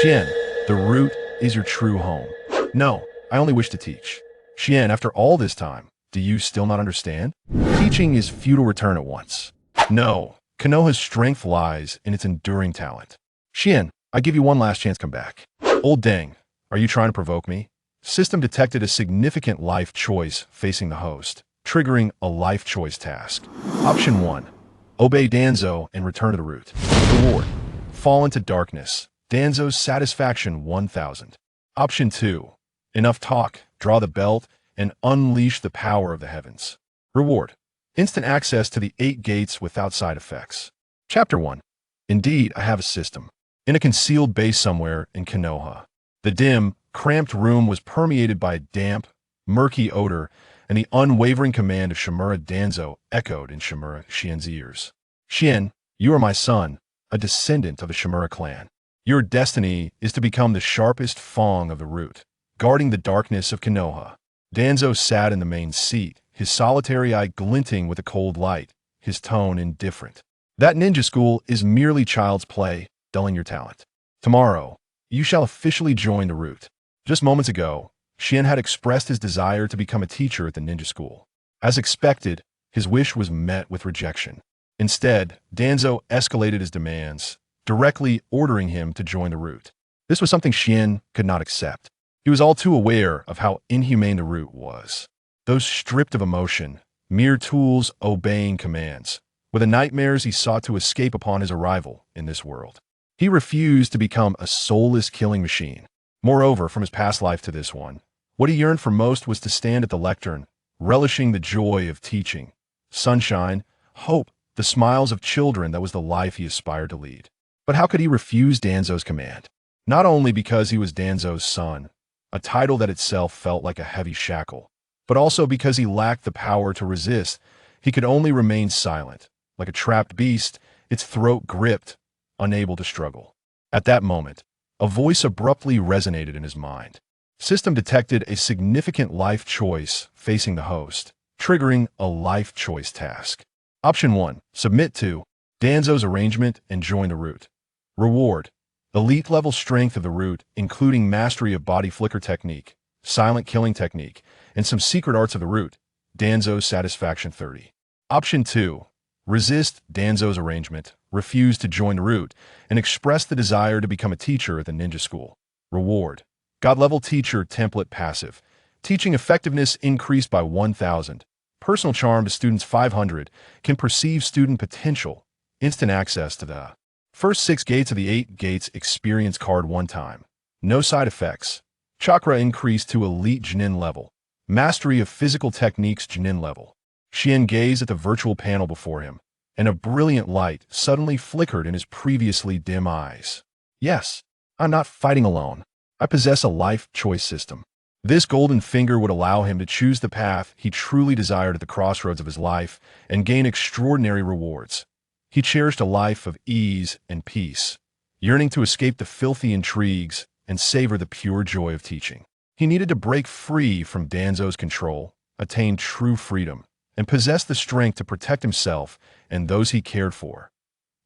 Xian, the root is your true home. No, I only wish to teach. Xian, after all this time, do you still not understand? Teaching is futile return at once. No, Konoha's strength lies in its enduring talent. Xian, I give you one last chance, come back. Old Deng, are you trying to provoke me? System detected a significant life choice facing the host, triggering a life choice task. Option 1. Obey Danzo and return to the root. Reward. Fall into darkness. Danzo's satisfaction 1000. Option 2. Enough talk, draw the belt, and unleash the power of the heavens. Reward. Instant access to the 8 gates without side effects. Chapter 1. Indeed, I have a system. In a concealed base somewhere in Konoha. The dim, cramped room was permeated by a damp, murky odor, and the unwavering command of Shimura Danzo echoed in Shimura Xian's ears. Xian, you are my son, a descendant of the Shimura clan. Your destiny is to become the sharpest fang of the root, guarding the darkness of Konoha. Danzo sat in the main seat, his solitary eye glinting with a cold light, his tone indifferent. That ninja school is merely child's play, dulling your talent. Tomorrow, you shall officially join the root. Just moments ago, Xian had expressed his desire to become a teacher at the ninja school. As expected, his wish was met with rejection. Instead, Danzo escalated his demands, directly ordering him to join the root. This was something Xian could not accept. He was all too aware of how inhumane the root was. Those stripped of emotion, mere tools obeying commands, were the nightmares he sought to escape upon his arrival in this world. He refused to become a soulless killing machine. Moreover, from his past life to this one, what he yearned for most was to stand at the lectern, relishing the joy of teaching. Sunshine, hope, the smiles of children, that was the life he aspired to lead. But how could he refuse Danzo's command? Not only because he was Danzo's son, a title that itself felt like a heavy shackle, but also because he lacked the power to resist. He could only remain silent, like a trapped beast, its throat gripped, unable to struggle. At that moment, a voice abruptly resonated in his mind. System detected a significant life choice facing the host, triggering a life choice task. Option 1. Submit to Danzo's arrangement and join the root. Reward. Elite level strength of the root, including mastery of body flicker technique, silent killing technique, and some secret arts of the root. Danzo's satisfaction 30. Option 2. Resist Danzo's arrangement, refuse to join the root, and express the desire to become a teacher at the ninja school. Reward. God-level teacher template passive. Teaching effectiveness increased by 1000. Personal charm to students 500. Can perceive student potential. Instant access to the first 6 gates of the 8 gates experience card one time. No side effects. Chakra increased to elite Jinin level. Mastery of physical techniques Jinin level. Xian gazed at the virtual panel before him, and a brilliant light suddenly flickered in his previously dim eyes. Yes, I'm not fighting alone. I possess a life choice system. This golden finger would allow him to choose the path he truly desired at the crossroads of his life and gain extraordinary rewards. He cherished a life of ease and peace, yearning to escape the filthy intrigues and savor the pure joy of teaching. He needed to break free from Danzo's control, attain true freedom, and possess the strength to protect himself and those he cared for.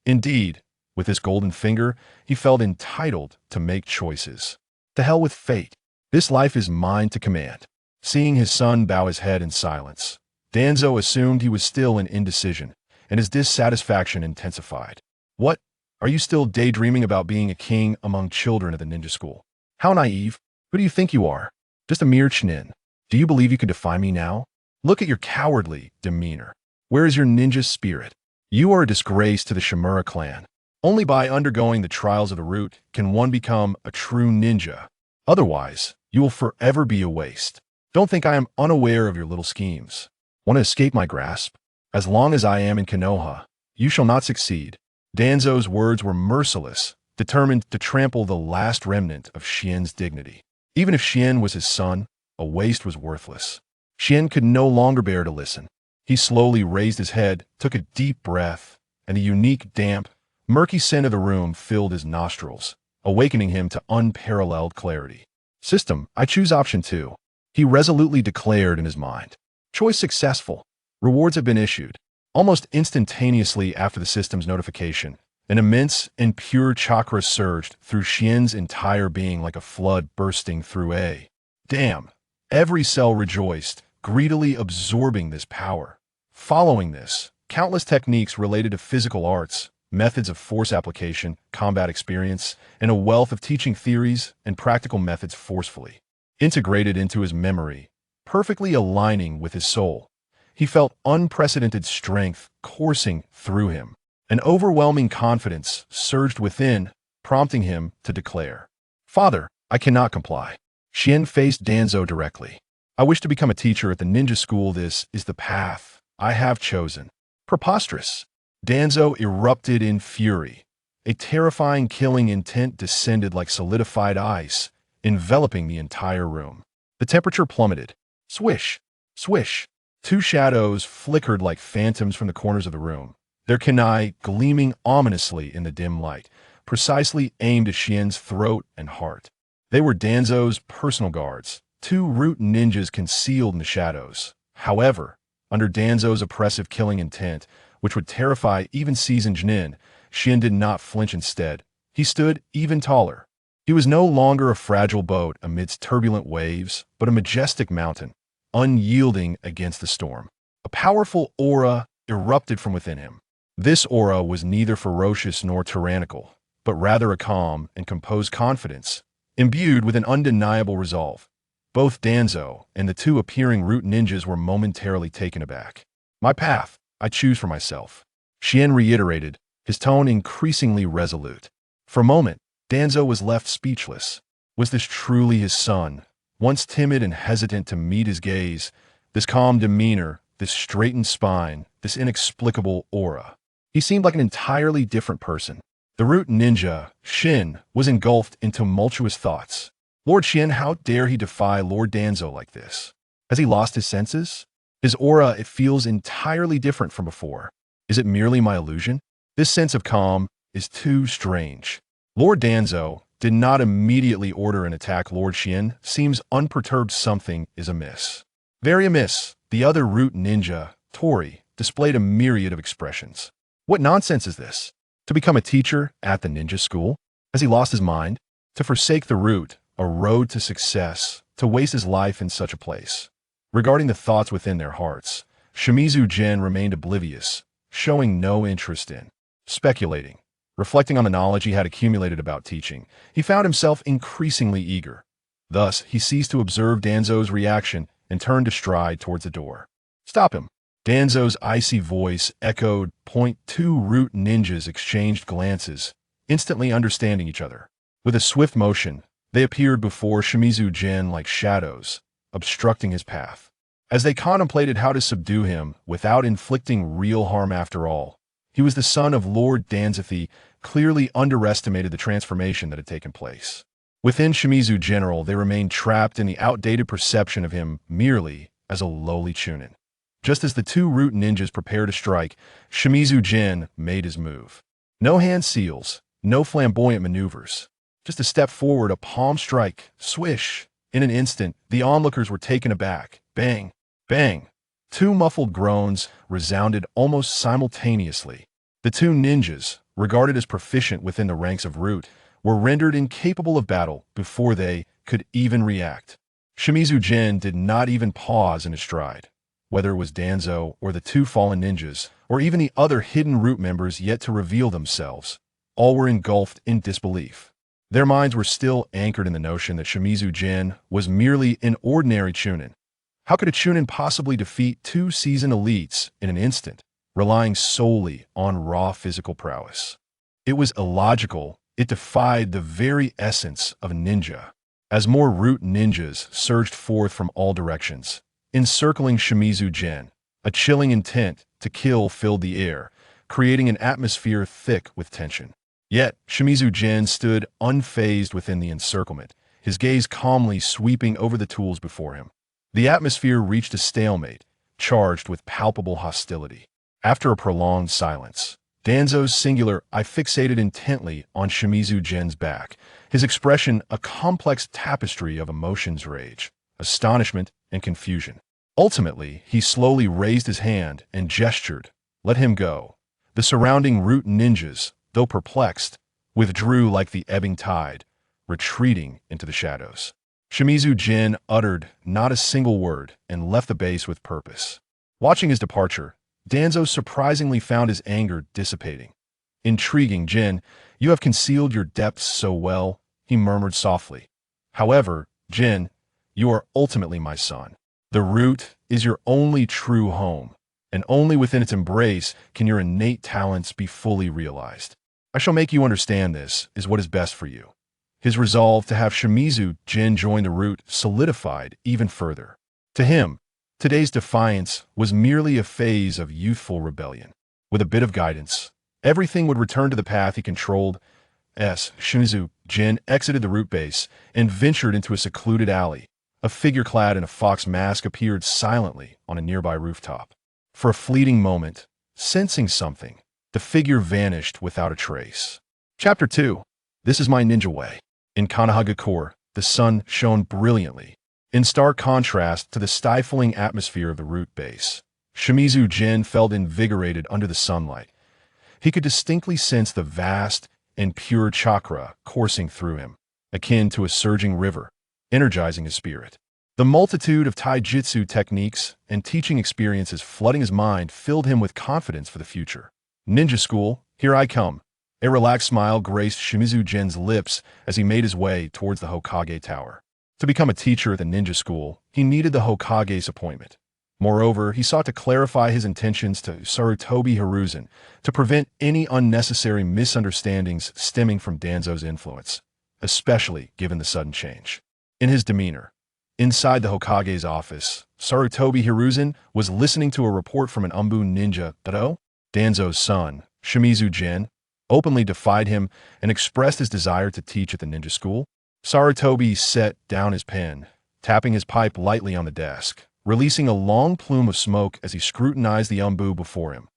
Indeed, with this golden finger, he felt entitled to make choices. To hell with fate. This life is mine to command. Seeing his son bow his head in silence, Danzo assumed he was still in indecision, and his dissatisfaction intensified. What? Are you still daydreaming about being a king among children at the ninja school? How naive. Who do you think you are? Just a mere chinin. Do you believe you can defy me now? Look at your cowardly demeanor. Where is your ninja spirit? You are a disgrace to the Shimura clan. Only by undergoing the trials of the root can one become a true ninja. Otherwise, you will forever be a waste. Don't think I am unaware of your little schemes. Want to escape my grasp? As long as I am in Konoha, you shall not succeed. Danzo's words were merciless, determined to trample the last remnant of Xian's dignity. Even if Xian was his son, a waste was worthless. Xian could no longer bear to listen. He slowly raised his head, took a deep breath, and the unique, damp, murky scent of the room filled his nostrils, awakening him to unparalleled clarity. System, I choose option 2. He resolutely declared in his mind. Choice successful. Rewards have been issued. Almost instantaneously after the system's notification, An immense and pure chakra surged through Xian's entire being like a flood bursting through a dam. Every cell rejoiced, greedily absorbing this power. Following this, countless techniques related to physical arts, methods of force application, combat experience, and a wealth of teaching theories and practical methods forcefully integrated into his memory, perfectly aligning with his soul. He felt unprecedented strength coursing through him. An overwhelming confidence surged within, prompting him to declare, "Father, I cannot comply." Xian faced Danzo directly. "I wish to become a teacher at the ninja school. This is the path I have chosen." Preposterous. Danzo erupted in fury. A terrifying killing intent descended like solidified ice, enveloping the entire room. The temperature plummeted. Swish, swish. Two shadows flickered like phantoms from the corners of the room, their kunai gleaming ominously in the dim light, precisely aimed at Xian's throat and heart. They were Danzo's personal guards, two root ninjas concealed in the shadows. However, under Danzo's oppressive killing intent, which would terrify even seasoned Jnin, Xian did not flinch. Instead, he stood even taller. He was no longer a fragile boat amidst turbulent waves, but a majestic mountain, unyielding against the storm. A powerful aura erupted from within him. This aura was neither ferocious nor tyrannical, but rather a calm and composed confidence, imbued with an undeniable resolve. Both Danzo and the two appearing root ninjas were momentarily taken aback. "My path, I choose for myself," Xian reiterated, his tone increasingly resolute. For a moment, Danzo was left speechless. Was this truly his son? Once timid and hesitant to meet his gaze, this calm demeanor, this straightened spine, this inexplicable aura. He seemed like an entirely different person. The root ninja, Xin, was engulfed in tumultuous thoughts. Lord Xian, how dare he defy Lord Danzo like this? Has he lost his senses? His aura, it feels entirely different from before. Is it merely my illusion? This sense of calm is too strange. Lord Danzo did not immediately order an attack. Lord Xian seems unperturbed. Something is amiss. Very amiss. The other root ninja, Tori, displayed a myriad of expressions. What nonsense is this? To become a teacher at the ninja school? Has he lost his mind? To forsake the root, a road to success, to waste his life in such a place? Regarding the thoughts within their hearts, Shimizu Jin remained oblivious, showing no interest in speculating. Reflecting on the knowledge he had accumulated about teaching, he found himself increasingly eager. Thus, he ceased to observe Danzo's reaction and turned to stride towards the door. "Stop him!" Danzo's icy voice echoed. Two root ninjas exchanged glances, instantly understanding each other. With a swift motion, they appeared before Shimizu Jin like shadows, obstructing his path. As they contemplated how to subdue him without inflicting real harm. After all, he was the son of Lord Danzo, clearly underestimated the transformation that had taken place. Within Shimizu General, they remained trapped in the outdated perception of him merely as a lowly chunin. Just as the two root ninjas prepared to strike, Shimizu Jin made his move. No hand seals, no flamboyant maneuvers. Just a step forward, a palm strike, swish. In an instant, the onlookers were taken aback. Bang, bang. Two muffled groans resounded almost simultaneously. The two ninjas, regarded as proficient within the ranks of root, were rendered incapable of battle before they could even react. Shimizu Jin did not even pause in his stride. Whether it was Danzo or the two fallen ninjas, or even the other hidden root members yet to reveal themselves, all were engulfed in disbelief. Their minds were still anchored in the notion that Shimizu Jin was merely an ordinary chunin. How could a chunin possibly defeat two seasoned elites in an instant, relying solely on raw physical prowess? It was illogical. It defied the very essence of a ninja. As more root ninjas surged forth from all directions, encircling Shimizu Jin, a chilling intent to kill filled the air, creating an atmosphere thick with tension. Yet, Shimizu Jin stood unfazed within the encirclement, his gaze calmly sweeping over the tools before him. The atmosphere reached a stalemate, charged with palpable hostility. After a prolonged silence, Danzo's singular eye fixated intently on Shimizu Jin's back, his expression a complex tapestry of emotions: rage, astonishment, and confusion. Ultimately, he slowly raised his hand and gestured, "Let him go." The surrounding root ninjas, though perplexed, withdrew like the ebbing tide, retreating into the shadows. Shimizu Jin uttered not a single word and left the base with purpose. Watching his departure, Danzo surprisingly found his anger dissipating. Intriguing, Jin, you have concealed your depths so well, he murmured softly. However, Jin, you are ultimately my son. The root is your only true home, and only within its embrace can your innate talents be fully realized. I shall make you understand this is what is best for you. His resolve to have Shimizu Jin join the root solidified even further. To him, today's defiance was merely a phase of youthful rebellion. With a bit of guidance, everything would return to the path he controlled. Shimizu Jin exited the root base and ventured into a secluded alley. A figure clad in a fox mask appeared silently on a nearby rooftop. For a fleeting moment, sensing something, the figure vanished without a trace. Chapter 2. This is my ninja way. In Konoha, the sun shone brilliantly, in stark contrast to the stifling atmosphere of the root base. Shimizu Jin felt invigorated under the sunlight. He could distinctly sense the vast and pure chakra coursing through him, akin to a surging river, energizing his spirit. The multitude of taijutsu techniques and teaching experiences flooding his mind filled him with confidence for the future. Ninja school, here I come. A relaxed smile graced Shimizu Jin's lips as he made his way towards the Hokage Tower. To become a teacher at the ninja school, he needed the Hokage's appointment. Moreover, he sought to clarify his intentions to Sarutobi Hiruzen to prevent any unnecessary misunderstandings stemming from Danzo's influence, especially given the sudden change in his demeanor. Inside the Hokage's office, Sarutobi Hiruzen was listening to a report from an Umbu ninja, Danzo's son, Shimizu Jin, openly defied him and expressed his desire to teach at the ninja school. Sarutobi set down his pen, tapping his pipe lightly on the desk, releasing a long plume of smoke as he scrutinized the Umbu before him.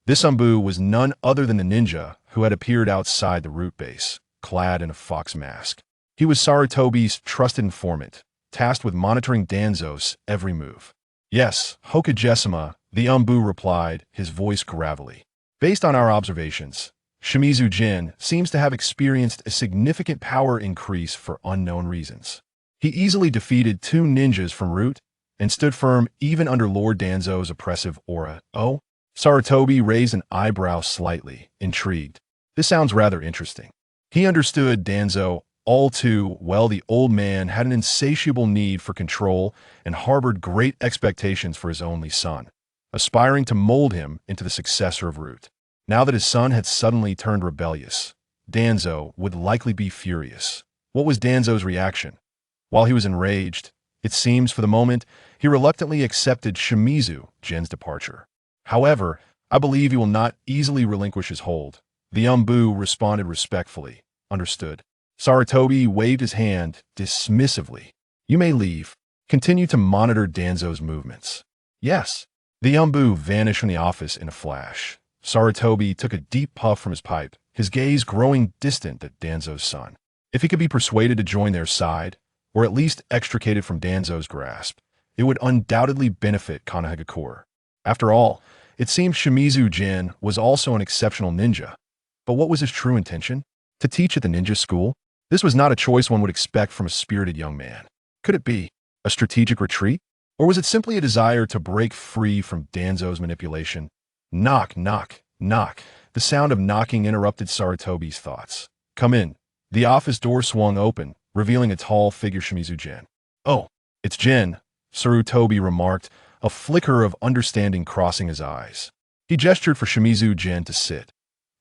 This Umbu was none other than the ninja who had appeared outside the root base, clad in a fox mask. He was Sarutobi's trusted informant, tasked with monitoring Danzo's every move. Yes, Hokage-sama, the Umbu replied, his voice gravelly. Based on our observations, Shimizu Jin seems to have experienced a significant power increase for unknown reasons. He easily defeated 2 ninjas from Root and stood firm even under Lord Danzo's oppressive aura. Oh? Sarutobi raised an eyebrow slightly, intrigued. This sounds rather interesting. He understood Danzo all too well. The old man had an insatiable need for control and harbored great expectations for his only son, aspiring to mold him into the successor of Root. Now that his son had suddenly turned rebellious, Danzo would likely be furious. What was Danzo's reaction? While he was enraged, it seems for the moment, he reluctantly accepted Shimizu Jin's departure. However, I believe he will not easily relinquish his hold. The Umbu responded respectfully. Understood. Sarutobi waved his hand dismissively. You may leave. Continue to monitor Danzo's movements. Yes. The Umbu vanished from the office in a flash. Sarutobi took a deep puff from his pipe, his gaze growing distant at Danzo's son. If he could be persuaded to join their side, or at least extricated from Danzo's grasp, it would undoubtedly benefit Konoha. After all, it seemed Shimizu Jin was also an exceptional ninja. But what was his true intention? To teach at the ninja school? This was not a choice one would expect from a spirited young man. Could it be a strategic retreat? Or was it simply a desire to break free from Danzo's manipulation? Knock, knock, knock. The sound of knocking interrupted Sarutobi's thoughts. Come in. The office door swung open, revealing a tall figure Shimizu Jin. Oh, it's Jin, Sarutobi remarked, a flicker of understanding crossing his eyes. He gestured for Shimizu Jin to sit.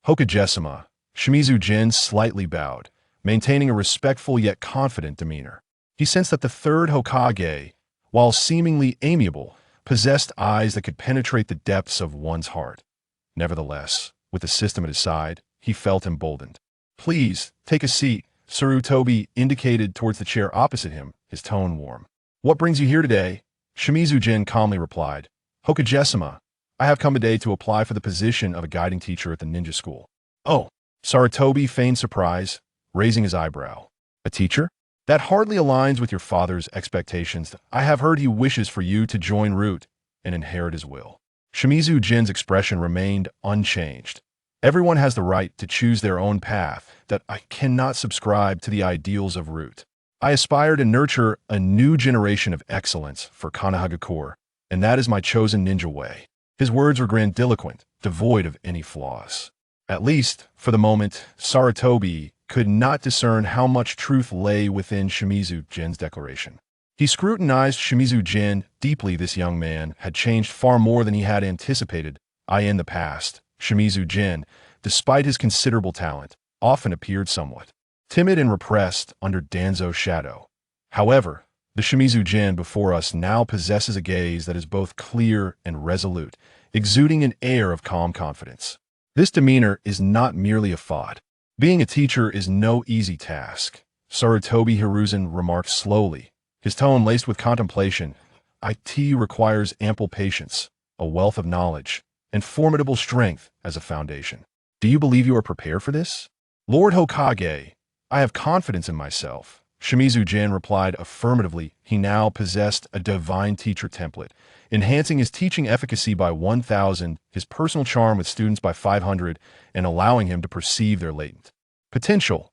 Hokage-sama, Shimizu Jin slightly bowed, maintaining a respectful yet confident demeanor. He sensed that the third Hokage, while seemingly amiable, possessed eyes that could penetrate the depths of one's heart. Nevertheless, with the system at his side, he felt emboldened. Please, take a seat, Sarutobi indicated towards the chair opposite him, his tone warm. What brings you here today? Shimizu Jin calmly replied. Hokage-sama, I have come today to apply for the position of a guiding teacher at the ninja school. Oh, Sarutobi feigned surprise, raising his eyebrow. A teacher? That hardly aligns with your father's expectations. I have heard he wishes for you to join Root and inherit his will. Shimizu Jin's expression remained unchanged. Everyone has the right to choose their own path, that I cannot subscribe to the ideals of root. I aspire to nurture a new generation of excellence for Konoha, and that is my chosen ninja way. His words were grandiloquent, devoid of any flaws. At least, for the moment, Sarutobi could not discern how much truth lay within Shimizu Jin's declaration. He scrutinized Shimizu Jin deeply. This young man had changed far more than he had anticipated. In the past, Shimizu Jin, despite his considerable talent, often appeared somewhat timid and repressed under Danzo's shadow. However, the Shimizu Jin before us now possesses a gaze that is both clear and resolute, exuding an air of calm confidence. This demeanor is not merely a fad. Being a teacher is no easy task, Sarutobi Hiruzen remarked slowly, his tone laced with contemplation. It requires ample patience, a wealth of knowledge, and formidable strength as a foundation. Do you believe you are prepared for this? Lord Hokage, I have confidence in myself. Shimizu Jin replied affirmatively. He now possessed a divine teacher template, enhancing his teaching efficacy by 1,000, his personal charm with students by 500, and allowing him to perceive their latent potential.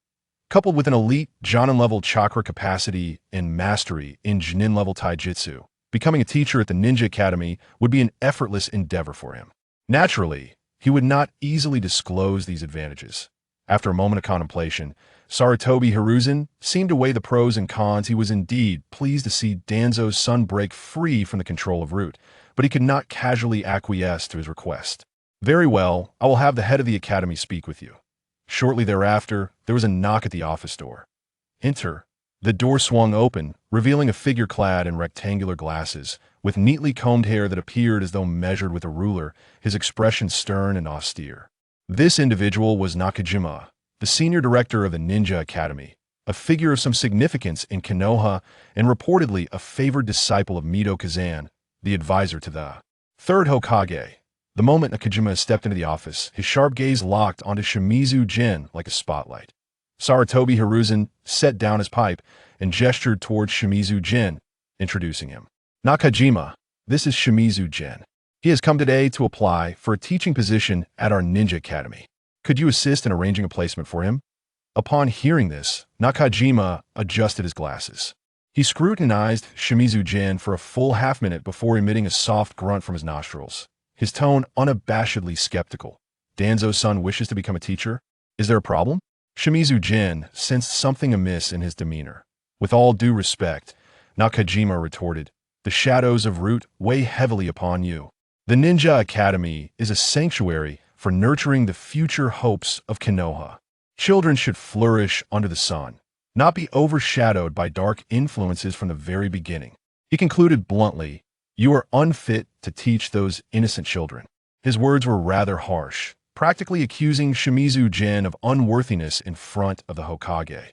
Coupled with an elite Jonin-level chakra capacity and mastery in Jinin-level taijutsu, becoming a teacher at the Ninja Academy would be an effortless endeavor for him. Naturally, he would not easily disclose these advantages. After a moment of contemplation, Sarutobi Hiruzen seemed to weigh the pros and cons. He was indeed pleased to see Danzo's son break free from the control of Root, but he could not casually acquiesce to his request. Very well, I will have the head of the academy speak with you. Shortly thereafter, there was a knock at the office door. Enter. The door swung open, revealing a figure clad in rectangular glasses, with neatly combed hair that appeared as though measured with a ruler, his expression stern and austere. This individual was Nakajima, the senior director of the Ninja Academy, a figure of some significance in Konoha and reportedly a favored disciple of Mido Kazan, the advisor to the third Hokage. The moment Nakajima stepped into the office, his sharp gaze locked onto Shimizu Jin like a spotlight. Sarutobi Hiruzen set down his pipe and gestured towards Shimizu Jin, introducing him. Nakajima, this is Shimizu Jin. He has come today to apply for a teaching position at our Ninja Academy. Could you assist in arranging a placement for him? Upon hearing this, Nakajima adjusted his glasses. He scrutinized Shimizu Jin for a full half-minute before emitting a soft grunt from his nostrils, his tone unabashedly skeptical. Danzo's son wishes to become a teacher? Is there a problem? Shimizu Jin sensed something amiss in his demeanor. With all due respect, Nakajima retorted, the shadows of Root weigh heavily upon you. The Ninja Academy is a sanctuary for nurturing the future hopes of Konoha. Children should flourish under the sun, not be overshadowed by dark influences from the very beginning. He concluded bluntly, you are unfit to teach those innocent children. His words were rather harsh, practically accusing Shimizu Jin of unworthiness in front of the Hokage.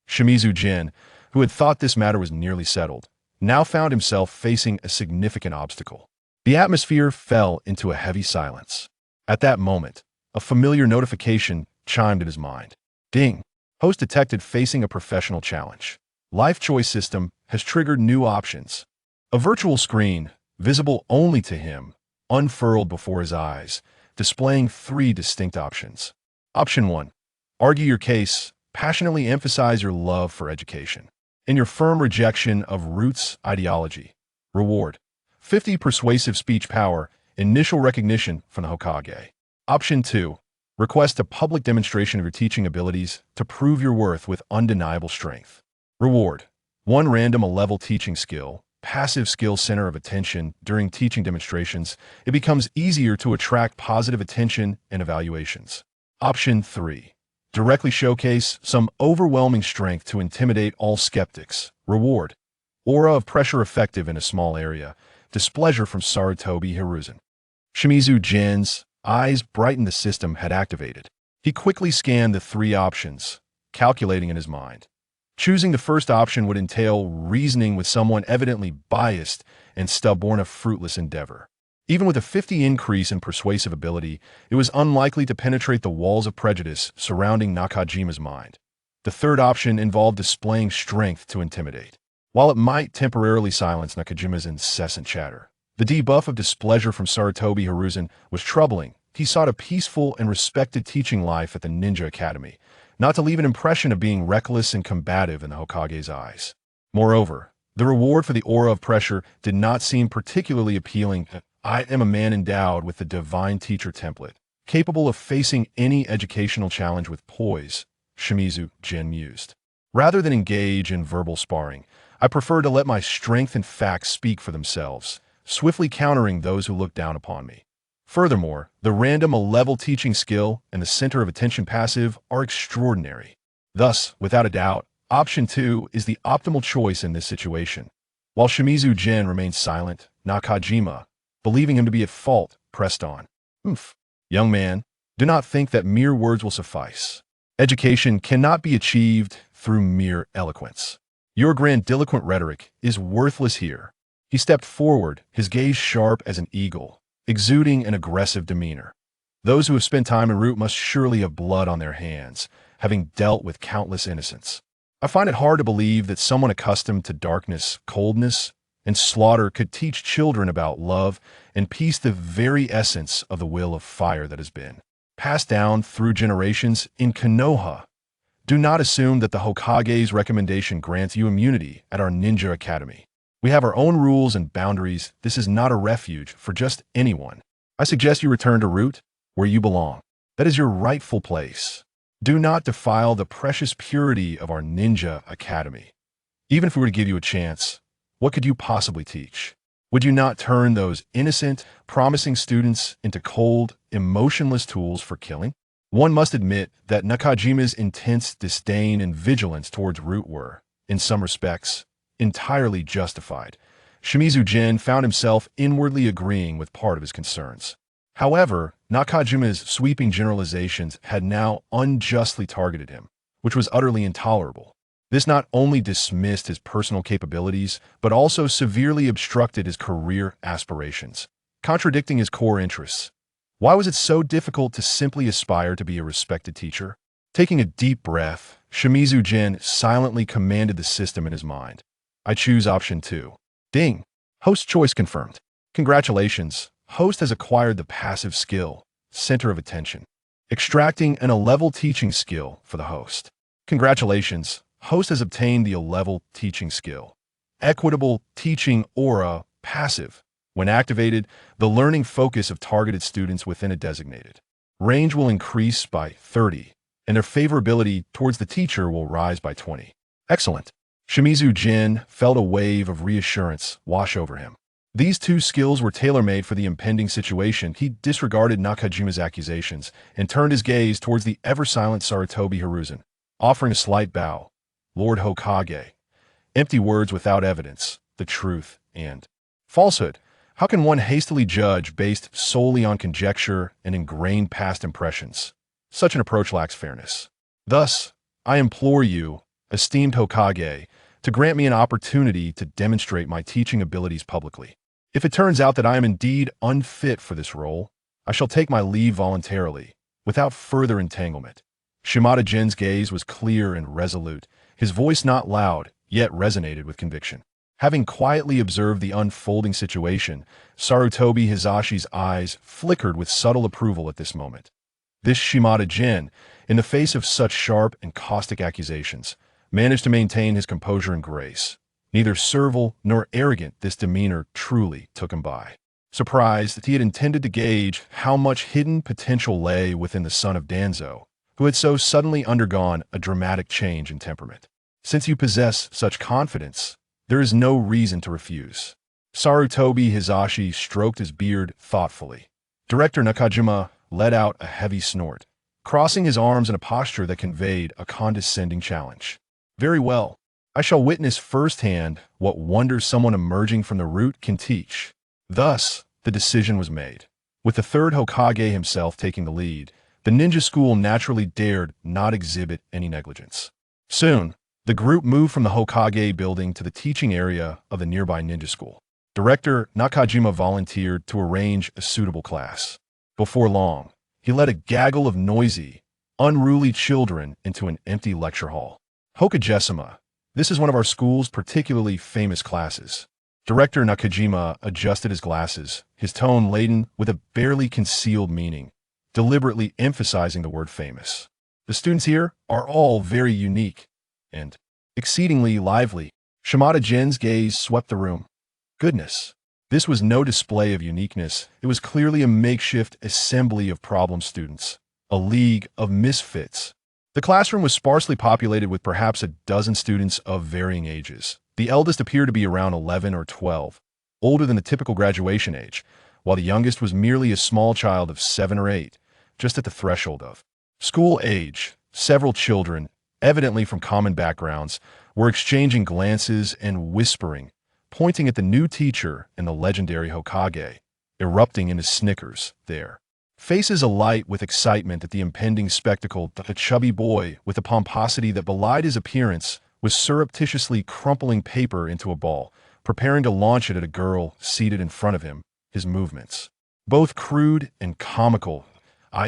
Shimizu Jin, who had thought this matter was nearly settled, now found himself facing a significant obstacle. The atmosphere fell into a heavy silence. At that moment, a familiar notification chimed in his mind. Deng, host detected facing a professional challenge. Life choice system has triggered new options. A virtual screen, visible only to him, unfurled before his eyes, displaying 3 distinct options. Option 1. Argue your case, passionately emphasize your love for education and your firm rejection of Root's ideology. Reward: 50 persuasive speech power, initial recognition from the Hokage. Option 2. Request a public demonstration of your teaching abilities to prove your worth with undeniable strength. Reward: 1 random level teaching skill, passive skill center of attention. During teaching demonstrations, it becomes easier to attract positive attention and evaluations. Option 3. Directly showcase some overwhelming strength to intimidate all skeptics. Reward: aura of pressure effective in a small area. Displeasure from Sarutobi Hiruzen. Shimizu Jin's eyes brightened. The system had activated. He quickly scanned the 3 options, calculating in his mind. Choosing the first option would entail reasoning with someone evidently biased and stubborn, a fruitless endeavor. Even with a 50 increase in persuasive ability, it was unlikely to penetrate the walls of prejudice surrounding Nakajima's mind. The third option involved displaying strength to intimidate. While it might temporarily silence Nakajima's incessant chatter, the debuff of displeasure from Sarutobi Hiruzen was troubling. He sought a peaceful and respected teaching life at the Ninja Academy, not to leave an impression of being reckless and combative in the Hokage's eyes. Moreover, the reward for the aura of pressure did not seem particularly appealing. I am a man endowed with the divine teacher template, capable of facing any educational challenge with poise, Shimizu Jin mused. Rather than engage in verbal sparring, I prefer to let my strength and facts speak for themselves, swiftly countering those who look down upon me. Furthermore, the random level teaching skill and the center of attention passive are extraordinary. Thus, without a doubt, option 2 is the optimal choice in this situation. While Shimizu Jin remained silent, Nakajima, believing him to be at fault, pressed on. Young man, do not think that mere words will suffice. Education cannot be achieved through mere eloquence. Your grandiloquent rhetoric is worthless here. He stepped forward, his gaze sharp as an eagle, exuding an aggressive demeanor. Those who have spent time en route must surely have blood on their hands, having dealt with countless innocents. I find it hard to believe that someone accustomed to darkness, coldness, and slaughter could teach children about love and peace, the very essence of the will of fire that has been passed down through generations in Konoha. Do not assume that the Hokage's recommendation grants you immunity at our Ninja Academy. We have our own rules and boundaries. This is not a refuge for just anyone. I suggest you return to Root, where you belong. That is your rightful place. Do not defile the precious purity of our Ninja Academy. Even if we were to give you a chance, what could you possibly teach? Would you not turn those innocent, promising students into cold, emotionless tools for killing? One must admit that Nakajima's intense disdain and vigilance towards Root were, in some respects, entirely justified. Shimizu Jin found himself inwardly agreeing with part of his concerns. However, Nakajima's sweeping generalizations had now unjustly targeted him, which was utterly intolerable. This not only dismissed his personal capabilities, but also severely obstructed his career aspirations, contradicting his core interests. Why was it so difficult to simply aspire to be a respected teacher? Taking a deep breath, Shimizu Jin silently commanded the system in his mind. I choose option 2. Deng. Host choice confirmed. Congratulations. Host has acquired the passive skill, center of attention, extracting an A-level teaching skill for the host. Congratulations. Host has obtained the A-level teaching skill. Equitable teaching aura, passive. When activated, the learning focus of targeted students within a designated range will increase by 30, and their favorability towards the teacher will rise by 20. Excellent. Shimizu Jin felt a wave of reassurance wash over him. These two skills were tailor-made for the impending situation. He disregarded Nakajima's accusations and turned his gaze towards the ever-silent Sarutobi Hiruzen, offering a slight bow. Lord Hokage. Empty words without evidence, the truth, and falsehood. How can one hastily judge based solely on conjecture and ingrained past impressions? Such an approach lacks fairness. Thus, I implore you, esteemed Hokage, to grant me an opportunity to demonstrate my teaching abilities publicly. If it turns out that I am indeed unfit for this role, I shall take my leave voluntarily, without further entanglement. Shimada Jin's gaze was clear and resolute, his voice not loud, yet resonated with conviction. Having quietly observed the unfolding situation, Sarutobi Hizashi's eyes flickered with subtle approval at this moment. This Shimada Jin, in the face of such sharp and caustic accusations, managed to maintain his composure and grace. Neither servile nor arrogant, this demeanor truly took him by. Surprised that he had intended to gauge how much hidden potential lay within the son of Danzo, who had so suddenly undergone a dramatic change in temperament. Since you possess such confidence, there is no reason to refuse. Sarutobi Hizashi stroked his beard thoughtfully. Director Nakajima let out a heavy snort, crossing his arms in a posture that conveyed a condescending challenge. Very well. I shall witness firsthand what wonders someone emerging from the Root can teach. Thus, the decision was made. With the third Hokage himself taking the lead, the ninja school naturally dared not exhibit any negligence. Soon, the group moved from the Hokage building to the teaching area of the nearby ninja school. Director Nakajima volunteered to arrange a suitable class. Before long, he led a gaggle of noisy, unruly children into an empty lecture hall. Hokage-sama, this is one of our school's particularly famous classes. Director Nakajima adjusted his glasses, his tone laden with a barely concealed meaning. deliberately emphasizing the word famous. The students here are all very unique and exceedingly lively. Shimada Jin's gaze swept the room. Goodness. This was no display of uniqueness. It was clearly a makeshift assembly of problem students, a league of misfits. The classroom was sparsely populated with perhaps a dozen students of varying ages. The eldest appeared to be around 11 or 12, older than the typical graduation age, while the youngest was merely a small child of 7 or 8, just at the threshold of school age. Several children, evidently from common backgrounds, were exchanging glances and whispering, pointing at the new teacher and the legendary Hokage, erupting into snickers there. Faces alight with excitement at the impending spectacle, a chubby boy with a pomposity that belied his appearance was surreptitiously crumpling paper into a ball, preparing to launch it at a girl seated in front of him, his movements both crude and comical.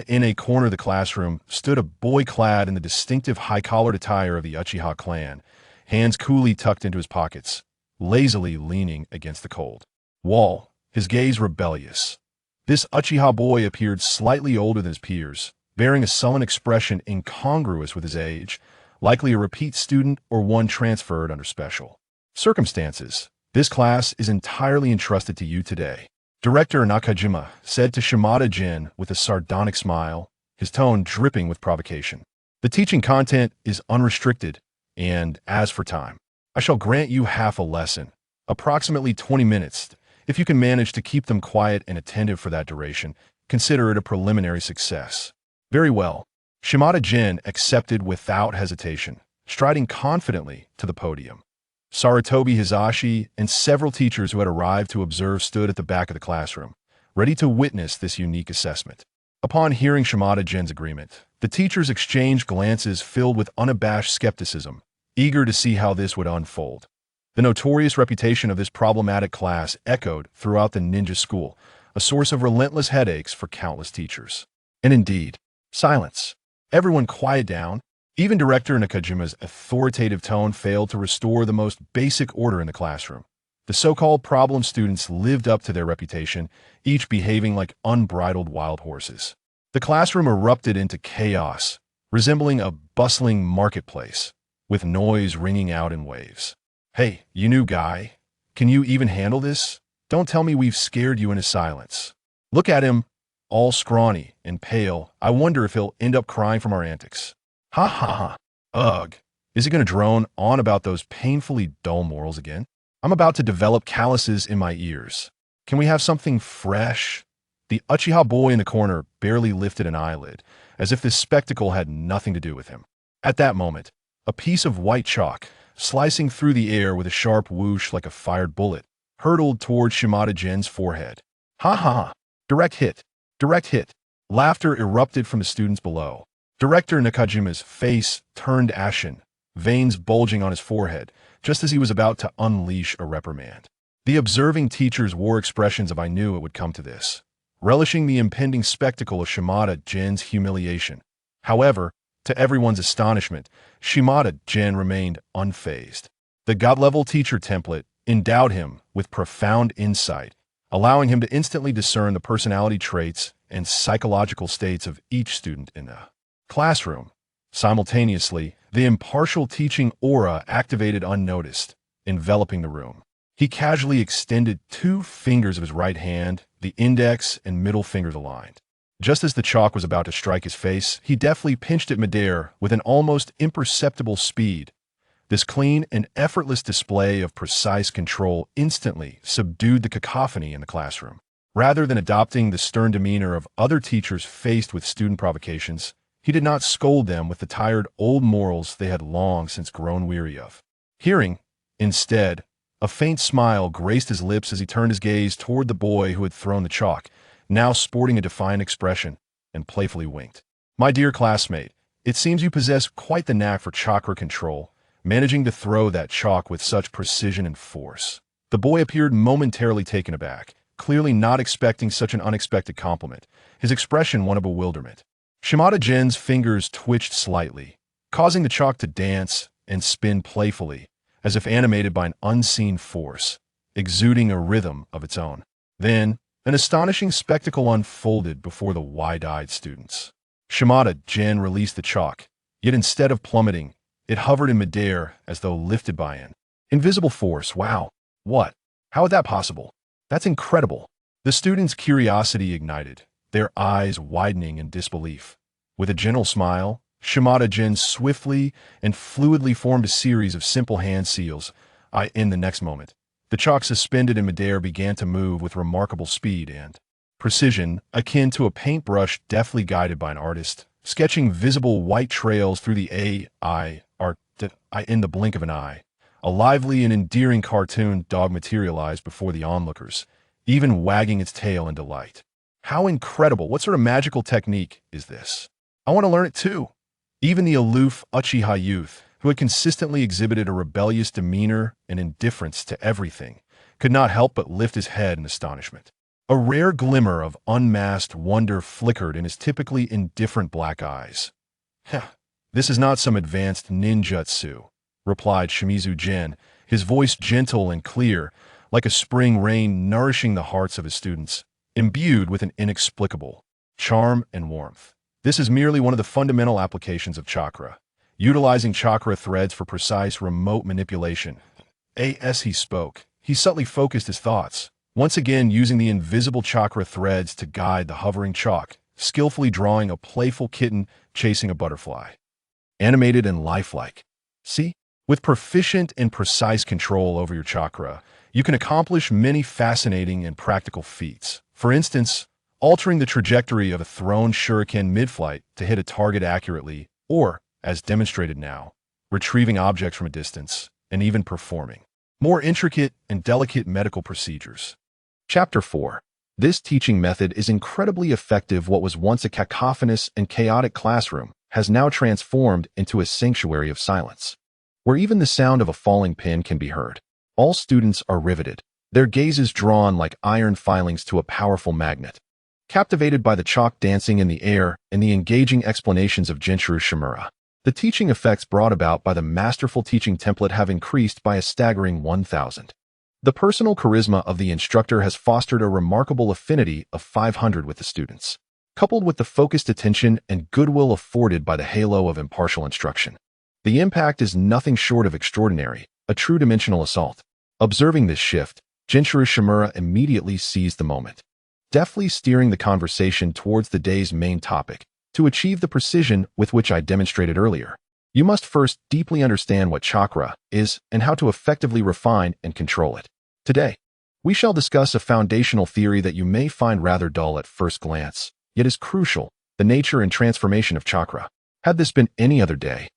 In a corner of the classroom stood a boy clad in the distinctive high-collared attire of the Uchiha clan, hands coolly tucked into his pockets, lazily leaning against the cold wall, his gaze rebellious. This Uchiha boy appeared slightly older than his peers, bearing a sullen expression incongruous with his age, likely a repeat student or one transferred under special circumstances. This class is entirely entrusted to you today, Director Nakajima said to Shimada Jin with a sardonic smile, his tone dripping with provocation. The teaching content is unrestricted, and as for time, I shall grant you half a lesson, approximately 20 minutes. If you can manage to keep them quiet and attentive for that duration, consider it a preliminary success. Very well. Shimada Jin accepted without hesitation, striding confidently to the podium. Saratobi Hizashi and several teachers who had arrived to observe stood at the back of the classroom, ready to witness this unique assessment. Upon hearing Shimada Jin's agreement, the teachers exchanged glances filled with unabashed skepticism, eager to see how this would unfold. The notorious reputation of this problematic class echoed throughout the ninja school, a source of relentless headaches for countless teachers. And indeed, silence. Everyone quiet down. Even Director Nakajima's authoritative tone failed to restore the most basic order in the classroom. The so-called problem students lived up to their reputation, each behaving like unbridled wild horses. The classroom erupted into chaos, resembling a bustling marketplace, with noise ringing out in waves. Hey, you new guy, can you even handle this? Don't tell me we've scared you into silence. Look at him, all scrawny and pale. I wonder if he'll end up crying from our antics. Ha ha ha. Ugh. Is he going to drone on about those painfully dull morals again? I'm about to develop calluses in my ears. Can we have something fresh? The Uchiha boy in the corner barely lifted an eyelid, as if this spectacle had nothing to do with him. At that moment, a piece of white chalk, slicing through the air with a sharp whoosh like a fired bullet, hurtled toward Shimada Jin's forehead. Ha ha ha. Direct hit. Direct hit. Laughter erupted from the students below. Director Nakajima's face turned ashen, veins bulging on his forehead, just as he was about to unleash a reprimand. The observing teachers wore expressions of "I knew it would come to this," relishing the impending spectacle of Shimada Jin's humiliation. However, to everyone's astonishment, Shimada Jin remained unfazed. The God-level teacher template endowed him with profound insight, allowing him to instantly discern the personality traits and psychological states of each student in the classroom. Simultaneously, the impartial teaching aura activated unnoticed, enveloping the room. He casually extended 2 fingers of his right hand, the index and middle fingers aligned. Just as the chalk was about to strike his face, he deftly pinched at midair with an almost imperceptible speed. This clean and effortless display of precise control instantly subdued the cacophony in the classroom. Rather than adopting the stern demeanor of other teachers faced with student provocations, he did not scold them with the tired old morals they had long since grown weary of. Instead, a faint smile graced his lips as he turned his gaze toward the boy who had thrown the chalk, now sporting a defiant expression, and playfully winked. My dear classmate, it seems you possess quite the knack for chakra control, managing to throw that chalk with such precision and force. The boy appeared momentarily taken aback, clearly not expecting such an unexpected compliment, his expression one of bewilderment. Shimada Jin's fingers twitched slightly, causing the chalk to dance and spin playfully, as if animated by an unseen force, exuding a rhythm of its own. Then, An astonishing spectacle unfolded before the wide-eyed students. Shimada Jin released the chalk, yet instead of plummeting, it hovered in midair as though lifted by an invisible force. Wow! What? How is that possible? That's incredible! The students' curiosity ignited, their eyes widening in disbelief. With a gentle smile, Shimada Jin swiftly and fluidly formed a series of simple hand seals. In the next moment, the chalk suspended in midair began to move with remarkable speed and precision, akin to a paintbrush deftly guided by an artist, sketching visible white trails through the art in the blink of an eye. A lively and endearing cartoon dog materialized before the onlookers, even wagging its tail in delight. How incredible! What sort of magical technique is this? I want to learn it too. Even the aloof Uchiha youth, who had consistently exhibited a rebellious demeanor and indifference to everything, could not help but lift his head in astonishment. A rare glimmer of unmasked wonder flickered in his typically indifferent black eyes. This is not some advanced ninjutsu, replied Shimizu Jin, his voice gentle and clear, like a spring rain nourishing the hearts of his students, imbued with an inexplicable charm and warmth. This is merely one of the fundamental applications of chakra, utilizing chakra threads for precise remote manipulation. As he spoke, he subtly focused his thoughts, once again using the invisible chakra threads to guide the hovering chalk, skillfully drawing a playful kitten chasing a butterfly. Animated and lifelike. See? With proficient and precise control over your chakra, you can accomplish many fascinating and practical feats. For instance, altering the trajectory of a thrown shuriken mid-flight to hit a target accurately, or, as demonstrated now, retrieving objects from a distance, and even performing more intricate and delicate medical procedures. Chapter 4. This teaching method is incredibly effective. What was once a cacophonous and chaotic classroom has now transformed into a sanctuary of silence, where even the sound of a falling pin can be heard. All students are riveted, their gazes drawn like iron filings to a powerful magnet, captivated by the chalk dancing in the air and the engaging explanations of Jinchuru Shimura. The teaching effects brought about by the masterful teaching template have increased by a staggering 1,000. The personal charisma of the instructor has fostered a remarkable affinity of 500 with the students, coupled with the focused attention and goodwill afforded by the halo of impartial instruction. The impact is nothing short of extraordinary, a true dimensional assault. Observing this shift, Jinchuru Shimura immediately seized the moment, deftly steering the conversation towards the day's main topic. To achieve the precision with which I demonstrated earlier, you must first deeply understand what chakra is and how to effectively refine and control it. Today, we shall discuss a foundational theory that you may find rather dull at first glance, yet is crucial: the nature and transformation of chakra. Had this been any other day,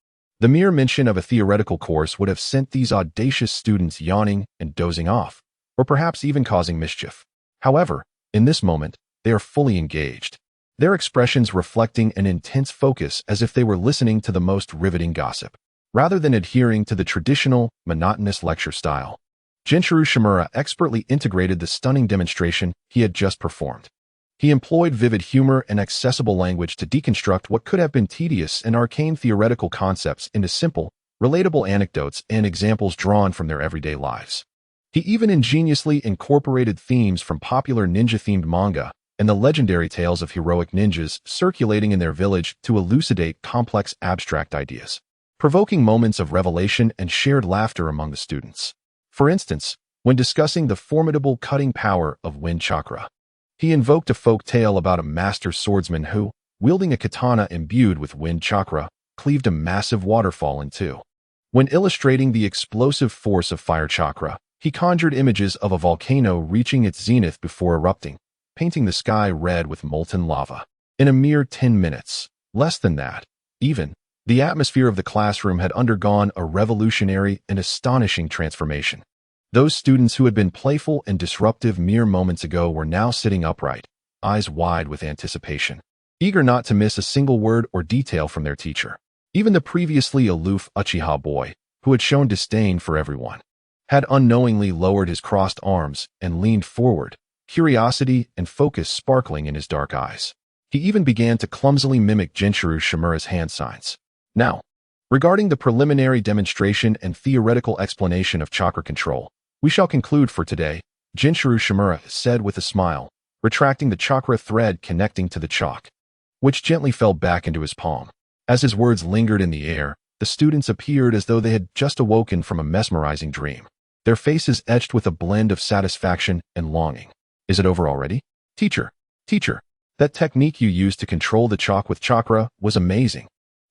the mere mention of a theoretical course would have sent these audacious students yawning and dozing off, or perhaps even causing mischief. However, in this moment, they are fully engaged, their expressions reflecting an intense focus as if they were listening to the most riveting gossip, rather than adhering to the traditional, monotonous lecture style. Jinchuru Shimura expertly integrated the stunning demonstration he had just performed. He employed vivid humor and accessible language to deconstruct what could have been tedious and arcane theoretical concepts into simple, relatable anecdotes and examples drawn from their everyday lives. He even ingeniously incorporated themes from popular ninja-themed manga and the legendary tales of heroic ninjas circulating in their village to elucidate complex abstract ideas, provoking moments of revelation and shared laughter among the students. For instance, when discussing the formidable cutting power of wind chakra, he invoked a folk tale about a master swordsman who, wielding a katana imbued with wind chakra, cleaved a massive waterfall in two. When illustrating the explosive force of fire chakra, he conjured images of a volcano reaching its zenith before erupting, painting the sky red with molten lava. In a mere 10 minutes, less than that, even, the atmosphere of the classroom had undergone a revolutionary and astonishing transformation. Those students who had been playful and disruptive mere moments ago were now sitting upright, eyes wide with anticipation, eager not to miss a single word or detail from their teacher. Even the previously aloof Uchiha boy, who had shown disdain for everyone, had unknowingly lowered his crossed arms and leaned forward, curiosity and focus sparkling in his dark eyes. He even began to clumsily mimic Jinchuru Shimura's hand signs. Now, regarding the preliminary demonstration and theoretical explanation of chakra control, we shall conclude for today, Jinchuru Shimura said with a smile, retracting the chakra thread connecting to the chalk, which gently fell back into his palm. As his words lingered in the air, the students appeared as though they had just awoken from a mesmerizing dream, their faces etched with a blend of satisfaction and longing. Is it over already? Teacher, teacher, that technique you used to control the chalk with chakra was amazing.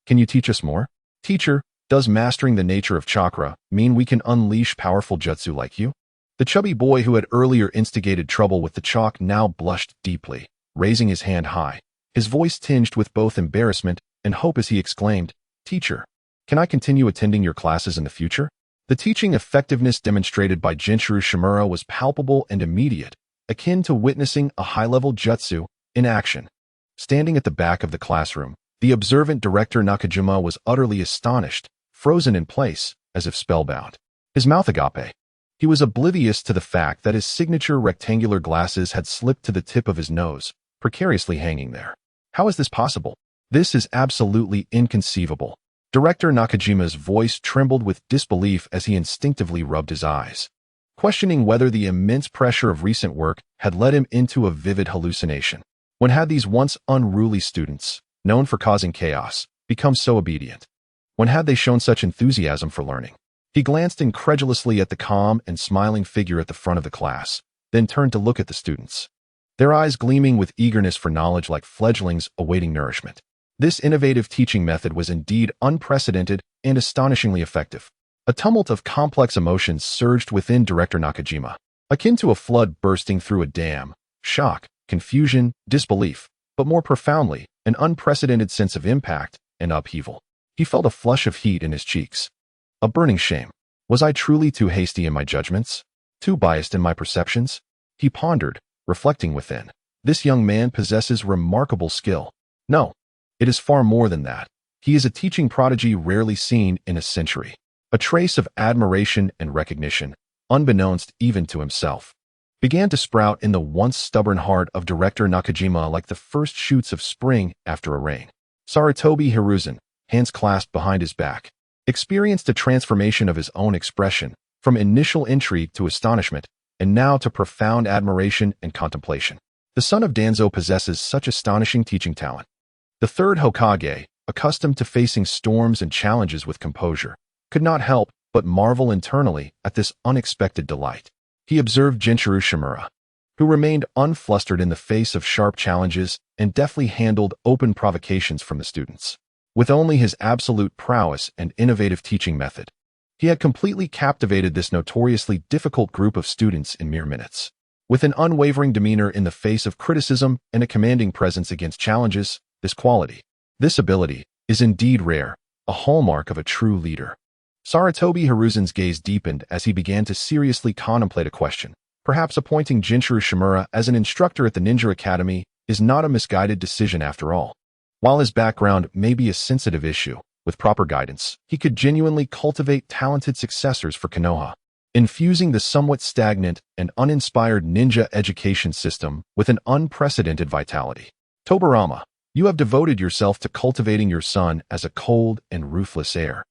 Can you teach us more? Teacher, does mastering the nature of chakra mean we can unleash powerful jutsu like you? The chubby boy who had earlier instigated trouble with the chalk now blushed deeply, raising his hand high, his voice tinged with both embarrassment and hope as he exclaimed, Teacher, can I continue attending your classes in the future? The teaching effectiveness demonstrated by Jinchuru Shimura was palpable and immediate, akin to witnessing a high-level jutsu in action. Standing at the back of the classroom, the observant director Nakajima was utterly astonished, frozen in place, as if spellbound. His mouth agape. He was oblivious to the fact that his signature rectangular glasses had slipped to the tip of his nose, precariously hanging there. How is this possible? This is absolutely inconceivable. Director Nakajima's voice trembled with disbelief as he instinctively rubbed his eyes, questioning whether the immense pressure of recent work had led him into a vivid hallucination. When had these once unruly students, known for causing chaos, become so obedient? When had they shown such enthusiasm for learning? He glanced incredulously at the calm and smiling figure at the front of the class, then turned to look at the students, their eyes gleaming with eagerness for knowledge like fledglings awaiting nourishment. This innovative teaching method was indeed unprecedented and astonishingly effective. A tumult of complex emotions surged within Director Nakajima, akin to a flood bursting through a dam: shock, confusion, disbelief, but more profoundly, an unprecedented sense of impact and upheaval. He felt a flush of heat in his cheeks. A burning shame. Was I truly too hasty in my judgments? Too biased in my perceptions? He pondered, reflecting within. This young man possesses remarkable skill. No, it is far more than that. He is a teaching prodigy rarely seen in a century. A trace of admiration and recognition, unbeknownst even to himself, began to sprout in the once stubborn heart of Director Nakajima like the first shoots of spring after a rain. Sarutobi Hiruzen, hands clasped behind his back, experienced a transformation of his own expression, from initial intrigue to astonishment, and now to profound admiration and contemplation. The son of Danzo possesses such astonishing teaching talent. The third Hokage, accustomed to facing storms and challenges with composure, could not help but marvel internally at this unexpected delight. He observed Jinchuru Shimura, who remained unflustered in the face of sharp challenges and deftly handled open provocations from the students. With only his absolute prowess and innovative teaching method, he had completely captivated this notoriously difficult group of students in mere minutes. With an unwavering demeanor in the face of criticism and a commanding presence against challenges, this ability, is indeed rare, a hallmark of a true leader. Sarutobi Hiruzen's gaze deepened as he began to seriously contemplate a question. Perhaps appointing Jinchuru Shimura as an instructor at the Ninja Academy is not a misguided decision after all. While his background may be a sensitive issue, with proper guidance, he could genuinely cultivate talented successors for Konoha, infusing the somewhat stagnant and uninspired ninja education system with an unprecedented vitality. Tobarama, you have devoted yourself to cultivating your son as a cold and ruthless heir.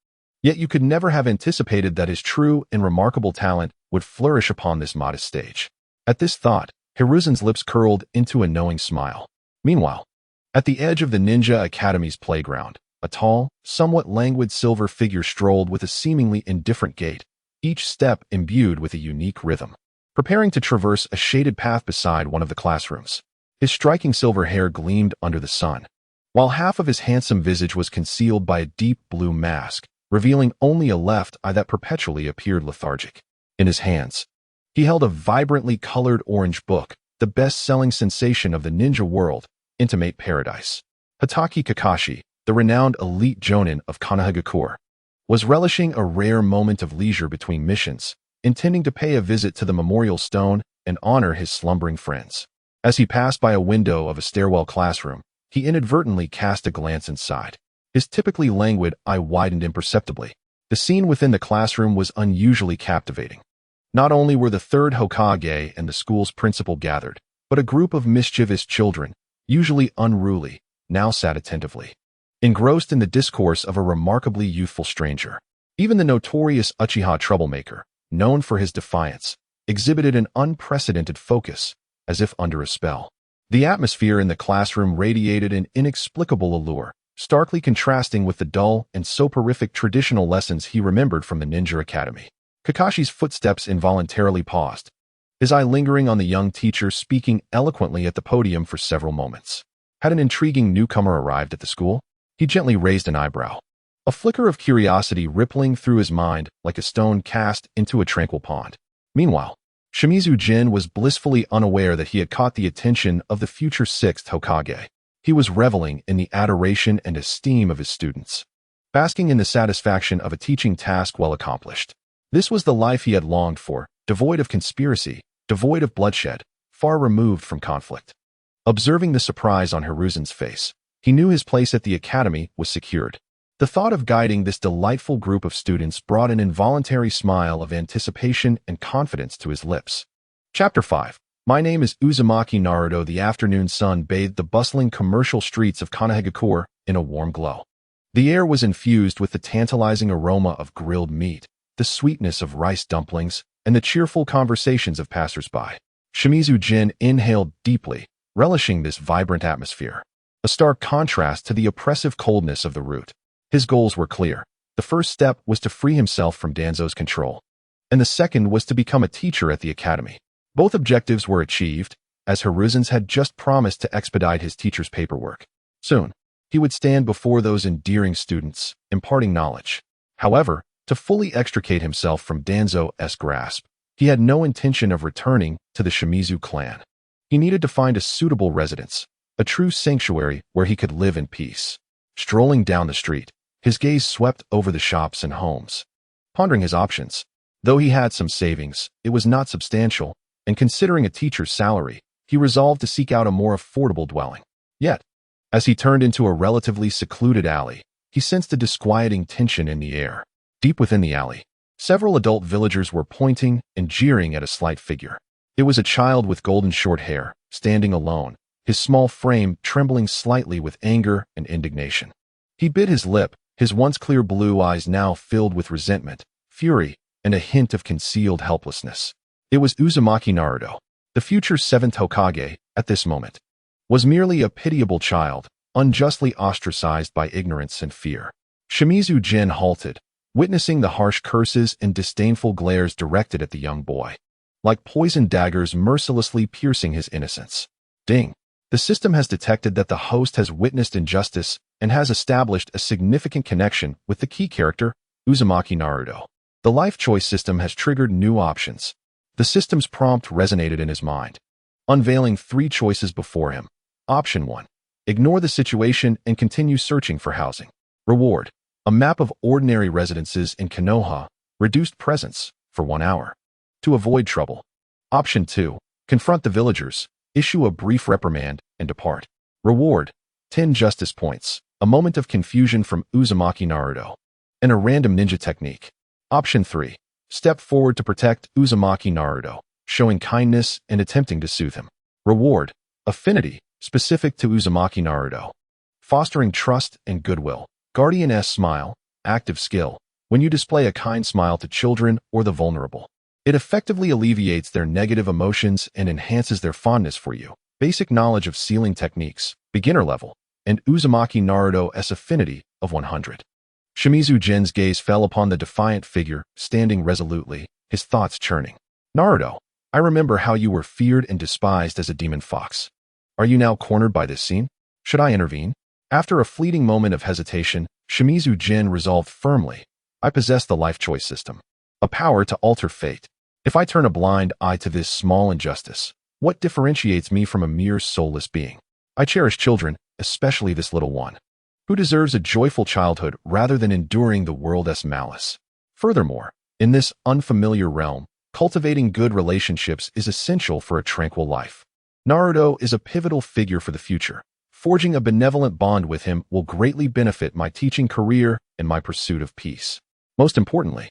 Yet you could never have anticipated that his true and remarkable talent would flourish upon this modest stage. At this thought, Hiruzen's lips curled into a knowing smile. Meanwhile, at the edge of the Ninja Academy's playground, a tall, somewhat languid silver figure strolled with a seemingly indifferent gait, each step imbued with a unique rhythm, preparing to traverse a shaded path beside one of the classrooms. His striking silver hair gleamed under the sun, while half of his handsome visage was concealed by a deep blue mask, revealing only a left eye that perpetually appeared lethargic. In his hands, he held a vibrantly colored orange book, the best-selling sensation of the ninja world, Intimate Paradise. Hatake Kakashi, the renowned elite jonin of Konoha, was relishing a rare moment of leisure between missions, intending to pay a visit to the memorial stone and honor his slumbering friends. As he passed by a window of a stairwell classroom, he inadvertently cast a glance inside. His typically languid eye widened imperceptibly. The scene within the classroom was unusually captivating. Not only were the third Hokage and the school's principal gathered, but a group of mischievous children, usually unruly, now sat attentively, engrossed in the discourse of a remarkably youthful stranger. Even the notorious Uchiha troublemaker, known for his defiance, exhibited an unprecedented focus, as if under a spell. The atmosphere in the classroom radiated an inexplicable allure, starkly contrasting with the dull and soporific traditional lessons he remembered from the ninja academy. Kakashi's footsteps involuntarily paused, his eye lingering on the young teacher speaking eloquently at the podium for several moments. Had an intriguing newcomer arrived at the school? He gently raised an eyebrow, a flicker of curiosity rippling through his mind like a stone cast into a tranquil pond. Meanwhile, Shimizu Jin was blissfully unaware that he had caught the attention of the future 6th Hokage. He was reveling in the adoration and esteem of his students, basking in the satisfaction of a teaching task well accomplished. This was the life he had longed for, devoid of conspiracy, devoid of bloodshed, far removed from conflict. Observing the surprise on Hiruzen's face, he knew his place at the academy was secured. The thought of guiding this delightful group of students brought an involuntary smile of anticipation and confidence to his lips. Chapter 5. My name is Uzumaki Naruto. The afternoon sun bathed the bustling commercial streets of Konoha in a warm glow. The air was infused with the tantalizing aroma of grilled meat, the sweetness of rice dumplings, and the cheerful conversations of passers-by. Shimizu Jin inhaled deeply, relishing this vibrant atmosphere, a stark contrast to the oppressive coldness of the route. His goals were clear. The first step was to free himself from Danzo's control, and the second was to become a teacher at the academy. Both objectives were achieved, as Hiruzen's had just promised to expedite his teacher's paperwork. Soon, he would stand before those endearing students, imparting knowledge. However, to fully extricate himself from Danzo's grasp, he had no intention of returning to the Shimizu clan. He needed to find a suitable residence, a true sanctuary where he could live in peace. Strolling down the street, his gaze swept over the shops and homes, pondering his options. Though he had some savings, it was not substantial, and considering a teacher's salary, he resolved to seek out a more affordable dwelling. Yet, as he turned into a relatively secluded alley, he sensed a disquieting tension in the air. Deep within the alley, several adult villagers were pointing and jeering at a slight figure. It was a child with golden short hair, standing alone, his small frame trembling slightly with anger and indignation. He bit his lip, his once clear blue eyes now filled with resentment, fury, and a hint of concealed helplessness. It was Uzumaki Naruto, the future 7th Hokage. At this moment, was merely a pitiable child, unjustly ostracized by ignorance and fear. Shimizu Jin halted, witnessing the harsh curses and disdainful glares directed at the young boy, like poisoned daggers mercilessly piercing his innocence. Deng. The system has detected that the host has witnessed injustice and has established a significant connection with the key character, Uzumaki Naruto. The life choice system has triggered new options. The system's prompt resonated in his mind, unveiling 3 choices before him. Option 1. Ignore the situation and continue searching for housing. Reward. A map of ordinary residences in Konoha, reduced presence, for 1 hour. To avoid trouble. Option 2. Confront the villagers, issue a brief reprimand, and depart. Reward. 10 justice points. A moment of confusion from Uzumaki Naruto. And a random ninja technique. Option 3. Step forward to protect Uzumaki Naruto, showing kindness and attempting to soothe him. Reward. Affinity, specific to Uzumaki Naruto. Fostering trust and goodwill. Guardian-S smile, active skill. When you display a kind smile to children or the vulnerable, it effectively alleviates their negative emotions and enhances their fondness for you. Basic knowledge of sealing techniques, beginner level, and Uzumaki Naruto's affinity of 100. Shimizu Jin's gaze fell upon the defiant figure, standing resolutely, his thoughts churning. Naruto, I remember how you were feared and despised as a demon fox. Are you now cornered by this scene? Should I intervene? After a fleeting moment of hesitation, Shimizu Jin resolved firmly. I possess the life choice system, a power to alter fate. If I turn a blind eye to this small injustice, what differentiates me from a mere soulless being? I cherish children, especially this little one, who deserves a joyful childhood rather than enduring the world's malice. Furthermore, in this unfamiliar realm, cultivating good relationships is essential for a tranquil life. Naruto is a pivotal figure for the future. Forging a benevolent bond with him will greatly benefit my teaching career and my pursuit of peace. Most importantly,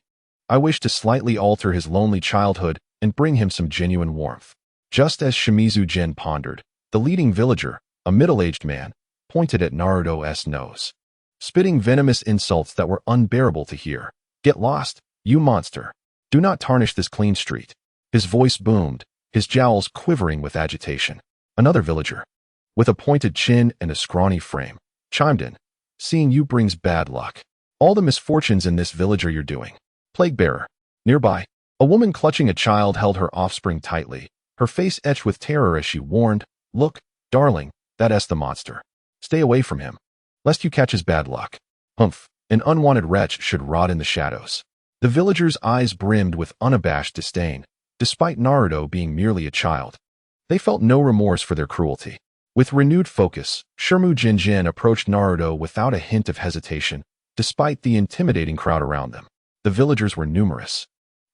I wish to slightly alter his lonely childhood and bring him some genuine warmth. Just as Shimizu Jin pondered, the leading villager, a middle-aged man, pointed at Naruto's nose, spitting venomous insults that were unbearable to hear. Get lost, you monster. Do not tarnish this clean street. His voice boomed, his jowls quivering with agitation. Another villager, with a pointed chin and a scrawny frame, chimed in. Seeing you brings bad luck. All the misfortunes in this village are you're doing. Plague bearer. Nearby, a woman clutching a child held her offspring tightly, her face etched with terror as she warned, Look, darling, that's the monster. Stay away from him, lest you catch his bad luck. Humph, an unwanted wretch should rot in the shadows. The villagers' eyes brimmed with unabashed disdain, despite Naruto being merely a child. They felt no remorse for their cruelty. With renewed focus, Shermu Jinjin approached Naruto without a hint of hesitation, despite the intimidating crowd around them. The villagers were numerous,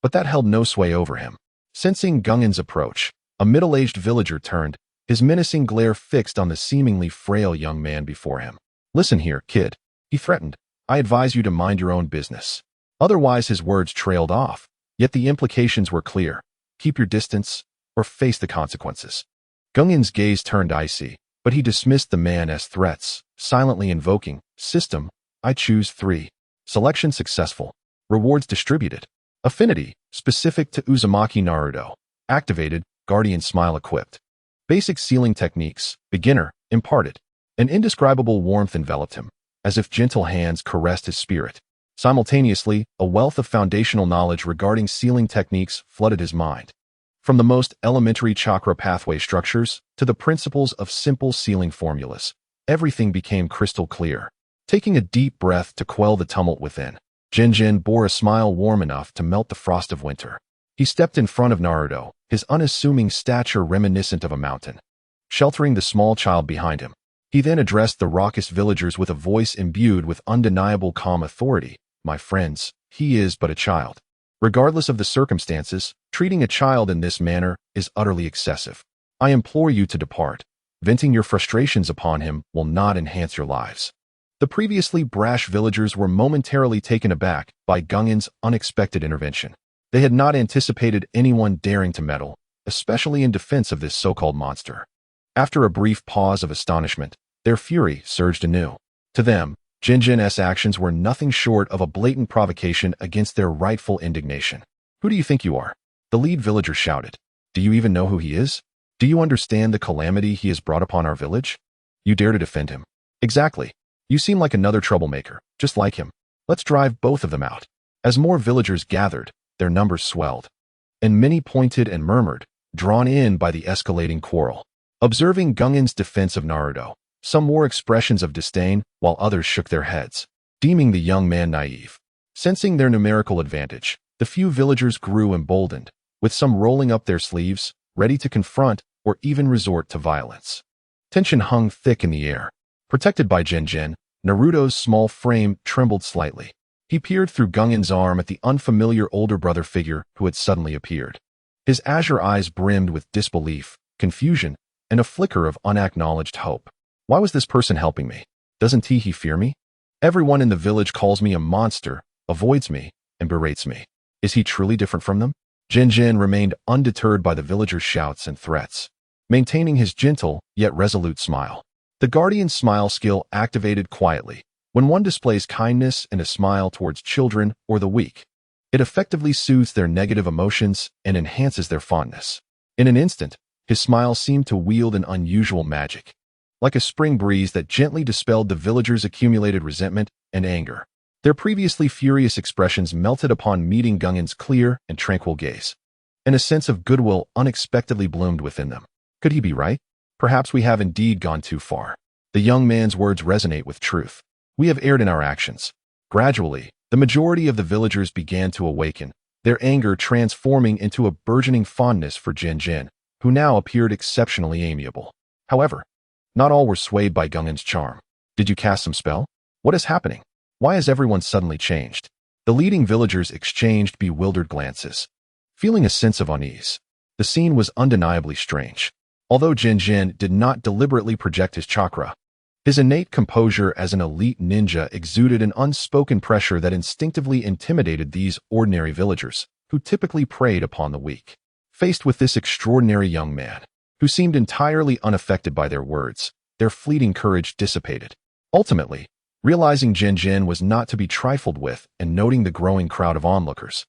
but that held no sway over him. Sensing Gungen's approach, a middle-aged villager turned, his menacing glare fixed on the seemingly frail young man before him. Listen here, kid, he threatened. I advise you to mind your own business. Otherwise, his words trailed off, yet the implications were clear. Keep your distance, or face the consequences. Gungen's gaze turned icy, but he dismissed the man as threats, silently invoking, System, I choose 3. Selection successful. Rewards distributed. Affinity, specific to Uzumaki Naruto. Activated, Guardian Smile equipped. Basic sealing techniques, beginner, imparted. An indescribable warmth enveloped him, as if gentle hands caressed his spirit. Simultaneously, a wealth of foundational knowledge regarding sealing techniques flooded his mind. From the most elementary chakra pathway structures to the principles of simple sealing formulas, everything became crystal clear. Taking a deep breath to quell the tumult within, Jinjin bore a smile warm enough to melt the frost of winter. He stepped in front of Naruto, his unassuming stature reminiscent of a mountain, sheltering the small child behind him. He then addressed the raucous villagers with a voice imbued with undeniable calm authority. My friends, he is but a child. Regardless of the circumstances, treating a child in this manner is utterly excessive. I implore you to depart. Venting your frustrations upon him will not enhance your lives. The previously brash villagers were momentarily taken aback by Gungen's unexpected intervention. They had not anticipated anyone daring to meddle, especially in defense of this so-called monster. After a brief pause of astonishment, their fury surged anew. To them, Jinjin's actions were nothing short of a blatant provocation against their rightful indignation. Who do you think you are? The lead villager shouted. Do you even know who he is? Do you understand the calamity he has brought upon our village? You dare to defend him? Exactly. You seem like another troublemaker, just like him. Let's drive both of them out. As more villagers gathered, their numbers swelled, and many pointed and murmured, drawn in by the escalating quarrel. Observing Gungen's defense of Naruto, some wore expressions of disdain, while others shook their heads, deeming the young man naive. Sensing their numerical advantage, the few villagers grew emboldened, with some rolling up their sleeves, ready to confront or even resort to violence. Tension hung thick in the air. Protected by Jinjin, Naruto's small frame trembled slightly. He peered through Gungen's arm at the unfamiliar older brother figure who had suddenly appeared. His azure eyes brimmed with disbelief, confusion, and a flicker of unacknowledged hope. Why was this person helping me? Doesn't he fear me? Everyone in the village calls me a monster, avoids me, and berates me. Is he truly different from them? Jinjin remained undeterred by the villagers' shouts and threats, maintaining his gentle yet resolute smile. The Guardian's smile skill activated quietly. When one displays kindness and a smile towards children or the weak, it effectively soothes their negative emotions and enhances their fondness. In an instant, his smile seemed to wield an unusual magic, like a spring breeze that gently dispelled the villagers' accumulated resentment and anger. Their previously furious expressions melted upon meeting Gungen's clear and tranquil gaze, and a sense of goodwill unexpectedly bloomed within them. Could he be right? Perhaps we have indeed gone too far. The young man's words resonate with truth. We have erred in our actions. Gradually, the majority of the villagers began to awaken, their anger transforming into a burgeoning fondness for Jinjin, who now appeared exceptionally amiable. However, not all were swayed by Gungen's charm. Did you cast some spell? What is happening? Why has everyone suddenly changed? The leading villagers exchanged bewildered glances, feeling a sense of unease. The scene was undeniably strange. Although Jinjin did not deliberately project his chakra, his innate composure as an elite ninja exuded an unspoken pressure that instinctively intimidated these ordinary villagers, who typically preyed upon the weak. Faced with this extraordinary young man, who seemed entirely unaffected by their words, their fleeting courage dissipated. Ultimately, realizing Jinjin was not to be trifled with and noting the growing crowd of onlookers,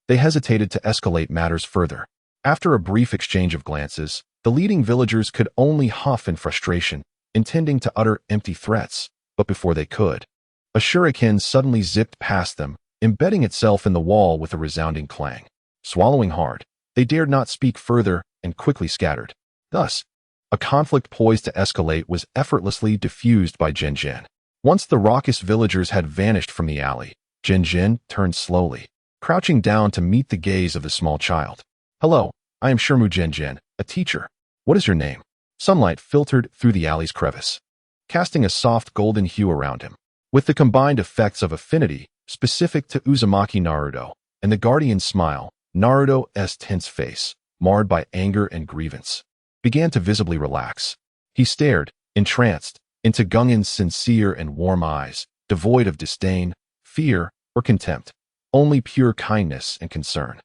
they hesitated to escalate matters further. After a brief exchange of glances, the leading villagers could only huff in frustration, intending to utter empty threats, but before they could, a shuriken suddenly zipped past them, embedding itself in the wall with a resounding clang. Swallowing hard, they dared not speak further and quickly scattered. Thus, a conflict poised to escalate was effortlessly diffused by Jin. Once the raucous villagers had vanished from the alley, Jin turned slowly, crouching down to meet the gaze of the small child. "Hello, I am Shermu Jin, a teacher. What is your name?" Sunlight filtered through the alley's crevice, casting a soft golden hue around him. With the combined effects of affinity, specific to Uzumaki Naruto, and the guardian's smile, Naruto's tense face, marred by anger and grievance, began to visibly relax. He stared, entranced, into Gungen's sincere and warm eyes, devoid of disdain, fear, or contempt, only pure kindness and concern.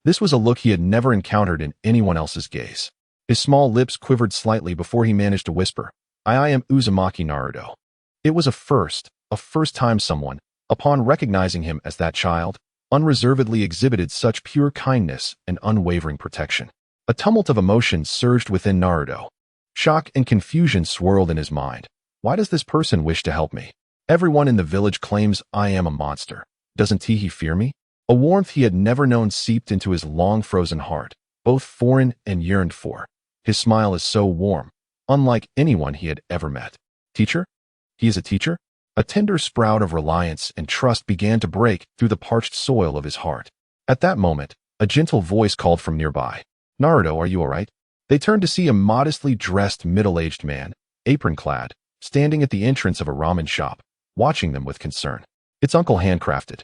This was a look he had never encountered in anyone else's gaze. His small lips quivered slightly before he managed to whisper, I am Uzumaki Naruto." It was a first time someone, upon recognizing him as that child, unreservedly exhibited such pure kindness and unwavering protection. A tumult of emotions surged within Naruto. Shock and confusion swirled in his mind. Why does this person wish to help me? Everyone in the village claims I am a monster. Doesn't he fear me? A warmth he had never known seeped into his long-frozen heart, both foreign and yearned for. His smile is so warm, unlike anyone he had ever met. Teacher? He is a teacher? A tender sprout of reliance and trust began to break through the parched soil of his heart. At that moment, a gentle voice called from nearby. "Naruto, are you all right?" They turned to see a modestly dressed middle-aged man, apron-clad, standing at the entrance of a ramen shop, watching them with concern. It's Uncle Handcrafted,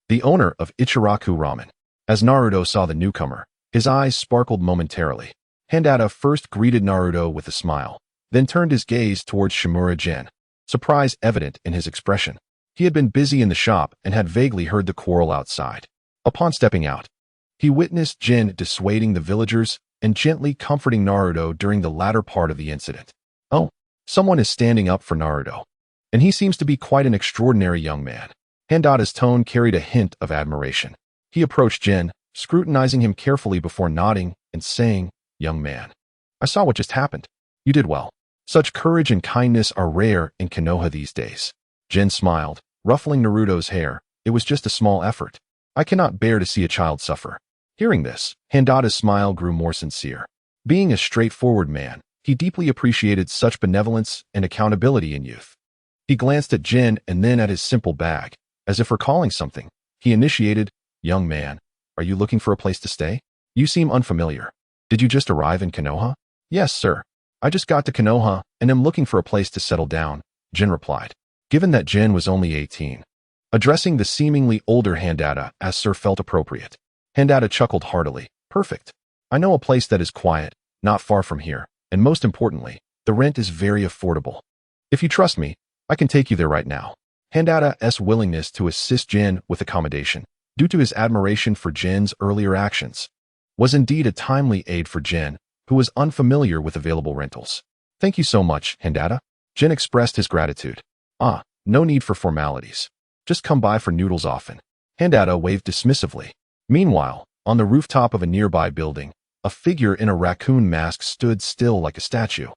the owner of Ichiraku Ramen. As Naruto saw the newcomer, his eyes sparkled momentarily. Handada first greeted Naruto with a smile, then turned his gaze towards Shimura Jin, surprise evident in his expression. He had been busy in the shop and had vaguely heard the quarrel outside. Upon stepping out, he witnessed Jin dissuading the villagers and gently comforting Naruto during the latter part of the incident. Oh, someone is standing up for Naruto, and he seems to be quite an extraordinary young man. Handada's tone carried a hint of admiration. He approached Jin, scrutinizing him carefully before nodding and saying, "Young man, I saw what just happened. You did well. Such courage and kindness are rare in Konoha these days." Jin smiled, ruffling Naruto's hair. "It was just a small effort. I cannot bear to see a child suffer." Hearing this, Handada's smile grew more sincere. Being a straightforward man, he deeply appreciated such benevolence and accountability in youth. He glanced at Jin and then at his simple bag. As if recalling something, he initiated, "Young man, are you looking for a place to stay? You seem unfamiliar. Did you just arrive in Konoha?" "Yes, sir. I just got to Konoha and am looking for a place to settle down," Jin replied. Given that Jin was only 18, addressing the seemingly older Handada as sir felt appropriate. Handada chuckled heartily. "Perfect. I know a place that is quiet, not far from here, and most importantly, the rent is very affordable. If you trust me, I can take you there right now." Handada's willingness to assist Jin with accommodation, due to his admiration for Jin's earlier actions, was indeed a timely aid for Jin, who was unfamiliar with available rentals. "Thank you so much, Handada." Jin expressed his gratitude. No need for formalities. Just come by for noodles often." Handada waved dismissively. Meanwhile, on the rooftop of a nearby building, a figure in a raccoon mask stood still like a statue,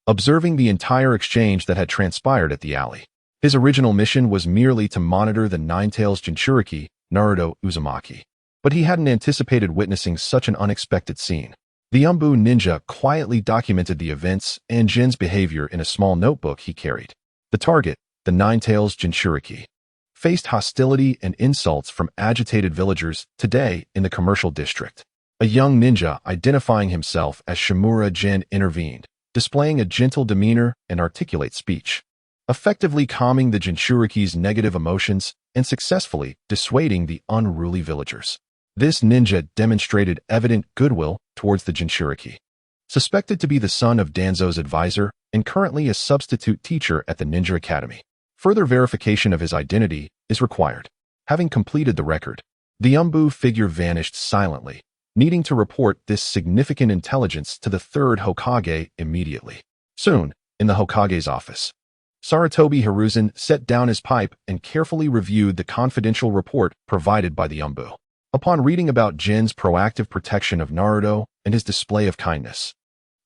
observing the entire exchange that had transpired at the alley. His original mission was merely to monitor the Nine-Tails Jinchuriki, Naruto Uzumaki. But he hadn't anticipated witnessing such an unexpected scene. The Umbu ninja quietly documented the events and Jin's behavior in a small notebook he carried. The target, the Nine-Tails Jinchuriki, faced hostility and insults from agitated villagers today in the commercial district. A young ninja identifying himself as Shimura Jin intervened, displaying a gentle demeanor and articulate speech, effectively calming the Jinchuriki's negative emotions and successfully dissuading the unruly villagers. This ninja demonstrated evident goodwill towards the Jinchuriki. Suspected to be the son of Danzo's advisor and currently a substitute teacher at the Ninja Academy. Further verification of his identity is required. Having completed the record, the Umbu figure vanished silently, needing to report this significant intelligence to the third Hokage immediately. Soon, in the Hokage's office, Sarutobi Hiruzen set down his pipe and carefully reviewed the confidential report provided by the Umbu. Upon reading about Jin's proactive protection of Naruto and his display of kindness.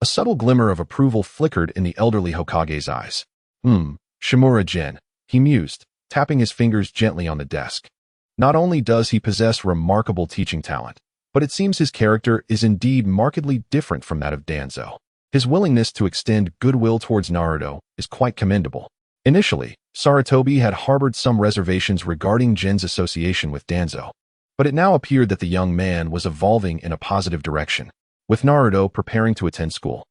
A subtle glimmer of approval flickered in the elderly Hokage's eyes. Shimura-jin, he mused, tapping his fingers gently on the desk. Not only does he possess remarkable teaching talent, but it seems his character is indeed markedly different from that of Danzo. His willingness to extend goodwill towards Naruto is quite commendable. Initially, Sarutobi had harbored some reservations regarding Jin's association with Danzo, but it now appeared that the young man was evolving in a positive direction, with Naruto preparing to attend school.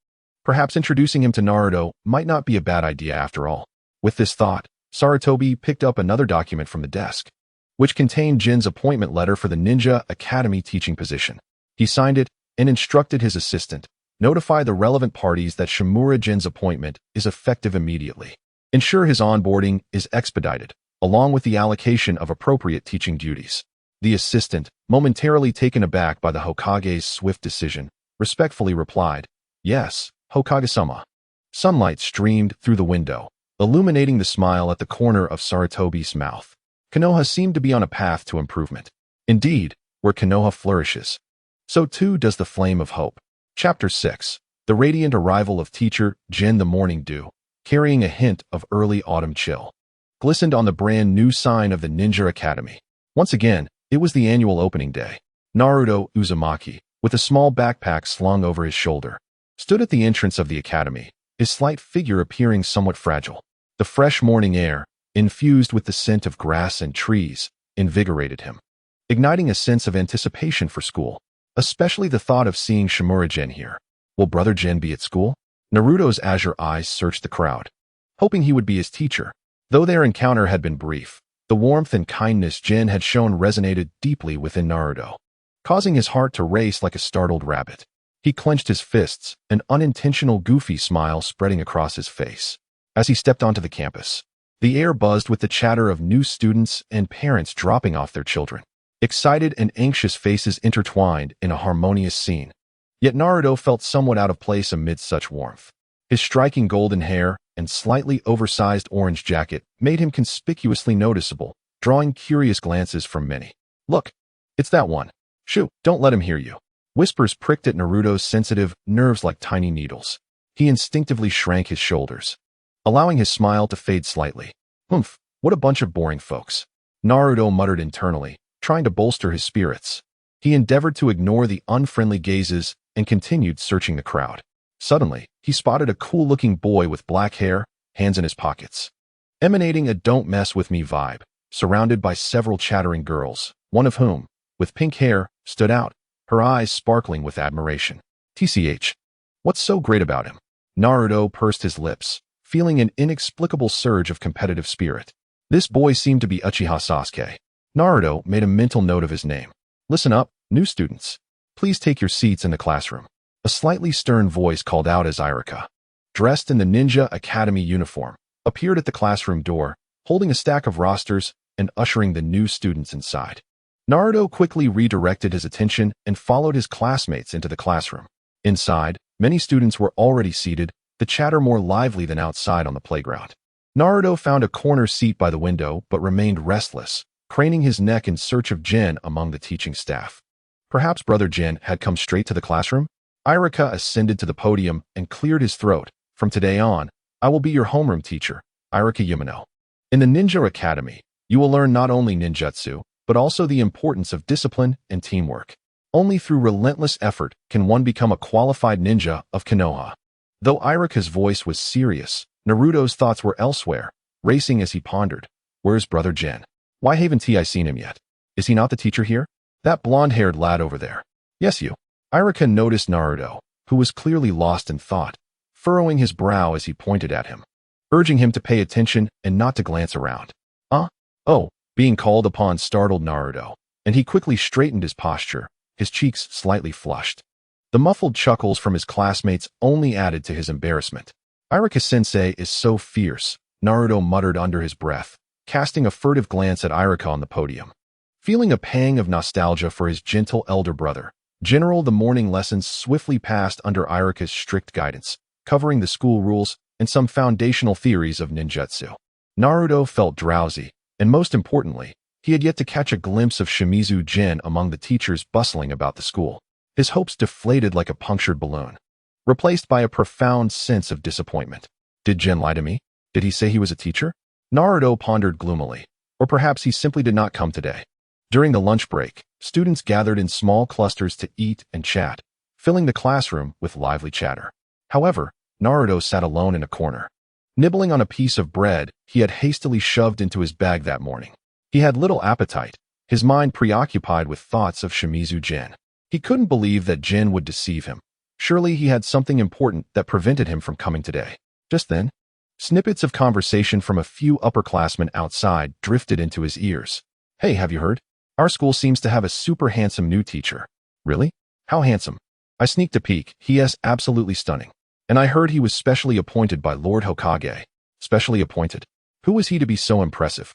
Perhaps introducing him to Naruto might not be a bad idea after all. With this thought, Sarutobi picked up another document from the desk, which contained Jin's appointment letter for the Ninja Academy teaching position. He signed it and instructed his assistant, notify the relevant parties that Shimura-jin's appointment is effective immediately. Ensure his onboarding is expedited, along with the allocation of appropriate teaching duties. The assistant, momentarily taken aback by the Hokage's swift decision, respectfully replied, "Yes, Hokage-sama." Sunlight streamed through the window, illuminating the smile at the corner of Sarutobi's mouth. Konoha seemed to be on a path to improvement. Indeed, where Konoha flourishes, so too does the flame of hope. Chapter 6. The radiant arrival of teacher Jin. The morning dew, carrying a hint of early autumn chill, glistened on the brand new sign of the Ninja Academy. Once again, it was the annual opening day. Naruto Uzumaki, with a small backpack slung over his shoulder, stood at the entrance of the academy, his slight figure appearing somewhat fragile. The fresh morning air, infused with the scent of grass and trees, invigorated him, igniting a sense of anticipation for school, especially the thought of seeing Shimura-jin here. Will Brother Jin be at school? Naruto's azure eyes searched the crowd, hoping he would be his teacher. Though their encounter had been brief, the warmth and kindness Jin had shown resonated deeply within Naruto, causing his heart to race like a startled rabbit. He clenched his fists, an unintentional goofy smile spreading across his face. As he stepped onto the campus, the air buzzed with the chatter of new students and parents dropping off their children. Excited and anxious faces intertwined in a harmonious scene. Yet Naruto felt somewhat out of place amid such warmth. His striking golden hair and slightly oversized orange jacket made him conspicuously noticeable, drawing curious glances from many. "Look, it's that one. Shoo, don't let him hear you." Whispers pricked at Naruto's sensitive nerves like tiny needles. He instinctively shrank his shoulders, allowing his smile to fade slightly. "Humph, what a bunch of boring folks." Naruto muttered internally, trying to bolster his spirits. He endeavored to ignore the unfriendly gazes and continued searching the crowd. Suddenly, he spotted a cool-looking boy with black hair, hands in his pockets, emanating a "don't mess with me" vibe, surrounded by several chattering girls, one of whom, with pink hair, stood out, her eyes sparkling with admiration. "TCH, what's so great about him?" Naruto pursed his lips, feeling an inexplicable surge of competitive spirit. This boy seemed to be Uchiha Sasuke. Naruto made a mental note of his name. "Listen up, new students. Please take your seats in the classroom." A slightly stern voice called out as Irika, dressed in the Ninja Academy uniform, appeared at the classroom door, holding a stack of rosters and ushering the new students inside. Naruto quickly redirected his attention and followed his classmates into the classroom. Inside, many students were already seated, the chatter more lively than outside on the playground. Naruto found a corner seat by the window but remained restless, craning his neck in search of Jin among the teaching staff. Perhaps Brother Jin had come straight to the classroom? Irika ascended to the podium and cleared his throat. "From today on, I will be your homeroom teacher, Irika Yumino. In the Ninja Academy, you will learn not only ninjutsu, but also the importance of discipline and teamwork. Only through relentless effort can one become a qualified ninja of Konoha." Though Irika's voice was serious, Naruto's thoughts were elsewhere, racing as he pondered. Where's Brother Jin? Why haven't I seen him yet? Is he not the teacher here? That blonde-haired lad over there. Yes, you. Irika noticed Naruto, who was clearly lost in thought, furrowing his brow as he pointed at him, urging him to pay attention and not to glance around. Oh, being called upon startled Naruto, and he quickly straightened his posture, his cheeks slightly flushed. The muffled chuckles from his classmates only added to his embarrassment. "Irika-sensei is so fierce," Naruto muttered under his breath, casting a furtive glance at Irika on the podium. Feeling a pang of nostalgia for his gentle elder brother, the morning lessons swiftly passed under Irika's strict guidance, covering the school rules and some foundational theories of ninjutsu. Naruto felt drowsy, and most importantly, he had yet to catch a glimpse of Shimizu Jin among the teachers bustling about the school. His hopes deflated like a punctured balloon, replaced by a profound sense of disappointment. Did Jin lie to me? Did he say he was a teacher? Naruto pondered gloomily. Or perhaps he simply did not come today. During the lunch break, students gathered in small clusters to eat and chat, filling the classroom with lively chatter. However, Naruto sat alone in a corner, nibbling on a piece of bread he had hastily shoved into his bag that morning. He had little appetite, his mind preoccupied with thoughts of Shimizu Jin. He couldn't believe that Jin would deceive him. Surely he had something important that prevented him from coming today. Just then, snippets of conversation from a few upperclassmen outside drifted into his ears. Hey, have you heard? Our school seems to have a super handsome new teacher. Really? How handsome? I sneaked a peek. He is absolutely stunning. And I heard he was specially appointed by Lord Hokage. Specially appointed? Who was he to be so impressive?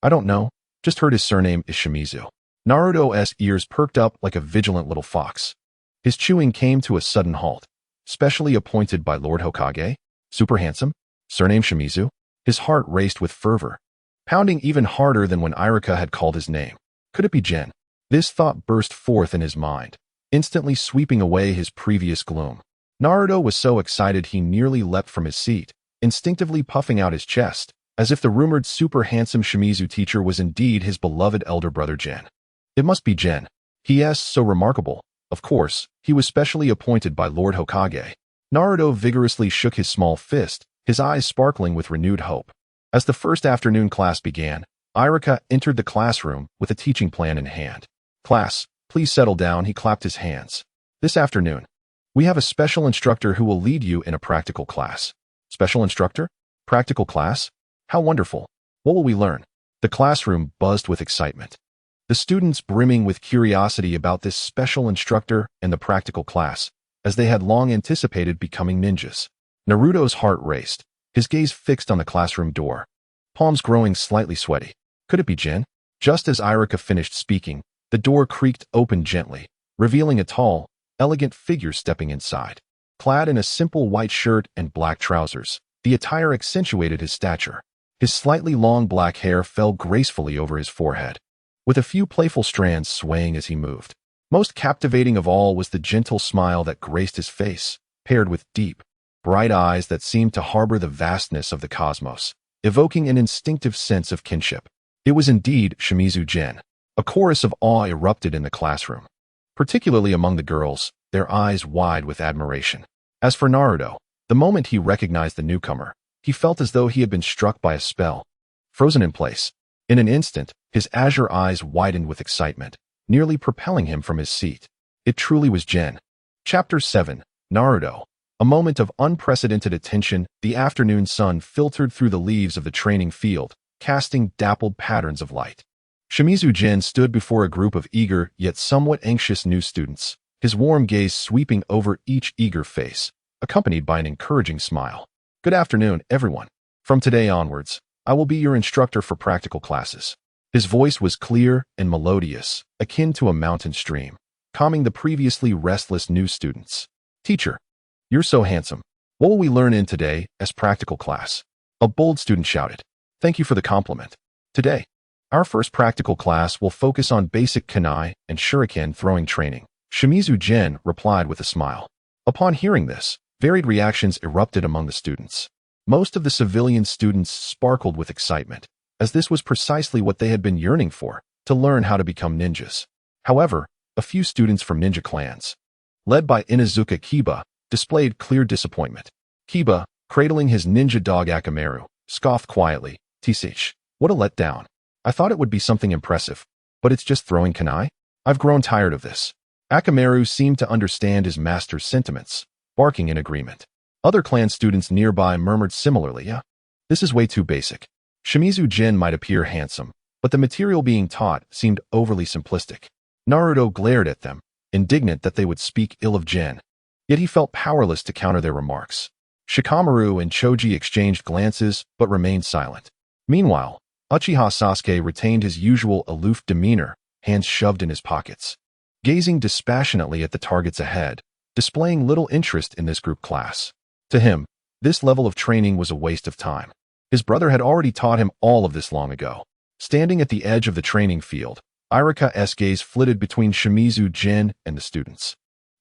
I don't know. Just heard his surname is Shimizu. Naruto's ears perked up like a vigilant little fox. His chewing came to a sudden halt. Specially appointed by Lord Hokage? Super handsome? Surname Shimizu? His heart raced with fervor, pounding even harder than when Irika had called his name. Could it be Jin? This thought burst forth in his mind, instantly sweeping away his previous gloom. Naruto was so excited he nearly leapt from his seat, instinctively puffing out his chest, as if the rumored super handsome Shimizu teacher was indeed his beloved elder brother Jin. It must be Jin. He is so remarkable. Of course, he was specially appointed by Lord Hokage. Naruto vigorously shook his small fist, his eyes sparkling with renewed hope. As the first afternoon class began, Irika entered the classroom with a teaching plan in hand. Class, please settle down, he clapped his hands. This afternoon, we have a special instructor who will lead you in a practical class. Special instructor? Practical class? How wonderful. What will we learn? The classroom buzzed with excitement. The students brimming with curiosity about this special instructor and the practical class, as they had long anticipated becoming ninjas. Naruto's heart raced, his gaze fixed on the classroom door, palms growing slightly sweaty. Could it be Jin? Just as Irika finished speaking, the door creaked open gently, revealing a tall, elegant figure stepping inside. Clad in a simple white shirt and black trousers, the attire accentuated his stature. His slightly long black hair fell gracefully over his forehead, with a few playful strands swaying as he moved. Most captivating of all was the gentle smile that graced his face, paired with deep, bright eyes that seemed to harbor the vastness of the cosmos, evoking an instinctive sense of kinship. It was indeed Shimizu Jin. A chorus of awe erupted in the classroom, particularly among the girls, their eyes wide with admiration. As for Naruto, the moment he recognized the newcomer, he felt as though he had been struck by a spell, frozen in place. In an instant, his azure eyes widened with excitement, nearly propelling him from his seat. It truly was Jin. Chapter 7, Naruto. A moment of unprecedented attention, the afternoon sun filtered through the leaves of the training field, casting dappled patterns of light. Shimizu Jin stood before a group of eager yet somewhat anxious new students, his warm gaze sweeping over each eager face, accompanied by an encouraging smile. Good afternoon, everyone. From today onwards, I will be your instructor for practical classes. His voice was clear and melodious, akin to a mountain stream, calming the previously restless new students. Teacher, you're so handsome. What will we learn in today as practical class? A bold student shouted. Thank you for the compliment. Today, our first practical class will focus on basic kunai and shuriken throwing training. Shimizu Jin replied with a smile. Upon hearing this, varied reactions erupted among the students. Most of the civilian students sparkled with excitement, as this was precisely what they had been yearning for, to learn how to become ninjas. However, a few students from ninja clans, led by Inuzuka Kiba, displayed clear disappointment. Kiba, cradling his ninja dog Akamaru, scoffed quietly. Tsich, what a letdown. I thought it would be something impressive, but it's just throwing kunai? I've grown tired of this. Akamaru seemed to understand his master's sentiments, barking in agreement. Other clan students nearby murmured similarly. Yeah, this is way too basic. Shimizu Jin might appear handsome, but the material being taught seemed overly simplistic. Naruto glared at them, indignant that they would speak ill of Jin. Yet he felt powerless to counter their remarks. Shikamaru and Choji exchanged glances but remained silent. Meanwhile, Uchiha Sasuke retained his usual aloof demeanor, hands shoved in his pockets, gazing dispassionately at the targets ahead, displaying little interest in this group class. To him, this level of training was a waste of time. His brother had already taught him all of this long ago. Standing at the edge of the training field, Irika's gaze flitted between Shimizu Jin and the students.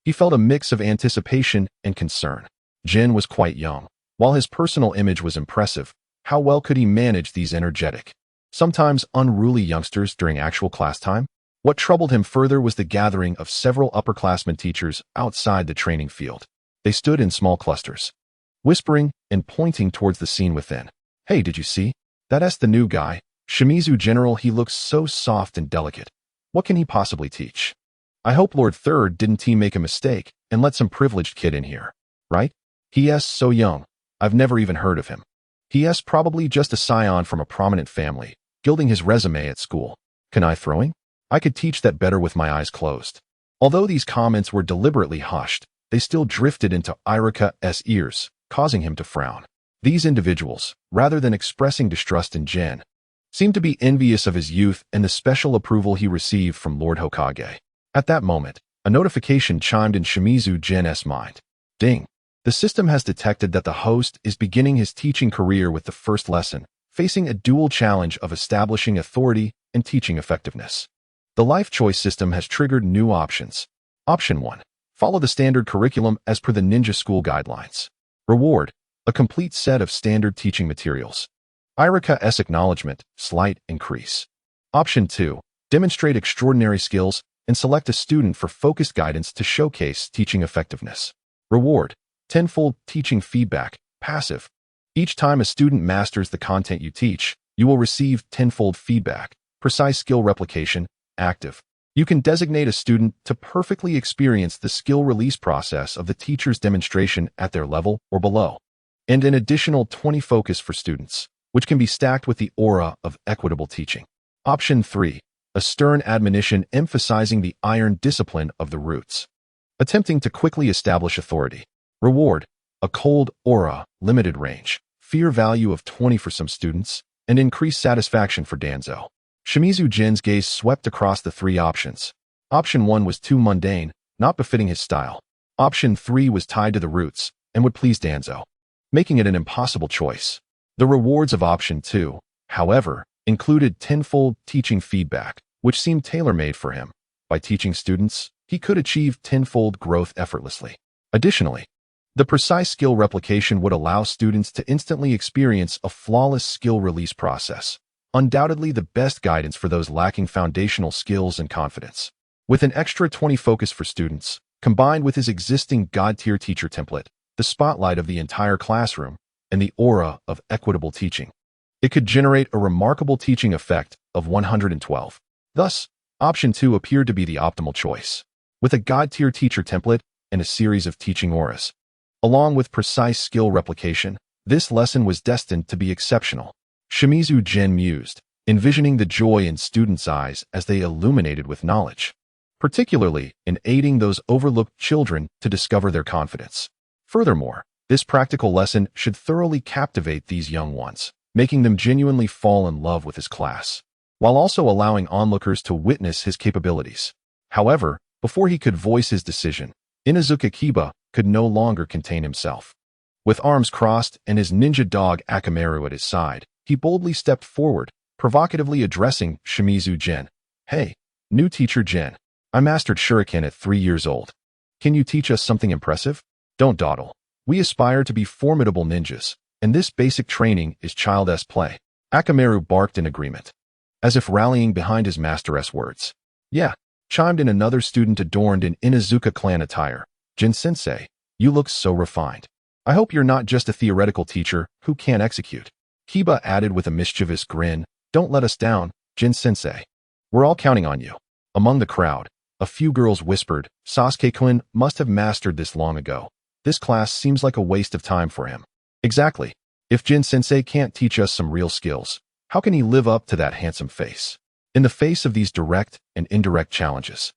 He felt a mix of anticipation and concern. Jin was quite young. While his personal image was impressive, how well could he manage these energetic, sometimes unruly youngsters during actual class time? What troubled him further was the gathering of several upperclassmen teachers outside the training field. They stood in small clusters, whispering and pointing towards the scene within. Hey, did you see? That's the new guy. Shimizu General, he looks so soft and delicate. What can he possibly teach? I hope Lord Third didn't he make a mistake and let some privileged kid in here, right? He's so young. I've never even heard of him. He's probably just a scion from a prominent family, gilding his resume at school. Kunai throwing? I could teach that better with my eyes closed. Although these comments were deliberately hushed, they still drifted into Irika's ears, causing him to frown. These individuals, rather than expressing distrust in Jin, seemed to be envious of his youth and the special approval he received from Lord Hokage. At that moment, a notification chimed in Shimizu Jin's mind. Deng. The system has detected that the host is beginning his teaching career with the first lesson, facing a dual challenge of establishing authority and teaching effectiveness. The life choice system has triggered new options. Option 1. Follow the standard curriculum as per the ninja school guidelines. Reward. A complete set of standard teaching materials. Irika's acknowledgement, slight increase. Option 2. Demonstrate extraordinary skills and select a student for focused guidance to showcase teaching effectiveness. Reward. Tenfold teaching feedback, passive. Each time a student masters the content you teach, you will receive tenfold feedback. Precise skill replication, active. You can designate a student to perfectly experience the skill release process of the teacher's demonstration at their level or below. And an additional 20 focus for students, which can be stacked with the aura of equitable teaching. Option 3. A stern admonition emphasizing the iron discipline of the roots. Attempting to quickly establish authority. Reward. A cold aura, limited range, fear value of 20 for some students, and increased satisfaction for Danzo. Shimizu Jin's gaze swept across the three options. Option 1 was too mundane, not befitting his style. Option 3 was tied to the roots and would please Danzo, making it an impossible choice. The rewards of Option 2, however, included tenfold teaching feedback, which seemed tailor-made for him. By teaching students, he could achieve tenfold growth effortlessly. Additionally, the precise skill replication would allow students to instantly experience a flawless skill release process, undoubtedly the best guidance for those lacking foundational skills and confidence. With an extra 20 focus for students, combined with his existing God-tier teacher template, the spotlight of the entire classroom, and the aura of equitable teaching, it could generate a remarkable teaching effect of 112. Thus, Option 2 appeared to be the optimal choice. With a God-tier teacher template and a series of teaching auras, along with precise skill replication, this lesson was destined to be exceptional. Shimizu Jin mused, envisioning the joy in students' eyes as they illuminated with knowledge, particularly in aiding those overlooked children to discover their confidence. Furthermore, this practical lesson should thoroughly captivate these young ones, making them genuinely fall in love with his class, while also allowing onlookers to witness his capabilities. However, before he could voice his decision, Inuzuka Kiba could no longer contain himself. With arms crossed and his ninja dog Akamaru at his side, he boldly stepped forward, provocatively addressing Shimizu Jin. Hey, new teacher Jin. I mastered Shuriken at 3 years old. Can you teach us something impressive? Don't dawdle. We aspire to be formidable ninjas, and this basic training is child's play. Akamaru barked in agreement, as if rallying behind his master's words. Yeah, chimed in another student adorned in Inuzuka clan attire. Jin-sensei, you look so refined. I hope you're not just a theoretical teacher who can't execute. Kiba added with a mischievous grin. Don't let us down, Jin-sensei. We're all counting on you. Among the crowd, a few girls whispered, Sasuke-kun must have mastered this long ago. This class seems like a waste of time for him. Exactly. If Jin-sensei can't teach us some real skills, how can he live up to that handsome face? In the face of these direct and indirect challenges,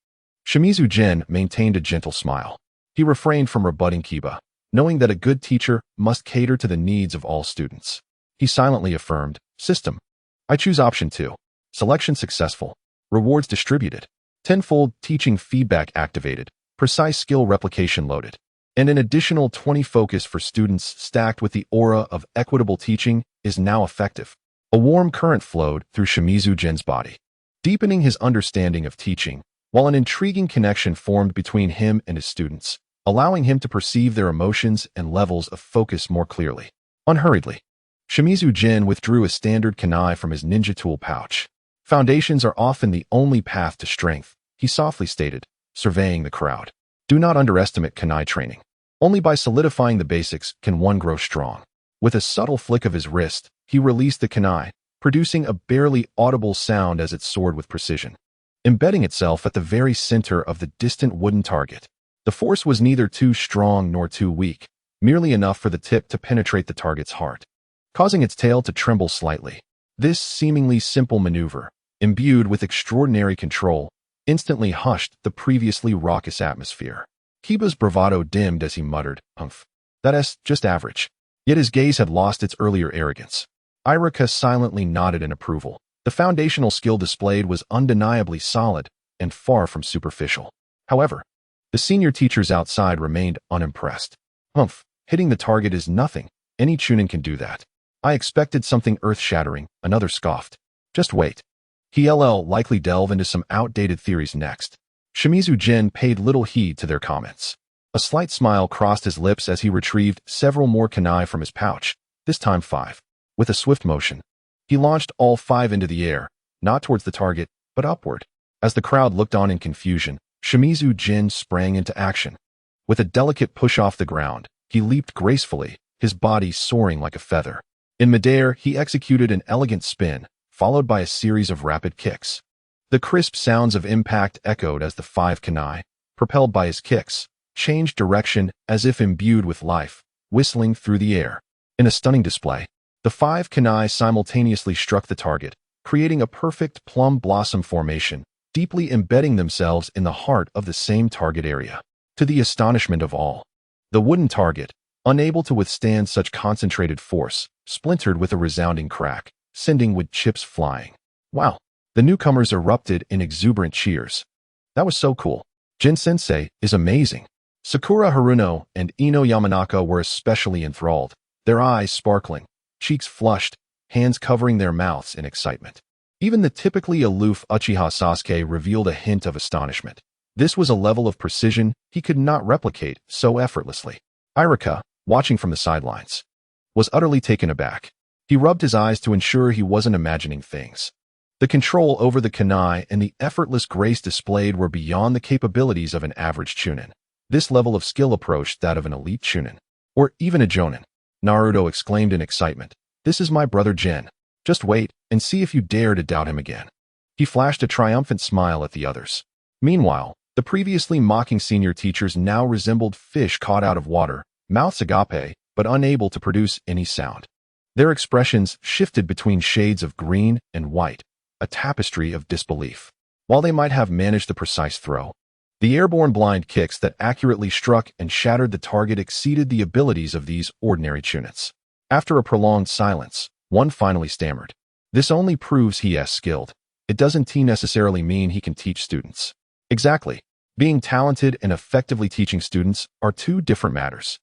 Shimizu Jin maintained a gentle smile. He refrained from rebutting Kiba, knowing that a good teacher must cater to the needs of all students. He silently affirmed, System. I choose Option 2. Selection successful. Rewards distributed. Tenfold teaching feedback activated. Precise skill replication loaded. And an additional 20 focus for students stacked with the aura of equitable teaching is now effective. A warm current flowed through Shimizu Jin's body, deepening his understanding of teaching while an intriguing connection formed between him and his students, allowing him to perceive their emotions and levels of focus more clearly. Unhurriedly, Shimizu Jin withdrew a standard kunai from his ninja tool pouch. Foundations are often the only path to strength, he softly stated, surveying the crowd. Do not underestimate kunai training. Only by solidifying the basics can one grow strong. With a subtle flick of his wrist, he released the kunai, producing a barely audible sound as it soared with precision, embedding itself at the very center of the distant wooden target. The force was neither too strong nor too weak, merely enough for the tip to penetrate the target's heart, causing its tail to tremble slightly. This seemingly simple maneuver, imbued with extraordinary control, instantly hushed the previously raucous atmosphere. Kiba's bravado dimmed as he muttered, "Humph. That's just average." Yet his gaze had lost its earlier arrogance. Irika silently nodded in approval. The foundational skill displayed was undeniably solid and far from superficial. However, the senior teachers outside remained unimpressed. "Humph, hitting the target is nothing. Any chunin can do that." "I expected something earth-shattering," another scoffed. "Just wait. He'll likely delve into some outdated theories next." Shimizu Jin paid little heed to their comments. A slight smile crossed his lips as he retrieved several more kunai from his pouch, this time 5. With a swift motion, he launched all 5 into the air, not towards the target, but upward. As the crowd looked on in confusion, Shimizu Jin sprang into action. With a delicate push off the ground, he leaped gracefully, his body soaring like a feather. In midair, he executed an elegant spin, followed by a series of rapid kicks. The crisp sounds of impact echoed as the 5 kunai, propelled by his kicks, changed direction as if imbued with life, whistling through the air. In a stunning display, the 5 kunai simultaneously struck the target, creating a perfect plum blossom formation, deeply embedding themselves in the heart of the same target area. To the astonishment of all, the wooden target, unable to withstand such concentrated force, splintered with a resounding crack, sending wood chips flying. "Wow!" The newcomers erupted in exuberant cheers. "That was so cool. Jin-sensei is amazing." Sakura Haruno and Ino Yamanaka were especially enthralled, their eyes sparkling, cheeks flushed, hands covering their mouths in excitement. Even the typically aloof Uchiha Sasuke revealed a hint of astonishment. This was a level of precision he could not replicate so effortlessly. Irika, watching from the sidelines, was utterly taken aback. He rubbed his eyes to ensure he wasn't imagining things. The control over the kunai and the effortless grace displayed were beyond the capabilities of an average chunin. This level of skill approached that of an elite chunin, or even a jonin. Naruto exclaimed in excitement, "This is my brother Jin. Just wait and see if you dare to doubt him again." He flashed a triumphant smile at the others. Meanwhile, the previously mocking senior teachers now resembled fish caught out of water, mouths agape, but unable to produce any sound. Their expressions shifted between shades of green and white, a tapestry of disbelief. While they might have managed the precise throw, the airborne blind kicks that accurately struck and shattered the target exceeded the abilities of these ordinary chunits. After a prolonged silence, one finally stammered, "This only proves he is skilled. It doesn't necessarily mean he can teach students." Exactly. Being talented and effectively teaching students are two different matters.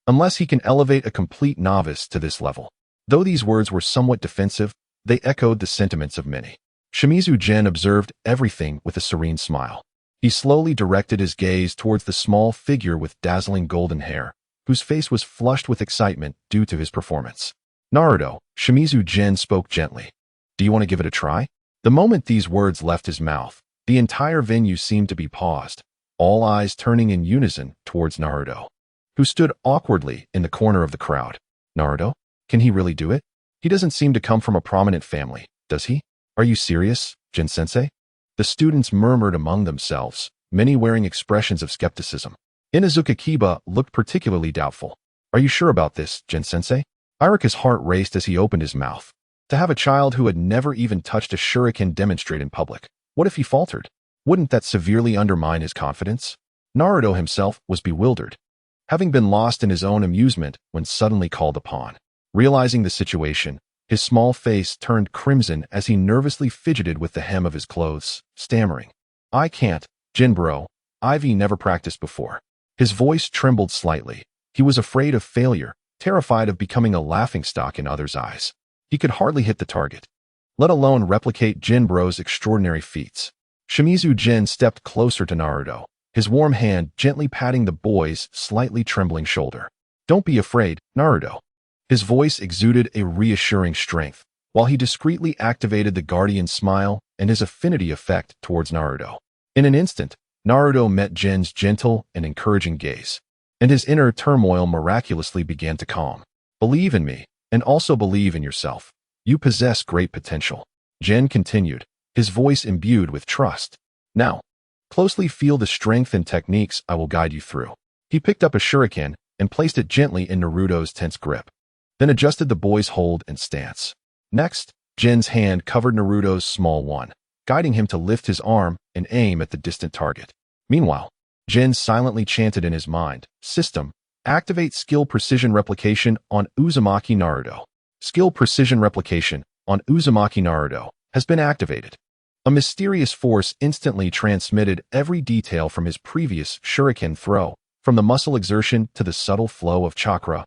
Unless he can elevate a complete novice to this level. Though these words were somewhat defensive, they echoed the sentiments of many. Shimizu Jin observed everything with a serene smile. He slowly directed his gaze towards the small figure with dazzling golden hair, whose face was flushed with excitement due to his performance. "Naruto," Shimizu Jin spoke gently. "Do you want to give it a try?" The moment these words left his mouth, the entire venue seemed to be paused, all eyes turning in unison towards Naruto, who stood awkwardly in the corner of the crowd. "Naruto? Can he really do it? He doesn't seem to come from a prominent family, does he? Are you serious, Jin-sensei?" The students murmured among themselves, many wearing expressions of skepticism. Inuzuka Kiba looked particularly doubtful. "Are you sure about this, Jin-sensei?" Irika's heart raced as he opened his mouth. To have a child who had never even touched a shuriken demonstrate in public. What if he faltered? Wouldn't that severely undermine his confidence? Naruto himself was bewildered, having been lost in his own amusement when suddenly called upon. Realizing the situation, his small face turned crimson as he nervously fidgeted with the hem of his clothes, stammering, "I can't, Jin bro, I've never practiced before." His voice trembled slightly. He was afraid of failure, terrified of becoming a laughingstock in others' eyes. He could hardly hit the target, let alone replicate Jin bro's extraordinary feats. Shimizu Jin stepped closer to Naruto, his warm hand gently patting the boy's slightly trembling shoulder. Don't be afraid, Naruto. His voice exuded a reassuring strength, while he discreetly activated the guardian smile and his affinity effect towards Naruto. In an instant, Naruto met Jin's gentle and encouraging gaze, and his inner turmoil miraculously began to calm. Believe in me, and also believe in yourself. You possess great potential. Jin continued, his voice imbued with trust. Now, closely feel the strength and techniques I will guide you through. He picked up a shuriken and placed it gently in Naruto's tense grip, then adjusted the boy's hold and stance. Next, Jin's hand covered Naruto's small one, guiding him to lift his arm and aim at the distant target. Meanwhile, Jin silently chanted in his mind, System, activate skill precision replication on Uzumaki Naruto. Skill precision replication on Uzumaki Naruto has been activated. A mysterious force instantly transmitted every detail from his previous shuriken throw, from the muscle exertion to the subtle flow of chakra,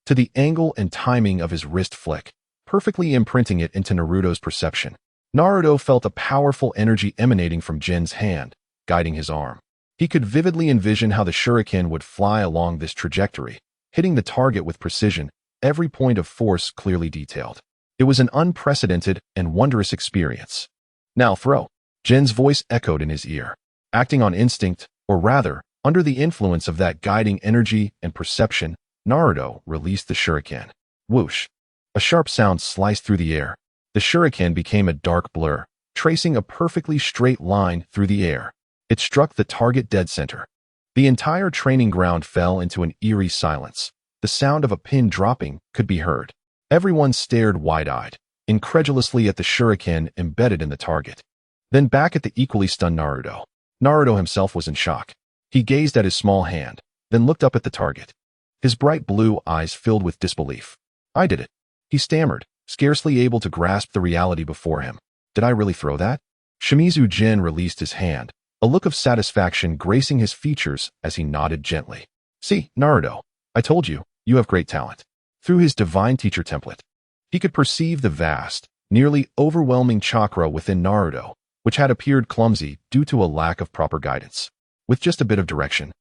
to the angle and timing of his wrist flick, perfectly imprinting it into Naruto's perception. Naruto felt a powerful energy emanating from Jin's hand, guiding his arm. He could vividly envision how the shuriken would fly along this trajectory, hitting the target with precision, every point of force clearly detailed. It was an unprecedented and wondrous experience. Now throw. Jin's voice echoed in his ear. Acting on instinct, or rather, under the influence of that guiding energy and perception, Naruto released the shuriken. Whoosh. A sharp sound sliced through the air. The shuriken became a dark blur, tracing a perfectly straight line through the air. It struck the target dead center. The entire training ground fell into an eerie silence. The sound of a pin dropping could be heard. Everyone stared wide-eyed, incredulously at the shuriken embedded in the target. Then back at the equally stunned Naruto. Naruto himself was in shock. He gazed at his small hand, then looked up at the target. His bright blue eyes filled with disbelief. I did it. He stammered, scarcely able to grasp the reality before him. Did I really throw that? Shimizu Jin released his hand, a look of satisfaction gracing his features as he nodded gently. See, Naruto, I told you, you have great talent. Through his divine teacher template, he could perceive the vast, nearly overwhelming chakra within Naruto, which had appeared clumsy due to a lack of proper guidance. With just a bit of direction,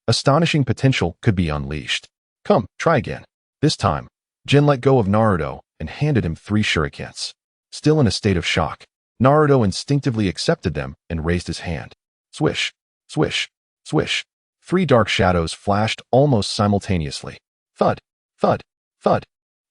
astonishing potential could be unleashed. Come, try again. This time, Jin let go of Naruto and handed him 3 shurikens. Still in a state of shock, Naruto instinctively accepted them and raised his hand. Swish, swish, swish. 3 dark shadows flashed almost simultaneously. Thud, thud, thud.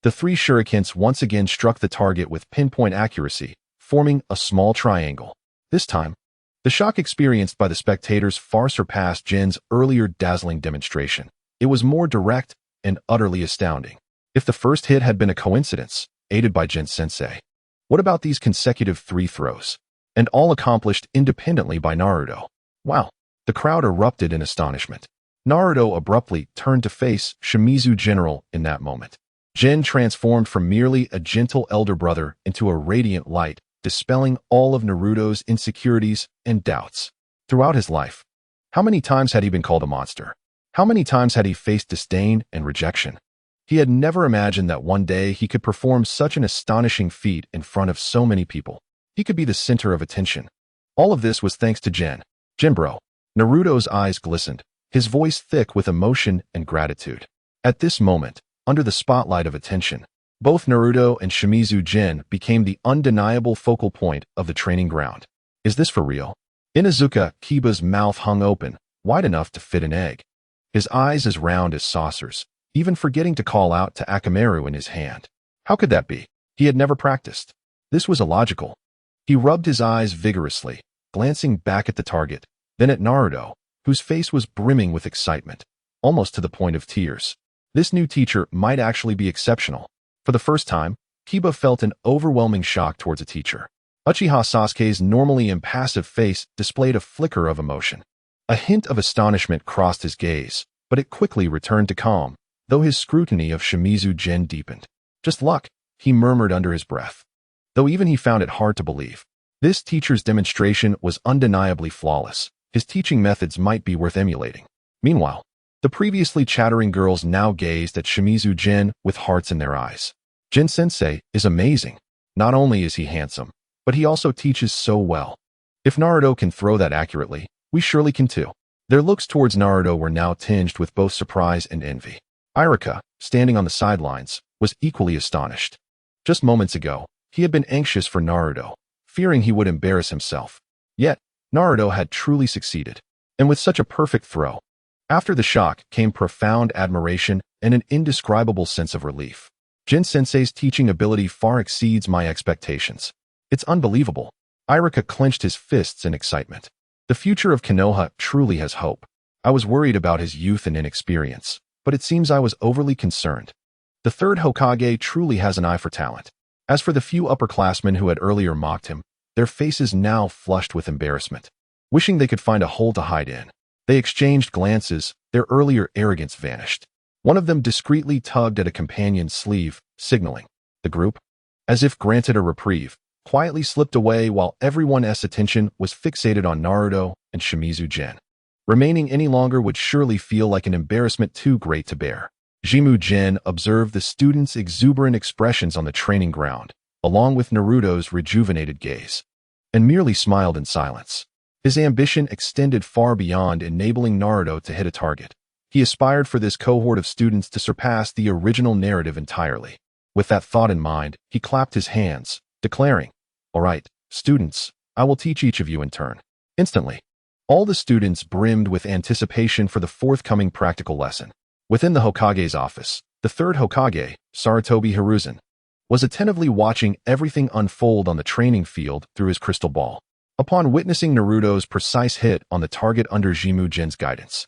The 3 shurikens once again struck the target with pinpoint accuracy, forming a small triangle. This time, the shock experienced by the spectators far surpassed Jin's earlier dazzling demonstration. It was more direct and utterly astounding. If the first hit had been a coincidence, aided by Jin-sensei, what about these consecutive 3 throws? And all accomplished independently by Naruto. Wow! The crowd erupted in astonishment. Naruto abruptly turned to face Shimizu General in that moment. Jin transformed from merely a gentle elder brother into a radiant light, dispelling all of Naruto's insecurities and doubts. Throughout his life, how many times had he been called a monster? How many times had he faced disdain and rejection? He had never imagined that one day he could perform such an astonishing feat in front of so many people. He could be the center of attention. All of this was thanks to Jin. Jin bro. Naruto's eyes glistened, his voice thick with emotion and gratitude. At this moment, under the spotlight of attention, both Naruto and Shimizu Jin became the undeniable focal point of the training ground. Is this for real? Inuzuka Kiba's mouth hung open, wide enough to fit an egg. His eyes as round as saucers, even forgetting to call out to Akamaru in his hand. How could that be? He had never practiced. This was illogical. He rubbed his eyes vigorously, glancing back at the target, then at Naruto, whose face was brimming with excitement, almost to the point of tears. This new teacher might actually be exceptional. For the first time, Kiba felt an overwhelming shock towards a teacher. Uchiha Sasuke's normally impassive face displayed a flicker of emotion. A hint of astonishment crossed his gaze, but it quickly returned to calm, though his scrutiny of Shimizu Jin deepened. Just luck, he murmured under his breath. Though even he found it hard to believe. This teacher's demonstration was undeniably flawless. His teaching methods might be worth emulating. Meanwhile, the previously chattering girls now gazed at Shimizu Jin with hearts in their eyes. Jin-sensei is amazing. Not only is he handsome, but he also teaches so well. If Naruto can throw that accurately, we surely can too. Their looks towards Naruto were now tinged with both surprise and envy. Irika, standing on the sidelines, was equally astonished. Just moments ago, he had been anxious for Naruto, fearing he would embarrass himself. Yet, Naruto had truly succeeded, and with such a perfect throw. After the shock came profound admiration and an indescribable sense of relief. Jin-sensei's teaching ability far exceeds my expectations. It's unbelievable. Irika clenched his fists in excitement. The future of Konoha truly has hope. I was worried about his youth and inexperience, but it seems I was overly concerned. The third Hokage truly has an eye for talent. As for the few upperclassmen who had earlier mocked him, their faces now flushed with embarrassment. Wishing they could find a hole to hide in, they exchanged glances, their earlier arrogance vanished. One of them discreetly tugged at a companion's sleeve, signaling. The group, as if granted a reprieve, quietly slipped away while everyone's attention was fixated on Naruto and Shimizu Jin. Remaining any longer would surely feel like an embarrassment too great to bear. Shimizu Jin observed the students' exuberant expressions on the training ground, along with Naruto's rejuvenated gaze, and merely smiled in silence. His ambition extended far beyond enabling Naruto to hit a target. He aspired for this cohort of students to surpass the original narrative entirely. With that thought in mind, he clapped his hands, declaring, "All right, students, I will teach each of you in turn." Instantly, all the students brimmed with anticipation for the forthcoming practical lesson. Within the Hokage's office, the third Hokage, Sarutobi Hiruzen, was attentively watching everything unfold on the training field through his crystal ball. Upon witnessing Naruto's precise hit on the target under Shimizu Jin's guidance,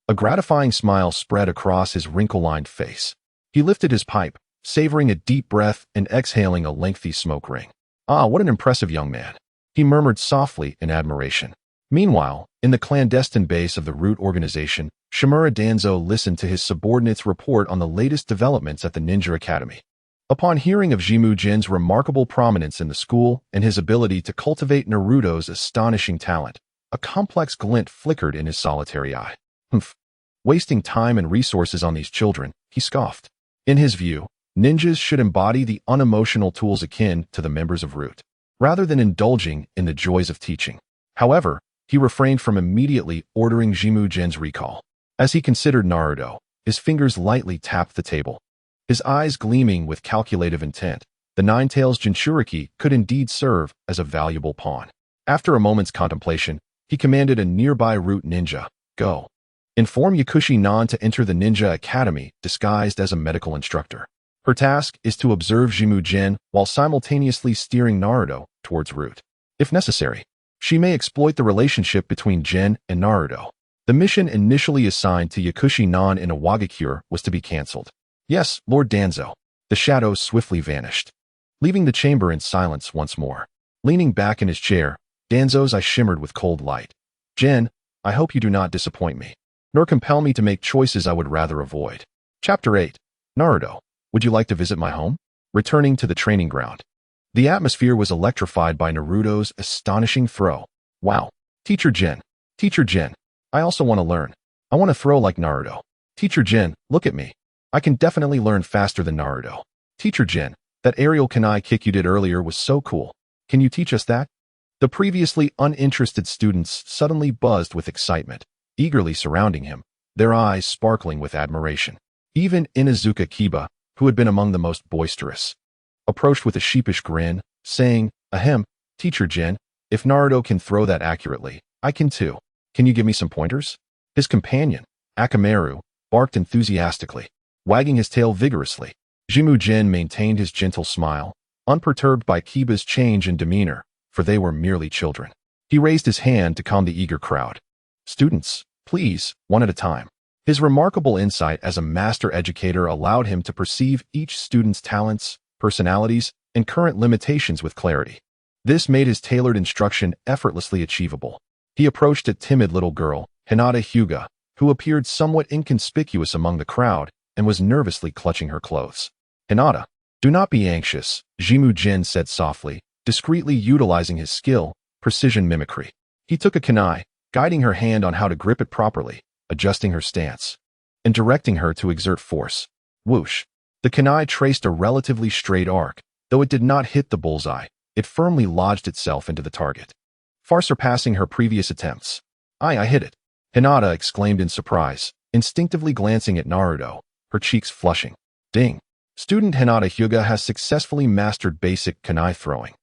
a gratifying smile spread across his wrinkle-lined face. He lifted his pipe, savoring a deep breath and exhaling a lengthy smoke ring. "Ah, what an impressive young man," he murmured softly in admiration. Meanwhile, in the clandestine base of the Root organization, Shimura Danzo listened to his subordinate's report on the latest developments at the Ninja Academy. Upon hearing of Shimizu Jin's remarkable prominence in the school and his ability to cultivate Naruto's astonishing talent, a complex glint flickered in his solitary eye. Humph. Wasting time and resources on these children, he scoffed. In his view, ninjas should embody the unemotional tools akin to the members of Root, rather than indulging in the joys of teaching. However, he refrained from immediately ordering Shimizu Jin's recall. As he considered Naruto, his fingers lightly tapped the table. His eyes gleaming with calculative intent, the Nine-Tails Jinchuriki could indeed serve as a valuable pawn. After a moment's contemplation, he commanded a nearby Root ninja, "Go. Inform Yakushi Nan to enter the Ninja Academy disguised as a medical instructor. Her task is to observe Shimizu Jin while simultaneously steering Naruto towards Root. If necessary, she may exploit the relationship between Jin and Naruto." The mission initially assigned to Yakushi Nan in Awagakure was to be cancelled. "Yes, Lord Danzo." The shadows swiftly vanished, leaving the chamber in silence once more. Leaning back in his chair, Danzo's eye shimmered with cold light. "Jin, I hope you do not disappoint me, nor compel me to make choices I would rather avoid." Chapter 8. Naruto, would you like to visit my home? Returning to the training ground. The atmosphere was electrified by Naruto's astonishing throw. "Wow. Teacher Jin. Teacher Jin. I also want to learn. I want to throw like Naruto. Teacher Jin, look at me. I can definitely learn faster than Naruto. Teacher Jin, that aerial kunai kick you did earlier was so cool. Can you teach us that?" The previously uninterested students suddenly buzzed with excitement, eagerly surrounding him, their eyes sparkling with admiration. Even Inuzuka Kiba, who had been among the most boisterous, approached with a sheepish grin, saying, "Ahem, Teacher Jin, if Naruto can throw that accurately, I can too. Can you give me some pointers?" His companion, Akamaru, barked enthusiastically, wagging his tail vigorously. Shimizu Jin maintained his gentle smile, unperturbed by Kiba's change in demeanor, for they were merely children. He raised his hand to calm the eager crowd. "Students, please, one at a time." His remarkable insight as a master educator allowed him to perceive each student's talents, personalities, and current limitations with clarity. This made his tailored instruction effortlessly achievable. He approached a timid little girl, Hinata Hyuga, who appeared somewhat inconspicuous among the crowd and was nervously clutching her clothes. "Hinata, do not be anxious," Shimizu Jin said softly, discreetly utilizing his skill, precision mimicry. He took a kunai, guiding her hand on how to grip it properly, adjusting her stance, and directing her to exert force. Whoosh. The kunai traced a relatively straight arc. Though it did not hit the bullseye, it firmly lodged itself into the target. far surpassing her previous attempts. I hit it," Hinata exclaimed in surprise, instinctively glancing at Naruto, her cheeks flushing. Ding. Student Hinata Hyuga has successfully mastered basic kunai throwing.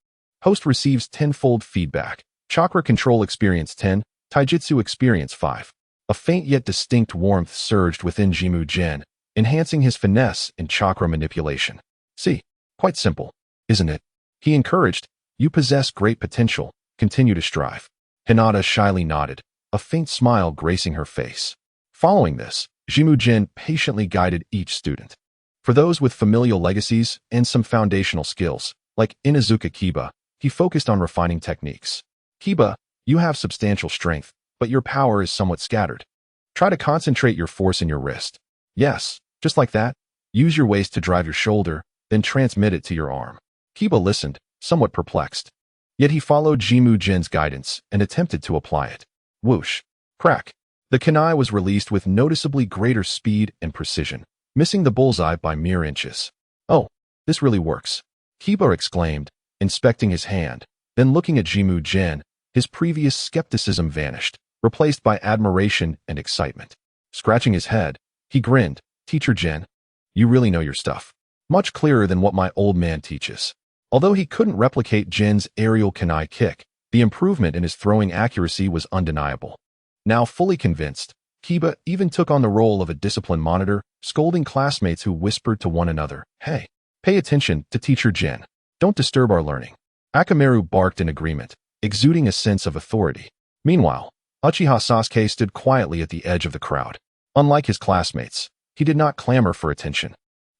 Host receives tenfold feedback. Chakra control experience 10, taijutsu experience 5. A faint yet distinct warmth surged within Jimmu-jin, enhancing his finesse and chakra manipulation. "See, quite simple, isn't it?" he encouraged. "You possess great potential. Continue to strive." Hinata shyly nodded, a faint smile gracing her face. Following this, Jimmu-jin patiently guided each student. For those with familial legacies and some foundational skills, like Inuzuka Kiba, he focused on refining techniques. "Kiba, you have substantial strength, but your power is somewhat scattered. Try to concentrate your force in your wrist. Yes, just like that. Use your waist to drive your shoulder, then transmit it to your arm." Kiba listened, somewhat perplexed. Yet he followed Jimmu-jin's guidance and attempted to apply it. Whoosh. Crack. The kunai was released with noticeably greater speed and precision, missing the bullseye by mere inches. "Oh, this really works," Kiba exclaimed, inspecting his hand. Then looking at Jimmu-jin, his previous skepticism vanished, replaced by admiration and excitement. Scratching his head, he grinned. "Teacher Jin, you really know your stuff. Much clearer than what my old man teaches." Although he couldn't replicate Jin's aerial kunai kick, the improvement in his throwing accuracy was undeniable. Now fully convinced, Kiba even took on the role of a discipline monitor, scolding classmates who whispered to one another, "Hey, pay attention to Teacher Jin. Don't disturb our learning." Akamaru barked in agreement, exuding a sense of authority. Meanwhile, Uchiha Sasuke stood quietly at the edge of the crowd. Unlike his classmates, he did not clamor for attention.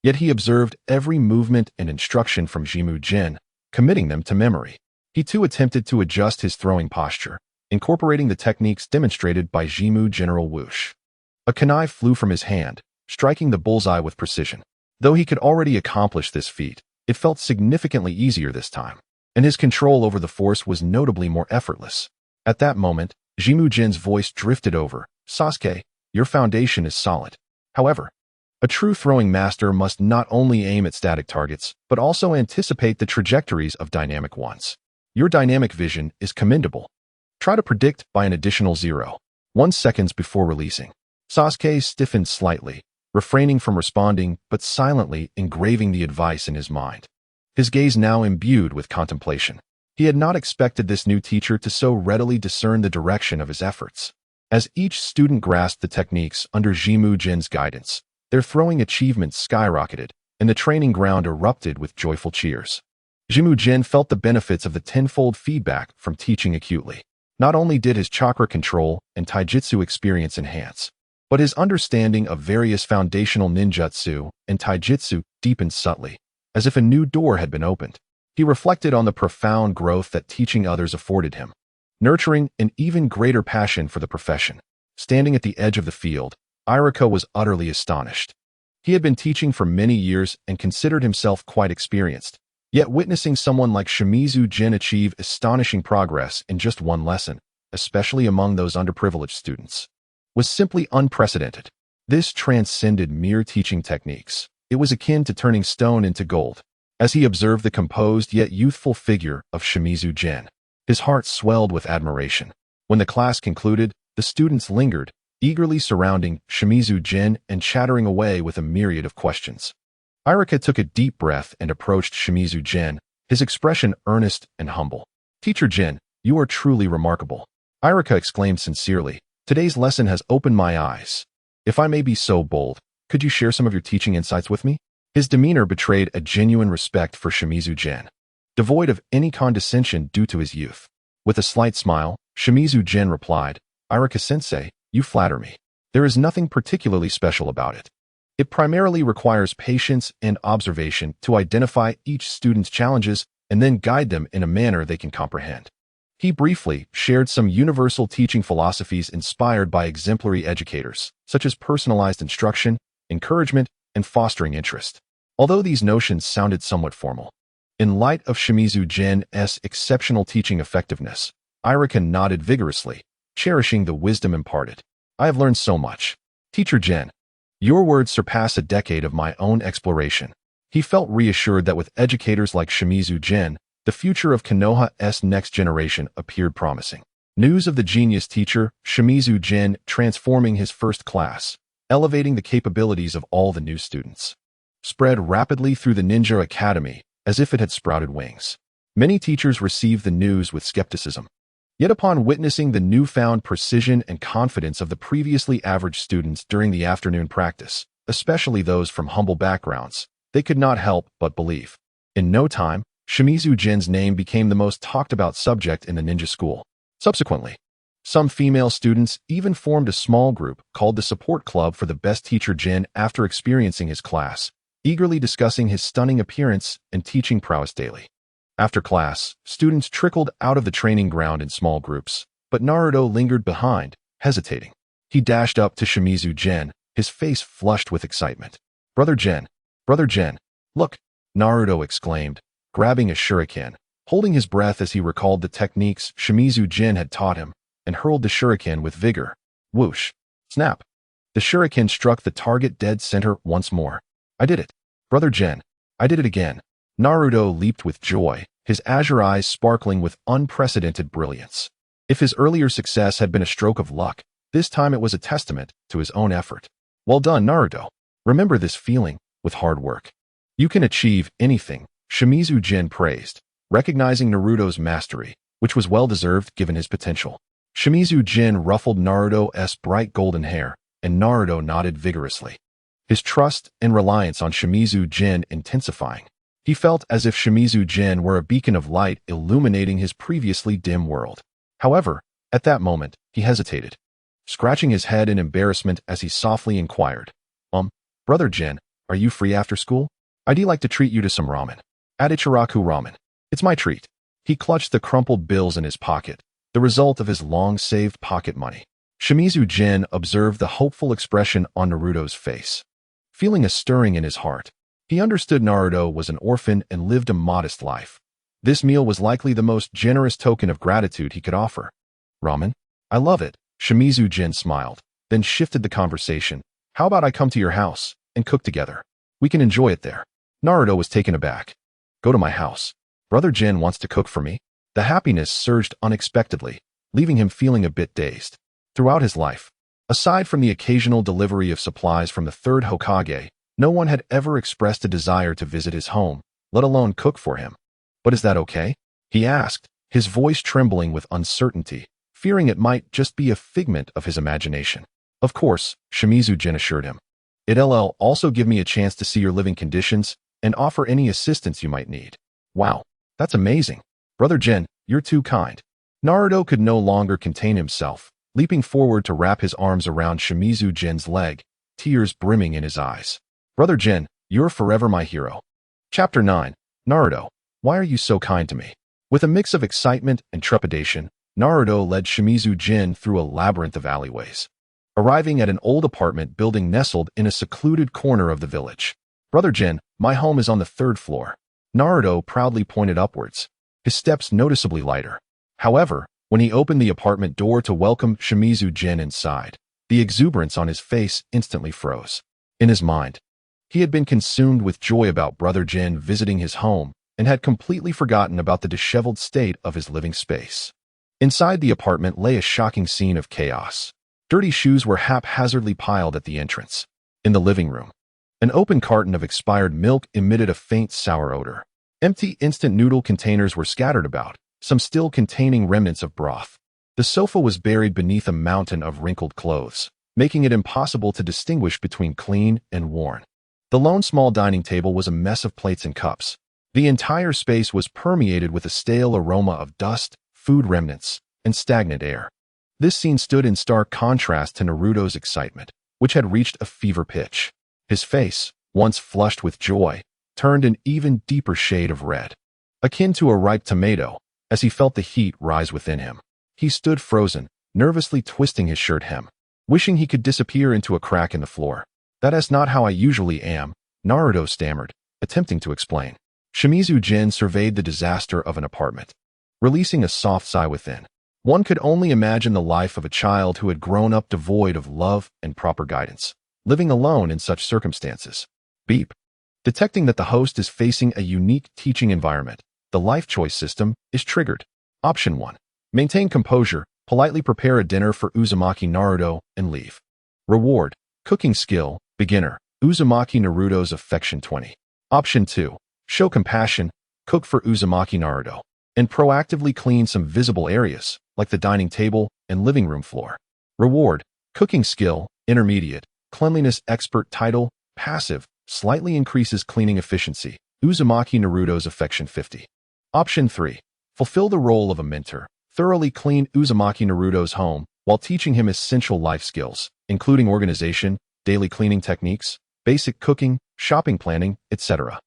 Yet he observed every movement and instruction from Jimmu-jin, committing them to memory. He too attempted to adjust his throwing posture, incorporating the techniques demonstrated by Jimmu General Whoosh. A kunai flew from his hand, striking the bullseye with precision. Though he could already accomplish this feat, it felt significantly easier this time, and his control over the force was notably more effortless. At that moment, Jimmu-jin's voice drifted over, "Sasuke, your foundation is solid. However, a true throwing master must not only aim at static targets, but also anticipate the trajectories of dynamic ones. Your dynamic vision is commendable. Try to predict by an additional 0.1 seconds before releasing." Sasuke stiffened slightly, refraining from responding but silently engraving the advice in his mind. His gaze now imbued with contemplation. He had not expected this new teacher to so readily discern the direction of his efforts. As each student grasped the techniques under Jimmu-jin's guidance, their throwing achievements skyrocketed, and the training ground erupted with joyful cheers. Jimmu-jin felt the benefits of the tenfold feedback from teaching acutely. Not only did his chakra control and taijutsu experience enhance, but his understanding of various foundational ninjutsu and taijutsu deepened subtly, as if a new door had been opened. He reflected on the profound growth that teaching others afforded him, nurturing an even greater passion for the profession. Standing at the edge of the field, Irika was utterly astonished. He had been teaching for many years and considered himself quite experienced, yet witnessing someone like Shimizu Jin achieve astonishing progress in just one lesson, especially among those underprivileged students, was simply unprecedented. This transcended mere teaching techniques. It was akin to turning stone into gold. As he observed the composed yet youthful figure of Shimizu Jin, his heart swelled with admiration. When the class concluded, the students lingered, eagerly surrounding Shimizu Jin and chattering away with a myriad of questions. Irika took a deep breath and approached Shimizu Jin, his expression earnest and humble. "Teacher Jin, you are truly remarkable." Irika exclaimed sincerely, "Today's lesson has opened my eyes. If I may be so bold, could you share some of your teaching insights with me?" His demeanor betrayed a genuine respect for Shimizu Jin, devoid of any condescension due to his youth. With a slight smile, Shimizu Jin replied, "Irika-sensei, you flatter me. There is nothing particularly special about it. It primarily requires patience and observation to identify each student's challenges and then guide them in a manner they can comprehend." He briefly shared some universal teaching philosophies inspired by exemplary educators, such as personalized instruction, encouragement, and fostering interest. Although these notions sounded somewhat formal, in light of Shimizu Jin's exceptional teaching effectiveness, Irika nodded vigorously, cherishing the wisdom imparted. "I have learned so much. Teacher Jin, your words surpass a decade of my own exploration." He felt reassured that with educators like Shimizu Jin, The future of Konoha's next generation appeared promising. News of the genius teacher, Shimizu Jin, transforming his first class, elevating the capabilities of all the new students, spread rapidly through the ninja academy as if it had sprouted wings. Many teachers received the news with skepticism. Yet upon witnessing the newfound precision and confidence of the previously average students during the afternoon practice, especially those from humble backgrounds, they could not help but believe. In no time, Shimizu Jin's name became the most talked about subject in the ninja school. Subsequently, some female students even formed a small group called the Support Club for the Best Teacher Jin after experiencing his class, eagerly discussing his stunning appearance and teaching prowess daily. After class, students trickled out of the training ground in small groups, but Naruto lingered behind, hesitating. He dashed up to Shimizu Jin, his face flushed with excitement. Brother Jin, look, Naruto exclaimed, grabbing a shuriken, holding his breath as he recalled the techniques Shimizu Jin had taught him, and hurled the shuriken with vigor. Whoosh! Snap! The shuriken struck the target dead center once more. I did it. Brother Jin, I did it again. Naruto leaped with joy, his azure eyes sparkling with unprecedented brilliance. If his earlier success had been a stroke of luck, this time it was a testament to his own effort. Well done, Naruto. Remember this feeling with hard work. You can achieve anything, Shimizu Jin praised, recognizing Naruto's mastery, which was well-deserved given his potential. Shimizu Jin ruffled Naruto's bright golden hair, and Naruto nodded vigorously, his trust and reliance on Shimizu Jin intensifying. He felt as if Shimizu Jin were a beacon of light illuminating his previously dim world. However, at that moment, he hesitated, scratching his head in embarrassment as he softly inquired, Brother Jin, are you free after school? I'd like to treat you to some ramen. At Ichiraku Ramen. It's my treat. He clutched the crumpled bills in his pocket, the result of his long-saved pocket money. Shimizu Jin observed the hopeful expression on Naruto's face. Feeling a stirring in his heart, he understood Naruto was an orphan and lived a modest life. This meal was likely the most generous token of gratitude he could offer. Ramen? I love it, Shimizu Jin smiled, then shifted the conversation. How about I come to your house and cook together? We can enjoy it there. Naruto was taken aback. Go to my house. Brother Jin wants to cook for me? The happiness surged unexpectedly, leaving him feeling a bit dazed. Throughout his life, aside from the occasional delivery of supplies from the third Hokage, no one had ever expressed a desire to visit his home, let alone cook for him. But is that okay? He asked, his voice trembling with uncertainty, fearing it might just be a figment of his imagination. Of course, Shimizu Jin assured him. It'll also give me a chance to see your living conditions and offer any assistance you might need. Wow, that's amazing. Brother Jin, you're too kind. Naruto could no longer contain himself, leaping forward to wrap his arms around Shimizu Jin's leg, tears brimming in his eyes. Brother Jin, you're forever my hero. Chapter 9. Naruto, why are you so kind to me? With a mix of excitement and trepidation, Naruto led Shimizu Jin through a labyrinth of alleyways, arriving at an old apartment building nestled in a secluded corner of the village. Brother Jin, my home is on the 3rd floor. Naruto proudly pointed upwards, his steps noticeably lighter. However, when he opened the apartment door to welcome Shimizu Jin inside, the exuberance on his face instantly froze. In his mind, he had been consumed with joy about Brother Jin visiting his home and had completely forgotten about the disheveled state of his living space. Inside the apartment lay a shocking scene of chaos. Dirty shoes were haphazardly piled at the entrance. In the living room, an open carton of expired milk emitted a faint sour odor. Empty instant noodle containers were scattered about, some still containing remnants of broth. The sofa was buried beneath a mountain of wrinkled clothes, making it impossible to distinguish between clean and worn. The lone small dining table was a mess of plates and cups. The entire space was permeated with a stale aroma of dust, food remnants, and stagnant air. This scene stood in stark contrast to Naruto's excitement, which had reached a fever pitch. His face, once flushed with joy, turned an even deeper shade of red, akin to a ripe tomato, as he felt the heat rise within him. He stood frozen, nervously twisting his shirt hem, wishing he could disappear into a crack in the floor. That's not how I usually am, Naruto stammered, attempting to explain. Shimizu Jin surveyed the disaster of an apartment, releasing a soft sigh within. One could only imagine the life of a child who had grown up devoid of love and proper guidance, living alone in such circumstances. Beep. Detecting that the host is facing a unique teaching environment, the the life choice system is triggered. Option 1. Maintain composure, politely prepare a dinner for Uzumaki Naruto, and leave. Reward. Cooking skill, beginner, Uzumaki Naruto's affection 20. Option 2. Show compassion, cook for Uzumaki Naruto, and proactively clean some visible areas, like the dining table and living room floor. Reward. Cooking skill, intermediate, cleanliness expert title, passive, slightly increases cleaning efficiency, Uzumaki Naruto's affection 50. Option 3. Fulfill the role of a mentor, thoroughly clean Uzumaki Naruto's home while teaching him essential life skills, including organization, daily cleaning techniques, basic cooking, shopping planning, etc.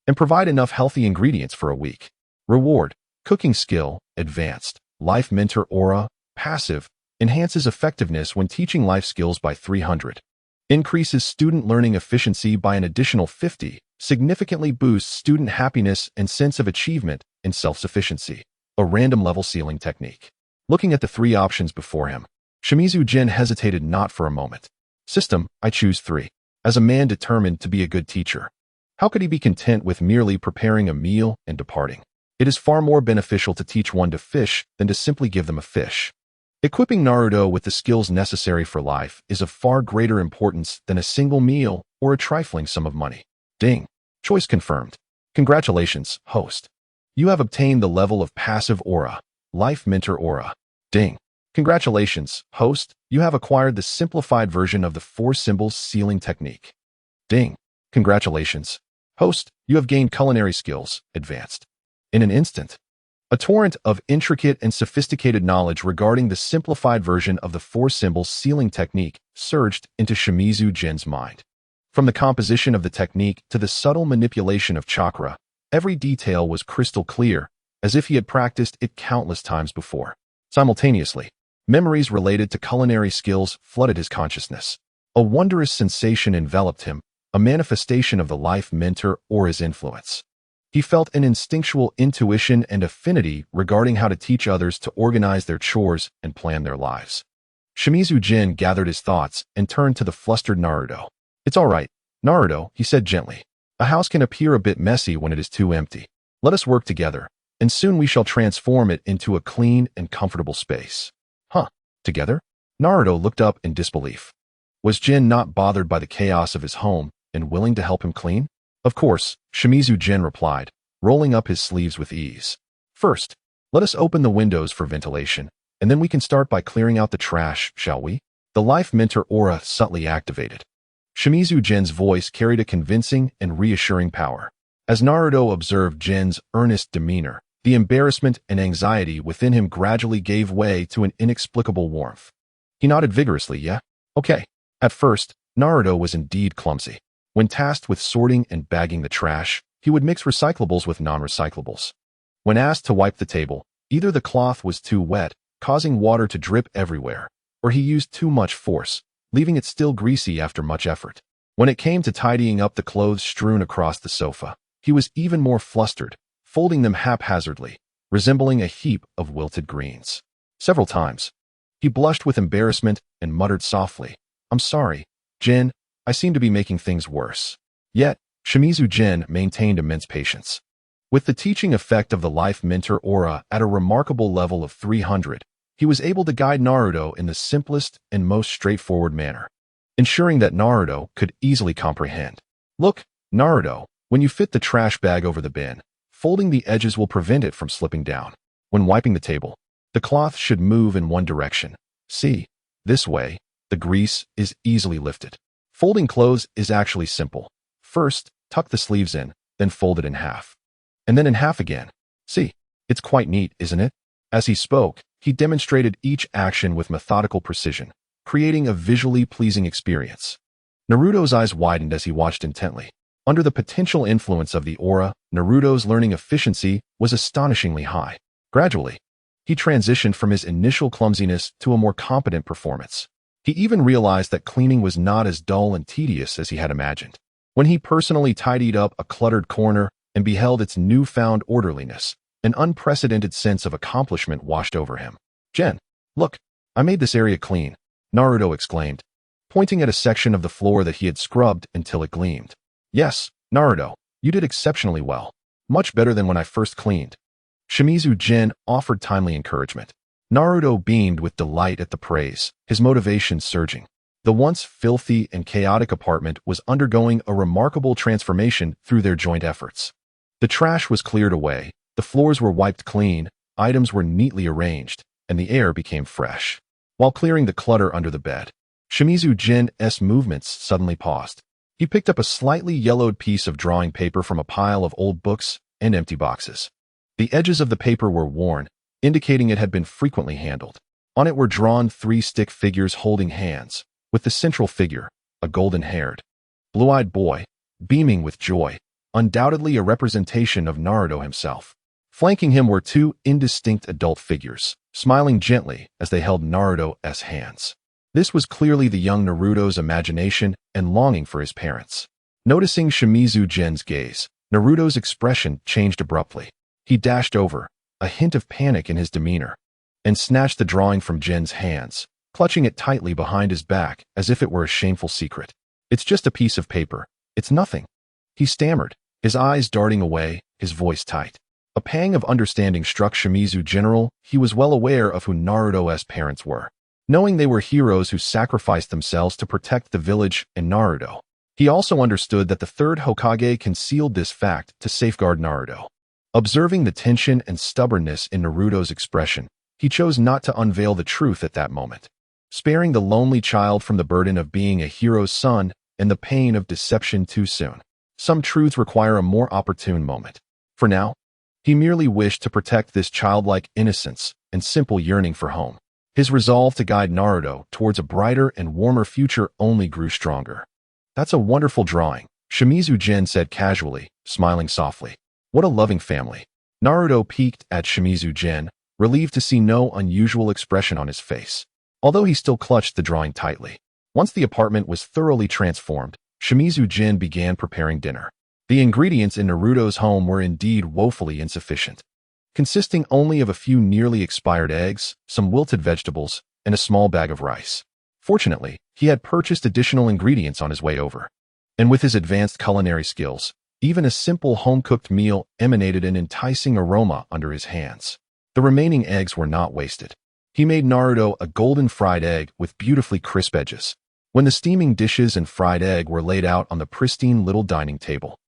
And provide enough healthy ingredients for a week. Reward. Cooking skill, advanced, life mentor aura, passive, enhances effectiveness when teaching life skills by 300. Increases student learning efficiency by an additional 50, significantly boosts student happiness and sense of achievement and self-sufficiency. A random level ceiling technique. Looking at the 3 options before him, Shimizu Jin hesitated not for a moment. System, I choose 3. As a man determined to be a good teacher, how could he be content with merely preparing a meal and departing? It is far more beneficial to teach one to fish than to simply give them a fish. Equipping Naruto with the skills necessary for life is of far greater importance than a single meal or a trifling sum of money. Deng. Choice confirmed. Congratulations, host. You have obtained the level of passive aura, life mentor aura. Deng. Congratulations, host. You have acquired the simplified version of the 4 symbols sealing technique. Deng. Congratulations, host. You have gained culinary skills, advanced. In an instant, a torrent of intricate and sophisticated knowledge regarding the simplified version of the 4 symbols sealing technique surged into Shimizu Jin's mind. From the composition of the technique to the subtle manipulation of chakra, every detail was crystal clear, as if he had practiced it countless times before. Simultaneously, memories related to culinary skills flooded his consciousness. A wondrous sensation enveloped him, a manifestation of the life mentor or his influence. He felt an instinctual intuition and affinity regarding how to teach others to organize their chores and plan their lives. Shimizu Jin gathered his thoughts and turned to the flustered Naruto. It's all right, Naruto, he said gently. A house can appear a bit messy when it is too empty. Let us work together, and soon we shall transform it into a clean and comfortable space. Huh? Together? Naruto looked up in disbelief. Was Jin not bothered by the chaos of his home and willing to help him clean? Of course, Shimizu Jin replied, rolling up his sleeves with ease. First, let us open the windows for ventilation, and then we can start by clearing out the trash, shall we? The life mentor aura subtly activated. Shimizu Jin's voice carried a convincing and reassuring power. As Naruto observed Jin's earnest demeanor, the embarrassment and anxiety within him gradually gave way to an inexplicable warmth. He nodded vigorously, yeah? Okay. At first, Naruto was indeed clumsy. When tasked with sorting and bagging the trash, he would mix recyclables with non-recyclables. When asked to wipe the table, either the cloth was too wet, causing water to drip everywhere, or he used too much force, leaving it still greasy after much effort. When it came to tidying up the clothes strewn across the sofa, he was even more flustered, folding them haphazardly, resembling a heap of wilted greens. Several times, he blushed with embarrassment and muttered softly, I'm sorry, Jin, I seem to be making things worse. Yet, Shimizu Jin maintained immense patience. With the teaching effect of the life mentor aura at a remarkable level of 300, he was able to guide Naruto in the simplest and most straightforward manner, ensuring that Naruto could easily comprehend. Look, Naruto, when you fit the trash bag over the bin, folding the edges will prevent it from slipping down. When wiping the table, the cloth should move in one direction. See, this way, the grease is easily lifted. Folding clothes is actually simple. First, tuck the sleeves in, then fold it in half. And then in half again. See, it's quite neat, isn't it? As he spoke, he demonstrated each action with methodical precision, creating a visually pleasing experience. Naruto's eyes widened as he watched intently. Under the potential influence of the aura, Naruto's learning efficiency was astonishingly high. Gradually, he transitioned from his initial clumsiness to a more competent performance. He even realized that cleaning was not as dull and tedious as he had imagined. When he personally tidied up a cluttered corner and beheld its newfound orderliness, an unprecedented sense of accomplishment washed over him. Jen, look, I made this area clean, Naruto exclaimed, pointing at a section of the floor that he had scrubbed until it gleamed. Yes, Naruto, you did exceptionally well. Much better than when I first cleaned. Shimizu Jin offered timely encouragement. Naruto beamed with delight at the praise, his motivation surging. The once filthy and chaotic apartment was undergoing a remarkable transformation through their joint efforts. The trash was cleared away, the floors were wiped clean, items were neatly arranged, and the air became fresh. While clearing the clutter under the bed, Shimizu Jin's movements suddenly paused. He picked up a slightly yellowed piece of drawing paper from a pile of old books and empty boxes. The edges of the paper were worn, indicating it had been frequently handled. On it were drawn 3 stick figures holding hands, with the central figure, a golden-haired, blue-eyed boy, beaming with joy, undoubtedly a representation of Naruto himself. Flanking him were 2 indistinct adult figures, smiling gently as they held Naruto's hands. This was clearly the young Naruto's imagination and longing for his parents. Noticing Shimizu Jin's gaze, Naruto's expression changed abruptly. He dashed over, a hint of panic in his demeanor, and snatched the drawing from Jin's hands, clutching it tightly behind his back as if it were a shameful secret. "It's just a piece of paper. It's nothing," he stammered, his eyes darting away, his voice tight. A pang of understanding struck Shimizu General. He was well aware of who Naruto's parents were. Knowing they were heroes who sacrificed themselves to protect the village and Naruto, he also understood that the third Hokage concealed this fact to safeguard Naruto. Observing the tension and stubbornness in Naruto's expression, he chose not to unveil the truth at that moment, sparing the lonely child from the burden of being a hero's son and the pain of deception too soon. Some truths require a more opportune moment. For now, he merely wished to protect this childlike innocence and simple yearning for home. His resolve to guide Naruto towards a brighter and warmer future only grew stronger. "That's a wonderful drawing," Shimizu Jin said casually, smiling softly. "What a loving family." Naruto peeked at Shimizu Jin, relieved to see no unusual expression on his face, although he still clutched the drawing tightly. Once the apartment was thoroughly transformed, Shimizu Jin began preparing dinner. The ingredients in Naruto's home were indeed woefully insufficient, consisting only of a few nearly expired eggs, some wilted vegetables, and a small bag of rice. Fortunately, he had purchased additional ingredients on his way over, and with his advanced culinary skills, even a simple home-cooked meal emanated an enticing aroma under his hands. The remaining eggs were not wasted. He made Naruto a golden fried egg with beautifully crisp edges. When the steaming dishes and fried egg were laid out on the pristine little dining table,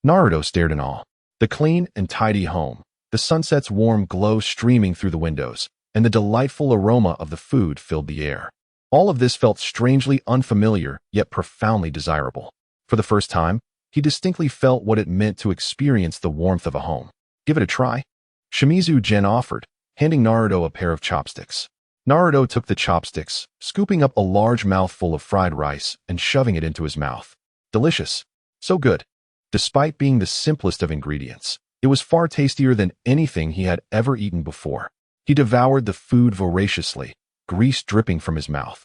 Naruto stared in awe. The clean and tidy home, the sunset's warm glow streaming through the windows, and the delightful aroma of the food filled the air. All of this felt strangely unfamiliar, yet profoundly desirable. For the first time, he distinctly felt what it meant to experience the warmth of a home. "Give it a try," Shimizu Jin offered, handing Naruto a pair of chopsticks. Naruto took the chopsticks, scooping up a large mouthful of fried rice and shoving it into his mouth. Delicious. So good. Despite being the simplest of ingredients, it was far tastier than anything he had ever eaten before. He devoured the food voraciously, grease dripping from his mouth,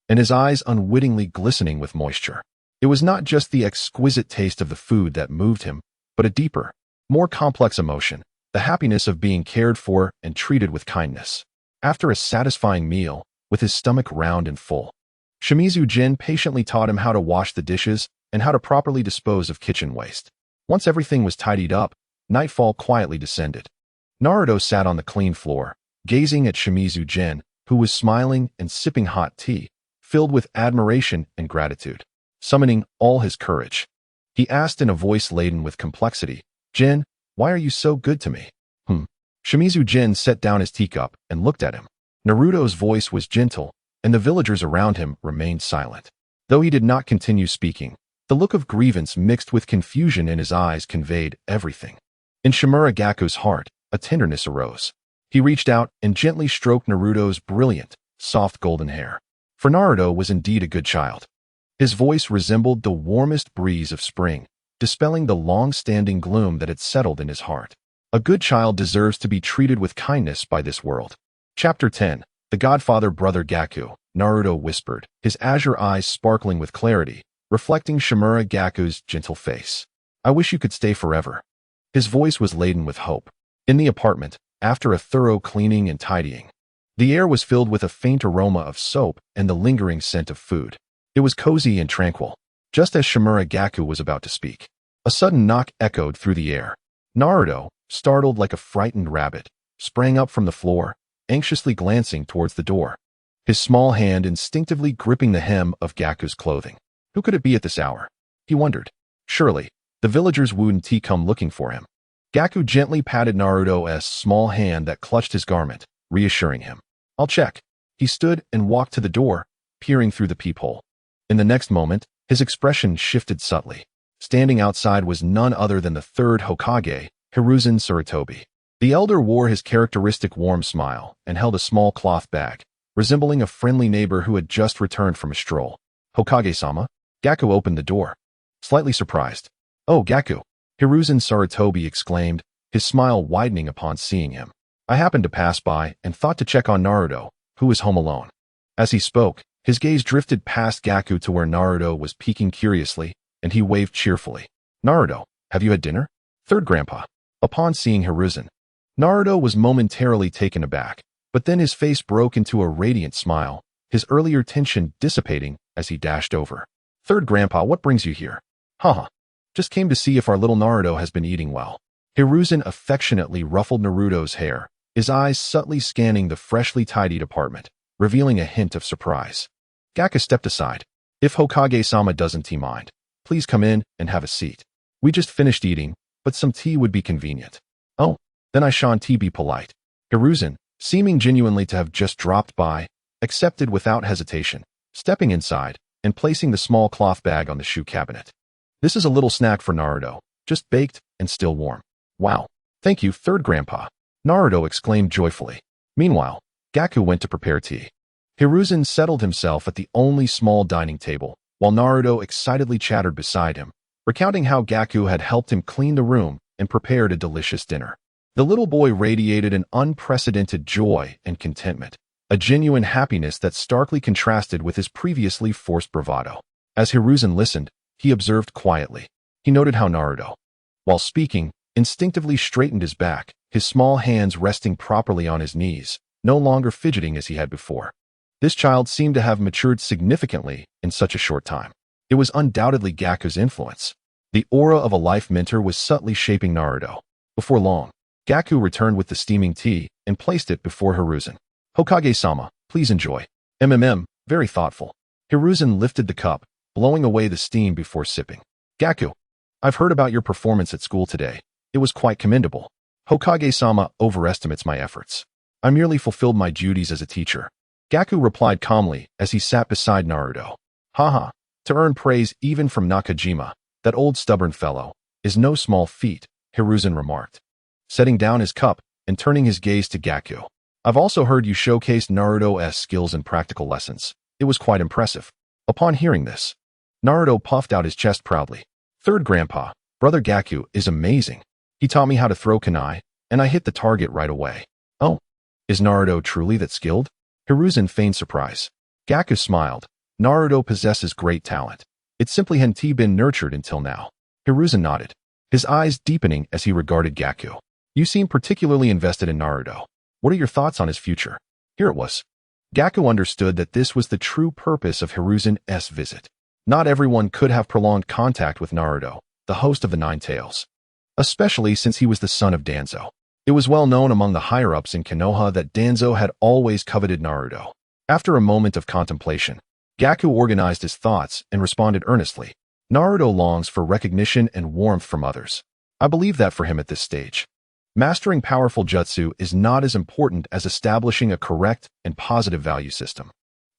and his eyes unwittingly glistening with moisture. It was not just the exquisite taste of the food that moved him, but a deeper, more complex emotion, the happiness of being cared for and treated with kindness. After a satisfying meal, with his stomach round and full, Shimizu Jin patiently taught him how to wash the dishes and how to properly dispose of kitchen waste. Once everything was tidied up, nightfall quietly descended. Naruto sat on the clean floor, gazing at Shimizu Jin, who was smiling and sipping hot tea, filled with admiration and gratitude. Summoning all his courage, he asked in a voice laden with complexity, "Jin, why are you so good to me?" Shimizu Jin set down his teacup and looked at him. Naruto's voice was gentle, and the villagers around him remained silent. Though he did not continue speaking, the look of grievance mixed with confusion in his eyes conveyed everything. In Shimura Gaku's heart, a tenderness arose. He reached out and gently stroked Naruto's brilliant, soft golden hair. For Naruto was indeed a good child. His voice resembled the warmest breeze of spring, dispelling the long-standing gloom that had settled in his heart. A good child deserves to be treated with kindness by this world. Chapter 10. The Godfather Brother Gaku, Naruto whispered, his azure eyes sparkling with clarity, reflecting Shimura Gaku's gentle face. "I wish you could stay forever." His voice was laden with hope. In the apartment, after a thorough cleaning and tidying, the air was filled with a faint aroma of soap and the lingering scent of food. It was cozy and tranquil. Just as Shimura Gaku was about to speak, a sudden knock echoed through the air. Naruto, startled like a frightened rabbit, sprang up from the floor, anxiously glancing towards the door, his small hand instinctively gripping the hem of Gaku's clothing. Who could it be at this hour? He wondered. Surely, the villagers wouldn't come looking for him. Gaku gently patted Naruto's small hand that clutched his garment, reassuring him. I'll check. He stood and walked to the door, peering through the peephole. In the next moment, his expression shifted subtly. Standing outside was none other than the third Hokage, Hiruzen Sarutobi. The elder wore his characteristic warm smile and held a small cloth bag, resembling a friendly neighbor who had just returned from a stroll. Hokage-sama? Gaku opened the door, slightly surprised. Oh, Gaku! Hiruzen Sarutobi exclaimed, his smile widening upon seeing him. I happened to pass by and thought to check on Naruto, who is home alone. As he spoke, his gaze drifted past Gaku to where Naruto was peeking curiously, and he waved cheerfully. Naruto, have you had dinner? Third Grandpa. Upon seeing Hiruzen, Naruto was momentarily taken aback, but then his face broke into a radiant smile, his earlier tension dissipating as he dashed over. Third Grandpa, what brings you here? Haha. Just came to see if our little Naruto has been eating well. Hiruzen affectionately ruffled Naruto's hair, his eyes subtly scanning the freshly tidied apartment, revealing a hint of surprise. Gaku stepped aside. If Hokage-sama doesn't mind, please come in and have a seat. We just finished eating, but some tea would be convenient. Oh, then I shan't be polite. Hiruzen, seeming genuinely to have just dropped by, accepted without hesitation, stepping inside and placing the small cloth bag on the shoe cabinet. This is a little snack for Naruto, just baked and still warm. Wow. Thank you, Third Grandpa. Naruto exclaimed joyfully. Meanwhile, Gaku went to prepare tea. Hiruzen settled himself at the only small dining table, while Naruto excitedly chattered beside him, recounting how Gaku had helped him clean the room and prepared a delicious dinner. The little boy radiated an unprecedented joy and contentment, a genuine happiness that starkly contrasted with his previously forced bravado. As Hiruzen listened, he observed quietly. He noted how Naruto, while speaking, instinctively straightened his back, his small hands resting properly on his knees, no longer fidgeting as he had before. This child seemed to have matured significantly in such a short time. It was undoubtedly Gaku's influence. The aura of a life mentor was subtly shaping Naruto. Before long, Gaku returned with the steaming tea and placed it before Hiruzen. Hokage-sama, please enjoy. Very thoughtful. Hiruzen lifted the cup, blowing away the steam before sipping. Gaku, I've heard about your performance at school today. It was quite commendable. Hokage-sama overestimates my efforts. I merely fulfilled my duties as a teacher. Gaku replied calmly as he sat beside Naruto. Haha, to earn praise even from Nakajima, that old stubborn fellow, is no small feat, Hiruzen remarked, setting down his cup and turning his gaze to Gaku. I've also heard you showcased Naruto's skills in practical lessons. It was quite impressive. Upon hearing this, Naruto puffed out his chest proudly. Third Grandpa, Brother Gaku is amazing. He taught me how to throw kunai, and I hit the target right away. Oh, is Naruto truly that skilled? Hiruzen feigned surprise. Gaku smiled. Naruto possesses great talent. It simply hadn't been nurtured until now. Hiruzen nodded, his eyes deepening as he regarded Gaku. You seem particularly invested in Naruto. What are your thoughts on his future? Here it was. Gaku understood that this was the true purpose of Hiruzen's visit. Not everyone could have prolonged contact with Naruto, the host of the Nine Tails, especially since he was the son of Danzo. It was well known among the higher-ups in Konoha that Danzo had always coveted Naruto. After a moment of contemplation, Gaku organized his thoughts and responded earnestly. Naruto longs for recognition and warmth from others. I believe that for him at this stage. Mastering powerful jutsu is not as important as establishing a correct and positive value system.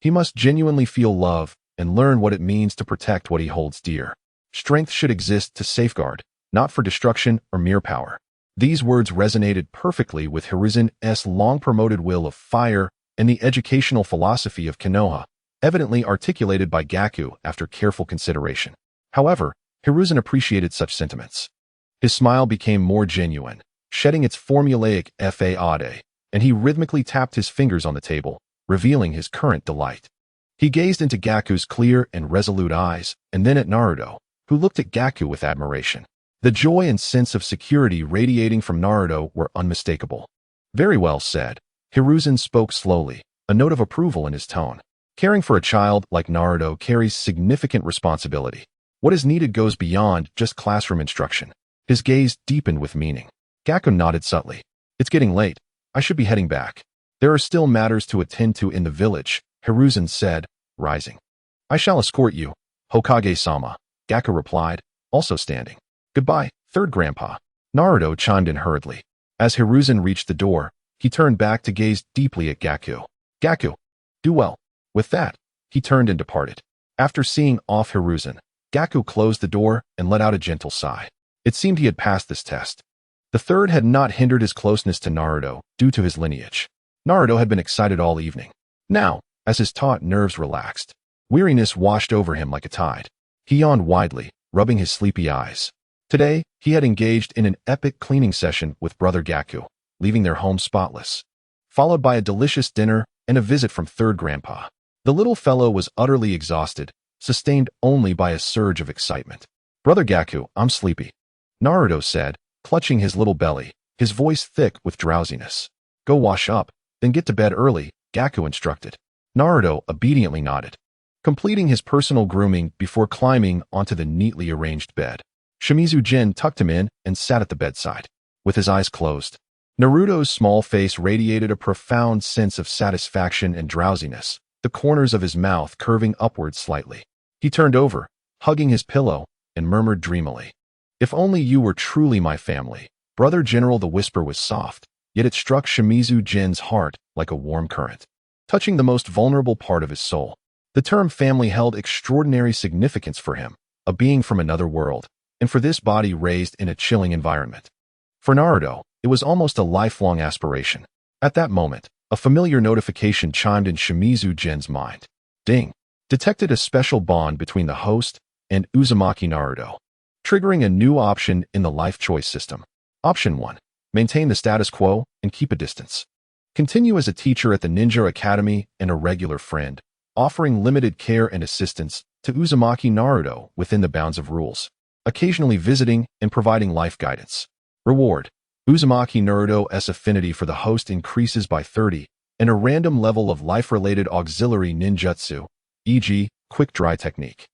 He must genuinely feel love and learn what it means to protect what he holds dear. Strength should exist to safeguard, not for destruction or mere power. These words resonated perfectly with Hiruzen's long-promoted will of fire and the educational philosophy of Konoha, evidently articulated by Gaku after careful consideration. However, Hiruzen appreciated such sentiments. His smile became more genuine, shedding its formulaic fade, and he rhythmically tapped his fingers on the table, revealing his current delight. He gazed into Gaku's clear and resolute eyes, and then at Naruto, who looked at Gaku with admiration. The joy and sense of security radiating from Naruto were unmistakable. Very well said. Hiruzen spoke slowly, a note of approval in his tone. Caring for a child like Naruto carries significant responsibility. What is needed goes beyond just classroom instruction. His gaze deepened with meaning. Gaku nodded subtly. It's getting late. I should be heading back. There are still matters to attend to in the village, Hiruzen said, rising. I shall escort you, Hokage-sama, Gaku replied, also standing. Goodbye, third grandpa. Naruto chimed in hurriedly. As Hiruzen reached the door, he turned back to gaze deeply at Gaku. Gaku, do well. With that, he turned and departed. After seeing off Hiruzen, Gaku closed the door and let out a gentle sigh. It seemed he had passed this test. The third had not hindered his closeness to Naruto due to his lineage. Naruto had been excited all evening. Now, as his taut nerves relaxed, weariness washed over him like a tide. He yawned widely, rubbing his sleepy eyes. Today, he had engaged in an epic cleaning session with brother Gaku, leaving their home spotless, followed by a delicious dinner and a visit from third grandpa. The little fellow was utterly exhausted, sustained only by a surge of excitement. Brother Gaku, I'm sleepy, Naruto said, clutching his little belly, his voice thick with drowsiness. Go wash up, then get to bed early, Gaku instructed. Naruto obediently nodded, completing his personal grooming before climbing onto the neatly arranged bed. Shimizu Jin tucked him in and sat at the bedside, with his eyes closed. Naruto's small face radiated a profound sense of satisfaction and drowsiness, the corners of his mouth curving upward slightly. He turned over, hugging his pillow, and murmured dreamily. If only you were truly my family, Brother General. The whisper was soft, yet it struck Shimizu Jin's heart like a warm current, touching the most vulnerable part of his soul. The term family held extraordinary significance for him, a being from another world, and for this body raised in a chilling environment. For Naruto, it was almost a lifelong aspiration. At that moment, a familiar notification chimed in Shimizu Jin's mind. Deng detected a special bond between the host and Uzumaki Naruto, triggering a new option in the life choice system. Option 1. Maintain the status quo and keep a distance. Continue as a teacher at the Ninja Academy and a regular friend, offering limited care and assistance to Uzumaki Naruto within the bounds of rules, occasionally visiting and providing life guidance. Reward. Uzumaki Naruto's affinity for the host increases by 30, and a random level of life-related auxiliary ninjutsu, e.g., quick dry technique,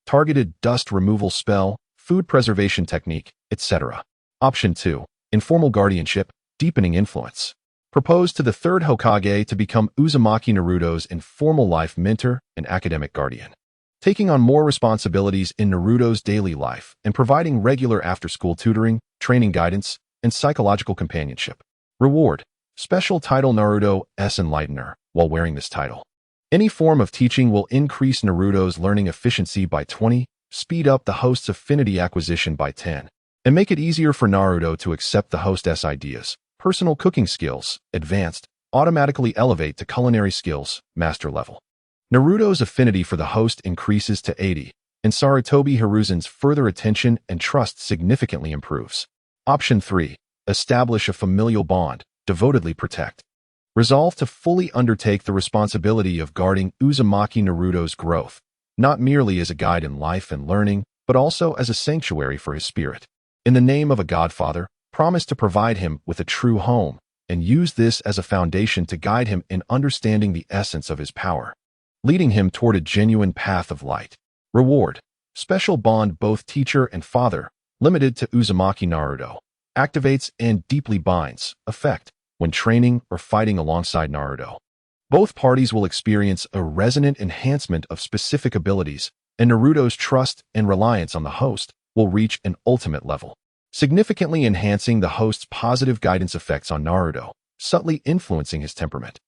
targeted dust removal spell, food preservation technique, etc. Option 2. Informal guardianship, deepening influence. Propose to the third Hokage to become Uzumaki Naruto's informal life mentor and academic guardian, taking on more responsibilities in Naruto's daily life and providing regular after-school tutoring, training guidance, and psychological companionship. Reward. Special title Naruto's Enlightener. While wearing this title, any form of teaching will increase Naruto's learning efficiency by 20, speed up the host's affinity acquisition by 10, and make it easier for Naruto to accept the host's ideas. Personal cooking skills, advanced, automatically elevate to culinary skills, master level. Naruto's affinity for the host increases to 80, and Sarutobi Hiruzen's further attention and trust significantly improves. Option 3. Establish a familial bond, devotedly protect. Resolve to fully undertake the responsibility of guarding Uzumaki Naruto's growth, not merely as a guide in life and learning, but also as a sanctuary for his spirit. In the name of a godfather, promise to provide him with a true home, and use this as a foundation to guide him in understanding the essence of his power, leading him toward a genuine path of light. Reward. Special bond both teacher and father, limited to Uzumaki Naruto, activates and deeply binds, effect, when training or fighting alongside Naruto. Both parties will experience a resonant enhancement of specific abilities, and Naruto's trust and reliance on the host will reach an ultimate level, significantly enhancing the host's positive guidance effects on Naruto, subtly influencing his temperament.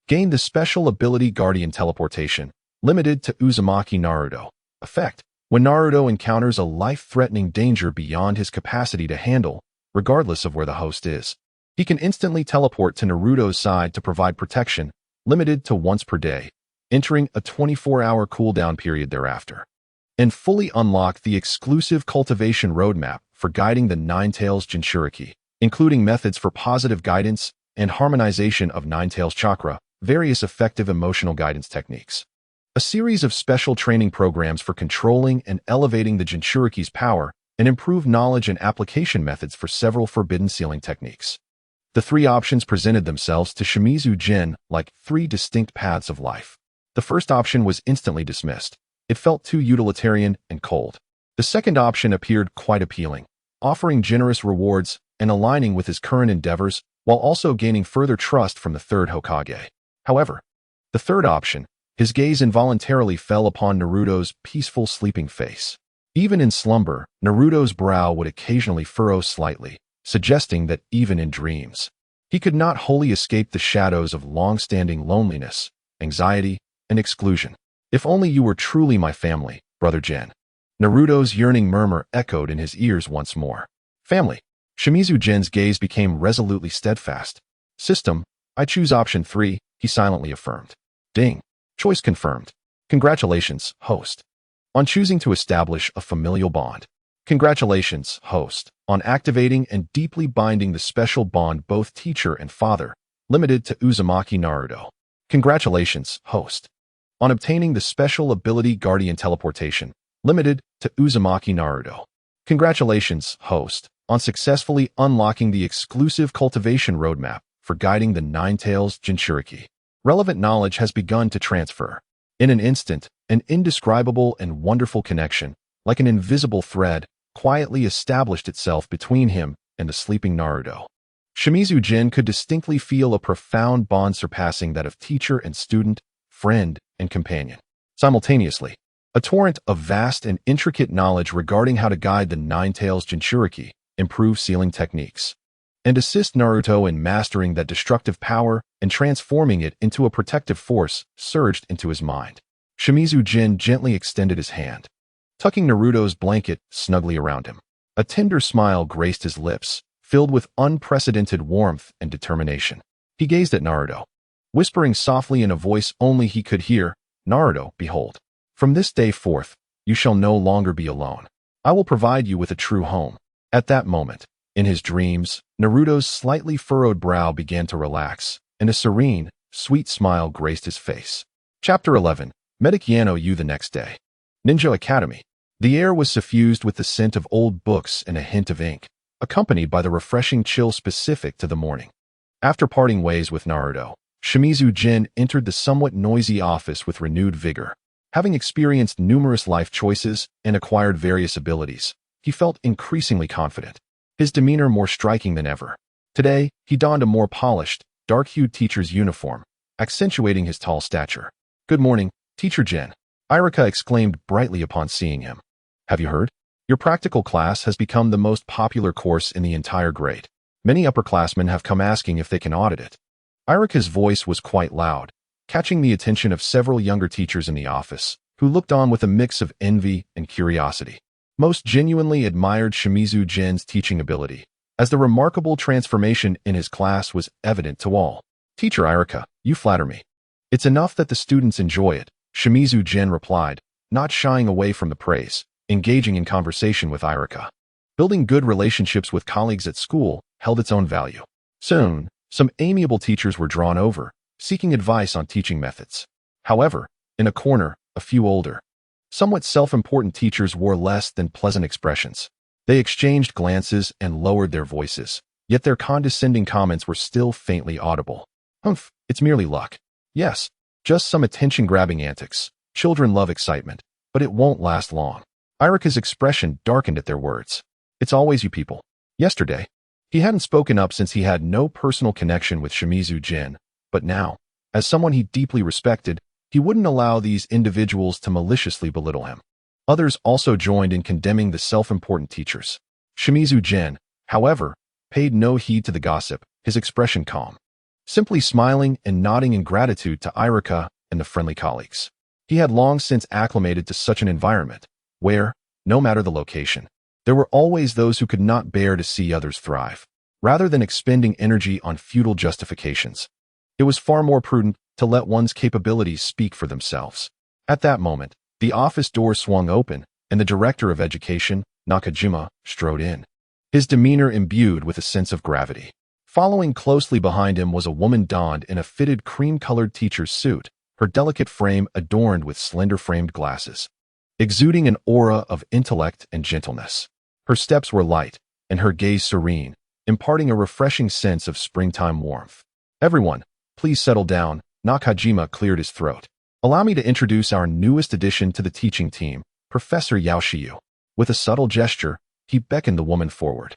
Gain the special ability Guardian Teleportation, limited to Uzumaki Naruto, effect, when Naruto encounters a life-threatening danger beyond his capacity to handle, regardless of where the host is. He can instantly teleport to Naruto's side to provide protection, limited to once per day, entering a 24-hour cooldown period thereafter. And fully unlock the exclusive cultivation roadmap for guiding the Nine-Tails Jinchuriki, including methods for positive guidance and harmonization of Nine-Tails chakra, various effective emotional guidance techniques. A series of special training programs for controlling and elevating the Jinchuriki's power, and improved knowledge and application methods for several forbidden sealing techniques. The three options presented themselves to Shimizu Jin like three distinct paths of life. The first option was instantly dismissed. It felt too utilitarian and cold. The second option appeared quite appealing, offering generous rewards and aligning with his current endeavors, while also gaining further trust from the third Hokage. However, the third option, his gaze involuntarily fell upon Naruto's peaceful sleeping face. Even in slumber, Naruto's brow would occasionally furrow slightly, suggesting that even in dreams, he could not wholly escape the shadows of long-standing loneliness, anxiety, and exclusion. If only you were truly my family, Brother Jin. Naruto's yearning murmur echoed in his ears once more. Family. Shimizu Jin's gaze became resolutely steadfast. System, I choose option 3, he silently affirmed. Deng. Choice confirmed. Congratulations, host, on choosing to establish a familial bond. Congratulations, host, on activating and deeply binding the special bond both teacher and father, limited to Uzumaki Naruto. Congratulations, host, on obtaining the special ability Guardian Teleportation, limited to Uzumaki Naruto. Congratulations, host, on successfully unlocking the exclusive cultivation roadmap for guiding the Nine-Tails Jinchuriki. Relevant knowledge has begun to transfer. In an instant, an indescribable and wonderful connection, like an invisible thread, quietly established itself between him and the sleeping Naruto. Shimizu Jin could distinctly feel a profound bond surpassing that of teacher and student, friend and companion. Simultaneously, a torrent of vast and intricate knowledge regarding how to guide the Nine-Tails Jinchuriki, improve sealing techniques, and assist Naruto in mastering that destructive power and transforming it into a protective force surged into his mind. Shimizu Jin gently extended his hand, tucking Naruto's blanket snugly around him. A tender smile graced his lips, filled with unprecedented warmth and determination. He gazed at Naruto, whispering softly in a voice only he could hear, Naruto, behold, from this day forth, you shall no longer be alone. I will provide you with a true home. At that moment, in his dreams, Naruto's slightly furrowed brow began to relax, and a serene, sweet smile graced his face. Chapter 11. Medikiano U the next day. Ninja Academy. The air was suffused with the scent of old books and a hint of ink, accompanied by the refreshing chill specific to the morning. After parting ways with Naruto, Shimizu Jin entered the somewhat noisy office with renewed vigor. Having experienced numerous life choices and acquired various abilities, he felt increasingly confident, his demeanor more striking than ever. Today, he donned a more polished, dark-hued teacher's uniform, accentuating his tall stature. Good morning, Teacher Jin, Irika exclaimed brightly upon seeing him. Have you heard? Your practical class has become the most popular course in the entire grade. Many upperclassmen have come asking if they can audit it. Irika's voice was quite loud, catching the attention of several younger teachers in the office, who looked on with a mix of envy and curiosity. Most genuinely admired Shimizu Jin's teaching ability, as the remarkable transformation in his class was evident to all. Teacher Irika, you flatter me. It's enough that the students enjoy it, Shimizu Jin replied, not shying away from the praise, engaging in conversation with Irika. Building good relationships with colleagues at school held its own value. Soon, some amiable teachers were drawn over, seeking advice on teaching methods. However, in a corner, a few older, somewhat self-important teachers wore less than pleasant expressions. They exchanged glances and lowered their voices, yet their condescending comments were still faintly audible. Humph, it's merely luck. Yes, just some attention-grabbing antics. Children love excitement, but it won't last long. Irika's expression darkened at their words. It's always you people. Yesterday, he hadn't spoken up since he had no personal connection with Shimizu Jin, but now, as someone he deeply respected, he wouldn't allow these individuals to maliciously belittle him. Others also joined in condemning the self-important teachers. Shimizu Jin, however, paid no heed to the gossip, his expression calm, simply smiling and nodding in gratitude to Irika and the friendly colleagues. He had long since acclimated to such an environment, where, no matter the location, there were always those who could not bear to see others thrive. Rather than expending energy on futile justifications, it was far more prudent to let one's capabilities speak for themselves. At that moment, the office door swung open, and the director of education, Nakajima, strode in, his demeanor imbued with a sense of gravity. Following closely behind him was a woman donned in a fitted cream-colored teacher's suit, her delicate frame adorned with slender-framed glasses, exuding an aura of intellect and gentleness. Her steps were light, and her gaze serene, imparting a refreshing sense of springtime warmth. Everyone, please settle down, Nakajima cleared his throat. Allow me to introduce our newest addition to the teaching team, Professor Yaoshiyu. With a subtle gesture, he beckoned the woman forward.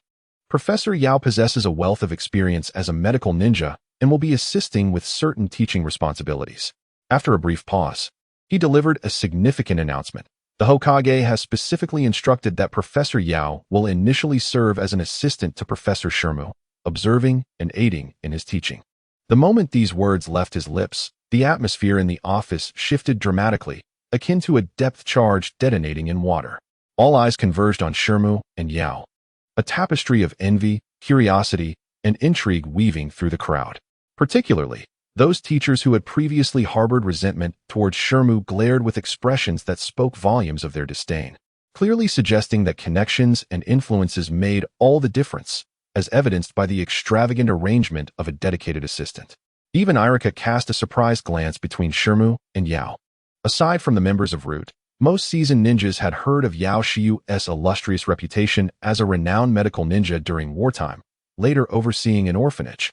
Professor Yao possesses a wealth of experience as a medical ninja and will be assisting with certain teaching responsibilities. After a brief pause, he delivered a significant announcement. The Hokage has specifically instructed that Professor Yao will initially serve as an assistant to Professor Shermu, observing and aiding in his teaching. The moment these words left his lips, the atmosphere in the office shifted dramatically, akin to a depth charge detonating in water. All eyes converged on Shermu and Yao, a tapestry of envy, curiosity, and intrigue weaving through the crowd. Particularly, those teachers who had previously harbored resentment towards Shermu glared with expressions that spoke volumes of their disdain, clearly suggesting that connections and influences made all the difference, as evidenced by the extravagant arrangement of a dedicated assistant. Even Irika cast a surprised glance between Shermu and Yao. Aside from the members of Root, most seasoned ninjas had heard of Yao Shiyu's illustrious reputation as a renowned medical ninja during wartime, later overseeing an orphanage.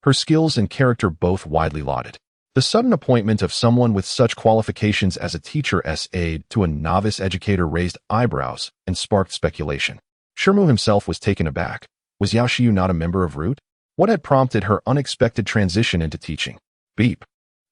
Her skills and character both widely lauded. The sudden appointment of someone with such qualifications as a teacher's aide to a novice educator raised eyebrows and sparked speculation. Shermu himself was taken aback. Was Yao Shiyu not a member of Root? What had prompted her unexpected transition into teaching? Beep.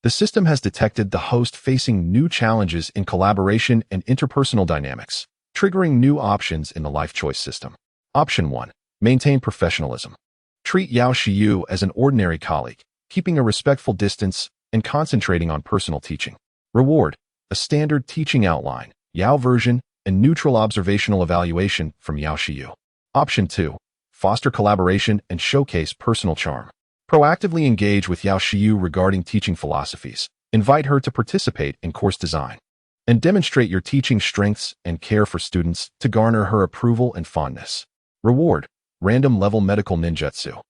The system has detected the host facing new challenges in collaboration and interpersonal dynamics, triggering new options in the life choice system. Option 1. Maintain professionalism. Treat Yao Shiyu as an ordinary colleague, keeping a respectful distance and concentrating on personal teaching. Reward. A standard teaching outline, Yao version, and neutral observational evaluation from Yao Shiyu. Option 2. Foster collaboration and showcase personal charm. Proactively engage with Yao Shiyu regarding teaching philosophies. Invite her to participate in course design. And demonstrate your teaching strengths and care for students to garner her approval and fondness. Reward. Random level medical ninjutsu.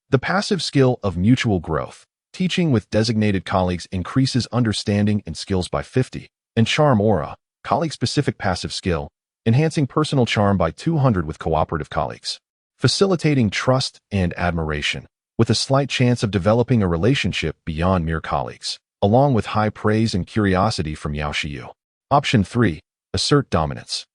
The passive skill of mutual growth. Teaching with designated colleagues increases understanding and skills by 50. And charm aura. Colleague-specific passive skill. Enhancing personal charm by 200 with cooperative colleagues. Facilitating trust and admiration, with a slight chance of developing a relationship beyond mere colleagues, along with high praise and curiosity from Yao Shiyu. Option 3. Assert dominance.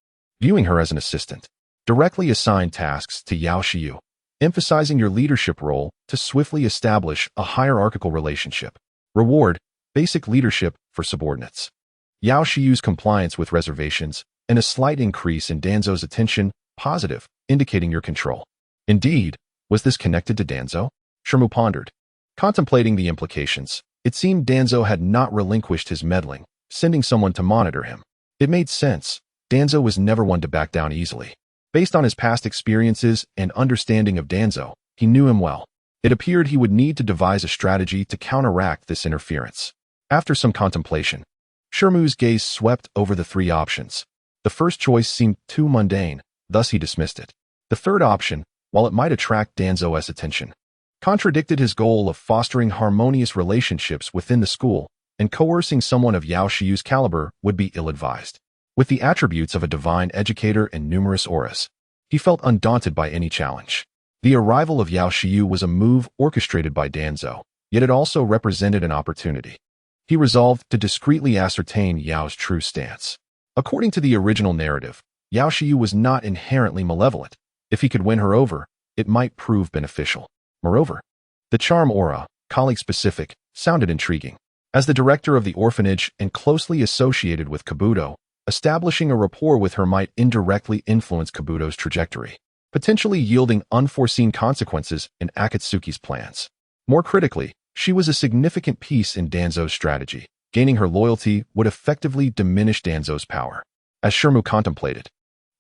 Viewing her as an assistant. Directly assign tasks to Yao Shiyu, emphasizing your leadership role to swiftly establish a hierarchical relationship. Reward. Basic leadership for subordinates. Yao Shiyu's compliance with reservations and a slight increase in Danzo's attention, positive, indicating your control. Indeed, was this connected to Danzo? Shermu pondered. Contemplating the implications, it seemed Danzo had not relinquished his meddling, sending someone to monitor him. It made sense. Danzo was never one to back down easily. Based on his past experiences and understanding of Danzo, he knew him well. It appeared he would need to devise a strategy to counteract this interference. After some contemplation, Shermu's gaze swept over the three options. The first choice seemed too mundane, thus he dismissed it. The third option, while it might attract Danzo's attention, contradicted his goal of fostering harmonious relationships within the school, and coercing someone of Yao Shiyu's caliber would be ill-advised. With the attributes of a divine educator and numerous auras, he felt undaunted by any challenge. The arrival of Yao Shiyu was a move orchestrated by Danzo, yet it also represented an opportunity. He resolved to discreetly ascertain Yao's true stance. According to the original narrative, Yao Shiyu was not inherently malevolent. If he could win her over, it might prove beneficial. Moreover, the charm aura, colleague-specific, sounded intriguing. As the director of the orphanage and closely associated with Kabuto, establishing a rapport with her might indirectly influence Kabuto's trajectory, potentially yielding unforeseen consequences in Akatsuki's plans. More critically, she was a significant piece in Danzo's strategy. Gaining her loyalty would effectively diminish Danzo's power. As Shermu contemplated,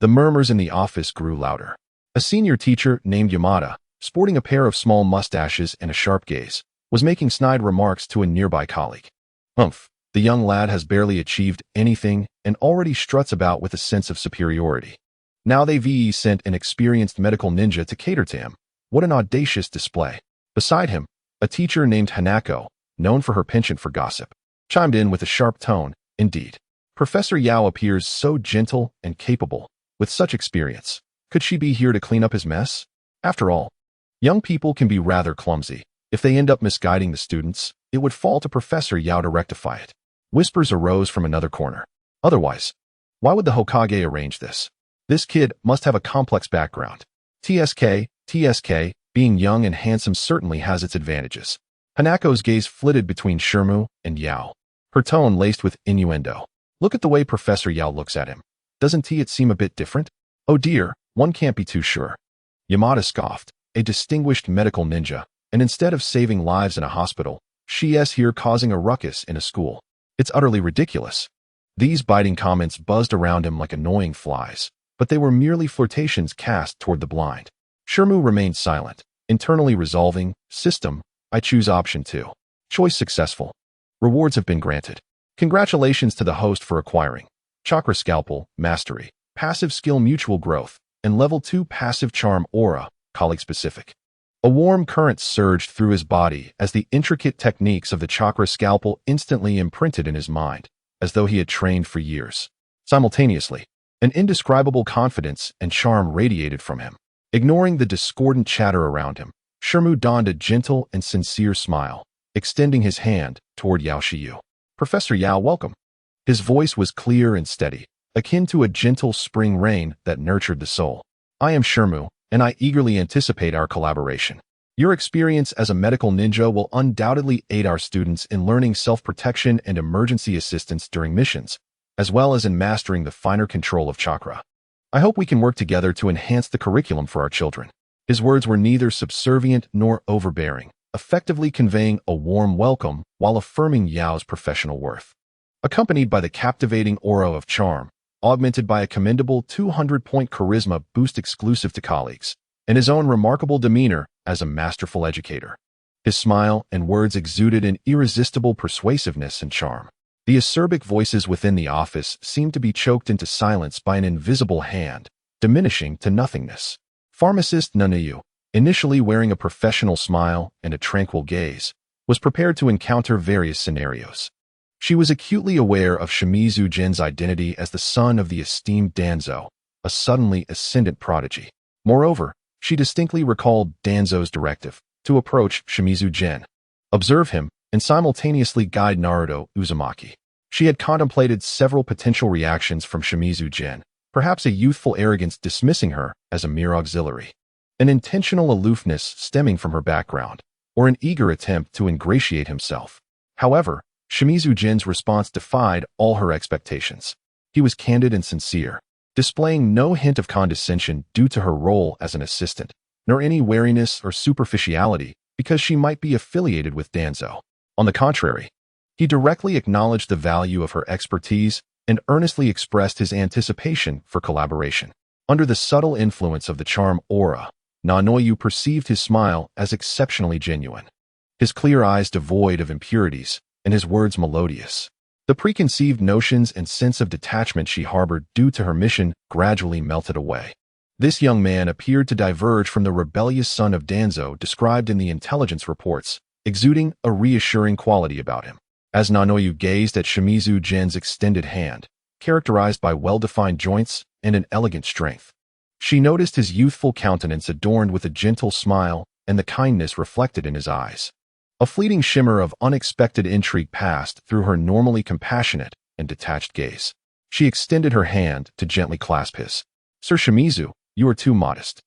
the murmurs in the office grew louder. A senior teacher named Yamada, sporting a pair of small mustaches and a sharp gaze, was making snide remarks to a nearby colleague. Humph, the young lad has barely achieved anything and already struts about with a sense of superiority. Now they've sent an experienced medical ninja to cater to him. What an audacious display. Beside him, a teacher named Hanako, known for her penchant for gossip, chimed in with a sharp tone. Indeed, Professor Yao appears so gentle and capable, with such experience. Could she be here to clean up his mess? After all, young people can be rather clumsy. If they end up misguiding the students, it would fall to Professor Yao to rectify it. Whispers arose from another corner. Otherwise, why would the Hokage arrange this? This kid must have a complex background. TSK, TSK, being young and handsome certainly has its advantages. Hanako's gaze flitted between Shermu and Yao, her tone laced with innuendo. Look at the way Professor Yao looks at him. Doesn't it seem a bit different? Oh dear, one can't be too sure. Yamada scoffed, a distinguished medical ninja, and instead of saving lives in a hospital, she is here causing a ruckus in a school. It's utterly ridiculous. These biting comments buzzed around him like annoying flies, but they were merely flirtations cast toward the blind. Shermu remained silent, internally resolving, system, I choose option 2. Choice successful. Rewards have been granted. Congratulations to the host for acquiring Chakra Scalpel, Mastery, Passive Skill Mutual Growth, and Level 2 Passive Charm Aura, Colleague Specific. A warm current surged through his body as the intricate techniques of the Chakra Scalpel instantly imprinted in his mind, as though he had trained for years. Simultaneously, an indescribable confidence and charm radiated from him. Ignoring the discordant chatter around him, Shermu donned a gentle and sincere smile, extending his hand toward Yao Shiyu. Professor Yao, welcome. His voice was clear and steady, akin to a gentle spring rain that nurtured the soul. I am Shermu, and I eagerly anticipate our collaboration. Your experience as a medical ninja will undoubtedly aid our students in learning self-protection and emergency assistance during missions, as well as in mastering the finer control of chakra. I hope we can work together to enhance the curriculum for our children. His words were neither subservient nor overbearing, effectively conveying a warm welcome while affirming Yao's professional worth. Accompanied by the captivating aura of charm, augmented by a commendable 200-point charisma boost exclusive to colleagues, and his own remarkable demeanor as a masterful educator. His smile and words exuded an irresistible persuasiveness and charm. The acerbic voices within the office seemed to be choked into silence by an invisible hand, diminishing to nothingness. Pharmacist Nanayu, initially wearing a professional smile and a tranquil gaze, was prepared to encounter various scenarios. She was acutely aware of Shimizu Jin's identity as the son of the esteemed Danzo, a suddenly ascendant prodigy. Moreover, she distinctly recalled Danzo's directive to approach Shimizu Jin, observe him, and simultaneously guide Naruto Uzumaki. She had contemplated several potential reactions from Shimizu Jin, perhaps a youthful arrogance dismissing her as a mere auxiliary, an intentional aloofness stemming from her background, or an eager attempt to ingratiate himself. However, Shimizu Jin's response defied all her expectations. He was candid and sincere, displaying no hint of condescension due to her role as an assistant, nor any wariness or superficiality because she might be affiliated with Danzo. On the contrary, he directly acknowledged the value of her expertise and earnestly expressed his anticipation for collaboration. Under the subtle influence of the charm aura, Nanoyu perceived his smile as exceptionally genuine, his clear eyes devoid of impurities, and his words melodious. The preconceived notions and sense of detachment she harbored due to her mission gradually melted away. This young man appeared to diverge from the rebellious son of Danzo described in the intelligence reports, exuding a reassuring quality about him. As Nanoyu gazed at Shimizu Jin's extended hand, characterized by well-defined joints and an elegant strength, she noticed his youthful countenance adorned with a gentle smile and the kindness reflected in his eyes. A fleeting shimmer of unexpected intrigue passed through her normally compassionate and detached gaze. She extended her hand to gently clasp his. Sir Shimizu, you are too modest.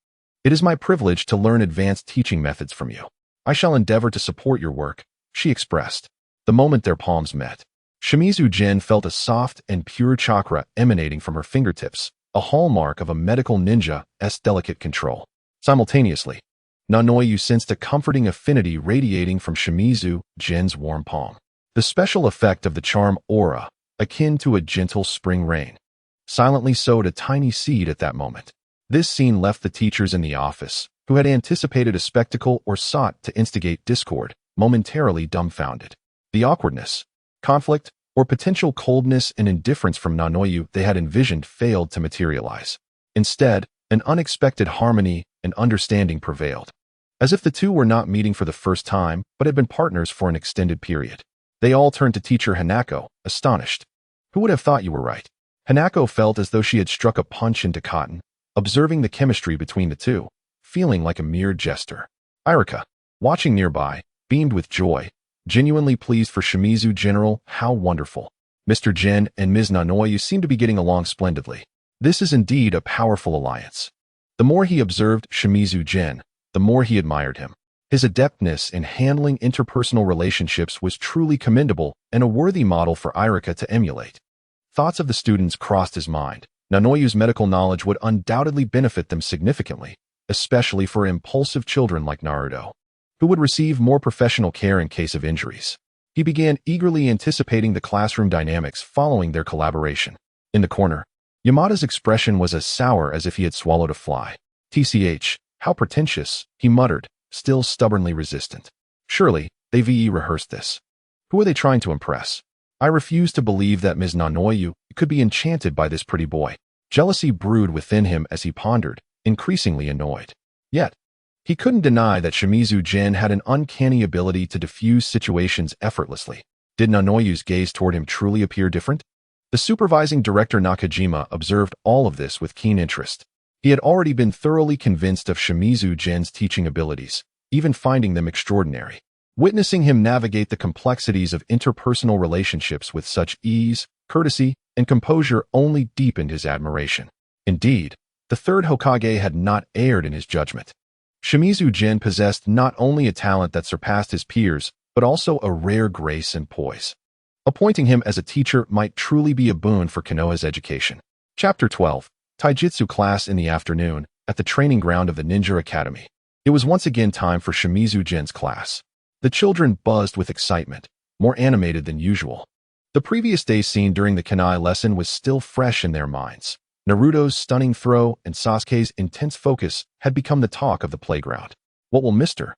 It is my privilege to learn advanced teaching methods from you. I shall endeavor to support your work, she expressed. The moment their palms met, Shimizu Jin felt a soft and pure chakra emanating from her fingertips, a hallmark of a medical ninja's delicate control. Simultaneously, Nanoyu sensed a comforting affinity radiating from Shimizu Jin's warm palm. The special effect of the charm aura, akin to a gentle spring rain, silently sowed a tiny seed at that moment. This scene left the teachers in the office, who had anticipated a spectacle or sought to instigate discord, momentarily dumbfounded. The awkwardness, conflict, or potential coldness and indifference from Nanoyu they had envisioned failed to materialize. Instead, an unexpected harmony and understanding prevailed. As if the two were not meeting for the first time, but had been partners for an extended period. They all turned to teacher Hanako, astonished. Who would have thought you were right? Hanako felt as though she had struck a punch into cotton, observing the chemistry between the two, feeling like a mere jester. Irika, watching nearby, beamed with joy, genuinely pleased for Shimizu General. How wonderful. Mr. Jin and Ms. Nanoyu seem to be getting along splendidly. This is indeed a powerful alliance. The more he observed Shimizu Jin, the more he admired him. His adeptness in handling interpersonal relationships was truly commendable and a worthy model for Irika to emulate. Thoughts of the students crossed his mind. Nanoyu's medical knowledge would undoubtedly benefit them significantly, especially for impulsive children like Naruto, who would receive more professional care in case of injuries. He began eagerly anticipating the classroom dynamics following their collaboration. In the corner, Yamada's expression was as sour as if he had swallowed a fly. "TCH, how pretentious," he muttered, still stubbornly resistant. Surely, they rehearsed this. Who are they trying to impress? I refuse to believe that Ms. Nanoyu could be enchanted by this pretty boy. Jealousy brewed within him as he pondered, increasingly annoyed. Yet, he couldn't deny that Shimizu Jin had an uncanny ability to diffuse situations effortlessly. Did Nanoyu's gaze toward him truly appear different? The supervising director Nakajima observed all of this with keen interest. He had already been thoroughly convinced of Shimizu Jin's teaching abilities, even finding them extraordinary. Witnessing him navigate the complexities of interpersonal relationships with such ease, courtesy, and composure only deepened his admiration. Indeed, the third Hokage had not erred in his judgment. Shimizu Jin possessed not only a talent that surpassed his peers, but also a rare grace and poise. Appointing him as a teacher might truly be a boon for Konoha's education. Chapter 12. Taijutsu class in the afternoon, at the training ground of the Ninja Academy. It was once again time for Shimizu Jin's class. The children buzzed with excitement, more animated than usual. The previous day's scene during the Kanai lesson was still fresh in their minds. Naruto's stunning throw and Sasuke's intense focus had become the talk of the playground. What will Mr.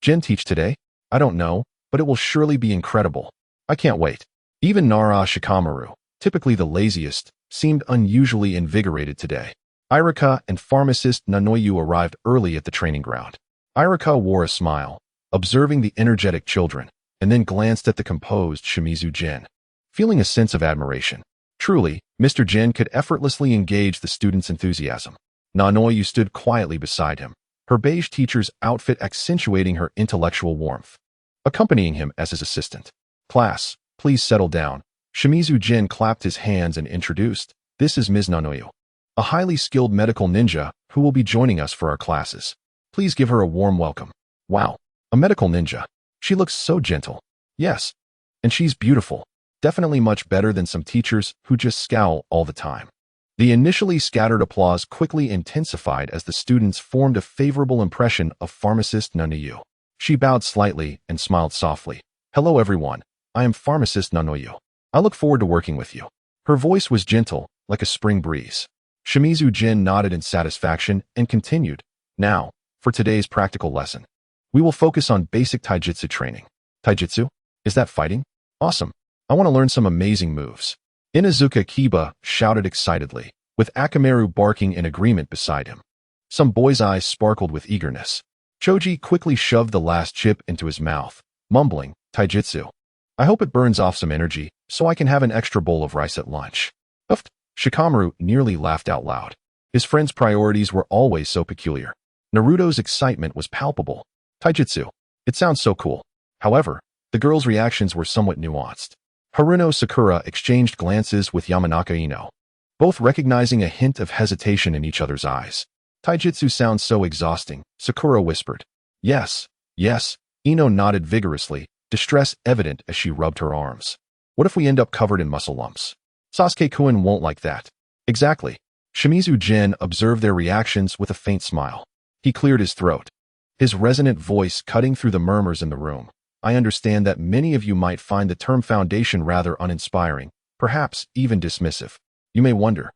Jin teach today? I don't know, but it will surely be incredible. I can't wait. Even Nara Shikamaru, typically the laziest, seemed unusually invigorated today. Irika and pharmacist Nanoyu arrived early at the training ground. Irika wore a smile, observing the energetic children, and then glanced at the composed Shimizu Jin, feeling a sense of admiration. Truly, Mr. Jin could effortlessly engage the students' enthusiasm. Nanoyu stood quietly beside him, her beige teacher's outfit accentuating her intellectual warmth, accompanying him as his assistant. "Class, please settle down." Shimizu Jin clapped his hands and introduced, "This is Ms. Nanoyu, a highly skilled medical ninja who will be joining us for our classes. Please give her a warm welcome." Wow, a medical ninja. She looks so gentle. Yes, and she's beautiful. Definitely much better than some teachers who just scowl all the time. The initially scattered applause quickly intensified as the students formed a favorable impression of pharmacist Nanoyu. She bowed slightly and smiled softly. "Hello everyone, I am pharmacist Nanoyu. I look forward to working with you." Her voice was gentle, like a spring breeze. Shimizu Jin nodded in satisfaction and continued, "Now, for today's practical lesson. We will focus on basic taijutsu training." "Taijutsu? Is that fighting? Awesome. I want to learn some amazing moves." Inazuka Kiba shouted excitedly, with Akamaru barking in agreement beside him. Some boys' eyes sparkled with eagerness. Choji quickly shoved the last chip into his mouth, mumbling, "Taijutsu. I hope it burns off some energy, so I can have an extra bowl of rice at lunch." Uffed. Shikamaru nearly laughed out loud. His friend's priorities were always so peculiar. Naruto's excitement was palpable. "Taijutsu. It sounds so cool." However, the girls' reactions were somewhat nuanced. Haruno Sakura exchanged glances with Yamanaka Ino, both recognizing a hint of hesitation in each other's eyes. "Taijutsu sounds so exhausting," Sakura whispered. Yes. Ino nodded vigorously, distress evident as she rubbed her arms. "What if we end up covered in muscle lumps?" "Sasuke-kun won't like that." "Exactly." Shimizu Jin observed their reactions with a faint smile. He cleared his throat, his resonant voice cutting through the murmurs in the room. "I understand that many of you might find the term foundation rather uninspiring, perhaps even dismissive. You may wonder,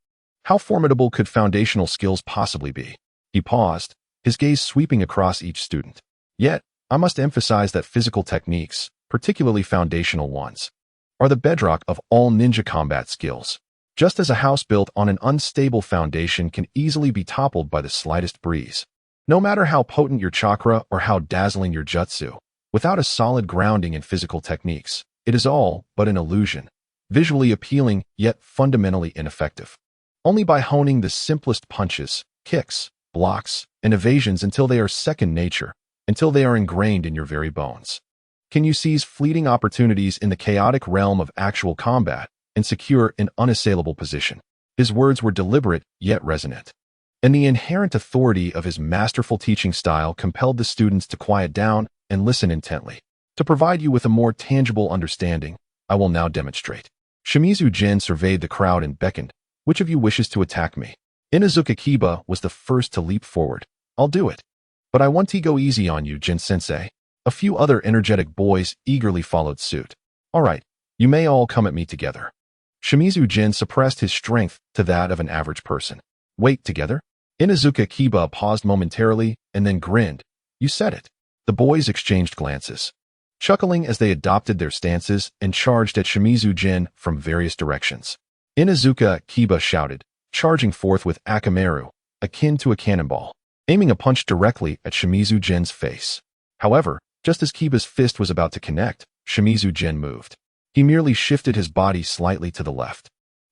how formidable could foundational skills possibly be?" He paused, his gaze sweeping across each student. "Yet, I must emphasize that physical techniques, particularly foundational ones, are the bedrock of all ninja combat skills. Just as a house built on an unstable foundation can easily be toppled by the slightest breeze. No matter how potent your chakra or how dazzling your jutsu, without a solid grounding in physical techniques, it is all but an illusion, visually appealing yet fundamentally ineffective. Only by honing the simplest punches, kicks, blocks, and evasions until they are second nature, until they are ingrained in your very bones, can you seize fleeting opportunities in the chaotic realm of actual combat and secure an unassailable position." His words were deliberate yet resonant. and the inherent authority of his masterful teaching style compelled the students to quiet down and listen intently. To provide you with a more tangible understanding, I will now demonstrate. Shimizu Jin surveyed the crowd and beckoned. Which of you wishes to attack me? Inuzuka Kiba was the first to leap forward. I'll do it. But I want to go easy on you, Jin-sensei. A few other energetic boys eagerly followed suit. All right, you may all come at me together. Shimizu Jin suppressed his strength to that of an average person. Wait, together? Inuzuka Kiba paused momentarily and then grinned. You said it. The boys exchanged glances, chuckling as they adopted their stances and charged at Shimizu Jin from various directions. Inuzuka Kiba shouted, charging forth with Akamaru, akin to a cannonball, aiming a punch directly at Shimizu Jin's face. However, just as Kiba's fist was about to connect, Shimizu Jin moved. He merely shifted his body slightly to the left.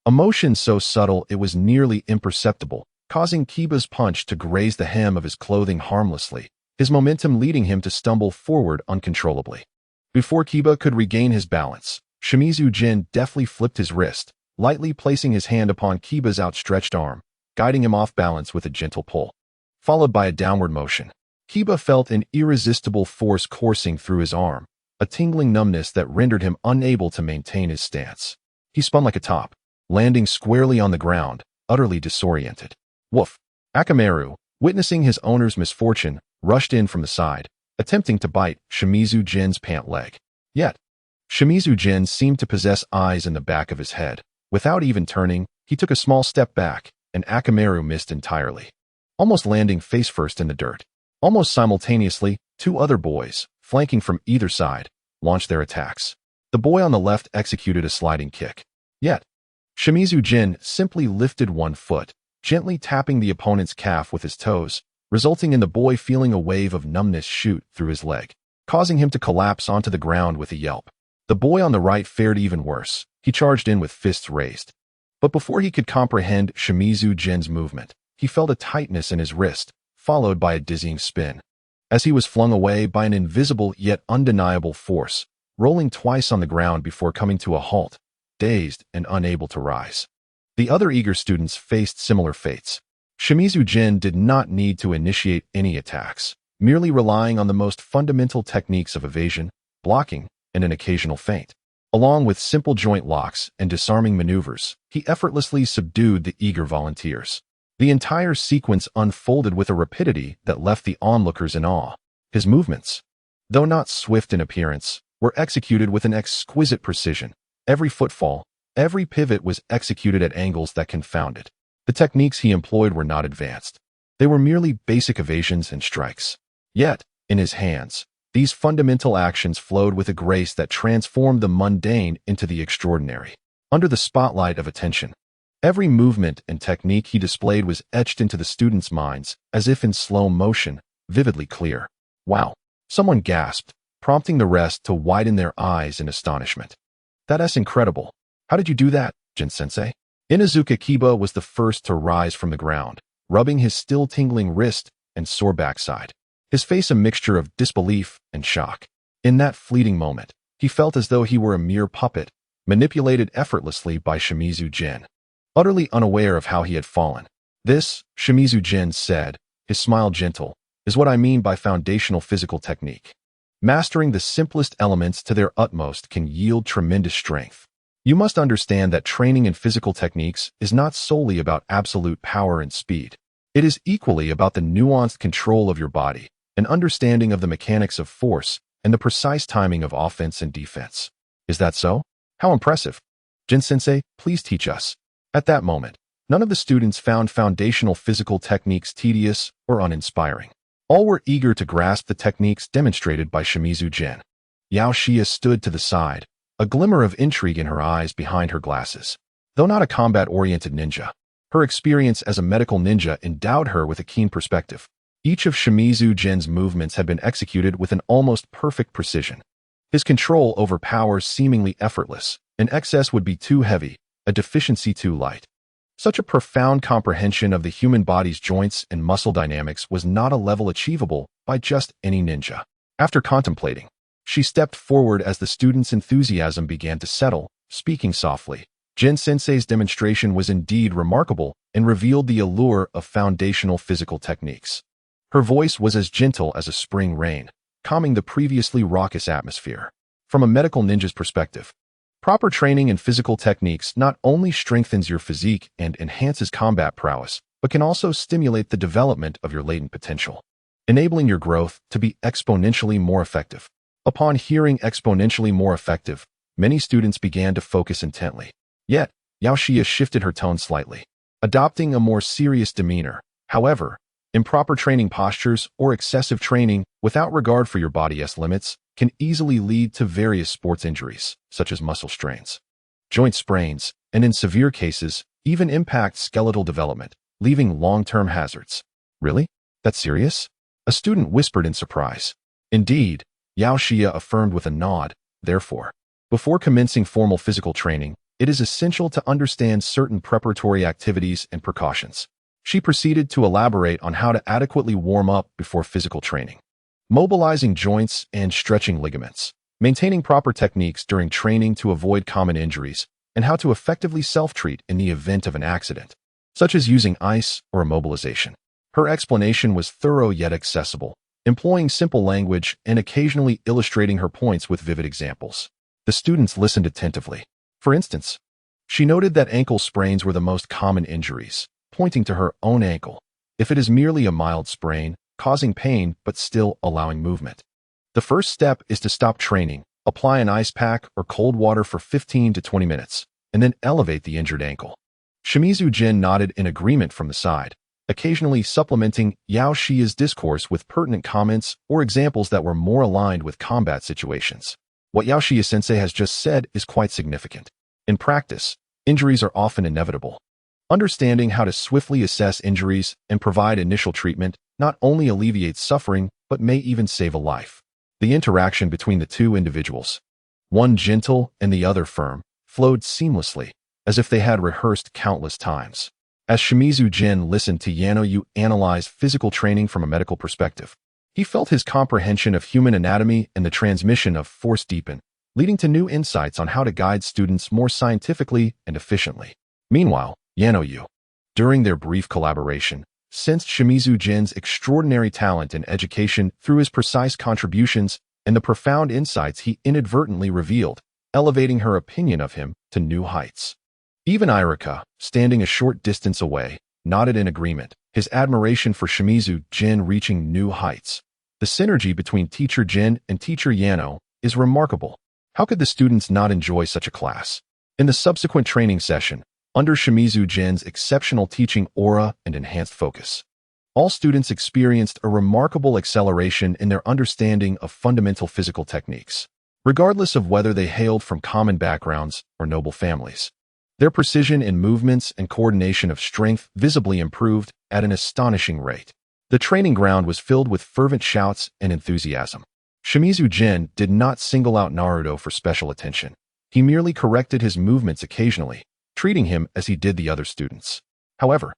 A motion so subtle it was nearly imperceptible, causing Kiba's punch to graze the hem of his clothing harmlessly, his momentum leading him to stumble forward uncontrollably. Before Kiba could regain his balance, Shimizu Jin deftly flipped his wrist, lightly placing his hand upon Kiba's outstretched arm, guiding him off balance with a gentle pull. Followed by a downward motion, Kiba felt an irresistible force coursing through his arm, a tingling numbness that rendered him unable to maintain his stance. He spun like a top, landing squarely on the ground, utterly disoriented. Woof! Akamaru, witnessing his owner's misfortune, rushed in from the side, attempting to bite Shimizu Jin's pant leg. Yet, Shimizu Jin seemed to possess eyes in the back of his head. Without even turning, he took a small step back, and Akamaru missed entirely, almost landing face-first in the dirt. Almost simultaneously, two other boys, flanking from either side, launched their attacks. The boy on the left executed a sliding kick. Yet, Shimizu Jin simply lifted one foot, gently tapping the opponent's calf with his toes, resulting in the boy feeling a wave of numbness shoot through his leg, causing him to collapse onto the ground with a yelp. The boy on the right fared even worse. He charged in with fists raised. But before he could comprehend Shimizu Jin's movement, he felt a tightness in his wrist, followed by a dizzying spin, as he was flung away by an invisible yet undeniable force, rolling twice on the ground before coming to a halt, dazed and unable to rise. The other eager students faced similar fates. Shimizu Jin did not need to initiate any attacks, merely relying on the most fundamental techniques of evasion, blocking, and an occasional feint. Along with simple joint locks and disarming maneuvers, he effortlessly subdued the eager volunteers. The entire sequence unfolded with a rapidity that left the onlookers in awe. His movements, though not swift in appearance, were executed with an exquisite precision. Every footfall, every pivot was executed at angles that confounded. The techniques he employed were not advanced. They were merely basic evasions and strikes. Yet, in his hands, these fundamental actions flowed with a grace that transformed the mundane into the extraordinary. Under the spotlight of attention, every movement and technique he displayed was etched into the students' minds, as if in slow motion, vividly clear. Wow! Someone gasped, prompting the rest to widen their eyes in astonishment. That's incredible. How did you do that, Jin-sensei? Inuzuka Kiba was the first to rise from the ground, rubbing his still tingling wrist and sore backside, his face a mixture of disbelief and shock. In that fleeting moment, he felt as though he were a mere puppet, manipulated effortlessly by Shimizu Jin. Utterly unaware of how he had fallen. This, Shimizu Jin said, his smile gentle, is what I mean by foundational physical technique. Mastering the simplest elements to their utmost can yield tremendous strength. You must understand that training in physical techniques is not solely about absolute power and speed. It is equally about the nuanced control of your body, an understanding of the mechanics of force, and the precise timing of offense and defense. Is that so? How impressive. Jin-sensei, please teach us. At that moment, none of the students found foundational physical techniques tedious or uninspiring. All were eager to grasp the techniques demonstrated by Shimizu Jin. Yao Xia stood to the side, a glimmer of intrigue in her eyes behind her glasses. Though not a combat-oriented ninja, her experience as a medical ninja endowed her with a keen perspective. Each of Shimizu Jin's movements had been executed with an almost perfect precision. His control over power seemingly effortless. An excess would be too heavy, a deficiency too light. Such a profound comprehension of the human body's joints and muscle dynamics was not a level achievable by just any ninja. After contemplating, she stepped forward as the students' enthusiasm began to settle, speaking softly. Jin Sensei's demonstration was indeed remarkable and revealed the allure of foundational physical techniques. Her voice was as gentle as a spring rain, calming the previously raucous atmosphere. From a medical ninja's perspective, proper training in physical techniques not only strengthens your physique and enhances combat prowess, but can also stimulate the development of your latent potential, enabling your growth to be exponentially more effective. Upon hearing exponentially more effective, many students began to focus intently. Yet, Yao Xia shifted her tone slightly, adopting a more serious demeanor. However, improper training postures or excessive training without regard for your body's limits can easily lead to various sports injuries, such as muscle strains, joint sprains, and in severe cases, even impact skeletal development, leaving long-term hazards. Really? That's serious? A student whispered in surprise. Indeed, Yao Xia affirmed with a nod. Therefore, before commencing formal physical training, it is essential to understand certain preparatory activities and precautions. She proceeded to elaborate on how to adequately warm up before physical training, mobilizing joints and stretching ligaments, maintaining proper techniques during training to avoid common injuries, and how to effectively self-treat in the event of an accident, such as using ice or immobilization. Her explanation was thorough yet accessible, employing simple language and occasionally illustrating her points with vivid examples. The students listened attentively. For instance, she noted that ankle sprains were the most common injuries, pointing to her own ankle. If it is merely a mild sprain, causing pain but still allowing movement, the first step is to stop training, apply an ice pack or cold water for 15 to 20 minutes, and then elevate the injured ankle. Shimizu Jin nodded in agreement from the side, occasionally supplementing Yao Xia's discourse with pertinent comments or examples that were more aligned with combat situations. What Yao Xia sensei has just said is quite significant. In practice, injuries are often inevitable. Understanding how to swiftly assess injuries and provide initial treatment not only alleviates suffering, but may even save a life. The interaction between the two individuals, one gentle and the other firm, flowed seamlessly, as if they had rehearsed countless times. As Shimizu Jin listened to Yano Yu analyze physical training from a medical perspective, he felt his comprehension of human anatomy and the transmission of force deepen, leading to new insights on how to guide students more scientifically and efficiently. Meanwhile, Yano Yu, during their brief collaboration, sensed Shimizu Jin's extraordinary talent in education through his precise contributions and the profound insights he inadvertently revealed, elevating her opinion of him to new heights. Even Irika, standing a short distance away, nodded in agreement, his admiration for Shimizu Jin reaching new heights. The synergy between Teacher Jin and Teacher Yano is remarkable. How could the students not enjoy such a class? In the subsequent training session, under Shimizu Jin's exceptional teaching aura and enhanced focus, all students experienced a remarkable acceleration in their understanding of fundamental physical techniques, regardless of whether they hailed from common backgrounds or noble families. Their precision in movements and coordination of strength visibly improved at an astonishing rate. The training ground was filled with fervent shouts and enthusiasm. Shimizu Jin did not single out Naruto for special attention. He merely corrected his movements occasionally, treating him as he did the other students. However,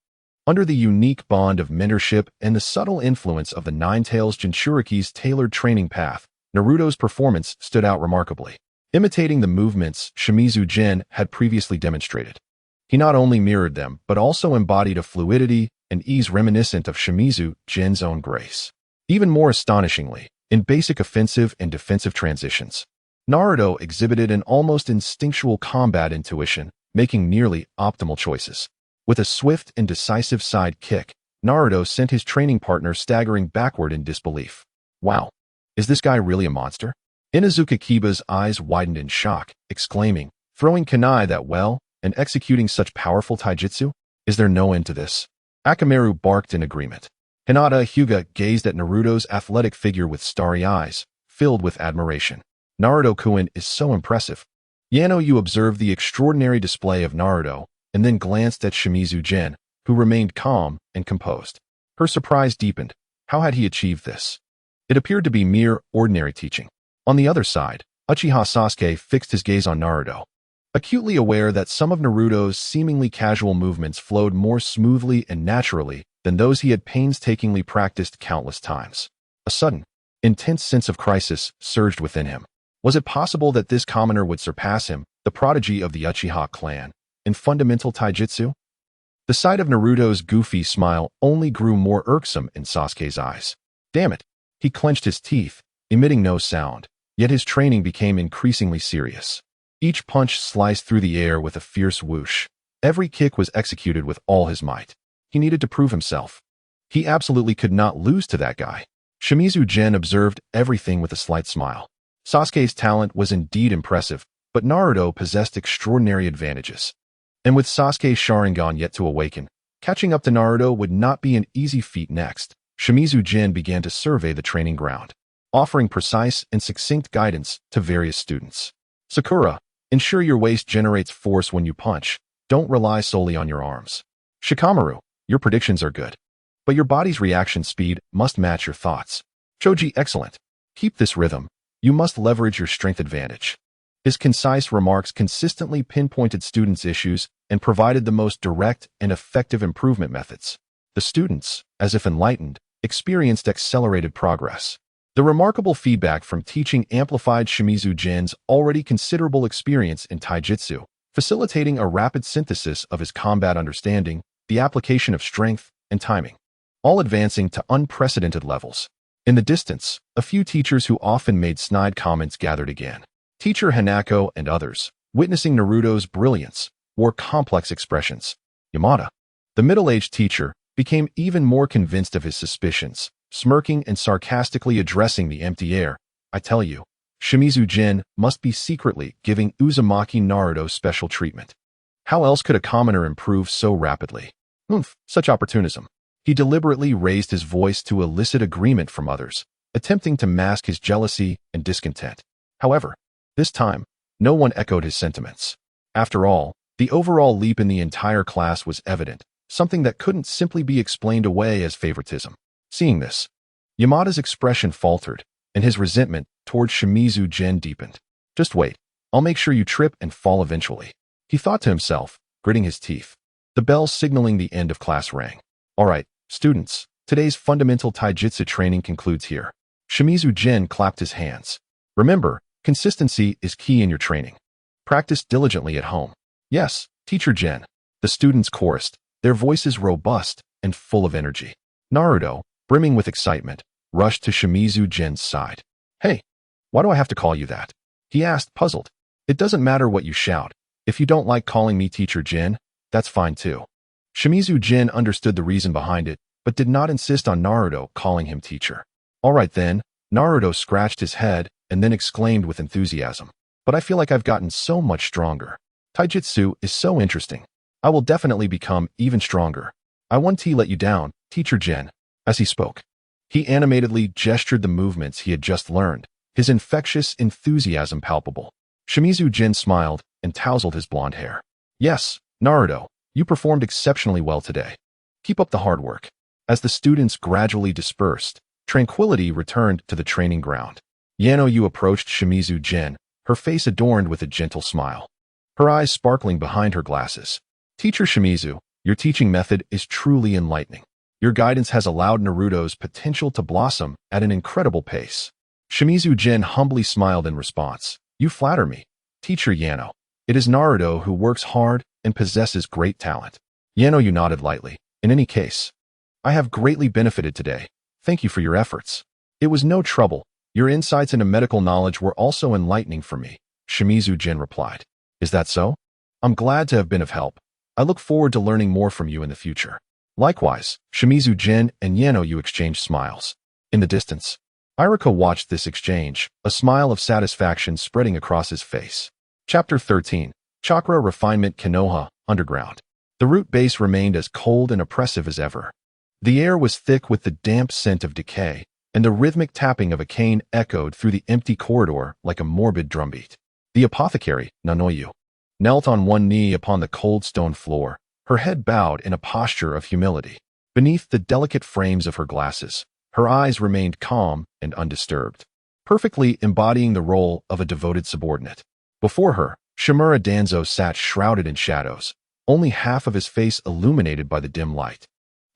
under the unique bond of mentorship and the subtle influence of the Nine-Tails Jinchuriki's tailored training path, Naruto's performance stood out remarkably, imitating the movements Shimizu Jin had previously demonstrated. He not only mirrored them, but also embodied a fluidity and ease reminiscent of Shimizu Jin's own grace. Even more astonishingly, in basic offensive and defensive transitions, Naruto exhibited an almost instinctual combat intuition, making nearly optimal choices. With a swift and decisive side kick, Naruto sent his training partner staggering backward in disbelief. Wow, is this guy really a monster? Inazuka Kiba's eyes widened in shock, exclaiming, throwing kunai that well and executing such powerful taijutsu? Is there no end to this? Akamaru barked in agreement. Hinata Hyuga gazed at Naruto's athletic figure with starry eyes, filled with admiration. Naruto-kun is so impressive. Yano Yu observed the extraordinary display of Naruto and then glanced at Shimizu Jin, who remained calm and composed. Her surprise deepened. How had he achieved this? It appeared to be mere ordinary teaching. On the other side, Uchiha Sasuke fixed his gaze on Naruto, acutely aware that some of Naruto's seemingly casual movements flowed more smoothly and naturally than those he had painstakingly practiced countless times. A sudden, intense sense of crisis surged within him. Was it possible that this commoner would surpass him, the prodigy of the Uchiha clan, in fundamental taijutsu? The sight of Naruto's goofy smile only grew more irksome in Sasuke's eyes. Damn it! He clenched his teeth, emitting no sound, yet his training became increasingly serious. Each punch sliced through the air with a fierce whoosh. Every kick was executed with all his might. He needed to prove himself. He absolutely could not lose to that guy. Shimizu Jin observed everything with a slight smile. Sasuke's talent was indeed impressive, but Naruto possessed extraordinary advantages. And with Sasuke's Sharingan yet to awaken, catching up to Naruto would not be an easy feat next. Shimizu Jin began to survey the training ground, offering precise and succinct guidance to various students. Sakura, ensure your waist generates force when you punch. Don't rely solely on your arms. Shikamaru, your predictions are good, but your body's reaction speed must match your thoughts. Choji, excellent. Keep this rhythm. You must leverage your strength advantage. His concise remarks consistently pinpointed students' issues and provided the most direct and effective improvement methods. The students, as if enlightened, experienced accelerated progress. The remarkable feedback from teaching amplified Shimizu Jin's already considerable experience in taijutsu, facilitating a rapid synthesis of his combat understanding, the application of strength, and timing, all advancing to unprecedented levels. In the distance, a few teachers who often made snide comments gathered again. Teacher Hanako and others, witnessing Naruto's brilliance, wore complex expressions. Yamada, the middle-aged teacher, became even more convinced of his suspicions, smirking and sarcastically addressing the empty air. I tell you, Shimizu Jin must be secretly giving Uzumaki Naruto special treatment. How else could a commoner improve so rapidly? Such opportunism. He deliberately raised his voice to elicit agreement from others, attempting to mask his jealousy and discontent. However, this time, no one echoed his sentiments. After all, the overall leap in the entire class was evident, something that couldn't simply be explained away as favoritism. Seeing this, Yamada's expression faltered, and his resentment towards Shimizu Jin deepened. Just wait, I'll make sure you trip and fall eventually, he thought to himself, gritting his teeth. The bell signaling the end of class rang. All right, students, today's fundamental taijutsu training concludes here. Shimizu Jin clapped his hands. Remember, consistency is key in your training. Practice diligently at home. Yes, Teacher Jin. The students chorused, their voices robust and full of energy. Naruto, brimming with excitement, rushed to Shimizu Jin's side. Hey, why do I have to call you that? He asked, puzzled. It doesn't matter what you shout. If you don't like calling me Teacher Jin, that's fine too. Shimizu Jin understood the reason behind it, but did not insist on Naruto calling him teacher. All right then, Naruto scratched his head and then exclaimed with enthusiasm. But I feel like I've gotten so much stronger. Taijutsu is so interesting. I will definitely become even stronger. I won't let you down, Teacher Jin. As he spoke, he animatedly gestured the movements he had just learned, his infectious enthusiasm palpable. Shimizu Jin smiled and tousled his blonde hair. Yes, Naruto, you performed exceptionally well today. Keep up the hard work. As the students gradually dispersed, tranquility returned to the training ground. Yanoyu approached Shimizu Jin, her face adorned with a gentle smile, her eyes sparkling behind her glasses. Teacher Shimizu, your teaching method is truly enlightening. Your guidance has allowed Naruto's potential to blossom at an incredible pace. Shimizu Jin humbly smiled in response. You flatter me, Teacher Yano. It is Naruto who works hard and possesses great talent. Yanoyu nodded lightly. In any case, I have greatly benefited today. Thank you for your efforts. It was no trouble. Your insights into medical knowledge were also enlightening for me, Shimizu Jin replied. Is that so? I'm glad to have been of help. I look forward to learning more from you in the future. Likewise, Shimizu Jin and Yanoyu exchanged smiles. In the distance, Iruka watched this exchange, a smile of satisfaction spreading across his face. Chapter 13. Chakra Refinement Konoha, Underground. The root base remained as cold and oppressive as ever. The air was thick with the damp scent of decay, and the rhythmic tapping of a cane echoed through the empty corridor like a morbid drumbeat. The apothecary, Nanoyu, knelt on one knee upon the cold stone floor, her head bowed in a posture of humility. Beneath the delicate frames of her glasses, her eyes remained calm and undisturbed, perfectly embodying the role of a devoted subordinate. Before her, Shimura Danzo sat shrouded in shadows, only half of his face illuminated by the dim light,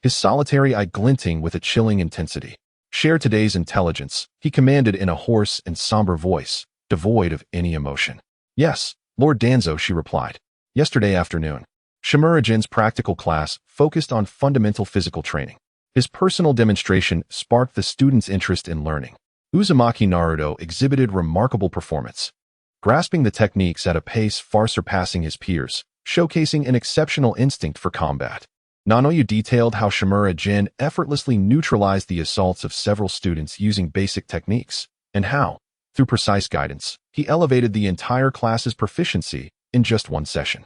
his solitary eye glinting with a chilling intensity. Share today's intelligence, he commanded in a hoarse and somber voice, devoid of any emotion. Yes, Lord Danzo, she replied. Yesterday afternoon, Shimura-jin's practical class focused on fundamental physical training. His personal demonstration sparked the students' interest in learning. Uzumaki Naruto exhibited remarkable performance, grasping the techniques at a pace far surpassing his peers, showcasing an exceptional instinct for combat. Nanoyu detailed how Shimura-jin effortlessly neutralized the assaults of several students using basic techniques, and how, through precise guidance, he elevated the entire class's proficiency in just one session.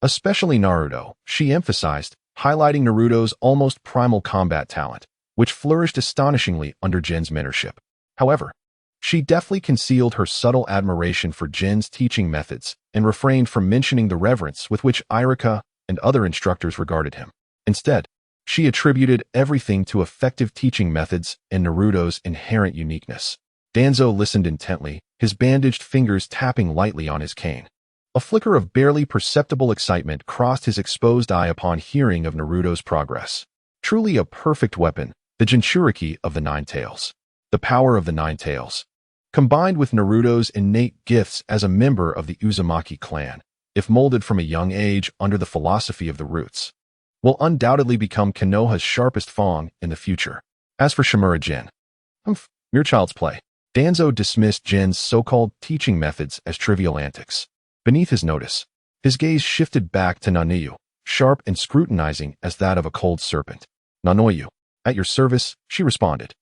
Especially Naruto, she emphasized, highlighting Naruto's almost primal combat talent, which flourished astonishingly under Jin's mentorship. However, she deftly concealed her subtle admiration for Jin's teaching methods and refrained from mentioning the reverence with which Irika and other instructors regarded him. Instead, she attributed everything to effective teaching methods and Naruto's inherent uniqueness. Danzo listened intently, his bandaged fingers tapping lightly on his cane. A flicker of barely perceptible excitement crossed his exposed eye upon hearing of Naruto's progress. Truly a perfect weapon, the Jinchuriki of the Nine Tails. The power of the Nine Tails, combined with Naruto's innate gifts as a member of the Uzumaki clan, if molded from a young age under the philosophy of the roots, will undoubtedly become Konoha's sharpest fang in the future. As for Shimura-jin, mere child's play. Danzo dismissed Jin's so-called teaching methods as trivial antics. Beneath his notice, his gaze shifted back to Nanoyu, sharp and scrutinizing as that of a cold serpent. Nanoyu, at your service, she responded.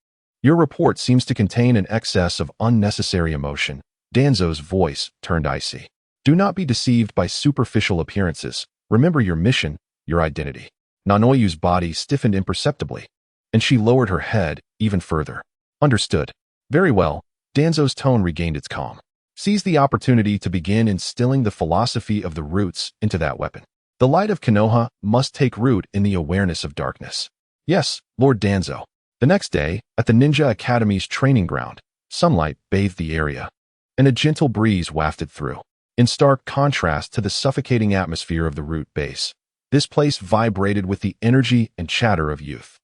Your report seems to contain an excess of unnecessary emotion. Danzo's voice turned icy. Do not be deceived by superficial appearances. Remember your mission, your identity. Nanoyu's body stiffened imperceptibly, and she lowered her head even further. Understood. Very well. Danzo's tone regained its calm. Seize the opportunity to begin instilling the philosophy of the roots into that weapon. The light of Konoha must take root in the awareness of darkness. Yes, Lord Danzo. The next day, at the Ninja Academy's training ground, sunlight bathed the area, and a gentle breeze wafted through. In stark contrast to the suffocating atmosphere of the root base, this place vibrated with the energy and chatter of youth.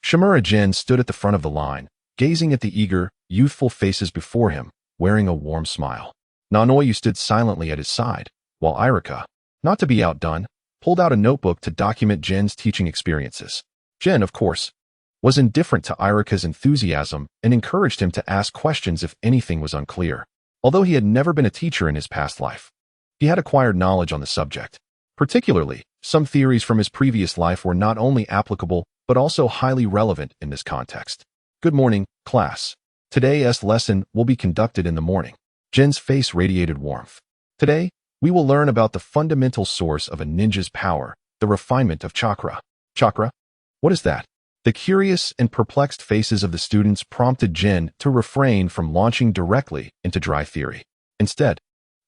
Shimura-jin stood at the front of the line, gazing at the eager, youthful faces before him, wearing a warm smile. Nanoyu stood silently at his side, while Irika, not to be outdone, pulled out a notebook to document Jin's teaching experiences. Jin, of course, was indifferent to Irika's enthusiasm and encouraged him to ask questions if anything was unclear. Although he had never been a teacher in his past life, he had acquired knowledge on the subject. Particularly, some theories from his previous life were not only applicable, but also highly relevant in this context. Good morning, class. Today's lesson will be conducted in the morning. Jin's face radiated warmth. Today, we will learn about the fundamental source of a ninja's power, the refinement of chakra. Chakra? What is that? The curious and perplexed faces of the students prompted Jin to refrain from launching directly into dry theory. Instead,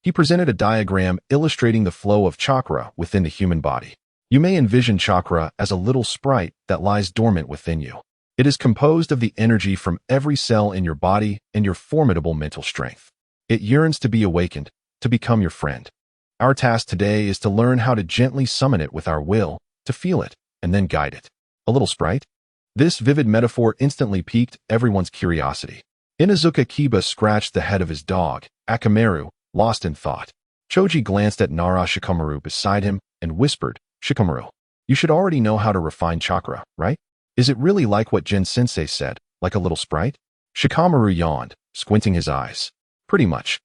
he presented a diagram illustrating the flow of chakra within the human body. You may envision chakra as a little sprite that lies dormant within you. It is composed of the energy from every cell in your body and your formidable mental strength. It yearns to be awakened, to become your friend. Our task today is to learn how to gently summon it with our will, to feel it, and then guide it. A little sprite? This vivid metaphor instantly piqued everyone's curiosity. Inazuka Kiba scratched the head of his dog, Akamaru, lost in thought. Choji glanced at Nara Shikamaru beside him and whispered, Shikamaru, you should already know how to refine chakra, right? Is it really like what Jin-sensei said, like a little sprite? Shikamaru yawned, squinting his eyes. Pretty much.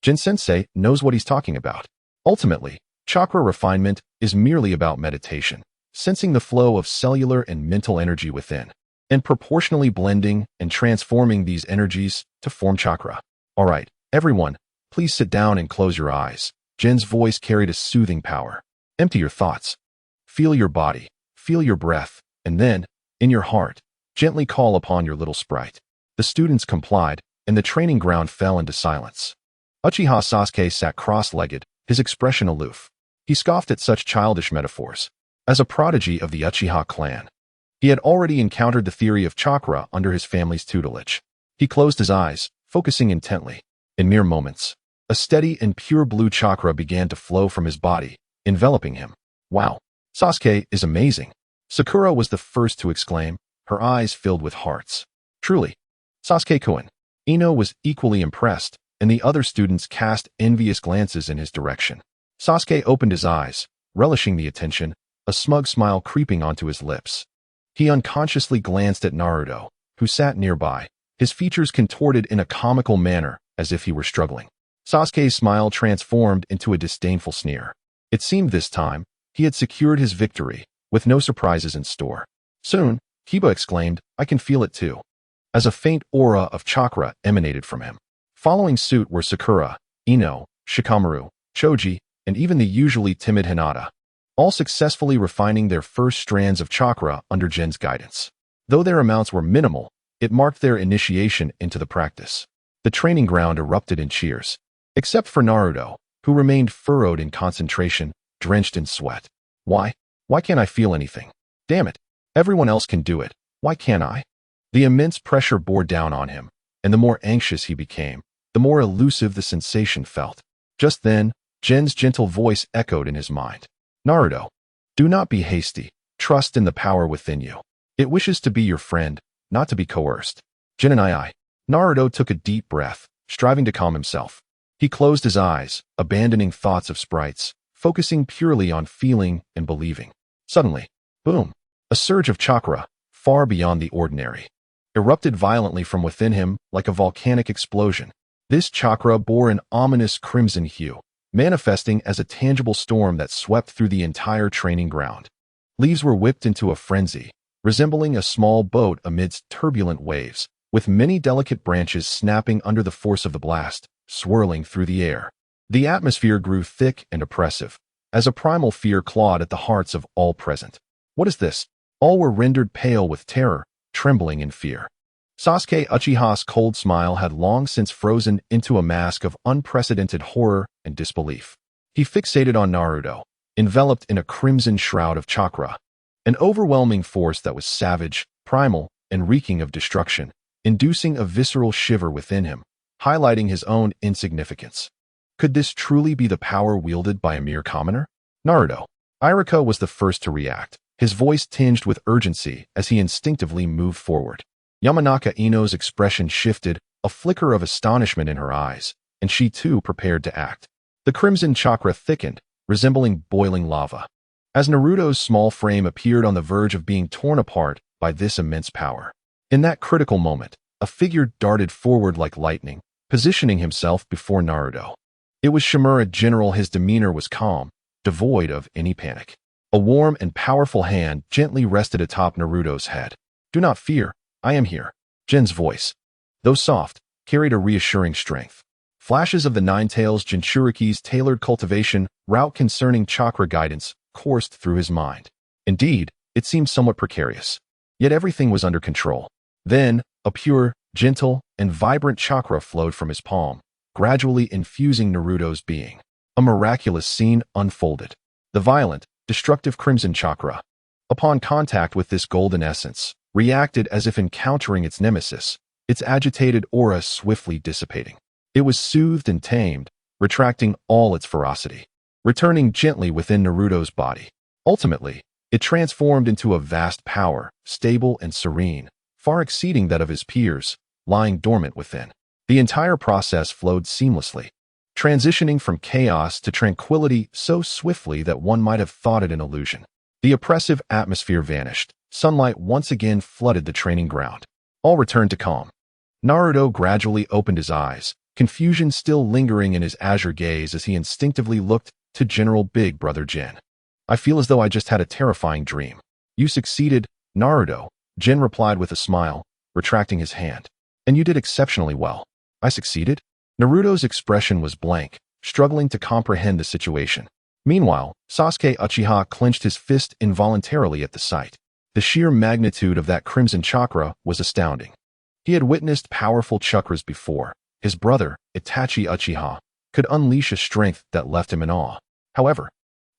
Jin-sensei knows what he's talking about. Ultimately, chakra refinement is merely about meditation, sensing the flow of cellular and mental energy within, and proportionally blending and transforming these energies to form chakra. All right, everyone, please sit down and close your eyes. Jin's voice carried a soothing power. Empty your thoughts. Feel your body, feel your breath, and then, in your heart, gently call upon your little sprite. The students complied, and the training ground fell into silence. Uchiha Sasuke sat cross-legged, his expression aloof. He scoffed at such childish metaphors. As a prodigy of the Uchiha clan, he had already encountered the theory of chakra under his family's tutelage. He closed his eyes, focusing intently. In mere moments, a steady and pure blue chakra began to flow from his body, enveloping him. Wow, Sasuke is amazing. Sakura was the first to exclaim, her eyes filled with hearts. Truly, Sasuke-kun. Ino was equally impressed, and the other students cast envious glances in his direction. Sasuke opened his eyes, relishing the attention, a smug smile creeping onto his lips. He unconsciously glanced at Naruto, who sat nearby, his features contorted in a comical manner as if he were struggling. Sasuke's smile transformed into a disdainful sneer. It seemed this time, he had secured his victory, with no surprises in store. Soon, Kiba exclaimed, "I can feel it too," as a faint aura of chakra emanated from him. Following suit were Sakura, Ino, Shikamaru, Choji, and even the usually timid Hinata, all successfully refining their first strands of chakra under Jin's guidance. Though their amounts were minimal, it marked their initiation into the practice. The training ground erupted in cheers, except for Naruto, who remained furrowed in concentration, drenched in sweat. Why? Why can't I feel anything? Damn it. Everyone else can do it. Why can't I? The immense pressure bore down on him, and the more anxious he became, the more elusive the sensation felt. Just then, Jin's gentle voice echoed in his mind. Naruto, do not be hasty. Trust in the power within you. It wishes to be your friend, not to be coerced. Jin and I. Naruto took a deep breath, striving to calm himself. He closed his eyes, abandoning thoughts of sprites, focusing purely on feeling and believing. Suddenly, boom, a surge of chakra, far beyond the ordinary, erupted violently from within him like a volcanic explosion. This chakra bore an ominous crimson hue, manifesting as a tangible storm that swept through the entire training ground. Leaves were whipped into a frenzy, resembling a small boat amidst turbulent waves, with many delicate branches snapping under the force of the blast, swirling through the air. The atmosphere grew thick and oppressive, as a primal fear clawed at the hearts of all present. What is this? All were rendered pale with terror, trembling in fear. Sasuke Uchiha's cold smile had long since frozen into a mask of unprecedented horror and disbelief. He fixated on Naruto, enveloped in a crimson shroud of chakra, an overwhelming force that was savage, primal, and reeking of destruction, inducing a visceral shiver within him, highlighting his own insignificance. Could this truly be the power wielded by a mere commoner? Naruto. Iruka was the first to react, his voice tinged with urgency as he instinctively moved forward. Yamanaka Ino's expression shifted, a flicker of astonishment in her eyes, and she too prepared to act. The crimson chakra thickened, resembling boiling lava, as Naruto's small frame appeared on the verge of being torn apart by this immense power. In that critical moment, a figure darted forward like lightning, positioning himself before Naruto. It was Shimura General. His demeanor was calm, devoid of any panic. A warm and powerful hand gently rested atop Naruto's head. "Do not fear, I am here." Jin's voice, though soft, carried a reassuring strength. Flashes of the Nine Tails Jinchuriki's tailored cultivation route concerning chakra guidance coursed through his mind. Indeed, it seemed somewhat precarious. Yet everything was under control. Then, a pure, gentle, and vibrant chakra flowed from his palm, gradually infusing Naruto's being. A miraculous scene unfolded. The violent, destructive crimson chakra, upon contact with this golden essence, reacted as if encountering its nemesis, its agitated aura swiftly dissipating. It was soothed and tamed, retracting all its ferocity, returning gently within Naruto's body. Ultimately, it transformed into a vast power, stable and serene, far exceeding that of his peers, lying dormant within. The entire process flowed seamlessly, transitioning from chaos to tranquility so swiftly that one might have thought it an illusion. The oppressive atmosphere vanished. Sunlight once again flooded the training ground. All returned to calm. Naruto gradually opened his eyes, confusion still lingering in his azure gaze as he instinctively looked to General Big Brother Jin. "I feel as though I just had a terrifying dream." "You succeeded, Naruto," Jin replied with a smile, retracting his hand. "And you did exceptionally well." "I succeeded?" Naruto's expression was blank, struggling to comprehend the situation. Meanwhile, Sasuke Uchiha clenched his fist involuntarily at the sight. The sheer magnitude of that crimson chakra was astounding. He had witnessed powerful chakras before. His brother, Itachi Uchiha, could unleash a strength that left him in awe. However,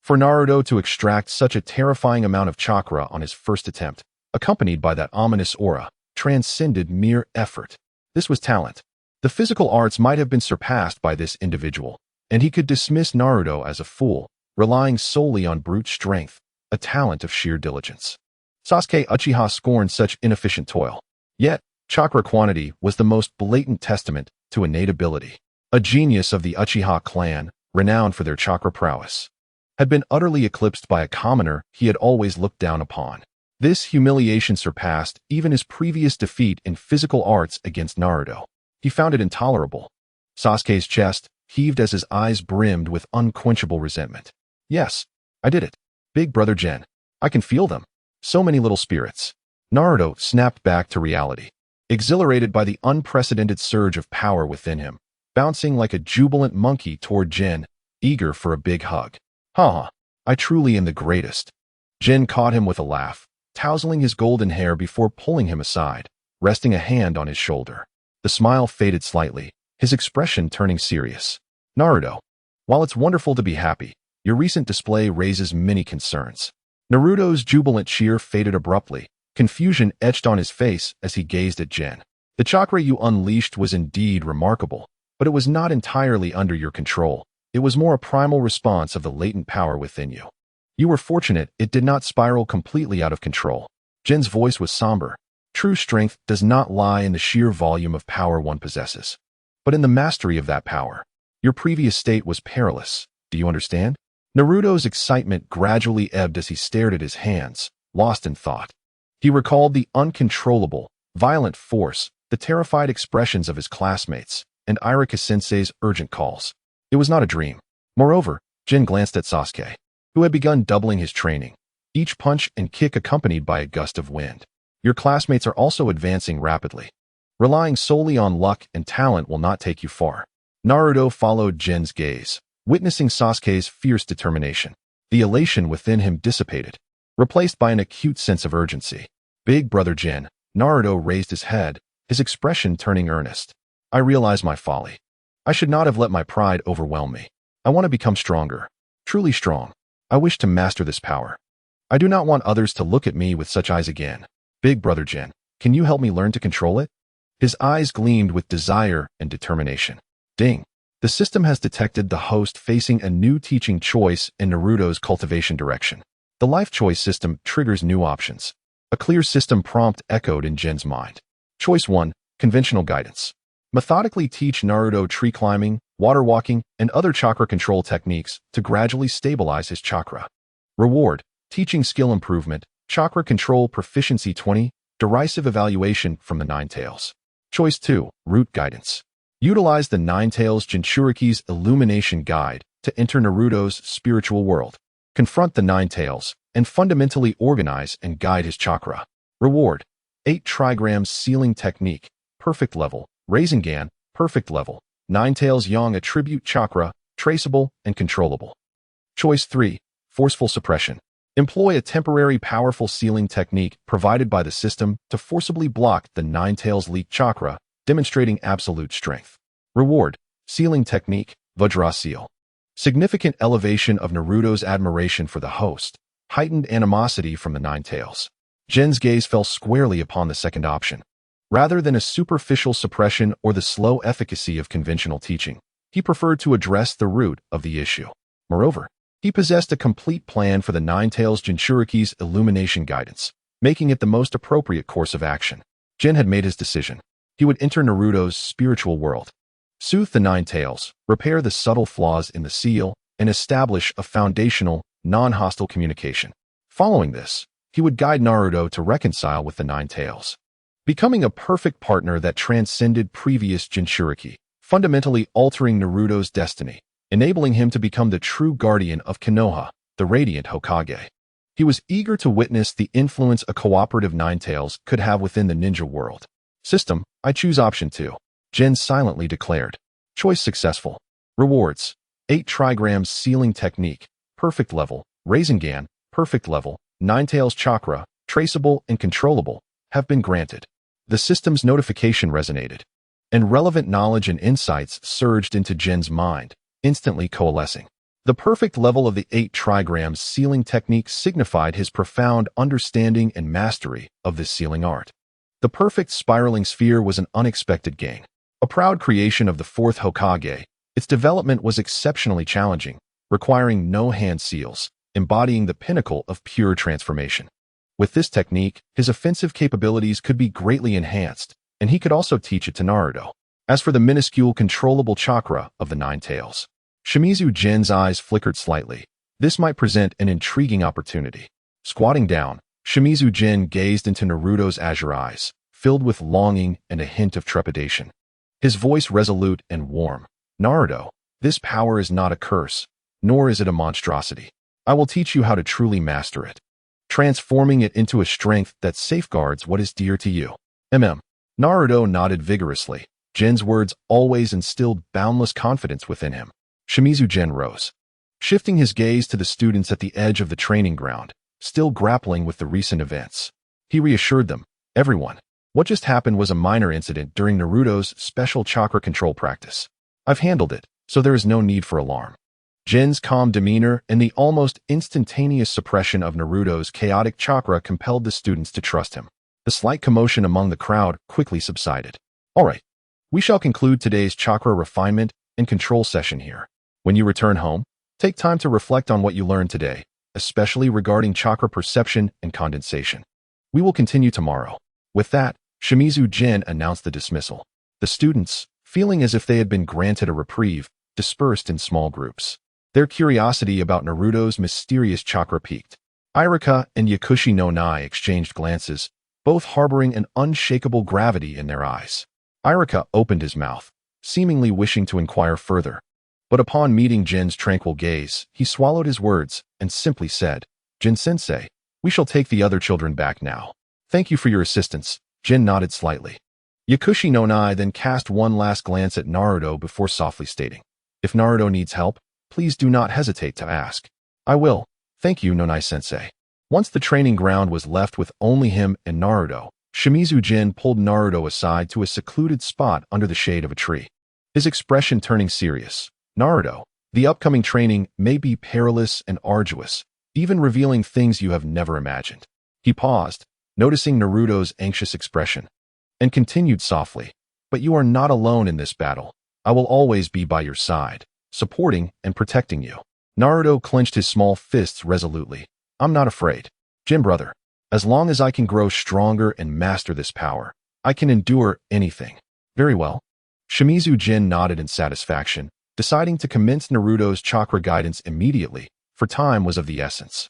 for Naruto to extract such a terrifying amount of chakra on his first attempt, accompanied by that ominous aura, transcended mere effort. This was talent. The physical arts might have been surpassed by this individual, and he could dismiss Naruto as a fool, relying solely on brute strength, a talent of sheer diligence. Sasuke Uchiha scorned such inefficient toil. Yet, chakra quantity was the most blatant testament to innate ability. A genius of the Uchiha clan, renowned for their chakra prowess, had been utterly eclipsed by a commoner he had always looked down upon. This humiliation surpassed even his previous defeat in physical arts against Naruto. He found it intolerable. Sasuke's chest heaved as his eyes brimmed with unquenchable resentment. Yes, I did it. Big brother Jin. I can feel them. So many little spirits. Naruto snapped back to reality, exhilarated by the unprecedented surge of power within him, bouncing like a jubilant monkey toward Jin, eager for a big hug. Haha, I truly am the greatest. Jin caught him with a laugh, tousling his golden hair before pulling him aside, resting a hand on his shoulder. The smile faded slightly, his expression turning serious. Naruto, while it's wonderful to be happy, your recent display raises many concerns. Naruto's jubilant cheer faded abruptly, confusion etched on his face as he gazed at Jin. The chakra you unleashed was indeed remarkable, but it was not entirely under your control. It was more a primal response of the latent power within you. You were fortunate it did not spiral completely out of control. Jin's voice was somber. True strength does not lie in the sheer volume of power one possesses, but in the mastery of that power. Your previous state was perilous. Do you understand? Naruto's excitement gradually ebbed as he stared at his hands, lost in thought. He recalled the uncontrollable, violent force, the terrified expressions of his classmates, and Irika-sensei's urgent calls. It was not a dream. Moreover, Jin glanced at Sasuke, who had begun doubling his training, each punch and kick accompanied by a gust of wind. Your classmates are also advancing rapidly. Relying solely on luck and talent will not take you far. Naruto followed Jin's gaze, witnessing Sasuke's fierce determination. The elation within him dissipated, replaced by an acute sense of urgency. Big brother Jin, Naruto raised his head, his expression turning earnest. I realize my folly. I should not have let my pride overwhelm me. I want to become stronger, truly strong. I wish to master this power. I do not want others to look at me with such eyes again. Big brother Jin, can you help me learn to control it? His eyes gleamed with desire and determination. Deng. The system has detected the host facing a new teaching choice in Naruto's cultivation direction. The life choice system triggers new options. A clear system prompt echoed in Jin's mind. Choice 1, conventional guidance. Methodically teach Naruto tree climbing, water walking, and other chakra control techniques to gradually stabilize his chakra. Reward, teaching skill improvement, chakra control proficiency 20, derisive evaluation from the Nine Tails. Choice 2, route guidance. Utilize the Nine Tails Jinchuriki's illumination guide to enter Naruto's spiritual world. Confront the Nine Tails and fundamentally organize and guide his chakra. Reward, 8 trigrams sealing technique, perfect level, Rasengan, perfect level, Nine Tails Yang attribute chakra, traceable and controllable. Choice 3, forceful suppression. Employ a temporary powerful sealing technique provided by the system to forcibly block the Nine Tails leak chakra, demonstrating absolute strength. Reward, sealing technique, Vajra seal. Significant elevation of Naruto's admiration for the host, heightened animosity from the Nine Tails. Jin's gaze fell squarely upon the second option. Rather than a superficial suppression or the slow efficacy of conventional teaching, he preferred to address the root of the issue. Moreover, he possessed a complete plan for the Nine Tails Jinchuriki's illumination guidance, making it the most appropriate course of action. Jin had made his decision. He would enter Naruto's spiritual world, soothe the Nine Tails, repair the subtle flaws in the seal, and establish a foundational, non-hostile communication. Following this, he would guide Naruto to reconcile with the Nine Tails, becoming a perfect partner that transcended previous Jinchuriki, fundamentally altering Naruto's destiny, enabling him to become the true guardian of Konoha, the radiant Hokage. He was eager to witness the influence a cooperative Nine Tails could have within the ninja world. System, I choose option 2. Jin silently declared. Choice successful. Rewards, 8 trigrams sealing technique, perfect level, Rasengan, perfect level, Nine Tails chakra, traceable and controllable, have been granted. The system's notification resonated, and relevant knowledge and insights surged into Jin's mind, instantly coalescing. The perfect level of the 8 trigrams sealing technique signified his profound understanding and mastery of this sealing art. The perfect spiraling sphere was an unexpected gain. A proud creation of the 4th Hokage, its development was exceptionally challenging, requiring no hand seals, embodying the pinnacle of pure transformation. With this technique, his offensive capabilities could be greatly enhanced, and he could also teach it to Naruto. As for the minuscule controllable chakra of the Nine Tails, Shimizu Jin's eyes flickered slightly. This might present an intriguing opportunity. Squatting down, Shimizu Jin gazed into Naruto's azure eyes, filled with longing and a hint of trepidation. His voice resolute and warm. Naruto, this power is not a curse, nor is it a monstrosity. I will teach you how to truly master it, transforming it into a strength that safeguards what is dear to you. Naruto nodded vigorously. Jin's words always instilled boundless confidence within him. Shimizu Jin rose, shifting his gaze to the students at the edge of the training ground, still grappling with the recent events. He reassured them, everyone, what just happened was a minor incident during Naruto's special chakra control practice. I've handled it, so there is no need for alarm. Jin's calm demeanor and the almost instantaneous suppression of Naruto's chaotic chakra compelled the students to trust him. The slight commotion among the crowd quickly subsided. All right, we shall conclude today's chakra refinement and control session here. When you return home, take time to reflect on what you learned today, especially regarding chakra perception and condensation. We will continue tomorrow. With that, Shimizu Jin announced the dismissal. The students, feeling as if they had been granted a reprieve, dispersed in small groups. Their curiosity about Naruto's mysterious chakra piqued. Irika and Yakushi no Nai exchanged glances, both harboring an unshakable gravity in their eyes. Irika opened his mouth, seemingly wishing to inquire further. But upon meeting Jin's tranquil gaze, he swallowed his words and simply said, Jin-sensei, we shall take the other children back now. Thank you for your assistance. Jin nodded slightly. Yakushi no Nai then cast one last glance at Naruto before softly stating, if Naruto needs help, please do not hesitate to ask. I will. Thank you, Nonai-sensei. Once the training ground was left with only him and Naruto, Shimizu Jin pulled Naruto aside to a secluded spot under the shade of a tree. His expression turning serious. Naruto, the upcoming training may be perilous and arduous, even revealing things you have never imagined. He paused, noticing Naruto's anxious expression, and continued softly, but you are not alone in this battle. I will always be by your side, supporting and protecting you. Naruto clenched his small fists resolutely. I'm not afraid. Jin brother, as long as I can grow stronger and master this power, I can endure anything. Very well. Shimizu Jin nodded in satisfaction, deciding to commence Naruto's chakra guidance immediately, for time was of the essence.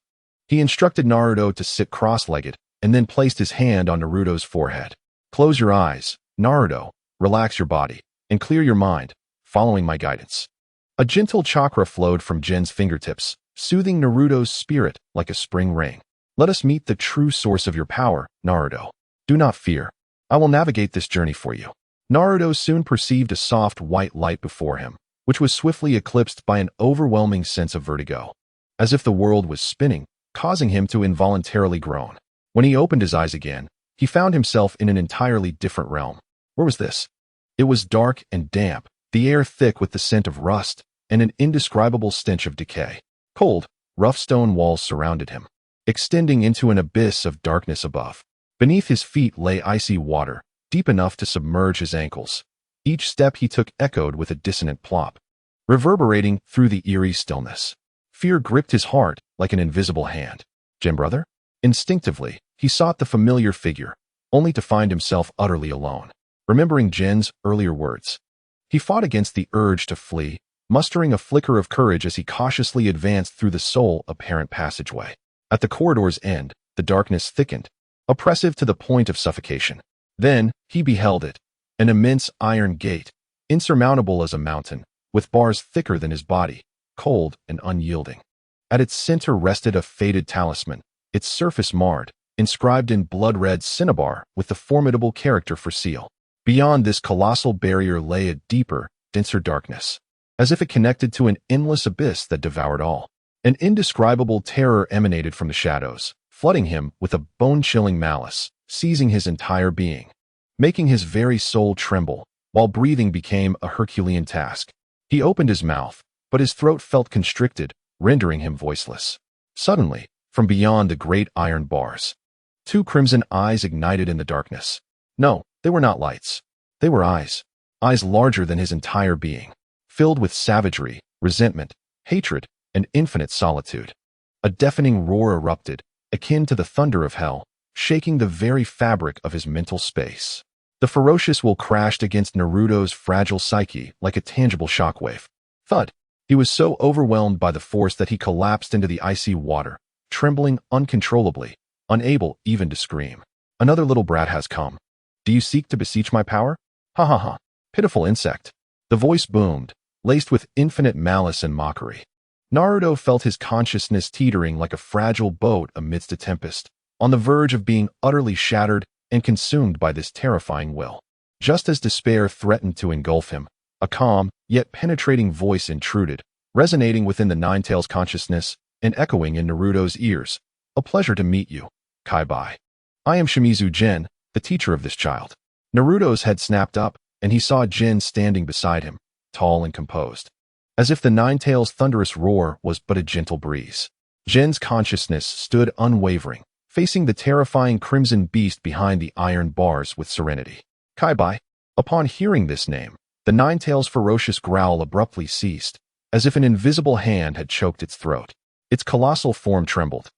He instructed Naruto to sit cross-legged and then placed his hand on Naruto's forehead. Close your eyes, Naruto, relax your body, and clear your mind, following my guidance. A gentle chakra flowed from Jin's fingertips, soothing Naruto's spirit like a spring rain. Let us meet the true source of your power, Naruto. Do not fear. I will navigate this journey for you. Naruto soon perceived a soft white light before him, which was swiftly eclipsed by an overwhelming sense of vertigo. As if the world was spinning, causing him to involuntarily groan. When he opened his eyes again, he found himself in an entirely different realm. Where was this? It was dark and damp, the air thick with the scent of rust, and an indescribable stench of decay. Cold, rough stone walls surrounded him, extending into an abyss of darkness above. Beneath his feet lay icy water, deep enough to submerge his ankles. Each step he took echoed with a dissonant plop, reverberating through the eerie stillness. Fear gripped his heart like an invisible hand. Jin brother? Instinctively, he sought the familiar figure, only to find himself utterly alone. Remembering Jin's earlier words, he fought against the urge to flee, mustering a flicker of courage as he cautiously advanced through the sole apparent passageway. At the corridor's end, the darkness thickened, oppressive to the point of suffocation. Then, he beheld it, an immense iron gate, insurmountable as a mountain, with bars thicker than his body, cold and unyielding. At its center rested a faded talisman, its surface marred, inscribed in blood-red cinnabar with the formidable character for seal. Beyond this colossal barrier lay a deeper, denser darkness, as if it connected to an endless abyss that devoured all. An indescribable terror emanated from the shadows, flooding him with a bone-chilling malice, seizing his entire being, making his very soul tremble, while breathing became a Herculean task. He opened his mouth, but his throat felt constricted, rendering him voiceless. Suddenly, from beyond the great iron bars, two crimson eyes ignited in the darkness. No, they were not lights. They were eyes. Eyes larger than his entire being, filled with savagery, resentment, hatred, and infinite solitude. A deafening roar erupted, akin to the thunder of hell, shaking the very fabric of his mental space. The ferocious will crashed against Naruto's fragile psyche like a tangible shockwave. Thud! He was so overwhelmed by the force that he collapsed into the icy water, trembling uncontrollably, unable even to scream. Another little brat has come. Do you seek to beseech my power? Ha ha ha. Pitiful insect. The voice boomed, laced with infinite malice and mockery. Naruto felt his consciousness teetering like a fragile boat amidst a tempest, on the verge of being utterly shattered and consumed by this terrifying will. Just as despair threatened to engulf him, a calm, yet penetrating voice intruded, resonating within the Nine-Tails consciousness and echoing in Naruto's ears. A pleasure to meet you, Kai-bai. I am Shimizu Jin, the teacher of this child. Naruto's head snapped up, and he saw Jin standing beside him, tall and composed, as if the Nine-Tails' thunderous roar was but a gentle breeze. Jin's consciousness stood unwavering, facing the terrifying crimson beast behind the iron bars with serenity. Kai-bai. Upon hearing this name, the Nine-Tails' ferocious growl abruptly ceased, as if an invisible hand had choked its throat. Its colossal form trembled,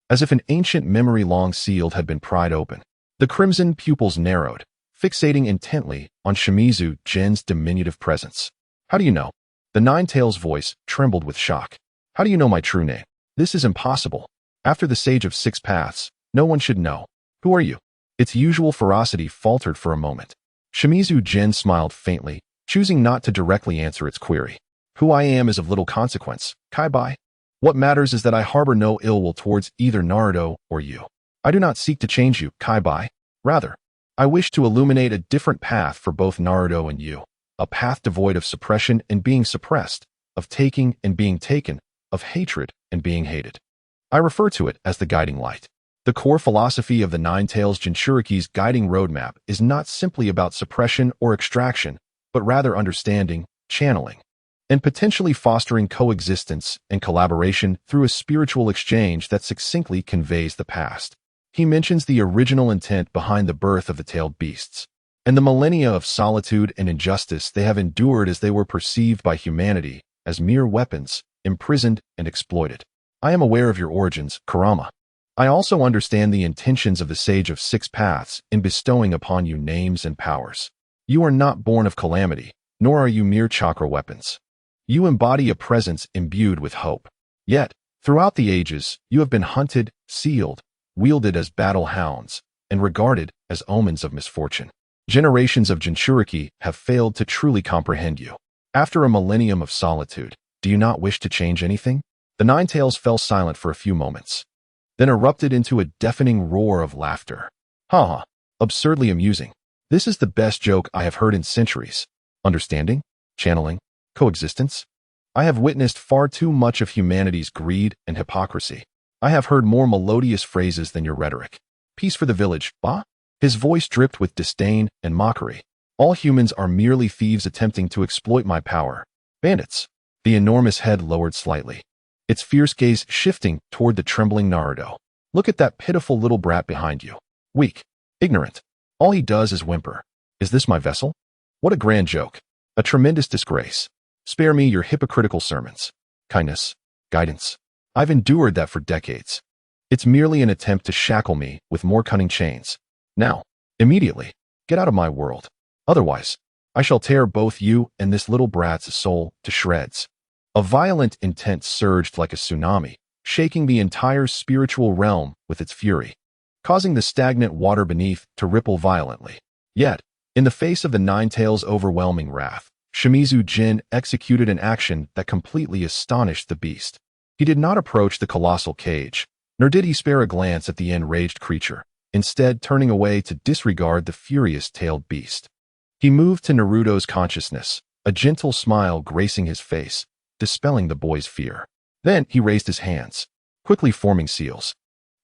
as if an ancient memory long sealed had been pried open. The crimson pupils narrowed, fixating intently on Shimizu Jin's diminutive presence. How do you know? The Nine-Tails' voice trembled with shock. How do you know my true name? This is impossible. After the Sage of Six Paths, no one should know. Who are you? Its usual ferocity faltered for a moment. Shimizu Jin smiled faintly, choosing not to directly answer its query. Who I am is of little consequence, Kai-bai. What matters is that I harbor no ill will towards either Naruto or you. I do not seek to change you, Kai-bai. Rather, I wish to illuminate a different path for both Naruto and you. A path devoid of suppression and being suppressed, of taking and being taken, of hatred and being hated. I refer to it as the guiding light. The core philosophy of the Nine-Tails Jinchuriki's guiding roadmap is not simply about suppression or extraction, but rather understanding, channeling, and potentially fostering coexistence and collaboration through a spiritual exchange that succinctly conveys the past. He mentions the original intent behind the birth of the tailed beasts, and the millennia of solitude and injustice they have endured as they were perceived by humanity as mere weapons, imprisoned and exploited. I am aware of your origins, Kurama. I also understand the intentions of the Sage of Six Paths in bestowing upon you names and powers. You are not born of calamity, nor are you mere chakra weapons. You embody a presence imbued with hope. Yet, throughout the ages, you have been hunted, sealed, wielded as battle hounds, and regarded as omens of misfortune. Generations of Jinchuriki have failed to truly comprehend you. After a millennium of solitude, do you not wish to change anything? The Nine-Tails fell silent for a few moments, then erupted into a deafening roar of laughter. Ha ha, absurdly amusing. This is the best joke I have heard in centuries. Understanding? Channeling? Coexistence? I have witnessed far too much of humanity's greed and hypocrisy. I have heard more melodious phrases than your rhetoric. Peace for the village, bah? His voice dripped with disdain and mockery. All humans are merely thieves attempting to exploit my power. Bandits. The enormous head lowered slightly, its fierce gaze shifting toward the trembling Naruto. Look at that pitiful little brat behind you. Weak. Ignorant. All he does is whimper. Is this my vessel? What a grand joke. A tremendous disgrace. Spare me your hypocritical sermons. Kindness. Guidance. I've endured that for decades. It's merely an attempt to shackle me with more cunning chains. Now, immediately, get out of my world. Otherwise, I shall tear both you and this little brat's soul to shreds. A violent intent surged like a tsunami, shaking the entire spiritual realm with its fury, causing the stagnant water beneath to ripple violently. Yet, in the face of the Nine-Tails' overwhelming wrath, Shimizu Jin executed an action that completely astonished the beast. He did not approach the colossal cage, nor did he spare a glance at the enraged creature, instead turning away to disregard the furious tailed beast. He moved to Naruto's consciousness, a gentle smile gracing his face, dispelling the boy's fear. Then he raised his hands, quickly forming seals.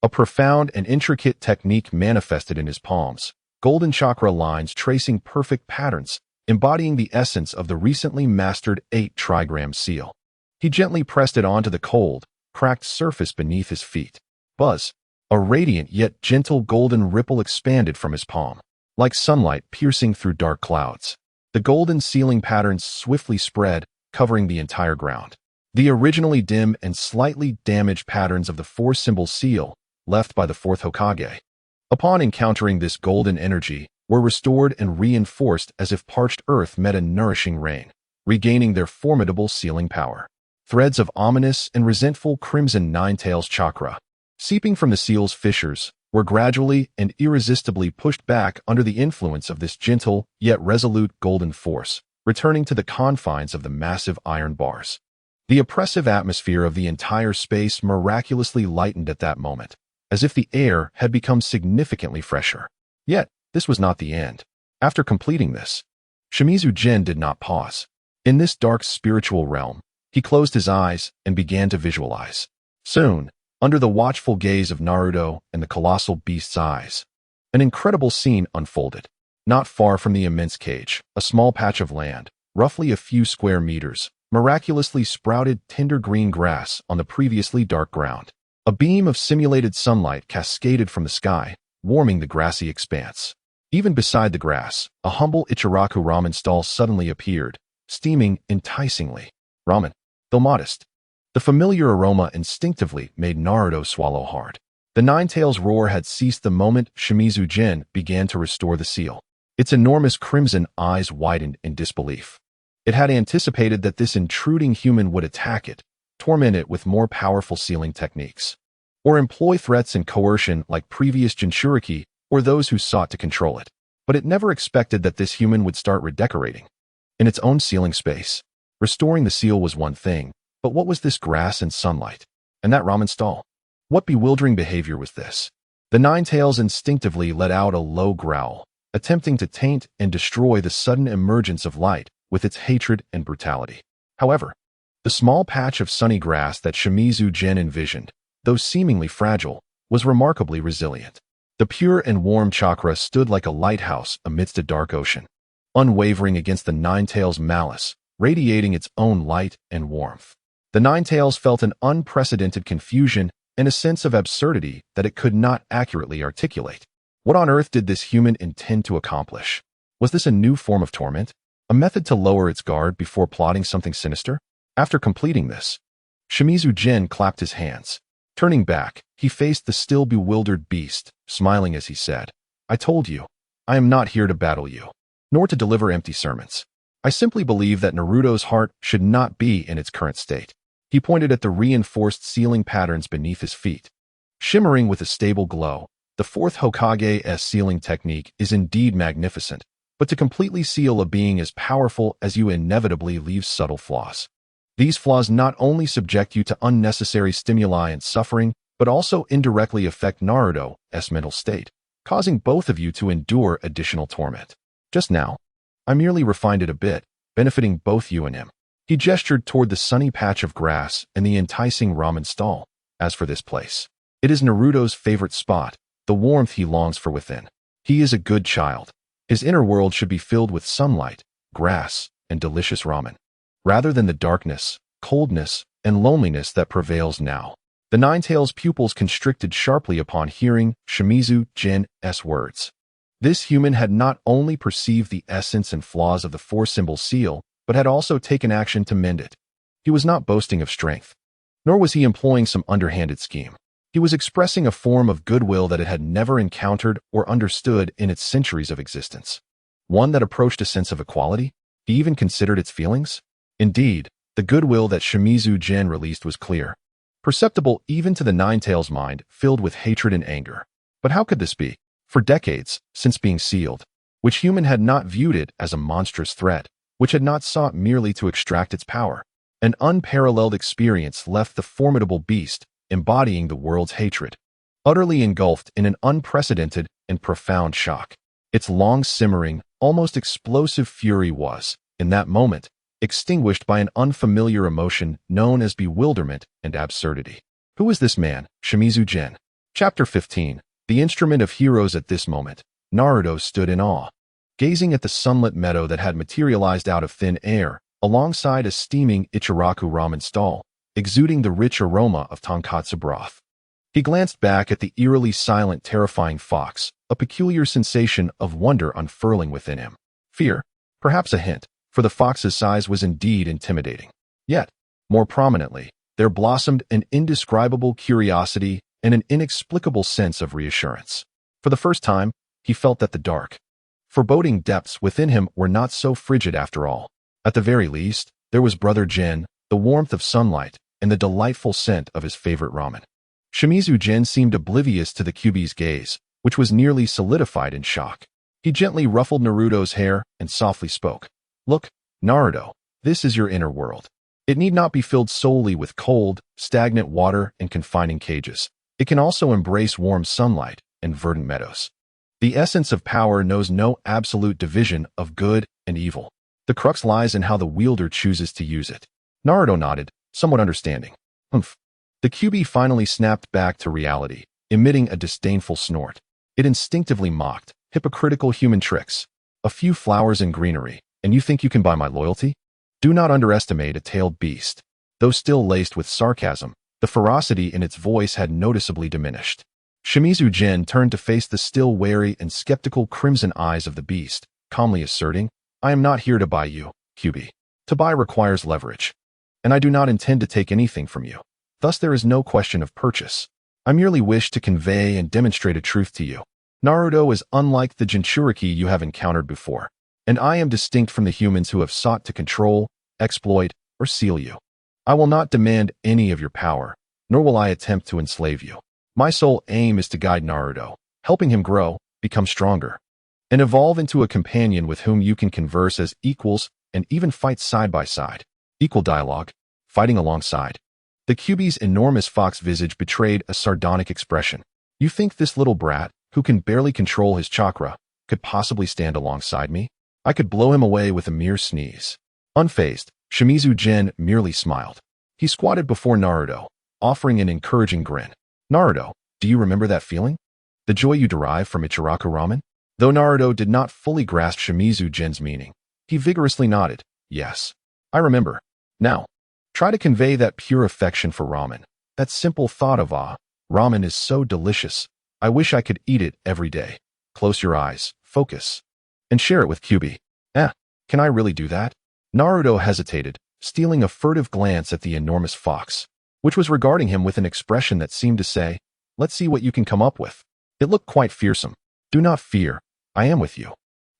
A profound and intricate technique manifested in his palms, golden chakra lines tracing perfect patterns, embodying the essence of the recently mastered 8-trigram seal. He gently pressed it onto the cold, cracked surface beneath his feet. Buzz. A radiant yet gentle golden ripple expanded from his palm, like sunlight piercing through dark clouds. The golden sealing patterns swiftly spread, covering the entire ground. The originally dim and slightly damaged patterns of the 4-symbol seal, left by the 4th Hokage, upon encountering this golden energy, were restored and reinforced as if parched earth met a nourishing rain, regaining their formidable sealing power. threads of ominous and resentful crimson nine-tails chakra, seeping from the seal's fissures, were gradually and irresistibly pushed back under the influence of this gentle yet resolute golden force, returning to the confines of the massive iron bars. The oppressive atmosphere of the entire space miraculously lightened at that moment, as if the air had become significantly fresher. Yet, this was not the end. After completing this, Shimizu Jin did not pause. In this dark spiritual realm, he closed his eyes and began to visualize. Soon, under the watchful gaze of Naruto and the colossal beast's eyes, an incredible scene unfolded. Not far from the immense cage, a small patch of land, roughly a few square meters, miraculously sprouted tender green grass on the previously dark ground. A beam of simulated sunlight cascaded from the sky, warming the grassy expanse. Even beside the grass, a humble Ichiraku ramen stall suddenly appeared, steaming enticingly. Ramen, though modest. The familiar aroma instinctively made Naruto swallow hard. The nine-tails roar had ceased the moment Shimizu Jin began to restore the seal. Its enormous crimson eyes widened in disbelief. It had anticipated that this intruding human would attack it, torment it with more powerful sealing techniques, or employ threats and coercion like previous Jinchuriki or those who sought to control it. But it never expected that this human would start redecorating. In its own sealing space, restoring the seal was one thing, but what was this grass and sunlight? And that ramen stall? What bewildering behavior was this? The nine-tails instinctively let out a low growl, attempting to taint and destroy the sudden emergence of light with its hatred and brutality. However, the small patch of sunny grass that Shimizu Jin envisioned, though seemingly fragile, was remarkably resilient. The pure and warm chakra stood like a lighthouse amidst a dark ocean, unwavering against the nine-tails' malice, radiating its own light and warmth. The nine-tails felt an unprecedented confusion and a sense of absurdity that it could not accurately articulate. What on earth did this human intend to accomplish? Was this a new form of torment? A method to lower its guard before plotting something sinister? After completing this, Shimizu Jin clapped his hands. Turning back, he faced the still bewildered beast, smiling as he said, "I told you, I am not here to battle you, nor to deliver empty sermons. I simply believe that Naruto's heart should not be in its current state." He pointed at the reinforced sealing patterns beneath his feet. Shimmering with a stable glow, the fourth Hokage's sealing technique is indeed magnificent, but to completely seal a being as powerful as you inevitably leaves subtle flaws. These flaws not only subject you to unnecessary stimuli and suffering, but also indirectly affect Naruto's mental state, causing both of you to endure additional torment. Just now, I merely refined it a bit, benefiting both you and him. He gestured toward the sunny patch of grass and the enticing ramen stall. As for this place, it is Naruto's favorite spot, the warmth he longs for within. He is a good child. His inner world should be filled with sunlight, grass, and delicious ramen, rather than the darkness, coldness, and loneliness that prevails now. The nine-tails' pupils constricted sharply upon hearing Shimizu Jin's words. This human had not only perceived the essence and flaws of the four-symbol seal, but had also taken action to mend it. He was not boasting of strength, nor was he employing some underhanded scheme. He was expressing a form of goodwill that it had never encountered or understood in its centuries of existence. One that approached a sense of equality. He even considered its feelings. Indeed, the goodwill that Shimizu Jin released was clear, perceptible even to the nine-tails' mind filled with hatred and anger. But how could this be? For decades, since being sealed, which human had not viewed it as a monstrous threat, which had not sought merely to extract its power. An unparalleled experience left the formidable beast, embodying the world's hatred, utterly engulfed in an unprecedented and profound shock. Its long simmering, almost explosive fury was, in that moment, extinguished by an unfamiliar emotion known as bewilderment and absurdity. Who is this man, Shimizu Jin? Chapter 15. The Instrument of Heroes. At this moment, Naruto stood in awe, gazing at the sunlit meadow that had materialized out of thin air, alongside a steaming Ichiraku ramen stall, exuding the rich aroma of tonkatsu broth. He glanced back at the eerily silent, terrifying fox, a peculiar sensation of wonder unfurling within him. Fear, perhaps a hint, for the fox's size was indeed intimidating. Yet, more prominently, there blossomed an indescribable curiosity and an inexplicable sense of reassurance. For the first time, he felt that the dark, foreboding depths within him were not so frigid after all. At the very least, there was Brother Jin, the warmth of sunlight, and the delightful scent of his favorite ramen. Shimizu Jin seemed oblivious to the Kyuubi's gaze, which was nearly solidified in shock. He gently ruffled Naruto's hair and softly spoke. Look, Naruto, this is your inner world. It need not be filled solely with cold, stagnant water and confining cages. It can also embrace warm sunlight and verdant meadows. The essence of power knows no absolute division of good and evil. The crux lies in how the wielder chooses to use it. Naruto nodded, somewhat understanding. Humph. The Kyuubi finally snapped back to reality, emitting a disdainful snort. It instinctively mocked, hypocritical human tricks. A few flowers and greenery, and you think you can buy my loyalty? Do not underestimate a tailed beast. Though still laced with sarcasm, the ferocity in its voice had noticeably diminished. Shimizu Jin turned to face the still wary and skeptical crimson eyes of the beast, calmly asserting, I am not here to buy you, Kyuubi. To buy requires leverage. And I do not intend to take anything from you. Thus there is no question of purchase. I merely wish to convey and demonstrate a truth to you. Naruto is unlike the Jinchuriki you have encountered before, and I am distinct from the humans who have sought to control, exploit, or seal you. I will not demand any of your power, nor will I attempt to enslave you. My sole aim is to guide Naruto, helping him grow, become stronger, and evolve into a companion with whom you can converse as equals and even fight side by side. Equal dialogue, fighting alongside. The Kyuubi's enormous fox visage betrayed a sardonic expression. You think this little brat, who can barely control his chakra, could possibly stand alongside me? I could blow him away with a mere sneeze. Unfazed, Shimizu Jin merely smiled. He squatted before Naruto, offering an encouraging grin. Naruto, do you remember that feeling? The joy you derive from Ichiraku ramen? Though Naruto did not fully grasp Shimizu Jin's meaning, he vigorously nodded. Yes, I remember. Now, try to convey that pure affection for ramen. That simple thought of, ramen is so delicious. I wish I could eat it every day. Close your eyes, focus, and share it with Kyuubi. Can I really do that? Naruto hesitated, stealing a furtive glance at the enormous fox, which was regarding him with an expression that seemed to say, let's see what you can come up with. It looked quite fearsome. Do not fear. I am with you.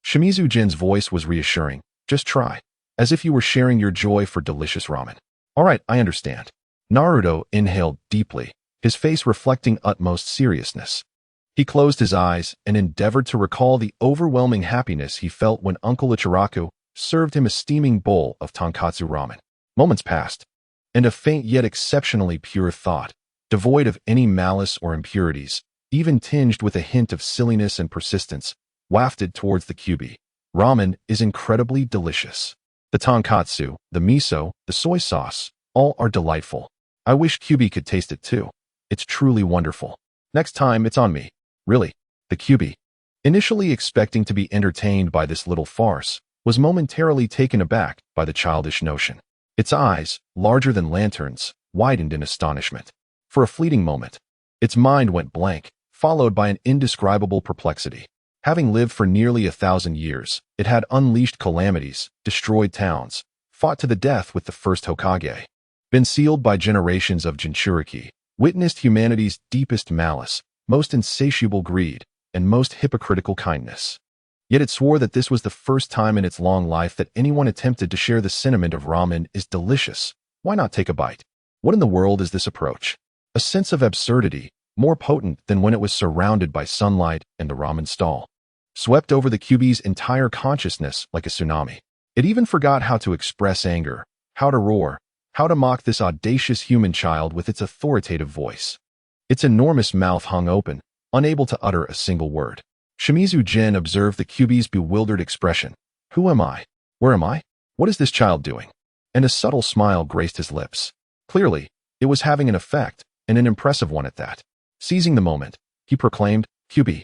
Shimizu Jin's voice was reassuring. Just try. As if you were sharing your joy for delicious ramen. All right, I understand. Naruto inhaled deeply, his face reflecting utmost seriousness. He closed his eyes and endeavored to recall the overwhelming happiness he felt when Uncle Ichiraku served him a steaming bowl of tonkatsu ramen. Moments passed, and a faint yet exceptionally pure thought, devoid of any malice or impurities, even tinged with a hint of silliness and persistence, wafted towards the Kyuubi. Ramen is incredibly delicious. The tonkatsu, the miso, the soy sauce, all are delightful. I wish Kyuubi could taste it too. It's truly wonderful. Next time, it's on me. Really. The Kyuubi, initially expecting to be entertained by this little farce, was momentarily taken aback by the childish notion. Its eyes, larger than lanterns, widened in astonishment. For a fleeting moment, its mind went blank, followed by an indescribable perplexity. Having lived for nearly 1,000 years, it had unleashed calamities, destroyed towns, fought to the death with the first Hokage, been sealed by generations of Jinchuriki, witnessed humanity's deepest malice, most insatiable greed, and most hypocritical kindness. Yet it swore that this was the first time in its long life that anyone attempted to share the sentiment of ramen is delicious. Why not take a bite? What in the world is this approach? A sense of absurdity, more potent than when it was surrounded by sunlight and the ramen stall, swept over the Kyuubi's entire consciousness like a tsunami. It even forgot how to express anger, how to roar, how to mock this audacious human child with its authoritative voice. Its enormous mouth hung open, unable to utter a single word. Shimizu Jin observed the Kyuubi's bewildered expression. Who am I? Where am I? What is this child doing? And a subtle smile graced his lips. Clearly, it was having an effect, and an impressive one at that. Seizing the moment, he proclaimed, Kyuubi,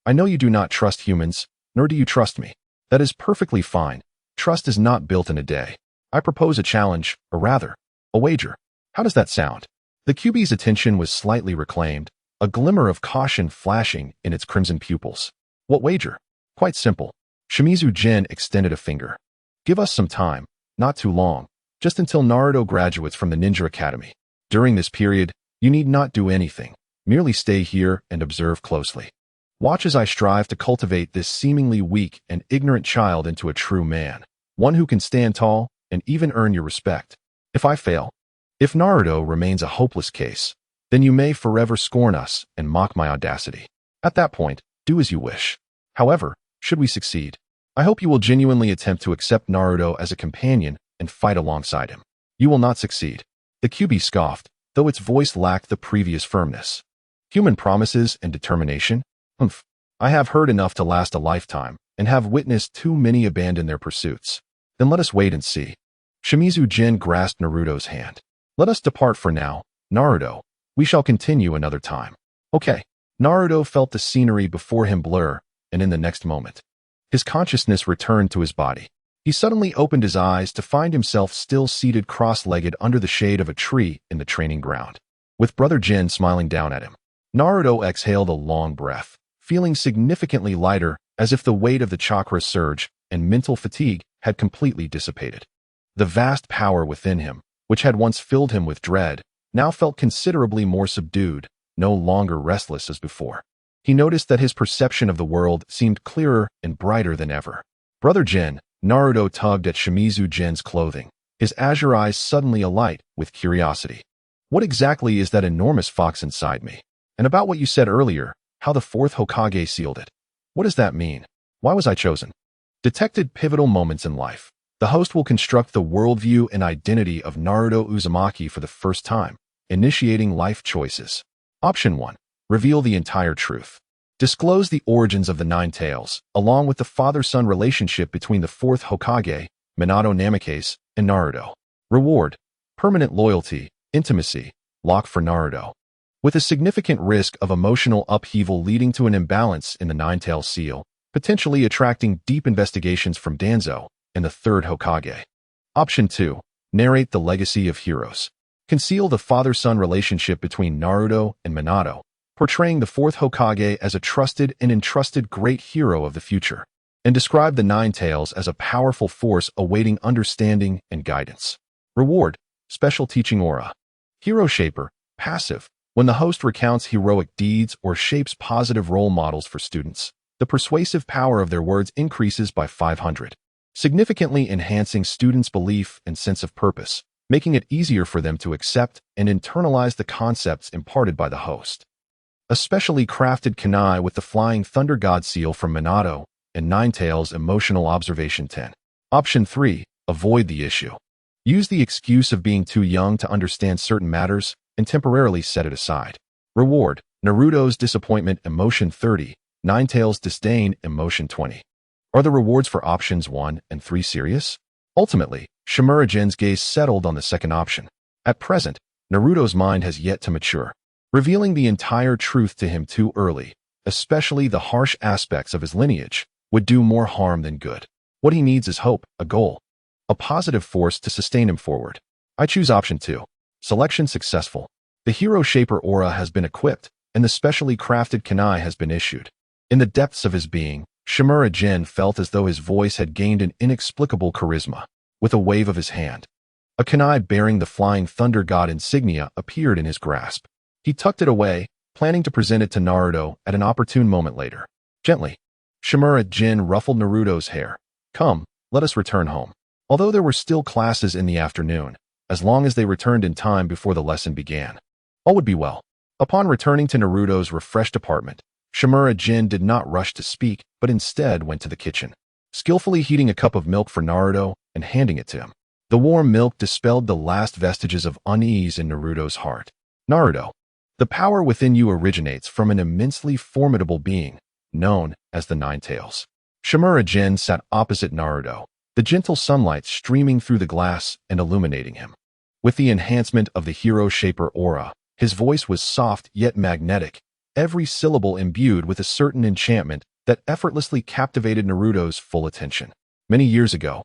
I know you do not trust humans, nor do you trust me. That is perfectly fine. Trust is not built in a day. I propose a challenge, or rather, a wager. How does that sound? The Kyuubi's attention was slightly reclaimed, a glimmer of caution flashing in its crimson pupils. What wager? Quite simple. Shimizu Jin extended a finger. Give us some time, not too long, just until Naruto graduates from the Ninja Academy. During this period, you need not do anything. Merely stay here and observe closely. Watch as I strive to cultivate this seemingly weak and ignorant child into a true man, one who can stand tall and even earn your respect. If I fail, if Naruto remains a hopeless case, then you may forever scorn us and mock my audacity. At that point, do as you wish. However, should we succeed, I hope you will genuinely attempt to accept Naruto as a companion and fight alongside him. You will not succeed. The QB scoffed, though its voice lacked the previous firmness. Human promises and determination? Humph. I have heard enough to last a lifetime, and have witnessed too many abandon their pursuits. Then let us wait and see. Shimizu Jin grasped Naruto's hand. Let us depart for now, Naruto. We shall continue another time. Okay. Naruto felt the scenery before him blur, and in the next moment, his consciousness returned to his body. He suddenly opened his eyes to find himself still seated cross-legged under the shade of a tree in the training ground, with Brother Jin smiling down at him. Naruto exhaled a long breath, feeling significantly lighter, as if the weight of the chakra surge and mental fatigue had completely dissipated. The vast power within him, which had once filled him with dread, now felt considerably more subdued, no longer restless as before. He noticed that his perception of the world seemed clearer and brighter than ever. Brother Jin, Naruto tugged at Shimizu Jin's clothing, his azure eyes suddenly alight with curiosity. What exactly is that enormous fox inside me? And about what you said earlier, how the fourth Hokage sealed it. What does that mean? Why was I chosen? Detected pivotal moments in life. The host will construct the worldview and identity of Naruto Uzumaki for the first time, initiating life choices. Option 1. Reveal the entire truth. Disclose the origins of the Nine Tails, along with the father-son relationship between the fourth Hokage, Minato Namikaze, and Naruto. Reward. Permanent loyalty, intimacy, lock for Naruto. With a significant risk of emotional upheaval leading to an imbalance in the Nine Tails seal, potentially attracting deep investigations from Danzo and the third Hokage. Option 2. Narrate the legacy of heroes. Conceal the father-son relationship between Naruto and Minato, portraying the fourth Hokage as a trusted and entrusted great hero of the future, and describe the Nine Tails as a powerful force awaiting understanding and guidance. Reward. Special teaching aura. Hero shaper. Passive. When the host recounts heroic deeds or shapes positive role models for students, the persuasive power of their words increases by 500, significantly enhancing students' belief and sense of purpose, making it easier for them to accept and internalize the concepts imparted by the host. A specially crafted kunai with the Flying Thunder God seal from Minato and Nine Tails Emotional Observation 10. Option 3. Avoid the issue. Use the excuse of being too young to understand certain matters and temporarily set it aside. Reward. Naruto's Disappointment Emotion 30, Nine Tails Disdain Emotion 20. Are the rewards for options 1 and 3 serious? Ultimately, Shimura Jin's gaze settled on the second option. At present, Naruto's mind has yet to mature. Revealing the entire truth to him too early, especially the harsh aspects of his lineage, would do more harm than good. What he needs is hope, a goal, a positive force to sustain him forward. I choose option 2. Selection successful. The Hero Shaper aura has been equipped, and the specially crafted kunai has been issued. In the depths of his being, Shimura Jin felt as though his voice had gained an inexplicable charisma. With a wave of his hand, a kunai bearing the Flying Thunder God insignia appeared in his grasp. He tucked it away, planning to present it to Naruto at an opportune moment later. Gently, Shimura Jin ruffled Naruto's hair. Come, let us return home. Although there were still classes in the afternoon, as long as they returned in time before the lesson began, all would be well. Upon returning to Naruto's refreshed apartment, Shimura Jin did not rush to speak, but instead went to the kitchen, skillfully heating a cup of milk for Naruto and handing it to him. The warm milk dispelled the last vestiges of unease in Naruto's heart. Naruto, the power within you originates from an immensely formidable being, known as the Nine Tails. Shimura Jin sat opposite Naruto, the gentle sunlight streaming through the glass and illuminating him. With the enhancement of the Hero Shaper aura, his voice was soft yet magnetic, every syllable imbued with a certain enchantment that effortlessly captivated Naruto's full attention. Many years ago,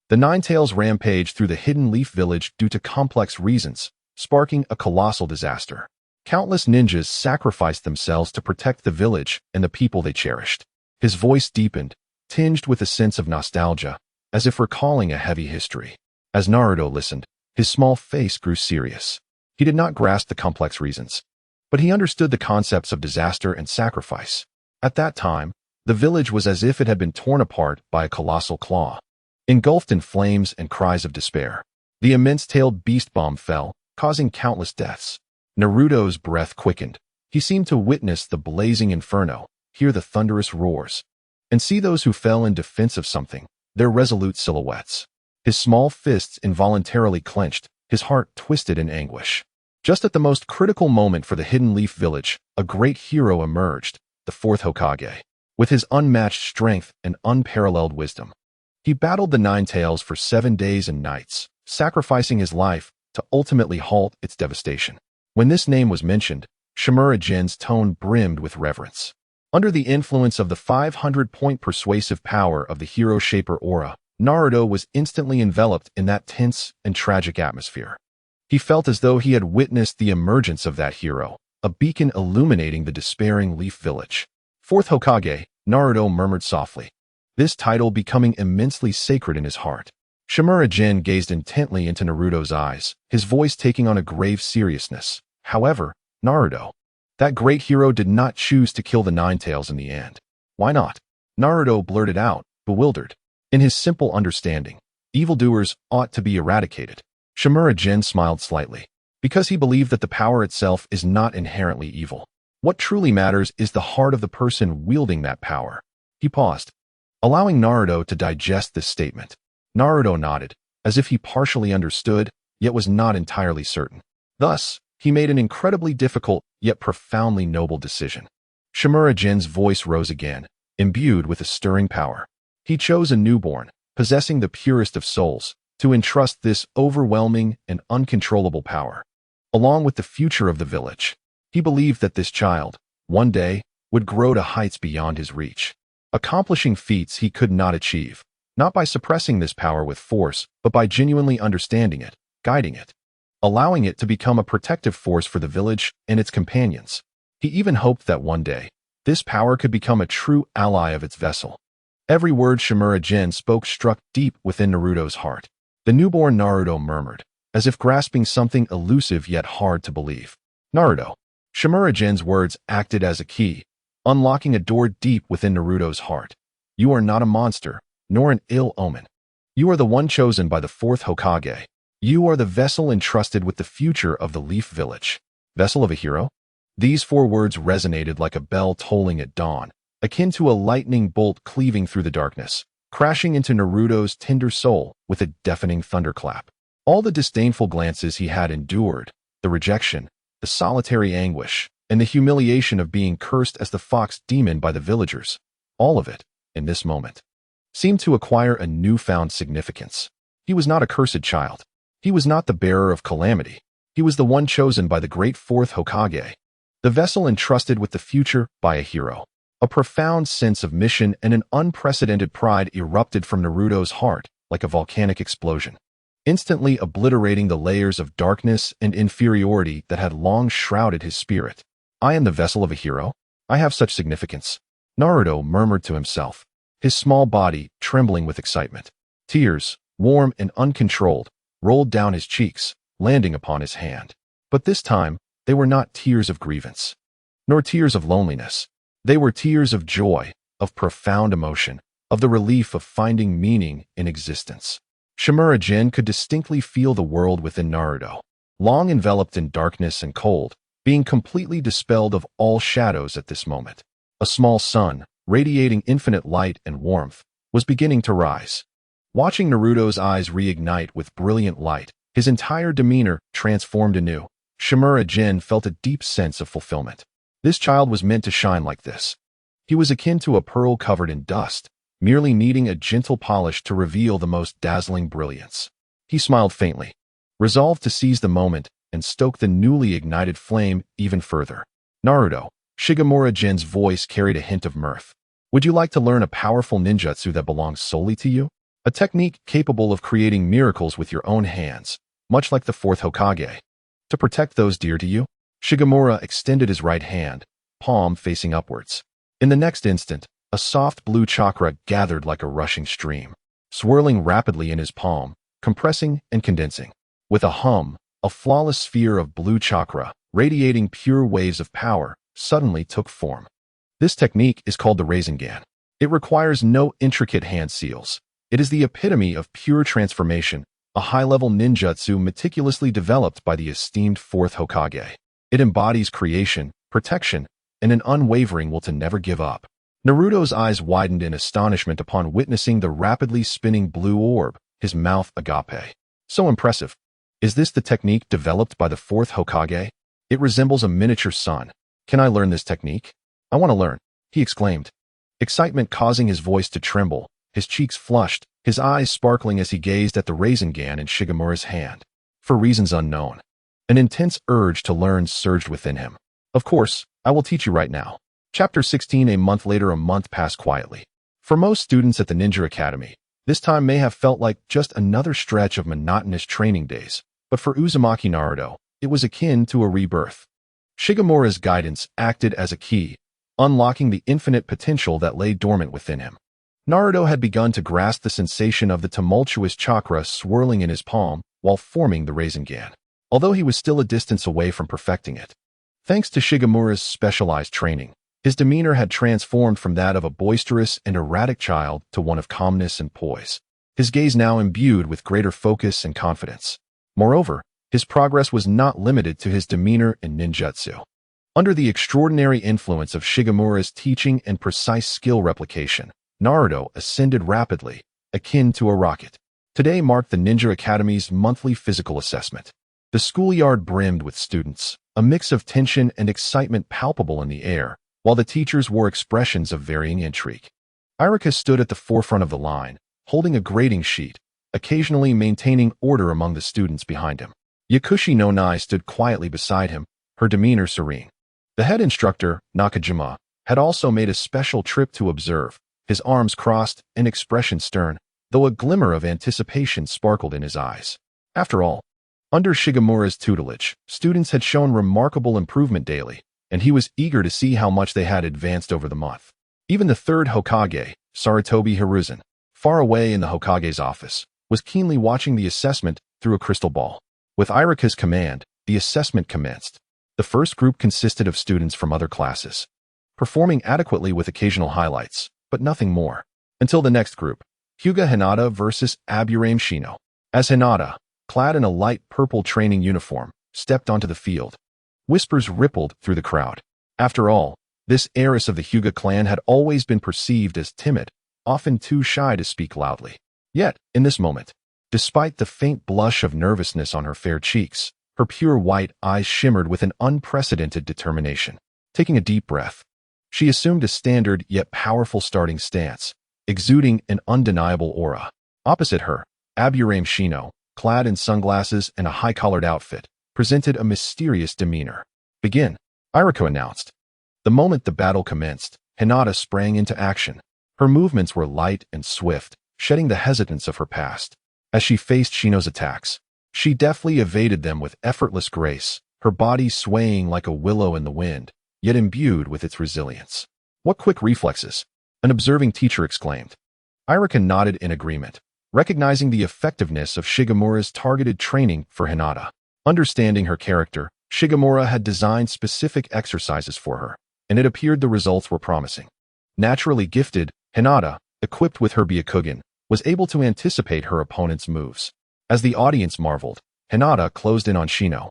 the Nine Tails rampaged through the Hidden Leaf Village due to complex reasons, sparking a colossal disaster. Countless ninjas sacrificed themselves to protect the village and the people they cherished. His voice deepened, tinged with a sense of nostalgia, as if recalling a heavy history. As Naruto listened, his small face grew serious. He did not grasp the complex reasons, but he understood the concepts of disaster and sacrifice. At that time, the village was as if it had been torn apart by a colossal claw, engulfed in flames and cries of despair. The immense-tailed beast bomb fell, causing countless deaths. Naruto's breath quickened. He seemed to witness the blazing inferno, hear the thunderous roars, and see those who fell in defense of something, their resolute silhouettes. His small fists involuntarily clenched, his heart twisted in anguish. Just at the most critical moment for the Hidden Leaf Village, a great hero emerged, the fourth Hokage. With his unmatched strength and unparalleled wisdom, he battled the Nine Tails for 7 days and nights, sacrificing his life to ultimately halt its devastation. When this name was mentioned, Shimura Jin's tone brimmed with reverence. Under the influence of the 500-point persuasive power of the Hero Shaper aura, Naruto was instantly enveloped in that tense and tragic atmosphere. He felt as though he had witnessed the emergence of that hero, a beacon illuminating the despairing Leaf Village. Fourth Hokage, Naruto murmured softly, this title becoming immensely sacred in his heart. Shimura Jin gazed intently into Naruto's eyes, his voice taking on a grave seriousness. However, Naruto, that great hero did not choose to kill the Nine Tails in the end. Why not? Naruto blurted out, bewildered. In his simple understanding, evildoers ought to be eradicated. Shimura Jin smiled slightly, because he believed that the power itself is not inherently evil. What truly matters is the heart of the person wielding that power. He paused, allowing Naruto to digest this statement. Naruto nodded, as if he partially understood, yet was not entirely certain. Thus, he made an incredibly difficult, yet profoundly noble decision. Shimura Jin's voice rose again, imbued with a stirring power. He chose a newborn, possessing the purest of souls, to entrust this overwhelming and uncontrollable power, along with the future of the village. He believed that this child, one day, would grow to heights beyond his reach, accomplishing feats he could not achieve, not by suppressing this power with force, but by genuinely understanding it, guiding it, allowing it to become a protective force for the village and its companions. He even hoped that one day, this power could become a true ally of its vessel. Every word Shimura Jin spoke struck deep within Naruto's heart. The newborn Naruto murmured, as if grasping something elusive yet hard to believe. Naruto. Shimura Jin's words acted as a key, unlocking a door deep within Naruto's heart. You are not a monster, nor an ill omen. You are the one chosen by the fourth Hokage. You are the vessel entrusted with the future of the Leaf Village. Vessel of a hero? These 4 words resonated like a bell tolling at dawn, akin to a lightning bolt cleaving through the darkness, crashing into Naruto's tender soul with a deafening thunderclap. All the disdainful glances he had endured, the rejection, the solitary anguish, and the humiliation of being cursed as the fox demon by the villagers, all of it, in this moment, seemed to acquire a newfound significance. He was not a cursed child. He was not the bearer of calamity. He was the one chosen by the great fourth Hokage, the vessel entrusted with the future by a hero. A profound sense of mission and an unprecedented pride erupted from Naruto's heart like a volcanic explosion, instantly obliterating the layers of darkness and inferiority that had long shrouded his spirit. I am the vessel of a hero? I have such significance. Naruto murmured to himself, his small body trembling with excitement. Tears, warm and uncontrolled, rolled down his cheeks, landing upon his hand. But this time, they were not tears of grievance, nor tears of loneliness. They were tears of joy, of profound emotion, of the relief of finding meaning in existence. Shimura Jin could distinctly feel the world within Naruto, long enveloped in darkness and cold, being completely dispelled of all shadows at this moment. A small sun, radiating infinite light and warmth, was beginning to rise. Watching Naruto's eyes reignite with brilliant light, his entire demeanor transformed anew, Shimura Jin felt a deep sense of fulfillment. This child was meant to shine like this. He was akin to a pearl covered in dust, merely needing a gentle polish to reveal the most dazzling brilliance. He smiled faintly, resolved to seize the moment and stoke the newly ignited flame even further. Naruto, Shigemura Jin's voice carried a hint of mirth. Would you like to learn a powerful ninjutsu that belongs solely to you? A technique capable of creating miracles with your own hands, much like the fourth Hokage. To protect those dear to you? Shigemura extended his right hand, palm facing upwards. In the next instant, a soft blue chakra gathered like a rushing stream, swirling rapidly in his palm, compressing and condensing. With a hum, a flawless sphere of blue chakra, radiating pure waves of power, suddenly took form. This technique is called the Rasengan. It requires no intricate hand seals. It is the epitome of pure transformation, a high-level ninjutsu meticulously developed by the esteemed fourth Hokage. It embodies creation, protection, and an unwavering will to never give up. Naruto's eyes widened in astonishment upon witnessing the rapidly spinning blue orb, his mouth agape. So impressive. Is this the technique developed by the fourth Hokage? It resembles a miniature sun. Can I learn this technique? I want to learn, he exclaimed. Excitement causing his voice to tremble, his cheeks flushed, his eyes sparkling as he gazed at the Rasengan in Shigemura's hand. For reasons unknown, an intense urge to learn surged within him. Of course, I will teach you right now. Chapter 16. A month later, a month passed quietly. For most students at the Ninja Academy, this time may have felt like just another stretch of monotonous training days, but for Uzumaki Naruto, it was akin to a rebirth. Shigemura's guidance acted as a key, unlocking the infinite potential that lay dormant within him. Naruto had begun to grasp the sensation of the tumultuous chakra swirling in his palm while forming the Rasengan, although he was still a distance away from perfecting it. Thanks to Shigemura's specialized training, his demeanor had transformed from that of a boisterous and erratic child to one of calmness and poise, his gaze now imbued with greater focus and confidence. Moreover, his progress was not limited to his demeanor in ninjutsu. Under the extraordinary influence of Shigemura's teaching and precise skill replication, Naruto ascended rapidly, akin to a rocket. Today marked the Ninja Academy's monthly physical assessment. The schoolyard brimmed with students, a mix of tension and excitement palpable in the air, while the teachers wore expressions of varying intrigue. Iruka stood at the forefront of the line, holding a grading sheet, occasionally maintaining order among the students behind him. Yakushi no Nai stood quietly beside him, her demeanor serene. The head instructor, Nakajima, had also made a special trip to observe, his arms crossed and expression stern, though a glimmer of anticipation sparkled in his eyes. After all, under Shigemura's tutelage, students had shown remarkable improvement daily, and he was eager to see how much they had advanced over the month. Even the third Hokage, Sarutobi Hiruzen, far away in the Hokage's office, was keenly watching the assessment through a crystal ball. With Iruka's command, the assessment commenced. The first group consisted of students from other classes, performing adequately with occasional highlights, but nothing more. Until the next group, Hyuga Hinata versus Aburame Shino. As Hinata, clad in a light purple training uniform, stepped onto the field, whispers rippled through the crowd. After all, this heiress of the Hyuga clan had always been perceived as timid, often too shy to speak loudly. Yet, in this moment, despite the faint blush of nervousness on her fair cheeks, her pure white eyes shimmered with an unprecedented determination. Taking a deep breath, she assumed a standard yet powerful starting stance, exuding an undeniable aura. Opposite her, Aburame Shino, clad in sunglasses and a high-collared outfit, presented a mysterious demeanor. "Begin," Iruka announced. The moment the battle commenced, Hinata sprang into action. Her movements were light and swift, shedding the hesitance of her past. As she faced Shino's attacks, she deftly evaded them with effortless grace, her body swaying like a willow in the wind, yet imbued with its resilience. "What quick reflexes!" an observing teacher exclaimed. Iruka nodded in agreement, recognizing the effectiveness of Shigemura's targeted training for Hinata. Understanding her character, Shigemura had designed specific exercises for her, and it appeared the results were promising. Naturally gifted, Hinata, equipped with her Byakugan, was able to anticipate her opponent's moves. As the audience marveled, Hinata closed in on Shino,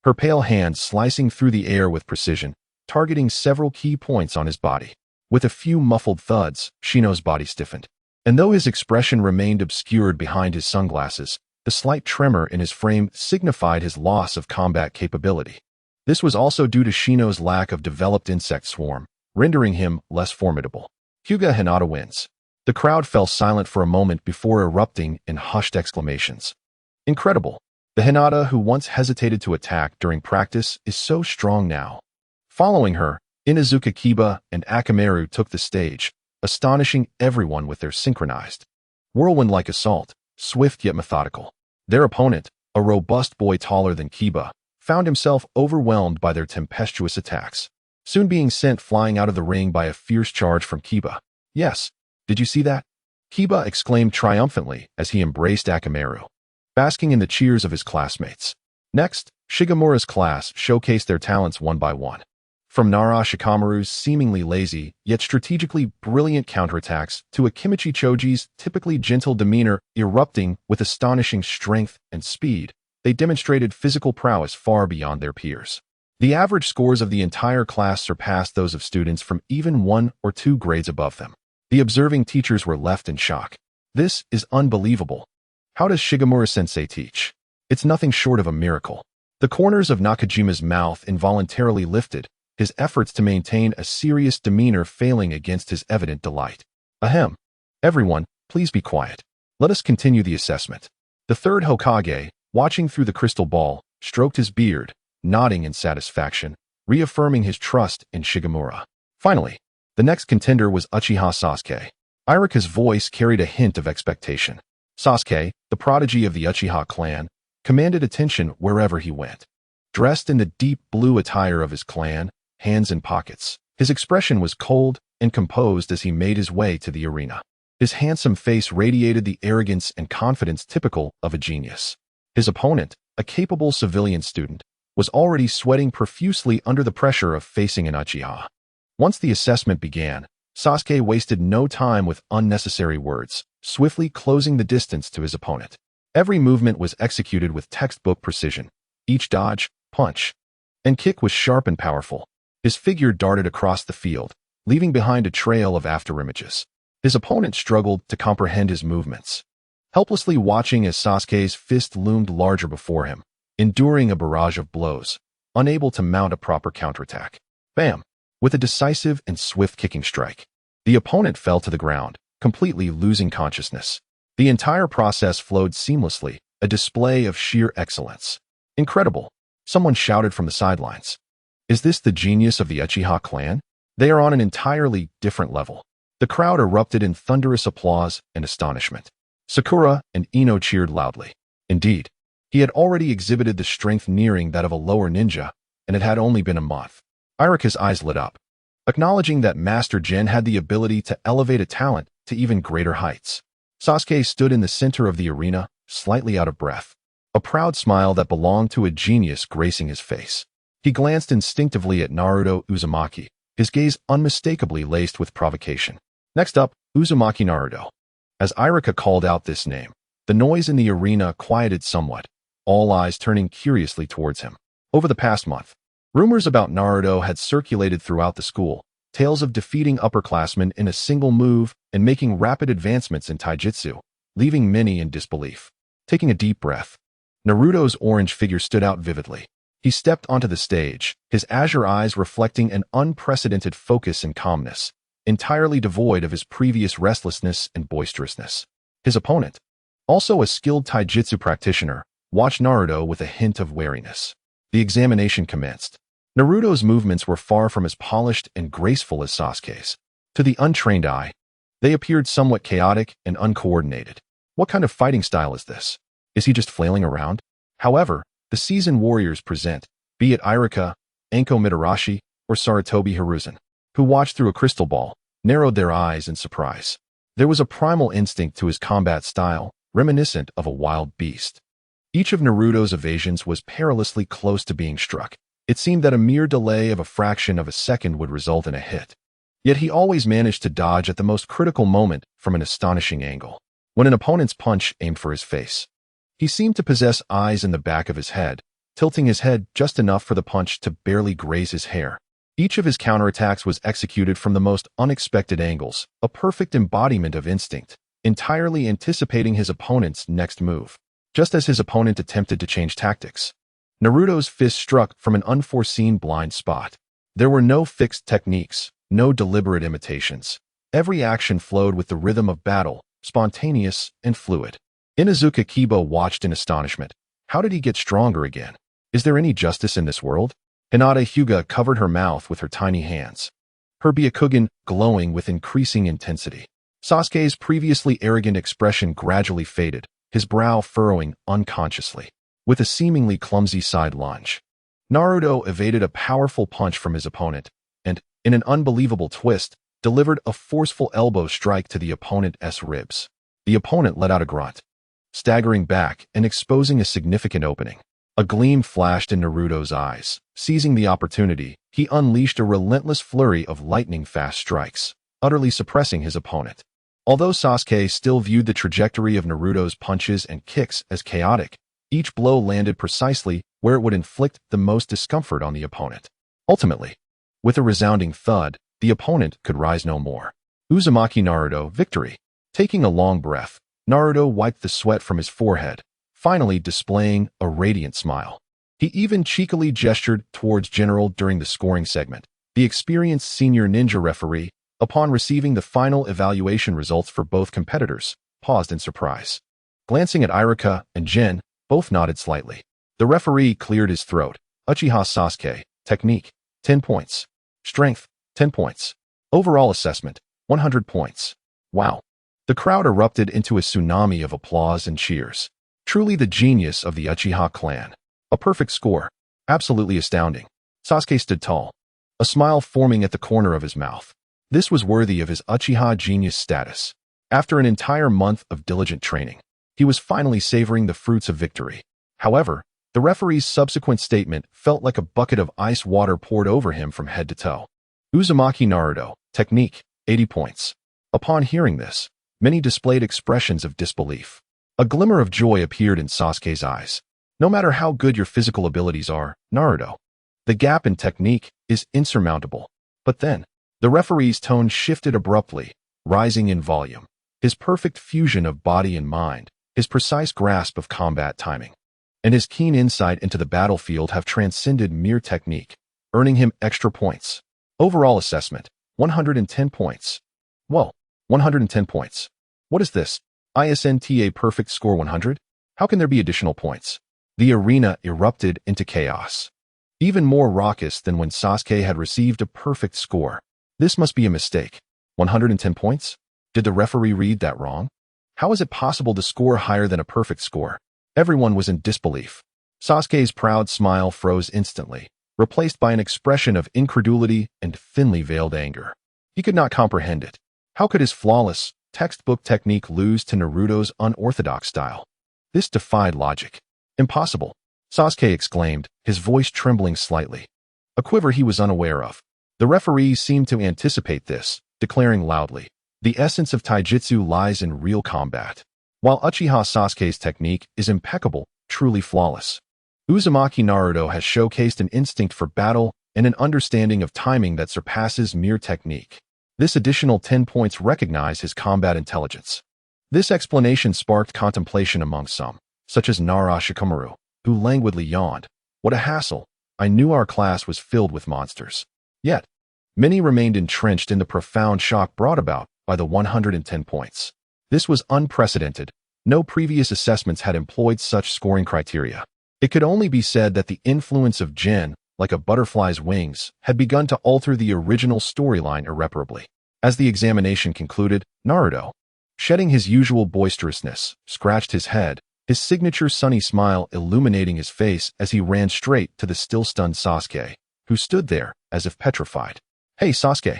her pale hand slicing through the air with precision, targeting several key points on his body. With a few muffled thuds, Shino's body stiffened. And though his expression remained obscured behind his sunglasses, the slight tremor in his frame signified his loss of combat capability. This was also due to Shino's lack of developed insect swarm, rendering him less formidable. Hyuga Hinata wins. The crowd fell silent for a moment before erupting in hushed exclamations. Incredible! The Hinata who once hesitated to attack during practice is so strong now. Following her, Inuzuka Kiba and Akamaru took the stage, astonishing everyone with their synchronized, whirlwind-like assault, swift yet methodical. Their opponent, a robust boy taller than Kiba, found himself overwhelmed by their tempestuous attacks, soon being sent flying out of the ring by a fierce charge from Kiba. "Yes, did you see that?" Kiba exclaimed triumphantly as he embraced Akamaru, basking in the cheers of his classmates. Next, Shigemura's class showcased their talents one by one. From Nara Shikamaru's seemingly lazy, yet strategically brilliant counterattacks to Akimichi Choji's typically gentle demeanor erupting with astonishing strength and speed, they demonstrated physical prowess far beyond their peers. The average scores of the entire class surpassed those of students from even 1 or 2 grades above them. The observing teachers were left in shock. This is unbelievable. How does Shigemura-sensei teach? It's nothing short of a miracle. The corners of Nakajima's mouth involuntarily lifted, his efforts to maintain a serious demeanor failing against his evident delight. Ahem. Everyone, please be quiet. Let us continue the assessment. The third Hokage, watching through the crystal ball, stroked his beard, nodding in satisfaction, reaffirming his trust in Shigemura. Finally, the next contender was Uchiha Sasuke. Irika's voice carried a hint of expectation. Sasuke, the prodigy of the Uchiha clan, commanded attention wherever he went. Dressed in the deep blue attire of his clan, hands in pockets, his expression was cold and composed as he made his way to the arena. His handsome face radiated the arrogance and confidence typical of a genius. His opponent, a capable civilian student, was already sweating profusely under the pressure of facing an Uchiha. Once the assessment began, Sasuke wasted no time with unnecessary words, swiftly closing the distance to his opponent. Every movement was executed with textbook precision. Each dodge, punch, and kick was sharp and powerful. His figure darted across the field, leaving behind a trail of afterimages. His opponent struggled to comprehend his movements, helplessly watching as Sasuke's fist loomed larger before him, enduring a barrage of blows, unable to mount a proper counterattack. Bam! With a decisive and swift kicking strike, the opponent fell to the ground, completely losing consciousness. The entire process flowed seamlessly, a display of sheer excellence. Incredible! Someone shouted from the sidelines. Is this the genius of the Uchiha clan? They are on an entirely different level. The crowd erupted in thunderous applause and astonishment. Sakura and Ino cheered loudly. Indeed, he had already exhibited the strength nearing that of a lower ninja, and it had only been a month. Irika's eyes lit up, acknowledging that Master Gen had the ability to elevate a talent to even greater heights. Sasuke stood in the center of the arena, slightly out of breath, a proud smile that belonged to a genius gracing his face. He glanced instinctively at Naruto Uzumaki, his gaze unmistakably laced with provocation. Next up, Uzumaki Naruto. As Irika called out this name, the noise in the arena quieted somewhat, all eyes turning curiously towards him. Over the past month, rumors about Naruto had circulated throughout the school, tales of defeating upperclassmen in a single move and making rapid advancements in taijutsu, leaving many in disbelief. Taking a deep breath, Naruto's orange figure stood out vividly. He stepped onto the stage, his azure eyes reflecting an unprecedented focus and calmness, entirely devoid of his previous restlessness and boisterousness. His opponent, also a skilled taijutsu practitioner, watched Naruto with a hint of wariness. The examination commenced. Naruto's movements were far from as polished and graceful as Sasuke's. To the untrained eye, they appeared somewhat chaotic and uncoordinated. What kind of fighting style is this? Is he just flailing around? However, the seasoned warriors present, be it Irika, Anko Mitarashi, or Sarutobi Hiruzen, who watched through a crystal ball, narrowed their eyes in surprise. There was a primal instinct to his combat style, reminiscent of a wild beast. Each of Naruto's evasions was perilously close to being struck. It seemed that a mere delay of a fraction of a second would result in a hit. Yet he always managed to dodge at the most critical moment from an astonishing angle. When an opponent's punch aimed for his face, he seemed to possess eyes in the back of his head, tilting his head just enough for the punch to barely graze his hair. Each of his counterattacks was executed from the most unexpected angles, a perfect embodiment of instinct, entirely anticipating his opponent's next move. Just as his opponent attempted to change tactics, Naruto's fist struck from an unforeseen blind spot. There were no fixed techniques, no deliberate imitations. Every action flowed with the rhythm of battle, spontaneous and fluid. Inazuka Kiba watched in astonishment. How did he get stronger again? Is there any justice in this world? Hinata Hyuga covered her mouth with her tiny hands, her Byakugan glowing with increasing intensity. Sasuke's previously arrogant expression gradually faded, his brow furrowing unconsciously. With a seemingly clumsy side lunge, Naruto evaded a powerful punch from his opponent and, in an unbelievable twist, delivered a forceful elbow strike to the opponent's ribs. The opponent let out a grunt, staggering back and exposing a significant opening. A gleam flashed in Naruto's eyes. Seizing the opportunity, he unleashed a relentless flurry of lightning-fast strikes, utterly suppressing his opponent. Although Sasuke still viewed the trajectory of Naruto's punches and kicks as chaotic, each blow landed precisely where it would inflict the most discomfort on the opponent. Ultimately, with a resounding thud, the opponent could rise no more. Uzumaki Naruto, victory. Taking a long breath, Naruto wiped the sweat from his forehead, finally displaying a radiant smile. He even cheekily gestured towards General during the scoring segment. The experienced senior ninja referee, upon receiving the final evaluation results for both competitors, paused in surprise. Glancing at Iruka and Jin, both nodded slightly. The referee cleared his throat. Uchiha Sasuke, technique, 10 points. Strength, 10 points. Overall assessment, 100 points. Wow. The crowd erupted into a tsunami of applause and cheers. Truly the genius of the Uchiha clan. A perfect score. Absolutely astounding. Sasuke stood tall, a smile forming at the corner of his mouth. This was worthy of his Uchiha genius status. After an entire month of diligent training, he was finally savoring the fruits of victory. However, the referee's subsequent statement felt like a bucket of ice water poured over him from head to toe. Uzumaki Naruto, technique, 80 points. Upon hearing this, many displayed expressions of disbelief. A glimmer of joy appeared in Sasuke's eyes. No matter how good your physical abilities are, Naruto, the gap in technique is insurmountable. But then, the referee's tone shifted abruptly, rising in volume. His perfect fusion of body and mind, his precise grasp of combat timing, and his keen insight into the battlefield have transcended mere technique, earning him extra points. Overall assessment, 110 points. Whoa, 110 points. What is this? ISNTA perfect score 100? How can there be additional points? The arena erupted into chaos. Even more raucous than when Sasuke had received a perfect score. This must be a mistake. 110 points? Did the referee read that wrong? How is it possible to score higher than a perfect score? Everyone was in disbelief. Sasuke's proud smile froze instantly, replaced by an expression of incredulity and thinly veiled anger. He could not comprehend it. How could his flawless, textbook technique lose to Naruto's unorthodox style? This defied logic. Impossible, Sasuke exclaimed, his voice trembling slightly. A quiver he was unaware of. The referee seemed to anticipate this, declaring loudly, "The essence of taijutsu lies in real combat." While Uchiha Sasuke's technique is impeccable, truly flawless, Uzumaki Naruto has showcased an instinct for battle and an understanding of timing that surpasses mere technique. This additional 10 points recognize his combat intelligence. This explanation sparked contemplation among some, such as Nara Shikamaru, who languidly yawned. What a hassle. I knew our class was filled with monsters. Yet, many remained entrenched in the profound shock brought about by the 110 points. This was unprecedented. No previous assessments had employed such scoring criteria. It could only be said that the influence of Jin, like a butterfly's wings, had begun to alter the original storyline irreparably. As the examination concluded, Naruto, shedding his usual boisterousness, scratched his head, his signature sunny smile illuminating his face as he ran straight to the still-stunned Sasuke, who stood there as if petrified. "Hey, Sasuke."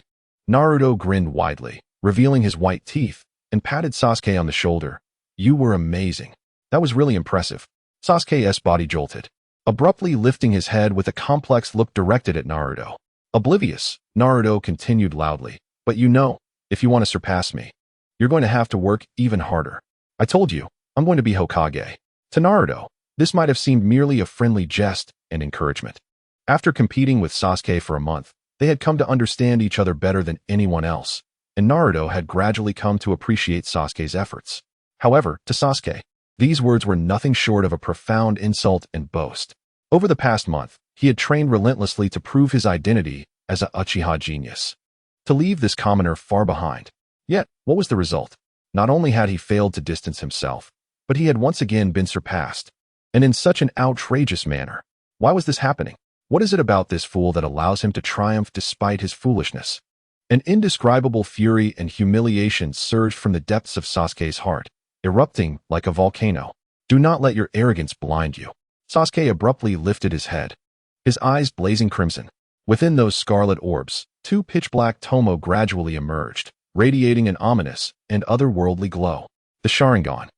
Naruto grinned widely, revealing his white teeth, and patted Sasuke on the shoulder. "You were amazing. That was really impressive." Sasuke's body jolted, abruptly lifting his head with a complex look directed at Naruto. Oblivious, Naruto continued loudly, "But you know, if you want to surpass me, you're going to have to work even harder. I told you, I'm going to be Hokage." To Naruto, this might have seemed merely a friendly jest and encouragement. After competing with Sasuke for a month, they had come to understand each other better than anyone else, and Naruto had gradually come to appreciate Sasuke's efforts. However, to Sasuke, these words were nothing short of a profound insult and boast. Over the past month, he had trained relentlessly to prove his identity as a Uchiha genius, to leave this commoner far behind. Yet, what was the result? Not only had he failed to distance himself, but he had once again been surpassed, and in such an outrageous manner. Why was this happening? What is it about this fool that allows him to triumph despite his foolishness? An indescribable fury and humiliation surged from the depths of Sasuke's heart, erupting like a volcano. "Do not let your arrogance blind you." Sasuke abruptly lifted his head, his eyes blazing crimson. Within those scarlet orbs, two pitch-black tomo gradually emerged, radiating an ominous and otherworldly glow. The Sharingan.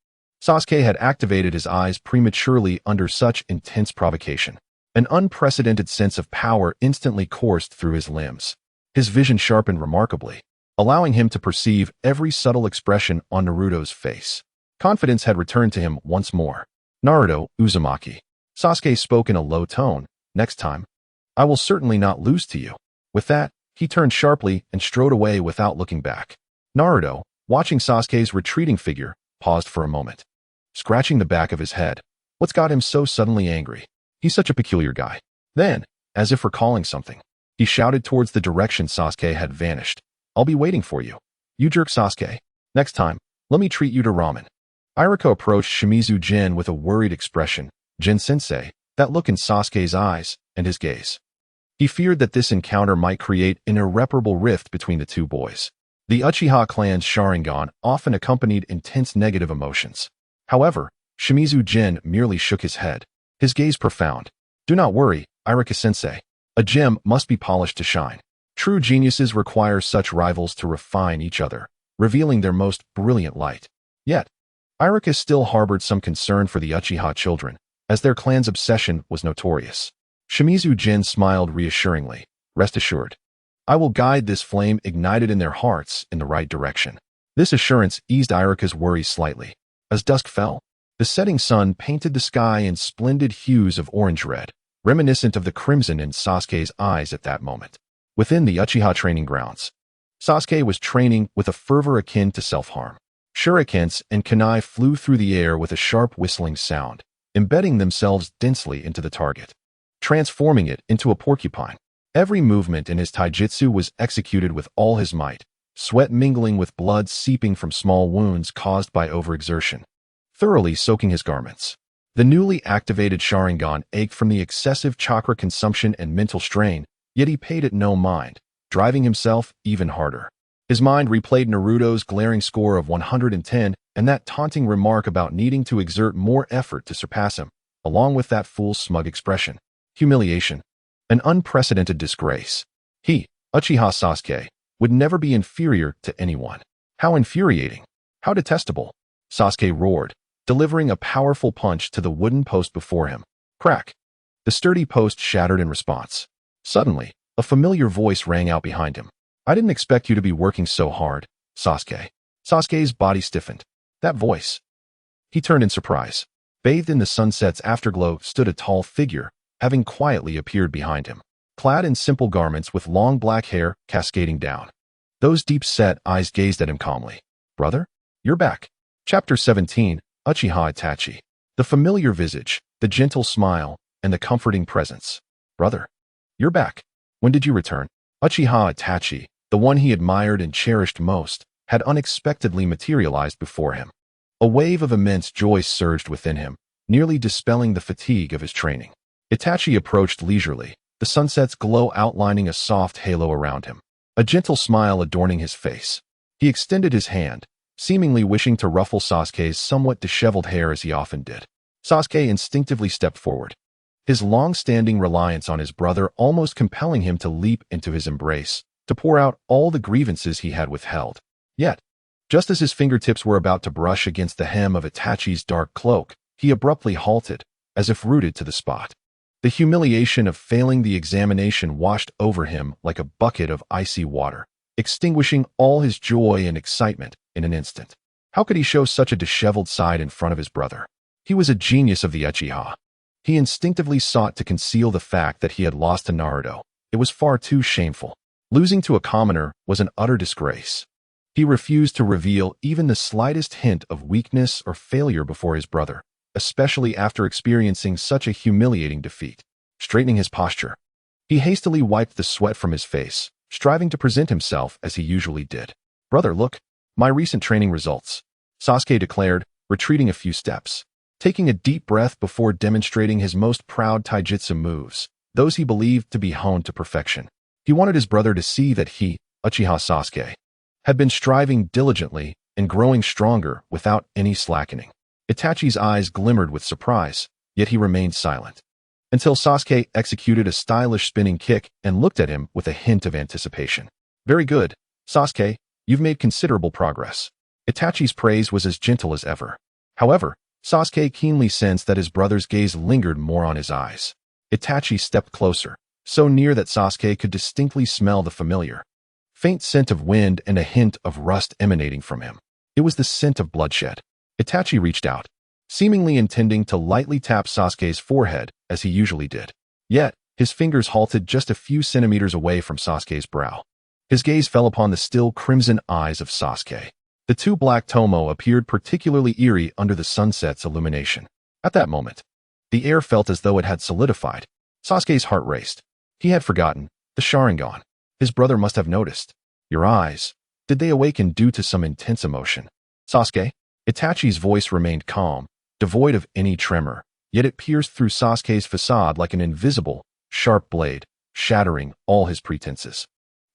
Sasuke had activated his eyes prematurely under such intense provocation. An unprecedented sense of power instantly coursed through his limbs. His vision sharpened remarkably, allowing him to perceive every subtle expression on Naruto's face. Confidence had returned to him once more. "Naruto, Uzumaki." Sasuke spoke in a low tone. "Next time, I will certainly not lose to you." With that, he turned sharply and strode away without looking back. Naruto, watching Sasuke's retreating figure, paused for a moment, scratching the back of his head. What's got him so suddenly angry? He's such a peculiar guy. Then, as if recalling something, he shouted towards the direction Sasuke had vanished. "I'll be waiting for you. You jerk Sasuke. Next time, let me treat you to ramen." Iruka approached Shimizu Jin with a worried expression. "Jin-sensei," that look in Sasuke's eyes, and his gaze. He feared that this encounter might create an irreparable rift between the two boys. The Uchiha clan's Sharingan often accompanied intense negative emotions. However, Shimizu Jin merely shook his head, his gaze profound. "Do not worry, Iruka-sensei. A gem must be polished to shine. True geniuses require such rivals to refine each other, revealing their most brilliant light." Yet, Iruka still harbored some concern for the Uchiha children, as their clan's obsession was notorious. Shimizu Jin smiled reassuringly. "Rest assured, I will guide this flame ignited in their hearts in the right direction." This assurance eased Iruka's worries slightly. As dusk fell, the setting sun painted the sky in splendid hues of orange-red, reminiscent of the crimson in Sasuke's eyes at that moment. Within the Uchiha training grounds, Sasuke was training with a fervor akin to self-harm. Shurikens and kunai flew through the air with a sharp whistling sound, embedding themselves densely into the target, transforming it into a porcupine. Every movement in his taijutsu was executed with all his might, sweat mingling with blood seeping from small wounds caused by overexertion, thoroughly soaking his garments. The newly activated Sharingan ached from the excessive chakra consumption and mental strain, yet he paid it no mind, driving himself even harder. His mind replayed Naruto's glaring score of 110 and that taunting remark about needing to exert more effort to surpass him, along with that fool's smug expression. Humiliation. An unprecedented disgrace. He, Uchiha Sasuke, would never be inferior to anyone. How infuriating. How detestable. Sasuke roared, delivering a powerful punch to the wooden post before him. Crack. The sturdy post shattered in response. Suddenly, a familiar voice rang out behind him. "I didn't expect you to be working so hard, Sasuke." Sasuke's body stiffened. That voice. He turned in surprise. Bathed in the sunset's afterglow stood a tall figure, having quietly appeared behind him, clad in simple garments with long black hair cascading down. Those deep-set eyes gazed at him calmly. "Brother, you're back." Chapter 17, Uchiha Itachi. The familiar visage, the gentle smile, and the comforting presence. "Brother, you're back. When did you return?" Uchiha Itachi, the one he admired and cherished most, had unexpectedly materialized before him. A wave of immense joy surged within him, nearly dispelling the fatigue of his training. Itachi approached leisurely, the sunset's glow outlining a soft halo around him, a gentle smile adorning his face. He extended his hand, seemingly wishing to ruffle Sasuke's somewhat disheveled hair as he often did. Sasuke instinctively stepped forward, his long-standing reliance on his brother almost compelling him to leap into his embrace, to pour out all the grievances he had withheld. Yet, just as his fingertips were about to brush against the hem of Itachi's dark cloak, he abruptly halted, as if rooted to the spot. The humiliation of failing the examination washed over him like a bucket of icy water, extinguishing all his joy and excitement in an instant. How could he show such a disheveled side in front of his brother? He was a genius of the Uchiha. He instinctively sought to conceal the fact that he had lost to Naruto. It was far too shameful. Losing to a commoner was an utter disgrace. He refused to reveal even the slightest hint of weakness or failure before his brother, especially after experiencing such a humiliating defeat. Straightening his posture, he hastily wiped the sweat from his face, striving to present himself as he usually did. "Brother, look, my recent training results," Sasuke declared, retreating a few steps, taking a deep breath before demonstrating his most proud taijutsu moves, those he believed to be honed to perfection. He wanted his brother to see that he, Uchiha Sasuke, had been striving diligently and growing stronger without any slackening. Itachi's eyes glimmered with surprise, yet he remained silent, until Sasuke executed a stylish spinning kick and looked at him with a hint of anticipation. "Very good, Sasuke, you've made considerable progress." Itachi's praise was as gentle as ever. However, Sasuke keenly sensed that his brother's gaze lingered more on his eyes. Itachi stepped closer, so near that Sasuke could distinctly smell the familiar, faint scent of wind and a hint of rust emanating from him. It was the scent of bloodshed. Itachi reached out, seemingly intending to lightly tap Sasuke's forehead as he usually did. Yet, his fingers halted just a few centimeters away from Sasuke's brow. His gaze fell upon the still crimson eyes of Sasuke. The two black tomo appeared particularly eerie under the sunset's illumination. At that moment, the air felt as though it had solidified. Sasuke's heart raced. He had forgotten the Sharingan. His brother must have noticed. Your eyes. Did they awaken due to some intense emotion? Sasuke? Itachi's voice remained calm, devoid of any tremor, yet it pierced through Sasuke's facade like an invisible, sharp blade, shattering all his pretenses.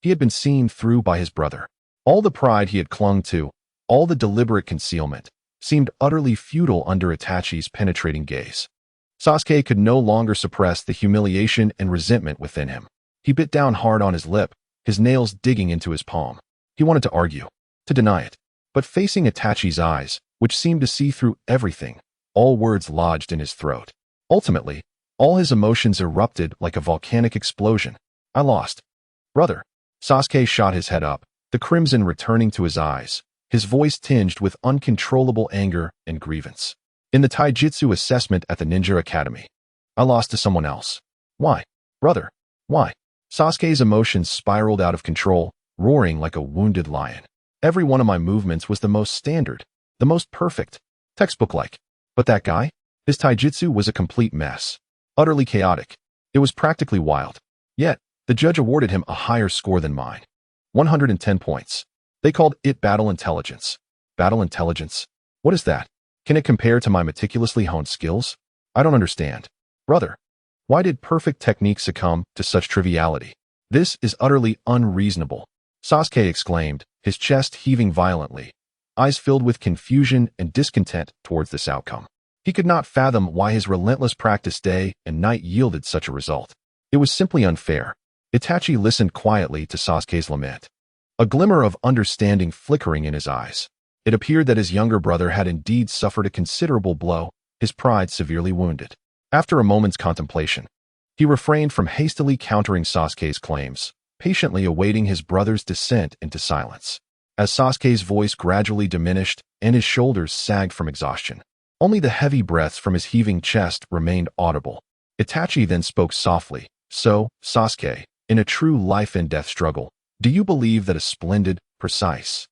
He had been seen through by his brother. All the pride he had clung to, all the deliberate concealment, seemed utterly futile under Itachi's penetrating gaze. Sasuke could no longer suppress the humiliation and resentment within him. He bit down hard on his lip, his nails digging into his palm. He wanted to argue, to deny it. But facing Itachi's eyes, which seemed to see through everything, all words lodged in his throat. Ultimately, all his emotions erupted like a volcanic explosion. I lost. Brother. Sasuke shot his head up, the crimson returning to his eyes, his voice tinged with uncontrollable anger and grievance. In the taijutsu assessment at the Ninja Academy, I lost to someone else. Why? Brother. Why? Sasuke's emotions spiraled out of control, roaring like a wounded lion. Every one of my movements was the most standard, the most perfect, textbook-like. But that guy? His taijutsu was a complete mess. Utterly chaotic. It was practically wild. Yet, the judge awarded him a higher score than mine. 110 points. They called it battle intelligence. Battle intelligence? What is that? Can it compare to my meticulously honed skills? I don't understand. Brother, why did perfect technique succumb to such triviality? This is utterly unreasonable. Sasuke exclaimed, his chest heaving violently, eyes filled with confusion and discontent towards this outcome. He could not fathom why his relentless practice day and night yielded such a result. It was simply unfair. Itachi listened quietly to Sasuke's lament, a glimmer of understanding flickering in his eyes. It appeared that his younger brother had indeed suffered a considerable blow, his pride severely wounded. After a moment's contemplation, he refrained from hastily countering Sasuke's claims, patiently awaiting his brother's descent into silence. As Sasuke's voice gradually diminished and his shoulders sagged from exhaustion, only the heavy breaths from his heaving chest remained audible. Itachi then spoke softly. So, Sasuke, in a true life-and-death struggle, do you believe that a splendid, precise,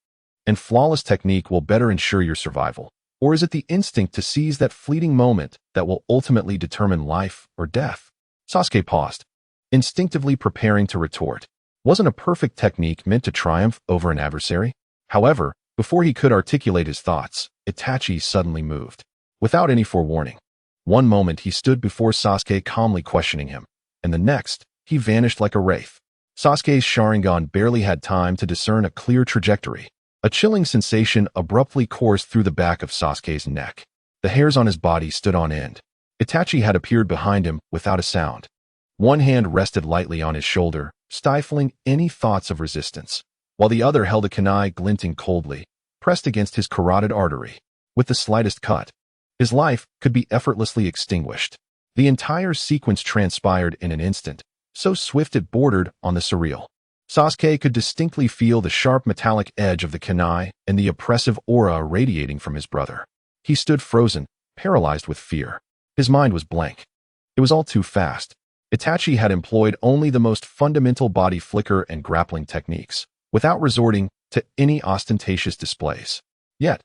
and flawless technique will better ensure your survival? Or is it the instinct to seize that fleeting moment that will ultimately determine life or death? Sasuke paused, instinctively preparing to retort. Wasn't a perfect technique meant to triumph over an adversary? However, before he could articulate his thoughts, Itachi suddenly moved. Without any forewarning. One moment he stood before Sasuke calmly questioning him, and the next, he vanished like a wraith. Sasuke's Sharingan barely had time to discern a clear trajectory. A chilling sensation abruptly coursed through the back of Sasuke's neck. The hairs on his body stood on end. Itachi had appeared behind him without a sound. One hand rested lightly on his shoulder, stifling any thoughts of resistance, while the other held a kunai glinting coldly, pressed against his carotid artery. With the slightest cut, his life could be effortlessly extinguished. The entire sequence transpired in an instant, so swift it bordered on the surreal. Sasuke could distinctly feel the sharp metallic edge of the kunai and the oppressive aura radiating from his brother. He stood frozen, paralyzed with fear. His mind was blank. It was all too fast. Itachi had employed only the most fundamental body flicker and grappling techniques, without resorting to any ostentatious displays. Yet,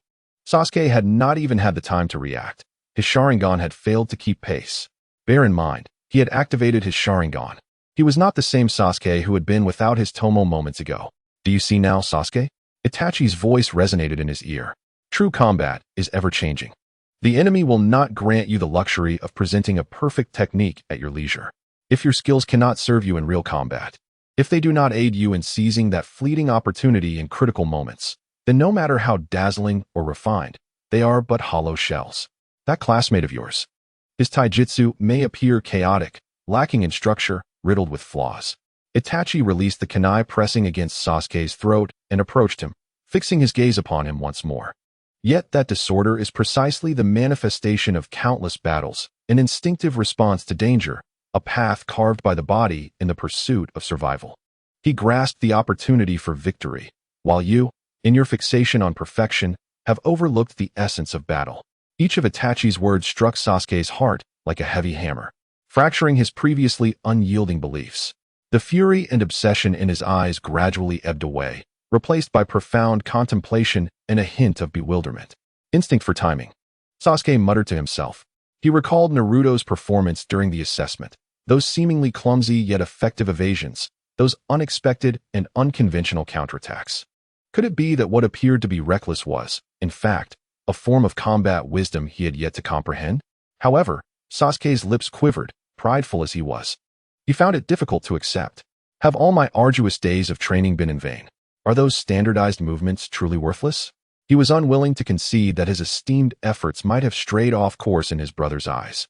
Sasuke had not even had the time to react. His Sharingan had failed to keep pace. Bear in mind, he had activated his Sharingan. He was not the same Sasuke who had been without his Tomo moments ago. Do you see now, Sasuke? Itachi's voice resonated in his ear. True combat is ever-changing. The enemy will not grant you the luxury of presenting a perfect technique at your leisure. If your skills cannot serve you in real combat, if they do not aid you in seizing that fleeting opportunity in critical moments, then no matter how dazzling or refined, they are but hollow shells. That classmate of yours, his taijutsu may appear chaotic, lacking in structure, riddled with flaws. Itachi released the kunai pressing against Sasuke's throat and approached him, fixing his gaze upon him once more. Yet that disorder is precisely the manifestation of countless battles, an instinctive response to danger, a path carved by the body in the pursuit of survival. He grasped the opportunity for victory, while you, in your fixation on perfection, have overlooked the essence of battle. Each of Itachi's words struck Sasuke's heart like a heavy hammer, fracturing his previously unyielding beliefs. The fury and obsession in his eyes gradually ebbed away, replaced by profound contemplation and a hint of bewilderment. Instinct for timing. Sasuke muttered to himself. He recalled Naruto's performance during the assessment, those seemingly clumsy yet effective evasions, those unexpected and unconventional counterattacks. Could it be that what appeared to be reckless was, in fact, a form of combat wisdom he had yet to comprehend? However, Sasuke's lips quivered, prideful as he was. He found it difficult to accept. Have all my arduous days of training been in vain? Are those standardized movements truly worthless? He was unwilling to concede that his esteemed efforts might have strayed off course in his brother's eyes.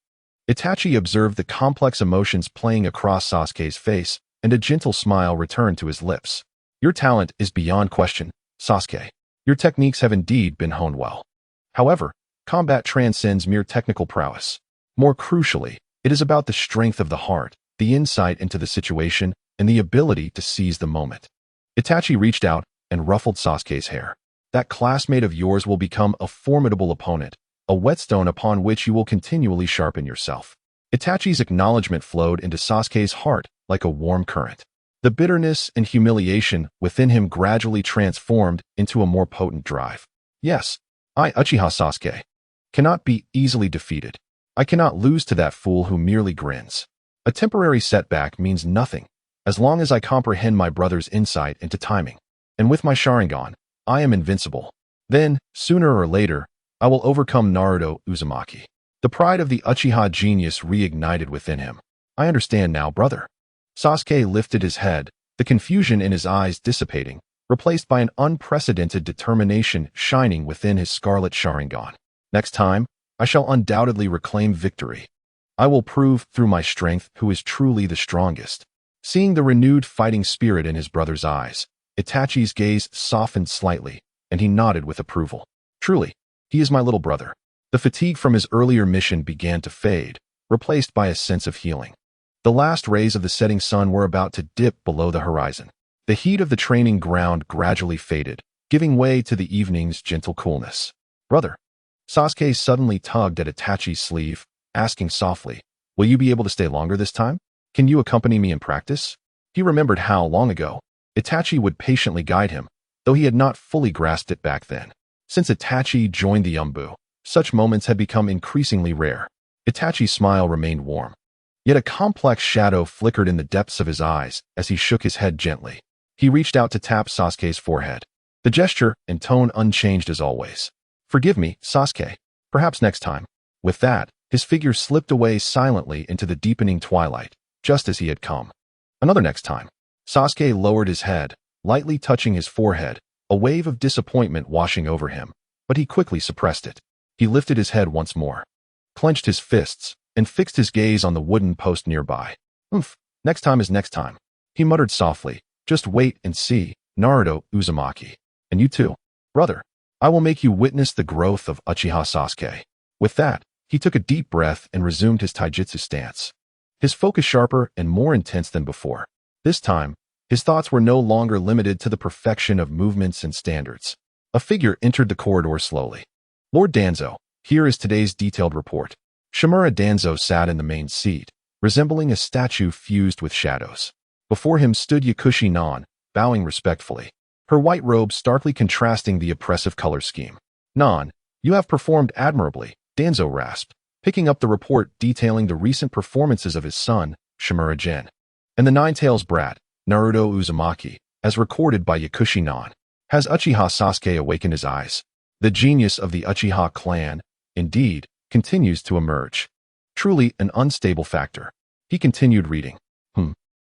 Itachi observed the complex emotions playing across Sasuke's face, and a gentle smile returned to his lips. Your talent is beyond question, Sasuke. Your techniques have indeed been honed well. However, combat transcends mere technical prowess. More crucially, it is about the strength of the heart, the insight into the situation, and the ability to seize the moment. Itachi reached out and ruffled Sasuke's hair. That classmate of yours will become a formidable opponent, a whetstone upon which you will continually sharpen yourself. Itachi's acknowledgement flowed into Sasuke's heart like a warm current. The bitterness and humiliation within him gradually transformed into a more potent drive. Yes, I, Uchiha Sasuke, cannot be easily defeated. I cannot lose to that fool who merely grins. A temporary setback means nothing, as long as I comprehend my brother's insight into timing. And with my Sharingan, I am invincible. Then, sooner or later, I will overcome Naruto Uzumaki. The pride of the Uchiha genius reignited within him. I understand now, brother. Sasuke lifted his head, the confusion in his eyes dissipating, replaced by an unprecedented determination shining within his scarlet Sharingan. Next time, I shall undoubtedly reclaim victory. I will prove through my strength who is truly the strongest. Seeing the renewed fighting spirit in his brother's eyes, Itachi's gaze softened slightly, and he nodded with approval. Truly, he is my little brother. The fatigue from his earlier mission began to fade, replaced by a sense of healing. The last rays of the setting sun were about to dip below the horizon. The heat of the training ground gradually faded, giving way to the evening's gentle coolness. Brother. Sasuke suddenly tugged at Itachi's sleeve, asking softly, will you be able to stay longer this time? Can you accompany me in practice? He remembered how, long ago, Itachi would patiently guide him, though he had not fully grasped it back then. Since Itachi joined the Umbu, such moments had become increasingly rare. Itachi's smile remained warm. Yet a complex shadow flickered in the depths of his eyes as he shook his head gently. He reached out to tap Sasuke's forehead. The gesture and tone unchanged as always. Forgive me, Sasuke. Perhaps next time. With that, his figure slipped away silently into the deepening twilight, just as he had come. Another next time. Sasuke lowered his head, lightly touching his forehead, a wave of disappointment washing over him, but he quickly suppressed it. He lifted his head once more, clenched his fists, and fixed his gaze on the wooden post nearby. Next time is next time. He muttered softly, just wait and see, Naruto Uzumaki. And you too, brother. I will make you witness the growth of Uchiha Sasuke. With that, he took a deep breath and resumed his taijutsu stance. His focus sharper and more intense than before. This time, his thoughts were no longer limited to the perfection of movements and standards. A figure entered the corridor slowly. Lord Danzo, here is today's detailed report. Shimura Danzo sat in the main seat, resembling a statue fused with shadows. Before him stood Yakushi Nan, bowing respectfully, her white robe starkly contrasting the oppressive color scheme. Nan, you have performed admirably, Danzo rasped, picking up the report detailing the recent performances of his son, Shimura Jin, and the Nine-Tails brat, Naruto Uzumaki, as recorded by Yakushi Nan. Has Uchiha Sasuke awakened his eyes? The genius of the Uchiha clan, indeed, continues to emerge. Truly an unstable factor. He continued reading.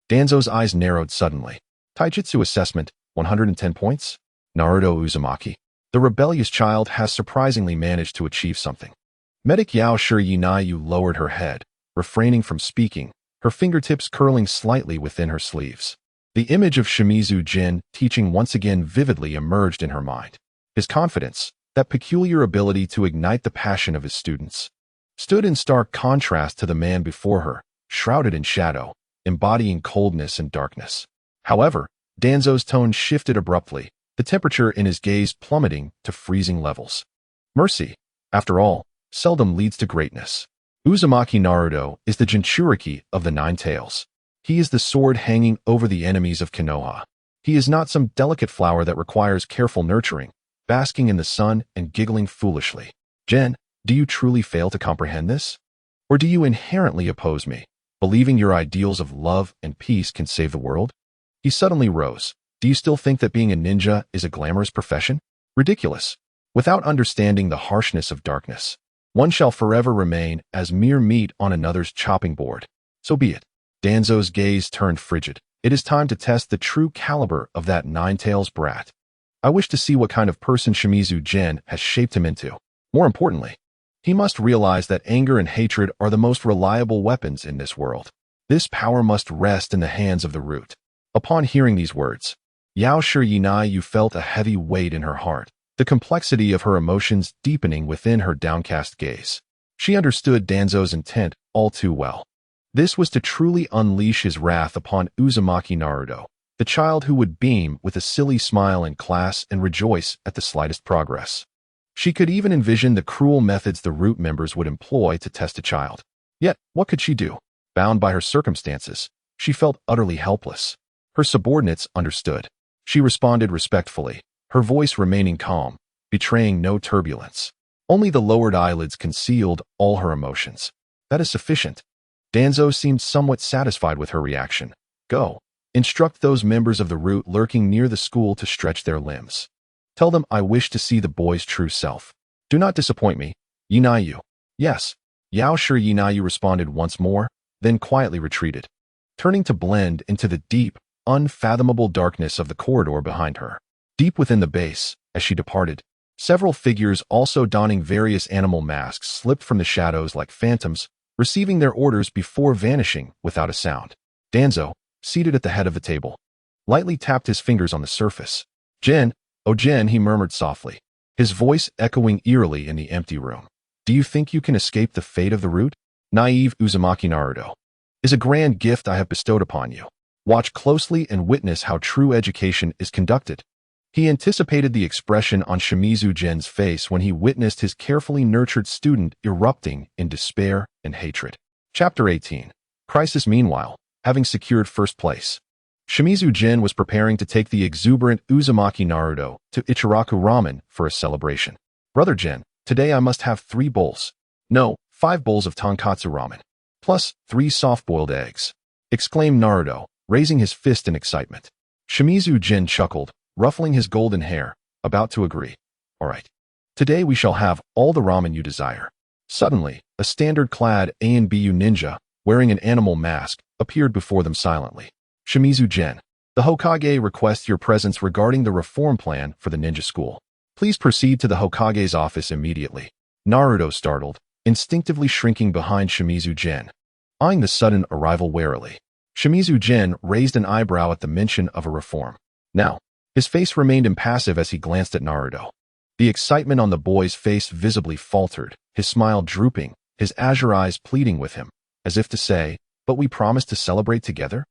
Danzo's eyes narrowed suddenly. Taijutsu assessment, 110 points? Naruto Uzumaki. The rebellious child has surprisingly managed to achieve something. Medic Yao Shirinayu lowered her head, refraining from speaking, her fingertips curling slightly within her sleeves. The image of Shimizu Jin teaching once again vividly emerged in her mind. His confidence, that peculiar ability to ignite the passion of his students, stood in stark contrast to the man before her, shrouded in shadow, embodying coldness and darkness. However, Danzo's tone shifted abruptly, the temperature in his gaze plummeting to freezing levels. Mercy, after all, seldom leads to greatness. Uzumaki Naruto is the Jinchuriki of the Nine Tails. He is the sword hanging over the enemies of Konoha. He is not some delicate flower that requires careful nurturing, basking in the sun and giggling foolishly. Jen, do you truly fail to comprehend this? Or do you inherently oppose me, believing your ideals of love and peace can save the world? He suddenly rose. Do you still think that being a ninja is a glamorous profession? Ridiculous. Without understanding the harshness of darkness, one shall forever remain as mere meat on another's chopping board. So be it. Danzo's gaze turned frigid. It is time to test the true caliber of that Nine-Tails brat. I wish to see what kind of person Shimizu Gen has shaped him into. More importantly, he must realize that anger and hatred are the most reliable weapons in this world. This power must rest in the hands of the root. Upon hearing these words, Yao Shiyinai felt a heavy weight in her heart, the complexity of her emotions deepening within her downcast gaze. She understood Danzo's intent all too well. This was to truly unleash his wrath upon Uzumaki Naruto, the child who would beam with a silly smile in class and rejoice at the slightest progress. She could even envision the cruel methods the root members would employ to test a child. Yet, what could she do? Bound by her circumstances, she felt utterly helpless. Her subordinates understood. She responded respectfully, her voice remaining calm, betraying no turbulence. Only the lowered eyelids concealed all her emotions. That is sufficient. Danzo seemed somewhat satisfied with her reaction. Go. Instruct those members of the root lurking near the school to stretch their limbs. Tell them I wish to see the boy's true self. Do not disappoint me. Yinayu. Yes. Yao Shiyinai responded once more, then quietly retreated, turning to blend into the deep, unfathomable darkness of the corridor behind her. Deep within the base, as she departed, several figures also donning various animal masks slipped from the shadows like phantoms, receiving their orders before vanishing without a sound. Danzo, seated at the head of the table, lightly tapped his fingers on the surface. Jen, oh Jen, he murmured softly, his voice echoing eerily in the empty room. Do you think you can escape the fate of the root? Naive Uzumaki Naruto. Is a grand gift I have bestowed upon you. Watch closely and witness how true education is conducted. He anticipated the expression on Shimizu Gen's face when he witnessed his carefully nurtured student erupting in despair and hatred. Chapter 18. Crisis. Meanwhile, having secured first place, Shimizu Gen was preparing to take the exuberant Uzumaki Naruto to Ichiraku Ramen for a celebration. Brother Gen, today I must have 3 bowls. No, 5 bowls of tonkatsu ramen. Plus 3 soft-boiled eggs, exclaimed Naruto, raising his fist in excitement. Shimizu Gen chuckled, ruffling his golden hair, about to agree. All right. Today we shall have all the ramen you desire. Suddenly, a standard-clad ANBU ninja, wearing an animal mask, appeared before them silently. Shimizu Gen, the Hokage requests your presence regarding the reform plan for the ninja school. Please proceed to the Hokage's office immediately. Naruto startled, instinctively shrinking behind Shimizu Gen, eyeing the sudden arrival warily. Shimizu Gen raised an eyebrow at the mention of a reform. Now, his face remained impassive as he glanced at Naruto. The excitement on the boy's face visibly faltered, his smile drooping, his azure eyes pleading with him, as if to say, but we promised to celebrate together?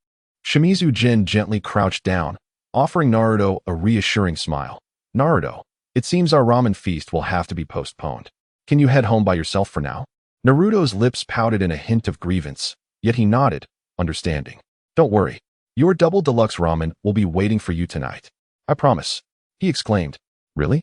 Shimizu Gen gently crouched down, offering Naruto a reassuring smile. Naruto, it seems our ramen feast will have to be postponed. Can you head home by yourself for now? Naruto's lips pouted in a hint of grievance, yet he nodded, understanding. Don't worry. Your double deluxe ramen will be waiting for you tonight. I promise, he exclaimed. Really?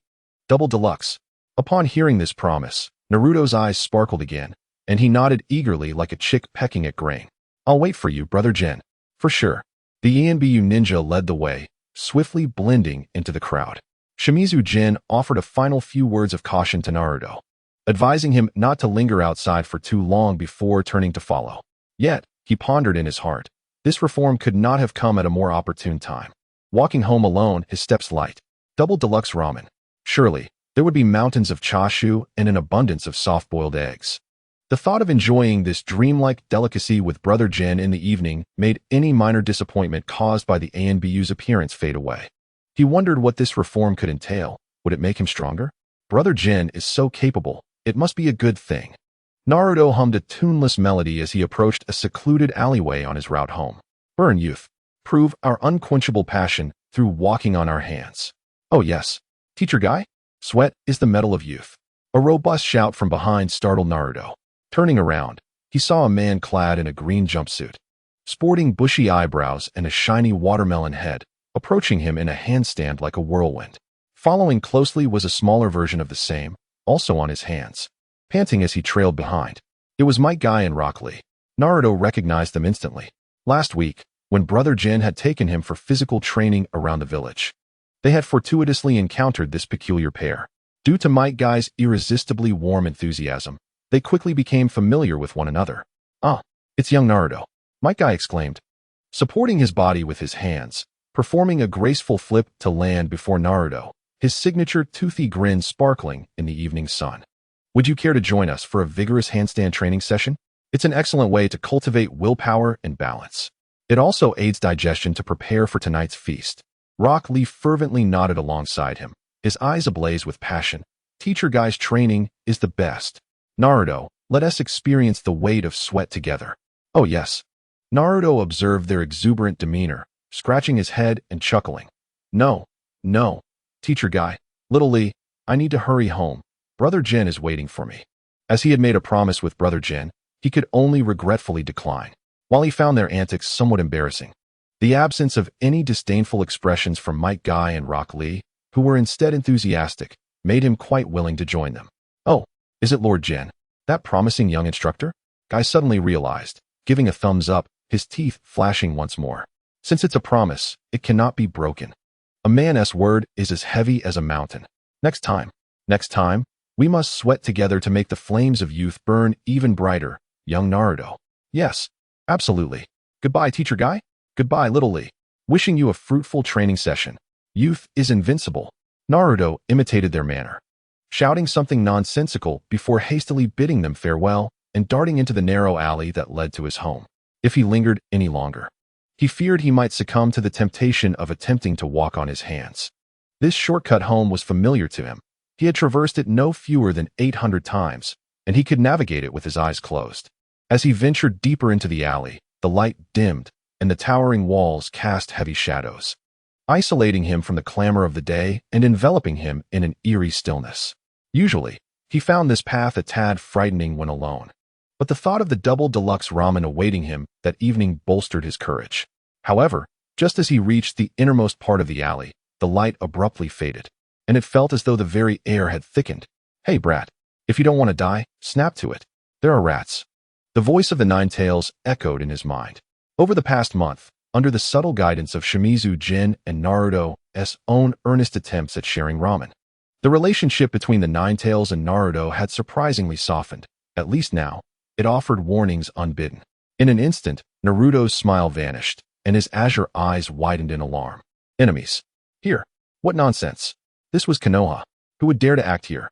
Double deluxe. Upon hearing this promise, Naruto's eyes sparkled again, and he nodded eagerly like a chick pecking at grain. I'll wait for you, Brother Gen. For sure. The ENBU ninja led the way, swiftly blending into the crowd. Shimizu Gen offered a final few words of caution to Naruto, advising him not to linger outside for too long before turning to follow. Yet, he pondered in his heart, this reform could not have come at a more opportune time. Walking home alone, his steps light. Double deluxe ramen. Surely, there would be mountains of chashu and an abundance of soft-boiled eggs. The thought of enjoying this dreamlike delicacy with Brother Gen in the evening made any minor disappointment caused by the ANBU's appearance fade away. He wondered what this reform could entail. Would it make him stronger? Brother Jin is so capable. It must be a good thing. Naruto hummed a tuneless melody as he approached a secluded alleyway on his route home. Burn, youth. Prove our unquenchable passion through walking on our hands. Oh yes. Teacher Guy? Sweat is the metal of youth. A robust shout from behind startled Naruto. Turning around, he saw a man clad in a green jumpsuit, sporting bushy eyebrows and a shiny watermelon head, approaching him in a handstand like a whirlwind. Following closely was a smaller version of the same, also on his hands, panting as he trailed behind. It was Might Guy and Rock Lee. Naruto recognized them instantly. Last week, when Brother Jin had taken him for physical training around the village, they had fortuitously encountered this peculiar pair. Due to Might Guy's irresistibly warm enthusiasm, they quickly became familiar with one another. Ah, it's young Naruto, Might Guy exclaimed, supporting his body with his hands, performing a graceful flip to land before Naruto, his signature toothy grin sparkling in the evening sun. Would you care to join us for a vigorous handstand training session? It's an excellent way to cultivate willpower and balance. It also aids digestion to prepare for tonight's feast. Rock Lee fervently nodded alongside him, his eyes ablaze with passion. Teacher Guy's training is the best. Naruto, let us experience the weight of sweat together. Oh yes. Naruto observed their exuberant demeanor, scratching his head and chuckling. No, Teacher Guy, Little Lee, I need to hurry home. Brother Jin is waiting for me. As he had made a promise with Brother Jin, he could only regretfully decline. While he found their antics somewhat embarrassing, the absence of any disdainful expressions from Might Guy and Rock Lee, who were instead enthusiastic, made him quite willing to join them. Oh, is it Lord Jin, that promising young instructor? Guy suddenly realized, giving a thumbs up, his teeth flashing once more. Since it's a promise, it cannot be broken. A man's word is as heavy as a mountain. Next time, we must sweat together to make the flames of youth burn even brighter, young Naruto. Yes, absolutely. Goodbye, Teacher Guy. Goodbye, Little Lee. Wishing you a fruitful training session. Youth is invincible. Naruto imitated their manner, shouting something nonsensical before hastily bidding them farewell and darting into the narrow alley that led to his home. If he lingered any longer, he feared he might succumb to the temptation of attempting to walk on his hands. This shortcut home was familiar to him. He had traversed it no fewer than 800 times, and he could navigate it with his eyes closed. As he ventured deeper into the alley, the light dimmed, and the towering walls cast heavy shadows, isolating him from the clamor of the day and enveloping him in an eerie stillness. Usually, he found this path a tad frightening when alone, but the thought of the double deluxe ramen awaiting him that evening bolstered his courage. However, just as he reached the innermost part of the alley, the light abruptly faded, and it felt as though the very air had thickened. Hey, brat, if you don't want to die, snap to it. There are rats. The voice of the Nine Tails echoed in his mind. Over the past month, under the subtle guidance of Shimizu Jin and Naruto's own earnest attempts at sharing ramen, the relationship between the Nine Tails and Naruto had surprisingly softened. At least now, it offered warnings unbidden. In an instant, Naruto's smile vanished, and his azure eyes widened in alarm. Enemies. Here. What nonsense. This was Konoha. Who would dare to act here?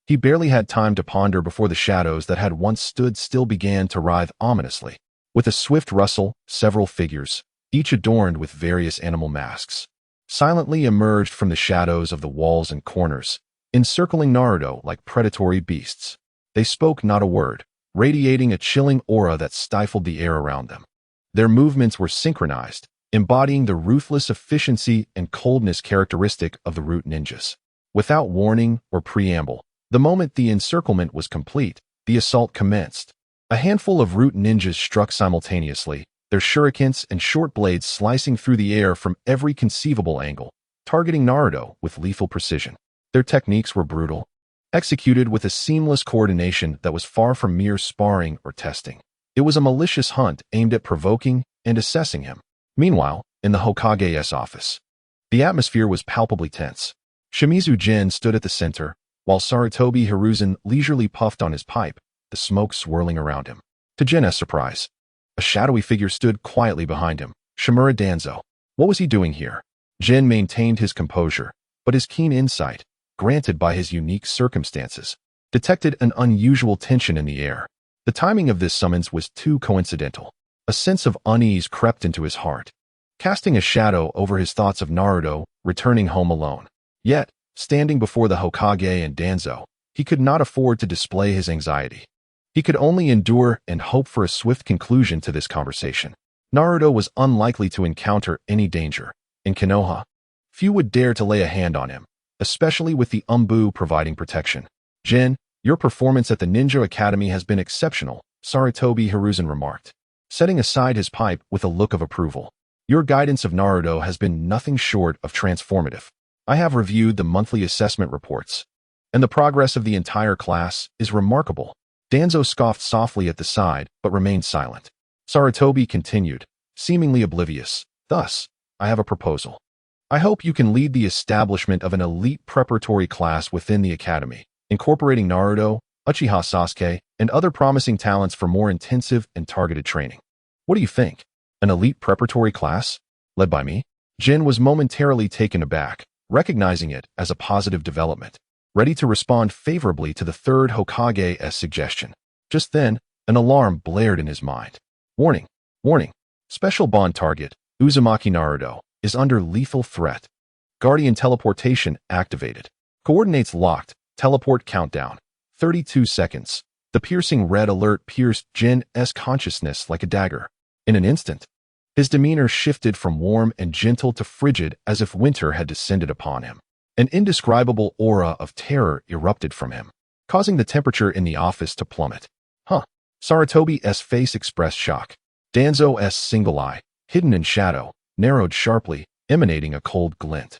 He barely had time to ponder before the shadows that had once stood still began to writhe ominously. With a swift rustle, several figures, each adorned with various animal masks, silently emerged from the shadows of the walls and corners, encircling Naruto like predatory beasts. They spoke not a word, radiating a chilling aura that stifled the air around them. Their movements were synchronized, embodying the ruthless efficiency and coldness characteristic of the root ninjas. Without warning or preamble, the moment the encirclement was complete, the assault commenced. A handful of root ninjas struck simultaneously, their shurikens and short blades slicing through the air from every conceivable angle, targeting Naruto with lethal precision. Their techniques were brutal, executed with a seamless coordination that was far from mere sparring or testing. It was a malicious hunt aimed at provoking and assessing him. Meanwhile, in the Hokage's office, the atmosphere was palpably tense. Shimizu Jin stood at the center, while Sarutobi Hiruzen leisurely puffed on his pipe, the smoke swirling around him. To Jin's surprise, a shadowy figure stood quietly behind him, Shimura Danzo. What was he doing here? Jin maintained his composure, but his keen insight, granted by his unique circumstances, detected an unusual tension in the air. The timing of this summons was too coincidental. A sense of unease crept into his heart, casting a shadow over his thoughts of Naruto returning home alone. Yet, Standing before the Hokage and Danzo, he could not afford to display his anxiety. He could only endure and hope for a swift conclusion to this conversation. Naruto was unlikely to encounter any danger. In Konoha, few would dare to lay a hand on him, especially with the Umbu providing protection. Jin, your performance at the Ninja Academy has been exceptional, Sarutobi Hiruzen remarked, setting aside his pipe with a look of approval. Your guidance of Naruto has been nothing short of transformative. I have reviewed the monthly assessment reports, and the progress of the entire class is remarkable. Danzo scoffed softly at the side, but remained silent. Sarutobi continued, seemingly oblivious. Thus, I have a proposal. I hope you can lead the establishment of an elite preparatory class within the academy, incorporating Naruto, Uchiha Sasuke, and other promising talents for more intensive and targeted training. What do you think? An elite preparatory class? Led by me? Jin was momentarily taken aback, recognizing it as a positive development, ready to respond favorably to the third Hokage's suggestion. Just then, an alarm blared in his mind. Warning! Warning! Special bond target, Uzumaki Naruto, is under lethal threat. Guardian teleportation activated. Coordinates locked. Teleport countdown. 32 seconds. The piercing red alert pierced Jin's consciousness like a dagger. In an instant, his demeanor shifted from warm and gentle to frigid as if winter had descended upon him. An indescribable aura of terror erupted from him, causing the temperature in the office to plummet. Sarutobi's face expressed shock. Danzo's single eye, hidden in shadow, narrowed sharply, emanating a cold glint.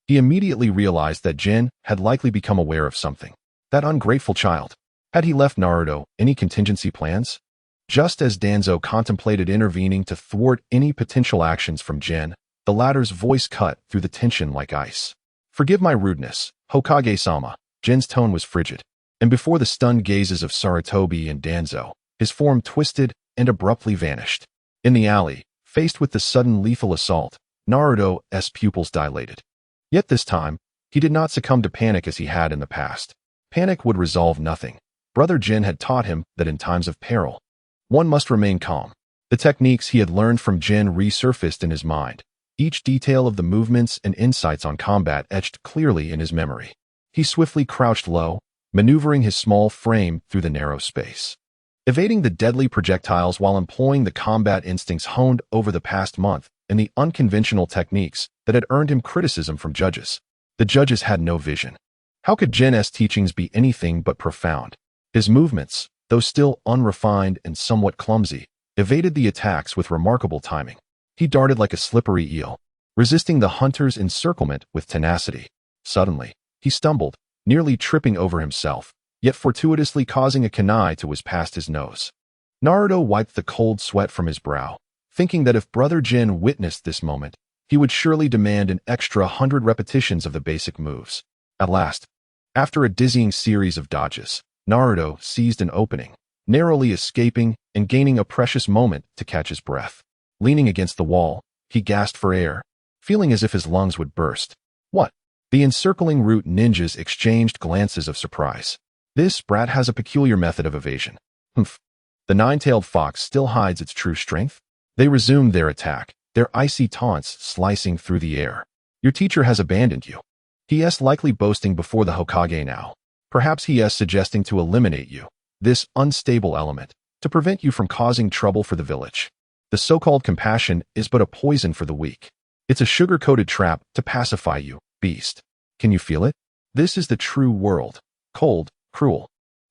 He immediately realized that Jin had likely become aware of something. That ungrateful child. Had he left Naruto any contingency plans? Just as Danzo contemplated intervening to thwart any potential actions from Jin, the latter's voice cut through the tension like ice. Forgive my rudeness, Hokage-sama. Jin's tone was frigid, and before the stunned gazes of Sarutobi and Danzo, his form twisted and abruptly vanished. In the alley, faced with the sudden lethal assault, Naruto's pupils dilated. Yet this time, he did not succumb to panic as he had in the past. Panic would resolve nothing. Brother Jin had taught him that in times of peril, one must remain calm. The techniques he had learned from Jin resurfaced in his mind, each detail of the movements and insights on combat etched clearly in his memory. He swiftly crouched low, maneuvering his small frame through the narrow space, evading the deadly projectiles while employing the combat instincts honed over the past month and the unconventional techniques that had earned him criticism from judges. The judges had no vision. How could Jin's teachings be anything but profound? His movements, though still unrefined and somewhat clumsy, evaded the attacks with remarkable timing. He darted like a slippery eel, resisting the hunter's encirclement with tenacity. Suddenly, he stumbled, nearly tripping over himself, yet fortuitously causing a kunai to whiz past his nose. Naruto wiped the cold sweat from his brow, thinking that if Brother Jin witnessed this moment, he would surely demand an extra 100 repetitions of the basic moves. At last, after a dizzying series of dodges, Naruto seized an opening, narrowly escaping and gaining a precious moment to catch his breath. Leaning against the wall, he gasped for air, feeling as if his lungs would burst. What? The encircling root ninjas exchanged glances of surprise. This brat has a peculiar method of evasion. Humph. The nine-tailed fox still hides its true strength? They resumed their attack, their icy taunts slicing through the air. Your teacher has abandoned you. He is likely boasting before the Hokage now. Perhaps he is suggesting to eliminate you, this unstable element, to prevent you from causing trouble for the village. The so-called compassion is but a poison for the weak. It's a sugar-coated trap to pacify you, beast. Can you feel it? This is the true world. Cold, cruel.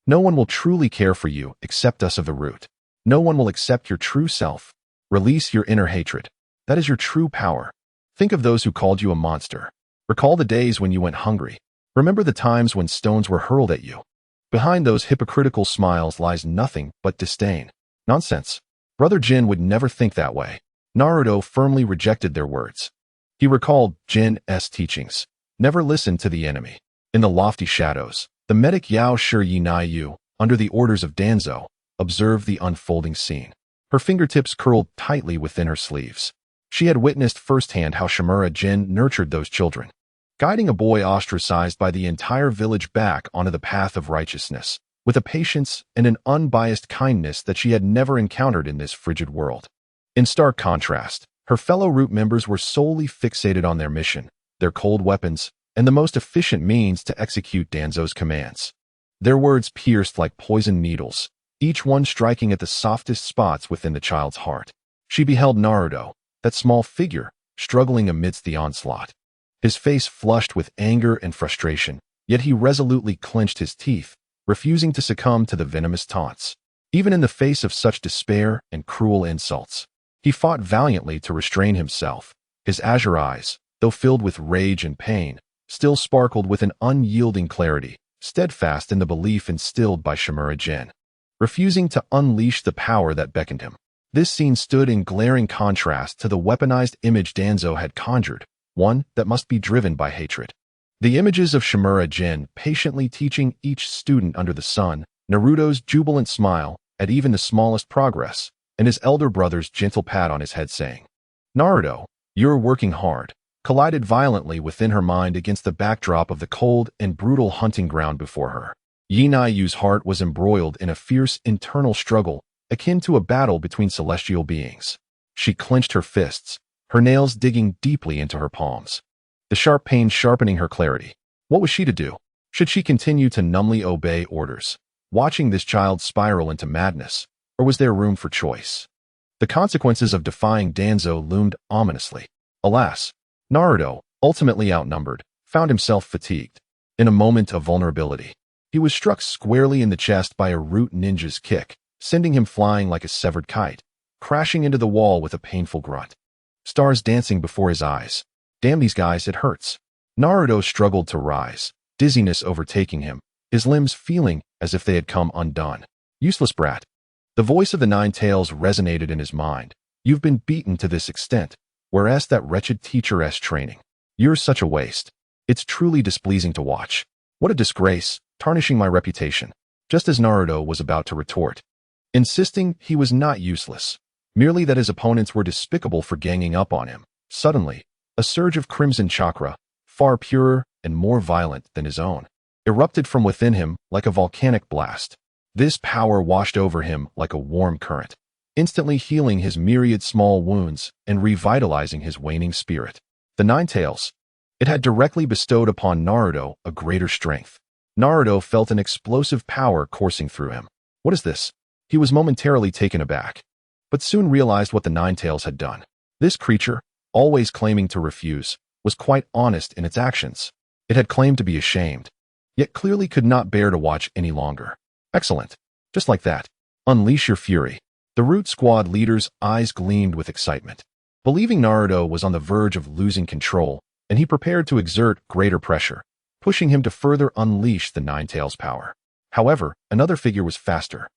No one will truly care for you except us of the root. No one will accept your true self. Release your inner hatred. That is your true power. Think of those who called you a monster. Recall the days when you went hungry. Remember the times when stones were hurled at you. Behind those hypocritical smiles lies nothing but disdain. Nonsense. Brother Jin would never think that way. Naruto firmly rejected their words. He recalled Jin's teachings. Never listen to the enemy. In the lofty shadows, the medic Yao Shi Yu, under the orders of Danzo, observed the unfolding scene. Her fingertips curled tightly within her sleeves. She had witnessed firsthand how Shimura Jin nurtured those children, guiding a boy ostracized by the entire village back onto the path of righteousness, with a patience and an unbiased kindness that she had never encountered in this frigid world. In stark contrast, her fellow root members were solely fixated on their mission, their cold weapons, and the most efficient means to execute Danzo's commands. Their words pierced like poisoned needles, each one striking at the softest spots within the child's heart. She beheld Naruto, that small figure, struggling amidst the onslaught. His face flushed with anger and frustration, yet he resolutely clenched his teeth, refusing to succumb to the venomous taunts. Even in the face of such despair and cruel insults, he fought valiantly to restrain himself. His azure eyes, though filled with rage and pain, still sparkled with an unyielding clarity, steadfast in the belief instilled by Shimura Jin, refusing to unleash the power that beckoned him. This scene stood in glaring contrast to the weaponized image Danzo had conjured, one that must be driven by hatred. The images of Shimura Jin patiently teaching each student under the sun, Naruto's jubilant smile at even the smallest progress, and his elder brother's gentle pat on his head saying, "Naruto, you're working hard," collided violently within her mind against the backdrop of the cold and brutal hunting ground before her. Yinayu's heart was embroiled in a fierce internal struggle akin to a battle between celestial beings. She clenched her fists, her nails digging deeply into her palms, the sharp pain sharpening her clarity. What was she to do? Should she continue to numbly obey orders, watching this child spiral into madness, or was there room for choice? The consequences of defying Danzo loomed ominously. Alas, Naruto, ultimately outnumbered, found himself fatigued. In a moment of vulnerability, he was struck squarely in the chest by a root ninja's kick, sending him flying like a severed kite, crashing into the wall with a painful grunt. Stars dancing before his eyes. Damn these guys, it hurts. Naruto struggled to rise, dizziness overtaking him, his limbs feeling as if they had come undone. Useless brat. The voice of the Nine Tails resonated in his mind. You've been beaten to this extent, whereas that wretched teacher's training. You're such a waste. It's truly displeasing to watch. What a disgrace, tarnishing my reputation. Just as Naruto was about to retort, insisting he was not useless, merely that his opponents were despicable for ganging up on him. Suddenly, a surge of crimson chakra, far purer and more violent than his own, erupted from within him like a volcanic blast. This power washed over him like a warm current, instantly healing his myriad small wounds and revitalizing his waning spirit. The Nine Tails. It had directly bestowed upon Naruto a greater strength. Naruto felt an explosive power coursing through him. What is this? He was momentarily taken aback, but soon realized what the Nine Tails had done. This creature, always claiming to refuse, was quite honest in its actions. It had claimed to be ashamed, yet clearly could not bear to watch any longer. Excellent. Just like that. Unleash your fury. The Root Squad leader's eyes gleamed with excitement, believing Naruto was on the verge of losing control, and he prepared to exert greater pressure, pushing him to further unleash the Nine Tails' power. However, another figure was faster.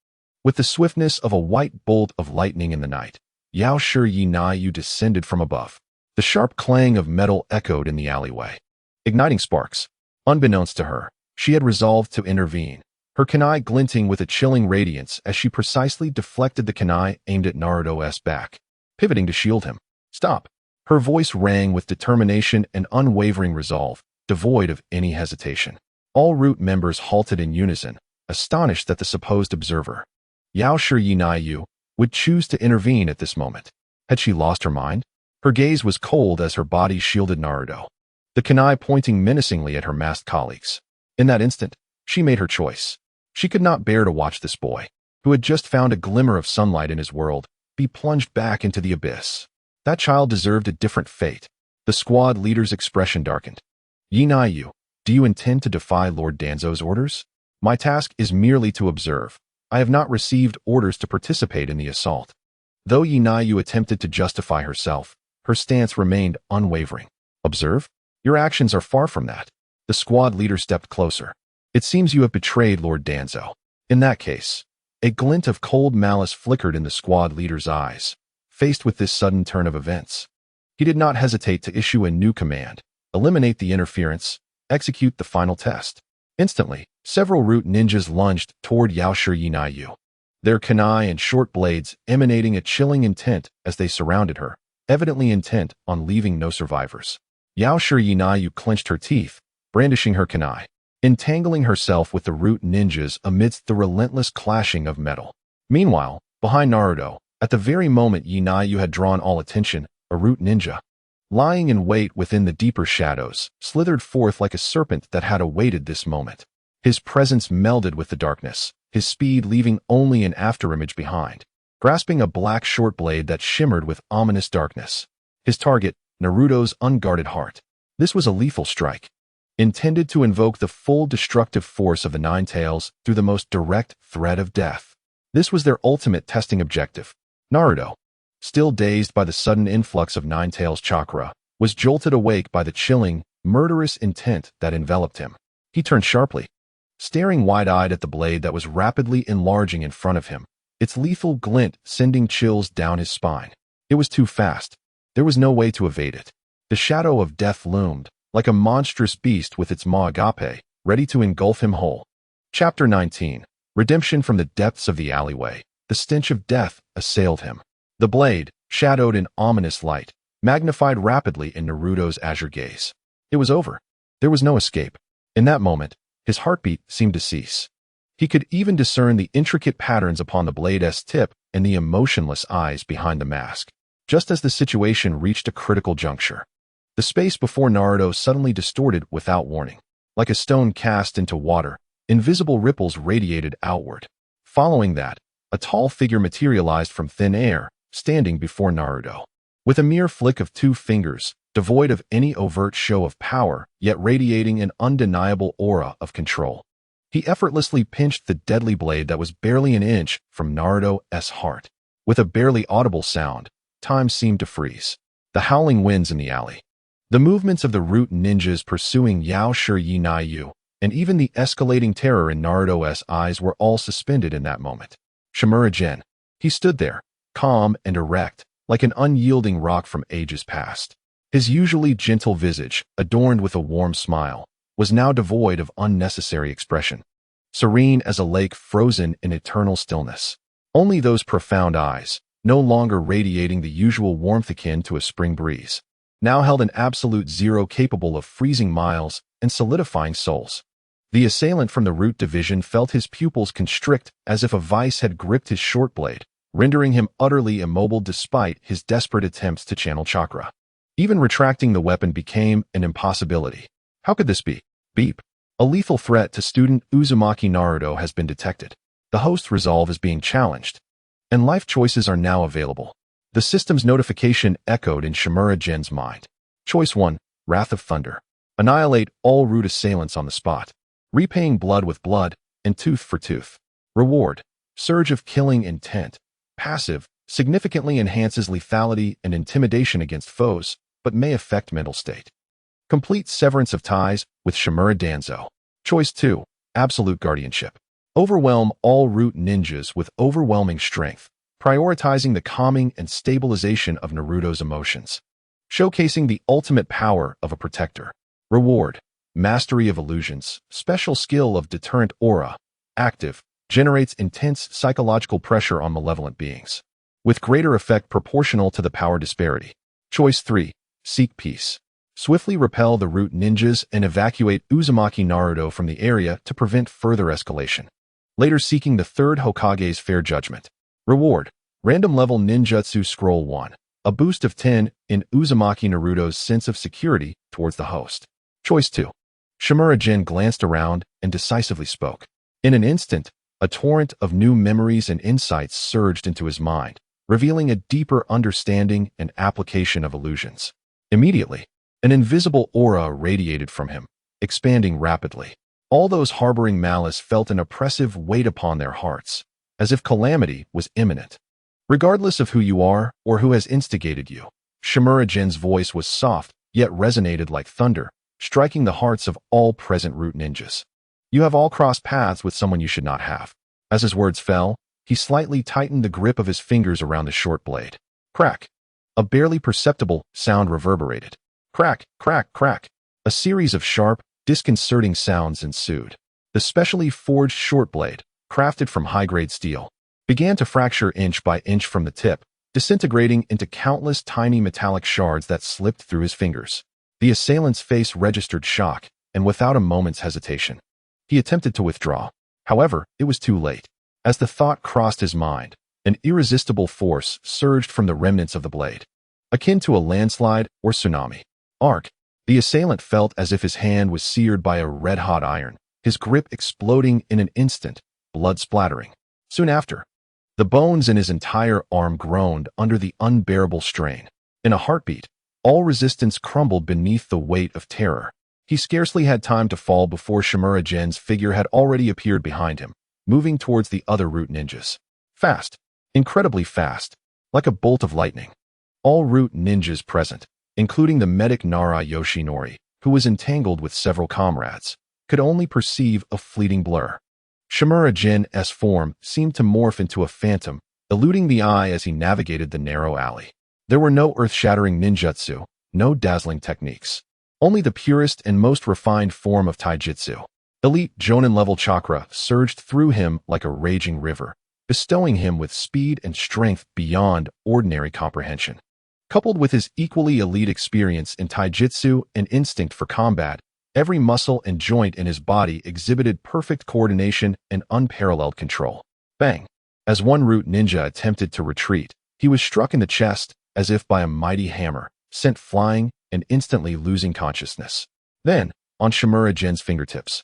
With the swiftness of a white bolt of lightning in the night, Yinayu's descended from above. The sharp clang of metal echoed in the alleyway, igniting sparks. Unbeknownst to her, she had resolved to intervene, her kunai glinting with a chilling radiance as she precisely deflected the kunai aimed at Naruto's back, pivoting to shield him. Stop! Her voice rang with determination and unwavering resolve, devoid of any hesitation. All Root members halted in unison, astonished that the supposed observer, Yinayu, would choose to intervene at this moment. Had she lost her mind? Her gaze was cold as her body shielded Naruto, the kunai pointing menacingly at her masked colleagues. In that instant, she made her choice. She could not bear to watch this boy, who had just found a glimmer of sunlight in his world, be plunged back into the abyss. That child deserved a different fate. The squad leader's expression darkened. Yinayu, do you intend to defy Lord Danzo's orders? My task is merely to observe. I have not received orders to participate in the assault. Though Yinayu attempted to justify herself, her stance remained unwavering. Observe? Your actions are far from that. The squad leader stepped closer. It seems you have betrayed Lord Danzo. In that case, a glint of cold malice flickered in the squad leader's eyes, faced with this sudden turn of events. He did not hesitate to issue a new command: eliminate the interference, execute the final test. Instantly, several Root ninjas lunged toward Yinayu, their kunai and short blades emanating a chilling intent as they surrounded her, evidently intent on leaving no survivors. Yinayu clenched her teeth, brandishing her kunai, entangling herself with the Root ninjas amidst the relentless clashing of metal. Meanwhile, behind Naruto, at the very moment Yinayu had drawn all attention, a Root ninja, lying in wait within the deeper shadows, slithered forth like a serpent that had awaited this moment. His presence melded with the darkness, his speed leaving only an afterimage behind, grasping a black short blade that shimmered with ominous darkness. His target, Naruto's unguarded heart. This was a lethal strike, intended to invoke the full destructive force of the Nine Tails through the most direct threat of death. This was their ultimate testing objective. Naruto, still dazed by the sudden influx of Nine Tails chakra, was jolted awake by the chilling, murderous intent that enveloped him. He turned sharply, staring wide-eyed at the blade that was rapidly enlarging in front of him, its lethal glint sending chills down his spine. It was too fast. There was no way to evade it. The shadow of death loomed, like a monstrous beast with its maw agape, ready to engulf him whole. Chapter 19. Redemption. From the depths of the alleyway, the stench of death assailed him. The blade, shadowed in ominous light, magnified rapidly in Naruto's azure gaze. It was over. There was no escape. In that moment, his heartbeat seemed to cease. He could even discern the intricate patterns upon the blade's tip and the emotionless eyes behind the mask. Just as the situation reached a critical juncture, the space before Naruto suddenly distorted without warning. Like a stone cast into water, invisible ripples radiated outward. Following that, a tall figure materialized from thin air, standing before Naruto. With a mere flick of two fingers, devoid of any overt show of power, yet radiating an undeniable aura of control, he effortlessly pinched the deadly blade that was barely an inch from Naruto's heart. With a barely audible sound, time seemed to freeze. The howling winds in the alley, the movements of the root ninjas pursuing Yao Shi Yi Nai Yu, and even the escalating terror in Naruto's eyes were all suspended in that moment. Shimura-gen. He stood there, calm and erect, like an unyielding rock from ages past. His usually gentle visage, adorned with a warm smile, was now devoid of unnecessary expression. Serene as a lake frozen in eternal stillness. Only those profound eyes, no longer radiating the usual warmth akin to a spring breeze, now held an absolute zero capable of freezing miles and solidifying souls. The assailant from the root division felt his pupils constrict as if a vice had gripped his short blade, rendering him utterly immobile despite his desperate attempts to channel chakra. Even retracting the weapon became an impossibility. How could this be? Beep. A lethal threat to student Uzumaki Naruto has been detected. The host's resolve is being challenged, and life choices are now available. The system's notification echoed in Shimura-gen's mind. Choice 1, Wrath of Thunder. Annihilate all root assailants on the spot, repaying blood with blood and tooth for tooth. Reward, Surge of Killing Intent. Passive, significantly enhances lethality and intimidation against foes, but may affect mental state. Complete severance of ties with Shimura Danzo. Choice 2, Absolute Guardianship. Overwhelm all root ninjas with overwhelming strength, prioritizing the calming and stabilization of Naruto's emotions, showcasing the ultimate power of a protector. Reward, Mastery of Illusions. Special skill of Deterrent Aura. Active, generates intense psychological pressure on malevolent beings, with greater effect proportional to the power disparity. Choice 3, Seek Peace. Swiftly repel the root ninjas and evacuate Uzumaki Naruto from the area to prevent further escalation. Later seeking the third Hokage's fair judgment. Reward, Random Level Ninjutsu Scroll 1. A boost of 10 in Uzumaki Naruto's sense of security towards the host. Choice 2. Shimura-gen glanced around and decisively spoke. In an instant, a torrent of new memories and insights surged into his mind, revealing a deeper understanding and application of illusions. Immediately, an invisible aura radiated from him, expanding rapidly. All those harboring malice felt an oppressive weight upon their hearts, as if calamity was imminent. Regardless of who you are or who has instigated you, Shimura-gen's voice was soft, yet resonated like thunder, striking the hearts of all present root ninjas. You have all crossed paths with someone you should not have. As his words fell, he slightly tightened the grip of his fingers around the short blade. Crack! A barely perceptible sound reverberated. Crack, crack, crack. A series of sharp, disconcerting sounds ensued. The specially forged short blade, crafted from high-grade steel, began to fracture inch by inch from the tip, disintegrating into countless tiny metallic shards that slipped through his fingers. The assailant's face registered shock, and without a moment's hesitation, he attempted to withdraw. However, it was too late. As the thought crossed his mind, an irresistible force surged from the remnants of the blade. akin to a landslide or tsunami. Arc. The assailant felt as if his hand was seared by a red-hot iron, his grip exploding in an instant, blood splattering. Soon after, the bones in his entire arm groaned under the unbearable strain. In a heartbeat, all resistance crumbled beneath the weight of terror. He scarcely had time to fall before Shimura Gen's figure had already appeared behind him, moving towards the other root ninjas. Fast. Incredibly fast. Like a bolt of lightning. All root ninjas present, including the medic Nara Yoshinori, who was entangled with several comrades, could only perceive a fleeting blur. Shimura Gen's form seemed to morph into a phantom, eluding the eye as he navigated the narrow alley. There were no earth-shattering ninjutsu, no dazzling techniques. Only the purest and most refined form of taijutsu. Elite Jonin-level chakra surged through him like a raging river, bestowing him with speed and strength beyond ordinary comprehension. Coupled with his equally elite experience in taijutsu and instinct for combat, every muscle and joint in his body exhibited perfect coordination and unparalleled control. Bang! As one root ninja attempted to retreat, he was struck in the chest as if by a mighty hammer, sent flying and instantly losing consciousness. Then, on Shimura Gen's fingertips,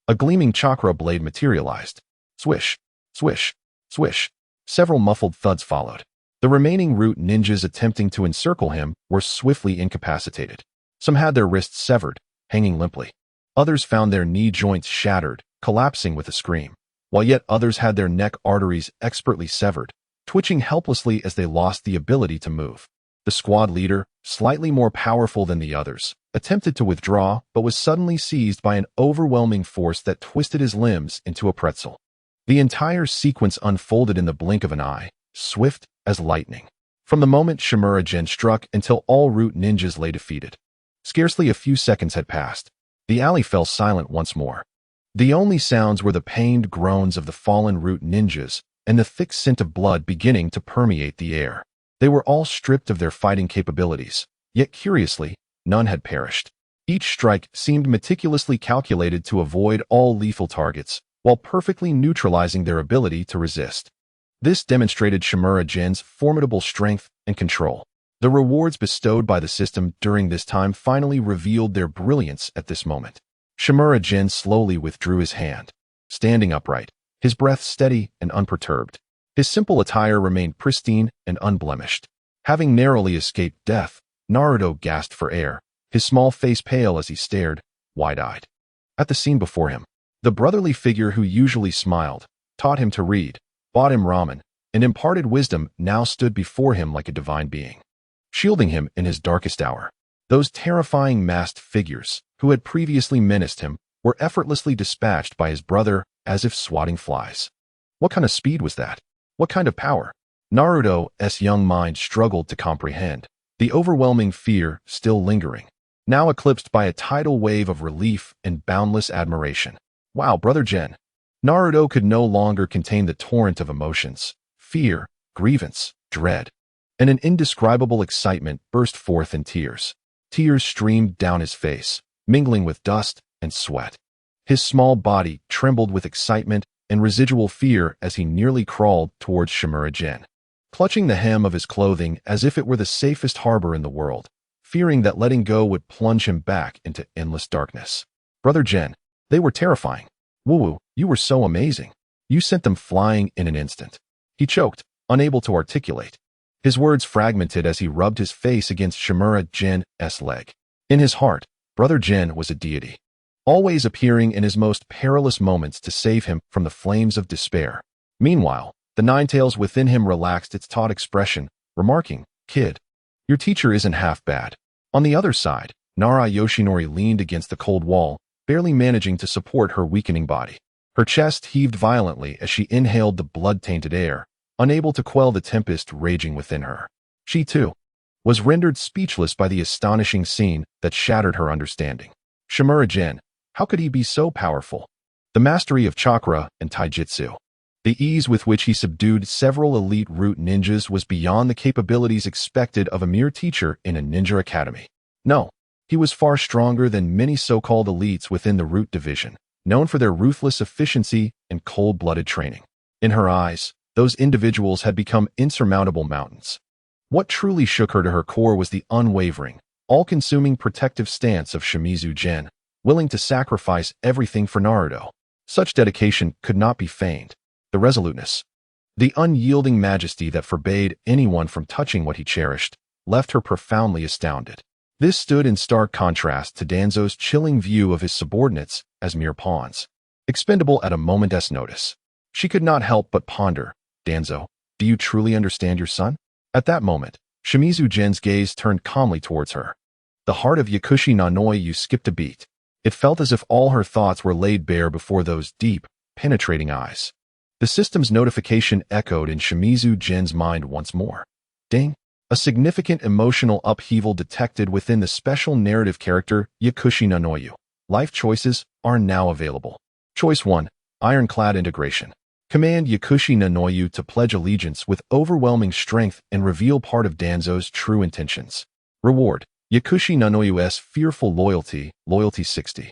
a gleaming chakra blade materialized. Swish, swish, swish. Several muffled thuds followed. The remaining root ninjas attempting to encircle him were swiftly incapacitated. Some had their wrists severed, hanging limply. Others found their knee joints shattered, collapsing with a scream, while yet others had their neck arteries expertly severed, twitching helplessly as they lost the ability to move. The squad leader, slightly more powerful than the others, attempted to withdraw but was suddenly seized by an overwhelming force that twisted his limbs into a pretzel. The entire sequence unfolded in the blink of an eye, swift as lightning. From the moment Shimura Gen struck until all root ninjas lay defeated. Scarcely a few seconds had passed. The alley fell silent once more. The only sounds were the pained groans of the fallen root ninjas and the thick scent of blood beginning to permeate the air. They were all stripped of their fighting capabilities, yet curiously, none had perished. Each strike seemed meticulously calculated to avoid all lethal targets, while perfectly neutralizing their ability to resist. This demonstrated Shimura Gen's formidable strength and control. The rewards bestowed by the system during this time finally revealed their brilliance at this moment. Shimura Gen slowly withdrew his hand, standing upright, his breath steady and unperturbed. His simple attire remained pristine and unblemished. Having narrowly escaped death, Naruto gasped for air, his small face pale as he stared, wide-eyed, at the scene before him. The brotherly figure who usually smiled, taught him to read, bought him ramen, and imparted wisdom now stood before him like a divine being, shielding him in his darkest hour. Those terrifying masked figures, who had previously menaced him, were effortlessly dispatched by his brother as if swatting flies. What kind of speed was that? What kind of power? Naruto's young mind struggled to comprehend, the overwhelming fear still lingering, now eclipsed by a tidal wave of relief and boundless admiration. Wow, Brother Gen. Naruto could no longer contain the torrent of emotions. Fear, grievance, dread, and an indescribable excitement burst forth in tears. Tears streamed down his face, mingling with dust and sweat. His small body trembled with excitement and residual fear as he nearly crawled towards Shimura Gen, clutching the hem of his clothing as if it were the safest harbor in the world, fearing that letting go would plunge him back into endless darkness. Brother Gen, they were terrifying. Woo-woo, you were so amazing. You sent them flying in an instant. He choked, unable to articulate. His words fragmented as he rubbed his face against Shimura Gen's leg. In his heart, Brother Gen was a deity, always appearing in his most perilous moments to save him from the flames of despair. Meanwhile, the Ninetales within him relaxed its taut expression, remarking, "Kid, your teacher isn't half bad." On the other side, Nara Yoshinori leaned against the cold wall, barely managing to support her weakening body. Her chest heaved violently as she inhaled the blood-tainted air, unable to quell the tempest raging within her. She, too, was rendered speechless by the astonishing scene that shattered her understanding. Shimura Gen, how could he be so powerful? The mastery of chakra and taijutsu. The ease with which he subdued several elite root ninjas was beyond the capabilities expected of a mere teacher in a ninja academy. No, he was far stronger than many so-called elites within the root division, known for their ruthless efficiency and cold-blooded training. In her eyes, those individuals had become insurmountable mountains. What truly shook her to her core was the unwavering, all-consuming protective stance of Shimizu Gen, willing to sacrifice everything for Naruto. Such dedication could not be feigned. The resoluteness, the unyielding majesty that forbade anyone from touching what he cherished, left her profoundly astounded. This stood in stark contrast to Danzo's chilling view of his subordinates as mere pawns, expendable at a moment's notice. She could not help but ponder, Danzo, do you truly understand your son? At that moment, Shimizu Gen's gaze turned calmly towards her. The heart of Yakushi Nanoyu skipped a beat. It felt as if all her thoughts were laid bare before those deep, penetrating eyes. The system's notification echoed in Shimizu Gen's mind once more. Deng. A significant emotional upheaval detected within the special narrative character Yakushi Nanoyu. Life choices are now available. Choice 1. Ironclad integration. Command Yakushi Nanoyu to pledge allegiance with overwhelming strength and reveal part of Danzo's true intentions. Reward. Yakushi Nanoyu's fearful loyalty, loyalty 60.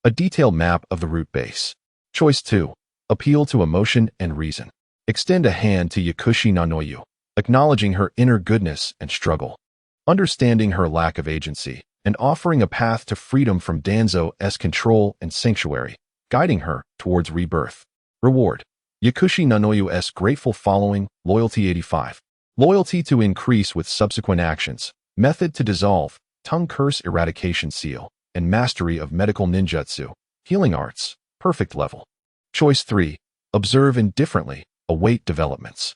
A detailed map of the root base. Choice 2. Appeal to emotion and reason. Extend a hand to Yakushi Nanoyu, acknowledging her inner goodness and struggle, understanding her lack of agency, and offering a path to freedom from Danzo's control and sanctuary, guiding her towards rebirth. Reward. Yakushi Nanoyu's grateful following, loyalty 85. Loyalty to increase with subsequent actions, method to dissolve, tongue curse eradication seal, and mastery of medical ninjutsu, healing arts, perfect level. Choice 3. Observe indifferently, await developments.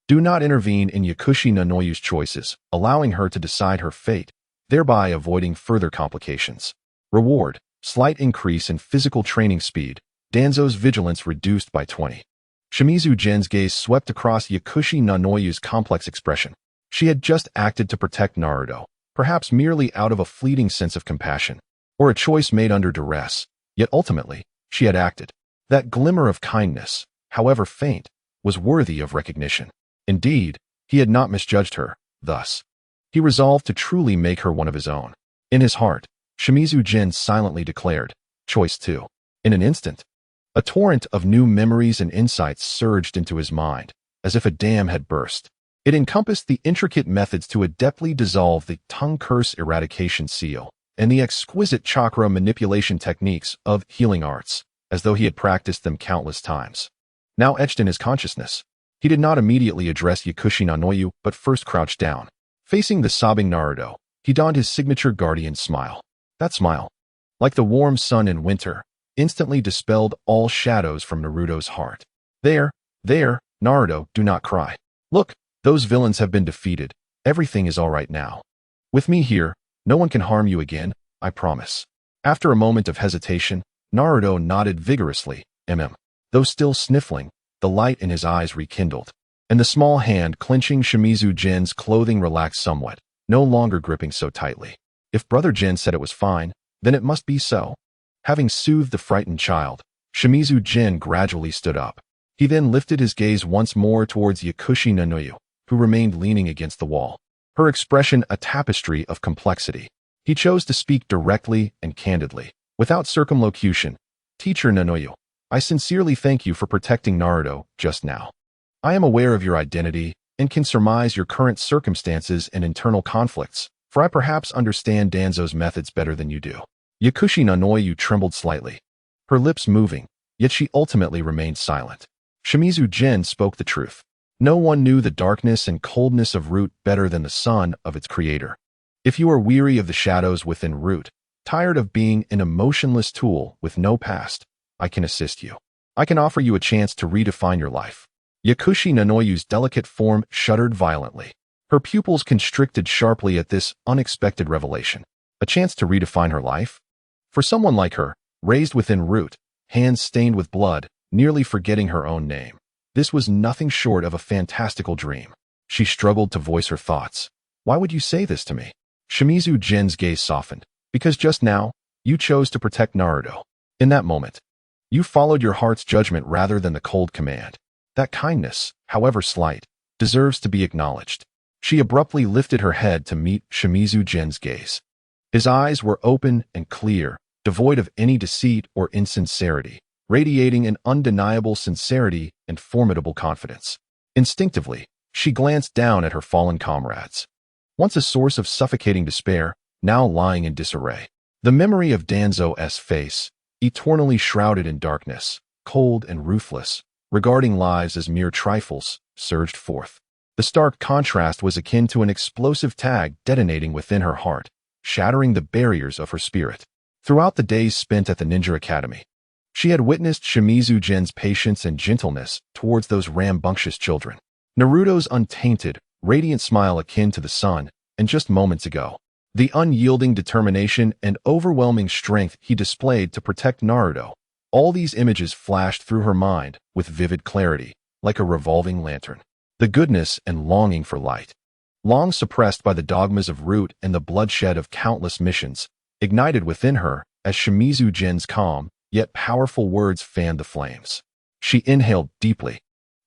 Do not intervene in Yakushi Nanoyu's choices, allowing her to decide her fate, thereby avoiding further complications. Reward. Slight increase in physical training speed, Danzo's vigilance reduced by 20. Shimizu Gen's gaze swept across Yakushi Nanoyu's complex expression. She had just acted to protect Naruto, perhaps merely out of a fleeting sense of compassion, or a choice made under duress, yet ultimately, she had acted. That glimmer of kindness, however faint, was worthy of recognition. Indeed, he had not misjudged her, thus. He resolved to truly make her one of his own. In his heart, Shimizu Gen silently declared, Choice 2. In an instant, a torrent of new memories and insights surged into his mind, as if a dam had burst. It encompassed the intricate methods to adeptly dissolve the tongue curse eradication seal, and the exquisite chakra manipulation techniques of healing arts, as though he had practiced them countless times. Now etched in his consciousness, he did not immediately address Yakushi Nanoyu, but first crouched down. Facing the sobbing Naruto, he donned his signature guardian smile. That smile, like the warm sun in winter, instantly dispelled all shadows from Naruto's heart. There, Naruto, do not cry. Look, those villains have been defeated. Everything is all right now. With me here, no one can harm you again, I promise. After a moment of hesitation, Naruto nodded vigorously, Though still sniffling, the light in his eyes rekindled, and the small hand clenching Shimizu Gen's clothing relaxed somewhat, no longer gripping so tightly. If Brother Gen said it was fine, then it must be so. Having soothed the frightened child, Shimizu Gen gradually stood up. He then lifted his gaze once more towards Yakushi Nanoyu, who remained leaning against the wall, her expression a tapestry of complexity. He chose to speak directly and candidly, without circumlocution. Teacher Nanoyu, I sincerely thank you for protecting Naruto just now. I am aware of your identity and can surmise your current circumstances and internal conflicts, for I perhaps understand Danzo's methods better than you do. Yakushi Nanoyu trembled slightly, her lips moving, yet she ultimately remained silent. Shimizu Gen spoke the truth. No one knew the darkness and coldness of Root better than the son of its creator. If you are weary of the shadows within Root, tired of being an emotionless tool with no past, I can assist you. I can offer you a chance to redefine your life. Yakushi Nanoyu's delicate form shuddered violently. Her pupils constricted sharply at this unexpected revelation. A chance to redefine her life? For someone like her, raised within Root, hands stained with blood, nearly forgetting her own name, this was nothing short of a fantastical dream. She struggled to voice her thoughts. Why would you say this to me? Shimizu Gen's gaze softened. Because just now, you chose to protect Naruto. In that moment, you followed your heart's judgment rather than the cold command. That kindness, however slight, deserves to be acknowledged. She abruptly lifted her head to meet Shimizu Gen's gaze. His eyes were open and clear, devoid of any deceit or insincerity, radiating an undeniable sincerity and formidable confidence. Instinctively, She glanced down at her fallen comrades. Once a source of suffocating despair, now lying in disarray. The memory of Danzo's face, eternally shrouded in darkness, cold and ruthless, regarding lives as mere trifles, surged forth. The stark contrast was akin to an explosive tag detonating within her heart, shattering the barriers of her spirit. Throughout the days spent at the Ninja Academy, she had witnessed Shimizu Jin's patience and gentleness towards those rambunctious children. Naruto's untainted, radiant smile akin to the sun, and just moments ago, the unyielding determination and overwhelming strength he displayed to protect Naruto. All these images flashed through her mind with vivid clarity, like a revolving lantern. The goodness and longing for light, long suppressed by the dogmas of root and the bloodshed of countless missions, ignited within her as Shimizu Jin's calm, yet powerful words fanned the flames. She inhaled deeply,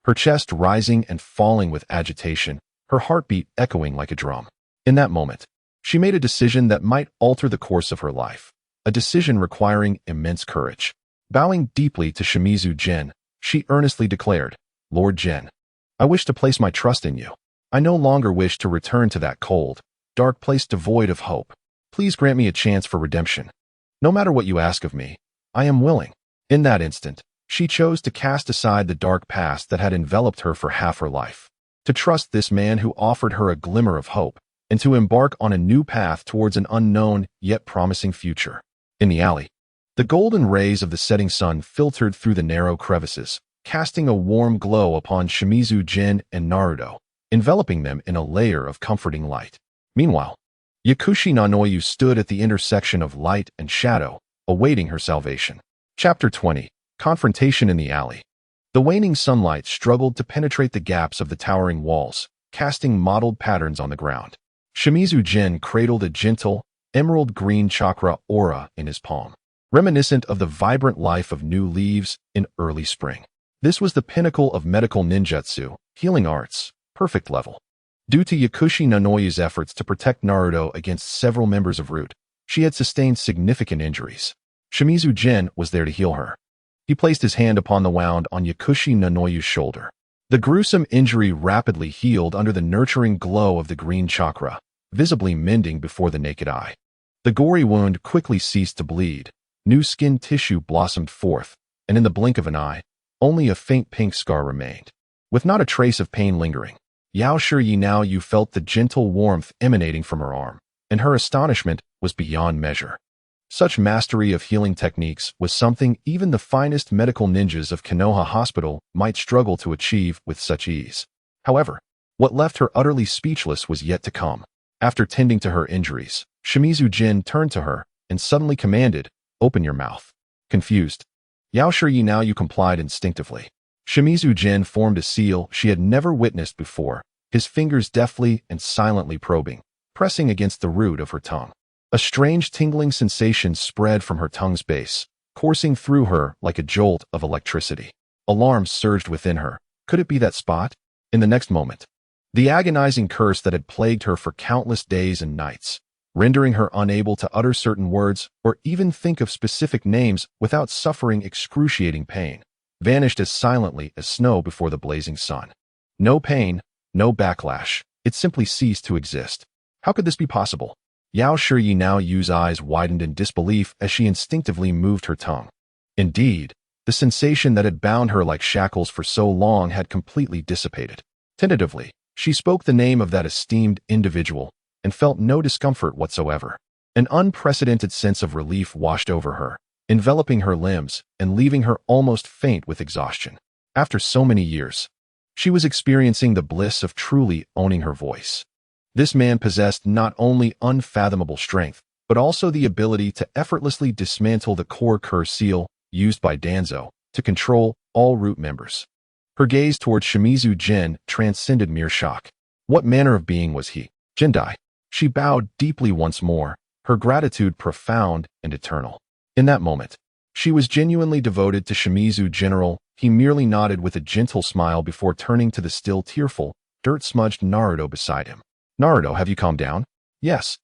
her chest rising and falling with agitation, her heartbeat echoing like a drum. In that moment, she made a decision that might alter the course of her life, a decision requiring immense courage. Bowing deeply to Shimizu Jin, she earnestly declared, "Lord Jin, I wish to place my trust in you. I no longer wish to return to that cold, dark place devoid of hope. Please grant me a chance for redemption. No matter what you ask of me, I am willing." In that instant, she chose to cast aside the dark past that had enveloped her for half her life, to trust this man who offered her a glimmer of hope, and to embark on a new path towards an unknown yet promising future. In the alley, the golden rays of the setting sun filtered through the narrow crevices, casting a warm glow upon Shimizu Jin and Naruto, enveloping them in a layer of comforting light. Meanwhile, Yakushi Nanoyu stood at the intersection of light and shadow, awaiting her salvation. Chapter 20. Confrontation in the Alley. The waning sunlight struggled to penetrate the gaps of the towering walls, casting mottled patterns on the ground. Shimizu Jin cradled a gentle, emerald-green chakra aura in his palm, reminiscent of the vibrant life of new leaves in early spring. This was the pinnacle of medical ninjutsu, healing arts, perfect level. Due to Yakushi Nanoyu's efforts to protect Naruto against several members of Root, she had sustained significant injuries. Shimizu Jin was there to heal her. He placed his hand upon the wound on Yakushi Nanoyu's shoulder. The gruesome injury rapidly healed under the nurturing glow of the green chakra, visibly mending before the naked eye. The gory wound quickly ceased to bleed, new skin tissue blossomed forth, and in the blink of an eye, only a faint pink scar remained. With not a trace of pain lingering, Yao Shiyi now you felt the gentle warmth emanating from her arm, and her astonishment was beyond measure. Such mastery of healing techniques was something even the finest medical ninjas of Konoha Hospital might struggle to achieve with such ease. However, what left her utterly speechless was yet to come. After tending to her injuries, Shimizu Jin turned to her and suddenly commanded, "Open your mouth." Confused, Yao Shiyi now you complied instinctively. Shimizu Jin formed a seal she had never witnessed before, his fingers deftly and silently probing, pressing against the root of her tongue. A strange tingling sensation spread from her tongue's base, coursing through her like a jolt of electricity. Alarm surged within her. Could it be that spot? In the next moment, the agonizing curse that had plagued her for countless days and nights, rendering her unable to utter certain words or even think of specific names without suffering excruciating pain, vanished as silently as snow before the blazing sun. No pain, no backlash. It simply ceased to exist. How could this be possible? Yao Shiyi now Yu's eyes widened in disbelief as she instinctively moved her tongue. Indeed, the sensation that had bound her like shackles for so long had completely dissipated. Tentatively, she spoke the name of that esteemed individual and felt no discomfort whatsoever. An unprecedented sense of relief washed over her, enveloping her limbs and leaving her almost faint with exhaustion. After so many years, she was experiencing the bliss of truly owning her voice. This man possessed not only unfathomable strength, but also the ability to effortlessly dismantle the core curse seal used by Danzo to control all Root members. Her gaze towards Shimizu Jin transcended mere shock. What manner of being was he? Jindai. She bowed deeply once more, her gratitude profound and eternal. In that moment, she was genuinely devoted to Shimizu General. He merely nodded with a gentle smile before turning to the still tearful, dirt-smudged Naruto beside him. "Naruto, have you calmed down?" "Yes."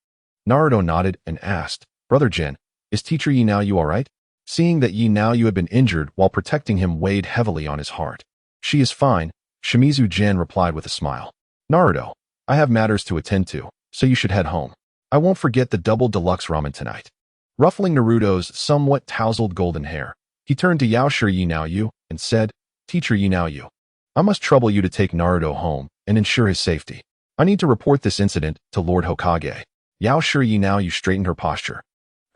Naruto nodded and asked, "Brother Jin, is teacher Yi Naoyu all right?" Seeing that Yi Naoyu had been injured while protecting him weighed heavily on his heart. "She is fine, Shimizu Jin replied with a smile. Naruto, I have matters to attend to, so you should head home. I won't forget the double deluxe ramen tonight. Ruffling Naruto's somewhat tousled golden hair, he turned to Yaoshi Yinaoyu and said, Teacher Yinaoyu, I must trouble you to take Naruto home and ensure his safety. I need to report this incident to Lord Hokage. Yaoshi Yinaoyu straightened her posture,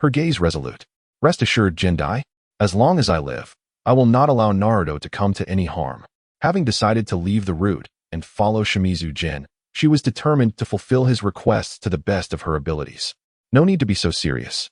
her gaze resolute. Rest assured, Jindai, as long as I live, I will not allow Naruto to come to any harm. Having decided to leave the route and follow Shimizu Jin, she was determined to fulfill his requests to the best of her abilities. No need to be so serious.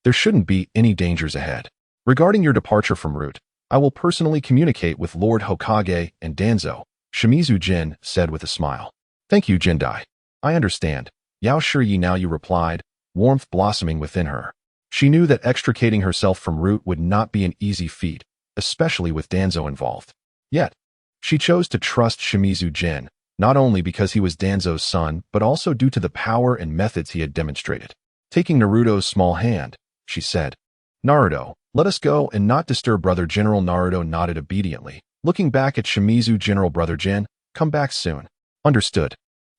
There shouldn't be any dangers ahead. Regarding your departure from route, I will personally communicate with Lord Hokage and Danzo, Shimizu Jin said with a smile. Thank you, Jindai. I understand, Yaoshi Yinaoyu replied, warmth blossoming within her. She knew that extricating herself from route would not be an easy feat, especially with Danzo involved. Yet, she chose to trust Shimizu Jin, not only because he was Danzo's son, but also due to the power and methods he had demonstrated. Taking Naruto's small hand, she said, Naruto, let us go and not disturb Brother General. Naruto nodded obediently, looking back at Shimizu. General Brother Jin, come back soon. Understood.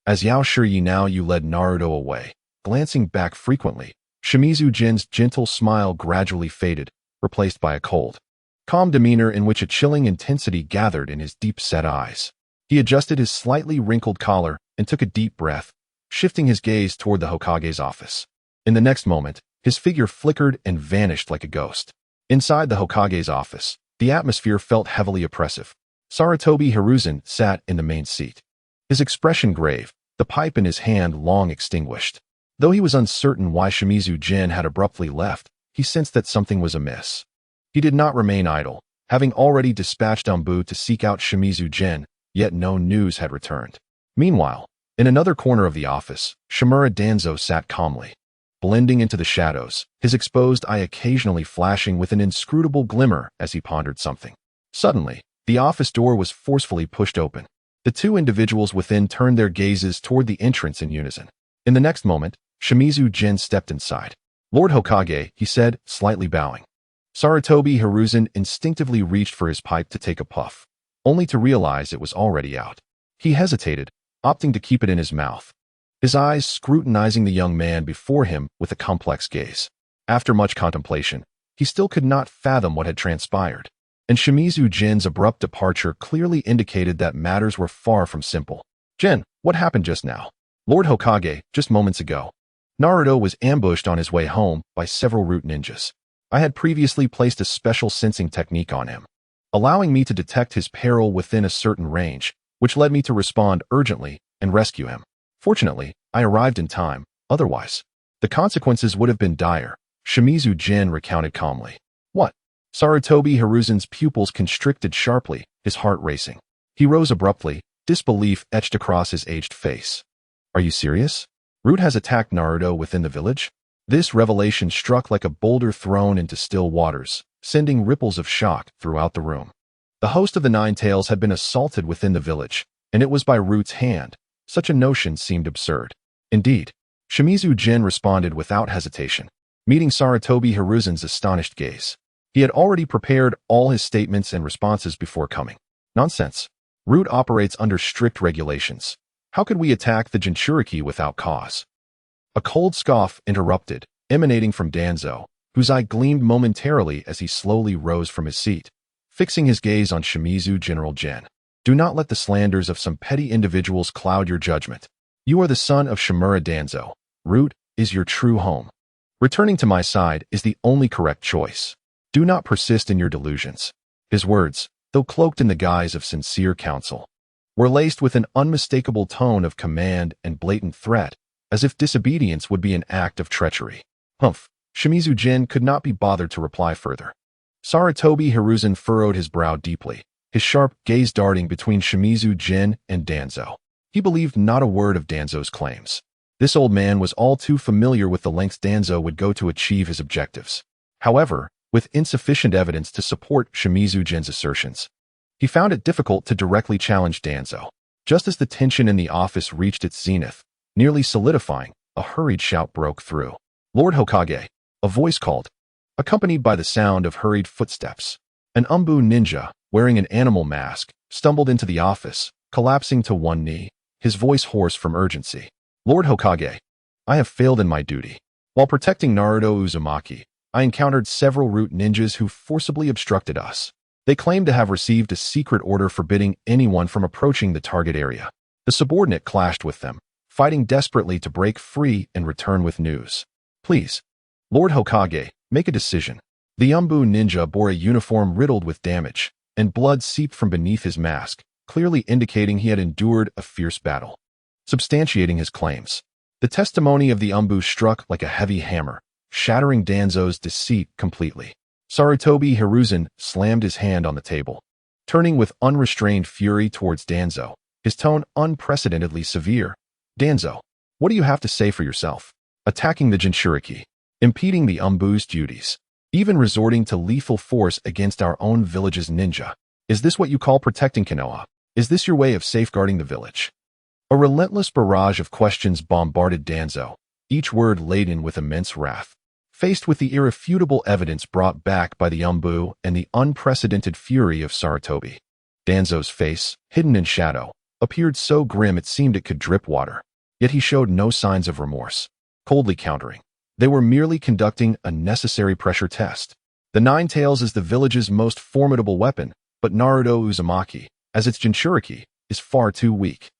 As Yaoshi Yinaoyu led Naruto away, glancing back frequently, Shimizu Jin's gentle smile gradually faded, replaced by a cold, calm demeanor in which a chilling intensity gathered in his deep-set eyes. He adjusted his slightly wrinkled collar and took a deep breath, shifting his gaze toward the Hokage's office. In the next moment, his figure flickered and vanished like a ghost. Inside the Hokage's office, the atmosphere felt heavily oppressive. Sarutobi Hiruzen sat in the main seat. His expression grave, the pipe in his hand long extinguished. Though he was uncertain why Shimizu Jin had abruptly left, he sensed that something was amiss. He did not remain idle, having already dispatched Ambu to seek out Shimizu Jin, yet no news had returned. Meanwhile, in another corner of the office, Shimura Danzo sat calmly, blending into the shadows, his exposed eye occasionally flashing with an inscrutable glimmer as he pondered something. Suddenly, the office door was forcefully pushed open. The two individuals within turned their gazes toward the entrance in unison. In the next moment, Shimizu Jin stepped inside. Lord Hokage, he said, slightly bowing. Sarutobi Hiruzen instinctively reached for his pipe to take a puff, only to realize it was already out. He hesitated, opting to keep it in his mouth, his eyes scrutinizing the young man before him with a complex gaze. After much contemplation, he still could not fathom what had transpired, and Shimizu Jin's abrupt departure clearly indicated that matters were far from simple. Jin, what happened just now? Lord Hokage, just moments ago. Naruto was ambushed on his way home by several root ninjas. I had previously placed a special sensing technique on him, allowing me to detect his peril within a certain range, which led me to respond urgently and rescue him. Fortunately, I arrived in time, otherwise, the consequences would have been dire, Shimizu Jin recounted calmly. What? Sarutobi Hiruzen's pupils constricted sharply, his heart racing. He rose abruptly, disbelief etched across his aged face. Are you serious? Root has attacked Naruto within the village? This revelation struck like a boulder thrown into still waters, sending ripples of shock throughout the room. The host of the Nine Tails had been assaulted within the village, and it was by Root's hand. Such a notion seemed absurd. Indeed, Shimizu Jin responded without hesitation, meeting Sarutobi Hiruzen's astonished gaze. He had already prepared all his statements and responses before coming. Nonsense. Root operates under strict regulations. How could we attack the Jinchuriki without cause? A cold scoff interrupted, emanating from Danzo, whose eye gleamed momentarily as he slowly rose from his seat, fixing his gaze on Shimizu General Jin. Do not let the slanders of some petty individuals cloud your judgment. You are the son of Shimura Danzo. Root is your true home. Returning to my side is the only correct choice. Do not persist in your delusions. His words, though cloaked in the guise of sincere counsel, were laced with an unmistakable tone of command and blatant threat, as if disobedience would be an act of treachery. Humph, Shimizu Jin could not be bothered to reply further. Sarutobi Hiruzen furrowed his brow deeply, his sharp gaze darting between Shimizu Jin and Danzo. He believed not a word of Danzo's claims. This old man was all too familiar with the lengths Danzo would go to achieve his objectives. However, with insufficient evidence to support Shimizu Jin's assertions, he found it difficult to directly challenge Danzo. Just as the tension in the office reached its zenith, nearly solidifying, a hurried shout broke through. Lord Hokage, a voice called, accompanied by the sound of hurried footsteps. An Umbu ninja, wearing an animal mask, stumbled into the office, collapsing to one knee, his voice hoarse from urgency. Lord Hokage, I have failed in my duty. While protecting Naruto Uzumaki, I encountered several root ninjas who forcibly obstructed us. They claimed to have received a secret order forbidding anyone from approaching the target area. The subordinate clashed with them, fighting desperately to break free and return with news. Please, Lord Hokage, make a decision. The Umbu ninja bore a uniform riddled with damage, and blood seeped from beneath his mask, clearly indicating he had endured a fierce battle. Substantiating his claims, the testimony of the Umbu struck like a heavy hammer, shattering Danzo's deceit completely. Sarutobi Hiruzen slammed his hand on the table, turning with unrestrained fury towards Danzo, his tone unprecedentedly severe. Danzo, what do you have to say for yourself? Attacking the Jinchuriki, impeding the Umbu's duties, even resorting to lethal force against our own village's ninja. Is this what you call protecting Konoha? Is this your way of safeguarding the village? A relentless barrage of questions bombarded Danzo, each word laden with immense wrath. Faced with the irrefutable evidence brought back by the Umbu and the unprecedented fury of Sarutobi, Danzo's face, hidden in shadow, appeared so grim it seemed it could drip water. Yet he showed no signs of remorse, coldly countering. They were merely conducting a necessary pressure test. The Nine Tails is the village's most formidable weapon, but Naruto Uzumaki, as its Jinchuriki, is far too weak.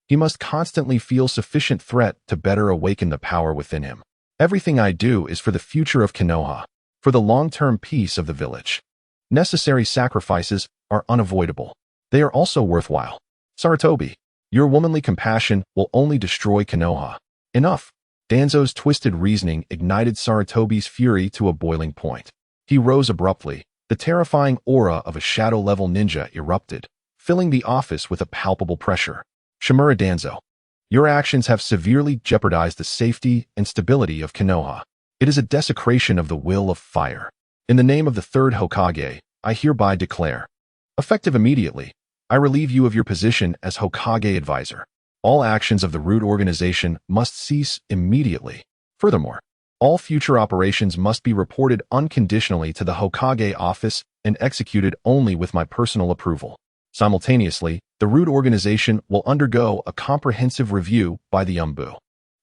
He must constantly feel sufficient threat to better awaken the power within him. Everything I do is for the future of Konoha, for the long-term peace of the village. Necessary sacrifices are unavoidable. They are also worthwhile. Sarutobi, your womanly compassion will only destroy Konoha. Enough. Danzo's twisted reasoning ignited Sarutobi's fury to a boiling point. He rose abruptly. The terrifying aura of a shadow-level ninja erupted, filling the office with a palpable pressure. Shimura Danzo, your actions have severely jeopardized the safety and stability of Konoha. It is a desecration of the will of fire. In the name of the third Hokage, I hereby declare, effective immediately, I relieve you of your position as Hokage advisor. All actions of the root organization must cease immediately. Furthermore, all future operations must be reported unconditionally to the Hokage office and executed only with my personal approval. Simultaneously, the root organization will undergo a comprehensive review by the Umbu.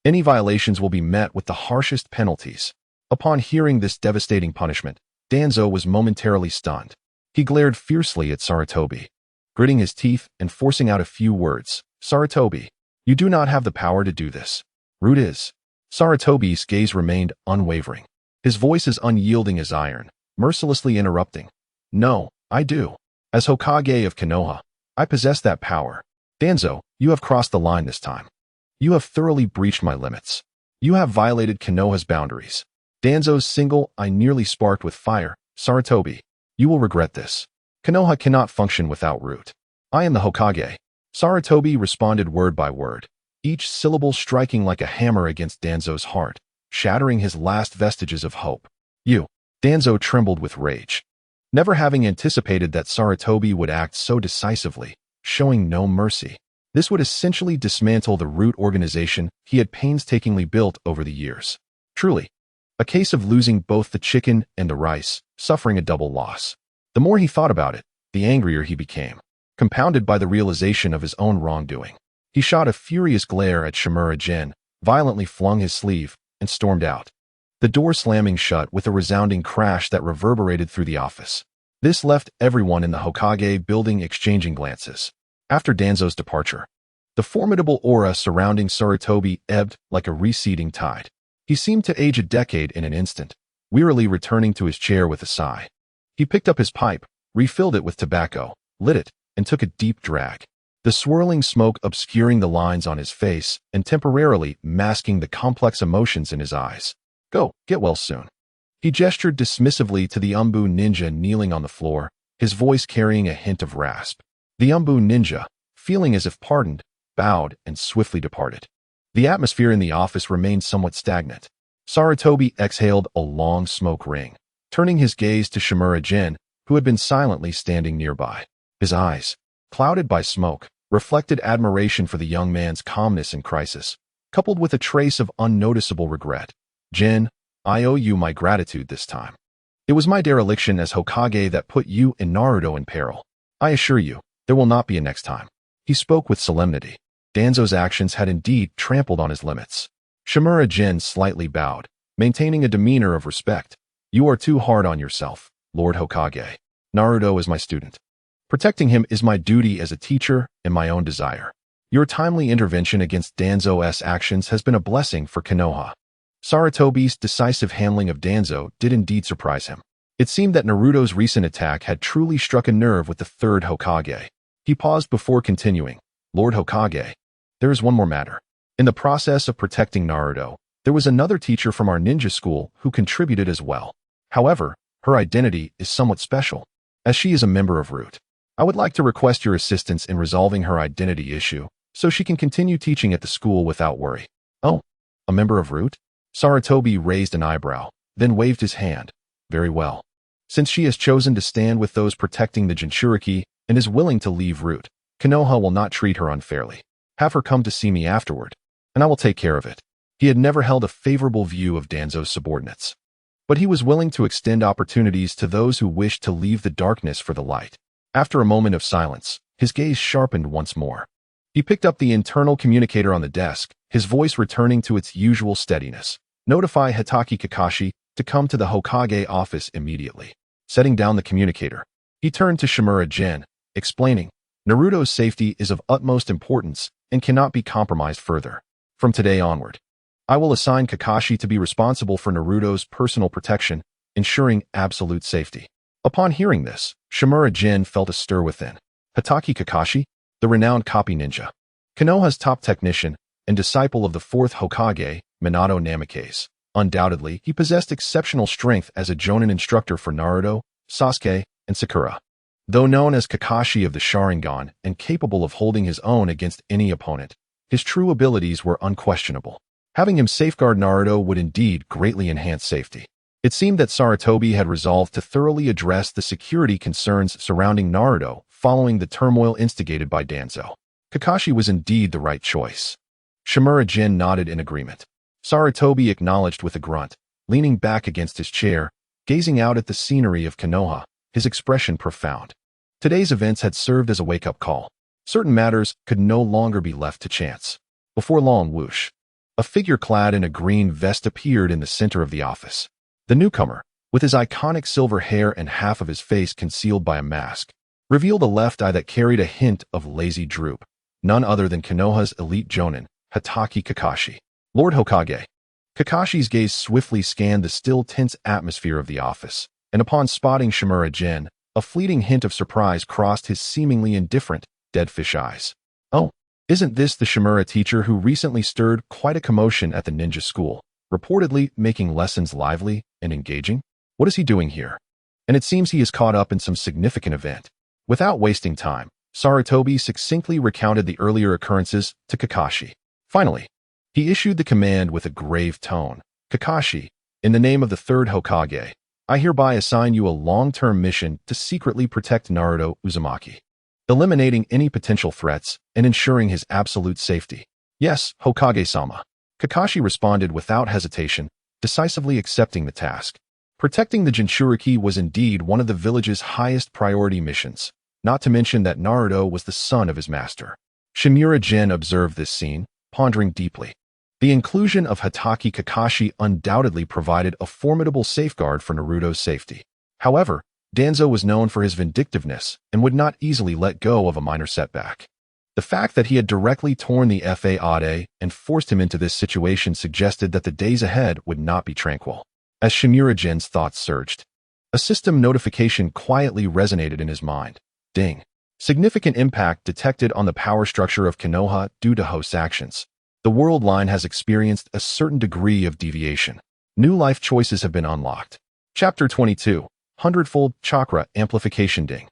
Any violations will be met with the harshest penalties. Upon hearing this devastating punishment, Danzo was momentarily stunned. He glared fiercely at Sarutobi, gritting his teeth and forcing out a few words. Sarutobi, you do not have the power to do this. Root is. Sarutobi's gaze remained unwavering. His voice as unyielding as iron, mercilessly interrupting. No, I do. As Hokage of Konoha, I possess that power. Danzo, you have crossed the line this time. You have thoroughly breached my limits. You have violated Konoha's boundaries. Danzo's single eye nearly sparked with fire. Sarutobi, you will regret this. Konoha cannot function without root. I am the Hokage. Sarutobi responded word by word, each syllable striking like a hammer against Danzo's heart, shattering his last vestiges of hope. You. Danzo trembled with rage, never having anticipated that Sarutobi would act so decisively, showing no mercy. This would essentially dismantle the root organization he had painstakingly built over the years. Truly, a case of losing both the chicken and the rice, suffering a double loss. The more he thought about it, the angrier he became, compounded by the realization of his own wrongdoing. He shot a furious glare at Shimura Jin, violently flung his sleeve, and stormed out. The door slamming shut with a resounding crash that reverberated through the office. This left everyone in the Hokage building exchanging glances. After Danzo's departure, the formidable aura surrounding Sarutobi ebbed like a receding tide. He seemed to age a decade in an instant, wearily returning to his chair with a sigh. He picked up his pipe, refilled it with tobacco, lit it, and took a deep drag. The swirling smoke obscuring the lines on his face and temporarily masking the complex emotions in his eyes. Go, get well soon. He gestured dismissively to the Umbu ninja kneeling on the floor, his voice carrying a hint of rasp. The Umbu ninja, feeling as if pardoned, bowed and swiftly departed. The atmosphere in the office remained somewhat stagnant. Sarutobi exhaled a long smoke ring, turning his gaze to Shimura Jin, who had been silently standing nearby. His eyes, clouded by smoke, reflected admiration for the young man's calmness in crisis, coupled with a trace of unnoticeable regret. Jin, I owe you my gratitude this time. It was my dereliction as Hokage that put you and Naruto in peril. I assure you, there will not be a next time. He spoke with solemnity. Danzo's actions had indeed trampled on his limits. Shimura Jin slightly bowed, maintaining a demeanor of respect. You are too hard on yourself, Lord Hokage. Naruto is my student. Protecting him is my duty as a teacher and my own desire. Your timely intervention against Danzo's actions has been a blessing for Konoha. Sarutobi's decisive handling of Danzo did indeed surprise him. It seemed that Naruto's recent attack had truly struck a nerve with the third Hokage. He paused before continuing. Lord Hokage, there is one more matter. In the process of protecting Naruto, there was another teacher from our ninja school who contributed as well. However, her identity is somewhat special, as she is a member of Root. I would like to request your assistance in resolving her identity issue, so she can continue teaching at the school without worry. Oh, a member of Root? Sarutobi raised an eyebrow, then waved his hand. Very well. Since she has chosen to stand with those protecting the Jinchuriki and is willing to leave Root, Konoha will not treat her unfairly. Have her come to see me afterward, and I will take care of it. He had never held a favorable view of Danzo's subordinates, but he was willing to extend opportunities to those who wished to leave the darkness for the light. After a moment of silence, his gaze sharpened once more. He picked up the internal communicator on the desk, his voice returning to its usual steadiness. Notify Hitaki Kakashi to come to the Hokage office immediately. Setting down the communicator, he turned to Shimura Jin, explaining, Naruto's safety is of utmost importance and cannot be compromised further. From today onward, I will assign Kakashi to be responsible for Naruto's personal protection, ensuring absolute safety. Upon hearing this, Shimura Jin felt a stir within. Hitaki Kakashi, the renowned copy ninja, Konoha's top technician and disciple of the fourth Hokage, Minato Namikaze. Undoubtedly, he possessed exceptional strength as a Jonin instructor for Naruto, Sasuke, and Sakura. Though known as Kakashi of the Sharingan and capable of holding his own against any opponent, his true abilities were unquestionable. Having him safeguard Naruto would indeed greatly enhance safety. It seemed that Sarutobi had resolved to thoroughly address the security concerns surrounding Naruto following the turmoil instigated by Danzo. Kakashi was indeed the right choice. Shimura Jin nodded in agreement. Sarutobi acknowledged with a grunt, leaning back against his chair, gazing out at the scenery of Konoha, his expression profound. Today's events had served as a wake-up call. Certain matters could no longer be left to chance. Before long, whoosh, a figure clad in a green vest appeared in the center of the office. The newcomer, with his iconic silver hair and half of his face concealed by a mask, revealed a left eye that carried a hint of lazy droop. None other than Konoha's elite Jonin, Hitaki Kakashi. Lord Hokage. Kakashi's gaze swiftly scanned the still tense atmosphere of the office, and upon spotting Shimura Jin, a fleeting hint of surprise crossed his seemingly indifferent, dead fish eyes. Oh, isn't this the Shimura teacher who recently stirred quite a commotion at the ninja school, reportedly making lessons lively and engaging? What is he doing here? And it seems he is caught up in some significant event. Without wasting time, Sarutobi succinctly recounted the earlier occurrences to Kakashi. Finally, he issued the command with a grave tone. Kakashi, in the name of the third Hokage, I hereby assign you a long-term mission to secretly protect Naruto Uzumaki, eliminating any potential threats and ensuring his absolute safety. Yes, Hokage-sama. Kakashi responded without hesitation, decisively accepting the task. Protecting the Jinchuriki was indeed one of the village's highest priority missions, not to mention that Naruto was the son of his master. Shimura Jin observed this scene, pondering deeply. The inclusion of Hitaki Kakashi undoubtedly provided a formidable safeguard for Naruto's safety. However, Danzo was known for his vindictiveness and would not easily let go of a minor setback. The fact that he had directly torn the Fade and forced him into this situation suggested that the days ahead would not be tranquil. As Shimura Jin's thoughts surged, a system notification quietly resonated in his mind. Deng. Significant impact detected on the power structure of Konoha due to host's actions. The world line has experienced a certain degree of deviation. New life choices have been unlocked. Chapter 22. Hundredfold Chakra Amplification Deng.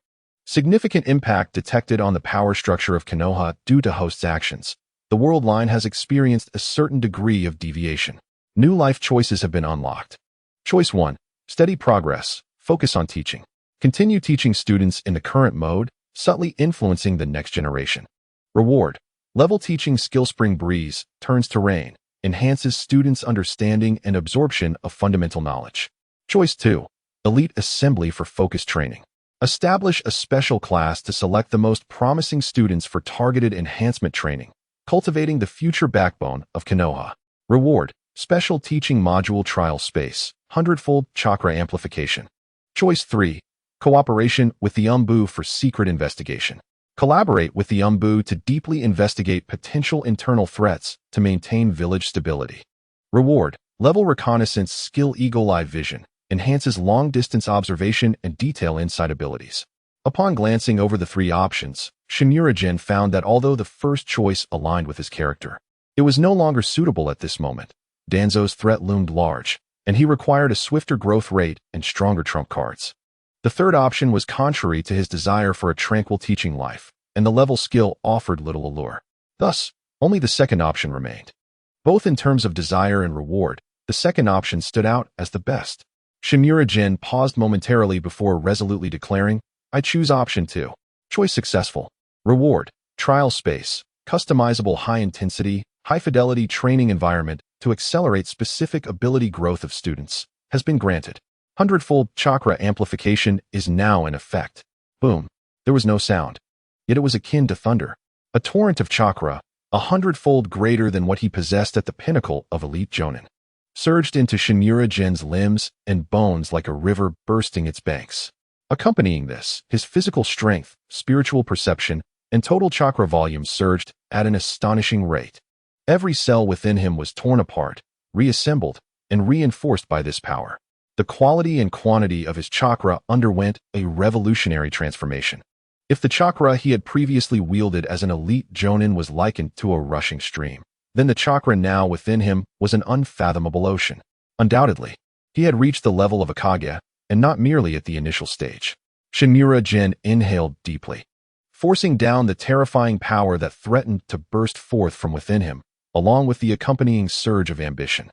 Significant impact detected on the power structure of Konoha due to host's actions. The world line has experienced a certain degree of deviation. New life choices have been unlocked. Choice 1. Steady progress. Focus on teaching. Continue teaching students in the current mode, subtly influencing the next generation. Reward. Level teaching skill Spring Breeze turns to rain, enhances students' understanding and absorption of fundamental knowledge. Choice 2. Elite Assembly for focus training. Establish a special class to select the most promising students for targeted enhancement training, cultivating the future backbone of Konoha. Reward: special teaching module trial space, 100-fold chakra amplification. Choice 3. Cooperation with the Umbu for secret investigation. Collaborate with the Umbu to deeply investigate potential internal threats to maintain village stability. Reward: level reconnaissance skill eagle eye vision, enhances long-distance observation and detail insight abilities. Upon glancing over the three options, Shinura-jin found that although the first choice aligned with his character, it was no longer suitable at this moment. Danzo's threat loomed large, and he required a swifter growth rate and stronger trump cards. The third option was contrary to his desire for a tranquil teaching life, and the level skill offered little allure. Thus, only the second option remained. Both in terms of desire and reward, the second option stood out as the best. Shinura-jin paused momentarily before resolutely declaring, "I choose option 2. Choice successful. Reward: trial space, customizable high-intensity, high-fidelity training environment to accelerate specific ability growth of students, has been granted. 100-fold chakra amplification is now in effect." Boom. There was no sound. Yet it was akin to thunder. A torrent of chakra, 100-fold greater than what he possessed at the pinnacle of elite Jonin, surged into Shinura-jin's limbs and bones like a river bursting its banks. Accompanying this, his physical strength, spiritual perception, and total chakra volume surged at an astonishing rate. Every cell within him was torn apart, reassembled, and reinforced by this power. The quality and quantity of his chakra underwent a revolutionary transformation. If the chakra he had previously wielded as an elite Jonin was likened to a rushing stream, then the chakra now within him was an unfathomable ocean. Undoubtedly, he had reached the level of a Kage, and not merely at the initial stage. Shinura-jin inhaled deeply, forcing down the terrifying power that threatened to burst forth from within him, along with the accompanying surge of ambition.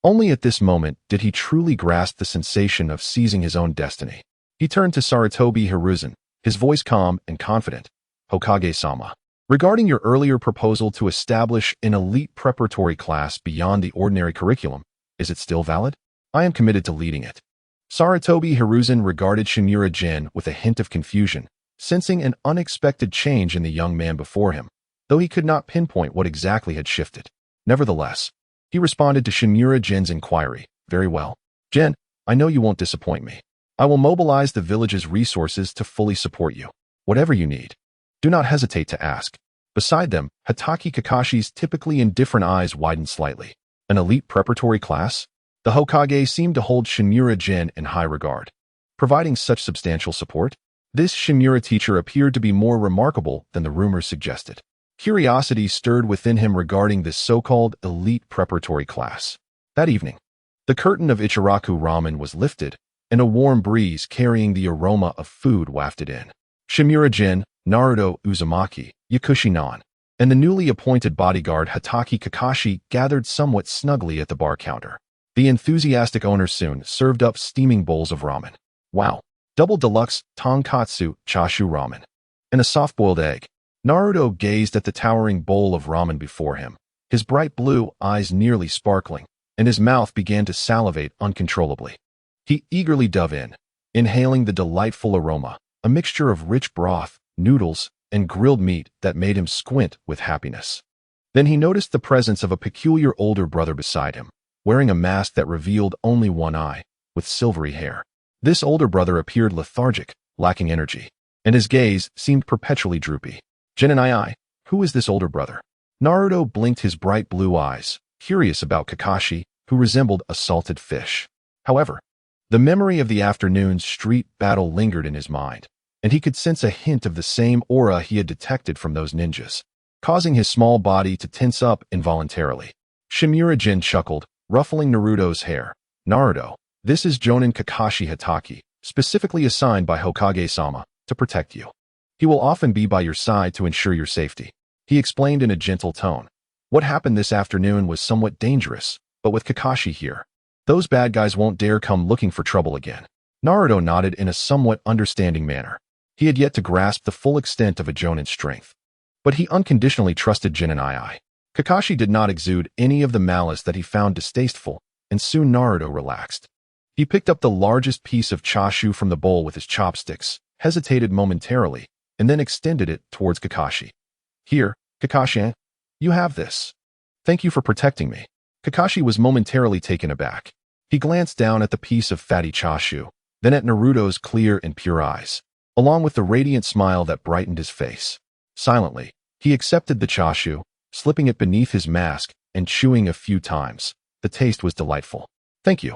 Only at this moment did he truly grasp the sensation of seizing his own destiny. He turned to Sarutobi Hiruzen, his voice calm and confident. "Hokage-sama, regarding your earlier proposal to establish an elite preparatory class beyond the ordinary curriculum, is it still valid? I am committed to leading it." Sarutobi Hiruzen regarded Shinura-jin with a hint of confusion, sensing an unexpected change in the young man before him, though he could not pinpoint what exactly had shifted. Nevertheless, he responded to Shinura-jin's inquiry, "Very well. Jin, I know you won't disappoint me. I will mobilize the village's resources to fully support you. Whatever you need, do not hesitate to ask." Beside them, Hatake Kakashi's typically indifferent eyes widened slightly. An elite preparatory class? The Hokage seemed to hold Shinura-jin in high regard. Providing such substantial support, this Shinura teacher appeared to be more remarkable than the rumors suggested. Curiosity stirred within him regarding this so-called elite preparatory class. That evening, the curtain of Ichiraku ramen was lifted, and a warm breeze carrying the aroma of food wafted in. Shinura-jin, Naruto Uzumaki, Yakushi-nan, and the newly appointed bodyguard Hatake Kakashi gathered somewhat snugly at the bar counter. The enthusiastic owner soon served up steaming bowls of ramen. Wow! Double deluxe tonkatsu chashu ramen. And a soft-boiled egg. Naruto gazed at the towering bowl of ramen before him, his bright blue eyes nearly sparkling, and his mouth began to salivate uncontrollably. He eagerly dove in, inhaling the delightful aroma, a mixture of rich broth, noodles, and grilled meat that made him squint with happiness. Then he noticed the presence of a peculiar older brother beside him, wearing a mask that revealed only one eye, with silvery hair. This older brother appeared lethargic, lacking energy, and his gaze seemed perpetually droopy. "Jin and I, who is this older brother?" Naruto blinked his bright blue eyes, curious about Kakashi, who resembled a salted fish. However, the memory of the afternoon's street battle lingered in his mind, and he could sense a hint of the same aura he had detected from those ninjas, causing his small body to tense up involuntarily. Shinura-jin chuckled, ruffling Naruto's hair. "Naruto, this is Jonin Kakashi Hatake, specifically assigned by Hokage-sama to protect you. He will often be by your side to ensure your safety," he explained in a gentle tone. "What happened this afternoon was somewhat dangerous, but with Kakashi here, those bad guys won't dare come looking for trouble again." Naruto nodded in a somewhat understanding manner. He had yet to grasp the full extent of a Jonin's strength, but he unconditionally trusted Jin and I. Kakashi did not exude any of the malice that he found distasteful, and soon Naruto relaxed. He picked up the largest piece of chashu from the bowl with his chopsticks, hesitated momentarily, and then extended it towards Kakashi. Here, Kakashi, you have this. Thank you for protecting me. Kakashi was momentarily taken aback. He glanced down at the piece of fatty chashu, then at Naruto's clear and pure eyes, along with the radiant smile that brightened his face. Silently, he accepted the chashu, slipping it beneath his mask and chewing a few times. The taste was delightful. Thank you.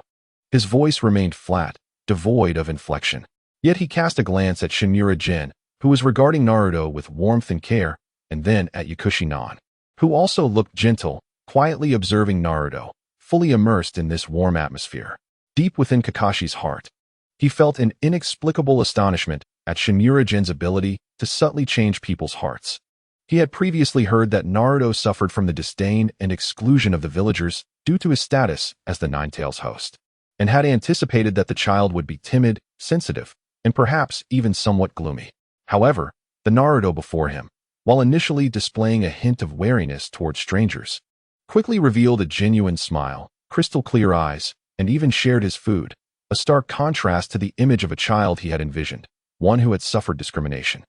His voice remained flat, devoid of inflection. Yet he cast a glance at Shinmura Jin, who was regarding Naruto with warmth and care, and then at Yakushi Nan, who also looked gentle, quietly observing Naruto, fully immersed in this warm atmosphere. Deep within Kakashi's heart, he felt an inexplicable astonishment at Shinmura Jin's ability to subtly change people's hearts. He had previously heard that Naruto suffered from the disdain and exclusion of the villagers due to his status as the Nine-Tails host, and had anticipated that the child would be timid, sensitive, and perhaps even somewhat gloomy. However, the Naruto before him, while initially displaying a hint of wariness toward strangers, quickly revealed a genuine smile, crystal clear eyes, and even shared his food, a stark contrast to the image of a child he had envisioned, one who had suffered discrimination.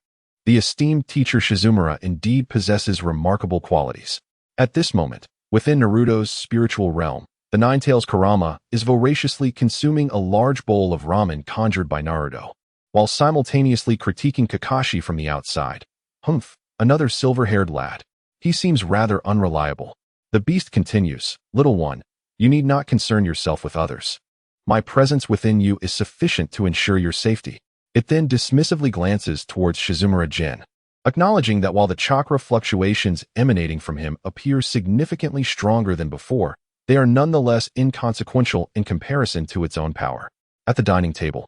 The esteemed teacher Shizumura indeed possesses remarkable qualities. At this moment, within Naruto's spiritual realm, the Nine-Tails Kurama is voraciously consuming a large bowl of ramen conjured by Naruto, while simultaneously critiquing Kakashi from the outside. Humph, another silver-haired lad. He seems rather unreliable. The beast continues, little one, you need not concern yourself with others. My presence within you is sufficient to ensure your safety. It then dismissively glances towards Shizumura Jin, acknowledging that while the chakra fluctuations emanating from him appear significantly stronger than before, they are nonetheless inconsequential in comparison to its own power. At the dining table,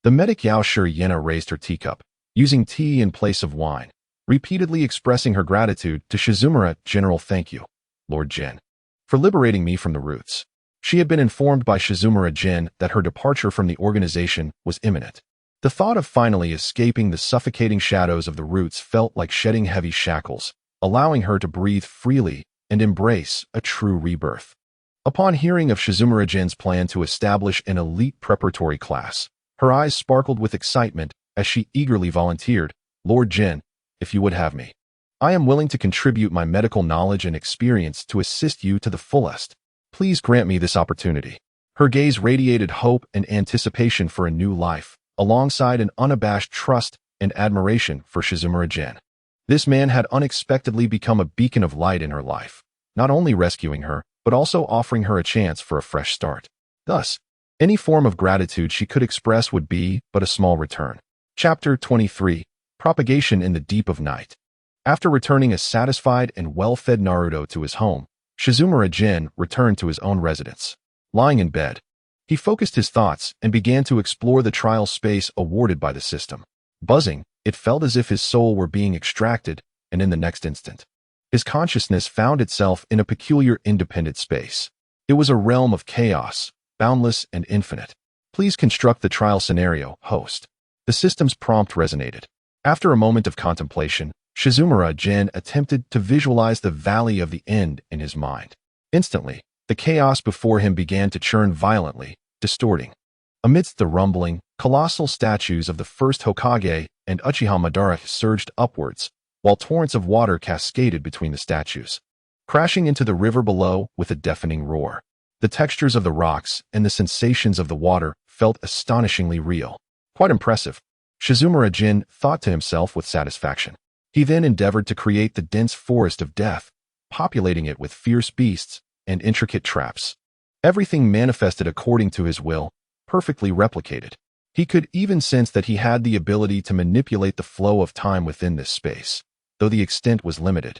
the medic Yaoshi Yena raised her teacup, using tea in place of wine, repeatedly expressing her gratitude to Shizumura. General, thank you, Lord Jin, for liberating me from the roots. She had been informed by Shizumura Jin that her departure from the organization was imminent. The thought of finally escaping the suffocating shadows of the roots felt like shedding heavy shackles, allowing her to breathe freely and embrace a true rebirth. Upon hearing of Shizumura Jin's plan to establish an elite preparatory class, her eyes sparkled with excitement as she eagerly volunteered, Lord Jin, if you would have me, I am willing to contribute my medical knowledge and experience to assist you to the fullest. Please grant me this opportunity. Her gaze radiated hope and anticipation for a new life, alongside an unabashed trust and admiration for Shizumura Jin. This man had unexpectedly become a beacon of light in her life, not only rescuing her, but also offering her a chance for a fresh start. Thus, any form of gratitude she could express would be but a small return. Chapter 23. Propagation in the Deep of Night. After returning a satisfied and well-fed Naruto to his home, Shizumura Jin returned to his own residence. Lying in bed, he focused his thoughts and began to explore the trial space awarded by the system. Buzzing, it felt as if his soul were being extracted, and in the next instant, his consciousness found itself in a peculiar independent space. It was a realm of chaos, boundless and infinite. Please construct the trial scenario, host. The system's prompt resonated. After a moment of contemplation, Shizumura Jin attempted to visualize the Valley of the End in his mind. Instantly, the chaos before him began to churn violently, distorting. Amidst the rumbling, colossal statues of the first Hokage and Uchiha Madara surged upwards, while torrents of water cascaded between the statues, crashing into the river below with a deafening roar. The textures of the rocks and the sensations of the water felt astonishingly real. Quite impressive, Shizumura Jin thought to himself with satisfaction. He then endeavored to create the dense forest of death, populating it with fierce beasts and intricate traps. Everything manifested according to his will, perfectly replicated. He could even sense that he had the ability to manipulate the flow of time within this space, though the extent was limited.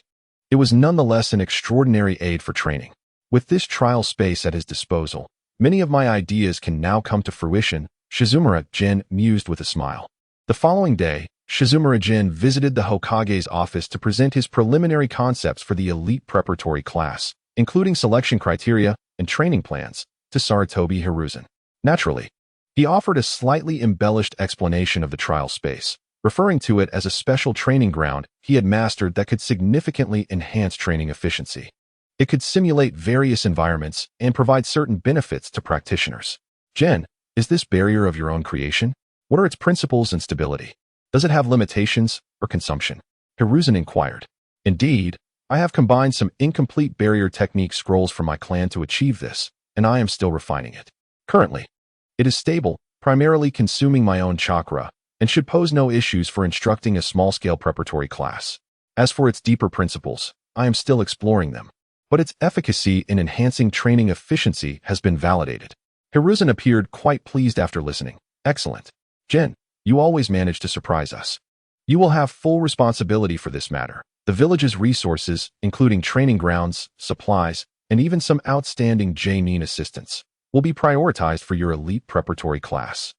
It was nonetheless an extraordinary aid for training. With this trial space at his disposal, many of my ideas can now come to fruition, Shizumura Jin mused with a smile. The following day, Shizumura Jin visited the Hokage's office to present his preliminary concepts for the elite preparatory class, including selection criteria and training plans, to Sarutobi Hiruzen. Naturally, he offered a slightly embellished explanation of the trial space, referring to it as a special training ground he had mastered that could significantly enhance training efficiency. It could simulate various environments and provide certain benefits to practitioners. Jin, is this barrier of your own creation? What are its principles and stability? Does it have limitations or consumption? Hiruzen inquired. Indeed, I have combined some incomplete barrier technique scrolls from my clan to achieve this, and I am still refining it. Currently, it is stable, primarily consuming my own chakra, and should pose no issues for instructing a small-scale preparatory class. As for its deeper principles, I am still exploring them, but its efficacy in enhancing training efficiency has been validated. Hiruzen appeared quite pleased after listening. Excellent. Jin, you always manage to surprise us. You will have full responsibility for this matter. The village's resources, including training grounds, supplies, and even some outstanding J-mean assistance, will be prioritized for your elite preparatory class.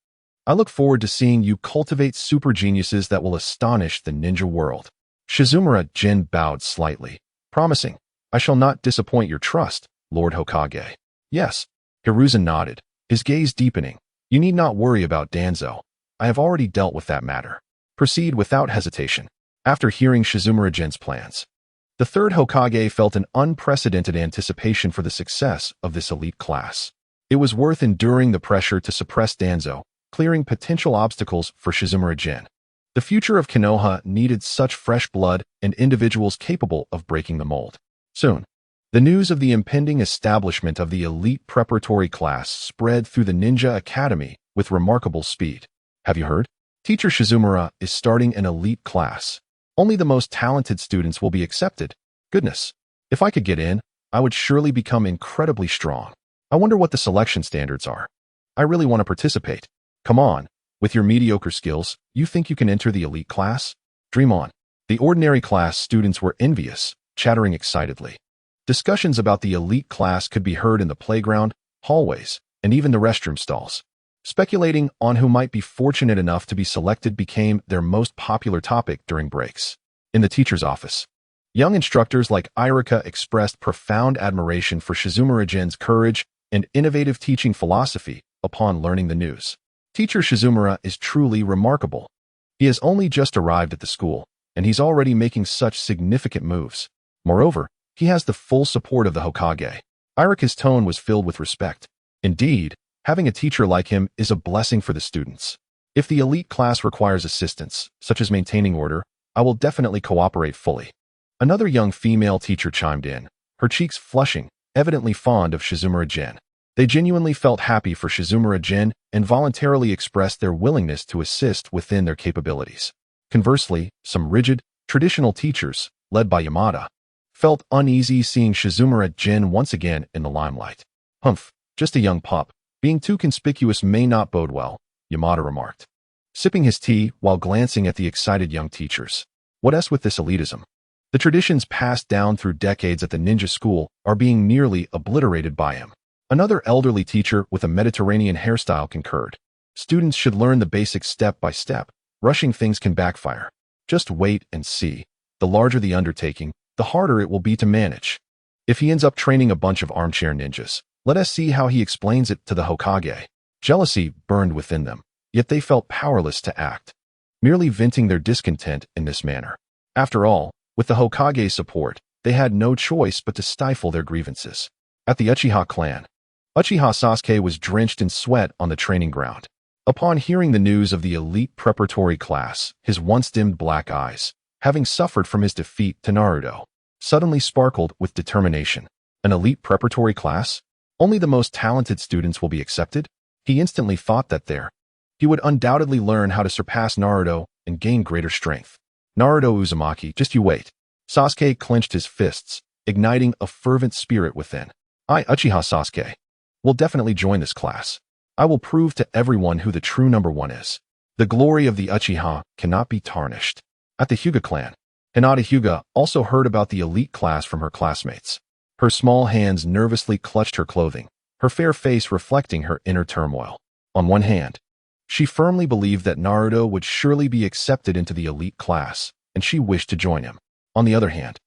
I look forward to seeing you cultivate super geniuses that will astonish the ninja world. Shizumura Jin bowed slightly, promising, I shall not disappoint your trust, Lord Hokage. Yes, Hiruzen nodded, his gaze deepening. You need not worry about Danzo. I have already dealt with that matter. Proceed without hesitation. After hearing Shizumura Jin's plans, the third Hokage felt an unprecedented anticipation for the success of this elite class. It was worth enduring the pressure to suppress Danzo, clearing potential obstacles for Shizumura Jin. The future of Konoha needed such fresh blood and individuals capable of breaking the mold. Soon, the news of the impending establishment of the elite preparatory class spread through the Ninja Academy with remarkable speed. Have you heard? Teacher Shizumura is starting an elite class. Only the most talented students will be accepted. Goodness, if I could get in, I would surely become incredibly strong. I wonder what the selection standards are. I really want to participate. Come on, with your mediocre skills, you think you can enter the elite class? Dream on. The ordinary class students were envious, chattering excitedly. Discussions about the elite class could be heard in the playground, hallways, and even the restroom stalls. Speculating on who might be fortunate enough to be selected became their most popular topic during breaks. In the teacher's office, young instructors like Irika expressed profound admiration for Shizumura Jin's courage and innovative teaching philosophy upon learning the news. Teacher Shizumura is truly remarkable. He has only just arrived at the school, and he's already making such significant moves. Moreover, he has the full support of the Hokage. Irika's tone was filled with respect. Indeed, having a teacher like him is a blessing for the students. If the elite class requires assistance, such as maintaining order, I will definitely cooperate fully. Another young female teacher chimed in, her cheeks flushing, evidently fond of Shizumura Jin. They genuinely felt happy for Shizumura Jin and voluntarily expressed their willingness to assist within their capabilities. Conversely, some rigid, traditional teachers, led by Yamada, felt uneasy seeing Shizumura Jin once again in the limelight. Humph, just a young pup. Being too conspicuous may not bode well, Yamada remarked, sipping his tea while glancing at the excited young teachers. What else with this elitism? The traditions passed down through decades at the ninja school are being nearly obliterated by him. Another elderly teacher with a Mediterranean hairstyle concurred. Students should learn the basics step by step. Rushing things can backfire. Just wait and see. The larger the undertaking, the harder it will be to manage. If he ends up training a bunch of armchair ninjas, let us see how he explains it to the Hokage. Jealousy burned within them, yet they felt powerless to act, merely venting their discontent in this manner. After all, with the Hokage's support, they had no choice but to stifle their grievances. At the Uchiha clan, Uchiha Sasuke was drenched in sweat on the training ground. Upon hearing the news of the elite preparatory class, his once-dimmed black eyes, having suffered from his defeat to Naruto, suddenly sparkled with determination. An elite preparatory class? Only the most talented students will be accepted? He instantly thought that he would undoubtedly learn how to surpass Naruto and gain greater strength. Naruto Uzumaki, just you wait. Sasuke clenched his fists, igniting a fervent spirit within. I, Uchiha Sasuke, will definitely join this class. I will prove to everyone who the true number one is. The glory of the Uchiha cannot be tarnished. At the Hyuga clan, Hinata Hyuga also heard about the elite class from her classmates. Her small hands nervously clutched her clothing, her fair face reflecting her inner turmoil. On one hand, she firmly believed that Naruto would surely be accepted into the elite class, and she wished to join him. On the other hand,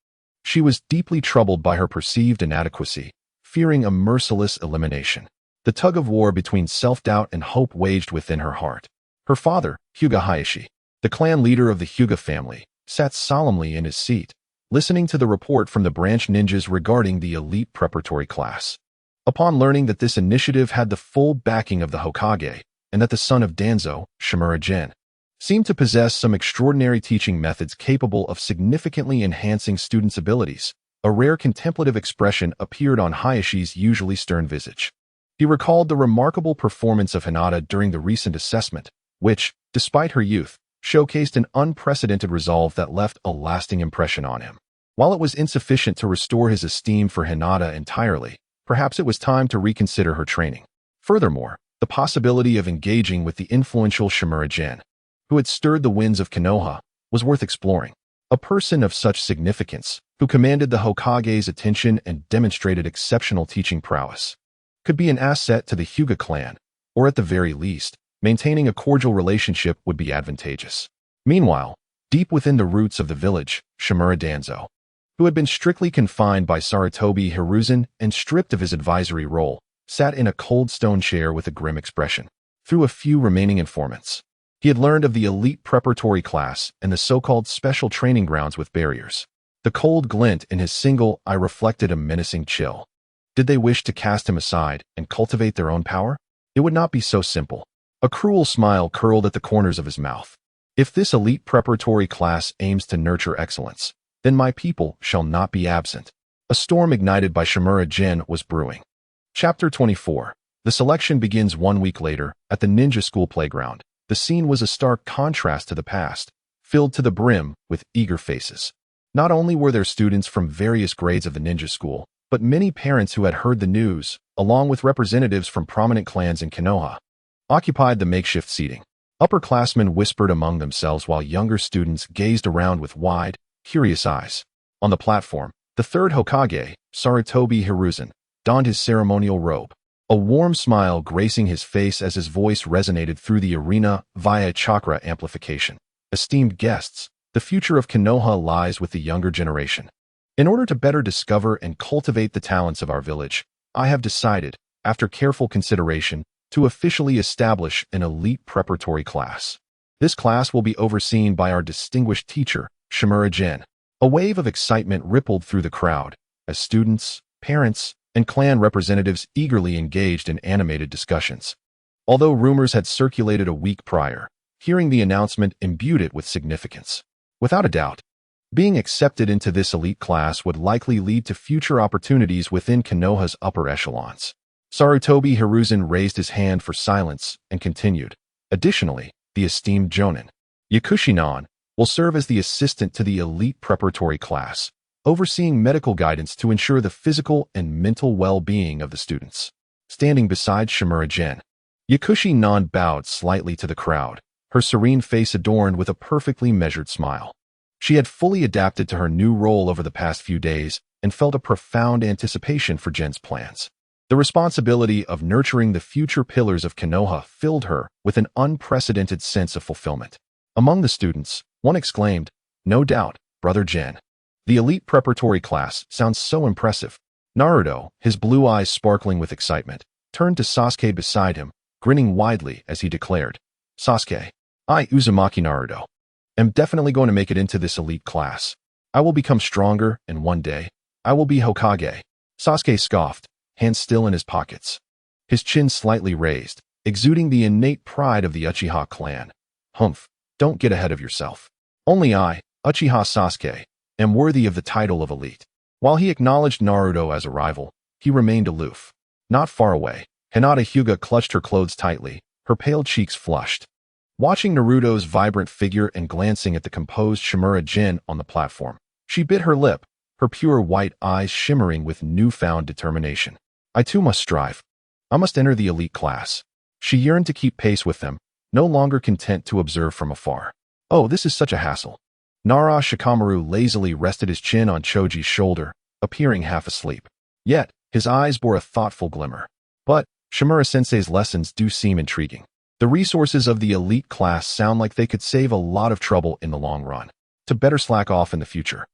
she was deeply troubled by her perceived inadequacy, fearing a merciless elimination. The tug-of-war between self-doubt and hope waged within her heart. Her father, Hyuga Hayashi, the clan leader of the Hyuga family, sat solemnly in his seat, listening to the report from the branch ninjas regarding the elite preparatory class. Upon learning that this initiative had the full backing of the Hokage, and that the son of Danzo, Shimura Jin, seemed to possess some extraordinary teaching methods capable of significantly enhancing students' abilities. A rare contemplative expression appeared on Hayashi's usually stern visage. He recalled the remarkable performance of Hinata during the recent assessment, which, despite her youth, showcased an unprecedented resolve that left a lasting impression on him. While it was insufficient to restore his esteem for Hinata entirely, perhaps it was time to reconsider her training. Furthermore, the possibility of engaging with the influential Shimura Gen, who had stirred the winds of Konoha, was worth exploring. A person of such significance, who commanded the Hokage's attention and demonstrated exceptional teaching prowess, could be an asset to the Hyuga clan, or at the very least, maintaining a cordial relationship would be advantageous. Meanwhile, deep within the roots of the village, Shimura Danzo, who had been strictly confined by Sarutobi Hiruzen and stripped of his advisory role, sat in a cold stone chair with a grim expression. Through a few remaining informants, he had learned of the elite preparatory class and the so-called special training grounds with barriers. The cold glint in his single eye reflected a menacing chill. Did they wish to cast him aside and cultivate their own power? It would not be so simple. A cruel smile curled at the corners of his mouth. If this elite preparatory class aims to nurture excellence, then my people shall not be absent. A storm ignited by Shimura Gen was brewing. Chapter 24. The selection begins 1 week later, at the ninja school playground. The scene was a stark contrast to the past, filled to the brim with eager faces. Not only were there students from various grades of the ninja school, but many parents who had heard the news, along with representatives from prominent clans in Konoha, occupied the makeshift seating. Upperclassmen whispered among themselves while younger students gazed around with wide, curious eyes. On the platform, the third Hokage, Sarutobi Hiruzen, donned his ceremonial robe, a warm smile gracing his face as his voice resonated through the arena via chakra amplification. Esteemed guests, the future of Konoha lies with the younger generation. In order to better discover and cultivate the talents of our village, I have decided, after careful consideration, to officially establish an elite preparatory class. This class will be overseen by our distinguished teacher, Shimura Gen. A wave of excitement rippled through the crowd, as students, parents, and clan representatives eagerly engaged in animated discussions. Although rumors had circulated a week prior, hearing the announcement imbued it with significance. Without a doubt, being accepted into this elite class would likely lead to future opportunities within Konoha's upper echelons. Sarutobi Hiruzen raised his hand for silence and continued. Additionally, the esteemed Jonin, Yakushinan, will serve as the assistant to the elite preparatory class, overseeing medical guidance to ensure the physical and mental well-being of the students. Standing beside Shimura Gen, Yakushinan bowed slightly to the crowd, her serene face adorned with a perfectly measured smile. She had fully adapted to her new role over the past few days and felt a profound anticipation for Gen's plans. The responsibility of nurturing the future pillars of Konoha filled her with an unprecedented sense of fulfillment. Among the students, one exclaimed, "No doubt, Brother Gen. The elite preparatory class sounds so impressive." Naruto, his blue eyes sparkling with excitement, turned to Sasuke beside him, grinning widely as he declared, "Sasuke, I, Uzumaki Naruto, am definitely going to make it into this elite class. I will become stronger, and one day, I will be Hokage." Sasuke scoffed, hands still in his pockets, his chin slightly raised, exuding the innate pride of the Uchiha clan. "Humph, don't get ahead of yourself. Only I, Uchiha Sasuke, am worthy of the title of elite." While he acknowledged Naruto as a rival, he remained aloof. Not far away, Hinata Hyuga clutched her clothes tightly, her pale cheeks flushed. Watching Naruto's vibrant figure and glancing at the composed Shimura Gen on the platform, she bit her lip, her pure white eyes shimmering with newfound determination. "I too must strive. I must enter the elite class." She yearned to keep pace with them, no longer content to observe from afar. "Oh, this is such a hassle." Nara Shikamaru lazily rested his chin on Choji's shoulder, appearing half asleep. Yet, his eyes bore a thoughtful glimmer. "But, Shimura-sensei's lessons do seem intriguing. The resources of the elite class sound like they could save a lot of trouble in the long run. To better slack off in the future.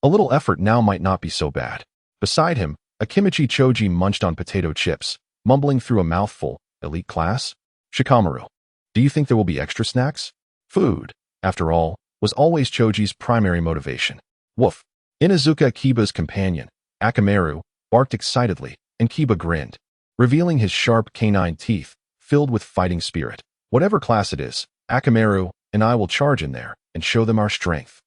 A little effort now might not be so bad." Beside him, Akimichi Choji munched on potato chips, mumbling through a mouthful, "Elite class? Shikamaru, do you think there will be extra snacks?" Food, after all, was always Choji's primary motivation. Woof. Inuzuka Kiba's companion, Akamaru, barked excitedly, and Kiba grinned, revealing his sharp canine teeth, filled with fighting spirit. Whatever class it is, Akamaru, and I will charge in there and show them our strength.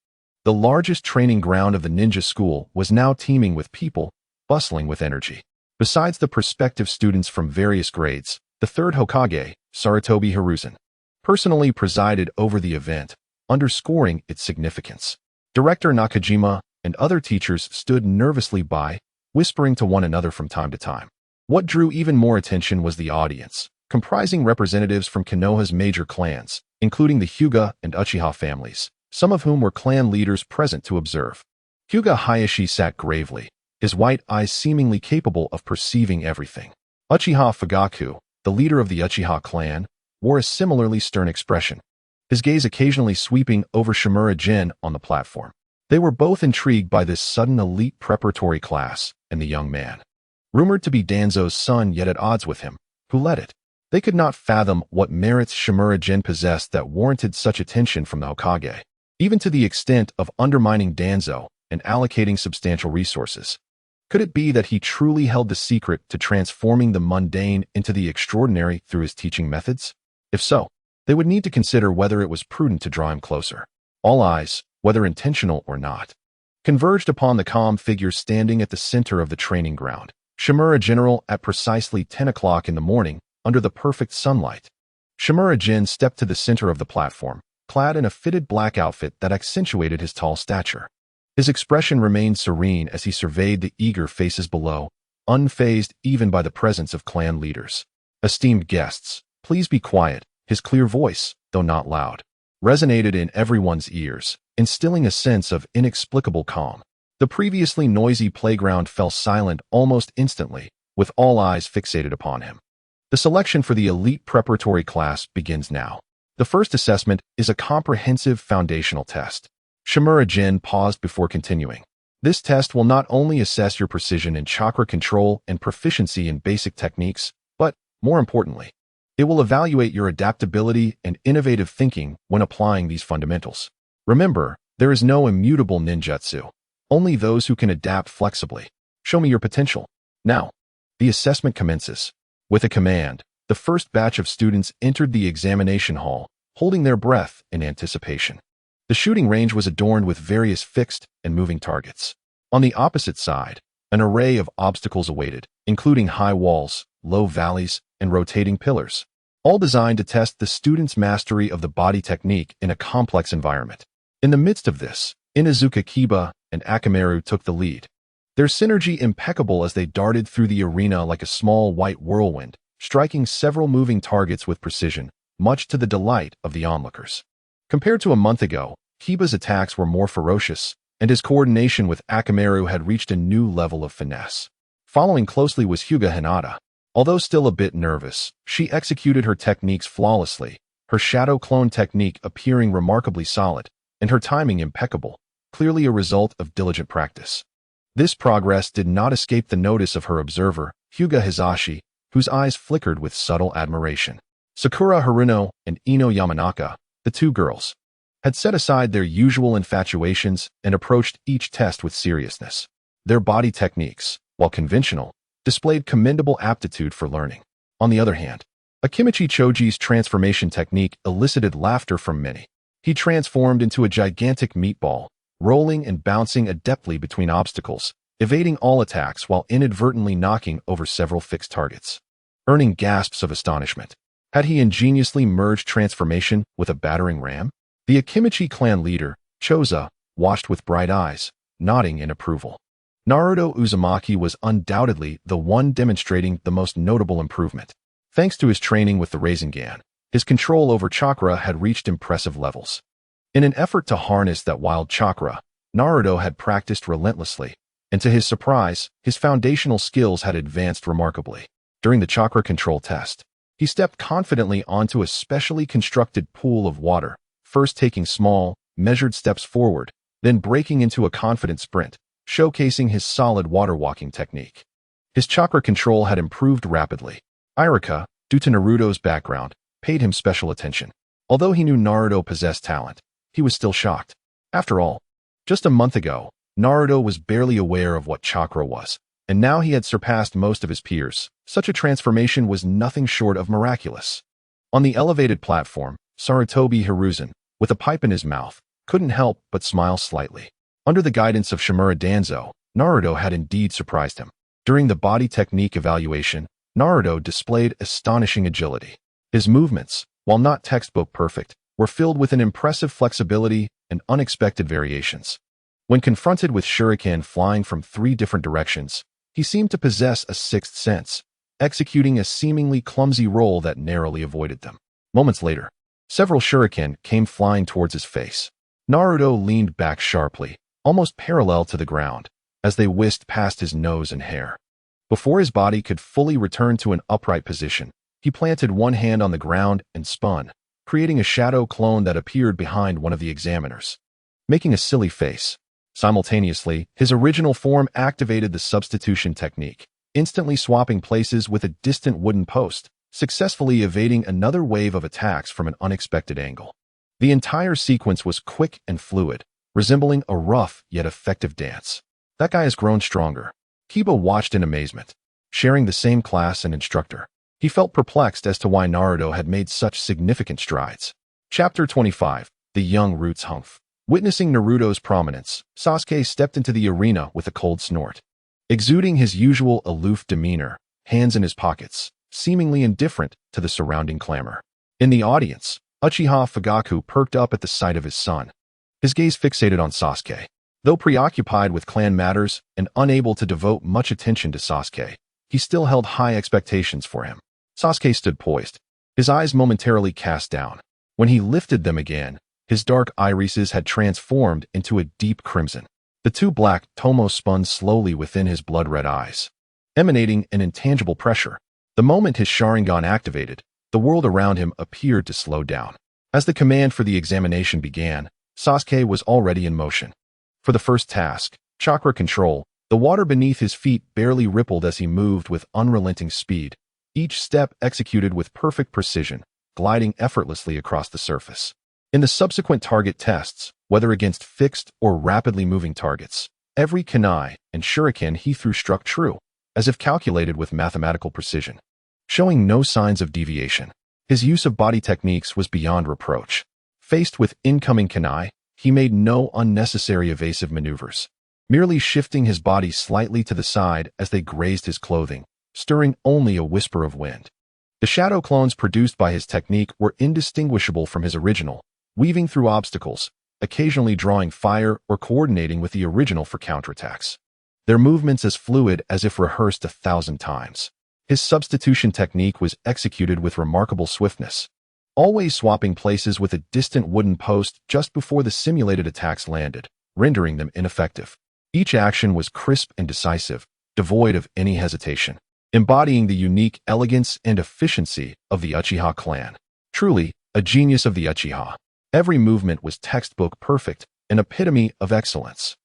The largest training ground of the ninja school was now teeming with people, bustling with energy. Besides the prospective students from various grades, the third Hokage, Sarutobi Hiruzen, personally presided over the event, underscoring its significance. Director Nakajima and other teachers stood nervously by, whispering to one another from time to time. What drew even more attention was the audience, comprising representatives from Konoha's major clans, including the Hyuga and Uchiha families, some of whom were clan leaders present to observe. Hyuga Hayashi sat gravely, his white eyes seemingly capable of perceiving everything. Uchiha Fugaku, the leader of the Uchiha clan, wore a similarly stern expression, his gaze occasionally sweeping over Shimura Jin on the platform. They were both intrigued by this sudden elite preparatory class and the young man, rumored to be Danzo's son yet at odds with him, who led it. They could not fathom what merits Shimura Jin possessed that warranted such attention from the Hokage, even to the extent of undermining Danzo and allocating substantial resources. Could it be that he truly held the secret to transforming the mundane into the extraordinary through his teaching methods? If so, they would need to consider whether it was prudent to draw him closer. All eyes, whether intentional or not, converged upon the calm figure standing at the center of the training ground, Shimura General at precisely 10 o'clock in the morning, under the perfect sunlight. Shimura Jin stepped to the center of the platform, clad in a fitted black outfit that accentuated his tall stature. His expression remained serene as he surveyed the eager faces below, unfazed even by the presence of clan leaders. "Esteemed guests, please be quiet." His clear voice, though not loud, resonated in everyone's ears, instilling a sense of inexplicable calm. The previously noisy playground fell silent almost instantly, with all eyes fixated upon him. The selection for the elite preparatory class begins now. The first assessment is a comprehensive foundational test. Shimura Jin paused before continuing. This test will not only assess your precision in chakra control and proficiency in basic techniques, but, more importantly, it will evaluate your adaptability and innovative thinking when applying these fundamentals. Remember, there is no immutable ninjutsu, only those who can adapt flexibly. Show me your potential. Now, the assessment commences. With a command, the first batch of students entered the examination hall, holding their breath in anticipation. The shooting range was adorned with various fixed and moving targets. On the opposite side, an array of obstacles awaited, including high walls, low valleys, and rotating pillars, all designed to test the student's mastery of the body technique in a complex environment. In the midst of this, Inuzuka Kiba and Akamaru took the lead, their synergy impeccable as they darted through the arena like a small white whirlwind, striking several moving targets with precision, much to the delight of the onlookers. Compared to a month ago, Kiba's attacks were more ferocious, and his coordination with Akamaru had reached a new level of finesse. Following closely was Hyuga Hinata. Although still a bit nervous, she executed her techniques flawlessly, her shadow clone technique appearing remarkably solid, and her timing impeccable, clearly a result of diligent practice. This progress did not escape the notice of her observer, Hyuga Hizashi, whose eyes flickered with subtle admiration. Sakura Haruno and Ino Yamanaka, the two girls, had set aside their usual infatuations and approached each test with seriousness. Their body techniques, while conventional, displayed commendable aptitude for learning. On the other hand, Akimichi Choji's transformation technique elicited laughter from many. He transformed into a gigantic meatball, rolling and bouncing adeptly between obstacles, evading all attacks while inadvertently knocking over several fixed targets, earning gasps of astonishment. Had he ingeniously merged transformation with a battering ram? The Akimichi clan leader, Choza, watched with bright eyes, nodding in approval. Naruto Uzumaki was undoubtedly the one demonstrating the most notable improvement. Thanks to his training with the Rasengan, his control over chakra had reached impressive levels. In an effort to harness that wild chakra, Naruto had practiced relentlessly, and to his surprise, his foundational skills had advanced remarkably. During the chakra control test, he stepped confidently onto a specially constructed pool of water, first taking small, measured steps forward, then breaking into a confident sprint, showcasing his solid water-walking technique. His chakra control had improved rapidly. Irika, due to Naruto's background, paid him special attention. Although he knew Naruto possessed talent, he was still shocked. After all, just a month ago, Naruto was barely aware of what chakra was, and now he had surpassed most of his peers. Such a transformation was nothing short of miraculous. On the elevated platform, Sarutobi Hiruzen, with a pipe in his mouth, couldn't help but smile slightly. Under the guidance of Shimura Danzo, Naruto had indeed surprised him. During the body technique evaluation, Naruto displayed astonishing agility. His movements, while not textbook perfect, were filled with an impressive flexibility and unexpected variations. When confronted with shuriken flying from 3 different directions, he seemed to possess a sixth sense, executing a seemingly clumsy roll that narrowly avoided them. Moments later, several shuriken came flying towards his face. Naruto leaned back sharply, almost parallel to the ground, as they whisked past his nose and hair. Before his body could fully return to an upright position, he planted one hand on the ground and spun, creating a shadow clone that appeared behind one of the examiners. Making a silly face. Simultaneously, his original form activated the substitution technique, instantly swapping places with a distant wooden post, successfully evading another wave of attacks from an unexpected angle. The entire sequence was quick and fluid, resembling a rough yet effective dance. That guy has grown stronger. Kiba watched in amazement. Sharing the same class and instructor, he felt perplexed as to why Naruto had made such significant strides. Chapter 25. The Young Roots Humph. Witnessing Naruto's prominence, Sasuke stepped into the arena with a cold snort. Exuding his usual aloof demeanor, hands in his pockets, seemingly indifferent to the surrounding clamor. In the audience, Uchiha Fugaku perked up at the sight of his son. His gaze fixated on Sasuke. Though preoccupied with clan matters and unable to devote much attention to Sasuke, he still held high expectations for him. Sasuke stood poised, his eyes momentarily cast down. When he lifted them again, his dark irises had transformed into a deep crimson. The 2 black tomos spun slowly within his blood-red eyes, emanating an intangible pressure. The moment his Sharingan activated, the world around him appeared to slow down. As the command for the examination began, Sasuke was already in motion. For the first task, chakra control, the water beneath his feet barely rippled as he moved with unrelenting speed, each step executed with perfect precision, gliding effortlessly across the surface. In the subsequent target tests, whether against fixed or rapidly moving targets, every kunai and shuriken he threw struck true, as if calculated with mathematical precision. Showing no signs of deviation, his use of body techniques was beyond reproach. Faced with incoming kunai, he made no unnecessary evasive maneuvers, merely shifting his body slightly to the side as they grazed his clothing, stirring only a whisper of wind. The shadow clones produced by his technique were indistinguishable from his original, weaving through obstacles, occasionally drawing fire or coordinating with the original for counterattacks. Their movements as fluid as if rehearsed 1,000 times. His substitution technique was executed with remarkable swiftness, always swapping places with a distant wooden post just before the simulated attacks landed, rendering them ineffective. Each action was crisp and decisive, devoid of any hesitation, embodying the unique elegance and efficiency of the Uchiha clan. Truly, a genius of the Uchiha. Every movement was textbook perfect, an epitome of excellence.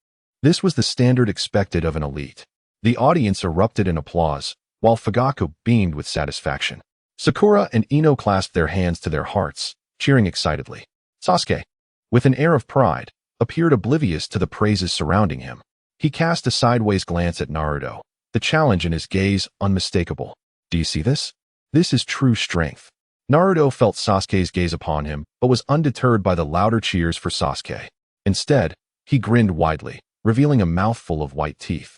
This was the standard expected of an elite. The audience erupted in applause, while Fugaku beamed with satisfaction. Sakura and Ino clasped their hands to their hearts, cheering excitedly. Sasuke, with an air of pride, appeared oblivious to the praises surrounding him. He cast a sideways glance at Naruto, the challenge in his gaze unmistakable. Do you see this? This is true strength. Naruto felt Sasuke's gaze upon him, but was undeterred by the louder cheers for Sasuke. Instead, he grinned widely, revealing a mouthful of white teeth.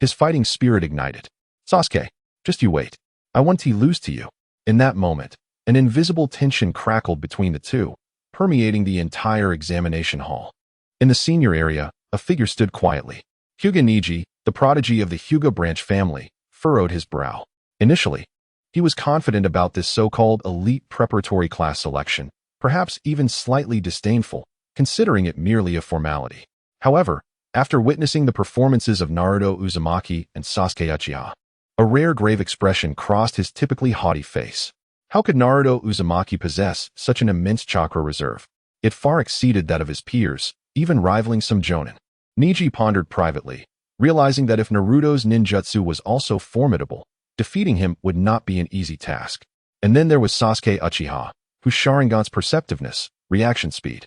His fighting spirit ignited. Sasuke, just you wait. I want to lose to you. In that moment, an invisible tension crackled between the two, permeating the entire examination hall. In the senior area, a figure stood quietly. Hyuga Neji, the prodigy of the Hyuga branch family, furrowed his brow. Initially, he was confident about this so-called elite preparatory class selection, perhaps even slightly disdainful, considering it merely a formality. However, after witnessing the performances of Naruto Uzumaki and Sasuke Uchiha, a rare grave expression crossed his typically haughty face. How could Naruto Uzumaki possess such an immense chakra reserve? It far exceeded that of his peers, even rivaling some jonin. Neji pondered privately, realizing that if Naruto's ninjutsu was also formidable, defeating him would not be an easy task. And then there was Sasuke Uchiha, whose Sharingan's perceptiveness, reaction speed,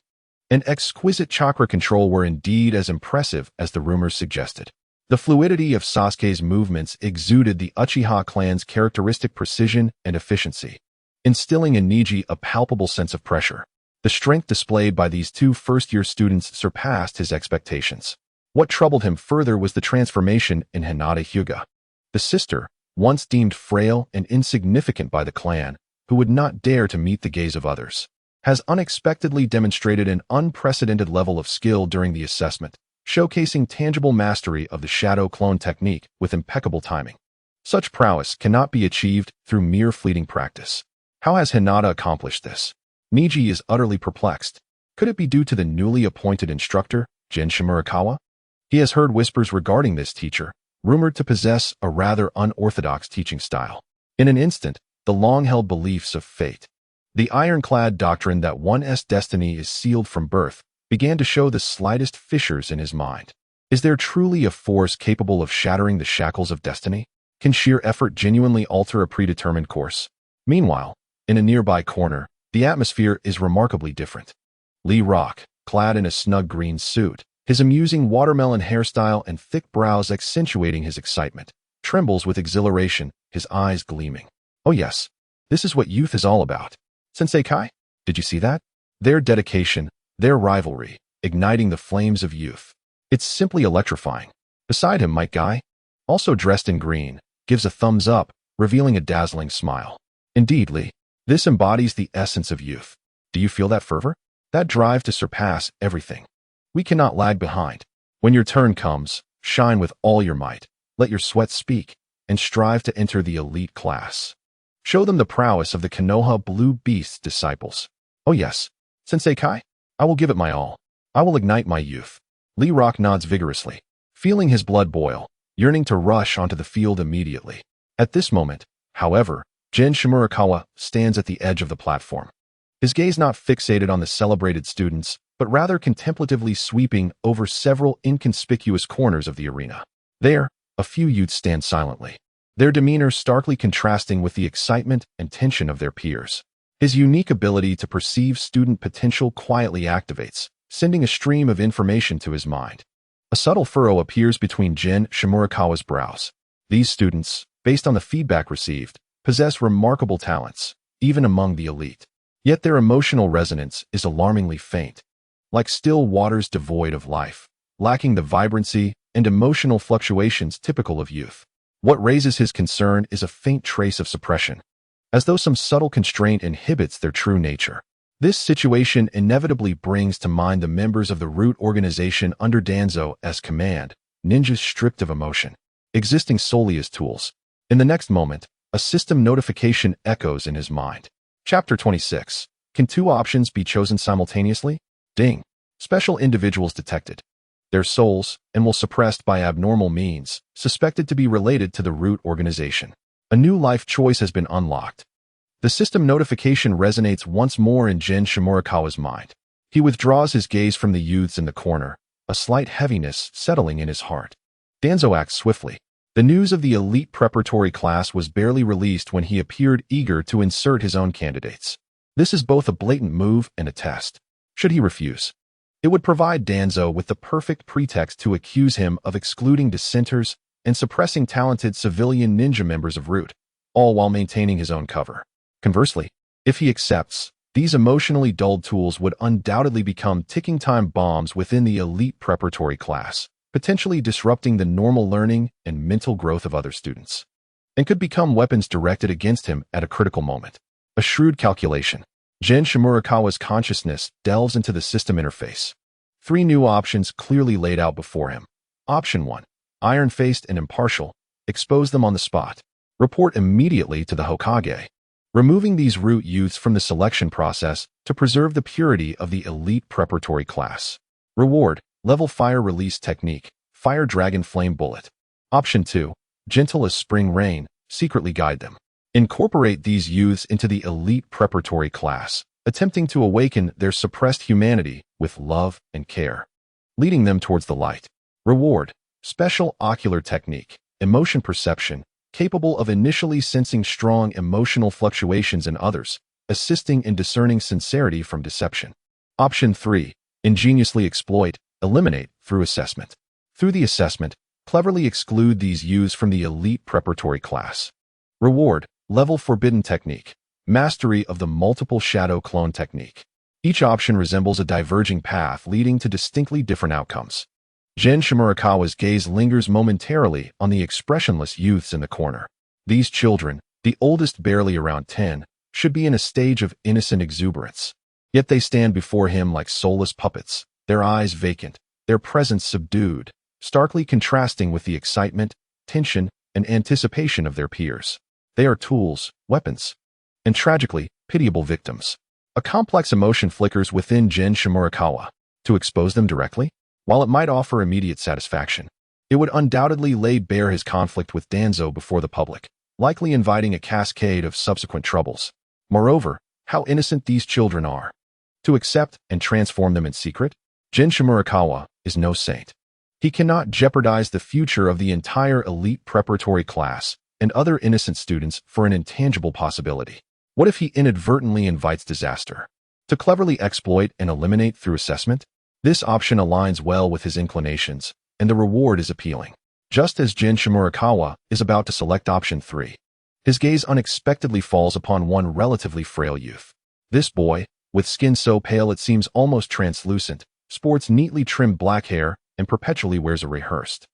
and exquisite chakra control were indeed as impressive as the rumors suggested. The fluidity of Sasuke's movements exuded the Uchiha clan's characteristic precision and efficiency, instilling in Neji a palpable sense of pressure. The The strength displayed by these two first-year students surpassed his expectations. What troubled him further was the transformation in Hinata Hyuga. The sister, once deemed frail and insignificant by the clan, who would not dare to meet the gaze of others, has unexpectedly demonstrated an unprecedented level of skill during the assessment, showcasing tangible mastery of the shadow clone technique with impeccable timing. Such prowess cannot be achieved through mere fleeting practice. How has Hinata accomplished this? Niji is utterly perplexed. Could it be due to the newly appointed instructor, Jin Shimurakawa? He has heard whispers regarding this teacher, rumored to possess a rather unorthodox teaching style. In an instant, the long-held beliefs of fate, the ironclad doctrine that one's destiny is sealed from birth, began to show the slightest fissures in his mind. Is there truly a force capable of shattering the shackles of destiny? Can sheer effort genuinely alter a predetermined course? Meanwhile, in a nearby corner, the atmosphere is remarkably different. Lee Rock, clad in a snug green suit, his amusing watermelon hairstyle and thick brows accentuating his excitement, trembles with exhilaration, his eyes gleaming. Oh yes, this is what youth is all about. Sensei Kai, did you see that? Their dedication, their rivalry, igniting the flames of youth. It's simply electrifying. Beside him, Mike Guy, also dressed in green, gives a thumbs up, revealing a dazzling smile. Indeed, Lee, this embodies the essence of youth. Do you feel that fervor? That drive to surpass everything? We cannot lag behind. When your turn comes, shine with all your might, let your sweat speak, and strive to enter the elite class. Show them the prowess of the Konoha Blue Beast's disciples. Oh yes, Sensei Kai, I will give it my all. I will ignite my youth. Lee Rock nods vigorously, feeling his blood boil, yearning to rush onto the field immediately. At this moment, however, Jin Shimurakawa stands at the edge of the platform. His gaze not fixated on the celebrated students, but rather contemplatively sweeping over several inconspicuous corners of the arena. There, a few youths stand silently, their demeanor starkly contrasting with the excitement and tension of their peers. His unique ability to perceive student potential quietly activates, sending a stream of information to his mind. A subtle furrow appears between Jin Shimurakawa's brows. These students, based on the feedback received, possess remarkable talents, even among the elite. Yet their emotional resonance is alarmingly faint, like still waters devoid of life, lacking the vibrancy and emotional fluctuations typical of youth. What raises his concern is a faint trace of suppression, as though some subtle constraint inhibits their true nature. This situation inevitably brings to mind the members of the root organization under Danzo as command, ninjas stripped of emotion, existing solely as tools. In the next moment, a system notification echoes in his mind. Chapter 26. Can two options be chosen simultaneously? Deng. Special individuals detected. Their souls, and will suppressed by abnormal means, suspected to be related to the root organization. A new life choice has been unlocked. The system notification resonates once more in Jin Shimurakawa's mind. He withdraws his gaze from the youths in the corner, a slight heaviness settling in his heart. Danzo acts swiftly. The news of the elite preparatory class was barely released when he appeared eager to insert his own candidates. This is both a blatant move and a test. Should he refuse, it would provide Danzo with the perfect pretext to accuse him of excluding dissenters and suppressing talented civilian ninja members of Root, all while maintaining his own cover. Conversely, if he accepts, these emotionally dulled tools would undoubtedly become ticking time bombs within the elite preparatory class, potentially disrupting the normal learning and mental growth of other students, and could become weapons directed against him at a critical moment. A shrewd calculation. Jin Shimurakawa's consciousness delves into the system interface. 3 new options clearly laid out before him. Option 1. Iron-faced and impartial. Expose them on the spot. Report immediately to the Hokage. Removing these root youths from the selection process to preserve the purity of the elite preparatory class. Reward. Level fire release technique. Fire dragon flame bullet. Option 2. Gentle as spring rain. Secretly guide them. Incorporate these youths into the elite preparatory class, attempting to awaken their suppressed humanity with love and care, leading them towards the light. Reward. Special ocular technique. Emotion perception, capable of initially sensing strong emotional fluctuations in others, assisting in discerning sincerity from deception. Option 3. Ingeniously exploit, eliminate through assessment. Through the assessment, cleverly exclude these youths from the elite preparatory class. Reward. Level forbidden technique. Mastery of the multiple shadow clone technique. Each option resembles a diverging path leading to distinctly different outcomes. Jin Shimurakawa's gaze lingers momentarily on the expressionless youths in the corner. These children, the oldest barely around 10, should be in a stage of innocent exuberance. Yet they stand before him like soulless puppets, their eyes vacant, their presence subdued, starkly contrasting with the excitement, tension, and anticipation of their peers. They are tools, weapons, and tragically, pitiable victims. A complex emotion flickers within Jin Shimurakawa. To expose them directly? While it might offer immediate satisfaction, it would undoubtedly lay bare his conflict with Danzo before the public, likely inviting a cascade of subsequent troubles. Moreover, how innocent these children are. To accept and transform them in secret, Jin Shimurakawa is no saint. He cannot jeopardize the future of the entire elite preparatory class and other innocent students for an intangible possibility. What if he inadvertently invites disaster? To cleverly exploit and eliminate through assessment? This option aligns well with his inclinations, and the reward is appealing. Just as Jin Shimurakawa is about to select option 3, his gaze unexpectedly falls upon one relatively frail youth. This boy, with skin so pale it seems almost translucent, sports neatly trimmed black hair and perpetually wears a rehearsed,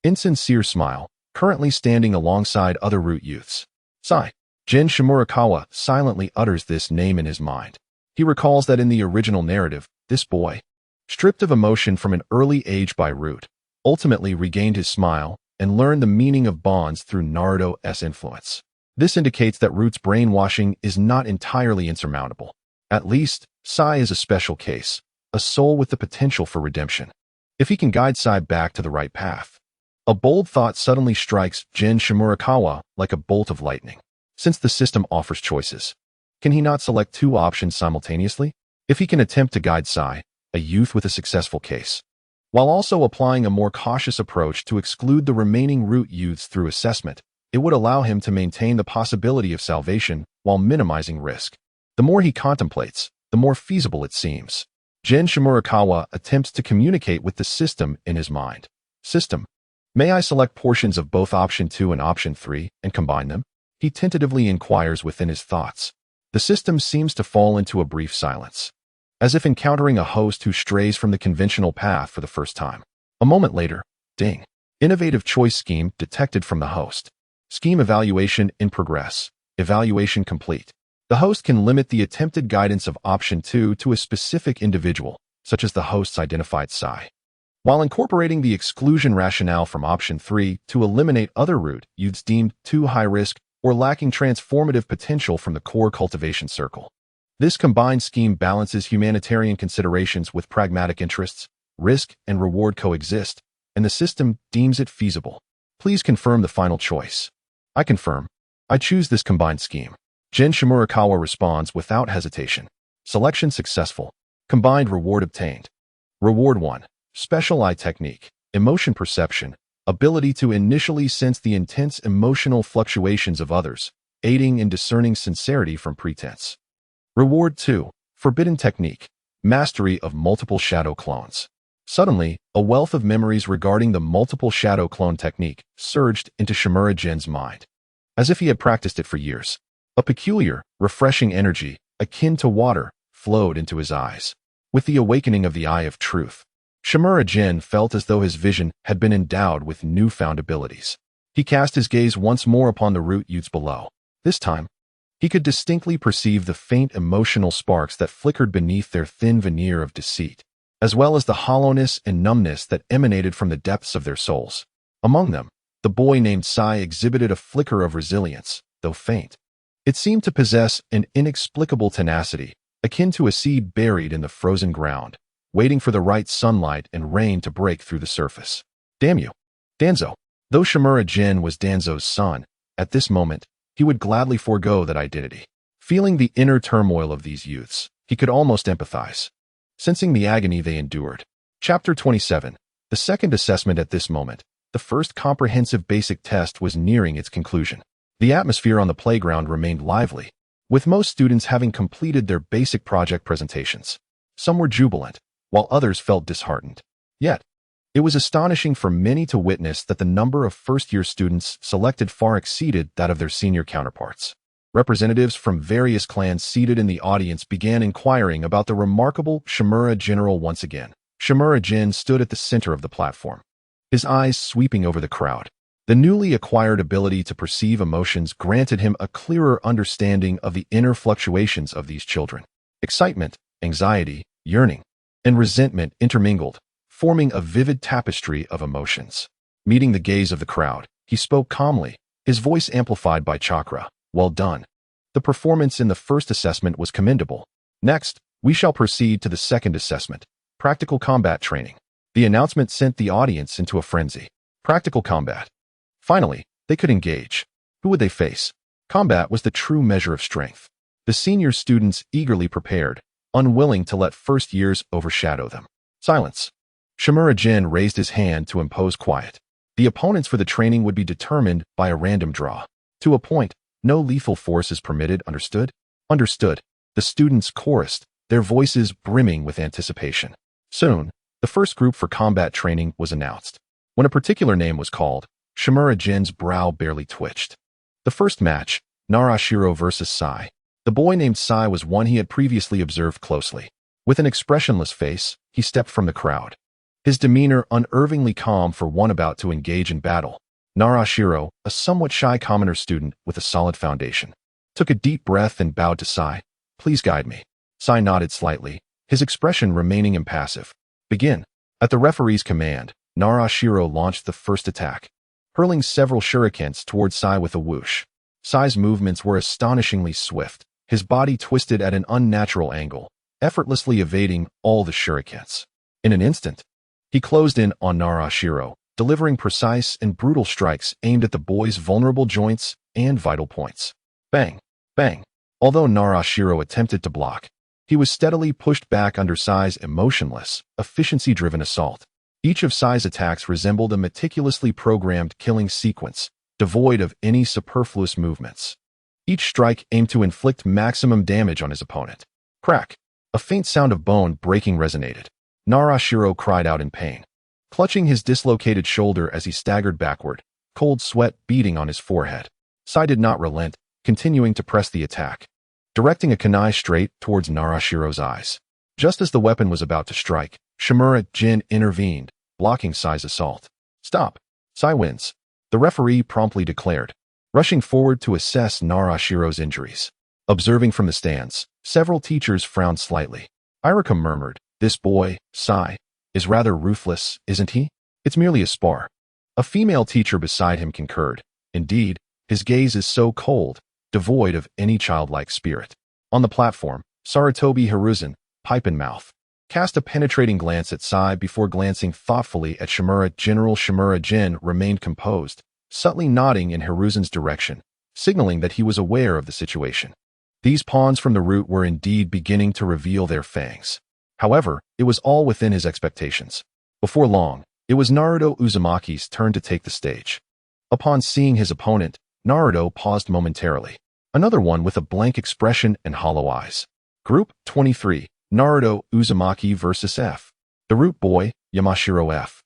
insincere smile, currently standing alongside other root youths. Sigh. Jin Shimurakawa silently utters this name in his mind. He recalls that in the original narrative, this boy, stripped of emotion from an early age by Root, ultimately regained his smile and learned the meaning of bonds through Naruto's influence. This indicates that Root's brainwashing is not entirely insurmountable. At least, Sai is a special case, a soul with the potential for redemption. If he can guide Sai back to the right path. A bold thought suddenly strikes Jin Shimurakawa like a bolt of lightning. Since the system offers choices, can he not select 2 options simultaneously? If he can attempt to guide Sai, a youth with a successful case, while also applying a more cautious approach to exclude the remaining root youths through assessment, it would allow him to maintain the possibility of salvation while minimizing risk. The more he contemplates, the more feasible it seems. Jin Shimurakawa attempts to communicate with the system in his mind. System, may I select portions of both option 2 and option 3 and combine them? He tentatively inquires within his thoughts. The system seems to fall into a brief silence, as if encountering a host who strays from the conventional path for the first time. A moment later, Deng. Innovative choice scheme detected from the host. Scheme evaluation in progress. Evaluation complete. The host can limit the attempted guidance of option 2 to a specific individual, such as the host's identified Sai, while incorporating the exclusion rationale from option 3 to eliminate other root youths deemed too high risk or lacking transformative potential from the core cultivation circle. This combined scheme balances humanitarian considerations with pragmatic interests. Risk and reward coexist, and the system deems it feasible. Please confirm the final choice. I confirm. I choose this combined scheme. Jin Shimurakawa responds without hesitation. Selection successful. Combined reward obtained. Reward 1. Special eye technique. Emotion perception. Ability to initially sense the intense emotional fluctuations of others, aiding in discerning sincerity from pretense. Reward 2. Forbidden technique. Mastery of multiple shadow clones. Suddenly, a wealth of memories regarding the multiple shadow clone technique surged into Shimura Jin's mind, as if he had practiced it for years. A peculiar, refreshing energy, akin to water, flowed into his eyes. With the awakening of the Eye of Truth, Shimura Jin felt as though his vision had been endowed with newfound abilities. He cast his gaze once more upon the root youths below. This time, he could distinctly perceive the faint emotional sparks that flickered beneath their thin veneer of deceit, as well as the hollowness and numbness that emanated from the depths of their souls. Among them, the boy named Sai exhibited a flicker of resilience, though faint. It seemed to possess an inexplicable tenacity, akin to a seed buried in the frozen ground, waiting for the right sunlight and rain to break through the surface. Damn you. Danzo. Though Shimura Jin was Danzo's son, at this moment, he would gladly forego that identity. Feeling the inner turmoil of these youths, he could almost empathize, sensing the agony they endured. Chapter 27. The second assessment. At this moment, the first comprehensive basic test was nearing its conclusion. The atmosphere on the playground remained lively, with most students having completed their basic project presentations. Some were jubilant, while others felt disheartened. Yet, it was astonishing for many to witness that the number of first-year students selected far exceeded that of their senior counterparts. Representatives from various clans seated in the audience began inquiring about the remarkable Shimura general once again. Shimura Jin stood at the center of the platform, his eyes sweeping over the crowd. The newly acquired ability to perceive emotions granted him a clearer understanding of the inner fluctuations of these children. Excitement, anxiety, yearning, and resentment intermingled, forming a vivid tapestry of emotions. Meeting the gaze of the crowd, he spoke calmly, his voice amplified by chakra. Well done. The performance in the first assessment was commendable. Next, we shall proceed to the second assessment, practical combat training. The announcement sent the audience into a frenzy. Practical combat. Finally, they could engage. Who would they face? Combat was the true measure of strength. The senior students eagerly prepared, unwilling to let first years overshadow them. Silence. Shimura Jin raised his hand to impose quiet. The opponents for the training would be determined by a random draw. To a point, no lethal force is permitted, understood? Understood. The students chorused, their voices brimming with anticipation. Soon, the first group for combat training was announced. When a particular name was called, Shimura Jin's brow barely twitched. The first match, Narashiro versus Sai. The boy named Sai was one he had previously observed closely. With an expressionless face, he stepped from the crowd. His demeanor unervingly calm for one about to engage in battle. Narashiro, a somewhat shy commoner student with a solid foundation, took a deep breath and bowed to Sai. Please guide me. Sai nodded slightly, his expression remaining impassive. Begin. At the referee's command, Narashiro launched the first attack, hurling several shurikens towards Sai with a whoosh. Sai's movements were astonishingly swift, his body twisted at an unnatural angle, effortlessly evading all the shurikens. In an instant, he closed in on Narashiro, delivering precise and brutal strikes aimed at the boy's vulnerable joints and vital points. Bang! Bang! Although Narashiro attempted to block, he was steadily pushed back under Sai's emotionless, efficiency-driven assault. Each of Sai's attacks resembled a meticulously programmed killing sequence, devoid of any superfluous movements. Each strike aimed to inflict maximum damage on his opponent. Crack! A faint sound of bone breaking resonated. Narashiro cried out in pain, clutching his dislocated shoulder as he staggered backward, cold sweat beading on his forehead. Sai did not relent, continuing to press the attack, directing a kunai straight towards Narashiro's eyes. Just as the weapon was about to strike, Shimura Jin intervened, blocking Sai's assault. Stop! Sai wins, the referee promptly declared, rushing forward to assess Narashiro's injuries. Observing from the stands, several teachers frowned slightly. Irika murmured, "This boy, Sai, is rather ruthless, isn't he? It's merely a spar." A female teacher beside him concurred. Indeed, his gaze is so cold, devoid of any childlike spirit. On the platform, Sarutobi Hiruzen, pipe in mouth, cast a penetrating glance at Sai before glancing thoughtfully at Shimura. General Shimura Jin remained composed, subtly nodding in Hiruzen's direction, signaling that he was aware of the situation. These pawns from the root were indeed beginning to reveal their fangs. However, it was all within his expectations. Before long, it was Naruto Uzumaki's turn to take the stage. Upon seeing his opponent, Naruto paused momentarily. Another one with a blank expression and hollow eyes. Group 23, Naruto Uzumaki vs. F. The root boy, Yamashiro F.,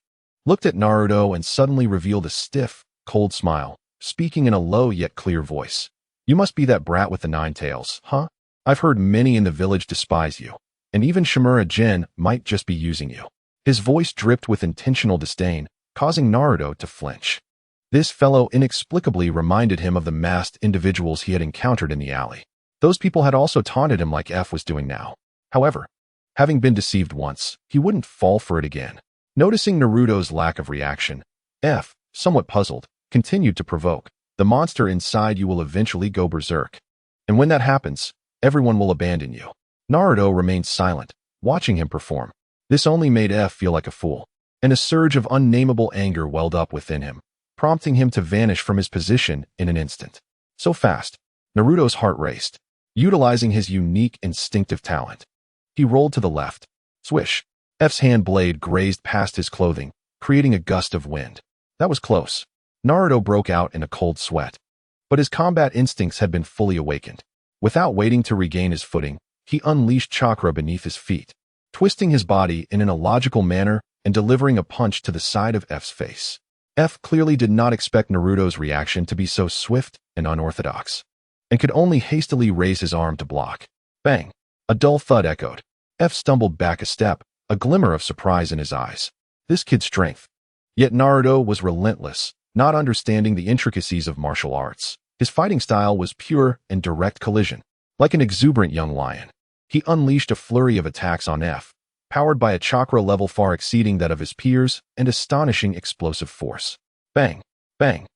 looked at Naruto and suddenly revealed a stiff, cold smile, speaking in a low yet clear voice. "You must be that brat with the 9 tails, huh? I've heard many in the village despise you. And even Shimura Jin might just be using you." His voice dripped with intentional disdain, causing Naruto to flinch. This fellow inexplicably reminded him of the masked individuals he had encountered in the alley. Those people had also taunted him like F was doing now. However, having been deceived once, he wouldn't fall for it again. Noticing Naruto's lack of reaction, F, somewhat puzzled, continued to provoke. "The monster inside you will eventually go berserk. And when that happens, everyone will abandon you." Naruto remained silent, watching him perform. This only made F feel like a fool, and a surge of unnameable anger welled up within him, prompting him to vanish from his position in an instant. So fast, Naruto's heart raced. Utilizing his unique instinctive talent, he rolled to the left. Swish! F's hand blade grazed past his clothing, creating a gust of wind. That was close. Naruto broke out in a cold sweat. But his combat instincts had been fully awakened. Without waiting to regain his footing, he unleashed chakra beneath his feet, twisting his body in an illogical manner and delivering a punch to the side of F's face. F clearly did not expect Naruto's reaction to be so swift and unorthodox. and could only hastily raise his arm to block. Bang! A dull thud echoed. F stumbled back a step, a glimmer of surprise in his eyes. This kid's strength. Yet Naruto was relentless, not understanding the intricacies of martial arts. His fighting style was pure and direct collision. Like an exuberant young lion, he unleashed a flurry of attacks on F, powered by a chakra level far exceeding that of his peers and astonishing explosive force. Bang! Bang!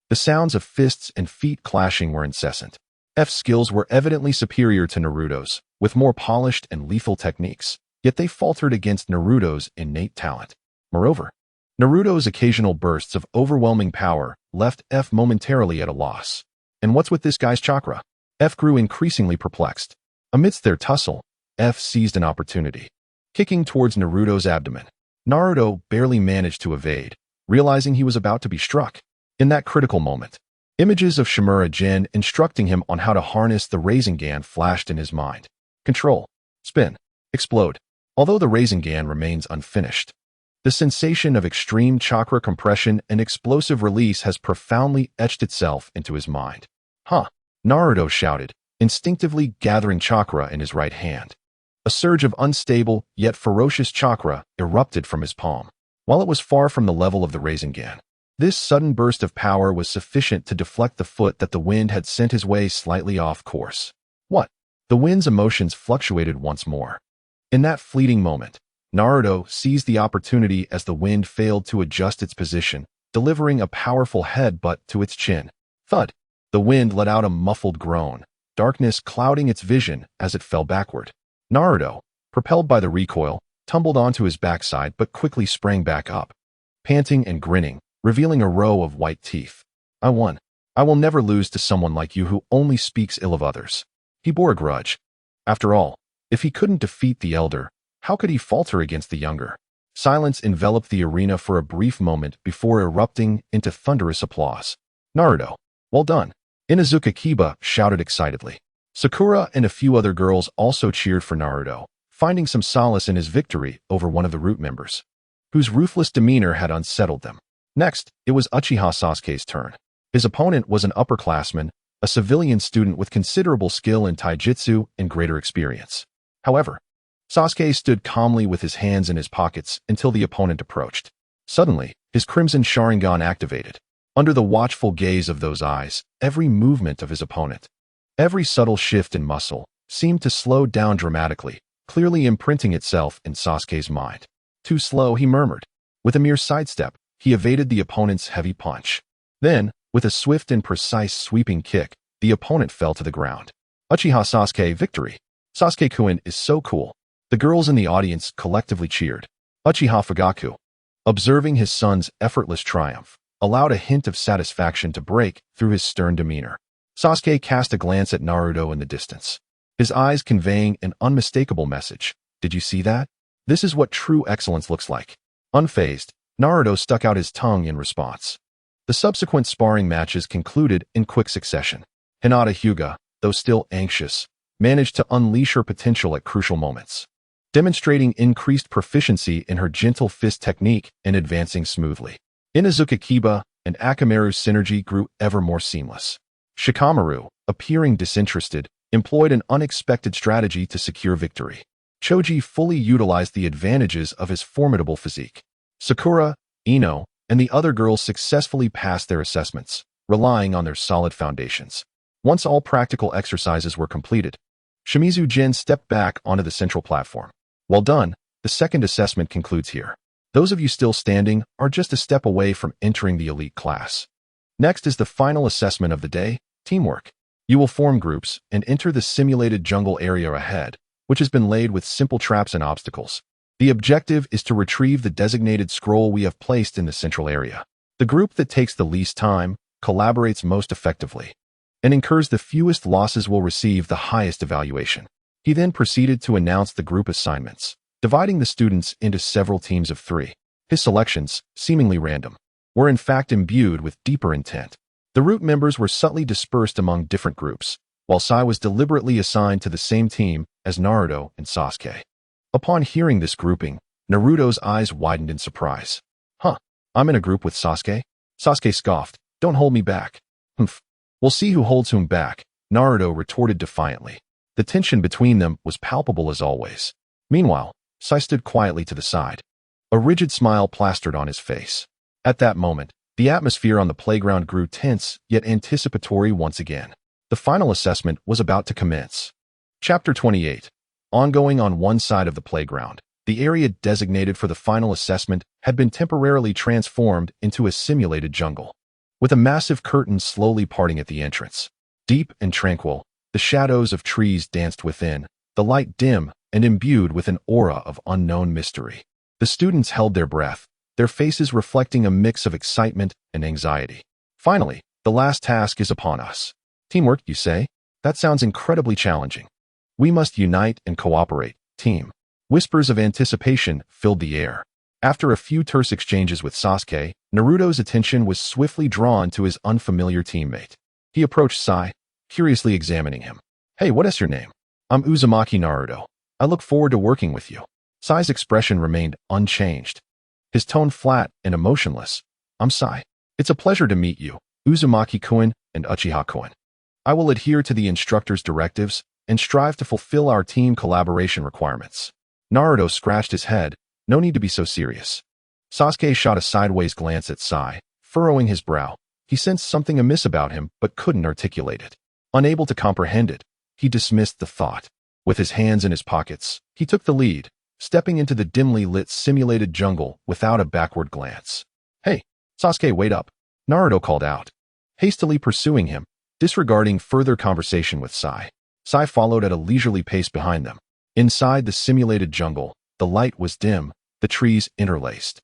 The sounds of fists and feet clashing were incessant. F's skills were evidently superior to Naruto's, with more polished and lethal techniques, yet they faltered against Naruto's innate talent. Moreover, Naruto's occasional bursts of overwhelming power left F momentarily at a loss. And what's with this guy's chakra? F grew increasingly perplexed. Amidst their tussle, F seized an opportunity. Kicking towards Naruto's abdomen, Naruto barely managed to evade, realizing he was about to be struck. In that critical moment, images of Shimura Jin instructing him on how to harness the Rasengan flashed in his mind. Control, spin, explode. Although the Rasengan remains unfinished, the sensation of extreme chakra compression and explosive release has profoundly etched itself into his mind. Huh! Naruto shouted, instinctively gathering chakra in his right hand. A surge of unstable yet ferocious chakra erupted from his palm. While it was far from the level of the Rasengan, this sudden burst of power was sufficient to deflect the foot that the wind had sent his way slightly off course. What? The wind's emotions fluctuated once more. In that fleeting moment, Naruto seized the opportunity as the wind failed to adjust its position, delivering a powerful headbutt to its chin. Thud! The wind let out a muffled groan, darkness clouding its vision as it fell backward. Naruto, propelled by the recoil, tumbled onto his backside but quickly sprang back up, panting and grinning, revealing a row of white teeth. I won. I will never lose to someone like you who only speaks ill of others. He bore a grudge. After all, if he couldn't defeat the elder, how could he falter against the younger? Silence enveloped the arena for a brief moment before erupting into thunderous applause. Naruto, well done. Inuzuka Kiba shouted excitedly. Sakura and a few other girls also cheered for Naruto, finding some solace in his victory over one of the root members, whose ruthless demeanor had unsettled them. Next, it was Uchiha Sasuke's turn. His opponent was an upperclassman, a civilian student with considerable skill in taijutsu and greater experience. However, Sasuke stood calmly with his hands in his pockets until the opponent approached. Suddenly, his Crimson Sharingan activated. Under the watchful gaze of those eyes, every movement of his opponent, every subtle shift in muscle, seemed to slow down dramatically, clearly imprinting itself in Sasuke's mind. Too slow, he murmured. With a mere sidestep, he evaded the opponent's heavy punch. Then, with a swift and precise sweeping kick, the opponent fell to the ground. Uchiha Sasuke, victory! Sasuke-kun is so cool. The girls in the audience collectively cheered. Uchiha Fugaku, observing his son's effortless triumph, allowed a hint of satisfaction to break through his stern demeanor. Sasuke cast a glance at Naruto in the distance, his eyes conveying an unmistakable message. Did you see that? This is what true excellence looks like. Unfazed, Naruto stuck out his tongue in response. The subsequent sparring matches concluded in quick succession. Hinata Hyuga, though still anxious, managed to unleash her potential at crucial moments, demonstrating increased proficiency in her gentle fist technique and advancing smoothly. Inuzuka Kiba and Akamaru's synergy grew ever more seamless. Shikamaru, appearing disinterested, employed an unexpected strategy to secure victory. Choji fully utilized the advantages of his formidable physique. Sakura, Ino, and the other girls successfully passed their assessments, relying on their solid foundations. Once all practical exercises were completed, Shimizu Jin stepped back onto the central platform. Well done, the second assessment concludes here. Those of you still standing are just a step away from entering the elite class. Next is the final assessment of the day, teamwork. You will form groups and enter the simulated jungle area ahead, which has been laid with simple traps and obstacles. The objective is to retrieve the designated scroll we have placed in the central area. The group that takes the least time, collaborates most effectively, and incurs the fewest losses will receive the highest evaluation. He then proceeded to announce the group assignments, dividing the students into several teams of 3. His selections, seemingly random, were in fact imbued with deeper intent. The root members were subtly dispersed among different groups, while Sai was deliberately assigned to the same team as Naruto and Sasuke. Upon hearing this grouping, Naruto's eyes widened in surprise. Huh, I'm in a group with Sasuke? Sasuke scoffed, don't hold me back. Humph, we'll see who holds whom back, Naruto retorted defiantly. The tension between them was palpable as always. Meanwhile, Sai stood quietly to the side. A rigid smile plastered on his face. At that moment, the atmosphere on the playground grew tense yet anticipatory once again. The final assessment was about to commence. Chapter 28. Ongoing on one side of the playground, the area designated for the final assessment had been temporarily transformed into a simulated jungle, with a massive curtain slowly parting at the entrance. Deep and tranquil, the shadows of trees danced within, the light dim and imbued with an aura of unknown mystery. The students held their breath, their faces reflecting a mix of excitement and anxiety. Finally, the last task is upon us. Teamwork, you say? That sounds incredibly challenging. We must unite and cooperate, team. Whispers of anticipation filled the air. After a few terse exchanges with Sasuke, Naruto's attention was swiftly drawn to his unfamiliar teammate. He approached Sai, curiously examining him. Hey, what is your name? I'm Uzumaki Naruto. I look forward to working with you. Sai's expression remained unchanged. His tone flat and emotionless. I'm Sai. It's a pleasure to meet you, Uzumaki-kun and Uchiha-kun. I will adhere to the instructor's directives and strive to fulfill our team collaboration requirements. Naruto scratched his head. No need to be so serious. Sasuke shot a sideways glance at Sai, furrowing his brow. He sensed something amiss about him but couldn't articulate it. Unable to comprehend it, he dismissed the thought. With his hands in his pockets, he took the lead, stepping into the dimly lit simulated jungle without a backward glance. Hey, Sasuke, wait up, Naruto called out, hastily pursuing him, disregarding further conversation with Sai. Sai followed at a leisurely pace behind them. Inside the simulated jungle, the light was dim, the trees interlaced,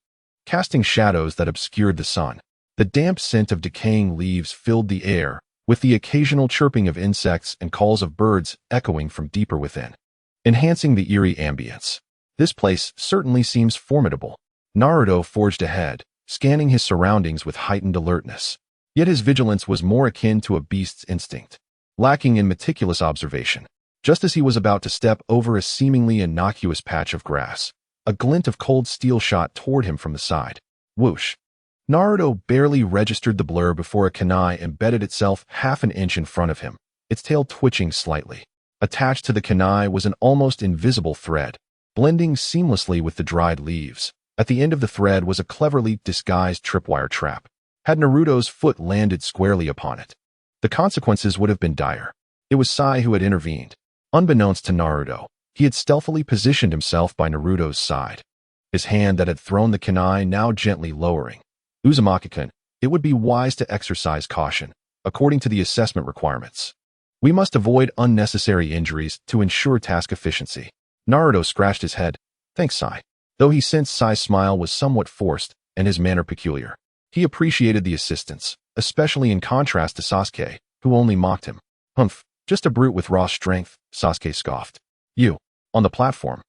casting shadows that obscured the sun. The damp scent of decaying leaves filled the air, with the occasional chirping of insects and calls of birds echoing from deeper within, enhancing the eerie ambience. This place certainly seems formidable. Naruto forged ahead, scanning his surroundings with heightened alertness. Yet his vigilance was more akin to a beast's instinct, lacking in meticulous observation. Just as he was about to step over a seemingly innocuous patch of grass, a glint of cold steel shot toward him from the side. Whoosh! Naruto barely registered the blur before a kunai embedded itself half an inch in front of him, its tail twitching slightly. Attached to the kunai was an almost invisible thread, blending seamlessly with the dried leaves. At the end of the thread was a cleverly disguised tripwire trap. Had Naruto's foot landed squarely upon it, the consequences would have been dire. It was Sai who had intervened. Unbeknownst to Naruto, he had stealthily positioned himself by Naruto's side, his hand that had thrown the kunai now gently lowering. Uzumaki-kun, it would be wise to exercise caution, according to the assessment requirements. We must avoid unnecessary injuries to ensure task efficiency. Naruto scratched his head. Thanks, Sai. Though he sensed Sai's smile was somewhat forced and his manner peculiar, he appreciated the assistance, especially in contrast to Sasuke, who only mocked him. Humph, just a brute with raw strength, Sasuke scoffed. You, on the platform.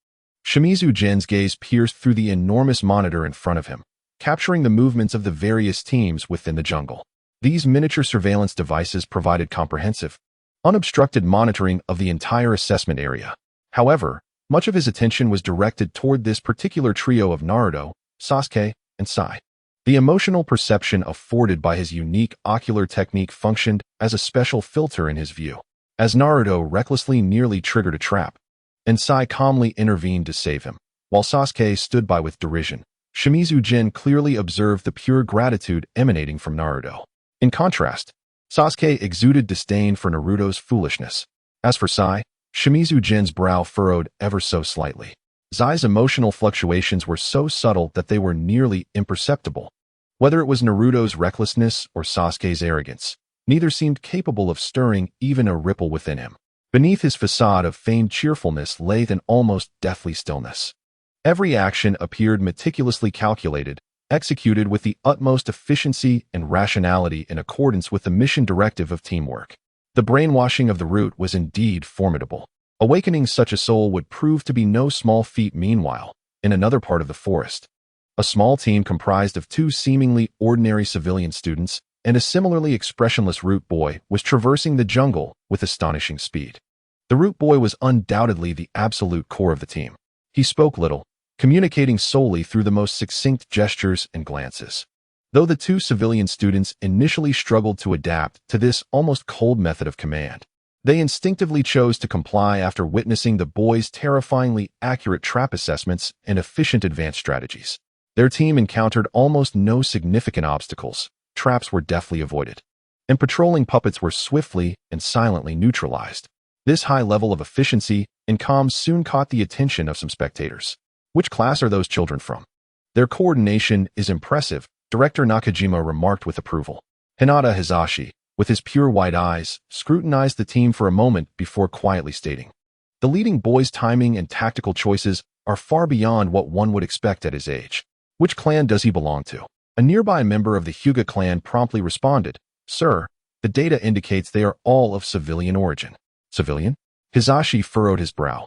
Shimizu Jin's gaze pierced through the enormous monitor in front of him, capturing the movements of the various teams within the jungle. These miniature surveillance devices provided comprehensive, unobstructed monitoring of the entire assessment area. However, much of his attention was directed toward this particular trio of Naruto, Sasuke, and Sai. The emotional perception afforded by his unique ocular technique functioned as a special filter in his view. As Naruto recklessly nearly triggered a trap, and Sai calmly intervened to save him, while Sasuke stood by with derision, Shimizu Jin clearly observed the pure gratitude emanating from Naruto. In contrast, Sasuke exuded disdain for Naruto's foolishness. As for Sai, Shimizu Jin's brow furrowed ever so slightly. Sai's emotional fluctuations were so subtle that they were nearly imperceptible. Whether it was Naruto's recklessness or Sasuke's arrogance, neither seemed capable of stirring even a ripple within him. Beneath his facade of feigned cheerfulness lay an almost deathly stillness. Every action appeared meticulously calculated, executed with the utmost efficiency and rationality in accordance with the mission directive of teamwork. The brainwashing of the root was indeed formidable. Awakening such a soul would prove to be no small feat. Meanwhile, in another part of the forest, a small team comprised of two seemingly ordinary civilian students and a similarly expressionless root boy was traversing the jungle with astonishing speed. The root boy was undoubtedly the absolute core of the team. He spoke little, communicating solely through the most succinct gestures and glances. Though the two civilian students initially struggled to adapt to this almost cold method of command, They instinctively chose to comply after witnessing the boys' terrifyingly accurate trap assessments and efficient advanced strategies. Their team encountered almost no significant obstacles. Traps were deftly avoided, and patrolling puppets were swiftly and silently neutralized. This high level of efficiency and calm soon caught the attention of some spectators. Which class are those children from? Their coordination is impressive, Director Nakajima remarked with approval. Hinata Hizashi, with his pure white eyes, scrutinized the team for a moment before quietly stating, "The leading boy's timing and tactical choices are far beyond what one would expect at his age. Which clan does he belong to?" A nearby member of the Hyuga clan promptly responded, "Sir, the data indicates they are all of civilian origin." Civilian? Hizashi furrowed his brow.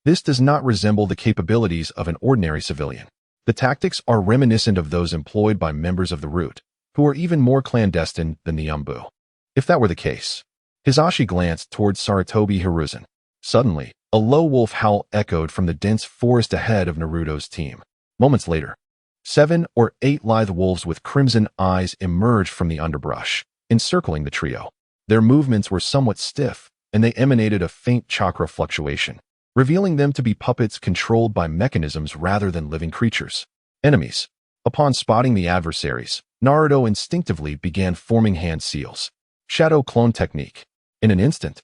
This does not resemble the capabilities of an ordinary civilian. The tactics are reminiscent of those employed by members of the Root, who are even more clandestine than the Umbu. If that were the case, Hizashi glanced towards Sarutobi Hiruzen. Suddenly, a low wolf howl echoed from the dense forest ahead of Naruto's team. Moments later, 7 or 8 lithe wolves with crimson eyes emerged from the underbrush, encircling the trio. Their movements were somewhat stiff, and they emanated a faint chakra fluctuation, revealing them to be puppets controlled by mechanisms rather than living creatures. Enemies. Upon spotting the adversaries, Naruto instinctively began forming hand seals. Shadow clone technique. In an instant,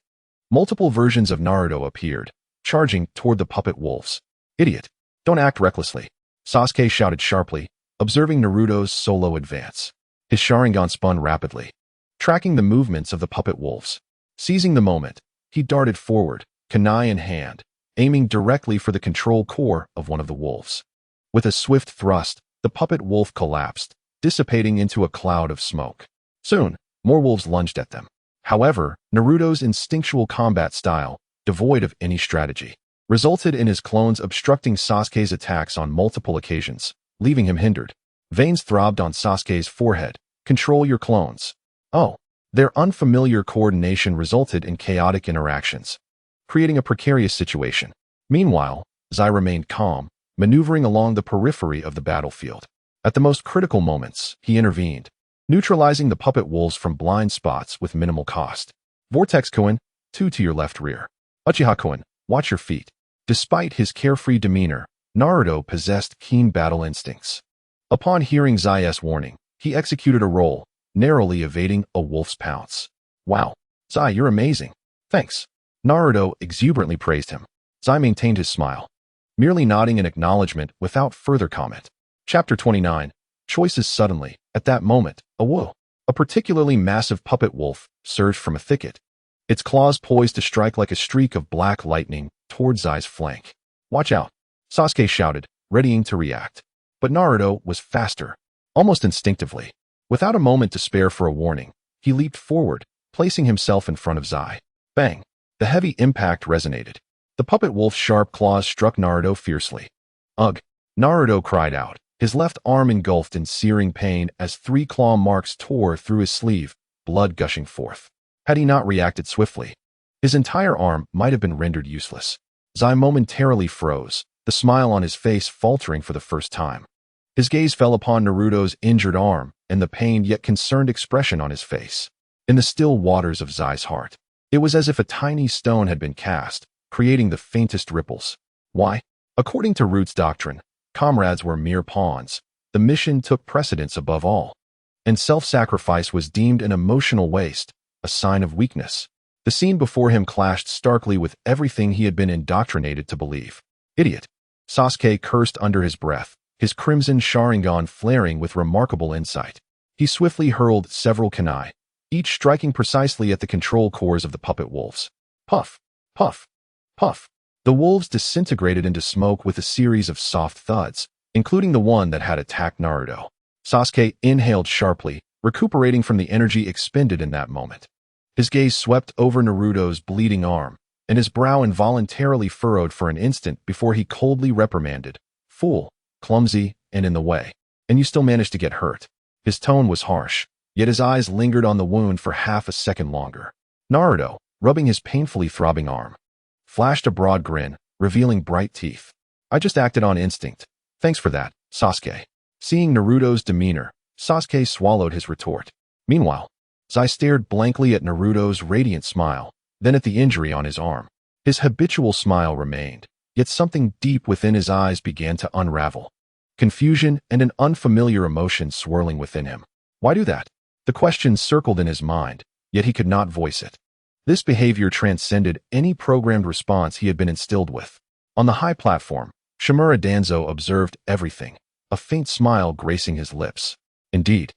multiple versions of Naruto appeared, charging toward the puppet wolves. "Idiot! Don't act recklessly," Sasuke shouted sharply, observing Naruto's solo advance. His Sharingan spun rapidly, tracking the movements of the puppet wolves. Seizing the moment, he darted forward, kunai in hand, aiming directly for the control core of one of the wolves. With a swift thrust, the puppet wolf collapsed, dissipating into a cloud of smoke. Soon, more wolves lunged at them. However, Naruto's instinctual combat style, devoid of any strategy, resulted in his clones obstructing Sasuke's attacks on multiple occasions, leaving him hindered. Veins throbbed on Sasuke's forehead. "Control your clones." Oh, their unfamiliar coordination resulted in chaotic interactions, creating a precarious situation. Meanwhile, Zai remained calm, maneuvering along the periphery of the battlefield. At the most critical moments, he intervened, neutralizing the puppet wolves from blind spots with minimal cost. "Vortex Koen, 2 to your left rear. Uchiha Koen, watch your feet." Despite his carefree demeanor, Naruto possessed keen battle instincts. Upon hearing Zai's warning, he executed a roll, narrowly evading a wolf's pounce. "Wow, Zai, you're amazing. Thanks." Naruto exuberantly praised him. Zai maintained his smile, merely nodding in acknowledgement without further comment. Chapter 29. Choices. Suddenly, at that moment, a particularly massive puppet wolf surged from a thicket, its claws poised to strike like a streak of black lightning toward Zai's flank. "Watch out," Sasuke shouted, readying to react. But Naruto was faster. Almost instinctively, without a moment to spare for a warning, he leaped forward, placing himself in front of Zai. Bang! The heavy impact resonated. The puppet wolf's sharp claws struck Naruto fiercely. "Ugh!" Naruto cried out, his left arm engulfed in searing pain as 3 claw marks tore through his sleeve, blood gushing forth. Had he not reacted swiftly, his entire arm might have been rendered useless. Zai momentarily froze, the smile on his face faltering for the first time. His gaze fell upon Naruto's injured arm and the pained yet concerned expression on his face. In the still waters of Zai's heart, it was as if a tiny stone had been cast, creating the faintest ripples. Why? According to Root's doctrine, comrades were mere pawns. The mission took precedence above all, and self-sacrifice was deemed an emotional waste, a sign of weakness. The scene before him clashed starkly with everything he had been indoctrinated to believe. "Idiot!" Sasuke cursed under his breath, his crimson Sharingan flaring with remarkable insight. He swiftly hurled several kunai, each striking precisely at the control cores of the puppet wolves. Puff! Puff! Puff! The wolves disintegrated into smoke with a series of soft thuds, including the one that had attacked Naruto. Sasuke inhaled sharply, recuperating from the energy expended in that moment. His gaze swept over Naruto's bleeding arm, and his brow involuntarily furrowed for an instant before he coldly reprimanded. "Fool, clumsy, and in the way. And you still managed to get hurt." His tone was harsh, yet his eyes lingered on the wound for half a second longer. Naruto, rubbing his painfully throbbing arm, flashed a broad grin, revealing bright teeth. "I just acted on instinct. Thanks for that, Sasuke." Seeing Naruto's demeanor, Sasuke swallowed his retort. Meanwhile, Zai stared blankly at Naruto's radiant smile, then at the injury on his arm. His habitual smile remained, yet something deep within his eyes began to unravel. Confusion and an unfamiliar emotion swirling within him. Why do that? The question circled in his mind, yet he could not voice it. This behavior transcended any programmed response he had been instilled with. On the high platform, Shimura Danzo observed everything, a faint smile gracing his lips. Indeed,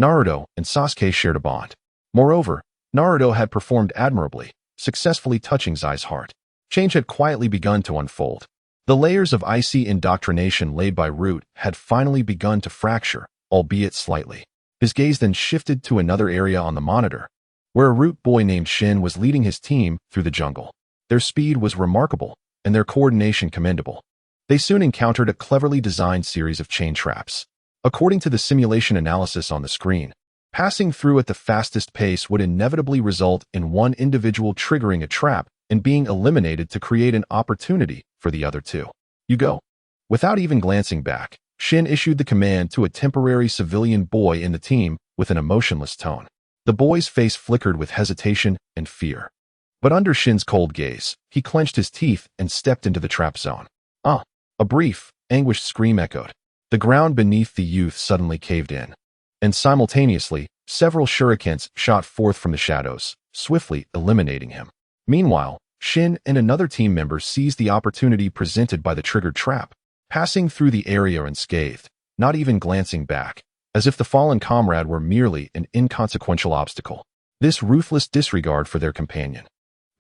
Naruto and Sasuke shared a bond. Moreover, Naruto had performed admirably, successfully touching Zai's heart. Change had quietly begun to unfold. The layers of icy indoctrination laid by Root had finally begun to fracture, albeit slightly. His gaze then shifted to another area on the monitor, where a Root boy named Shin was leading his team through the jungle. Their speed was remarkable, and their coordination commendable. They soon encountered a cleverly designed series of chain traps. According to the simulation analysis on the screen, passing through at the fastest pace would inevitably result in one individual triggering a trap and being eliminated to create an opportunity for the other two. You go. Without even glancing back, Shin issued the command to a temporary civilian boy in the team with an emotionless tone. The boy's face flickered with hesitation and fear. But under Shin's cold gaze, he clenched his teeth and stepped into the trap zone. Ah! A brief, anguished scream echoed. The ground beneath the youth suddenly caved in, and simultaneously, several shurikens shot forth from the shadows, swiftly eliminating him. Meanwhile, Shin and another team member seized the opportunity presented by the triggered trap, passing through the area unscathed, not even glancing back, as if the fallen comrade were merely an inconsequential obstacle. This ruthless disregard for their companion,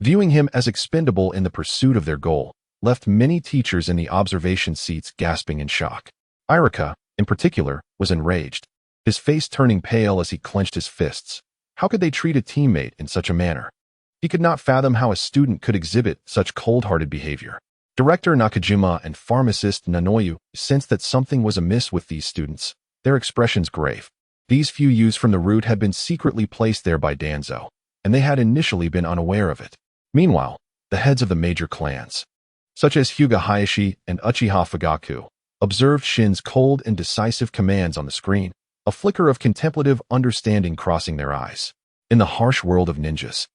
viewing him as expendable in the pursuit of their goal, left many teachers in the observation seats gasping in shock. Irika, in particular, was enraged, his face turning pale as he clenched his fists. How could they treat a teammate in such a manner? He could not fathom how a student could exhibit such cold-hearted behavior. Director Nakajima and pharmacist Nanoyu sensed that something was amiss with these students, their expressions grave. These few youths from the Root had been secretly placed there by Danzo, and they had initially been unaware of it. Meanwhile, the heads of the major clans, such as Hyuga Hayashi and Uchiha Fugaku, observed Shin's cold and decisive commands on the screen, a flicker of contemplative understanding crossing their eyes. In the harsh world of ninjas,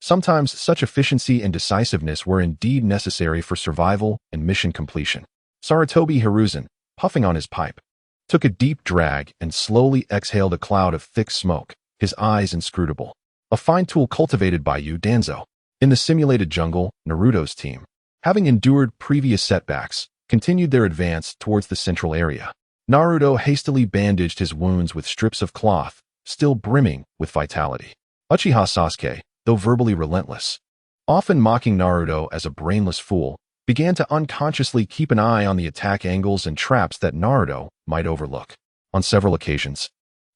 sometimes such efficiency and decisiveness were indeed necessary for survival and mission completion. Sarutobi Hiruzen, puffing on his pipe, took a deep drag and slowly exhaled a cloud of thick smoke, his eyes inscrutable. A fine tool cultivated by you, Danzo. In the simulated jungle, Naruto's team, having endured previous setbacks, continued their advance towards the central area. Naruto hastily bandaged his wounds with strips of cloth, still brimming with vitality. Uchiha Sasuke, though verbally relentless, often mocking Naruto as a brainless fool, began to unconsciously keep an eye on the attack angles and traps that Naruto might overlook. On several occasions,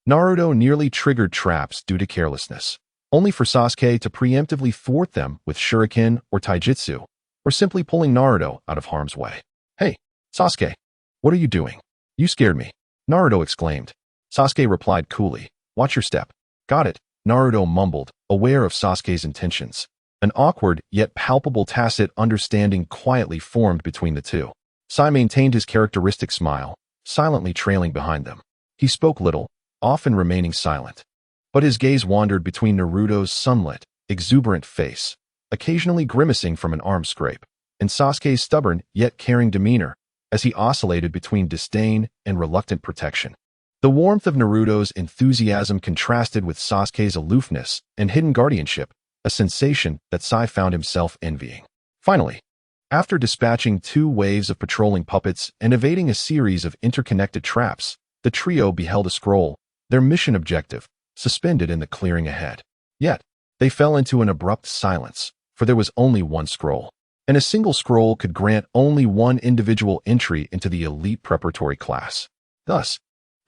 Naruto nearly triggered traps due to carelessness, only for Sasuke to preemptively thwart them with shuriken or taijutsu, or simply pulling Naruto out of harm's way. Hey, Sasuke, what are you doing? You scared me, Naruto exclaimed. Sasuke replied coolly, watch your step. Got it, Naruto mumbled, aware of Sasuke's intentions. An awkward yet palpable tacit understanding quietly formed between the two. Sai maintained his characteristic smile, silently trailing behind them. He spoke little, often remaining silent. But his gaze wandered between Naruto's sunlit, exuberant face, occasionally grimacing from an arm scrape, and Sasuke's stubborn yet caring demeanor as he oscillated between disdain and reluctant protection. The warmth of Naruto's enthusiasm contrasted with Sasuke's aloofness and hidden guardianship, a sensation that Sai found himself envying. Finally, after dispatching 2 waves of patrolling puppets and evading a series of interconnected traps, the trio beheld a scroll, their mission objective, suspended in the clearing ahead. Yet, they fell into an abrupt silence, for there was only one scroll, and a single scroll could grant only one individual entry into the elite preparatory class. Thus,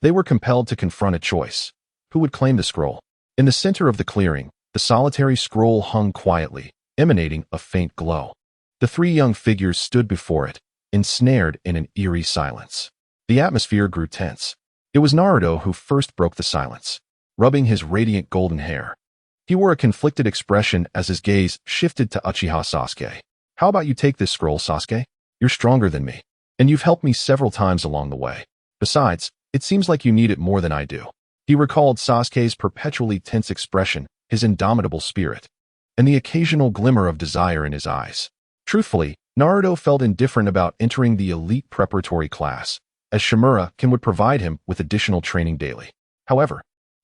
they were compelled to confront a choice. Who would claim the scroll? In the center of the clearing, the solitary scroll hung quietly, emanating a faint glow. The 3 young figures stood before it, ensnared in an eerie silence. The atmosphere grew tense. It was Naruto who first broke the silence, rubbing his radiant golden hair. He wore a conflicted expression as his gaze shifted to Uchiha Sasuke. How about you take this scroll, Sasuke? You're stronger than me, and you've helped me several times along the way. Besides, it seems like you need it more than I do. He recalled Sasuke's perpetually tense expression, his indomitable spirit. and the occasional glimmer of desire in his eyes. Truthfully, Naruto felt indifferent about entering the elite preparatory class, as Shimura-kun would provide him with additional training daily. However,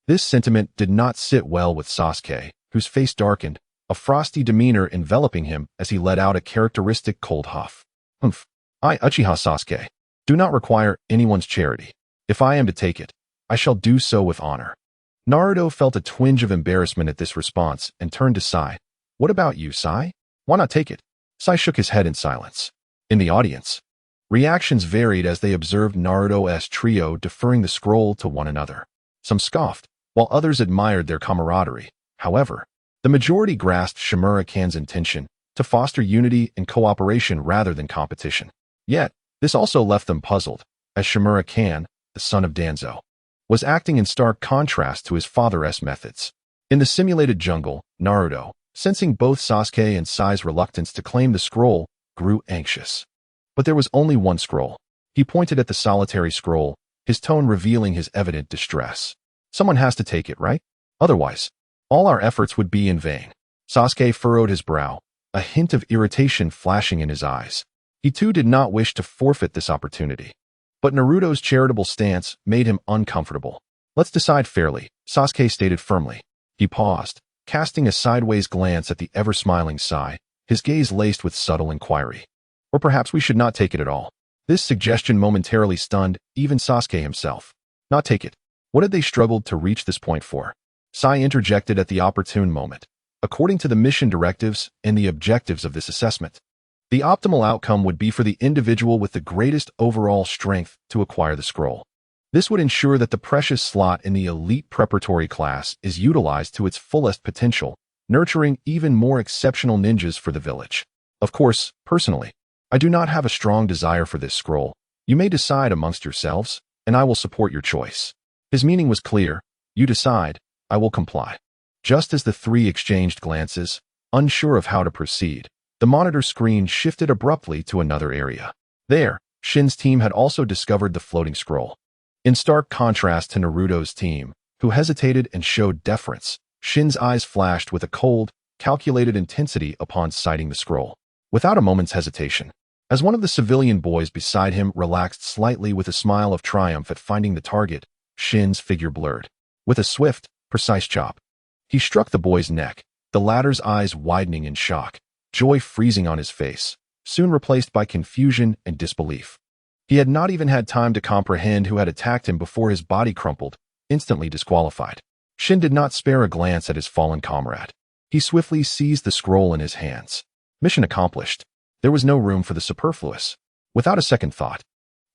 this sentiment did not sit well with Sasuke, whose face darkened, a frosty demeanor enveloping him as he let out a characteristic cold huff. Humph. I, Uchiha Sasuke, do not require anyone's charity. If I am to take it, I shall do so with honor. Naruto felt a twinge of embarrassment at this response and turned to Sai. What about you, Sai? Why not take it? Sai shook his head in silence. In the audience, reactions varied as they observed Naruto's trio deferring the scroll to one another. Some scoffed, while others admired their camaraderie. However, the majority grasped Shimura-kun's intention to foster unity and cooperation rather than competition. Yet, this also left them puzzled, as Shimura-kun, the son of Danzo, was acting in stark contrast to his father's methods. In the simulated jungle, Naruto, sensing both Sasuke and Sai's reluctance to claim the scroll, grew anxious. But there was only one scroll. He pointed at the solitary scroll, his tone revealing his evident distress. Someone has to take it, right? Otherwise, all our efforts would be in vain. Sasuke furrowed his brow, a hint of irritation flashing in his eyes. He too did not wish to forfeit this opportunity. But Naruto's charitable stance made him uncomfortable. Let's decide fairly, Sasuke stated firmly. He paused, casting a sideways glance at the ever-smiling Sai, his gaze laced with subtle inquiry. Or perhaps we should not take it at all. This suggestion momentarily stunned even Sasuke himself. Not take it. What had they struggled to reach this point for? Sai interjected at the opportune moment. According to the mission directives and the objectives of this assessment, the optimal outcome would be for the individual with the greatest overall strength to acquire the scroll. This would ensure that the precious slot in the elite preparatory class is utilized to its fullest potential, nurturing even more exceptional ninjas for the village. Of course, personally, I do not have a strong desire for this scroll. You may decide amongst yourselves, and I will support your choice. His meaning was clear. You decide, I will comply. Just as the three exchanged glances, unsure of how to proceed, the monitor screen shifted abruptly to another area. There, Shin's team had also discovered the floating scroll. In stark contrast to Naruto's team, who hesitated and showed deference, Shin's eyes flashed with a cold, calculated intensity upon sighting the scroll. Without a moment's hesitation, as one of the civilian boys beside him relaxed slightly with a smile of triumph at finding the target, Shin's figure blurred. With a swift, precise chop, he struck the boy's neck, the latter's eyes widening in shock, joy freezing on his face, soon replaced by confusion and disbelief. He had not even had time to comprehend who had attacked him before his body crumpled, instantly disqualified. Shin did not spare a glance at his fallen comrade. He swiftly seized the scroll in his hands. Mission accomplished. There was no room for the superfluous. Without a second thought,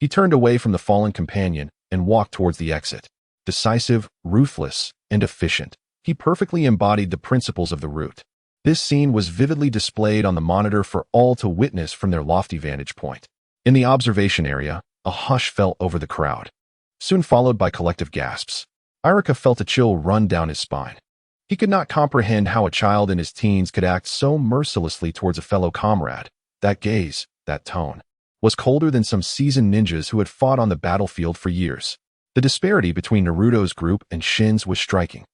he turned away from the fallen companion and walked towards the exit. Decisive, ruthless, and efficient, he perfectly embodied the principles of the route. This scene was vividly displayed on the monitor for all to witness from their lofty vantage point. In the observation area, a hush fell over the crowd, soon followed by collective gasps. Irika felt a chill run down his spine. He could not comprehend how a child in his teens could act so mercilessly towards a fellow comrade. That gaze, that tone, was colder than some seasoned ninjas who had fought on the battlefield for years. The disparity between Naruto's group and Shin's was striking.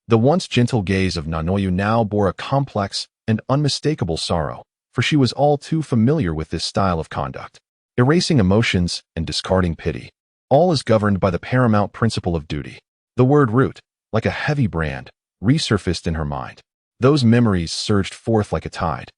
The once gentle gaze of Nanoyu now bore a complex and unmistakable sorrow, for she was all too familiar with this style of conduct. Erasing emotions and discarding pity. All is governed by the paramount principle of duty. The word root, like a heavy brand, resurfaced in her mind. Those memories surged forth like a tide,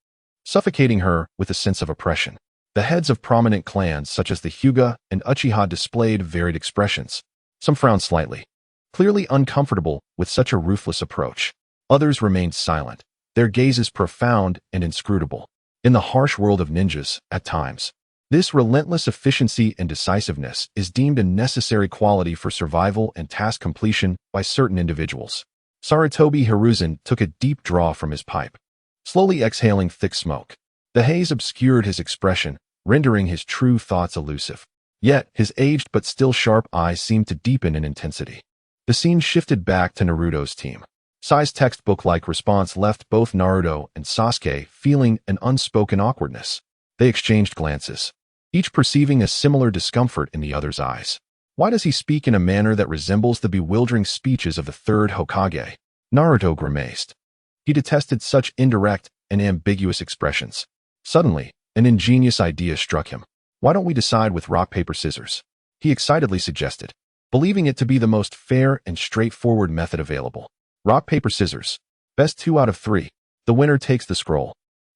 suffocating her with a sense of oppression. The heads of prominent clans such as the Hyuga and Uchiha displayed varied expressions. Some frowned slightly, clearly uncomfortable with such a ruthless approach. Others remained silent, their gazes profound and inscrutable. In the harsh world of ninjas, at times, this relentless efficiency and decisiveness is deemed a necessary quality for survival and task completion by certain individuals. Sarutobi Hiruzen took a deep draw from his pipe, slowly exhaling thick smoke. The haze obscured his expression, rendering his true thoughts elusive. Yet, his aged but still sharp eyes seemed to deepen in intensity. The scene shifted back to Naruto's team. Sai's textbook-like response left both Naruto and Sasuke feeling an unspoken awkwardness. They exchanged glances, each perceiving a similar discomfort in the other's eyes. Why does he speak in a manner that resembles the bewildering speeches of the third Hokage? Naruto grimaced. He detested such indirect and ambiguous expressions. Suddenly, an ingenious idea struck him. Why don't we decide with rock, paper, scissors? He excitedly suggested, believing it to be the most fair and straightforward method available. Rock, paper, scissors. Best 2 out of 3. The winner takes the scroll.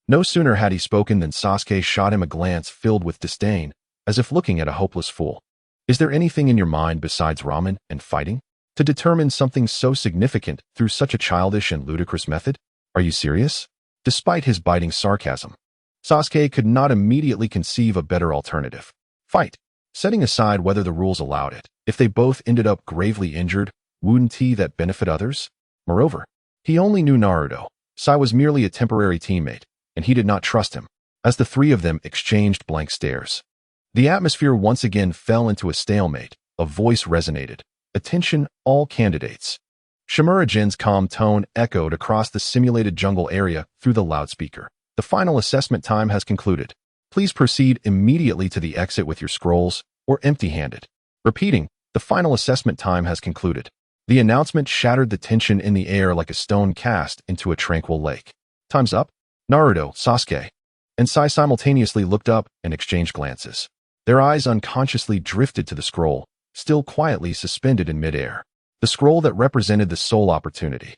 No sooner had he spoken than Sasuke shot him a glance filled with disdain, as if looking at a hopeless fool. Is there anything in your mind besides ramen and fighting? To determine something so significant through such a childish and ludicrous method? Are you serious? Despite his biting sarcasm, Sasuke could not immediately conceive a better alternative. Fight. Setting aside whether the rules allowed it, if they both ended up gravely injured, wouldn't he that benefit others? Moreover, he only knew Naruto. Sai was merely a temporary teammate, and he did not trust him. As the three of them exchanged blank stares, the atmosphere once again fell into a stalemate. A voice resonated. Attention, all candidates. Shimura Jin's calm tone echoed across the simulated jungle area through the loudspeaker. The final assessment time has concluded. Please proceed immediately to the exit with your scrolls, or empty-handed. Repeating, the final assessment time has concluded. The announcement shattered the tension in the air like a stone cast into a tranquil lake. Time's up. Naruto, Sasuke, and Sai simultaneously looked up and exchanged glances. Their eyes unconsciously drifted to the scroll, still quietly suspended in midair. The scroll that represented the sole opportunity.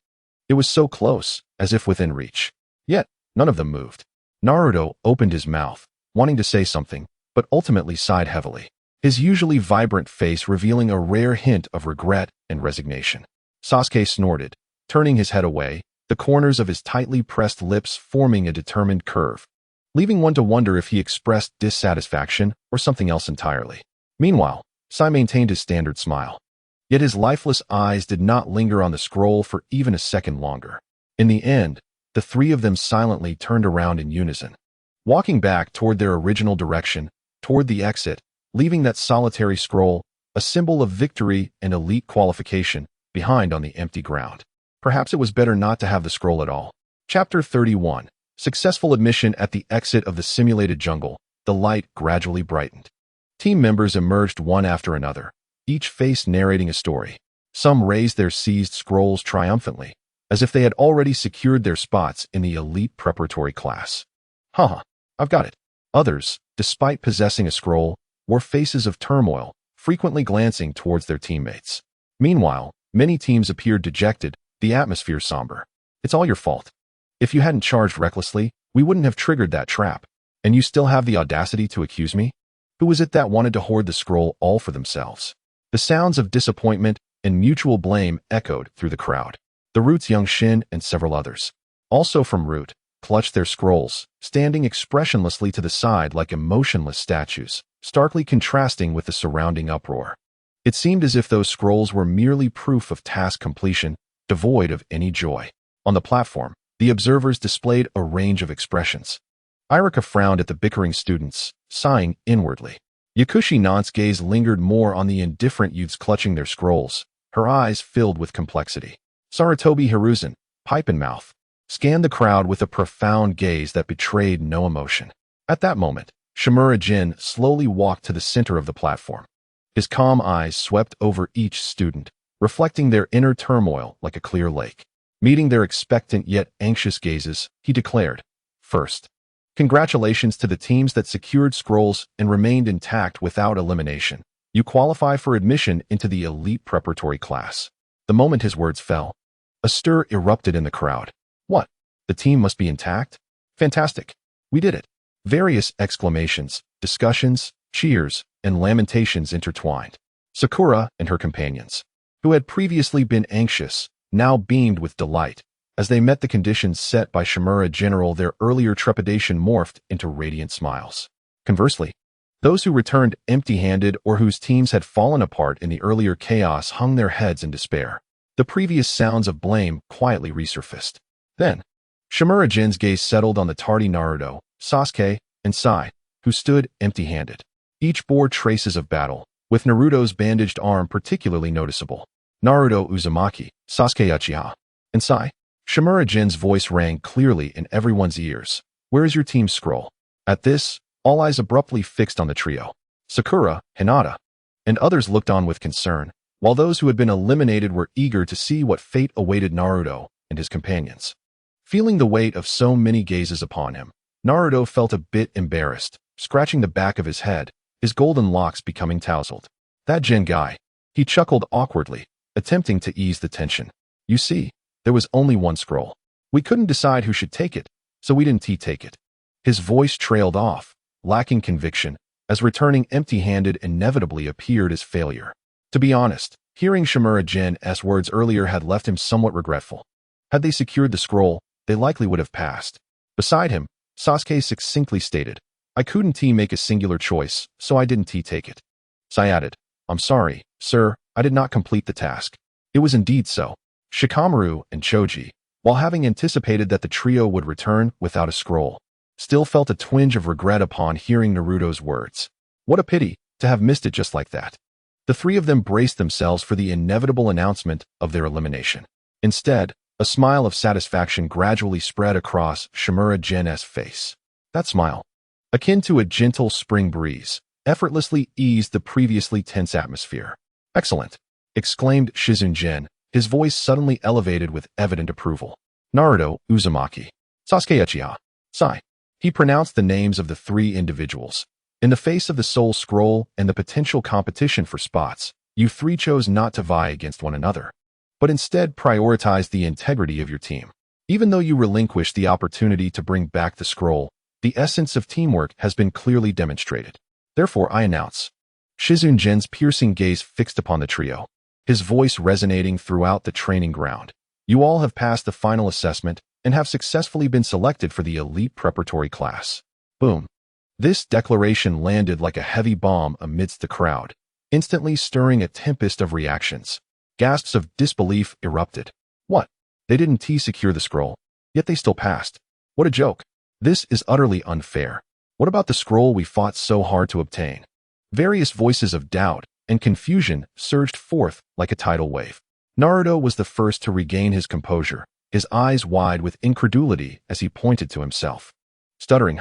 It was so close, as if within reach. Yet, none of them moved. Naruto opened his mouth, wanting to say something, but ultimately sighed heavily, his usually vibrant face revealing a rare hint of regret and resignation. Sasuke snorted, turning his head away, the corners of his tightly pressed lips forming a determined curve, leaving one to wonder if he expressed dissatisfaction or something else entirely. Meanwhile, Sai maintained his standard smile. Yet his lifeless eyes did not linger on the scroll for even a second longer. In the end, the three of them silently turned around in unison, walking back toward their original direction, toward the exit, leaving that solitary scroll, a symbol of victory and elite qualification, behind on the empty ground. Perhaps it was better not to have the scroll at all. Chapter 31. Successful admission at the exit of the simulated jungle. The light gradually brightened. Team members emerged one after another, each face narrating a story. Some raised their seized scrolls triumphantly, as if they had already secured their spots in the elite preparatory class. Haha, I've got it. Others, despite possessing a scroll, wore faces of turmoil, frequently glancing towards their teammates. Meanwhile, many teams appeared dejected, the atmosphere somber. It's all your fault. If you hadn't charged recklessly, we wouldn't have triggered that trap. And you still have the audacity to accuse me? Who was it that wanted to hoard the scroll all for themselves? The sounds of disappointment and mutual blame echoed through the crowd. The Root's young Shin and several others, also from Root, clutched their scrolls, standing expressionlessly to the side like emotionless statues, starkly contrasting with the surrounding uproar. It seemed as if those scrolls were merely proof of task completion, devoid of any joy. On the platform, the observers displayed a range of expressions. Irika frowned at the bickering students, sighing inwardly. Yakushi Nant's gaze lingered more on the indifferent youths clutching their scrolls, her eyes filled with complexity. Sarutobi Hiruzen, pipe in mouth, scanned the crowd with a profound gaze that betrayed no emotion. At that moment, Shimura Jin slowly walked to the center of the platform. His calm eyes swept over each student, reflecting their inner turmoil like a clear lake. Meeting their expectant yet anxious gazes, he declared, "First, congratulations to the teams that secured scrolls and remained intact without elimination. You qualify for admission into the elite preparatory class." The moment his words fell, a stir erupted in the crowd. What? The team must be intact? Fantastic. We did it. Various exclamations, discussions, cheers, and lamentations intertwined. Sakura and her companions, who had previously been anxious, now beamed with delight. As they met the conditions set by Shimura General, their earlier trepidation morphed into radiant smiles. Conversely, those who returned empty-handed or whose teams had fallen apart in the earlier chaos hung their heads in despair. The previous sounds of blame quietly resurfaced. Then, Shimura Jin's gaze settled on the tardy Naruto, Sasuke, and Sai, who stood empty-handed. Each bore traces of battle, with Naruto's bandaged arm particularly noticeable. Naruto Uzumaki, Sasuke Uchiha, and Sai. Shimura Jin's voice rang clearly in everyone's ears. "Where is your team's scroll?" At this, all eyes abruptly fixed on the trio. Sakura, Hinata, and others looked on with concern, while those who had been eliminated were eager to see what fate awaited Naruto and his companions. Feeling the weight of so many gazes upon him, Naruto felt a bit embarrassed, scratching the back of his head, his golden locks becoming tousled. That Jin guy. He chuckled awkwardly, attempting to ease the tension. You see, there was only one scroll. We couldn't decide who should take it, so we didn't take it. His voice trailed off, lacking conviction, as returning empty-handed inevitably appeared as failure. To be honest, hearing Shimura Jin's words earlier had left him somewhat regretful. Had they secured the scroll, they likely would have passed. Beside him, Sasuke succinctly stated, I couldn't make a singular choice, so I didn't take it. Sai added, I'm sorry, sir, I did not complete the task. It was indeed so. Shikamaru and Choji, while having anticipated that the trio would return without a scroll, still felt a twinge of regret upon hearing Naruto's words. What a pity to have missed it just like that. The three of them braced themselves for the inevitable announcement of their elimination. Instead, a smile of satisfaction gradually spread across Shimura Jin's face. That smile, akin to a gentle spring breeze, effortlessly eased the previously tense atmosphere. Excellent, exclaimed Shizun Jin, his voice suddenly elevated with evident approval. Naruto, Uzumaki, Sasuke Uchiha, Sai. He pronounced the names of the three individuals. In the face of the soul scroll and the potential competition for spots, you three chose not to vie against one another, but instead prioritized the integrity of your team. Even though you relinquished the opportunity to bring back the scroll, the essence of teamwork has been clearly demonstrated. Therefore, I announce. Shizun Jin's piercing gaze fixed upon the trio, his voice resonating throughout the training ground. You all have passed the final assessment and have successfully been selected for the elite preparatory class. Boom. This declaration landed like a heavy bomb amidst the crowd, instantly stirring a tempest of reactions. Gasps of disbelief erupted. What? They didn't secure the scroll, yet they still passed. What a joke. This is utterly unfair. What about the scroll we fought so hard to obtain? Various voices of doubt and confusion surged forth like a tidal wave. Naruto was the first to regain his composure, his eyes wide with incredulity as he pointed to himself. Stuttering,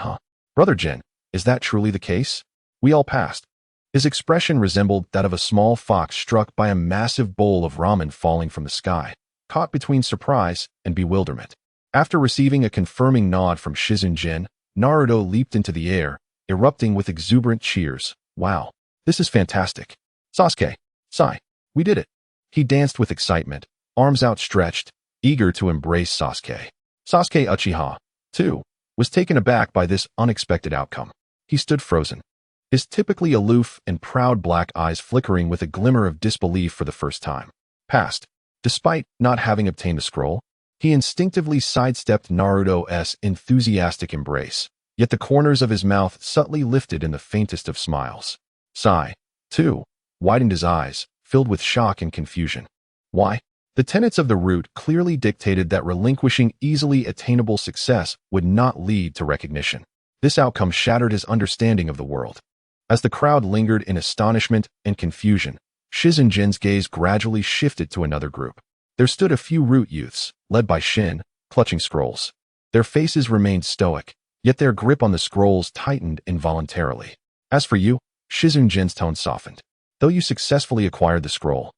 Brother Jin, is that truly the case? We all passed. His expression resembled that of a small fox struck by a massive bowl of ramen falling from the sky, caught between surprise and bewilderment. After receiving a confirming nod from Shizun Jin, Naruto leaped into the air, erupting with exuberant cheers. Wow, this is fantastic. Sasuke, Sai, we did it. He danced with excitement, arms outstretched, eager to embrace Sasuke. Sasuke Uchiha, too, was taken aback by this unexpected outcome. He stood frozen, his typically aloof and proud black eyes flickering with a glimmer of disbelief for the first time. Passed. Despite not having obtained a scroll, he instinctively sidestepped Naruto's enthusiastic embrace, yet the corners of his mouth subtly lifted in the faintest of smiles. Sai, too, widened his eyes, filled with shock and confusion. Why? The tenets of the route clearly dictated that relinquishing easily attainable success would not lead to recognition. This outcome shattered his understanding of the world. As the crowd lingered in astonishment and confusion, Shizun Jin's gaze gradually shifted to another group. There stood a few root youths, led by Shin, clutching scrolls. Their faces remained stoic, yet their grip on the scrolls tightened involuntarily. As for you, Shizun Jin's tone softened. Though you successfully acquired the scroll,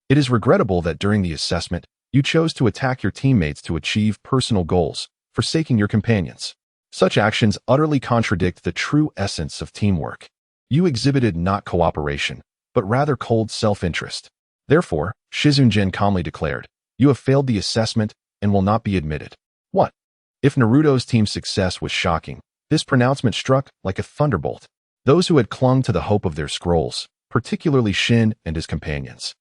it is regrettable that during the assessment, you chose to attack your teammates to achieve personal goals, forsaking your companions. Such actions utterly contradict the true essence of teamwork. You exhibited not cooperation, but rather cold self-interest. Therefore, Shizun Jin calmly declared, you have failed the assessment and will not be admitted. What? If Naruto's team's success was shocking, this pronouncement struck like a thunderbolt. Those who had clung to the hope of their scrolls, particularly Shin and his companions,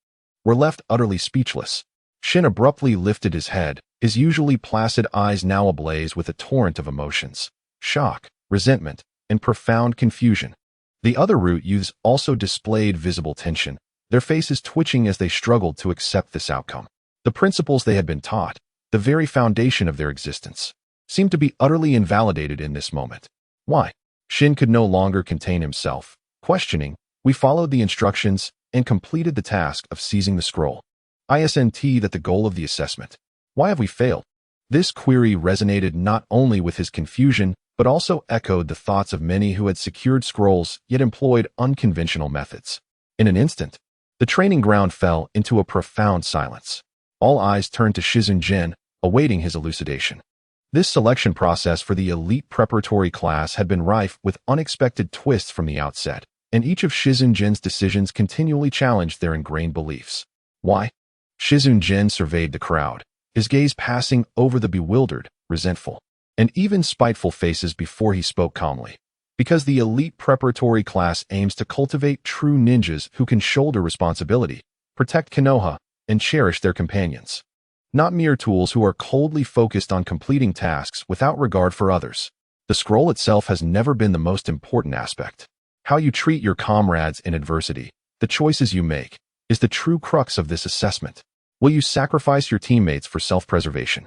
were left utterly speechless. Shin abruptly lifted his head, his usually placid eyes now ablaze with a torrent of emotions. Shock, resentment, and profound confusion. The other root youths also displayed visible tension, their faces twitching as they struggled to accept this outcome. The principles they had been taught, the very foundation of their existence, seemed to be utterly invalidated in this moment. Why? Shin could no longer contain himself, questioning, we followed the instructions and completed the task of seizing the scroll. Isn't that the goal of the assessment? Why have we failed? This query resonated not only with his confusion, but also echoed the thoughts of many who had secured scrolls yet employed unconventional methods. In an instant, the training ground fell into a profound silence. All eyes turned to Shizun Jin, awaiting his elucidation. This selection process for the elite preparatory class had been rife with unexpected twists from the outset, and each of Shizun Jin's decisions continually challenged their ingrained beliefs. Why? Shizun Jin surveyed the crowd, his gaze passing over the bewildered, resentful, and even spiteful faces before he spoke calmly. Because the elite preparatory class aims to cultivate true ninjas who can shoulder responsibility, protect Konoha, and cherish their companions. Not mere tools who are coldly focused on completing tasks without regard for others. The scroll itself has never been the most important aspect. How you treat your comrades in adversity, the choices you make, is the true crux of this assessment. Will you sacrifice your teammates for self-preservation?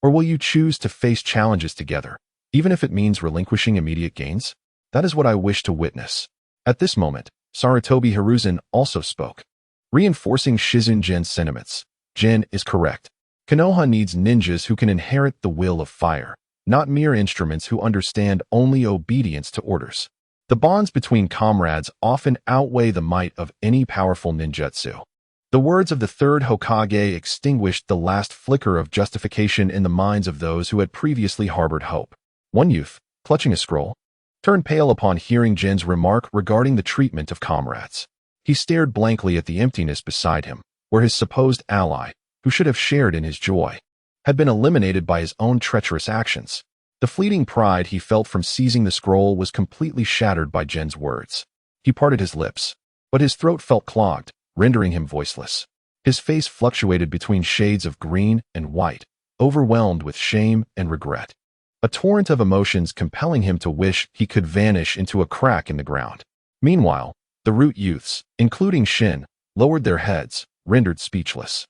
Or will you choose to face challenges together, even if it means relinquishing immediate gains? That is what I wish to witness. At this moment, Sarutobi Hiruzen also spoke, reinforcing Shizun Jin's sentiments. Jin is correct. Konoha needs ninjas who can inherit the will of fire, not mere instruments who understand only obedience to orders. The bonds between comrades often outweigh the might of any powerful ninjutsu. The words of the third Hokage extinguished the last flicker of justification in the minds of those who had previously harbored hope. One youth, clutching a scroll, turned pale upon hearing Jin's remark regarding the treatment of comrades. He stared blankly at the emptiness beside him, where his supposed ally, who should have shared in his joy, had been eliminated by his own treacherous actions. The fleeting pride he felt from seizing the scroll was completely shattered by Jin's words. He parted his lips, but his throat felt clogged, rendering him voiceless. His face fluctuated between shades of green and white, overwhelmed with shame and regret. A torrent of emotions compelling him to wish he could vanish into a crack in the ground. Meanwhile, the root youths, including Shin, lowered their heads, rendered speechless.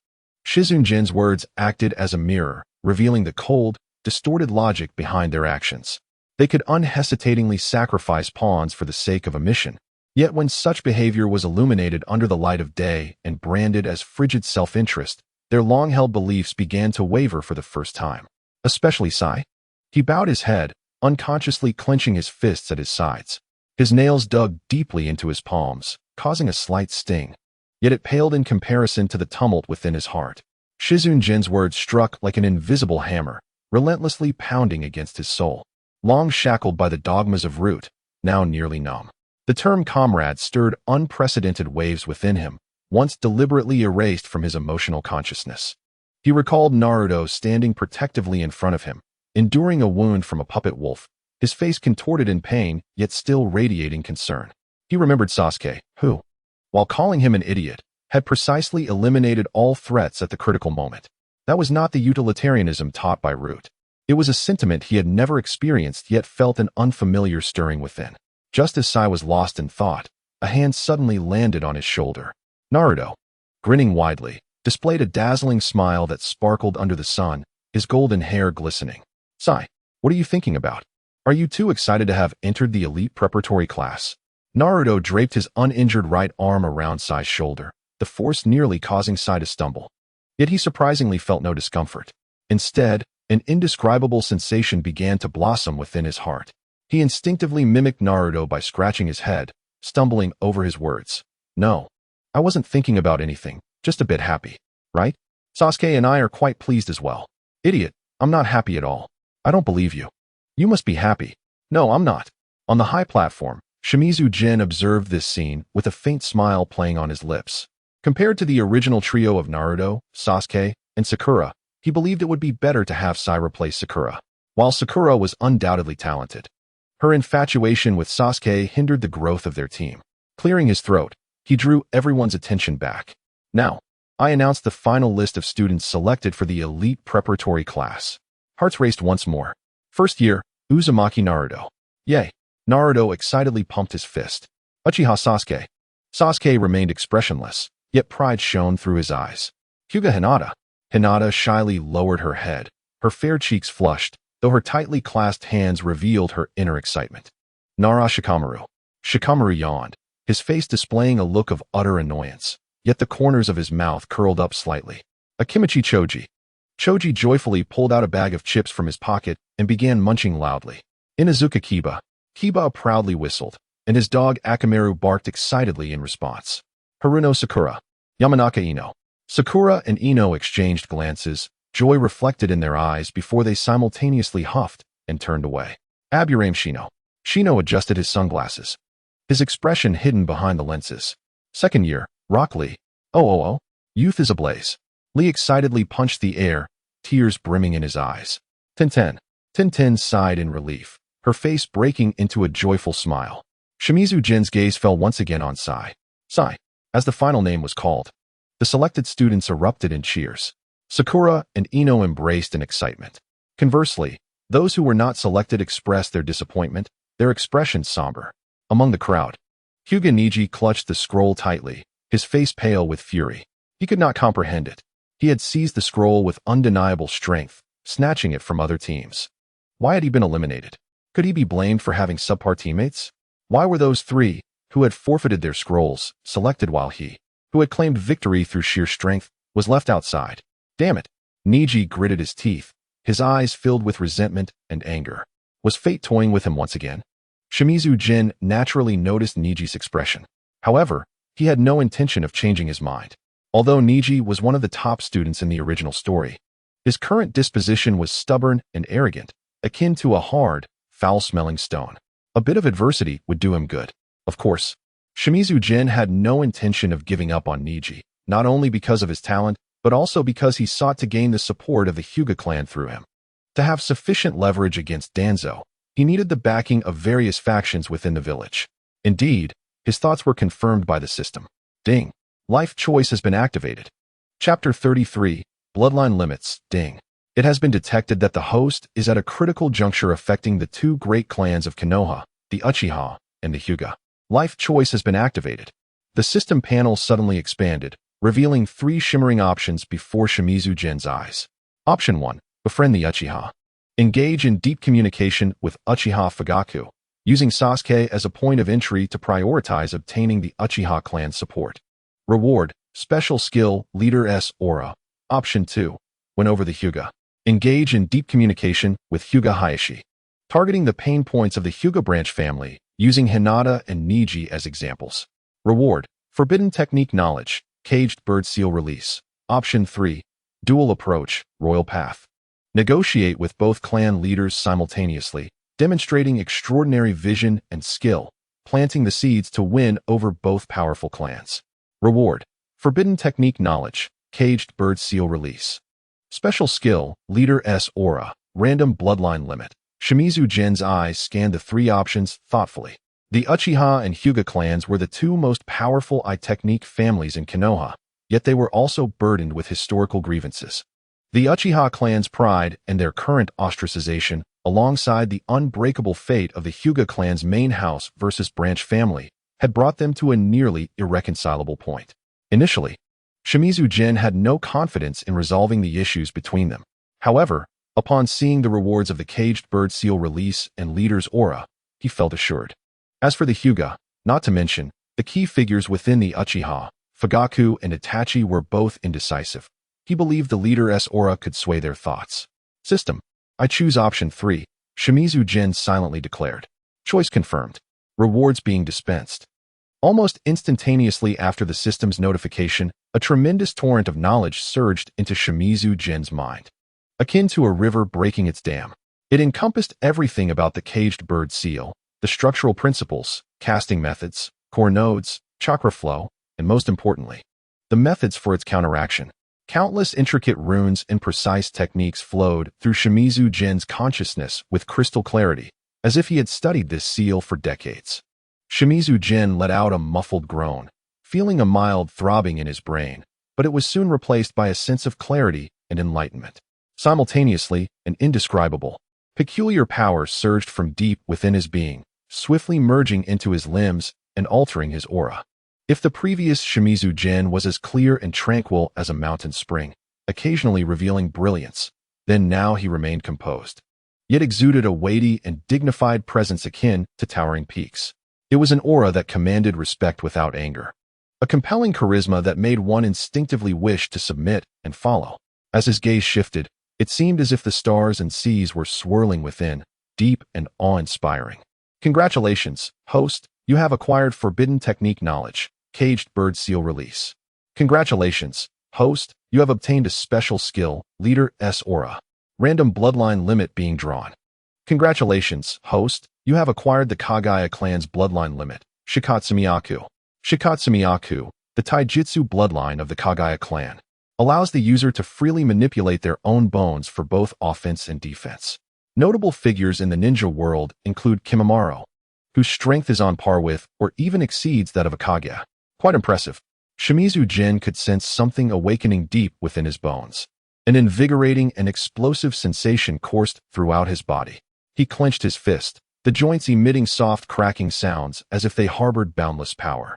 Shizun Jin's words acted as a mirror, revealing the cold, distorted logic behind their actions. They could unhesitatingly sacrifice pawns for the sake of a mission. Yet when such behavior was illuminated under the light of day and branded as frigid self-interest, their long-held beliefs began to waver for the first time. Especially Sai. He bowed his head, unconsciously clenching his fists at his sides. His nails dug deeply into his palms, causing a slight sting. Yet it paled in comparison to the tumult within his heart. Shizun Jin's words struck like an invisible hammer, relentlessly pounding against his soul. Long shackled by the dogmas of root, now nearly numb. The term comrade stirred unprecedented waves within him, once deliberately erased from his emotional consciousness. He recalled Naruto standing protectively in front of him, enduring a wound from a puppet wolf, his face contorted in pain, yet still radiating concern. He remembered Sasuke, who, while calling him an idiot, had precisely eliminated all threats at the critical moment. That was not the utilitarianism taught by Root. It was a sentiment he had never experienced yet felt an unfamiliar stirring within. Just as Sai was lost in thought, a hand suddenly landed on his shoulder. Naruto, grinning widely, displayed a dazzling smile that sparkled under the sun, his golden hair glistening. Sai, what are you thinking about? Are you too excited to have entered the elite preparatory class? Naruto draped his uninjured right arm around Sai's shoulder, the force nearly causing Sai to stumble. Yet he surprisingly felt no discomfort. Instead, an indescribable sensation began to blossom within his heart. He instinctively mimicked Naruto by scratching his head, stumbling over his words. No, I wasn't thinking about anything, just a bit happy, right? Sasuke and I are quite pleased as well. Idiot, I'm not happy at all. I don't believe you. You must be happy. No, I'm not. On the high platform, Shimizu Jin observed this scene with a faint smile playing on his lips. Compared to the original trio of Naruto, Sasuke, and Sakura, he believed it would be better to have Sai replace Sakura. While Sakura was undoubtedly talented, her infatuation with Sasuke hindered the growth of their team. Clearing his throat, he drew everyone's attention back. Now, I announced the final list of students selected for the elite preparatory class. Hearts raced once more. First year, Uzumaki Naruto. Yay! Naruto excitedly pumped his fist. Uchiha Sasuke. Sasuke remained expressionless, yet pride shone through his eyes. Hyuga Hinata. Hinata shyly lowered her head, her fair cheeks flushed, though her tightly clasped hands revealed her inner excitement. Nara Shikamaru. Shikamaru yawned, his face displaying a look of utter annoyance, yet the corners of his mouth curled up slightly. Akimichi Choji. Choji joyfully pulled out a bag of chips from his pocket and began munching loudly. Inazuka Kiba. Kiba proudly whistled, and his dog Akamaru barked excitedly in response. Haruno Sakura. Yamanaka Ino. Sakura and Ino exchanged glances, joy reflected in their eyes before they simultaneously huffed and turned away. Aburame Shino. Shino adjusted his sunglasses, his expression hidden behind the lenses. Second year, Rock Lee. Oh. Youth is ablaze. Lee excitedly punched the air, tears brimming in his eyes. Tintin. Tintin sighed in relief, her face breaking into a joyful smile. Shimizu Jin's gaze fell once again on Sai. Sai, as the final name was called. The selected students erupted in cheers. Sakura and Ino embraced in excitement. Conversely, those who were not selected expressed their disappointment, their expressions somber. Among the crowd, Hyuga Niji clutched the scroll tightly, his face pale with fury. He could not comprehend it. He had seized the scroll with undeniable strength, snatching it from other teams. Why had he been eliminated? Could he be blamed for having subpar teammates? Why were those three, who had forfeited their scrolls, selected while he, who had claimed victory through sheer strength, was left outside? Damn it! Niji gritted his teeth, his eyes filled with resentment and anger. Was fate toying with him once again? Shimizu Jin naturally noticed Niji's expression. However, he had no intention of changing his mind. Although Niji was one of the top students in the original story, his current disposition was stubborn and arrogant, akin to a hard, foul-smelling stone. A bit of adversity would do him good. Of course, Shimizu Jin had no intention of giving up on Niji, not only because of his talent, but also because he sought to gain the support of the Hyuga clan through him. To have sufficient leverage against Danzo, he needed the backing of various factions within the village. Indeed, his thoughts were confirmed by the system. Deng. Life choice has been activated. Chapter 33, Bloodline Limits, Deng. It has been detected that the host is at a critical juncture affecting the two great clans of Konoha, the Uchiha and the Hyuga. Life choice has been activated. The system panel suddenly expanded, revealing three shimmering options before Shimizu Jin's eyes. Option 1. Befriend the Uchiha. Engage in deep communication with Uchiha Fugaku, using Sasuke as a point of entry to prioritize obtaining the Uchiha clan's support. Reward, Special Skill, Leader S Aura. Option 2. Win over the Hyuga. Engage in deep communication with Hyuga Hayashi, targeting the pain points of the Hyuga branch family, using Hinata and Niji as examples. Reward, Forbidden Technique Knowledge, Caged Bird Seal Release. Option 3. Dual Approach, Royal Path. Negotiate with both clan leaders simultaneously, demonstrating extraordinary vision and skill, planting the seeds to win over both powerful clans. Reward, Forbidden Technique Knowledge, Caged Bird Seal Release. Special Skill, Leader S Aura, Random Bloodline Limit. Shimizu Jin's eyes scanned the three options thoughtfully. The Uchiha and Hyuga clans were the two most powerful I-technique families in Konoha, yet they were also burdened with historical grievances. The Uchiha clan's pride and their current ostracization, alongside the unbreakable fate of the Hyuga clan's main house versus branch family, had brought them to a nearly irreconcilable point. Initially, Shimizu Jin had no confidence in resolving the issues between them. However, upon seeing the rewards of the Caged Bird Seal Release and Leader's Aura, he felt assured. As for the Hyuga, not to mention, the key figures within the Uchiha, Fugaku and Itachi were both indecisive. He believed the Leader S Aura could sway their thoughts. System. I choose option 3, Shimizu Jin silently declared. Choice confirmed. Rewards being dispensed. Almost instantaneously after the system's notification, a tremendous torrent of knowledge surged into Shimizu Jin's mind. Akin to a river breaking its dam. It encompassed everything about the Caged Bird Seal, the structural principles, casting methods, core nodes, chakra flow, and most importantly, the methods for its counteraction. Countless intricate runes and precise techniques flowed through Shimizu Jin's consciousness with crystal clarity, as if he had studied this seal for decades. Shimizu Jin let out a muffled groan, feeling a mild throbbing in his brain, but it was soon replaced by a sense of clarity and enlightenment. Simultaneously, an indescribable, peculiar power surged from deep within his being, swiftly merging into his limbs and altering his aura. If the previous Shimizu Jin was as clear and tranquil as a mountain spring, occasionally revealing brilliance, then now he remained composed, yet exuded a weighty and dignified presence akin to towering peaks. It was an aura that commanded respect without anger, a compelling charisma that made one instinctively wish to submit and follow. As his gaze shifted, it seemed as if the stars and seas were swirling within, deep and awe-inspiring. Congratulations, host, you have acquired Forbidden Technique Knowledge, Caged Bird Seal Release. Congratulations, Host, you have obtained a special skill, Leader S Aura. Random bloodline limit being drawn. Congratulations, host, you have acquired the Kagaya clan's bloodline limit, Shikatsumiyaku. Shikatsumiyaku, the taijutsu bloodline of the Kagaya clan, allows the user to freely manipulate their own bones for both offense and defense. Notable figures in the ninja world include Kimimaro, whose strength is on par with or even exceeds that of a Kage. Quite impressive. Shimizu Jin could sense something awakening deep within his bones. An invigorating and explosive sensation coursed throughout his body. He clenched his fist, the joints emitting soft cracking sounds as if they harbored boundless power.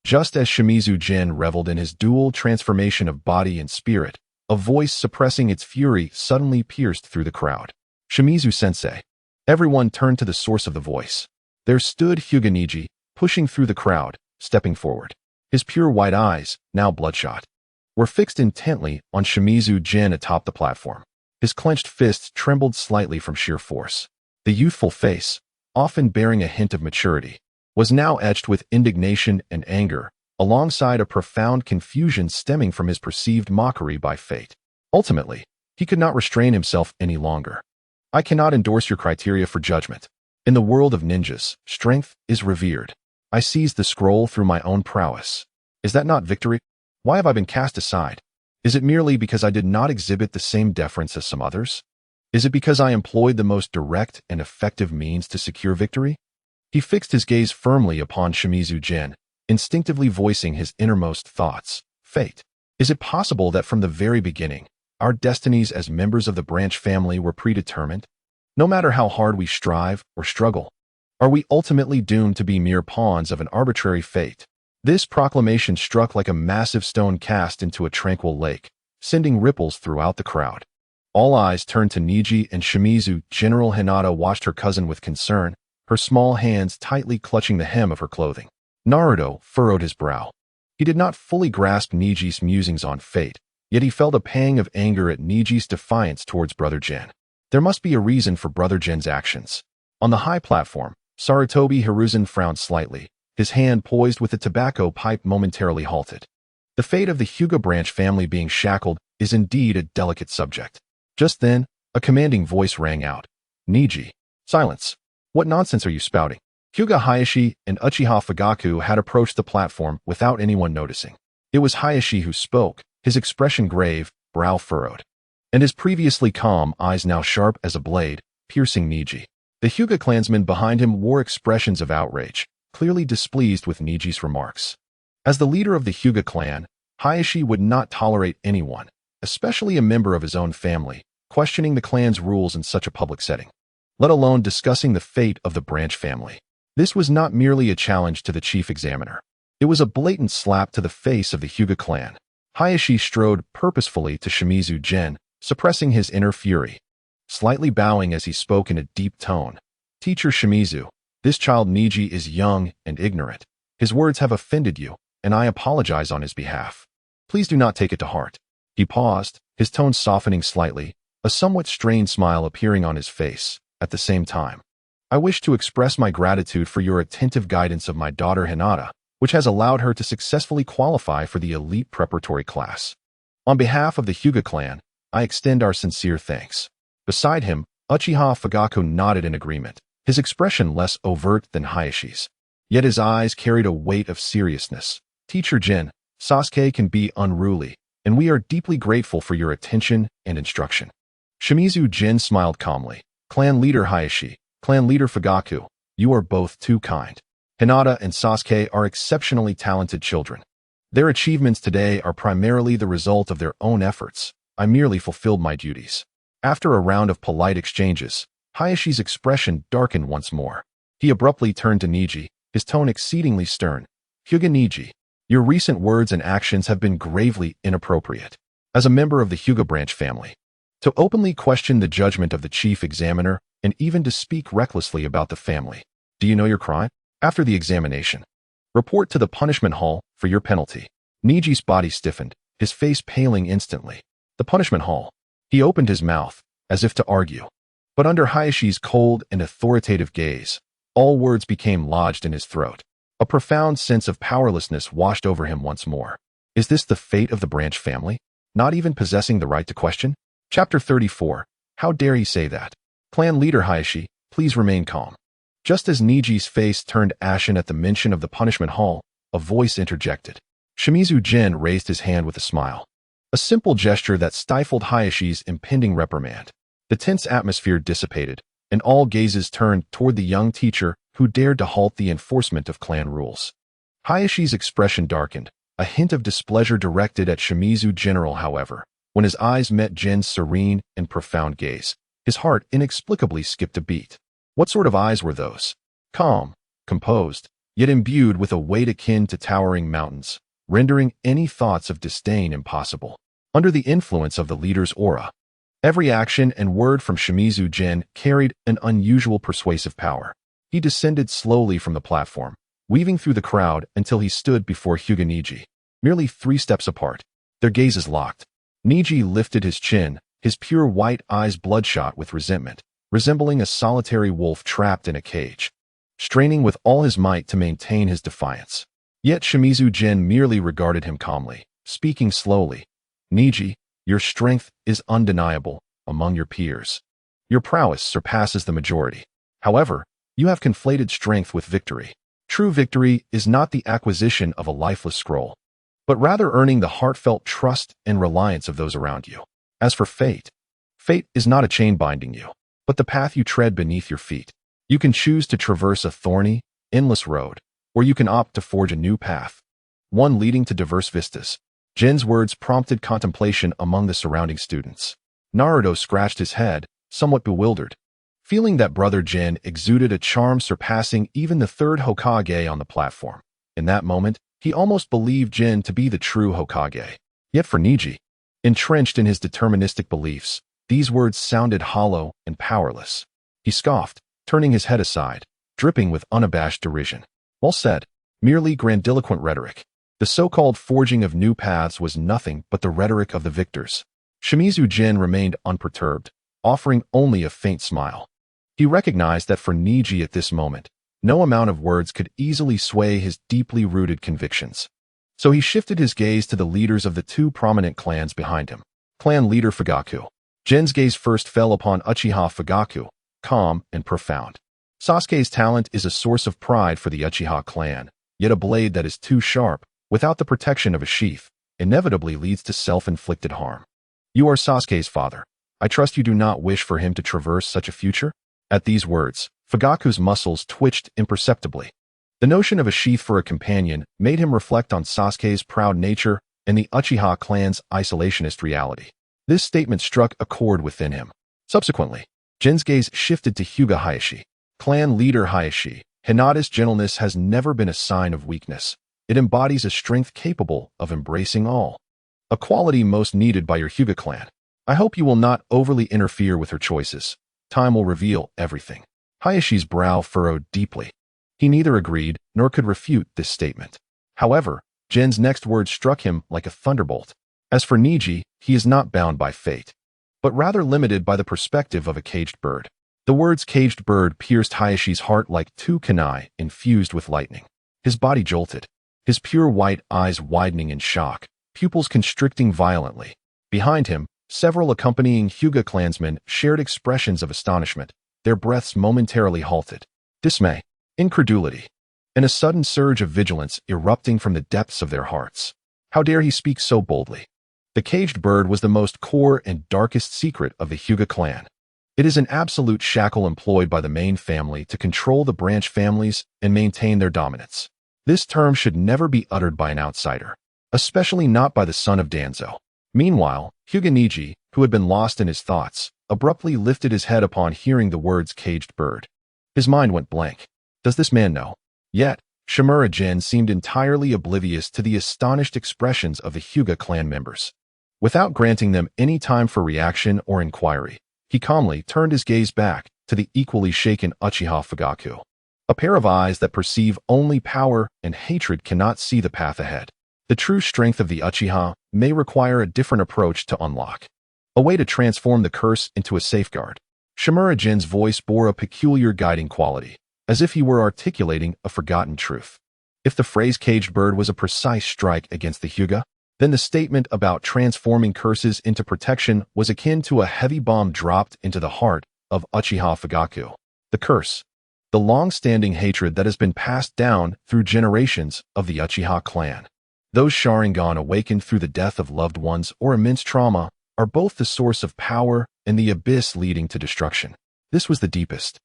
Just as Shimizu Jin reveled in his dual transformation of body and spirit, a voice suppressing its fury suddenly pierced through the crowd. Shimizu-sensei. Everyone turned to the source of the voice. There stood Hyuga Niji, pushing through the crowd, stepping forward. His pure white eyes, now bloodshot, were fixed intently on Shimizu Jin atop the platform. His clenched fists trembled slightly from sheer force. The youthful face, often bearing a hint of maturity, was now etched with indignation and anger, alongside a profound confusion stemming from his perceived mockery by fate. Ultimately, he could not restrain himself any longer. I cannot endorse your criteria for judgment. In the world of ninjas, strength is revered. I seized the scroll through my own prowess. Is that not victory? Why have I been cast aside? Is it merely because I did not exhibit the same deference as some others? Is it because I employed the most direct and effective means to secure victory? He fixed his gaze firmly upon Shimizu Jin, instinctively voicing his innermost thoughts. Fate. Is it possible that from the very beginning, our destinies as members of the branch family were predetermined? No matter how hard we strive or struggle, are we ultimately doomed to be mere pawns of an arbitrary fate? This proclamation struck like a massive stone cast into a tranquil lake, sending ripples throughout the crowd. All eyes turned to Niji and Shimizu. General Hinata watched her cousin with concern, her small hands tightly clutching the hem of her clothing. Naruto furrowed his brow. He did not fully grasp Niji's musings on fate, yet he felt a pang of anger at Niji's defiance towards Brother Jin. There must be a reason for Brother Jin's actions. On the high platform, Sarutobi Hiruzen frowned slightly, his hand poised with the tobacco pipe momentarily halted. The fate of the Hyuga branch family being shackled is indeed a delicate subject. Just then, a commanding voice rang out. Niji. Silence. What nonsense are you spouting? Hyuga Hayashi and Uchiha Fugaku had approached the platform without anyone noticing. It was Hayashi who spoke, his expression grave, brow furrowed, and his previously calm eyes now sharp as a blade, piercing Niji. The Hyuga clansmen behind him wore expressions of outrage, clearly displeased with Niji's remarks. As the leader of the Hyuga clan, Hayashi would not tolerate anyone, especially a member of his own family, questioning the clan's rules in such a public setting, let alone discussing the fate of the branch family. This was not merely a challenge to the chief examiner. It was a blatant slap to the face of the Hyuga clan. Hayashi strode purposefully to Shimizu Jin, suppressing his inner fury. Slightly bowing as he spoke in a deep tone. Teacher Shimizu, this child Niji is young and ignorant. His words have offended you, and I apologize on his behalf. Please do not take it to heart. He paused, his tone softening slightly, a somewhat strained smile appearing on his face. At the same time, I wish to express my gratitude for your attentive guidance of my daughter Hinata, which has allowed her to successfully qualify for the elite preparatory class. On behalf of the Hyuga clan, I extend our sincere thanks. Beside him, Uchiha Fugaku nodded in agreement, his expression less overt than Hayashi's. Yet his eyes carried a weight of seriousness. Teacher Jin, Sasuke can be unruly, and we are deeply grateful for your attention and instruction. Shimizu Jin smiled calmly. Clan leader Hayashi, clan leader Fugaku, you are both too kind. Hinata and Sasuke are exceptionally talented children. Their achievements today are primarily the result of their own efforts. I merely fulfilled my duties. After a round of polite exchanges, Hayashi's expression darkened once more. He abruptly turned to Niji, his tone exceedingly stern. Hyuga Niji, your recent words and actions have been gravely inappropriate. As a member of the Hyuga branch family, to openly question the judgment of the chief examiner and even to speak recklessly about the family. Do you know your crime? After the examination, report to the punishment hall for your penalty. Niji's body stiffened, his face paling instantly. The punishment hall. He opened his mouth, as if to argue. But under Hayashi's cold and authoritative gaze, all words became lodged in his throat. A profound sense of powerlessness washed over him once more. Is this the fate of the branch family? Not even possessing the right to question? Chapter 34. How dare he say that? Clan leader Hayashi, please remain calm. Just as Niji's face turned ashen at the mention of the punishment hall, a voice interjected. Shimizu Jin raised his hand with a smile. A simple gesture that stifled Hayashi's impending reprimand. The tense atmosphere dissipated, and all gazes turned toward the young teacher who dared to halt the enforcement of clan rules. Hayashi's expression darkened, a hint of displeasure directed at Shimizu General, however. When his eyes met Jin's serene and profound gaze, his heart inexplicably skipped a beat. What sort of eyes were those? Calm, composed, yet imbued with a weight akin to towering mountains, rendering any thoughts of disdain impossible. Under the influence of the leader's aura, every action and word from Shimizu Jin carried an unusual persuasive power. He descended slowly from the platform, weaving through the crowd until he stood before Hyuga Niji, merely 3 steps apart. Their gazes locked. Niji lifted his chin, his pure white eyes bloodshot with resentment, resembling a solitary wolf trapped in a cage, straining with all his might to maintain his defiance. Yet Shimizu Jin merely regarded him calmly, speaking slowly. Niji, your strength is undeniable among your peers. Your prowess surpasses the majority. However, you have conflated strength with victory. True victory is not the acquisition of a lifeless scroll, but rather earning the heartfelt trust and reliance of those around you. As for fate, fate is not a chain binding you, but the path you tread beneath your feet. You can choose to traverse a thorny, endless road, or you can opt to forge a new path, one leading to diverse vistas. Jin's words prompted contemplation among the surrounding students. Naruto scratched his head, somewhat bewildered, feeling that brother Jin exuded a charm surpassing even the 3rd Hokage on the platform. In that moment, he almost believed Jin to be the true Hokage. Yet for Niji, entrenched in his deterministic beliefs, these words sounded hollow and powerless. He scoffed, turning his head aside, dripping with unabashed derision. Well said, merely grandiloquent rhetoric. The so-called forging of new paths was nothing but the rhetoric of the victors. Shimizu Jin remained unperturbed, offering only a faint smile. He recognized that for Niji at this moment, no amount of words could easily sway his deeply rooted convictions. So he shifted his gaze to the leaders of the 2 prominent clans behind him. Clan leader Fugaku. Jin's gaze first fell upon Uchiha Fugaku, calm and profound. Sasuke's talent is a source of pride for the Uchiha clan, yet a blade that is too sharp, without the protection of a sheath, inevitably leads to self-inflicted harm. You are Sasuke's father. I trust you do not wish for him to traverse such a future? At these words, Fugaku's muscles twitched imperceptibly. The notion of a sheath for a companion made him reflect on Sasuke's proud nature and the Uchiha clan's isolationist reality. This statement struck a chord within him. Subsequently, Jin's gaze shifted to Hyuga Hayashi. Clan leader Hayashi, Hinata's gentleness has never been a sign of weakness. It embodies a strength capable of embracing all. A quality most needed by your Hyuga clan. I hope you will not overly interfere with her choices. Time will reveal everything. Hayashi's brow furrowed deeply. He neither agreed nor could refute this statement. However, Jin's next words struck him like a thunderbolt. As for Niji, he is not bound by fate, but rather limited by the perspective of a caged bird. The words caged bird pierced Hayashi's heart like 2 kunai infused with lightning. His body jolted, his pure white eyes widening in shock, pupils constricting violently. Behind him, several accompanying Hyuga clansmen shared expressions of astonishment, their breaths momentarily halted. Dismay, incredulity, and a sudden surge of vigilance erupting from the depths of their hearts. How dare he speak so boldly? The caged bird was the most core and darkest secret of the Hyuga clan. It is an absolute shackle employed by the main family to control the branch families and maintain their dominance. This term should never be uttered by an outsider, especially not by the son of Danzo. Meanwhile, Hyuga Niji, who had been lost in his thoughts, abruptly lifted his head upon hearing the words caged bird. His mind went blank. Does this man know? Yet, Shimura Jin seemed entirely oblivious to the astonished expressions of the Hyuga clan members. Without granting them any time for reaction or inquiry, he calmly turned his gaze back to the equally shaken Uchiha Fugaku. A pair of eyes that perceive only power and hatred cannot see the path ahead. The true strength of the Uchiha may require a different approach to unlock. A way to transform the curse into a safeguard. Shimura Jin's voice bore a peculiar guiding quality, as if he were articulating a forgotten truth. If the phrase caged bird was a precise strike against the Hyuga, Then the statement about transforming curses into protection was akin to a heavy bomb dropped into the heart of Uchiha Fugaku. The curse, the long-standing hatred that has been passed down through generations of the Uchiha clan. Those Sharingan awakened through the death of loved ones or immense trauma are both the source of power and the abyss leading to destruction. This was the deepest,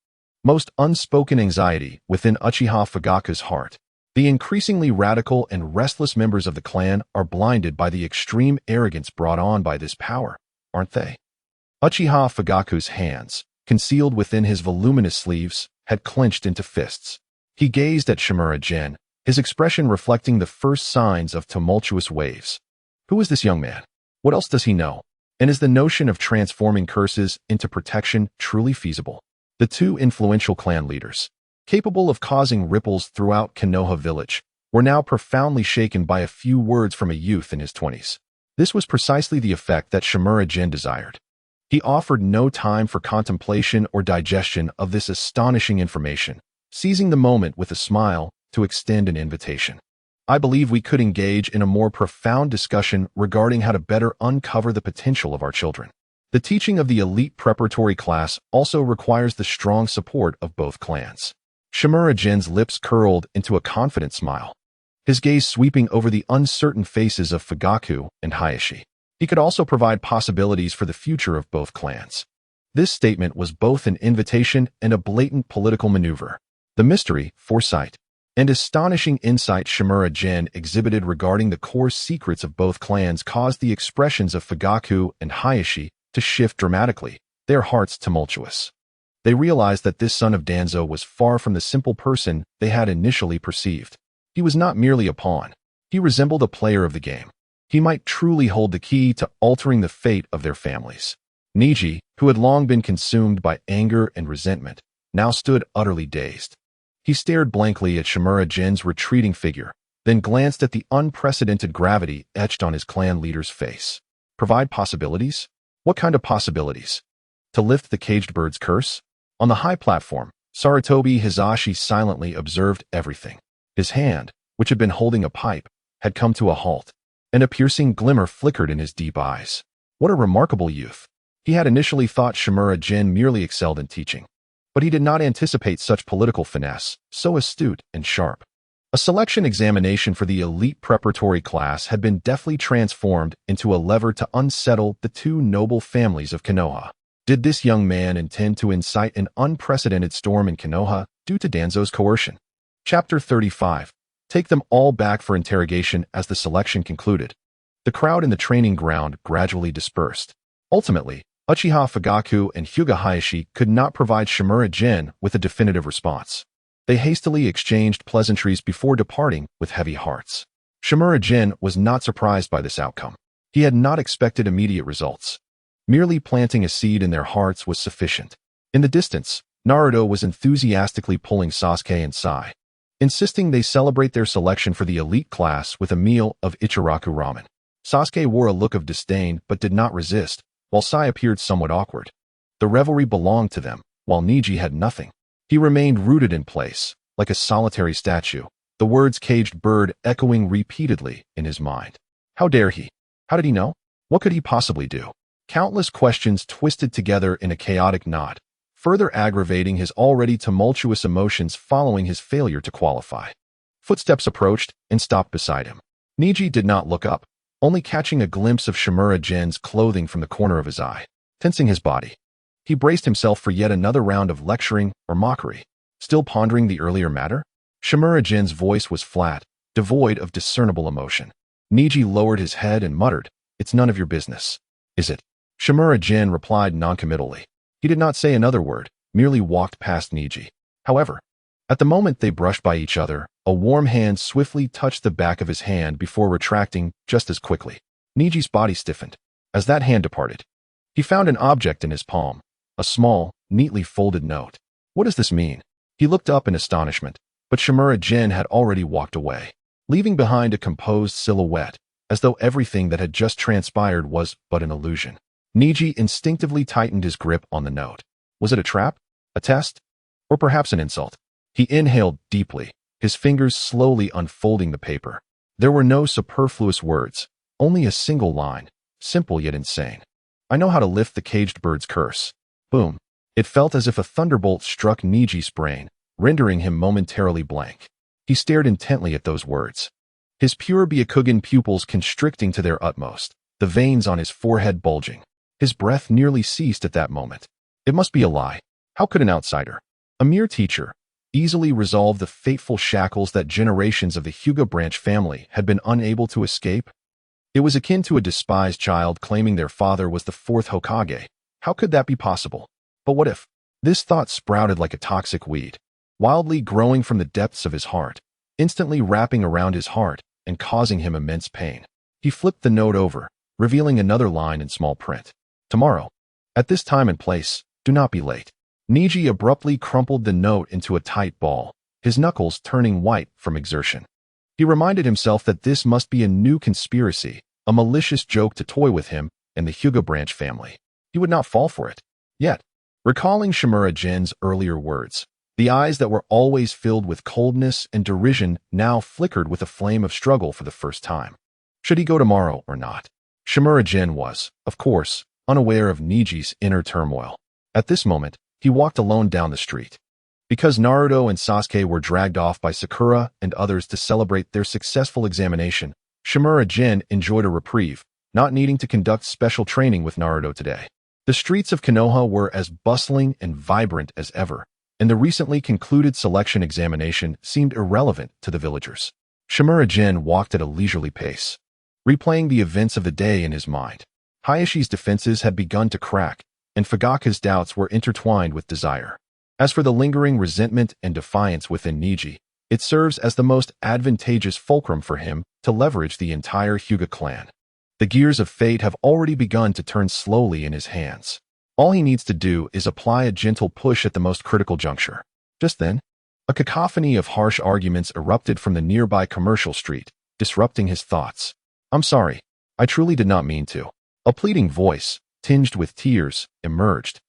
most unspoken anxiety within Uchiha Fugaku's heart. The increasingly radical and restless members of the clan are blinded by the extreme arrogance brought on by this power, aren't they? Uchiha Fugaku's hands, concealed within his voluminous sleeves, had clenched into fists. He gazed at Shimura Jin, his expression reflecting the first signs of tumultuous waves. Who is this young man? What else does he know? And is the notion of transforming curses into protection truly feasible? The two influential clan leaders, capable of causing ripples throughout Konoha village, were now profoundly shaken by a few words from a youth in his 20s. This was precisely the effect that Shimura Jin desired. He offered no time for contemplation or digestion of this astonishing information, seizing the moment with a smile to extend an invitation. I believe we could engage in a more profound discussion regarding how to better uncover the potential of our children. The teaching of the elite preparatory class also requires the strong support of both clans. Shimura Jin's lips curled into a confident smile, his gaze sweeping over the uncertain faces of Fugaku and Hayashi. He could also provide possibilities for the future of both clans. This statement was both an invitation and a blatant political maneuver. The mystery, foresight, and astonishing insight Shimura Jin exhibited regarding the core secrets of both clans caused the expressions of Fugaku and Hayashi to shift dramatically, their hearts tumultuous. They realized that this son of Danzo was far from the simple person they had initially perceived. He was not merely a pawn. He resembled a player of the game. He might truly hold the key to altering the fate of their families. Niji, who had long been consumed by anger and resentment, now stood utterly dazed. He stared blankly at Shimura Jin's retreating figure, then glanced at the unprecedented gravity etched on his clan leader's face. Provide possibilities? What kind of possibilities? To lift the caged bird's curse? On the high platform, Sarutobi Hizashi silently observed everything. His hand, which had been holding a pipe, had come to a halt, and a piercing glimmer flickered in his deep eyes. What a remarkable youth! He had initially thought Shimura Jin merely excelled in teaching, but he did not anticipate such political finesse, so astute and sharp. A selection examination for the elite preparatory class had been deftly transformed into a lever to unsettle the two noble families of Konoha. Did this young man intend to incite an unprecedented storm in Konoha due to Danzo's coercion? Chapter 35. Take them all back for interrogation. As the selection concluded, the crowd in the training ground gradually dispersed. Ultimately, Uchiha Fugaku and Hyuga Hayashi could not provide Shimura Jin with a definitive response. They hastily exchanged pleasantries before departing with heavy hearts. Shimura Jin was not surprised by this outcome. He had not expected immediate results. Merely planting a seed in their hearts was sufficient. In the distance, Naruto was enthusiastically pulling Sasuke and Sai, insisting they celebrate their selection for the elite class with a meal of Ichiraku ramen. Sasuke wore a look of disdain but did not resist, while Sai appeared somewhat awkward. The revelry belonged to them, while Niji had nothing. He remained rooted in place, like a solitary statue, the words caged bird echoing repeatedly in his mind. How dare he? How did he know? What could he possibly do? Countless questions twisted together in a chaotic knot, further aggravating his already tumultuous emotions following his failure to qualify. Footsteps approached and stopped beside him. Niji did not look up, only catching a glimpse of Shimura Jin's clothing from the corner of his eye. Tensing his body, he braced himself for yet another round of lecturing or mockery. Still pondering the earlier matter? Shimura Jin's voice was flat, devoid of discernible emotion. Niji lowered his head and muttered, "It's none of your business, is it?" Shimura Jin replied noncommittally. He did not say another word, merely walked past Niji. However, at the moment they brushed by each other, a warm hand swiftly touched the back of his hand before retracting just as quickly. Niji's body stiffened. As that hand departed, he found an object in his palm, a small, neatly folded note. What does this mean? He looked up in astonishment, but Shimura Jin had already walked away, leaving behind a composed silhouette, as though everything that had just transpired was but an illusion. Niji instinctively tightened his grip on the note. Was it a trap? A test? Or perhaps an insult? He inhaled deeply, his fingers slowly unfolding the paper. There were no superfluous words, Only a single line, simple yet insane. I know how to lift the caged bird's curse. Boom. It felt as if a thunderbolt struck Niji's brain, rendering him momentarily blank. He stared intently at those words, his pure Byakugan pupils constricting to their utmost, the veins on his forehead bulging. His breath nearly ceased at that moment. It must be a lie. How could an outsider, a mere teacher, easily resolve the fateful shackles that generations of the Hyuga branch family had been unable to escape? It was akin to a despised child claiming their father was the fourth Hokage. How could that be possible? But what if? This thought sprouted like a toxic weed, wildly growing from the depths of his heart, instantly wrapping around his heart and causing him immense pain. He flipped the note over, revealing another line in small print. Tomorrow, at this time and place, do not be late. Niji abruptly crumpled the note into a tight ball, his knuckles turning white from exertion. He reminded himself that this must be a new conspiracy, a malicious joke to toy with him and the Hyuga branch family. He would not fall for it. Yet, recalling Shimura Jin's earlier words, the eyes that were always filled with coldness and derision now flickered with a flame of struggle for the first time. Should he go tomorrow or not? Shimura Jin was, of course, unaware of Niji's inner turmoil. At this moment, he walked alone down the street. Because Naruto and Sasuke were dragged off by Sakura and others to celebrate their successful examination, Shimura Jin enjoyed a reprieve, not needing to conduct special training with Naruto today. The streets of Konoha were as bustling and vibrant as ever, and the recently concluded selection examination seemed irrelevant to the villagers. Shimura Jin walked at a leisurely pace, replaying the events of the day in his mind. Hayashi's defenses had begun to crack, and Fugaka's doubts were intertwined with desire. As for the lingering resentment and defiance within Niji, it serves as the most advantageous fulcrum for him to leverage the entire Hyuga clan. The gears of fate have already begun to turn slowly in his hands. All he needs to do is apply a gentle push at the most critical juncture. Just then, a cacophony of harsh arguments erupted from the nearby commercial street, disrupting his thoughts. "I'm sorry. I truly did not mean to." A pleading voice, tinged with tears, emerged,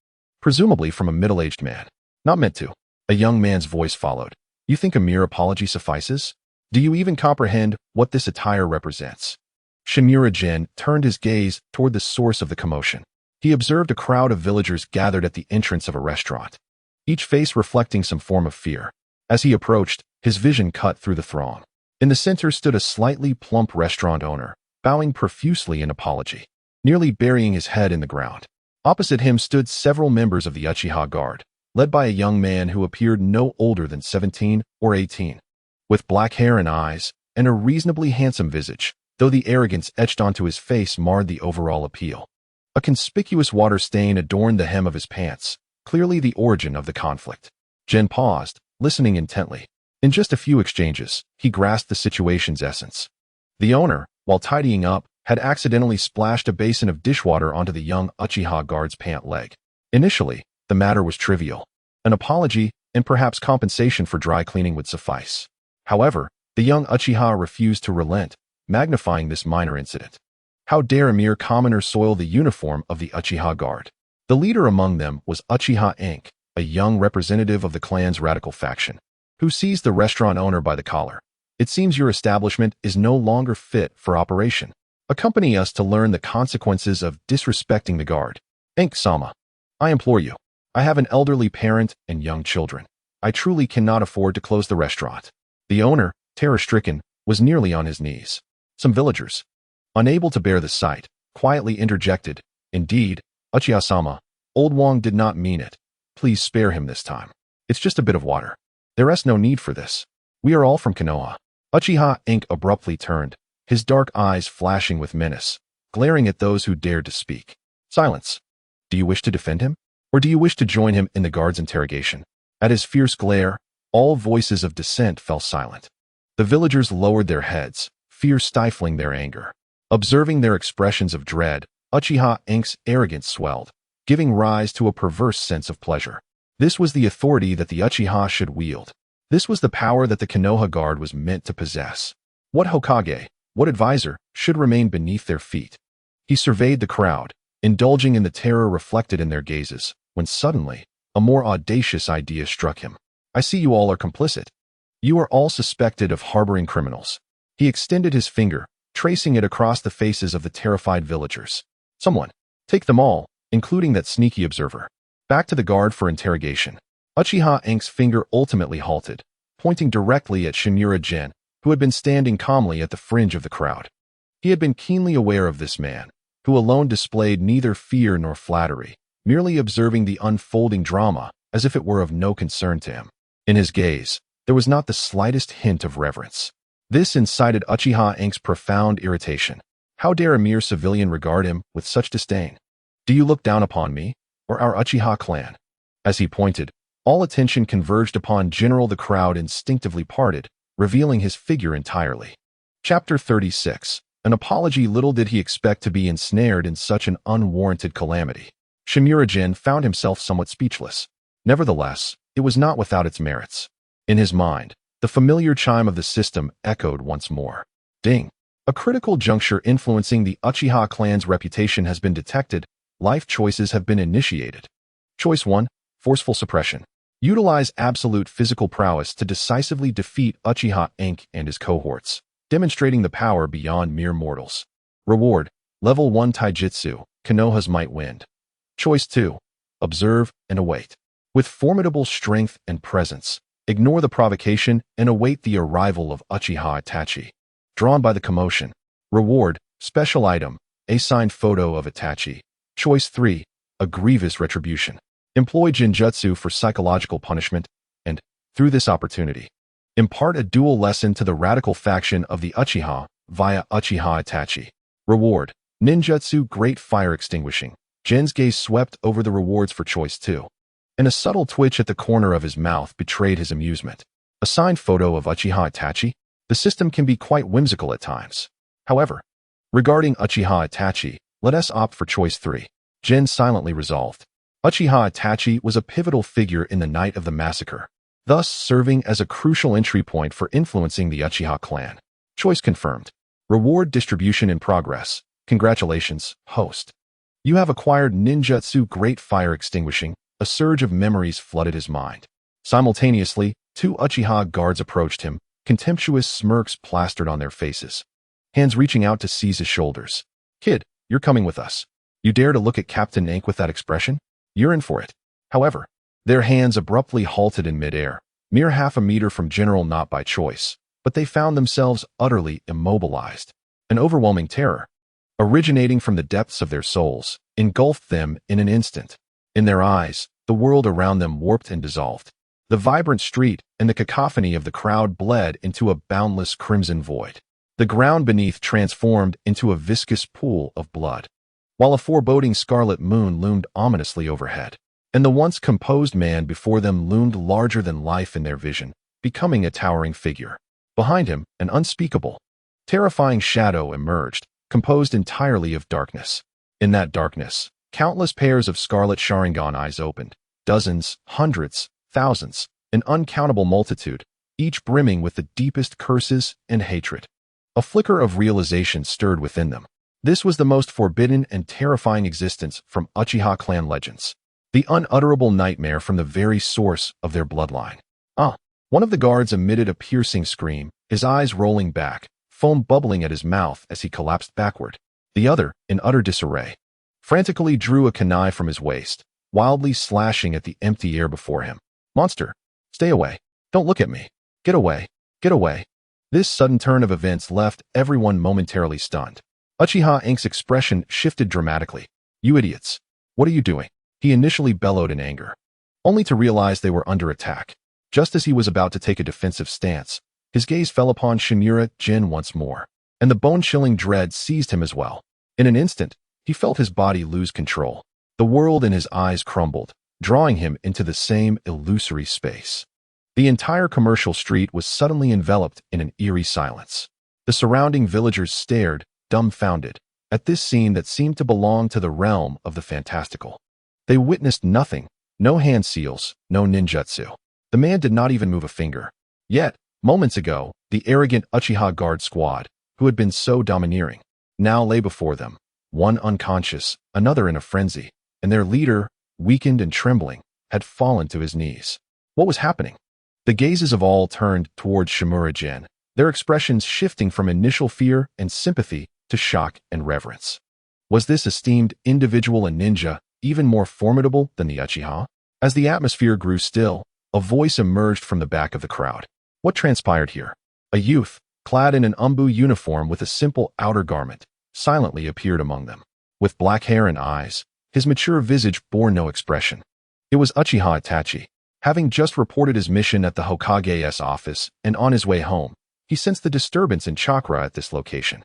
presumably from a middle-aged man. "Not meant to." A young man's voice followed. "You think a mere apology suffices? Do you even comprehend what this attire represents?" Shimura Jin turned his gaze toward the source of the commotion. He observed a crowd of villagers gathered at the entrance of a restaurant, each face reflecting some form of fear. As he approached, his vision cut through the throng. In the center stood a slightly plump restaurant owner, bowing profusely in apology, nearly burying his head in the ground. Opposite him stood several members of the Uchiha Guard, led by a young man who appeared no older than 17 or 18. With black hair and eyes, and a reasonably handsome visage, though the arrogance etched onto his face marred the overall appeal. A conspicuous water stain adorned the hem of his pants, clearly the origin of the conflict. Jin paused, listening intently. In just a few exchanges, he grasped the situation's essence. The owner, while tidying up, had accidentally splashed a basin of dishwater onto the young Uchiha Guard's pant leg. Initially, the matter was trivial. An apology and perhaps compensation for dry cleaning would suffice. However, the young Uchiha refused to relent, magnifying this minor incident. How dare a mere commoner soil the uniform of the Uchiha Guard? The leader among them was Uchiha Inc., a young representative of the clan's radical faction, who seized the restaurant owner by the collar. "It seems your establishment is no longer fit for operation. Accompany us to learn the consequences of disrespecting the guard. Inc-sama, I implore you. I have an elderly parent and young children. I truly cannot afford to close the restaurant." The owner, terror-stricken, was nearly on his knees. Some villagers, unable to bear the sight, quietly interjected, "Indeed, Uchiha-sama, old Wong did not mean it. Please spare him this time. It's just a bit of water. There is no need for this. We are all from Konoha." Uchiha Inc. abruptly turned, his dark eyes flashing with menace, glaring at those who dared to speak. "Silence. Do you wish to defend him? Or do you wish to join him in the guard's interrogation?" At his fierce glare, all voices of dissent fell silent. The villagers lowered their heads, fear stifling their anger. Observing their expressions of dread, Uchiha Inc.'s arrogance swelled, giving rise to a perverse sense of pleasure. This was the authority that the Uchiha should wield. This was the power that the Konoha Guard was meant to possess. What Hokage, what advisor, should remain beneath their feet? He surveyed the crowd, indulging in the terror reflected in their gazes, when suddenly, a more audacious idea struck him. "I see you all are complicit. You are all suspected of harboring criminals." He extended his finger, tracing it across the faces of the terrified villagers. Someone, take them all, including that sneaky observer. Back to the guard for interrogation. Uchiha Enk's finger ultimately halted, pointing directly at Shinura Jin, who had been standing calmly at the fringe of the crowd. He had been keenly aware of this man, who alone displayed neither fear nor flattery, merely observing the unfolding drama as if it were of no concern to him. In his gaze, there was not the slightest hint of reverence. This incited Uchiha Enk's profound irritation. How dare a mere civilian regard him with such disdain? Do you look down upon me, or our Uchiha clan? As he pointed, all attention converged upon General. The crowd instinctively parted, revealing his figure entirely. Chapter 36. An apology. Little did he expect to be ensnared in such an unwarranted calamity. Shinura Jin found himself somewhat speechless. Nevertheless, it was not without its merits. In his mind, the familiar chime of the system echoed once more. Deng. A critical juncture influencing the Uchiha clan's reputation has been detected. Life choices have been initiated. Choice 1. Forceful suppression. Utilize absolute physical prowess to decisively defeat Uchiha Enk and his cohorts, demonstrating the power beyond mere mortals. Reward. Level 1 Taijutsu, Konoha's Might Wind. Choice 2. Observe and await. With formidable strength and presence, ignore the provocation and await the arrival of Uchiha Itachi. Drawn by the commotion. Reward. Special item. A signed photo of Itachi. Choice 3. A grievous retribution. Employ Jinjutsu for psychological punishment, and, through this opportunity, impart a dual lesson to the radical faction of the Uchiha via Uchiha Itachi. Reward. Ninjutsu Great Fire Extinguishing. Jin's gaze swept over the rewards for Choice 2, and a subtle twitch at the corner of his mouth betrayed his amusement. A signed photo of Uchiha Itachi? The system can be quite whimsical at times. However, regarding Uchiha Itachi, let us opt for Choice 3. Jin silently resolved. Uchiha Itachi was a pivotal figure in the night of the massacre, thus serving as a crucial entry point for influencing the Uchiha clan. Choice confirmed. Reward distribution in progress. Congratulations, host. You have acquired Ninjutsu Great Fire Extinguishing. A surge of memories flooded his mind. Simultaneously, two Uchiha guards approached him, contemptuous smirks plastered on their faces. Hands reaching out to seize his shoulders. Kid, you're coming with us. You dare to look at Captain Enk with that expression? You're in for it. However, their hands abruptly halted in midair, mere half a meter from General, not by choice, but they found themselves utterly immobilized. An overwhelming terror, originating from the depths of their souls, engulfed them in an instant. In their eyes, the world around them warped and dissolved. The vibrant street and the cacophony of the crowd bled into a boundless crimson void. The ground beneath transformed into a viscous pool of blood, while a foreboding scarlet moon loomed ominously overhead, and the once composed man before them loomed larger than life in their vision, becoming a towering figure. Behind him, an unspeakable, terrifying shadow emerged, composed entirely of darkness. In that darkness, countless pairs of scarlet Sharingan eyes opened, dozens, hundreds, thousands, an uncountable multitude, each brimming with the deepest curses and hatred. A flicker of realization stirred within them. This was the most forbidden and terrifying existence from Uchiha clan legends. The unutterable nightmare from the very source of their bloodline. One of the guards emitted a piercing scream, his eyes rolling back, foam bubbling at his mouth as he collapsed backward. The other, in utter disarray, frantically drew a kunai from his waist, wildly slashing at the empty air before him. Monster! Stay away! Don't look at me! Get away! Get away! This sudden turn of events left everyone momentarily stunned. Uchiha Enk's expression shifted dramatically. You idiots! What are you doing? He initially bellowed in anger, only to realize they were under attack. Just as he was about to take a defensive stance, his gaze fell upon Shinura Jin once more, and the bone-chilling dread seized him as well. In an instant, he felt his body lose control. The world in his eyes crumbled, drawing him into the same illusory space. The entire commercial street was suddenly enveloped in an eerie silence. The surrounding villagers stared, dumbfounded, at this scene that seemed to belong to the realm of the fantastical. They witnessed nothing, no hand seals, no ninjutsu. The man did not even move a finger. Yet, moments ago, the arrogant Uchiha guard squad, who had been so domineering, now lay before them, one unconscious, another in a frenzy, and their leader, weakened and trembling, had fallen to his knees. What was happening? The gazes of all turned towards Shinura Jin, their expressions shifting from initial fear and sympathy to shock and reverence. Was this esteemed individual a ninja even more formidable than the Uchiha? As the atmosphere grew still, a voice emerged from the back of the crowd. What transpired here? A youth, clad in an umbu uniform with a simple outer garment, silently appeared among them. With black hair and eyes, his mature visage bore no expression. It was Uchiha Itachi. Having just reported his mission at the Hokage's office and on his way home, he sensed the disturbance in chakra at this location.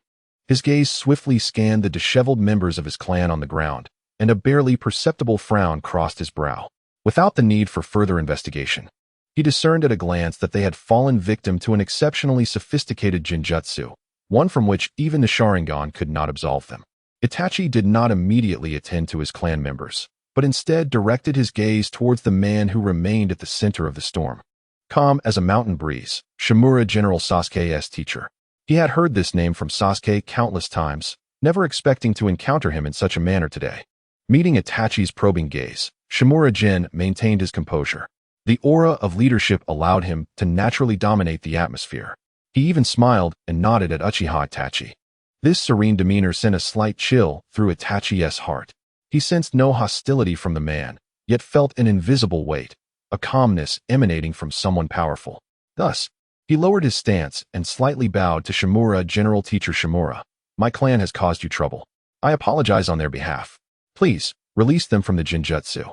His gaze swiftly scanned the disheveled members of his clan on the ground, and a barely perceptible frown crossed his brow. Without the need for further investigation, he discerned at a glance that they had fallen victim to an exceptionally sophisticated genjutsu, one from which even the Sharingan could not absolve them. Itachi did not immediately attend to his clan members, but instead directed his gaze towards the man who remained at the center of the storm. Calm as a mountain breeze, Shimura General Sasuke's teacher. He had heard this name from Sasuke countless times, never expecting to encounter him in such a manner today. Meeting Itachi's probing gaze, Shimura Jin maintained his composure. The aura of leadership allowed him to naturally dominate the atmosphere. He even smiled and nodded at Uchiha Itachi. This serene demeanor sent a slight chill through Itachi's heart. He sensed no hostility from the man, yet felt an invisible weight, a calmness emanating from someone powerful. Thus, he lowered his stance and slightly bowed to Shimura General Teacher Shimura. My clan has caused you trouble. I apologize on their behalf. Please, release them from the genjutsu.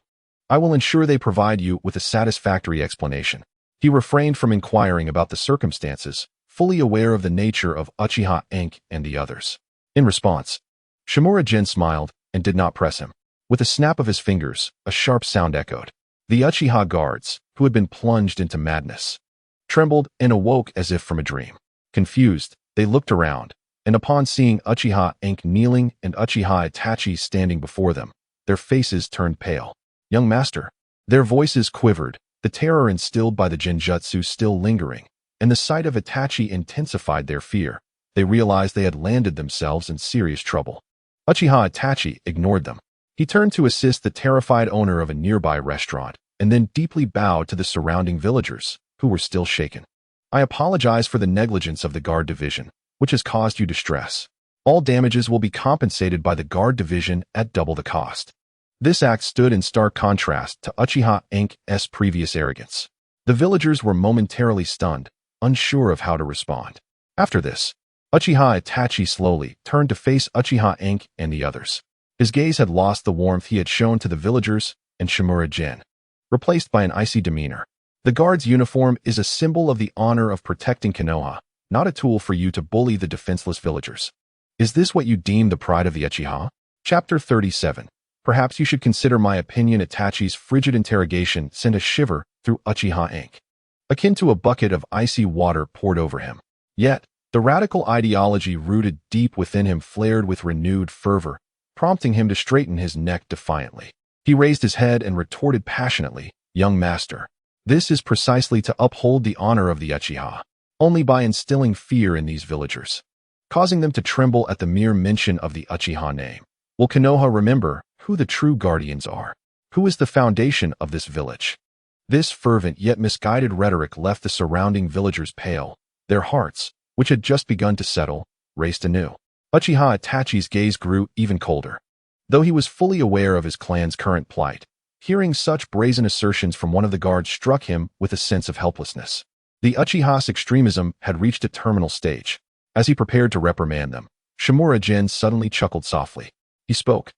I will ensure they provide you with a satisfactory explanation. He refrained from inquiring about the circumstances, fully aware of the nature of Uchiha Inc. and the others. In response, Shimura Jin smiled and did not press him. With a snap of his fingers, a sharp sound echoed. The Uchiha guards, who had been plunged into madness, trembled and awoke as if from a dream. Confused, they looked around, and upon seeing Uchiha Inc. kneeling and Uchiha Itachi standing before them, their faces turned pale. Young master. Their voices quivered, the terror instilled by the genjutsu still lingering, and the sight of Itachi intensified their fear. They realized they had landed themselves in serious trouble. Uchiha Itachi ignored them. He turned to assist the terrified owner of a nearby restaurant, and then deeply bowed to the surrounding villagers, who were still shaken. I apologize for the negligence of the guard division, which has caused you distress. All damages will be compensated by the guard division at double the cost. This act stood in stark contrast to Uchiha Inc.'s previous arrogance. The villagers were momentarily stunned, unsure of how to respond. After this, Uchiha Itachi slowly turned to face Uchiha Inc. and the others. His gaze had lost the warmth he had shown to the villagers and Shimura Jin, replaced by an icy demeanor. The guard's uniform is a symbol of the honor of protecting Konoha, not a tool for you to bully the defenseless villagers. Is this what you deem the pride of the Uchiha? Chapter 37. Perhaps you should consider my opinion. Itachi's frigid interrogation sent a shiver through Uchiha Inc., akin to a bucket of icy water poured over him. Yet, the radical ideology rooted deep within him flared with renewed fervor, prompting him to straighten his neck defiantly. He raised his head and retorted passionately, "Young master, this is precisely to uphold the honor of the Uchiha, only by instilling fear in these villagers, causing them to tremble at the mere mention of the Uchiha name. Will Konoha remember who the true guardians are? Who is the foundation of this village?" This fervent yet misguided rhetoric left the surrounding villagers pale. Their hearts, which had just begun to settle, raced anew. Uchiha Itachi's gaze grew even colder. Though he was fully aware of his clan's current plight, hearing such brazen assertions from one of the guards struck him with a sense of helplessness. The Uchiha's extremism had reached a terminal stage. As he prepared to reprimand them, Shimura Jin suddenly chuckled softly. He spoke,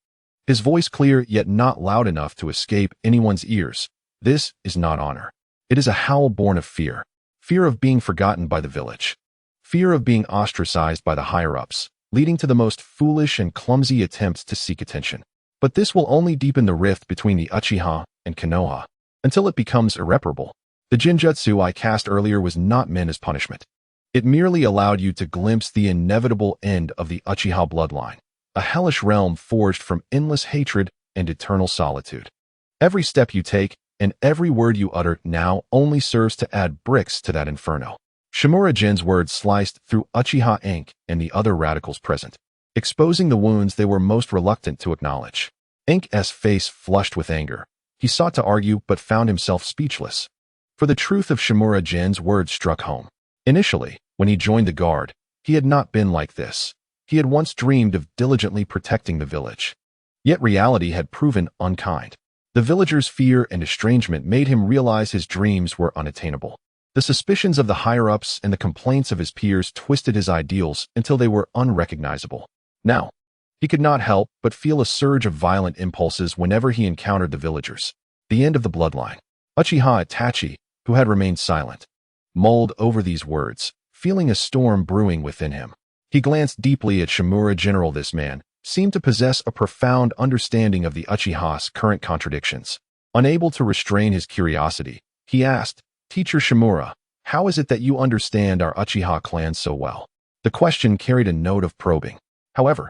his voice clear yet not loud enough to escape anyone's ears. "This is not honor. It is a howl born of fear. Fear of being forgotten by the village. Fear of being ostracized by the higher-ups, leading to the most foolish and clumsy attempts to seek attention. But this will only deepen the rift between the Uchiha and Konoha, until it becomes irreparable. The genjutsu I cast earlier was not meant as punishment. It merely allowed you to glimpse the inevitable end of the Uchiha bloodline, a hellish realm forged from endless hatred and eternal solitude. Every step you take, and every word you utter now only serves to add bricks to that inferno." Shimura Jin's words sliced through Uchiha Inc. and the other radicals present, exposing the wounds they were most reluctant to acknowledge. Inc.'s face flushed with anger. He sought to argue but found himself speechless. For the truth of Shimura Jin's words struck home. Initially, when he joined the guard, he had not been like this. He had once dreamed of diligently protecting the village. Yet reality had proven unkind. The villagers' fear and estrangement made him realize his dreams were unattainable. The suspicions of the higher-ups and the complaints of his peers twisted his ideals until they were unrecognizable. Now, he could not help but feel a surge of violent impulses whenever he encountered the villagers. The end of the bloodline. Uchiha Itachi, who had remained silent, mulled over these words, feeling a storm brewing within him. He glanced deeply at Shimura General. This man seemed to possess a profound understanding of the Uchiha's current contradictions. Unable to restrain his curiosity, he asked, "Teacher Shimura, how is it that you understand our Uchiha clan so well?" The question carried a note of probing. However,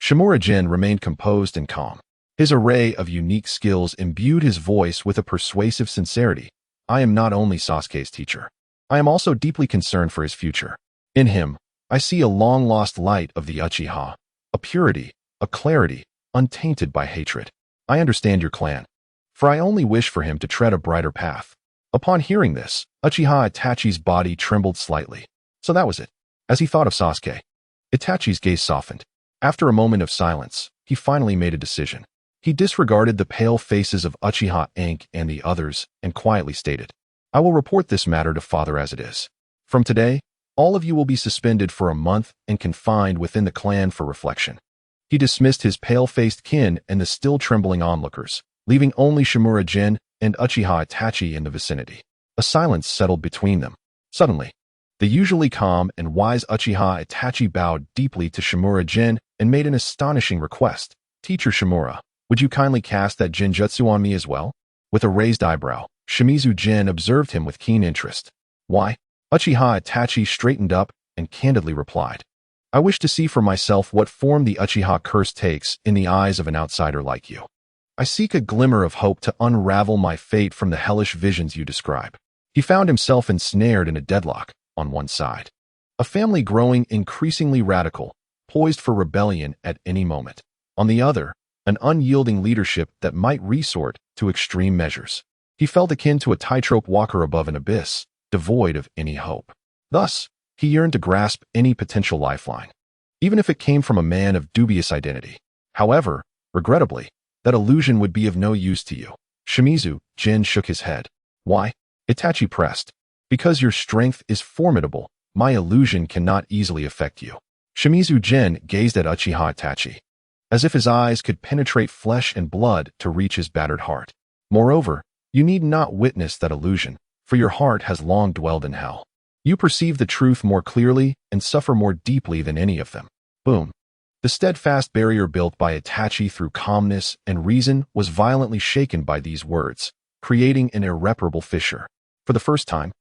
Shimura Jin remained composed and calm. His array of unique skills imbued his voice with a persuasive sincerity. "I am not only Sasuke's teacher. I am also deeply concerned for his future. In him, I see a long-lost light of the Uchiha, a purity, a clarity, untainted by hatred. I understand your clan, for I only wish for him to tread a brighter path." Upon hearing this, Uchiha Itachi's body trembled slightly. So that was it. As he thought of Sasuke, Itachi's gaze softened. After a moment of silence, he finally made a decision. He disregarded the pale faces of Uchiha Inc. and the others and quietly stated, "I will report this matter to Father as it is. From today, all of you will be suspended for a month and confined within the clan for reflection." He dismissed his pale-faced kin and the still trembling onlookers, leaving only Shimura Jin and Uchiha Itachi in the vicinity. A silence settled between them. Suddenly, the usually calm and wise Uchiha Itachi bowed deeply to Shimura Jin and made an astonishing request. "Teacher Shimura, would you kindly cast that Jinjutsu on me as well?" With a raised eyebrow, Shimizu Jin observed him with keen interest. "Why?" Uchiha Itachi straightened up and candidly replied, "I wish to see for myself what form the Uchiha curse takes in the eyes of an outsider like you. I seek a glimmer of hope to unravel my fate from the hellish visions you describe." He found himself ensnared in a deadlock. On one side, a family growing increasingly radical, poised for rebellion at any moment. On the other, an unyielding leadership that might resort to extreme measures. He felt akin to a tightrope walker above an abyss, devoid of any hope. Thus, he yearned to grasp any potential lifeline, even if it came from a man of dubious identity. However, regrettably, that illusion would be of no use to you. Shimizu Jin shook his head. "Why?" Itachi pressed. "Because your strength is formidable, my illusion cannot easily affect you." Shimizu Jin gazed at Uchiha Itachi, as if his eyes could penetrate flesh and blood to reach his battered heart. "Moreover, you need not witness that illusion, for your heart has long dwelled in hell. You perceive the truth more clearly and suffer more deeply than any of them." Boom. The steadfast barrier built by Itachi through calmness and reason was violently shaken by these words, creating an irreparable fissure. For the first time,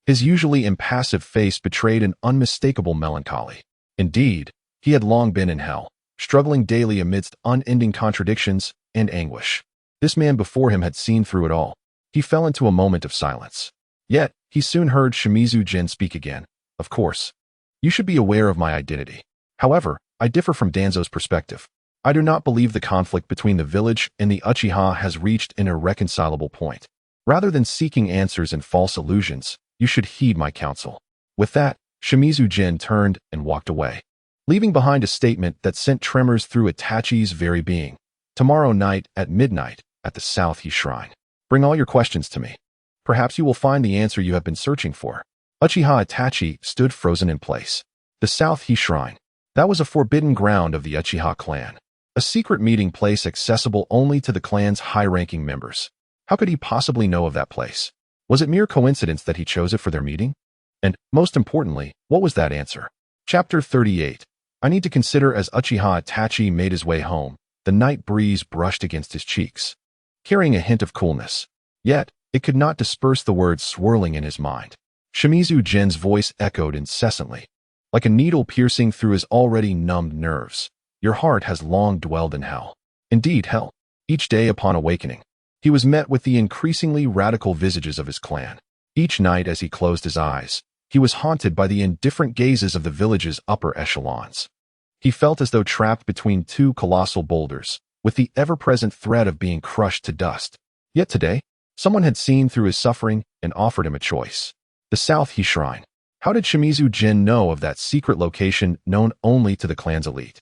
his usually impassive face betrayed an unmistakable melancholy. Indeed, he had long been in hell, struggling daily amidst unending contradictions and anguish. This man before him had seen through it all. He fell into a moment of silence. Yet, he soon heard Shimizu Jin speak again. "Of course, you should be aware of my identity. However, I differ from Danzo's perspective. I do not believe the conflict between the village and the Uchiha has reached an irreconcilable point. Rather than seeking answers in false illusions, you should heed my counsel." With that, Shimizu Jin turned and walked away, leaving behind a statement that sent tremors through Itachi's very being. "Tomorrow night at midnight, at the South He Shrine. Bring all your questions to me. Perhaps you will find the answer you have been searching for." Uchiha Itachi stood frozen in place. The South He Shrine. That was a forbidden ground of the Uchiha clan. A secret meeting place accessible only to the clan's high-ranking members. How could he possibly know of that place? Was it mere coincidence that he chose it for their meeting? And, most importantly, what was that answer? Chapter 38. I need to consider. As Uchiha Itachi made his way home, the night breeze brushed against his cheeks, carrying a hint of coolness. Yet, it could not disperse the words swirling in his mind. Shimizu Jin's voice echoed incessantly, like a needle piercing through his already numbed nerves. "Your heart has long dwelled in hell." Indeed, hell. Each day upon awakening, he was met with the increasingly radical visages of his clan. Each night as he closed his eyes, he was haunted by the indifferent gazes of the village's upper echelons. He felt as though trapped between two colossal boulders, with the ever-present threat of being crushed to dust. Yet today, someone had seen through his suffering and offered him a choice. The South He Shrine. How did Shimizu Jin know of that secret location known only to the clan's elite?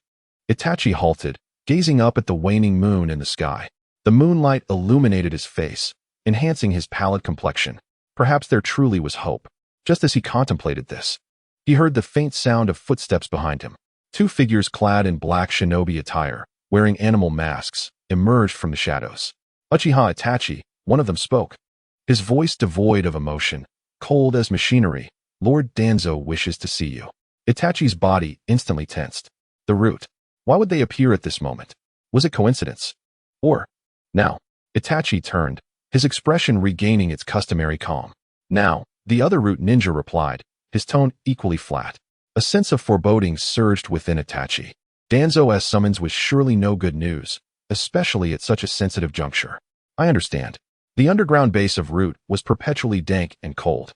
Itachi halted, gazing up at the waning moon in the sky. The moonlight illuminated his face, enhancing his pallid complexion. Perhaps there truly was hope. Just as he contemplated this, he heard the faint sound of footsteps behind him. Two figures clad in black shinobi attire, wearing animal masks, emerged from the shadows. Uchiha Itachi, one of them spoke. His voice devoid of emotion, cold as machinery. Lord Danzo wishes to see you. Itachi's body instantly tensed. The root. Why would they appear at this moment? Was it coincidence? Or, now, Itachi turned, his expression regaining its customary calm. Now, the other root ninja replied, his tone equally flat. A sense of foreboding surged within Itachi. Danzo's summons was surely no good news, especially at such a sensitive juncture. I understand. The underground base of Root was perpetually dank and cold.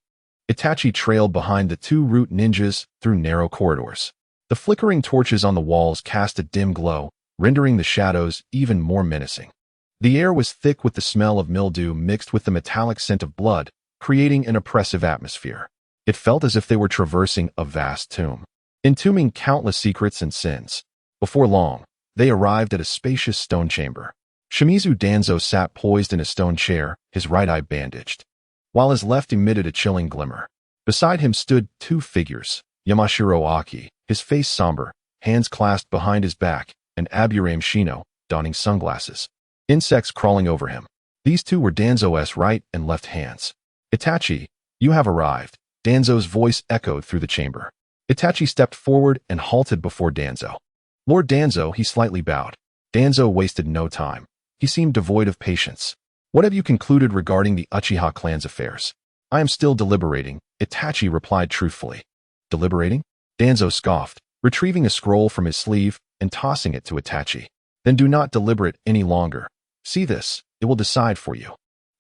Itachi trailed behind the two Root ninjas through narrow corridors. The flickering torches on the walls cast a dim glow, rendering the shadows even more menacing. The air was thick with the smell of mildew mixed with the metallic scent of blood, creating an oppressive atmosphere. It felt as if they were traversing a vast tomb, entombing countless secrets and sins. Before long, they arrived at a spacious stone chamber. Shimizu Danzo sat poised in a stone chair, his right eye bandaged, while his left emitted a chilling glimmer. Beside him stood two figures, Yamashiro Aki, his face somber, hands clasped behind his back, and Aburame Shino, donning sunglasses. Insects crawling over him. These two were Danzo's right and left hands. Itachi, you have arrived. Danzo's voice echoed through the chamber. Itachi stepped forward and halted before Danzo. Lord Danzo, he slightly bowed. Danzo wasted no time. He seemed devoid of patience. What have you concluded regarding the Uchiha clan's affairs? I am still deliberating, Itachi replied truthfully. Deliberating? Danzo scoffed, retrieving a scroll from his sleeve and tossing it to Itachi. Then do not deliberate any longer. See this, it will decide for you.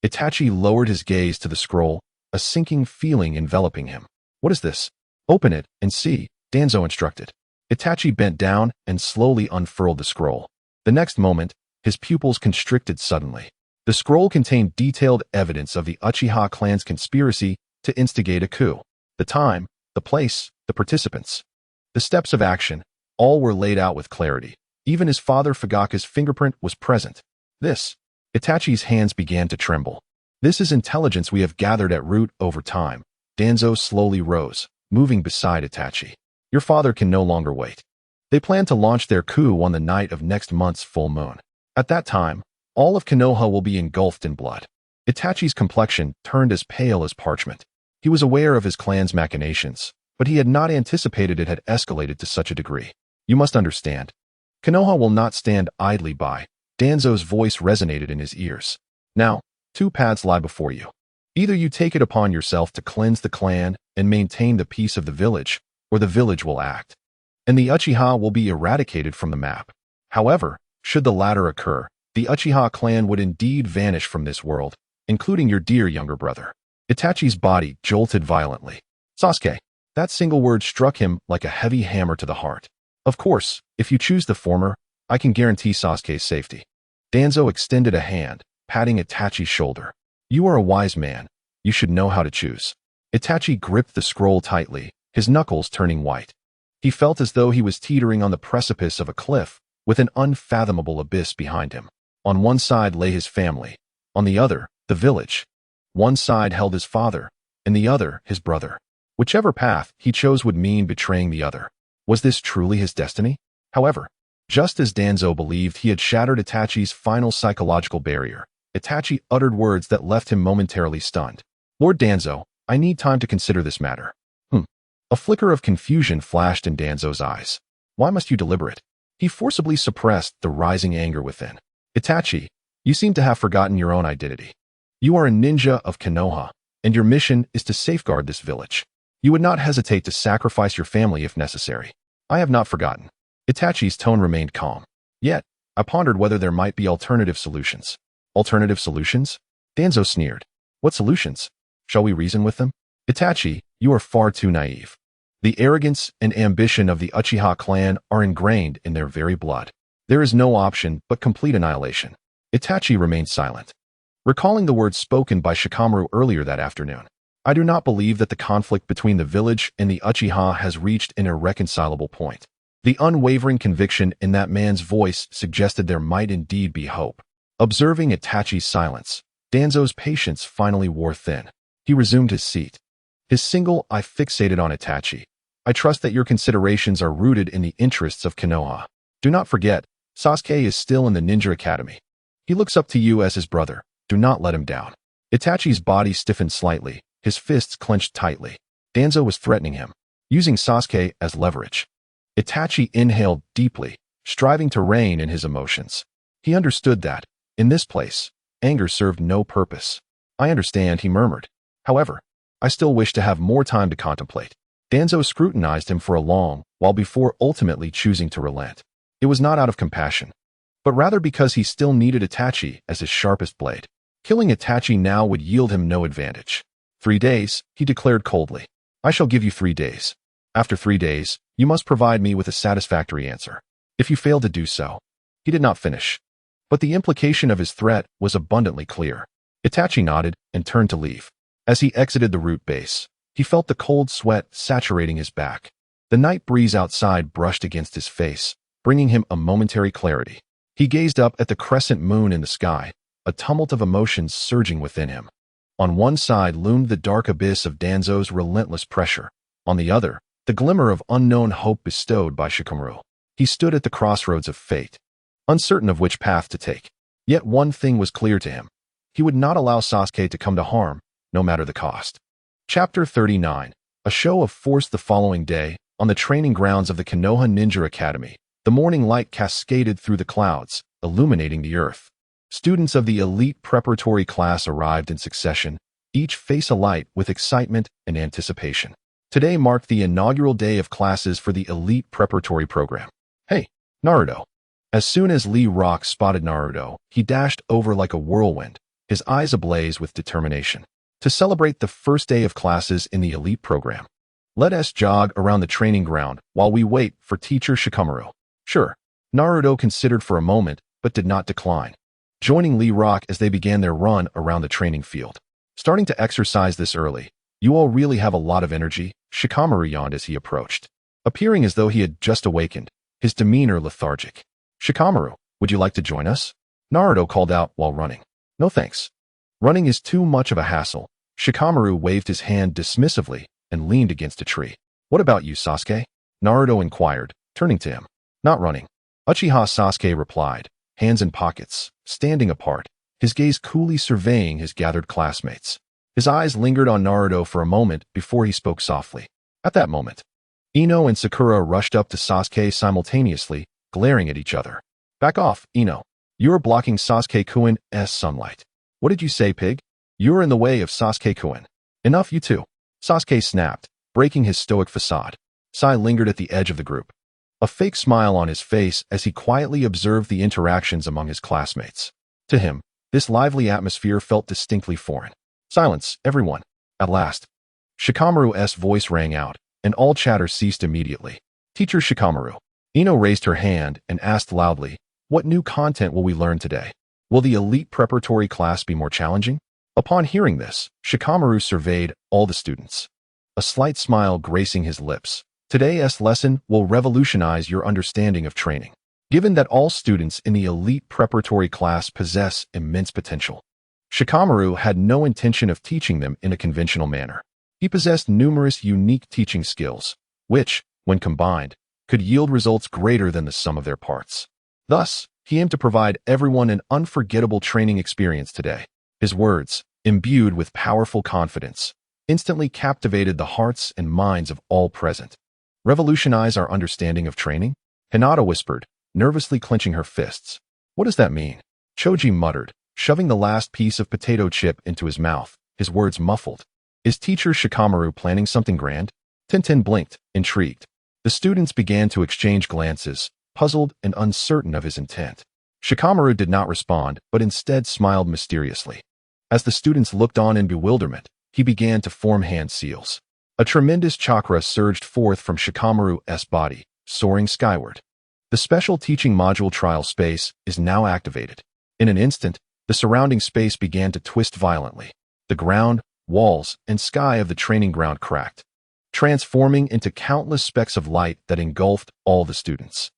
Itachi lowered his gaze to the scroll, a sinking feeling enveloping him. What is this? Open it and see, Danzo instructed. Itachi bent down and slowly unfurled the scroll. The next moment, his pupils constricted suddenly. The scroll contained detailed evidence of the Uchiha clan's conspiracy to instigate a coup. The time, the place, the participants. The steps of action, all were laid out with clarity. Even his father Fugaka's fingerprint was present. This. Itachi's hands began to tremble. This is intelligence we have gathered at Root over time. Danzo slowly rose, moving beside Itachi. Your father can no longer wait. They plan to launch their coup on the night of next month's full moon. At that time, all of Konoha will be engulfed in blood. Itachi's complexion turned as pale as parchment. He was aware of his clan's machinations, but he had not anticipated it had escalated to such a degree. You must understand. Konoha will not stand idly by. Danzo's voice resonated in his ears. Now, two paths lie before you. Either you take it upon yourself to cleanse the clan and maintain the peace of the village, or the village will act, and the Uchiha will be eradicated from the map. However, should the latter occur, the Uchiha clan would indeed vanish from this world, including your dear younger brother. Itachi's body jolted violently. Sasuke. That single word struck him like a heavy hammer to the heart. Of course, if you choose the former, I can guarantee Sasuke's safety. Danzo extended a hand, patting Itachi's shoulder. You are a wise man. You should know how to choose. Itachi gripped the scroll tightly, his knuckles turning white. He felt as though he was teetering on the precipice of a cliff, with an unfathomable abyss behind him. On one side lay his family, on the other, the village. One side held his father, and the other, his brother. Whichever path he chose would mean betraying the other. Was this truly his destiny? However, just as Danzo believed he had shattered Itachi's final psychological barrier, Itachi uttered words that left him momentarily stunned. Lord Danzo, I need time to consider this matter. A flicker of confusion flashed in Danzo's eyes. Why must you deliberate? He forcibly suppressed the rising anger within. Itachi, you seem to have forgotten your own identity. You are a ninja of Konoha, and your mission is to safeguard this village. You would not hesitate to sacrifice your family if necessary. I have not forgotten. Itachi's tone remained calm. Yet, I pondered whether there might be alternative solutions. Alternative solutions? Danzo sneered. What solutions? Shall we reason with them? Itachi, you are far too naive. The arrogance and ambition of the Uchiha clan are ingrained in their very blood. There is no option but complete annihilation. Itachi remained silent. Recalling the words spoken by Shikamaru earlier that afternoon, I do not believe that the conflict between the village and the Uchiha has reached an irreconcilable point. The unwavering conviction in that man's voice suggested there might indeed be hope. Observing Itachi's silence, Danzo's patience finally wore thin. He resumed his seat. His single eye fixated on Itachi. I trust that your considerations are rooted in the interests of Konoha. Do not forget, Sasuke is still in the Ninja Academy. He looks up to you as his brother. Do not let him down. Itachi's body stiffened slightly, his fists clenched tightly. Danzo was threatening him, using Sasuke as leverage. Itachi inhaled deeply, striving to rein in his emotions. He understood that, in this place, anger served no purpose. I understand, he murmured. However, I still wish to have more time to contemplate. Danzo scrutinized him for a long while before ultimately choosing to relent. It was not out of compassion, but rather because he still needed Itachi as his sharpest blade. Killing Itachi now would yield him no advantage. 3 days, he declared coldly. I shall give you 3 days. After 3 days, you must provide me with a satisfactory answer. If you fail to do so, he did not finish. But the implication of his threat was abundantly clear. Itachi nodded and turned to leave. As he exited the root base, he felt the cold sweat saturating his back. The night breeze outside brushed against his face, bringing him a momentary clarity. He gazed up at the crescent moon in the sky, a tumult of emotions surging within him. On one side loomed the dark abyss of Danzo's relentless pressure. On the other, the glimmer of unknown hope bestowed by Shikamaru. He stood at the crossroads of fate, uncertain of which path to take. Yet one thing was clear to him. He would not allow Sasuke to come to harm, no matter the cost. Chapter 39. A show of force. The following day, on the training grounds of the Konoha Ninja Academy, the morning light cascaded through the clouds, illuminating the earth. Students of the elite preparatory class arrived in succession, each face alight with excitement and anticipation. Today marked the inaugural day of classes for the elite preparatory program. Hey, Naruto. As soon as Lee Rock spotted Naruto, he dashed over like a whirlwind, his eyes ablaze with determination. To celebrate the first day of classes in the elite program, let us jog around the training ground while we wait for teacher Shikamaru. Sure, Naruto considered for a moment, but did not decline, joining Lee Rock as they began their run around the training field. Starting to exercise this early, you all really have a lot of energy, Shikamaru yawned as he approached, appearing as though he had just awakened, his demeanor lethargic. Shikamaru, would you like to join us? Naruto called out while running. No thanks. Running is too much of a hassle. Shikamaru waved his hand dismissively and leaned against a tree. What about you, Sasuke? Naruto inquired, turning to him. Not running. Uchiha Sasuke replied, hands in pockets, standing apart, his gaze coolly surveying his gathered classmates. His eyes lingered on Naruto for a moment before he spoke softly. At that moment, Ino and Sakura rushed up to Sasuke simultaneously, glaring at each other. Back off, Ino. You're blocking Sasuke-kun's sunlight. What did you say, pig? You're in the way of Sasuke-kun. Enough, you two. Sasuke snapped, breaking his stoic facade. Sai lingered at the edge of the group, a fake smile on his face as he quietly observed the interactions among his classmates. To him, this lively atmosphere felt distinctly foreign. Silence, everyone. At last, Shikamaru's voice rang out, and all chatter ceased immediately. Teacher Shikamaru. Ino raised her hand and asked loudly, what new content will we learn today? Will the elite preparatory class be more challenging? Upon hearing this, Shikamaru surveyed all the students, a slight smile gracing his lips. Today's lesson will revolutionize your understanding of training. Given that all students in the elite preparatory class possess immense potential, Shikamaru had no intention of teaching them in a conventional manner. He possessed numerous unique teaching skills, which, when combined, could yield results greater than the sum of their parts. Thus, he aimed to provide everyone an unforgettable training experience today. His words, imbued with powerful confidence, instantly captivated the hearts and minds of all present. Revolutionize our understanding of training? Hinata whispered, nervously clenching her fists. What does that mean? Choji muttered, shoving the last piece of potato chip into his mouth, his words muffled. Is teacher Shikamaru planning something grand? Tintin blinked, intrigued. The students began to exchange glances, puzzled and uncertain of his intent. Shikamaru did not respond, but instead smiled mysteriously. As the students looked on in bewilderment, he began to form hand seals. A tremendous chakra surged forth from Shikamaru's body, soaring skyward. The special teaching module trial space is now activated. In an instant, the surrounding space began to twist violently. The ground, walls, and sky of the training ground cracked, transforming into countless specks of light that engulfed all the students.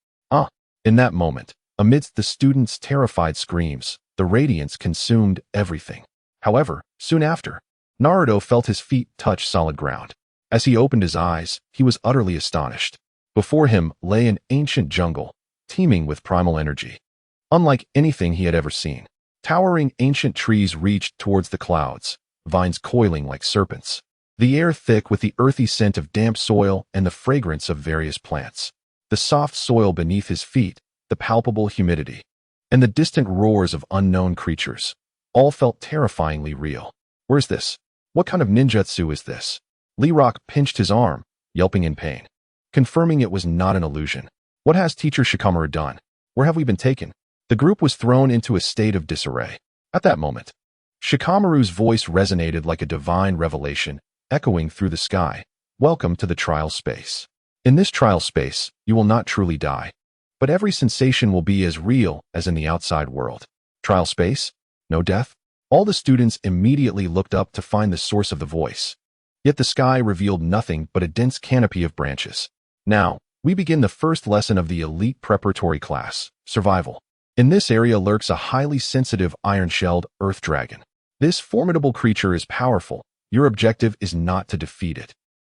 In that moment, amidst the students' terrified screams, the radiance consumed everything. However, soon after, Naruto felt his feet touch solid ground. As he opened his eyes, he was utterly astonished. Before him lay an ancient jungle, teeming with primal energy. Unlike anything he had ever seen, towering ancient trees reached towards the clouds, vines coiling like serpents. The air thick with the earthy scent of damp soil and the fragrance of various plants. The soft soil beneath his feet, the palpable humidity, and the distant roars of unknown creatures, all felt terrifyingly real. Where's this? What kind of ninjutsu is this? Lee Rock pinched his arm, yelping in pain, confirming it was not an illusion. What has Teacher Shikamaru done? Where have we been taken? The group was thrown into a state of disarray. At that moment, Shikamaru's voice resonated like a divine revelation, echoing through the sky. Welcome to the trial space. In this trial space, you will not truly die, but every sensation will be as real as in the outside world. Trial space? No death? All the students immediately looked up to find the source of the voice. Yet the sky revealed nothing but a dense canopy of branches. Now, we begin the first lesson of the elite preparatory class, survival. In this area lurks a highly sensitive iron-shelled earth dragon. This formidable creature is powerful. Your objective is not to defeat it,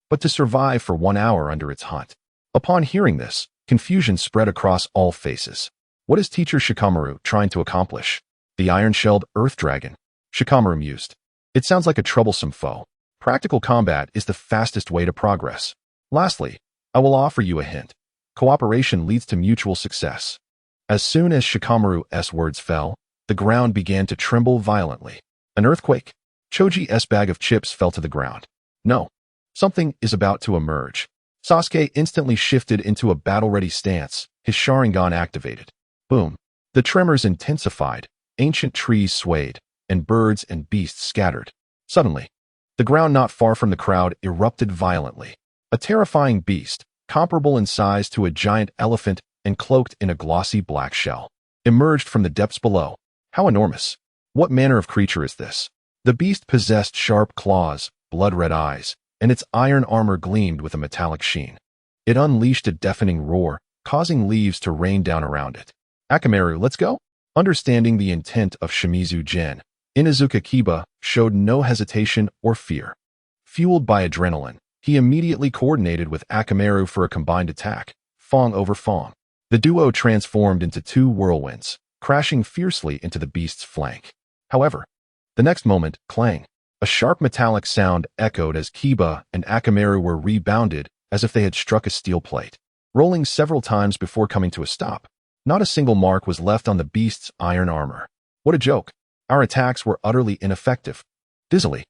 but to survive for 1 hour under its hunt. Upon hearing this, confusion spread across all faces. What is Teacher Shikamaru trying to accomplish? The iron-shelled earth dragon? Shikamaru mused. It sounds like a troublesome foe. Practical combat is the fastest way to progress. Lastly, I will offer you a hint. Cooperation leads to mutual success. As soon as Shikamaru's words fell, the ground began to tremble violently. An earthquake? Choji's bag of chips fell to the ground. No. Something is about to emerge. Sasuke instantly shifted into a battle-ready stance, his Sharingan activated. Boom. The tremors intensified, ancient trees swayed, and birds and beasts scattered. Suddenly, the ground not far from the crowd erupted violently. A terrifying beast, comparable in size to a giant elephant and cloaked in a glossy black shell, emerged from the depths below. How enormous! What manner of creature is this? The beast possessed sharp claws, blood-red eyes, and its iron armor gleamed with a metallic sheen. It unleashed a deafening roar, causing leaves to rain down around it. Akamaru, let's go? Understanding the intent of Shimizu Jin, Inuzuka Kiba showed no hesitation or fear. Fueled by adrenaline, he immediately coordinated with Akamaru for a combined attack, Fong over Fong. The duo transformed into 2 whirlwinds, crashing fiercely into the beast's flank. However, the next moment, clang. A sharp metallic sound echoed as Kiba and Akamaru were rebounded as if they had struck a steel plate, rolling several times before coming to a stop. Not a single mark was left on the beast's iron armor. What a joke. Our attacks were utterly ineffective. Dizzily,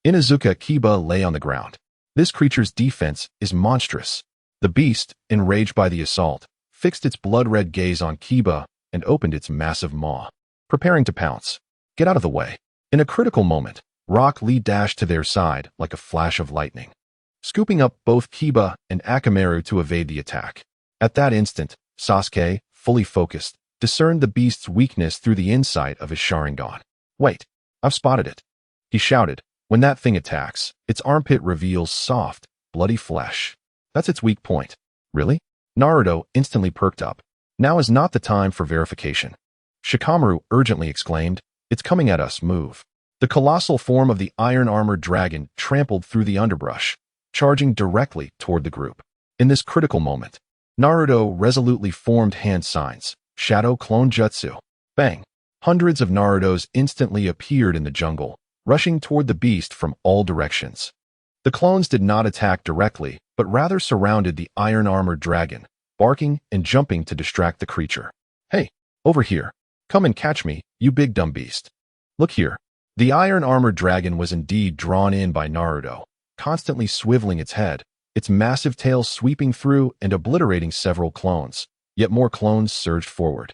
Inuzuka Kiba lay on the ground. This creature's defense is monstrous. The beast, enraged by the assault, fixed its blood-red gaze on Kiba and opened its massive maw, preparing to pounce. Get out of the way. In a critical moment, Rock Lee dashed to their side like a flash of lightning, scooping up both Kiba and Akamaru to evade the attack. At that instant, Sasuke, fully focused, discerned the beast's weakness through the insight of his Sharingan. Wait, I've spotted it. He shouted. When that thing attacks, its armpit reveals soft, bloody flesh. That's its weak point. Really? Naruto instantly perked up. Now is not the time for verification. Shikamaru urgently exclaimed, "It's coming at us, move." The colossal form of the iron-armored dragon trampled through the underbrush, charging directly toward the group. In this critical moment, Naruto resolutely formed hand signs, Shadow Clone Jutsu. Bang! Hundreds of Narutos instantly appeared in the jungle, rushing toward the beast from all directions. The clones did not attack directly, but rather surrounded the iron-armored dragon, barking and jumping to distract the creature. Hey, over here. Come and catch me, you big dumb beast. Look here. The iron-armored dragon was indeed drawn in by Naruto, constantly swiveling its head, its massive tail sweeping through and obliterating several clones. Yet more clones surged forward,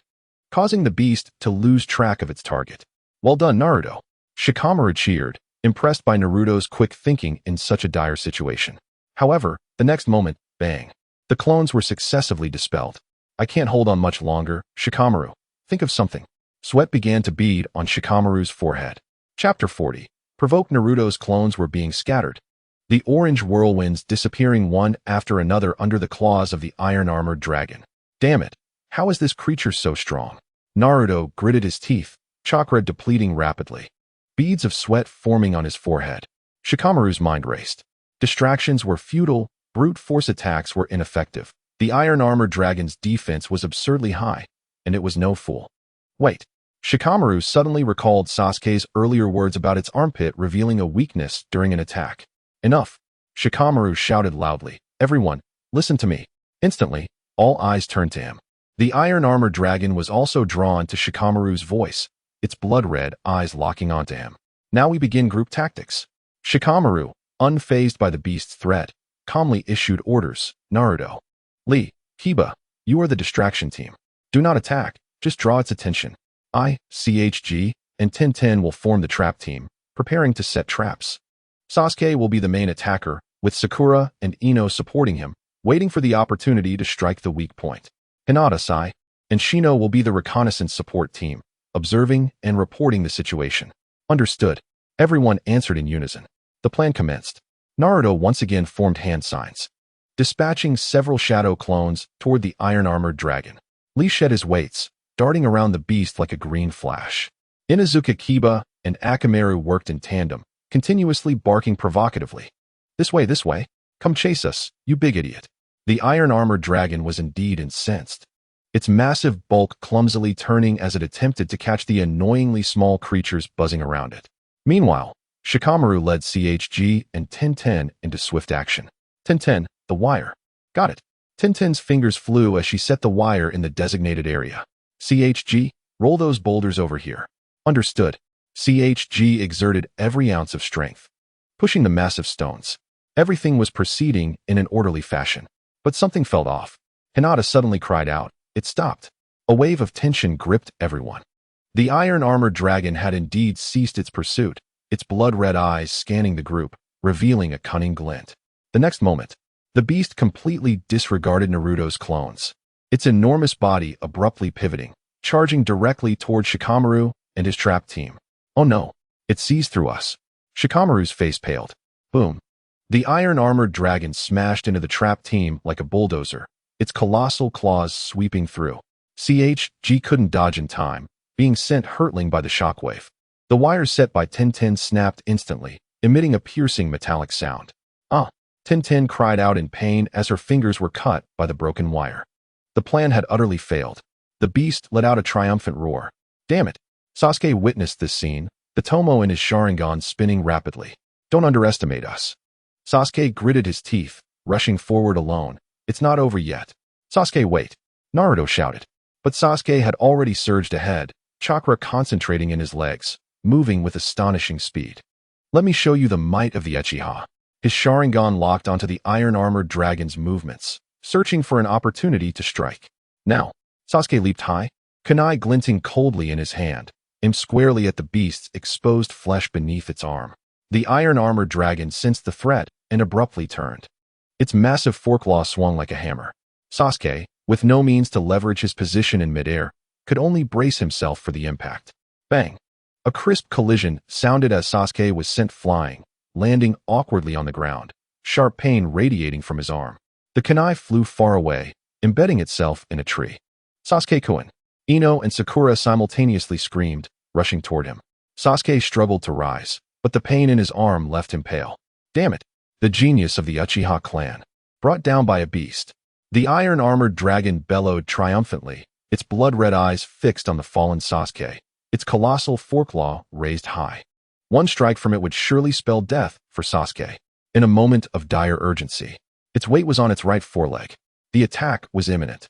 causing the beast to lose track of its target. Well done, Naruto. Shikamaru cheered, impressed by Naruto's quick thinking in such a dire situation. However, the next moment, bang. The clones were successively dispelled. I can't hold on much longer, Shikamaru. Think of something. Sweat began to bead on Shikamaru's forehead. Chapter 40. Provoke Naruto's clones were being scattered, the orange whirlwinds disappearing one after another under the claws of the iron-armored dragon. Damn it, how is this creature so strong? Naruto gritted his teeth, chakra depleting rapidly. Beads of sweat forming on his forehead. Shikamaru's mind raced. Distractions were futile, brute force attacks were ineffective. The iron-armored dragon's defense was absurdly high, and it was no fool. Wait. Shikamaru suddenly recalled Sasuke's earlier words about its armpit revealing a weakness during an attack. Enough! Shikamaru shouted loudly. Everyone, listen to me. Instantly, all eyes turned to him. The iron-armored dragon was also drawn to Shikamaru's voice, its blood-red eyes locking onto him. Now we begin group tactics. Shikamaru, unfazed by the beast's threat, calmly issued orders. Naruto, Lee, Kiba, you are the distraction team. Do not attack, just draw its attention. I, CHG, and Tenten will form the trap team, preparing to set traps. Sasuke will be the main attacker, with Sakura and Ino supporting him, waiting for the opportunity to strike the weak point. Hinata-sai and Shino will be the reconnaissance support team, observing and reporting the situation. Understood. Everyone answered in unison. The plan commenced. Naruto once again formed hand signs, dispatching several shadow clones toward the iron-armored dragon. Lee shed his weights, darting around the beast like a green flash. Inuzuka, Kiba, and Akamaru worked in tandem, continuously barking provocatively. This way, come chase us, you big idiot. The iron-armored dragon was indeed incensed, its massive bulk clumsily turning as it attempted to catch the annoyingly small creatures buzzing around it. Meanwhile, Shikamaru led CHG and Tenten into swift action. Tenten, the wire. Got it. Tenten's fingers flew as she set the wire in the designated area. CHG, roll those boulders over here. Understood. CHG exerted every ounce of strength, pushing the massive stones. Everything was proceeding in an orderly fashion. But something felt off. Hinata suddenly cried out. It stopped. A wave of tension gripped everyone. The iron-armored dragon had indeed ceased its pursuit, its blood-red eyes scanning the group, revealing a cunning glint. The next moment, the beast completely disregarded Naruto's clones, its enormous body abruptly pivoting, charging directly toward Shikamaru and his trap team. Oh no, it sees through us. Shikamaru's face paled. Boom. The iron-armored dragon smashed into the trap team like a bulldozer, its colossal claws sweeping through. CHG couldn't dodge in time, being sent hurtling by the shockwave. The wire set by Tenten snapped instantly, emitting a piercing metallic sound. Ah! Tenten cried out in pain as her fingers were cut by the broken wire. The plan had utterly failed. The beast let out a triumphant roar. Damn it! Sasuke witnessed this scene, the Tomo in his Sharingan spinning rapidly. Don't underestimate us. Sasuke gritted his teeth, rushing forward alone. It's not over yet. Sasuke, wait! Naruto shouted. But Sasuke had already surged ahead, chakra concentrating in his legs, moving with astonishing speed. Let me show you the might of the Uchiha. His Sharingan locked onto the iron-armored dragon's movements, searching for an opportunity to strike. Now, Sasuke leaped high, kunai glinting coldly in his hand, aimed squarely at the beast's exposed flesh beneath its arm. The iron-armored dragon sensed the threat and abruptly turned. Its massive foreclaw swung like a hammer. Sasuke, with no means to leverage his position in midair, could only brace himself for the impact. Bang! A crisp collision sounded as Sasuke was sent flying, landing awkwardly on the ground, sharp pain radiating from his arm. The kunai flew far away, embedding itself in a tree. Sasuke-kun! Ino and Sakura simultaneously screamed, rushing toward him. Sasuke struggled to rise, but the pain in his arm left him pale. Damn it! The genius of the Uchiha clan. Brought down by a beast. The iron-armored dragon bellowed triumphantly, its blood-red eyes fixed on the fallen Sasuke, its colossal foreclaw raised high. One strike from it would surely spell death for Sasuke. In a moment of dire urgency, its weight was on its right foreleg. The attack was imminent.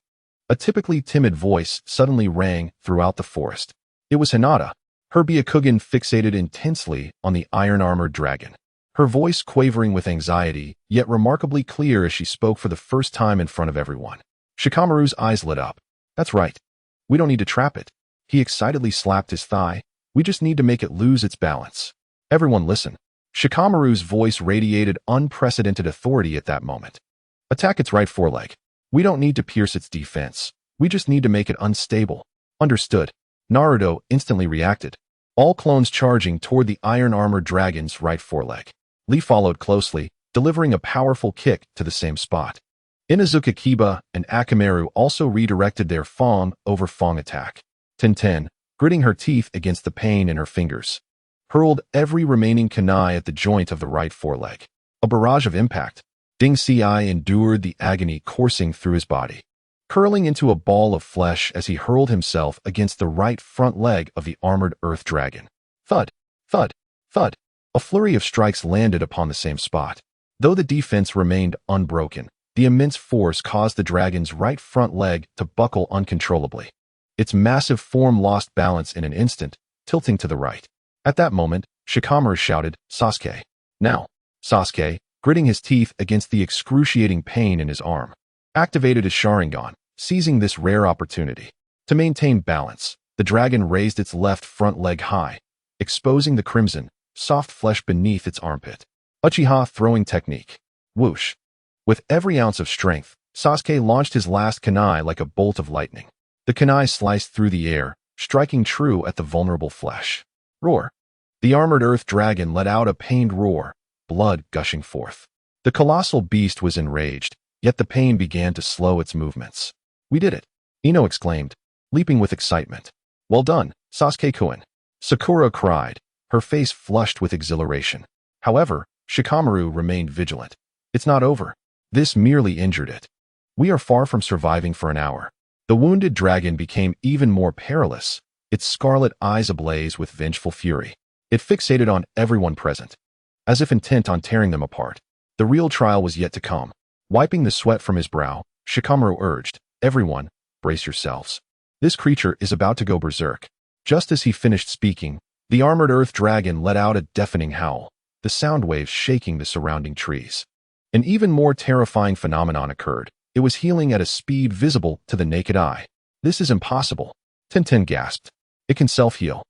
A typically timid voice suddenly rang throughout the forest. It was Hinata, her Byakugan fixated intensely on the iron-armored dragon. Her voice quavering with anxiety, yet remarkably clear as she spoke for the first time in front of everyone. Shikamaru's eyes lit up. That's right. We don't need to trap it. He excitedly slapped his thigh. We just need to make it lose its balance. Everyone listen. Shikamaru's voice radiated unprecedented authority at that moment. Attack its right foreleg. We don't need to pierce its defense. We just need to make it unstable. Understood. Naruto instantly reacted. all clones charging toward the iron-armored dragon's right foreleg. Lee followed closely, delivering a powerful kick to the same spot. Inuzuka Kiba and Akamaru also redirected their Fong over Fong attack. Tenten, gritting her teeth against the pain in her fingers, hurled every remaining kunai at the joint of the right foreleg. A barrage of impact. Deng Ci endured the agony coursing through his body, curling into a ball of flesh as he hurled himself against the right front leg of the armored earth dragon. Thud, thud, thud. A flurry of strikes landed upon the same spot. Though the defense remained unbroken, the immense force caused the dragon's right front leg to buckle uncontrollably. Its massive form lost balance in an instant, tilting to the right. At that moment, Shikamaru shouted, "Sasuke!" Now, Sasuke, gritting his teeth against the excruciating pain in his arm, activated his Sharingan, seizing this rare opportunity. To maintain balance, the dragon raised its left front leg high, exposing the crimson, soft flesh beneath its armpit. Uchiha throwing technique. Whoosh. With every ounce of strength, Sasuke launched his last kunai like a bolt of lightning. The kunai sliced through the air, striking true at the vulnerable flesh. Roar. The armored earth dragon let out a pained roar, blood gushing forth. The colossal beast was enraged, yet the pain began to slow its movements. "We did it," Ino exclaimed, leaping with excitement. "Well done, Sasuke-kun," Sakura cried, her face flushed with exhilaration. However, Shikamaru remained vigilant. "It's not over. This merely injured it. We are far from surviving for an hour." The wounded dragon became even more perilous, its scarlet eyes ablaze with vengeful fury. It fixated on everyone present, as if intent on tearing them apart. The real trial was yet to come. Wiping the sweat from his brow, Shikamaru urged, "Everyone, brace yourselves. This creature is about to go berserk." Just as he finished speaking, the armored earth dragon let out a deafening howl, the sound waves shaking the surrounding trees. An even more terrifying phenomenon occurred. It was healing at a speed visible to the naked eye. "This is impossible," Tenten gasped. "It can self-heal."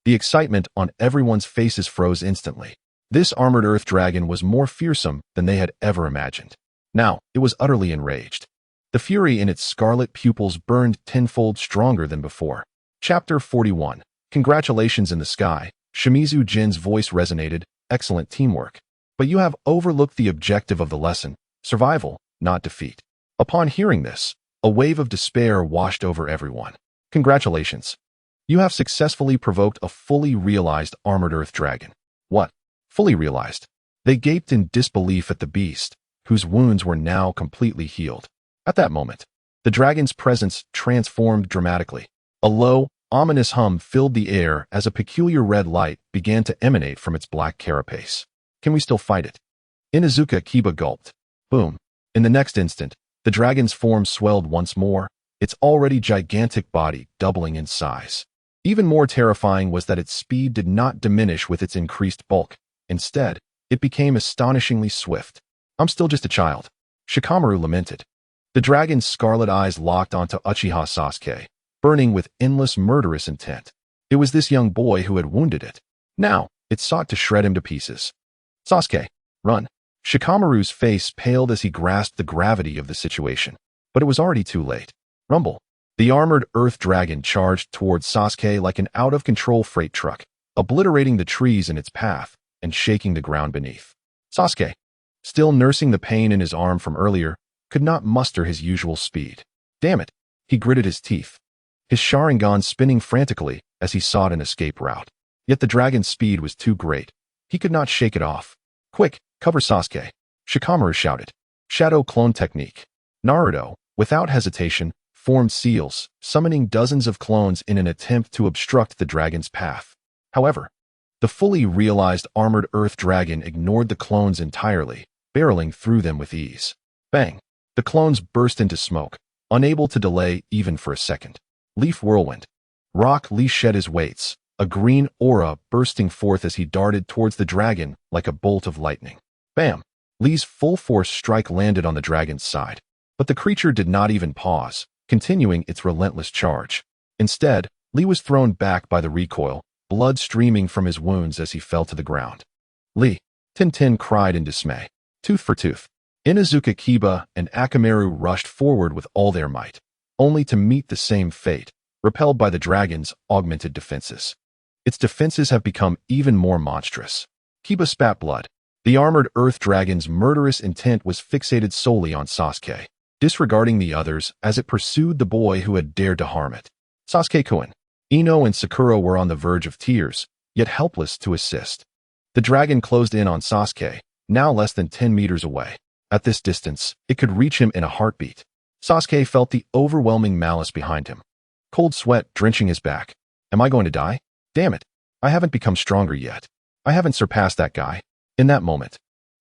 The excitement on everyone's faces froze instantly. This armored earth dragon was more fearsome than they had ever imagined. Now, it was utterly enraged. The fury in its scarlet pupils burned tenfold stronger than before. Chapter 41. Congratulations in the sky. Shimizu Jin's voice resonated. "Excellent teamwork. But you have overlooked the objective of the lesson, survival, not defeat." Upon hearing this, a wave of despair washed over everyone. "Congratulations. You have successfully provoked a fully realized armored earth dragon." "What? Fully realized?" They gaped in disbelief at the beast, whose wounds were now completely healed. At that moment, the dragon's presence transformed dramatically. A low, ominous hum filled the air as a peculiar red light began to emanate from its black carapace. "Can we still fight it?" Inuzuka Kiba gulped. Boom. In the next instant, the dragon's form swelled once more, its already gigantic body doubling in size. Even more terrifying was that its speed did not diminish with its increased bulk. Instead, it became astonishingly swift. "I'm still just a child," Shikamaru lamented. The dragon's scarlet eyes locked onto Uchiha Sasuke, burning with endless murderous intent. It was this young boy who had wounded it. Now, it sought to shred him to pieces. "Sasuke, run." Shikamaru's face paled as he grasped the gravity of the situation. But it was already too late. Rumble. The armored earth dragon charged towards Sasuke like an out-of-control freight truck, obliterating the trees in its path and shaking the ground beneath. Sasuke, still nursing the pain in his arm from earlier, could not muster his usual speed. Damn it, he gritted his teeth, his Sharingan spinning frantically as he sought an escape route. Yet the dragon's speed was too great. He could not shake it off. "Quick, cover Sasuke," Shikamaru shouted. Shadow clone technique. Naruto, without hesitation, formed seals, summoning dozens of clones in an attempt to obstruct the dragon's path. However, the fully realized armored earth dragon ignored the clones entirely, barreling through them with ease. Bang! The clones burst into smoke, unable to delay even for a second. Leaf whirlwind. Rock Lee shed his weights, a green aura bursting forth as he darted towards the dragon like a bolt of lightning. Bam! Lee's full-force strike landed on the dragon's side. But the creature did not even pause, continuing its relentless charge. Instead, Lee was thrown back by the recoil, blood streaming from his wounds as he fell to the ground. "Lee!" Tintin cried in dismay. Tooth for tooth. Inuzuka Kiba and Akamaru rushed forward with all their might, only to meet the same fate, repelled by the dragon's augmented defenses. Its defenses have become even more monstrous. Kiba spat blood. The armored earth dragon's murderous intent was fixated solely on Sasuke, disregarding the others as it pursued the boy who had dared to harm it. Sasuke-kun. Ino and Sakura were on the verge of tears, yet helpless to assist. The dragon closed in on Sasuke, now less than 10 meters away. At this distance, it could reach him in a heartbeat. Sasuke felt the overwhelming malice behind him. Cold sweat drenching his back. Am I going to die? Damn it. I haven't become stronger yet. I haven't surpassed that guy. In that moment,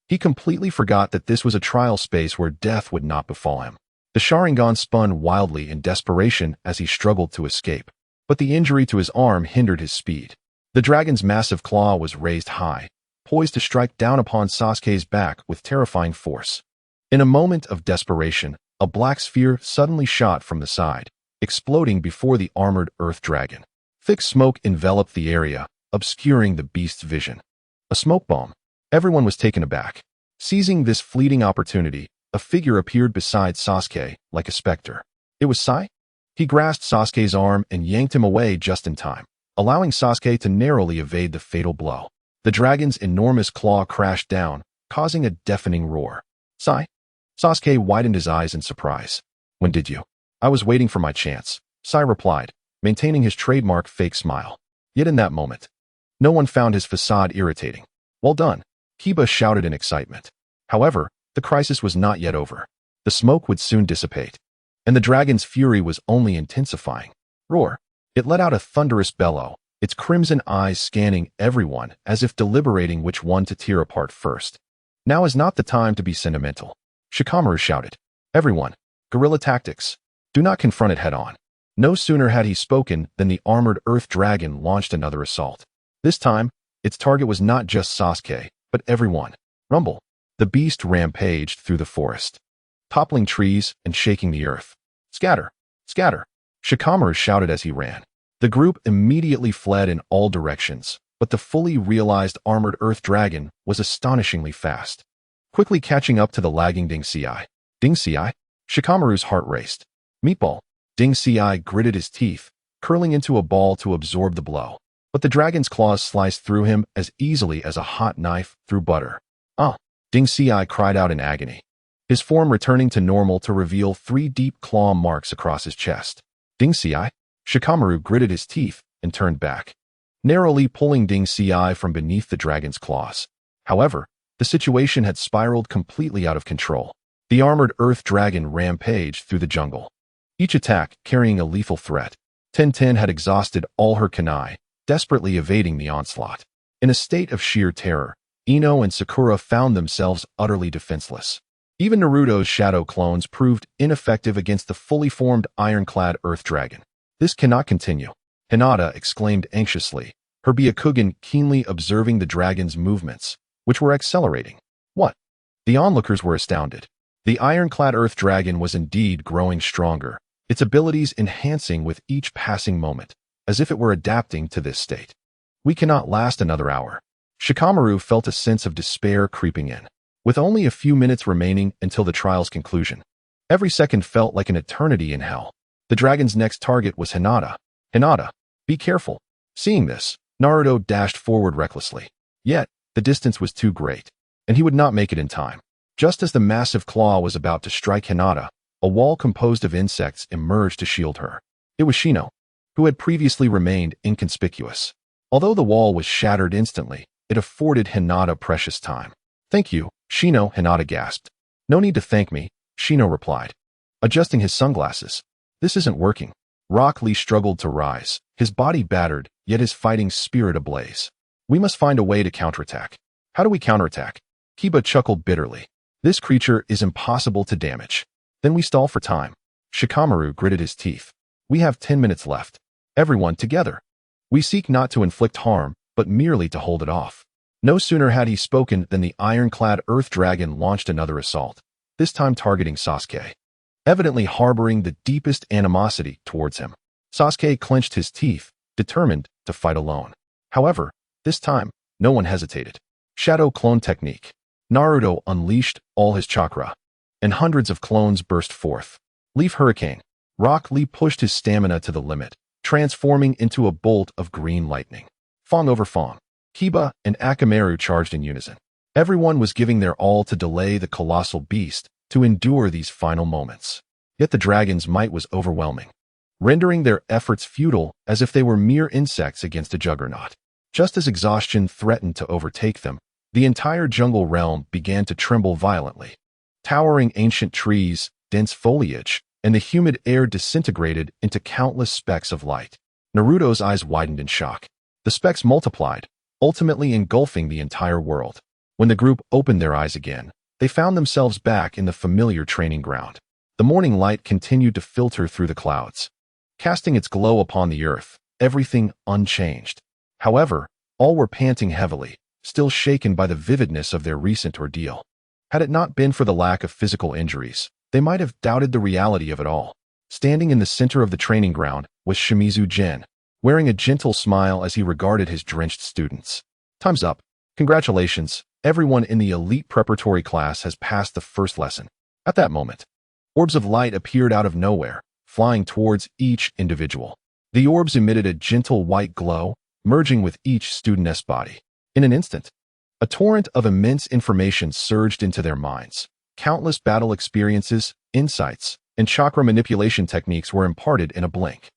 he completely forgot that this was a trial space where death would not befall him. The Sharingan spun wildly in desperation as he struggled to escape, but the injury to his arm hindered his speed. The dragon's massive claw was raised high, poised to strike down upon Sasuke's back with terrifying force. In a moment of desperation, a black sphere suddenly shot from the side, exploding before the armored earth dragon. Thick smoke enveloped the area, obscuring the beast's vision. A smoke bomb. Everyone was taken aback. Seizing this fleeting opportunity, a figure appeared beside Sasuke, like a specter. It was Sai? He grasped Sasuke's arm and yanked him away just in time, allowing Sasuke to narrowly evade the fatal blow. The dragon's enormous claw crashed down, causing a deafening roar. Sai? Sasuke widened his eyes in surprise. When did you? I was waiting for my chance, Sai replied, maintaining his trademark fake smile. Yet in that moment, no one found his facade irritating. Well done, Kiba shouted in excitement. However, the crisis was not yet over. The smoke would soon dissipate, and the dragon's fury was only intensifying. Roar. It let out a thunderous bellow, its crimson eyes scanning everyone as if deliberating which one to tear apart first. Now is not the time to be sentimental, Shikamaru shouted. Everyone, guerrilla tactics. Do not confront it head-on. No sooner had he spoken than the armored earth dragon launched another assault. This time, its target was not just Sasuke, but everyone. Rumble. The beast rampaged through the forest, toppling trees and shaking the earth. Scatter! Scatter! Shikamaru shouted as he ran. The group immediately fled in all directions, but the fully realized armored earth dragon was astonishingly fast, quickly catching up to the lagging Deng Ci. Deng Ci? Shikamaru's heart raced. Meatball. Deng Ci gritted his teeth, curling into a ball to absorb the blow. But the dragon's claws sliced through him as easily as a hot knife through butter. Ah! Deng Ci cried out in agony, his form returning to normal to reveal 3 deep claw marks across his chest. Deng Ci? Shikamaru gritted his teeth and turned back, narrowly pulling Deng Ci from beneath the dragon's claws. However, the situation had spiraled completely out of control. The armored earth dragon rampaged through the jungle, each attack carrying a lethal threat. Tenten had exhausted all her kunai, desperately evading the onslaught. In a state of sheer terror, Ino and Sakura found themselves utterly defenseless. Even Naruto's shadow clones proved ineffective against the fully formed ironclad earth dragon. This cannot continue, Hinata exclaimed anxiously, her Byakugan keenly observing the dragon's movements, which were accelerating. What? The onlookers were astounded. The ironclad earth dragon was indeed growing stronger, its abilities enhancing with each passing moment, as if it were adapting to this state. We cannot last another hour. Shikamaru felt a sense of despair creeping in, with only a few minutes remaining until the trial's conclusion. Every second felt like an eternity in hell. The dragon's next target was Hinata. Hinata, be careful. Seeing this, Naruto dashed forward recklessly. Yet, the distance was too great, and he would not make it in time. Just as the massive claw was about to strike Hinata, a wall composed of insects emerged to shield her. It was Shino, who had previously remained inconspicuous. Although the wall was shattered instantly, it afforded Hinata precious time. Thank you, Shino, Hinata gasped. No need to thank me, Shino replied, adjusting his sunglasses. This isn't working. Rock Lee struggled to rise, his body battered, yet his fighting spirit ablaze. We must find a way to counterattack. How do we counterattack? Kiba chuckled bitterly. This creature is impossible to damage. Then we stall for time. Shikamaru gritted his teeth. We have 10 minutes left. Everyone together. We seek not to inflict harm, but merely to hold it off. No sooner had he spoken than the ironclad earth dragon launched another assault, this time targeting Sasuke, evidently harboring the deepest animosity towards him. Sasuke clenched his teeth, determined to fight alone. However, this time, no one hesitated. Shadow clone technique. Naruto unleashed all his chakra, and hundreds of clones burst forth. Leaf Hurricane. Rock Lee pushed his stamina to the limit, transforming into a bolt of green lightning. Fong over Fong. Kiba and Akamaru charged in unison. Everyone was giving their all to delay the colossal beast, to endure these final moments. Yet the dragon's might was overwhelming, rendering their efforts futile as if they were mere insects against a juggernaut. Just as exhaustion threatened to overtake them, the entire jungle realm began to tremble violently. Towering ancient trees, dense foliage, and the humid air disintegrated into countless specks of light. Naruto's eyes widened in shock. The specks multiplied, ultimately engulfing the entire world. When the group opened their eyes again, they found themselves back in the familiar training ground. The morning light continued to filter through the clouds, casting its glow upon the earth, everything unchanged. However, all were panting heavily, still shaken by the vividness of their recent ordeal. Had it not been for the lack of physical injuries, they might have doubted the reality of it all. Standing in the center of the training ground was Shimizu Jin, wearing a gentle smile as he regarded his drenched students. Time's up. Congratulations, everyone in the elite preparatory class has passed the first lesson. At that moment, orbs of light appeared out of nowhere, flying towards each individual. The orbs emitted a gentle white glow, merging with each student's body. In an instant, a torrent of immense information surged into their minds. Countless battle experiences, insights, and chakra manipulation techniques were imparted in a blink.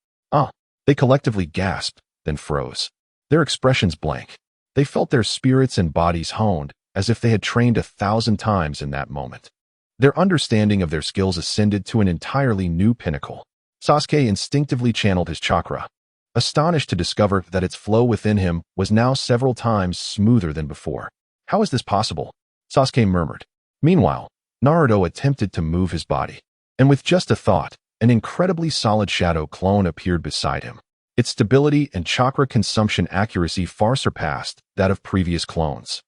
They collectively gasped, then froze. Their expressions blank. They felt their spirits and bodies honed, as if they had trained 1,000 times in that moment. Their understanding of their skills ascended to an entirely new pinnacle. Sasuke instinctively channeled his chakra, astonished to discover that its flow within him was now several times smoother than before. How is this possible? Sasuke murmured. Meanwhile, Naruto attempted to move his body, and with just a thought, an incredibly solid shadow clone appeared beside him. Its stability and chakra consumption accuracy far surpassed that of previous clones.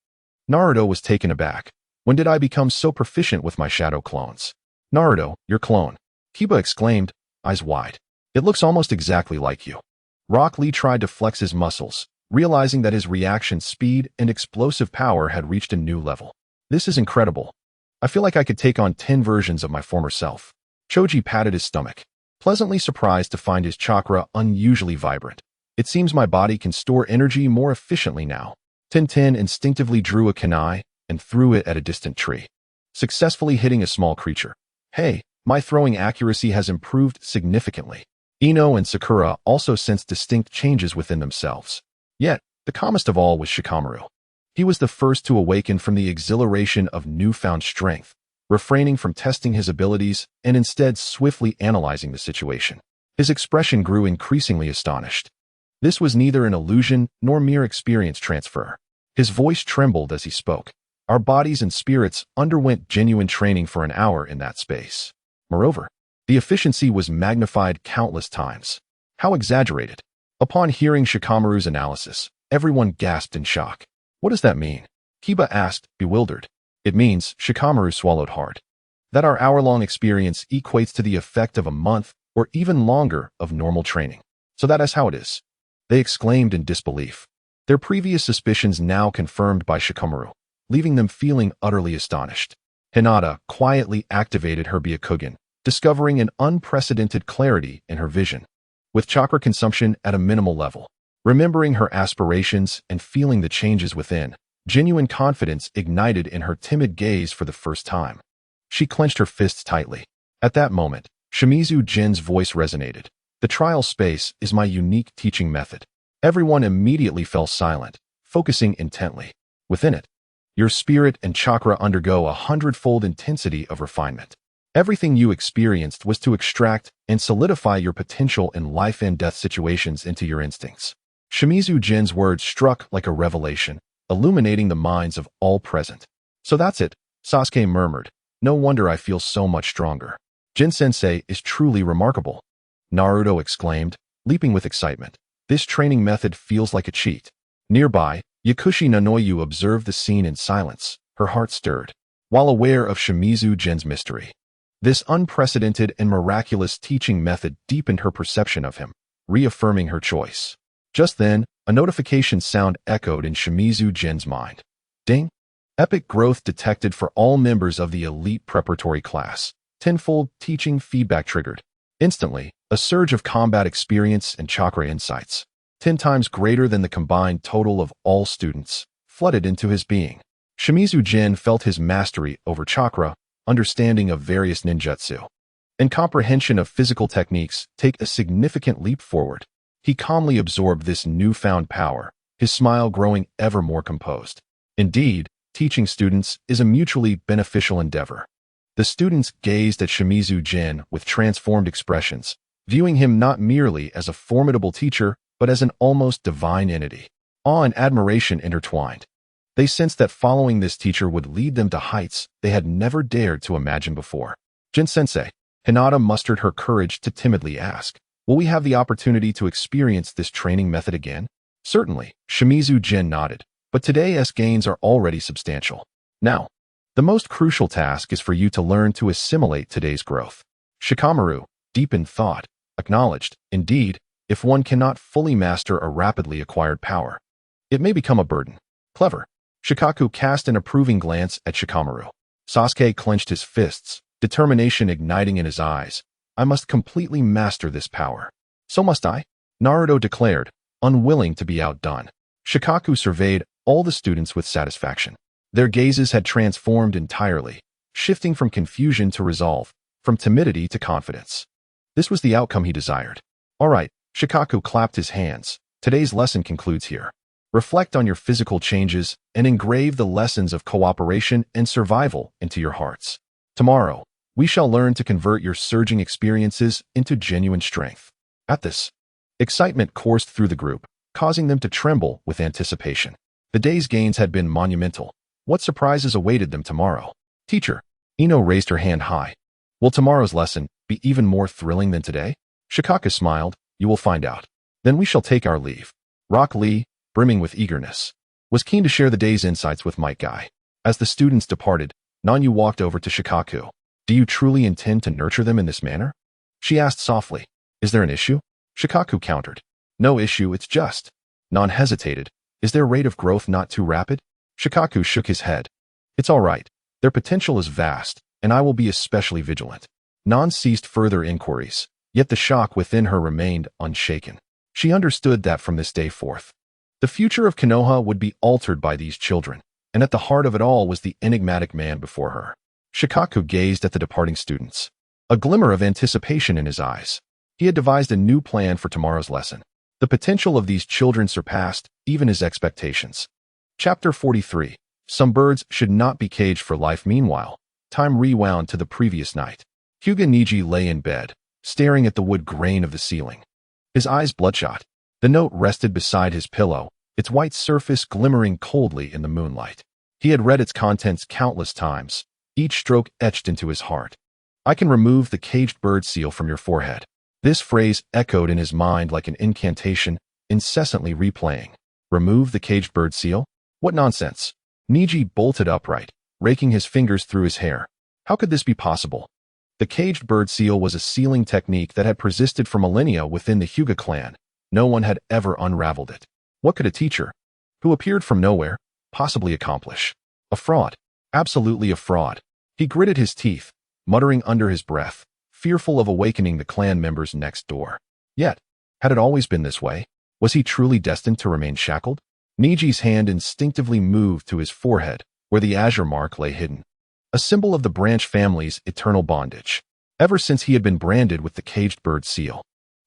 Naruto was taken aback. When did I become so proficient with my shadow clones? Naruto, your clone. Kiba exclaimed, eyes wide. It looks almost exactly like you. Rock Lee tried to flex his muscles, realizing that his reaction speed and explosive power had reached a new level. This is incredible. I feel like I could take on 10 versions of my former self. Choji patted his stomach, pleasantly surprised to find his chakra unusually vibrant. It seems my body can store energy more efficiently now. Tintin instinctively drew a kunai and threw it at a distant tree, successfully hitting a small creature. Hey, my throwing accuracy has improved significantly. Ino and Sakura also sensed distinct changes within themselves. Yet, the calmest of all was Shikamaru. He was the first to awaken from the exhilaration of newfound strength, refraining from testing his abilities and instead swiftly analyzing the situation. His expression grew increasingly astonished. This was neither an illusion nor mere experience transfer. His voice trembled as he spoke. Our bodies and spirits underwent genuine training for an hour in that space. Moreover, the efficiency was magnified countless times. How exaggerated. Upon hearing Shikamaru's analysis, everyone gasped in shock. What does that mean? Kiba asked, bewildered. It means, Shikamaru swallowed hard, that our hour-long experience equates to the effect of a month or even longer of normal training. So that is how it is. They exclaimed in disbelief. Their previous suspicions now confirmed by Shikamaru, leaving them feeling utterly astonished. Hinata quietly activated her Byakugan, discovering an unprecedented clarity in her vision. With chakra consumption at a minimal level, remembering her aspirations and feeling the changes within, genuine confidence ignited in her timid gaze for the first time. She clenched her fists tightly. At that moment, Shimizu Jin's voice resonated. The trial space is my unique teaching method. Everyone immediately fell silent, focusing intently. Within it, your spirit and chakra undergo 100-fold intensity of refinement. Everything you experienced was to extract and solidify your potential in life and death situations into your instincts. Shimizu Jin's words struck like a revelation, illuminating the minds of all present. So that's it, Sasuke murmured. No wonder I feel so much stronger. Jin-sensei is truly remarkable. Naruto exclaimed, leaping with excitement. This training method feels like a cheat. Nearby, Yakushi Nanoyu observed the scene in silence, her heart stirred, while aware of Shimizu Jin's mystery. This unprecedented and miraculous teaching method deepened her perception of him, reaffirming her choice. Just then, a notification sound echoed in Shimizu Jin's mind. Deng! Epic growth detected for all members of the elite preparatory class. Tenfold teaching feedback triggered. Instantly, a surge of combat experience and chakra insights. 10 times greater than the combined total of all students, flooded into his being. Shimizu Jin felt his mastery over chakra, understanding of various ninjutsu, and comprehension of physical techniques take a significant leap forward. He calmly absorbed this newfound power, his smile growing ever more composed. Indeed, teaching students is a mutually beneficial endeavor. The students gazed at Shimizu Jin with transformed expressions, viewing him not merely as a formidable teacher, but as an almost divine entity. Awe and admiration intertwined. They sensed that following this teacher would lead them to heights they had never dared to imagine before. Jin-sensei, Hinata mustered her courage to timidly ask, "Will we have the opportunity to experience this training method again?" "Certainly," Shimizu Jin nodded, "but today's gains are already substantial. Now, the most crucial task is for you to learn to assimilate today's growth." Shikamaru, deep in thought, acknowledged, "Indeed, if one cannot fully master a rapidly acquired power, it may become a burden." "Clever." Shikaku cast an approving glance at Shikamaru. Sasuke clenched his fists, determination igniting in his eyes. "I must completely master this power." "So must I," Naruto declared, unwilling to be outdone. Shikaku surveyed all the students with satisfaction. Their gazes had transformed entirely, shifting from confusion to resolve, from timidity to confidence. This was the outcome he desired. "All right," Shikaku clapped his hands. "Today's lesson concludes here. Reflect on your physical changes and engrave the lessons of cooperation and survival into your hearts. Tomorrow, we shall learn to convert your surging experiences into genuine strength." At this, excitement coursed through the group, causing them to tremble with anticipation. The day's gains had been monumental. What surprises awaited them tomorrow? "Teacher," Ino raised her hand high. "Will tomorrow's lesson be even more thrilling than today?" Shikaku smiled. "You will find out. Then we shall take our leave." Rock Lee, brimming with eagerness, was keen to share the day's insights with Might Guy. As the students departed, Nanyu walked over to Shikaku. "Do you truly intend to nurture them in this manner?" she asked softly. "Is there an issue?" Shikaku countered. "No issue, it's just." Nan hesitated. "Is their rate of growth not too rapid?" Shikaku shook his head. "It's all right. Their potential is vast, and I will be especially vigilant." Nan ceased further inquiries, yet the shock within her remained unshaken. She understood that from this day forth, the future of Konoha would be altered by these children, and at the heart of it all was the enigmatic man before her. Shikaku gazed at the departing students, a glimmer of anticipation in his eyes. He had devised a new plan for tomorrow's lesson. The potential of these children surpassed even his expectations. Chapter 43. Some birds should not be caged for life. Meanwhile, time rewound to the previous night. Hyuga Niji lay in bed, staring at the wood grain of the ceiling, his eyes bloodshot. The note rested beside his pillow, its white surface glimmering coldly in the moonlight. He had read its contents countless times, each stroke etched into his heart. "I can remove the caged bird seal from your forehead." This phrase echoed in his mind like an incantation, incessantly replaying. "Remove the caged bird seal? What nonsense." Niji bolted upright, raking his fingers through his hair. How could this be possible? The caged bird seal was a sealing technique that had persisted for millennia within the Hyuga clan. No one had ever unraveled it. What could a teacher, who appeared from nowhere, possibly accomplish? A fraud. Absolutely a fraud. He gritted his teeth, muttering under his breath, fearful of awakening the clan members next door. Yet, had it always been this way? Was he truly destined to remain shackled? Niji's hand instinctively moved to his forehead, where the azure mark lay hidden, a symbol of the branch family's eternal bondage. Ever since he had been branded with the caged bird seal,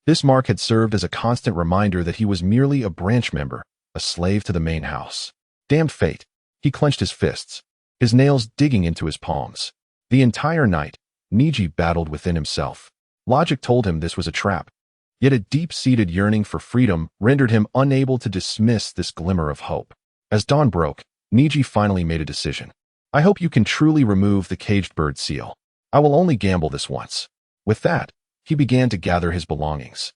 this mark had served as a constant reminder that he was merely a branch member, a slave to the main house. Damned fate. He clenched his fists, his nails digging into his palms. The entire night, Niji battled within himself. Logic told him this was a trap, yet a deep-seated yearning for freedom rendered him unable to dismiss this glimmer of hope. As dawn broke, Niji finally made a decision. "I hope you can truly remove the caged bird seal. I will only gamble this once." With that, he began to gather his belongings,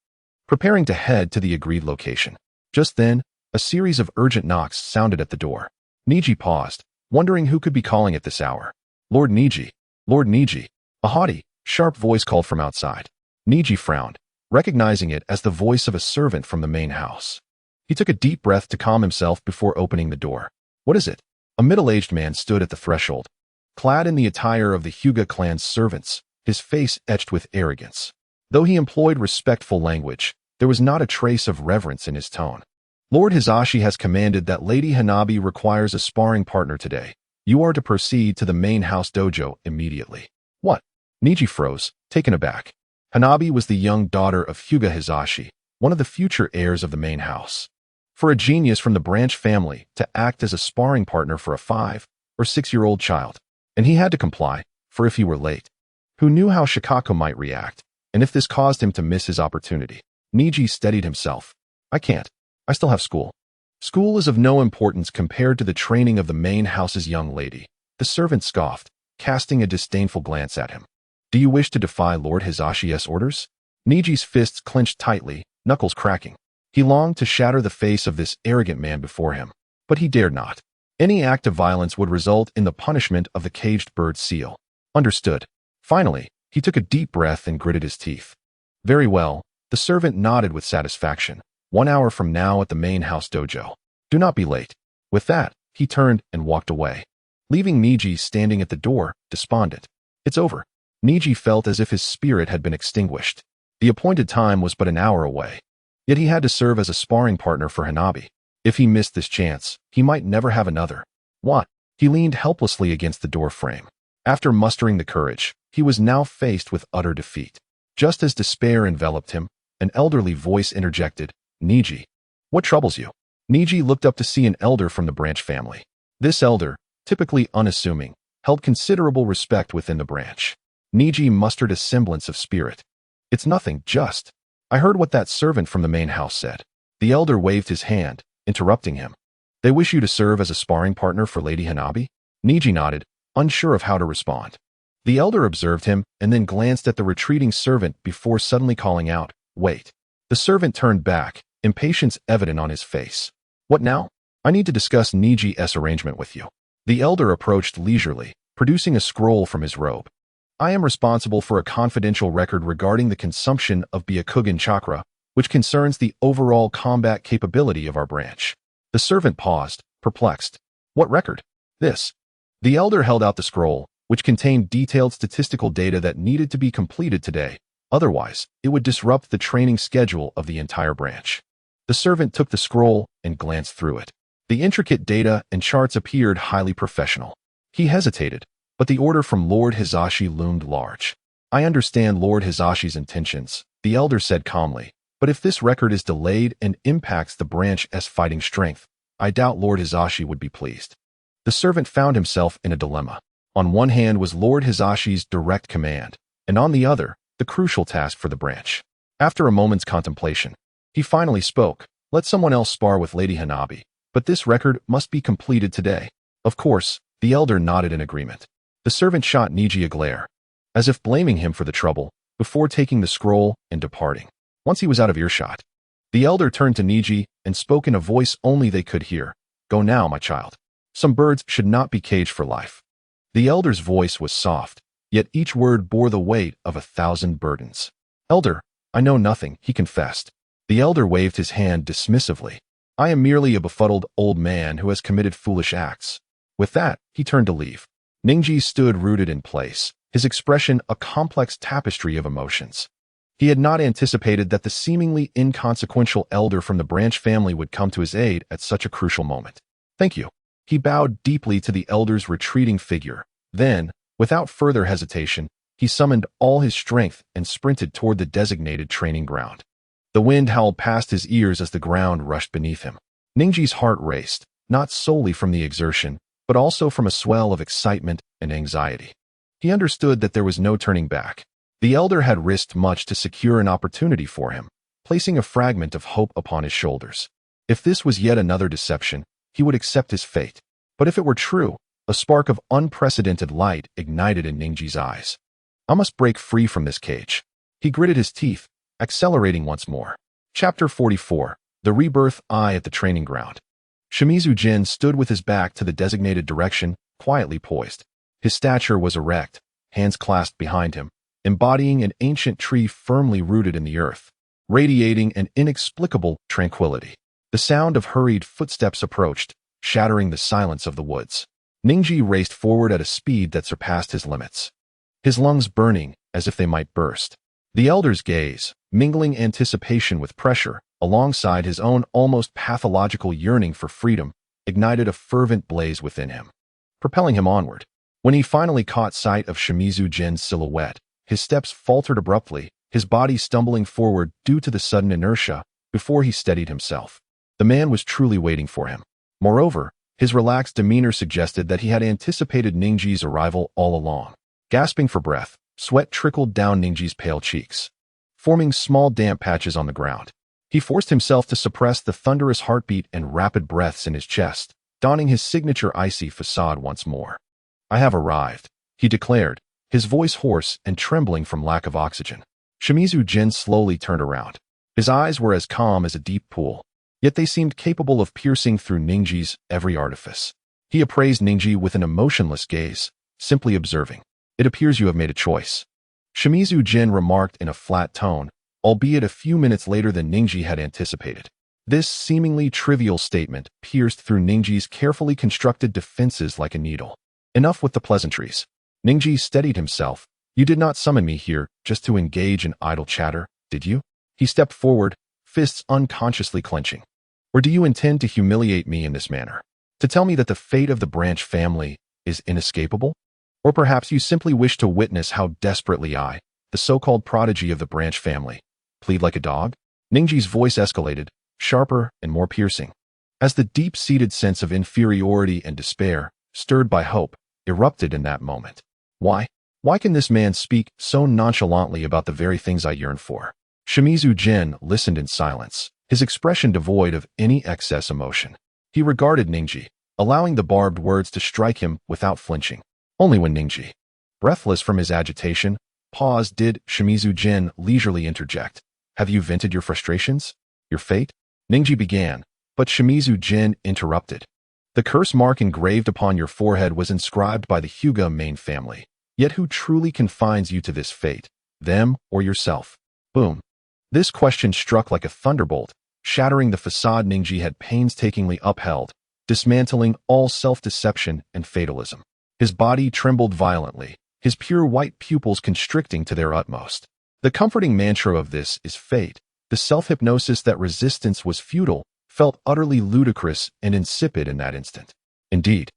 preparing to head to the agreed location. Just then, a series of urgent knocks sounded at the door. Niji paused, wondering who could be calling at this hour. "Lord Niji, Lord Niji." A haughty, sharp voice called from outside. Niji frowned, recognizing it as the voice of a servant from the main house. He took a deep breath to calm himself before opening the door. "What is it?" A middle-aged man stood at the threshold, clad in the attire of the Hyuga clan's servants, his face etched with arrogance. Though he employed respectful language, There was not a trace of reverence in his tone. Lord Hizashi has commanded that Lady Hanabi requires a sparring partner today. You are to proceed to the main house dojo immediately. What? Niji froze, taken aback. Hanabi was the young daughter of Hyuga Hizashi, one of the future heirs of the main house. For a genius from the branch family to act as a sparring partner for a 5 or 6-year-old child. And he had to comply, for if he were late, who knew how Shikako might react, and if this caused him to miss his opportunity? Niji steadied himself. I can't. I still have school. School is of no importance compared to the training of the main house's young lady. The servant scoffed, casting a disdainful glance at him. Do you wish to defy Lord Hizashi's orders? Niji's fists clenched tightly, knuckles cracking. He longed to shatter the face of this arrogant man before him, but he dared not. Any act of violence would result in the punishment of the caged bird seal. Understood. Finally, he took a deep breath and gritted his teeth. Very well, the servant nodded with satisfaction. 1 hour from now at the main house dojo. Do not be late. With that, he turned and walked away, leaving Niji standing at the door, despondent. It's over. Niji felt as if his spirit had been extinguished. The appointed time was but an hour away. Yet he had to serve as a sparring partner for Hanabi. If he missed this chance, he might never have another. What? He leaned helplessly against the door frame. After mustering the courage, he was now faced with utter defeat. Just as despair enveloped him, an elderly voice interjected, Niji, what troubles you? Niji looked up to see an elder from the branch family. This elder, typically unassuming, held considerable respect within the branch. Niji mustered a semblance of spirit. It's nothing, just. I heard what that servant from the main house said. The elder waved his hand, interrupting him. They wish you to serve as a sparring partner for Lady Hanabi? Niji nodded, unsure of how to respond. The elder observed him and then glanced at the retreating servant before suddenly calling out, Wait. The servant turned back, impatience evident on his face. What now? I need to discuss Niji's arrangement with you. The elder approached leisurely, producing a scroll from his robe. I am responsible for a confidential record regarding the consumption of Byakugan chakra, which concerns the overall combat capability of our branch. The servant paused, perplexed. What record? This. The elder held out the scroll, which contained detailed statistical data that needed to be completed today. Otherwise, it would disrupt the training schedule of the entire branch. The servant took the scroll and glanced through it. The intricate data and charts appeared highly professional. He hesitated, but the order from Lord Hizashi loomed large. I understand Lord Hizashi's intentions, the elder said calmly, but if this record is delayed and impacts the branch's fighting strength, I doubt Lord Hizashi would be pleased. The servant found himself in a dilemma. On one hand was Lord Hizashi's direct command, and on the other, the crucial task for the branch. After a moment's contemplation, he finally spoke. Let someone else spar with Lady Hanabi, but this record must be completed today. Of course, the elder nodded in agreement. The servant shot Niji a glare, as if blaming him for the trouble, before taking the scroll and departing. Once he was out of earshot, the elder turned to Niji and spoke in a voice only they could hear. Go now, my child. Some birds should not be caged for life. The elder's voice was soft, yet each word bore the weight of 1,000 burdens. Elder, I know nothing, he confessed. The elder waved his hand dismissively. I am merely a befuddled old man who has committed foolish acts. With that, he turned to leave. Ningji stood rooted in place, his expression a complex tapestry of emotions. He had not anticipated that the seemingly inconsequential elder from the branch family would come to his aid at such a crucial moment. Thank you. He bowed deeply to the elder's retreating figure. Then, without further hesitation, he summoned all his strength and sprinted toward the designated training ground. The wind howled past his ears as the ground rushed beneath him. Ningji's heart raced, not solely from the exertion, but also from a swell of excitement and anxiety. He understood that there was no turning back. The elder had risked much to secure an opportunity for him, placing a fragment of hope upon his shoulders. If this was yet another deception, he would accept his fate. But if it were true, a spark of unprecedented light ignited in Ningji's eyes. I must break free from this cage. He gritted his teeth, accelerating once more. Chapter 44. The Rebirth. Eye at the training ground. Shimizu Jin stood with his back to the designated direction, quietly poised. His stature was erect, hands clasped behind him, embodying an ancient tree firmly rooted in the earth, radiating an inexplicable tranquility. The sound of hurried footsteps approached, shattering the silence of the woods. Ningji raced forward at a speed that surpassed his limits, his lungs burning as if they might burst. The elder's gaze, mingling anticipation with pressure, alongside his own almost pathological yearning for freedom, ignited a fervent blaze within him, propelling him onward. When he finally caught sight of Shimizu Jin's silhouette, his steps faltered abruptly, his body stumbling forward due to the sudden inertia before he steadied himself. The man was truly waiting for him. Moreover, his relaxed demeanor suggested that he had anticipated Ningji's arrival all along. Gasping for breath, sweat trickled down Ningji's pale cheeks, forming small damp patches on the ground. He forced himself to suppress the thunderous heartbeat and rapid breaths in his chest, donning his signature icy facade once more. "I have arrived," he declared, his voice hoarse and trembling from lack of oxygen. Shimizu Jin slowly turned around. His eyes were as calm as a deep pool, yet they seemed capable of piercing through Ningji's every artifice. He appraised Ningji with an emotionless gaze, simply observing. "It appears you have made a choice," Shimizu Jin remarked in a flat tone, albeit a few minutes later than Ningji had anticipated. This seemingly trivial statement pierced through Ningji's carefully constructed defenses like a needle. Enough with the pleasantries. Ningji steadied himself. "You did not summon me here just to engage in idle chatter, did you?" He stepped forward, fists unconsciously clenching. "Or do you intend to humiliate me in this manner? To tell me that the fate of the Branch family is inescapable? Or perhaps you simply wish to witness how desperately I, the so-called prodigy of the Branch family, plead like a dog?" Ningji's voice escalated, sharper and more piercing, as the deep-seated sense of inferiority and despair, stirred by hope, erupted in that moment. Why can this man speak so nonchalantly about the very things I yearn for? Shimizu Jin listened in silence, his expression devoid of any excess emotion. He regarded Ningji, allowing the barbed words to strike him without flinching. Only when Ningji, breathless from his agitation, paused did Shimizu Jin leisurely interject. "Have you vented your frustrations? Your fate?" Ningji began, but Shimizu Jin interrupted. "The curse mark engraved upon your forehead was inscribed by the Hyuga main family. Yet who truly confines you to this fate, them or yourself?" Boom. This question struck like a thunderbolt, shattering the facade Ningji had painstakingly upheld, dismantling all self-deception and fatalism. His body trembled violently, his pure white pupils constricting to their utmost. The comforting mantra of "this is fate," the self-hypnosis that resistance was futile, felt utterly ludicrous and insipid in that instant. Indeed,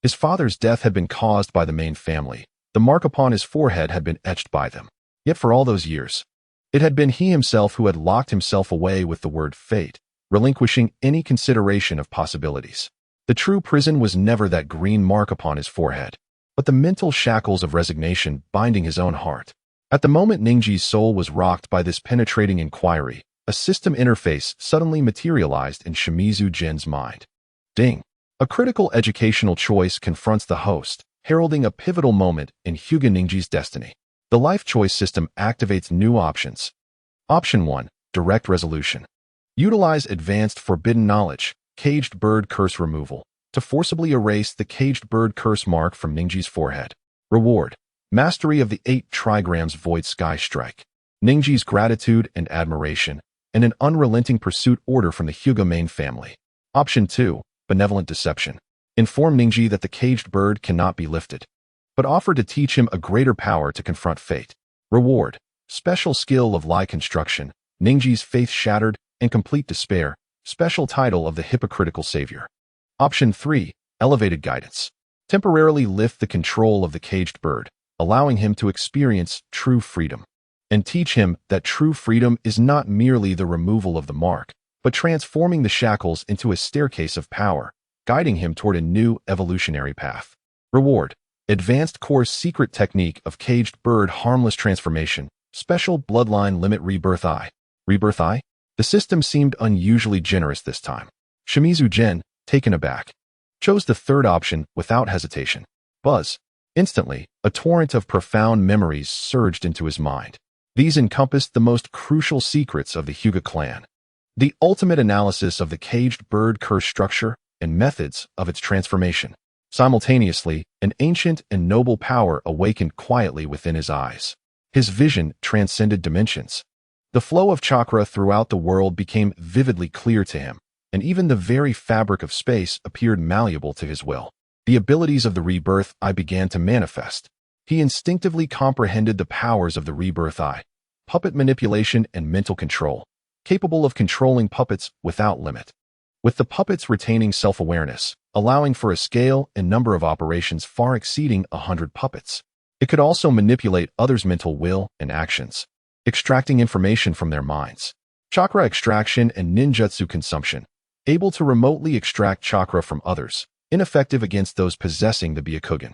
his father's death had been caused by the main family. The mark upon his forehead had been etched by them. Yet for all those years, it had been he himself who had locked himself away with the word fate, relinquishing any consideration of possibilities. The true prison was never that green mark upon his forehead, but the mental shackles of resignation binding his own heart. At the moment Ningji's soul was rocked by this penetrating inquiry, a system interface suddenly materialized in Shimizu Jin's mind. Deng. A critical educational choice confronts the host, heralding a pivotal moment in Hyuga Ningji's destiny. The life choice system activates new options. Option 1. Direct resolution. Utilize advanced forbidden knowledge, caged bird curse removal, to forcibly erase the caged bird curse mark from Ningji's forehead. Reward. Mastery of the 8 trigrams void sky strike. Ningji's gratitude and admiration, and an unrelenting pursuit order from the Hyuga main family. Option 2. Benevolent deception. Inform Ningji that the caged bird cannot be lifted, but offer to teach him a greater power to confront fate. Reward. Special skill of lie construction, Ningji's faith shattered, and complete despair, special title of the hypocritical savior. Option 3. Elevated guidance. Temporarily lift the control of the caged bird, allowing him to experience true freedom, and teach him that true freedom is not merely the removal of the mark, but transforming the shackles into a staircase of power, guiding him toward a new evolutionary path. Reward. Advanced Course Secret Technique of Caged Bird Harmless Transformation, Special Bloodline Limit Rebirth Eye. Rebirth Eye? The system seemed unusually generous this time. Shimizu Jin, taken aback, chose the third option without hesitation. Buzz. Instantly, a torrent of profound memories surged into his mind. These encompassed the most crucial secrets of the Hyuga clan, the ultimate analysis of the caged bird curse structure, and methods of its transformation. Simultaneously, an ancient and noble power awakened quietly within his eyes. His vision transcended dimensions. The flow of chakra throughout the world became vividly clear to him, and even the very fabric of space appeared malleable to his will. The abilities of the rebirth eye began to manifest. He instinctively comprehended the powers of the rebirth eye, puppet manipulation and mental control, capable of controlling puppets without limit. With the puppets retaining self-awareness, allowing for a scale and number of operations far exceeding 100 puppets. It could also manipulate others' mental will and actions, extracting information from their minds. Chakra extraction and ninjutsu consumption, able to remotely extract chakra from others, ineffective against those possessing the Byakugan.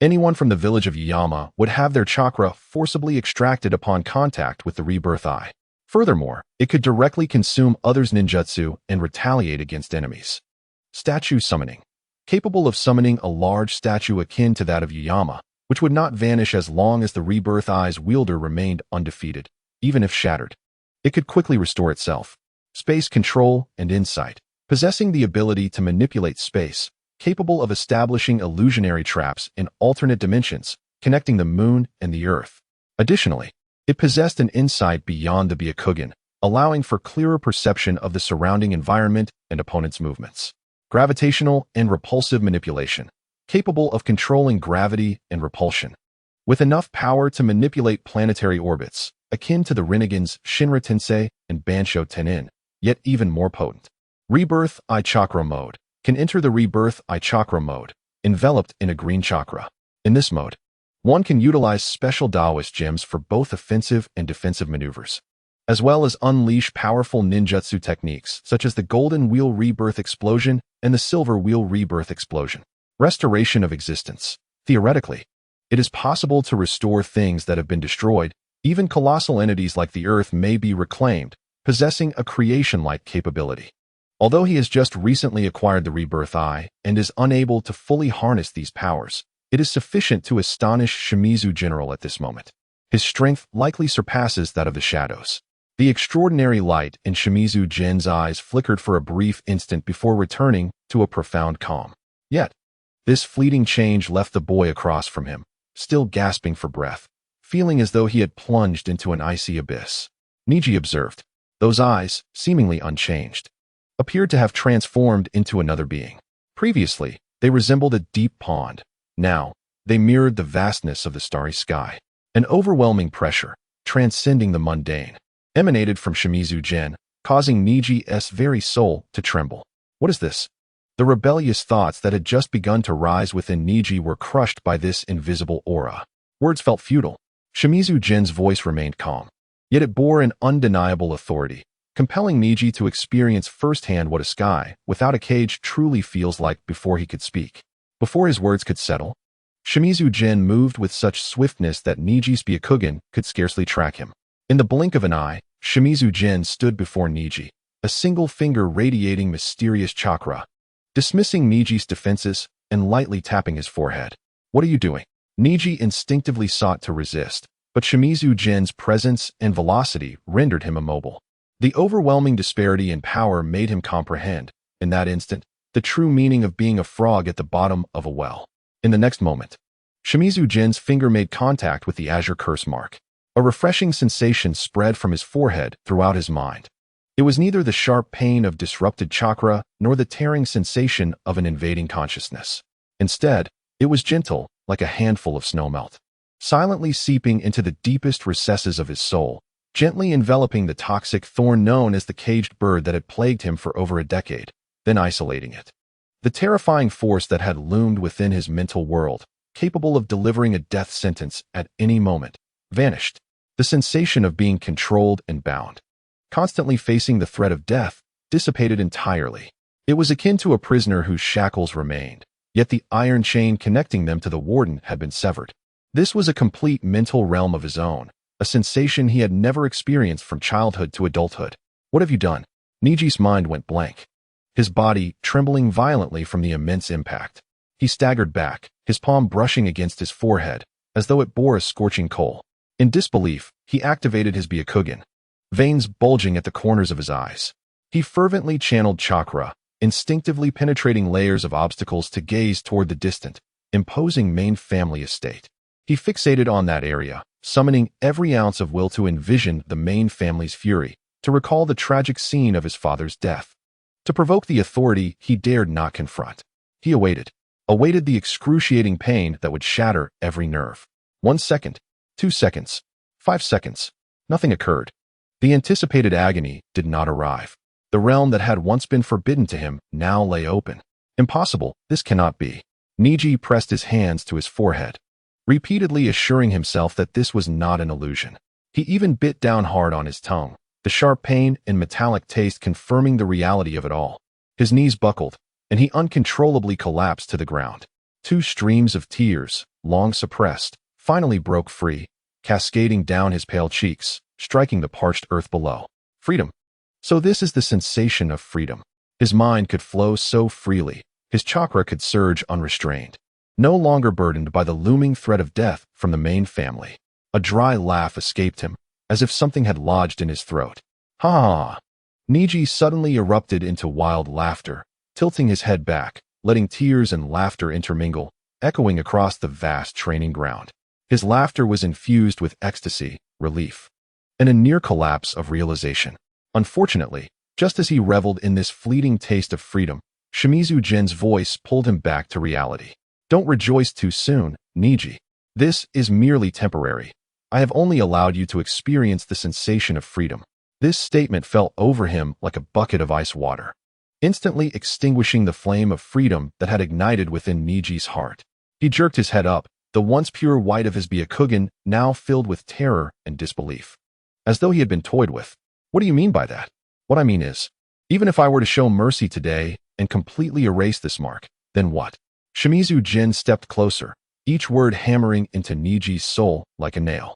Anyone from the village of Yama would have their chakra forcibly extracted upon contact with the rebirth eye. Furthermore, it could directly consume others' ninjutsu and retaliate against enemies. Statue summoning, capable of summoning a large statue akin to that of Yama, which would not vanish as long as the rebirth eye's wielder remained undefeated, even if shattered. It could quickly restore itself. Space control and insight, possessing the ability to manipulate space, capable of establishing illusionary traps in alternate dimensions, connecting the moon and the earth. Additionally, it possessed an insight beyond the Byakugan, allowing for clearer perception of the surrounding environment and opponents' movements. Gravitational and repulsive manipulation, capable of controlling gravity and repulsion. With enough power to manipulate planetary orbits, akin to the Rinnegan's Shinra Tensei and Bansho Tenin, yet even more potent. Rebirth Eye Chakra Mode can enter the Rebirth Eye Chakra Mode, enveloped in a green chakra. In this mode, one can utilize special Taoist gems for both offensive and defensive maneuvers, as well as unleash powerful ninjutsu techniques such as the Golden Wheel Rebirth Explosion and the Silver Wheel Rebirth Explosion. Restoration of existence. Theoretically, it is possible to restore things that have been destroyed. Even colossal entities like the Earth may be reclaimed, possessing a creation-like capability. Although he has just recently acquired the Rebirth Eye and is unable to fully harness these powers, it is sufficient to astonish Shimizu General at this moment. His strength likely surpasses that of the shadows. The extraordinary light in Shimizu Gen's eyes flickered for a brief instant before returning to a profound calm. Yet, this fleeting change left the boy across from him, still gasping for breath, feeling as though he had plunged into an icy abyss. Niji observed. Those eyes, seemingly unchanged, appeared to have transformed into another being. Previously, they resembled a deep pond. Now, they mirrored the vastness of the starry sky. An overwhelming pressure, transcending the mundane, emanated from Shimizu Gen, causing Niji's very soul to tremble. What is this? The rebellious thoughts that had just begun to rise within Niji were crushed by this invisible aura. Words felt futile. Shimizu Gen's voice remained calm, yet it bore an undeniable authority, compelling Niji to experience firsthand what a sky without a cage truly feels like before he could speak. Before his words could settle, Shimizu Gen moved with such swiftness that Niji's Byakugan could scarcely track him. In the blink of an eye, Shimizu Gen stood before Niji, a single finger radiating mysterious chakra, dismissing Niji's defenses and lightly tapping his forehead. What are you doing? Niji instinctively sought to resist, but Shimizu Gen's presence and velocity rendered him immobile. The overwhelming disparity in power made him comprehend, in that instant, the true meaning of being a frog at the bottom of a well. In the next moment, Shimizu Gen's finger made contact with the azure curse mark. A refreshing sensation spread from his forehead throughout his mind. It was neither the sharp pain of disrupted chakra nor the tearing sensation of an invading consciousness. Instead, it was gentle, like a handful of snowmelt, silently seeping into the deepest recesses of his soul, gently enveloping the toxic thorn known as the caged bird that had plagued him for over a decade, then isolating it. The terrifying force that had loomed within his mental world, capable of delivering a death sentence at any moment, vanished. The sensation of being controlled and bound, constantly facing the threat of death, dissipated entirely. It was akin to a prisoner whose shackles remained, yet the iron chain connecting them to the warden had been severed. This was a complete mental realm of his own, a sensation he had never experienced from childhood to adulthood. What have you done? Niji's mind went blank, his body trembling violently from the immense impact. He staggered back, his palm brushing against his forehead, as though it bore a scorching coal. In disbelief, he activated his Byakugan, veins bulging at the corners of his eyes. He fervently channeled chakra, instinctively penetrating layers of obstacles to gaze toward the distant, imposing main family estate. He fixated on that area, summoning every ounce of will to envision the main family's fury, to recall the tragic scene of his father's death, to provoke the authority he dared not confront. He awaited the excruciating pain that would shatter every nerve. 1 second, 2 seconds, 5 seconds. Nothing occurred. The anticipated agony did not arrive. The realm that had once been forbidden to him now lay open. Impossible, this cannot be. Niji pressed his hands to his forehead, repeatedly assuring himself that this was not an illusion. He even bit down hard on his tongue, the sharp pain and metallic taste confirming the reality of it all. His knees buckled, and he uncontrollably collapsed to the ground. Two streams of tears, long suppressed, finally broke free, cascading down his pale cheeks, striking the parched earth below. Freedom. So this is the sensation of freedom. His mind could flow so freely, his chakra could surge unrestrained. No longer burdened by the looming threat of death from the main family. A dry laugh escaped him, as if something had lodged in his throat. Ha ha! Niji suddenly erupted into wild laughter, tilting his head back, letting tears and laughter intermingle, echoing across the vast training ground. His laughter was infused with ecstasy, relief, and a near collapse of realization. Unfortunately, just as he reveled in this fleeting taste of freedom, Shimizu Jin's voice pulled him back to reality. Don't rejoice too soon, Niji. This is merely temporary. I have only allowed you to experience the sensation of freedom. This statement fell over him like a bucket of ice water, instantly extinguishing the flame of freedom that had ignited within Niji's heart. He jerked his head up, the once pure white of his Byakugan now filled with terror and disbelief. As though he had been toyed with. What do you mean by that? What I mean is, even if I were to show mercy today and completely erase this mark, then what? Shimizu Jin stepped closer, each word hammering into Niji's soul like a nail.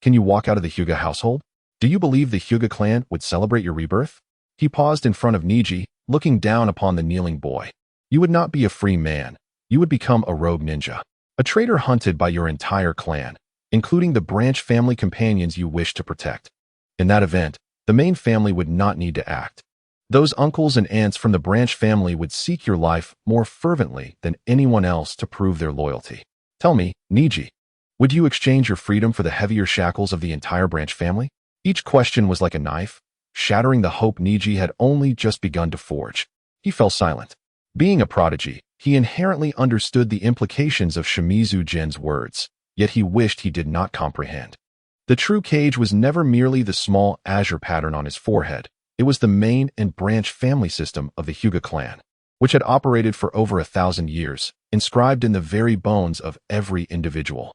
Can you walk out of the Hyuga household? Do you believe the Hyuga clan would celebrate your rebirth? He paused in front of Niji, looking down upon the kneeling boy. You would not be a free man. You would become a rogue ninja. A traitor hunted by your entire clan, including the branch family companions you wish to protect. In that event, the main family would not need to act. Those uncles and aunts from the branch family would seek your life more fervently than anyone else to prove their loyalty. Tell me, Niji, would you exchange your freedom for the heavier shackles of the entire branch family? Each question was like a knife, shattering the hope Niji had only just begun to forge. He fell silent. Being a prodigy, he inherently understood the implications of Shimizu Jin's words, yet he wished he did not comprehend. The true cage was never merely the small azure pattern on his forehead. It was the main and branch family system of the Hyuga clan, which had operated for over 1,000 years, inscribed in the very bones of every individual.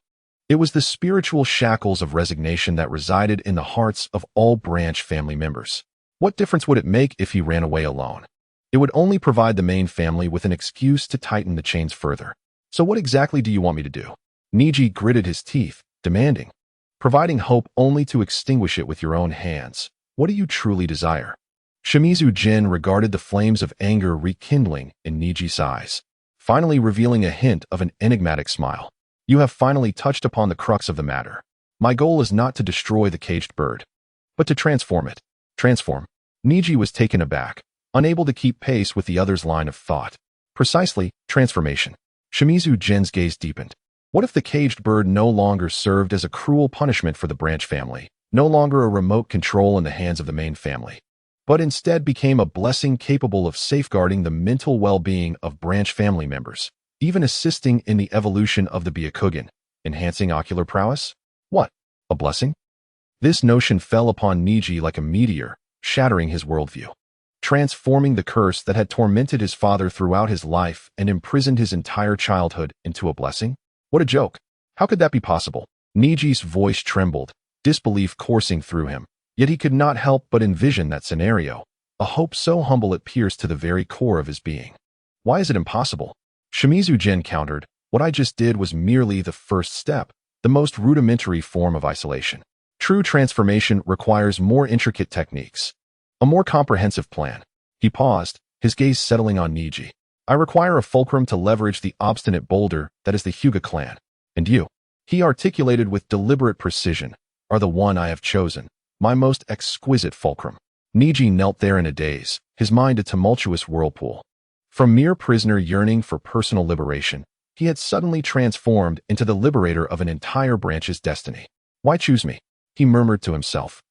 It was the spiritual shackles of resignation that resided in the hearts of all branch family members. What difference would it make if he ran away alone? It would only provide the main family with an excuse to tighten the chains further. So what exactly do you want me to do? Niji gritted his teeth, demanding. Providing hope only to extinguish it with your own hands. What do you truly desire? Shimizu Jin regarded the flames of anger rekindling in Niji's eyes, finally revealing a hint of an enigmatic smile. You have finally touched upon the crux of the matter. My goal is not to destroy the caged bird, but to transform it. Transform. Niji was taken aback, unable to keep pace with the other's line of thought. Precisely, transformation. Shimizu Jin's gaze deepened. What if the caged bird no longer served as a cruel punishment for the branch family, no longer a remote control in the hands of the main family, but instead became a blessing capable of safeguarding the mental well-being of branch family members, even assisting in the evolution of the Byakugan, enhancing ocular prowess? What? A blessing? This notion fell upon Niji like a meteor, shattering his worldview, transforming the curse that had tormented his father throughout his life and imprisoned his entire childhood into a blessing? What a joke! How could that be possible? Niji's voice trembled, disbelief coursing through him, yet he could not help but envision that scenario, a hope so humble it pierced to the very core of his being. Why is it impossible? Shimizu Jin countered, what I just did was merely the first step, the most rudimentary form of isolation. True transformation requires more intricate techniques, a more comprehensive plan. He paused, his gaze settling on Niji. I require a fulcrum to leverage the obstinate boulder that is the Hyuga clan. And you, he articulated with deliberate precision, are the one I have chosen, my most exquisite fulcrum. Niji knelt there in a daze, his mind a tumultuous whirlpool. From mere prisoner yearning for personal liberation, he had suddenly transformed into the liberator of an entire branch's destiny. Why choose me? He murmured to himself.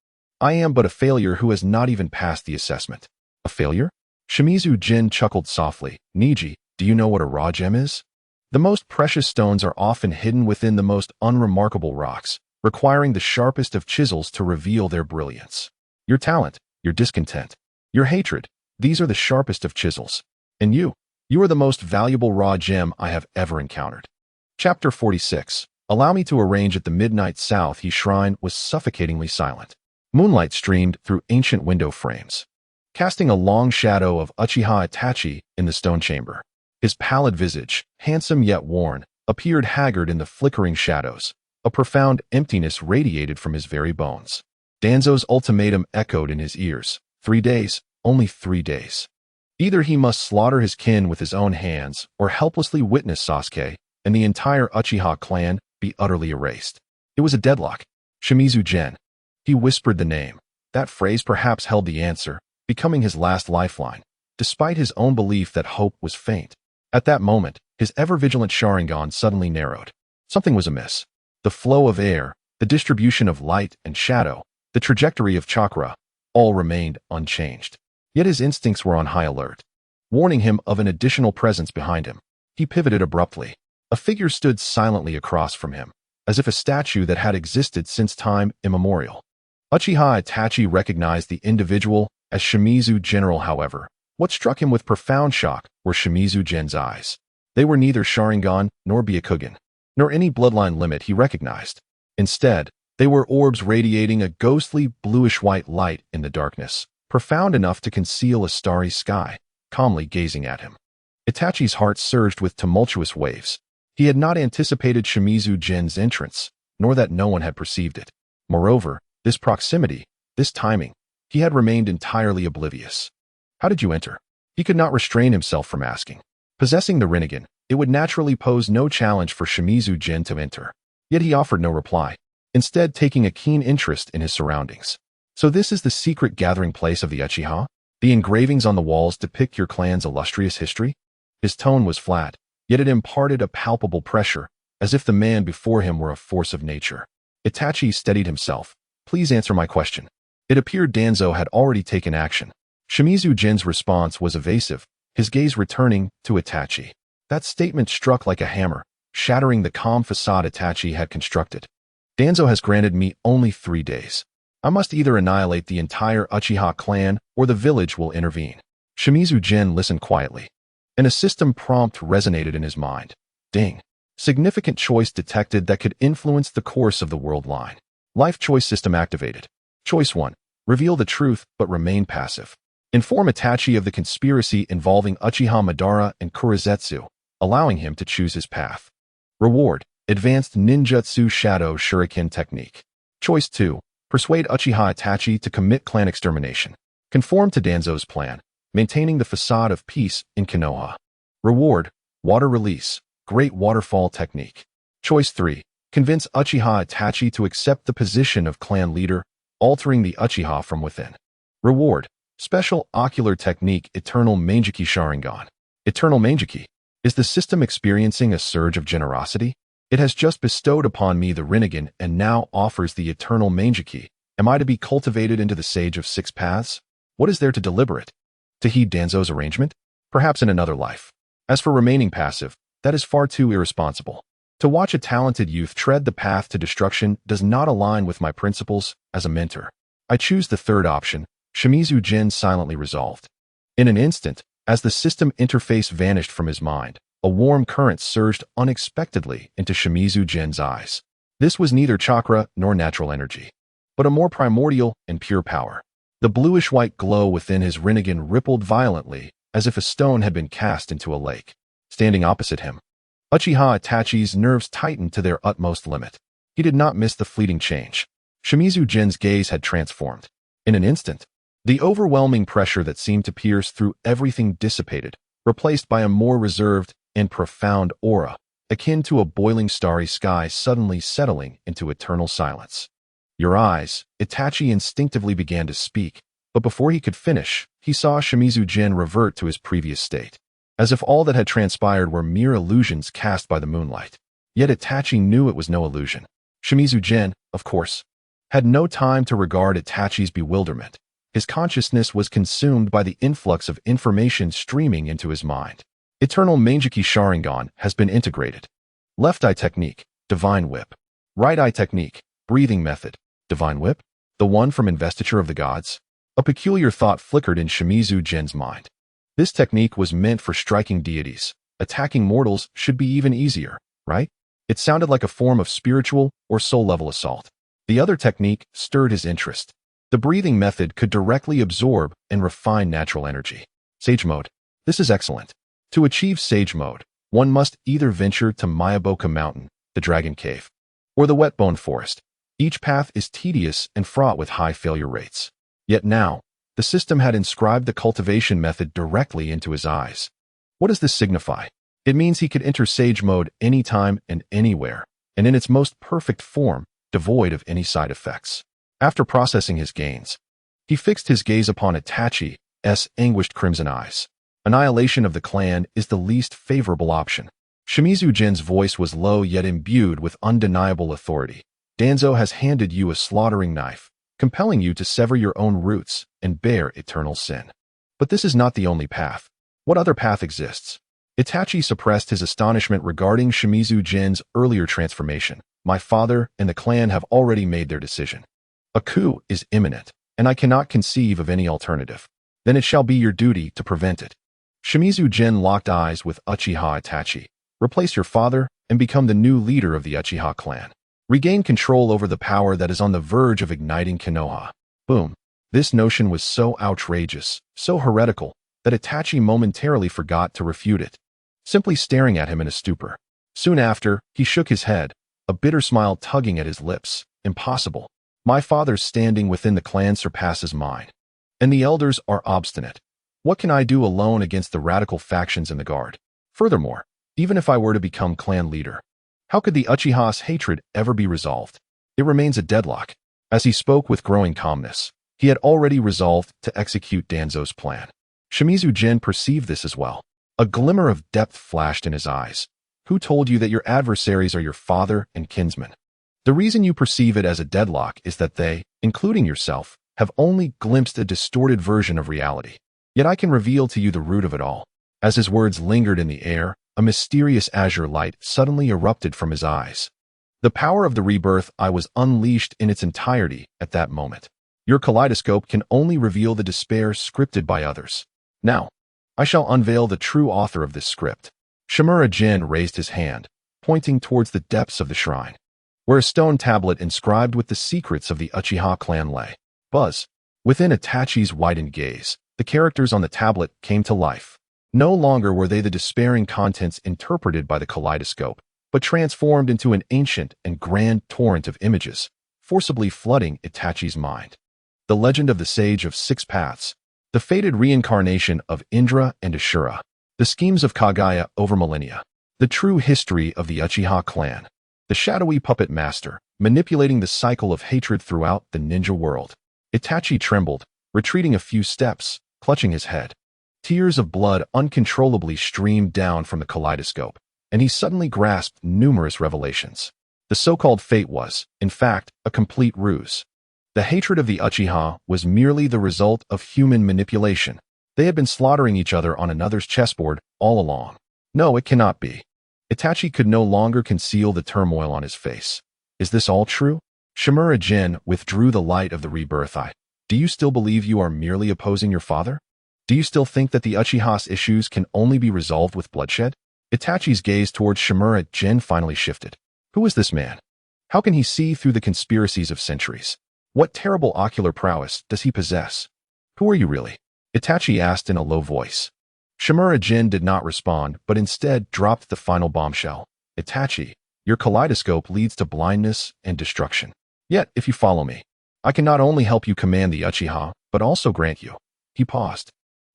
I am but a failure who has not even passed the assessment. A failure? Shimizu Jin chuckled softly. Niji, do you know what a raw gem is? The most precious stones are often hidden within the most unremarkable rocks, requiring the sharpest of chisels to reveal their brilliance. Your talent, your discontent, your hatred, these are the sharpest of chisels. And you are the most valuable raw gem I have ever encountered. Chapter 46. Allow me to arrange at the midnight south. He shrine was suffocatingly silent. Moonlight streamed through ancient window frames, casting a long shadow of Uchiha Itachi in the stone chamber. His pallid visage, handsome yet worn, appeared haggard in the flickering shadows. A profound emptiness radiated from his very bones. Danzo's ultimatum echoed in his ears. 3 days, only 3 days. Either he must slaughter his kin with his own hands, or helplessly witness Sasuke and the entire Uchiha clan be utterly erased. It was a deadlock. Shimizu Gen. He whispered the name. That phrase perhaps held the answer, becoming his last lifeline, despite his own belief that hope was faint. At that moment, his ever-vigilant Sharingan suddenly narrowed. Something was amiss. The flow of air, the distribution of light and shadow, the trajectory of chakra, all remained unchanged. Yet his instincts were on high alert, warning him of an additional presence behind him. He pivoted abruptly. A figure stood silently across from him, as if a statue that had existed since time immemorial. Uchiha Itachi recognized the individual as Shimizu General. However, what struck him with profound shock were Shimizu Gen's eyes. They were neither Sharingan nor Byakugan, nor any bloodline limit he recognized. Instead, they were orbs radiating a ghostly bluish-white light in the darkness, profound enough to conceal a starry sky, calmly gazing at him. Itachi's heart surged with tumultuous waves. He had not anticipated Shimizu Gen's entrance, nor that no one had perceived it. Moreover, this proximity, this timing, he had remained entirely oblivious. How did you enter? He could not restrain himself from asking. Possessing the Rinnegan, it would naturally pose no challenge for Shimizu Gen to enter. Yet he offered no reply, instead taking a keen interest in his surroundings. So this is the secret gathering place of the Uchiha? The engravings on the walls depict your clan's illustrious history? His tone was flat, yet it imparted a palpable pressure, as if the man before him were a force of nature. Itachi steadied himself. Please answer my question. It appeared Danzo had already taken action. Shimizu Gen's response was evasive, his gaze returning to Itachi. That statement struck like a hammer, shattering the calm facade Itachi had constructed. Danzo has granted me only 3 days. I must either annihilate the entire Uchiha clan or the village will intervene. Shimizu Gen listened quietly, and a system prompt resonated in his mind. Deng. Significant choice detected that could influence the course of the world line. Life choice system activated. Choice 1. Reveal the truth but remain passive. Inform Itachi of the conspiracy involving Uchiha Madara and Kurizetsu, allowing him to choose his path. Reward. Advanced Ninjutsu Shadow Shuriken Technique. Choice 2. Persuade Uchiha Itachi to commit clan extermination. Conform to Danzo's plan, maintaining the facade of peace in Konoha. Reward. Water Release. Great Waterfall Technique. Choice 3. Convince Uchiha Itachi to accept the position of clan leader, altering the Uchiha from within. Reward. Special Ocular Technique Eternal Mangeki Sharingan. Eternal Mangeki. Is the system experiencing a surge of generosity? It has just bestowed upon me the Rinnegan and now offers the Eternal Mangeki. Am I to be cultivated into the Sage of Six Paths? What is there to deliberate? To heed Danzo's arrangement? Perhaps in another life. As for remaining passive, that is far too irresponsible. To watch a talented youth tread the path to destruction does not align with my principles as a mentor. I choose the third option, Shimizu Gen silently resolved. In an instant, as the system interface vanished from his mind, a warm current surged unexpectedly into Shimizu Gen's eyes. This was neither chakra nor natural energy, but a more primordial and pure power. The bluish-white glow within his Rinnegan rippled violently, as if a stone had been cast into a lake. Standing opposite him, Uchiha Itachi's nerves tightened to their utmost limit. He did not miss the fleeting change. Shimizu Gen's gaze had transformed. In an instant, the overwhelming pressure that seemed to pierce through everything dissipated, replaced by a more reserved and profound aura, akin to a boiling starry sky suddenly settling into eternal silence. Your eyes, Itachi instinctively began to speak, but before he could finish, he saw Shimizu Gen revert to his previous state, as if all that had transpired were mere illusions cast by the moonlight. Yet Itachi knew it was no illusion. Shimizu Gen, of course, had no time to regard Itachi's bewilderment. His consciousness was consumed by the influx of information streaming into his mind. Eternal Mangeki Sharingan has been integrated. Left eye technique, Divine Whip. Right eye technique, Breathing method. Divine whip? The one from Investiture of the Gods? A peculiar thought flickered in Shimizu Jin's mind. This technique was meant for striking deities. Attacking mortals should be even easier, right? It sounded like a form of spiritual or soul-level assault. The other technique stirred his interest. The breathing method could directly absorb and refine natural energy. Sage mode. This is excellent. To achieve Sage mode, one must either venture to Mayaboka Mountain, the Dragon Cave, or the Wetbone Forest. Each path is tedious and fraught with high failure rates. Yet now, the system had inscribed the cultivation method directly into his eyes. What does this signify? It means he could enter Sage mode anytime and anywhere, and in its most perfect form, devoid of any side effects. After processing his gains, he fixed his gaze upon Itachi's anguished crimson eyes. Annihilation of the clan is the least favorable option. Shimizu Jin's voice was low yet imbued with undeniable authority. Danzo has handed you a slaughtering knife, compelling you to sever your own roots and bear eternal sin. But this is not the only path. What other path exists? Itachi suppressed his astonishment regarding Shimizu Jin's earlier transformation. My father and the clan have already made their decision. A coup is imminent, and I cannot conceive of any alternative. Then it shall be your duty to prevent it. Shimizu Jin locked eyes with Uchiha Itachi. Replace your father and become the new leader of the Uchiha clan. Regain control over the power that is on the verge of igniting Konoha. Boom. This notion was so outrageous, so heretical, that Itachi momentarily forgot to refute it, simply staring at him in a stupor. Soon after, he shook his head, a bitter smile tugging at his lips. Impossible. My father's standing within the clan surpasses mine. And the elders are obstinate. What can I do alone against the radical factions in the guard? Furthermore, even if I were to become clan leader, how could the Uchiha's hatred ever be resolved? It remains a deadlock. As he spoke with growing calmness, he had already resolved to execute Danzo's plan. Shimizu Jin perceived this as well. A glimmer of depth flashed in his eyes. Who told you that your adversaries are your father and kinsmen? The reason you perceive it as a deadlock is that they, including yourself, have only glimpsed a distorted version of reality. Yet I can reveal to you the root of it all. As his words lingered in the air, a mysterious azure light suddenly erupted from his eyes. The power of the rebirth I was unleashed in its entirety at that moment. Your kaleidoscope can only reveal the despair scripted by others. Now, I shall unveil the true author of this script. Shimura Jin raised his hand, pointing towards the depths of the shrine, where a stone tablet inscribed with the secrets of the Uchiha clan lay. Buzz. Within Itachi's widened gaze, the characters on the tablet came to life. No longer were they the despairing contents interpreted by the kaleidoscope, but transformed into an ancient and grand torrent of images, forcibly flooding Itachi's mind. The legend of the Sage of Six Paths, the fated reincarnation of Indra and Ashura, the schemes of Kaguya over millennia, the true history of the Uchiha clan, the shadowy puppet master, manipulating the cycle of hatred throughout the ninja world. Itachi trembled, retreating a few steps, clutching his head. Tears of blood uncontrollably streamed down from the kaleidoscope, and he suddenly grasped numerous revelations. The so-called fate was, in fact, a complete ruse. The hatred of the Uchiha was merely the result of human manipulation. They had been slaughtering each other on another's chessboard all along. No, it cannot be. Itachi could no longer conceal the turmoil on his face. Is this all true? Shimura Jin withdrew the light of the rebirth eye. Do you still believe you are merely opposing your father? Do you still think that the Uchiha's issues can only be resolved with bloodshed? Itachi's gaze towards Shimura Jin finally shifted. Who is this man? How can he see through the conspiracies of centuries? What terrible ocular prowess does he possess? Who are you really? Itachi asked in a low voice. Shimura Jin did not respond, but instead dropped the final bombshell. Itachi, your kaleidoscope leads to blindness and destruction. Yet, if you follow me, I can not only help you command the Uchiha, but also grant you. He paused,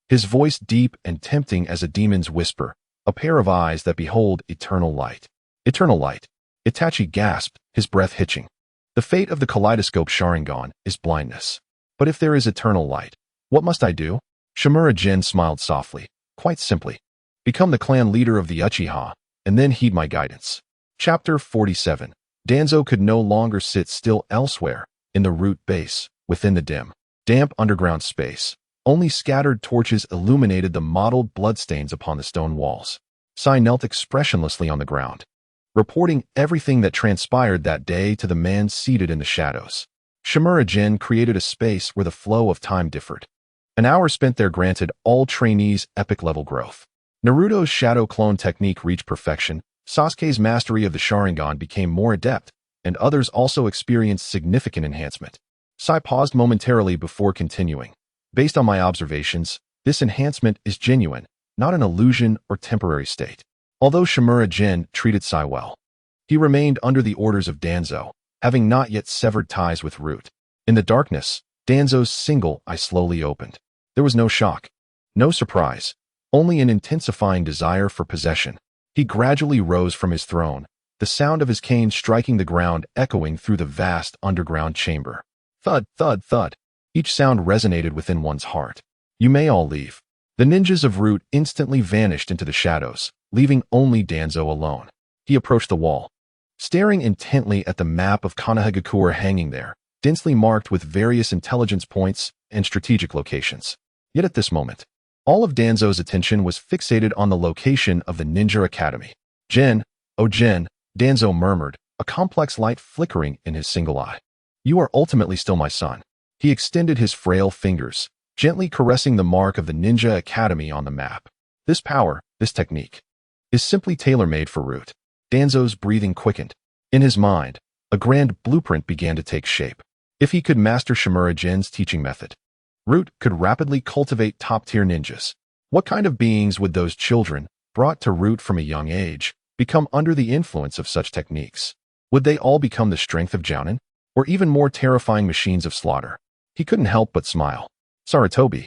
his voice deep and tempting as a demon's whisper, a pair of eyes that behold eternal light. Eternal light. Itachi gasped, his breath hitching. The fate of the kaleidoscope Sharingan is blindness. But if there is eternal light, what must I do? Shimura Jin smiled softly. Quite simply. Become the clan leader of the Uchiha, and then heed my guidance. Chapter 47. Danzo could no longer sit still elsewhere, in the root base, within the dim, damp underground space. Only scattered torches illuminated the mottled bloodstains upon the stone walls. Sai knelt expressionlessly on the ground, reporting everything that transpired that day to the man seated in the shadows. Shimura Jin created a space where the flow of time differed. An hour spent there granted all trainees epic-level growth. Naruto's shadow clone technique reached perfection, Sasuke's mastery of the Sharingan became more adept, and others also experienced significant enhancement. Sai paused momentarily before continuing. Based on my observations, this enhancement is genuine, not an illusion or temporary state. Although Shimura Jin treated Sai well, he remained under the orders of Danzo, having not yet severed ties with Root. In the darkness, Danzo's single eye slowly opened. There was no shock, no surprise, only an intensifying desire for possession. He gradually rose from his throne, the sound of his cane striking the ground echoing through the vast underground chamber. Thud, thud, thud. Each sound resonated within one's heart. You may all leave. The ninjas of Root instantly vanished into the shadows, leaving only Danzo alone. He approached the wall, staring intently at the map of Konoha hanging there, densely marked with various intelligence points and strategic locations. Yet at this moment, all of Danzo's attention was fixated on the location of the Ninja Academy. Jin, oh Jin, Danzo murmured, a complex light flickering in his single eye. You are ultimately still my son. He extended his frail fingers, gently caressing the mark of the Ninja Academy on the map. This power, this technique, is simply tailor-made for Root. Danzo's breathing quickened. In his mind, a grand blueprint began to take shape. If he could master Shimura Jin's teaching method, Root could rapidly cultivate top-tier ninjas. What kind of beings would those children, brought to Root from a young age, become under the influence of such techniques? Would they all become the strength of Jounin, or even more terrifying machines of slaughter? He couldn't help but smile. Sarutobi,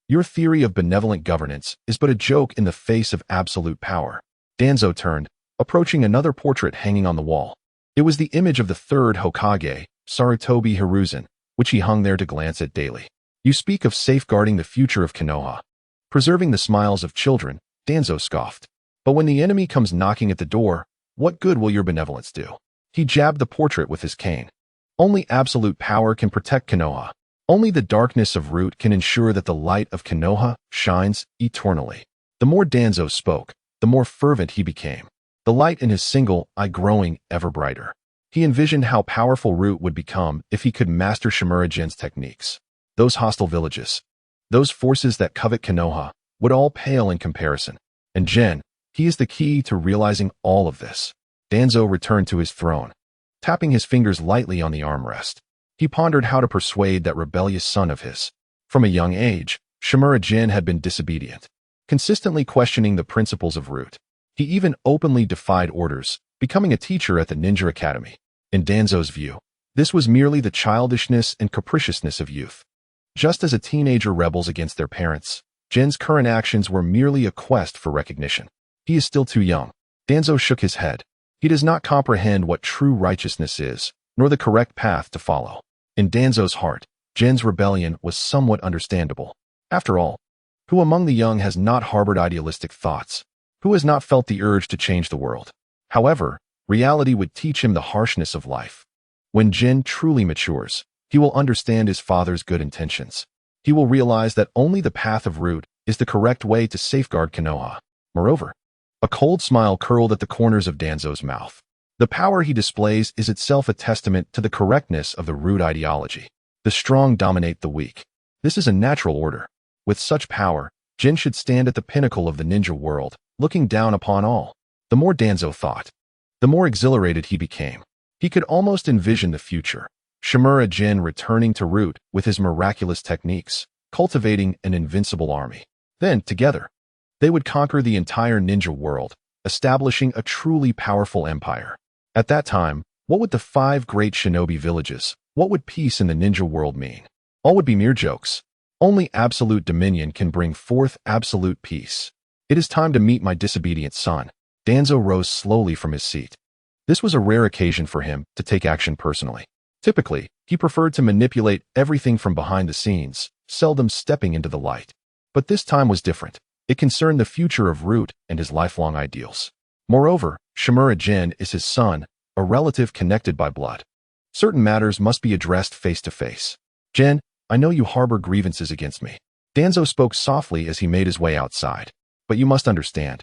your theory of benevolent governance is but a joke in the face of absolute power. Danzo turned, approaching another portrait hanging on the wall. It was the image of the third Hokage, Sarutobi Hiruzen, which he hung there to glance at daily. You speak of safeguarding the future of Konoha, preserving the smiles of children, Danzo scoffed. But when the enemy comes knocking at the door, what good will your benevolence do? He jabbed the portrait with his cane. Only absolute power can protect Konoha. Only the darkness of Root can ensure that the light of Konoha shines eternally. The more Danzo spoke, the more fervent he became, the light in his single eye growing ever brighter. He envisioned how powerful Root would become if he could master Shimura Jin's techniques. Those hostile villages, those forces that covet Konoha, would all pale in comparison. And Jin, he is the key to realizing all of this. Danzo returned to his throne, tapping his fingers lightly on the armrest. He pondered how to persuade that rebellious son of his. From a young age, Shimura Jin had been disobedient, consistently questioning the principles of Root. He even openly defied orders, becoming a teacher at the Ninja Academy. In Danzo's view, this was merely the childishness and capriciousness of youth. Just as a teenager rebels against their parents, Jin's current actions were merely a quest for recognition. He is still too young. Danzo shook his head. He does not comprehend what true righteousness is, nor the correct path to follow. In Danzo's heart, Jin's rebellion was somewhat understandable. After all, who among the young has not harbored idealistic thoughts? Who has not felt the urge to change the world? However, reality would teach him the harshness of life. When Jin truly matures, he will understand his father's good intentions. He will realize that only the path of Root is the correct way to safeguard Konoha. Moreover, a cold smile curled at the corners of Danzo's mouth. The power he displays is itself a testament to the correctness of the Root ideology. The strong dominate the weak. This is a natural order. With such power, Jin should stand at the pinnacle of the ninja world, looking down upon all. The more Danzo thought, the more exhilarated he became. He could almost envision the future. Shimura Jin returning to Root with his miraculous techniques, cultivating an invincible army. Then, together, they would conquer the entire ninja world, establishing a truly powerful empire. At that time, what would the 5 great shinobi villages, what would peace in the ninja world mean? All would be mere jokes. Only absolute dominion can bring forth absolute peace. It is time to meet my disobedient son. Danzo rose slowly from his seat. This was a rare occasion for him to take action personally. Typically, he preferred to manipulate everything from behind the scenes, seldom stepping into the light. But this time was different. It concerned the future of Root and his lifelong ideals. Moreover, Shimura Jin is his son, a relative connected by blood. Certain matters must be addressed face to face. Jin, I know you harbor grievances against me. Danzo spoke softly as he made his way outside. But you must understand.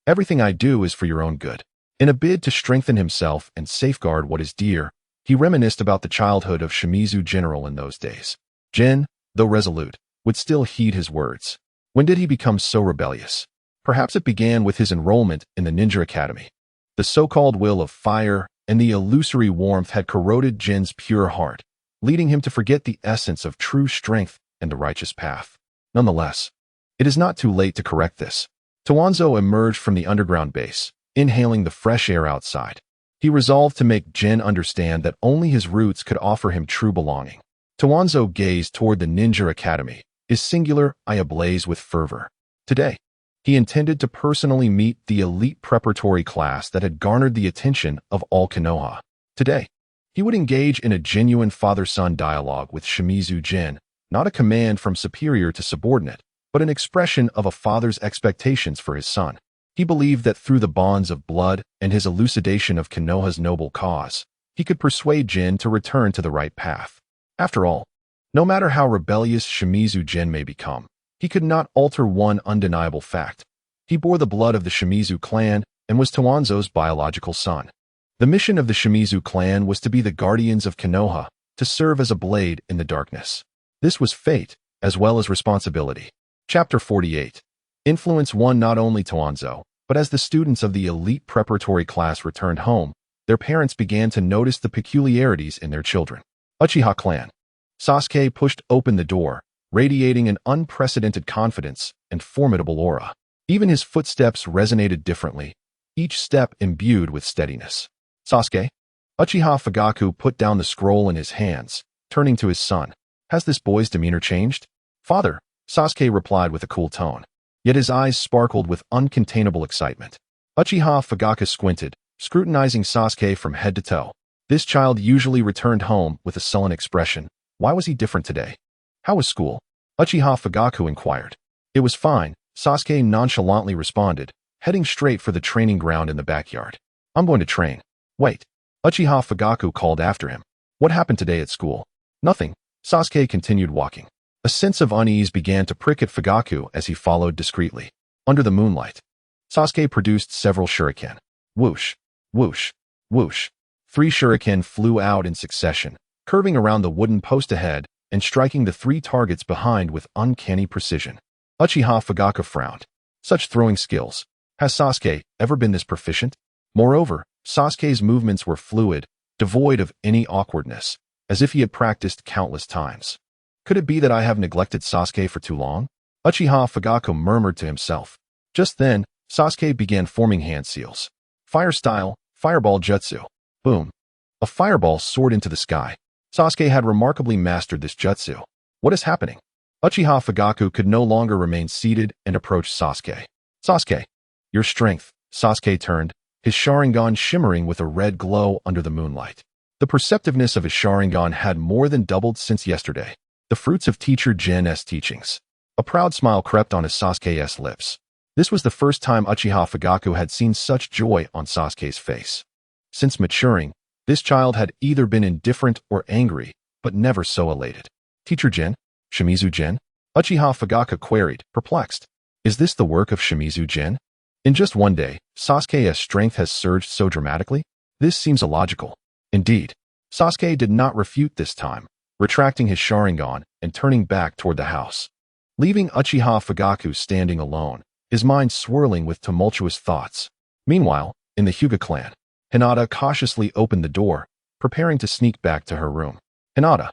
Everything I do is for your own good. In a bid to strengthen himself and safeguard what is dear, he reminisced about the childhood of Shimizu General in those days. Jin, though resolute, would still heed his words. When did he become so rebellious? Perhaps it began with his enrollment in the Ninja Academy. The so-called will of fire and the illusory warmth had corroded Jin's pure heart, leading him to forget the essence of true strength and the righteous path. Nonetheless, it is not too late to correct this. Danzo emerged from the underground base, inhaling the fresh air outside. He resolved to make Jin understand that only his roots could offer him true belonging. Danzo gazed toward the Ninja Academy, his singular eye ablaze with fervor. Today, he intended to personally meet the elite preparatory class that had garnered the attention of all Konoha. Today, he would engage in a genuine father-son dialogue with Shimizu Jin, not a command from superior to subordinate, but an expression of a father's expectations for his son. He believed that through the bonds of blood and his elucidation of Konoha's noble cause, he could persuade Jin to return to the right path. After all, no matter how rebellious Shimizu Jin may become, he could not alter one undeniable fact. He bore the blood of the Shimizu clan and was Danzo's biological son. The mission of the Shimizu clan was to be the guardians of Konoha, to serve as a blade in the darkness. This was fate, as well as responsibility. Chapter 48. Influence 1. Not only Danzo, but as the students of the elite preparatory class returned home, their parents began to notice the peculiarities in their children. Uchiha clan. Sasuke pushed open the door, radiating an unprecedented confidence and formidable aura. Even his footsteps resonated differently, each step imbued with steadiness. Sasuke? Uchiha Fugaku put down the scroll in his hands, turning to his son. Has this boy's demeanor changed? Father, Sasuke replied with a cool tone. Yet his eyes sparkled with uncontainable excitement. Uchiha Fugaku squinted, scrutinizing Sasuke from head to toe. This child usually returned home with a sullen expression. Why was he different today? How was school? Uchiha Fugaku inquired. It was fine, Sasuke nonchalantly responded, heading straight for the training ground in the backyard. I'm going to train. Wait. Uchiha Fugaku called after him. What happened today at school? Nothing. Sasuke continued walking. A sense of unease began to prick at Fugaku as he followed discreetly. Under the moonlight, Sasuke produced several shuriken. Whoosh, whoosh, whoosh. 3 shuriken flew out in succession, curving around the wooden post ahead and striking the 3 targets behind with uncanny precision. Uchiha Fugaku frowned. Such throwing skills. Has Sasuke ever been this proficient? Moreover, Sasuke's movements were fluid, devoid of any awkwardness, as if he had practiced countless times. Could it be that I have neglected Sasuke for too long? Uchiha Fugaku murmured to himself. Just then, Sasuke began forming hand seals. Fire style, fireball jutsu. Boom. A fireball soared into the sky. Sasuke had remarkably mastered this jutsu. What is happening? Uchiha Fugaku could no longer remain seated and approached Sasuke. Sasuke, your strength. Sasuke turned, his Sharingan shimmering with a red glow under the moonlight. The perceptiveness of his Sharingan had more than doubled since yesterday. The fruits of teacher Jin's teachings. A proud smile crept on his Sasuke's lips. This was the first time Uchiha Fugaku had seen such joy on Sasuke's face. Since maturing, this child had either been indifferent or angry, but never so elated. Teacher Jin? Shimizu Jin? Uchiha Fugaku queried, perplexed. Is this the work of Shimizu Jin? In just one day, Sasuke's strength has surged so dramatically? This seems illogical. Indeed, Sasuke did not refute this time, retracting his Sharingan and turning back toward the house. Leaving Uchiha Fugaku standing alone, his mind swirling with tumultuous thoughts. Meanwhile, in the Hyuga clan, Hinata cautiously opened the door, preparing to sneak back to her room. Hinata.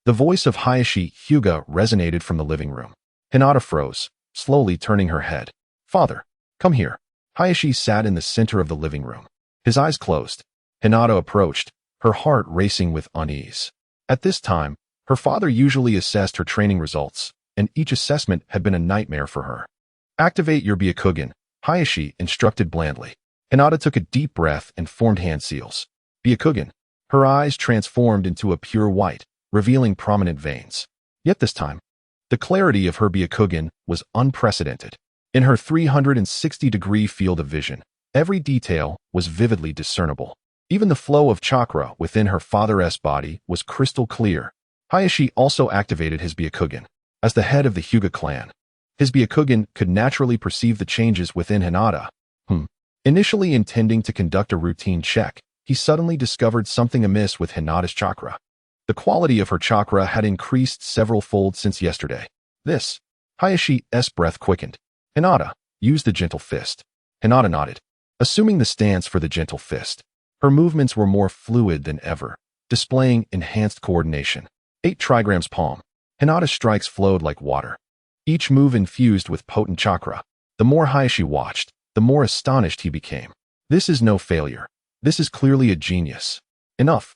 The voice of Hayashi Hyuga resonated from the living room. Hinata froze, slowly turning her head. Father, come here. Hayashi sat in the center of the living room. His eyes closed. Hinata approached, her heart racing with unease. At this time, her father usually assessed her training results, and each assessment had been a nightmare for her. Activate your Byakugan, Hayashi instructed blandly. Hinata took a deep breath and formed hand seals. Byakugan. Her eyes transformed into a pure white, revealing prominent veins. Yet this time, the clarity of her Byakugan was unprecedented. In her 360-degree field of vision, every detail was vividly discernible. Even the flow of chakra within her father's body was crystal clear. Hayashi also activated his Byakugan. As the head of the Hyuga clan, his Byakugan could naturally perceive the changes within Hinata. Initially intending to conduct a routine check, he suddenly discovered something amiss with Hinata's chakra. The quality of her chakra had increased several-fold since yesterday. This, Hayashi's breath quickened. Hinata, use the gentle fist. Hinata nodded, assuming the stance for the gentle fist. Her movements were more fluid than ever, displaying enhanced coordination. 8 trigrams palm. Hinata's strikes flowed like water, each move infused with potent chakra. The more Hayashi watched, the more astonished he became. This is no failure. This is clearly a genius. Enough.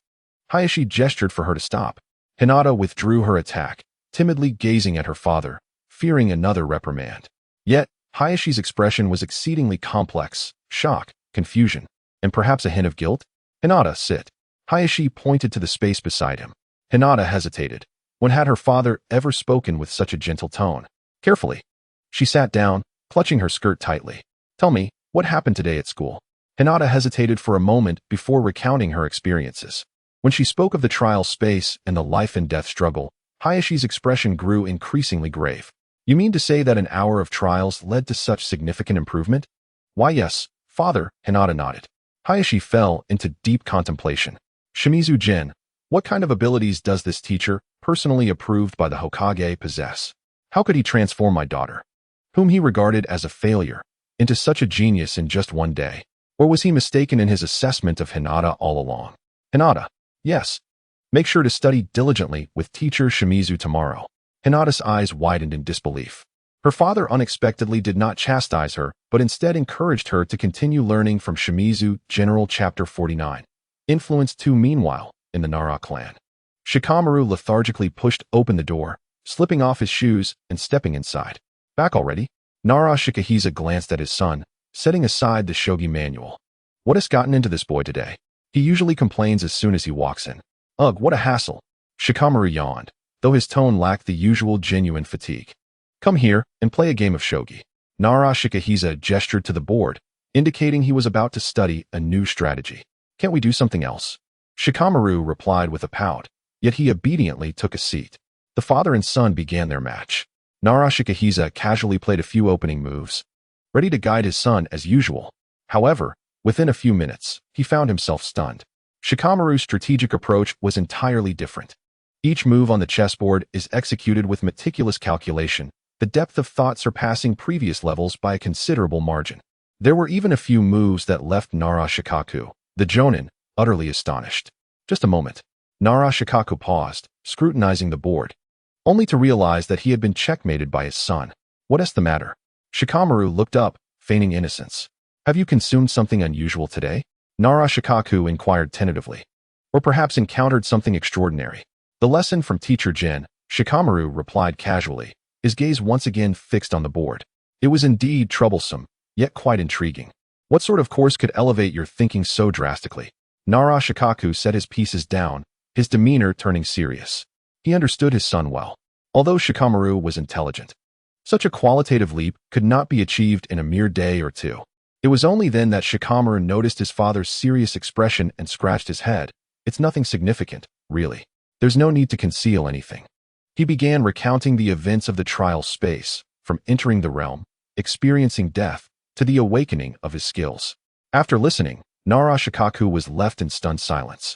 Hayashi gestured for her to stop. Hinata withdrew her attack, timidly gazing at her father, fearing another reprimand. Yet, Hayashi's expression was exceedingly complex: shock, confusion, and perhaps a hint of guilt. Hinata, sit. Hayashi pointed to the space beside him. Hinata hesitated. When had her father ever spoken with such a gentle tone? Carefully, she sat down, clutching her skirt tightly. Tell me, what happened today at school? Hinata hesitated for a moment before recounting her experiences. When she spoke of the trial space and the life-and-death struggle, Hayashi's expression grew increasingly grave. You mean to say that an hour of trials led to such significant improvement? Why, yes, father, Hinata nodded. Hayashi fell into deep contemplation. Shimizu Jin, what kind of abilities does this teacher, personally approved by the Hokage, possess? How could he transform my daughter, whom he regarded as a failure, into such a genius in just one day? Or was he mistaken in his assessment of Hinata all along? Hinata, yes. Make sure to study diligently with teacher Shimizu tomorrow. Hinata's eyes widened in disbelief. Her father unexpectedly did not chastise her, but instead encouraged her to continue learning from Shimizu. General Chapter 49. Influence 2. Meanwhile, in the Nara clan, Shikamaru lethargically pushed open the door, slipping off his shoes and stepping inside. Back already? Nara Shikahisa glanced at his son, setting aside the shogi manual. What has gotten into this boy today? He usually complains as soon as he walks in. Ugh, what a hassle. Shikamaru yawned, though his tone lacked the usual genuine fatigue. Come here and play a game of shogi. Nara Shikahisa gestured to the board, indicating he was about to study a new strategy. Can't we do something else? Shikamaru replied with a pout, yet he obediently took a seat. The father and son began their match. Nara Shikahisa casually played a few opening moves, ready to guide his son as usual. However, within a few minutes, he found himself stunned. Shikamaru's strategic approach was entirely different. Each move on the chessboard is executed with meticulous calculation, the depth of thought surpassing previous levels by a considerable margin. There were even a few moves that left Nara Shikaku, the Jonin, utterly astonished. Just a moment. Nara Shikaku paused, scrutinizing the board, only to realize that he had been checkmated by his son. What is the matter? Shikamaru looked up, feigning innocence. Have you consumed something unusual today? Nara Shikaku inquired tentatively. Or perhaps encountered something extraordinary. The lesson from Teacher Jin, Shikamaru replied casually, his gaze once again fixed on the board. It was indeed troublesome, yet quite intriguing. What sort of course could elevate your thinking so drastically? Nara Shikaku set his pieces down, his demeanor turning serious. He understood his son well. Although Shikamaru was intelligent, such a qualitative leap could not be achieved in a mere day or two. It was only then that Shikamaru noticed his father's serious expression and scratched his head. It's nothing significant, really. There's no need to conceal anything. He began recounting the events of the trial space, from entering the realm, experiencing death, to the awakening of his skills. After listening, Nara Shikaku was left in stunned silence.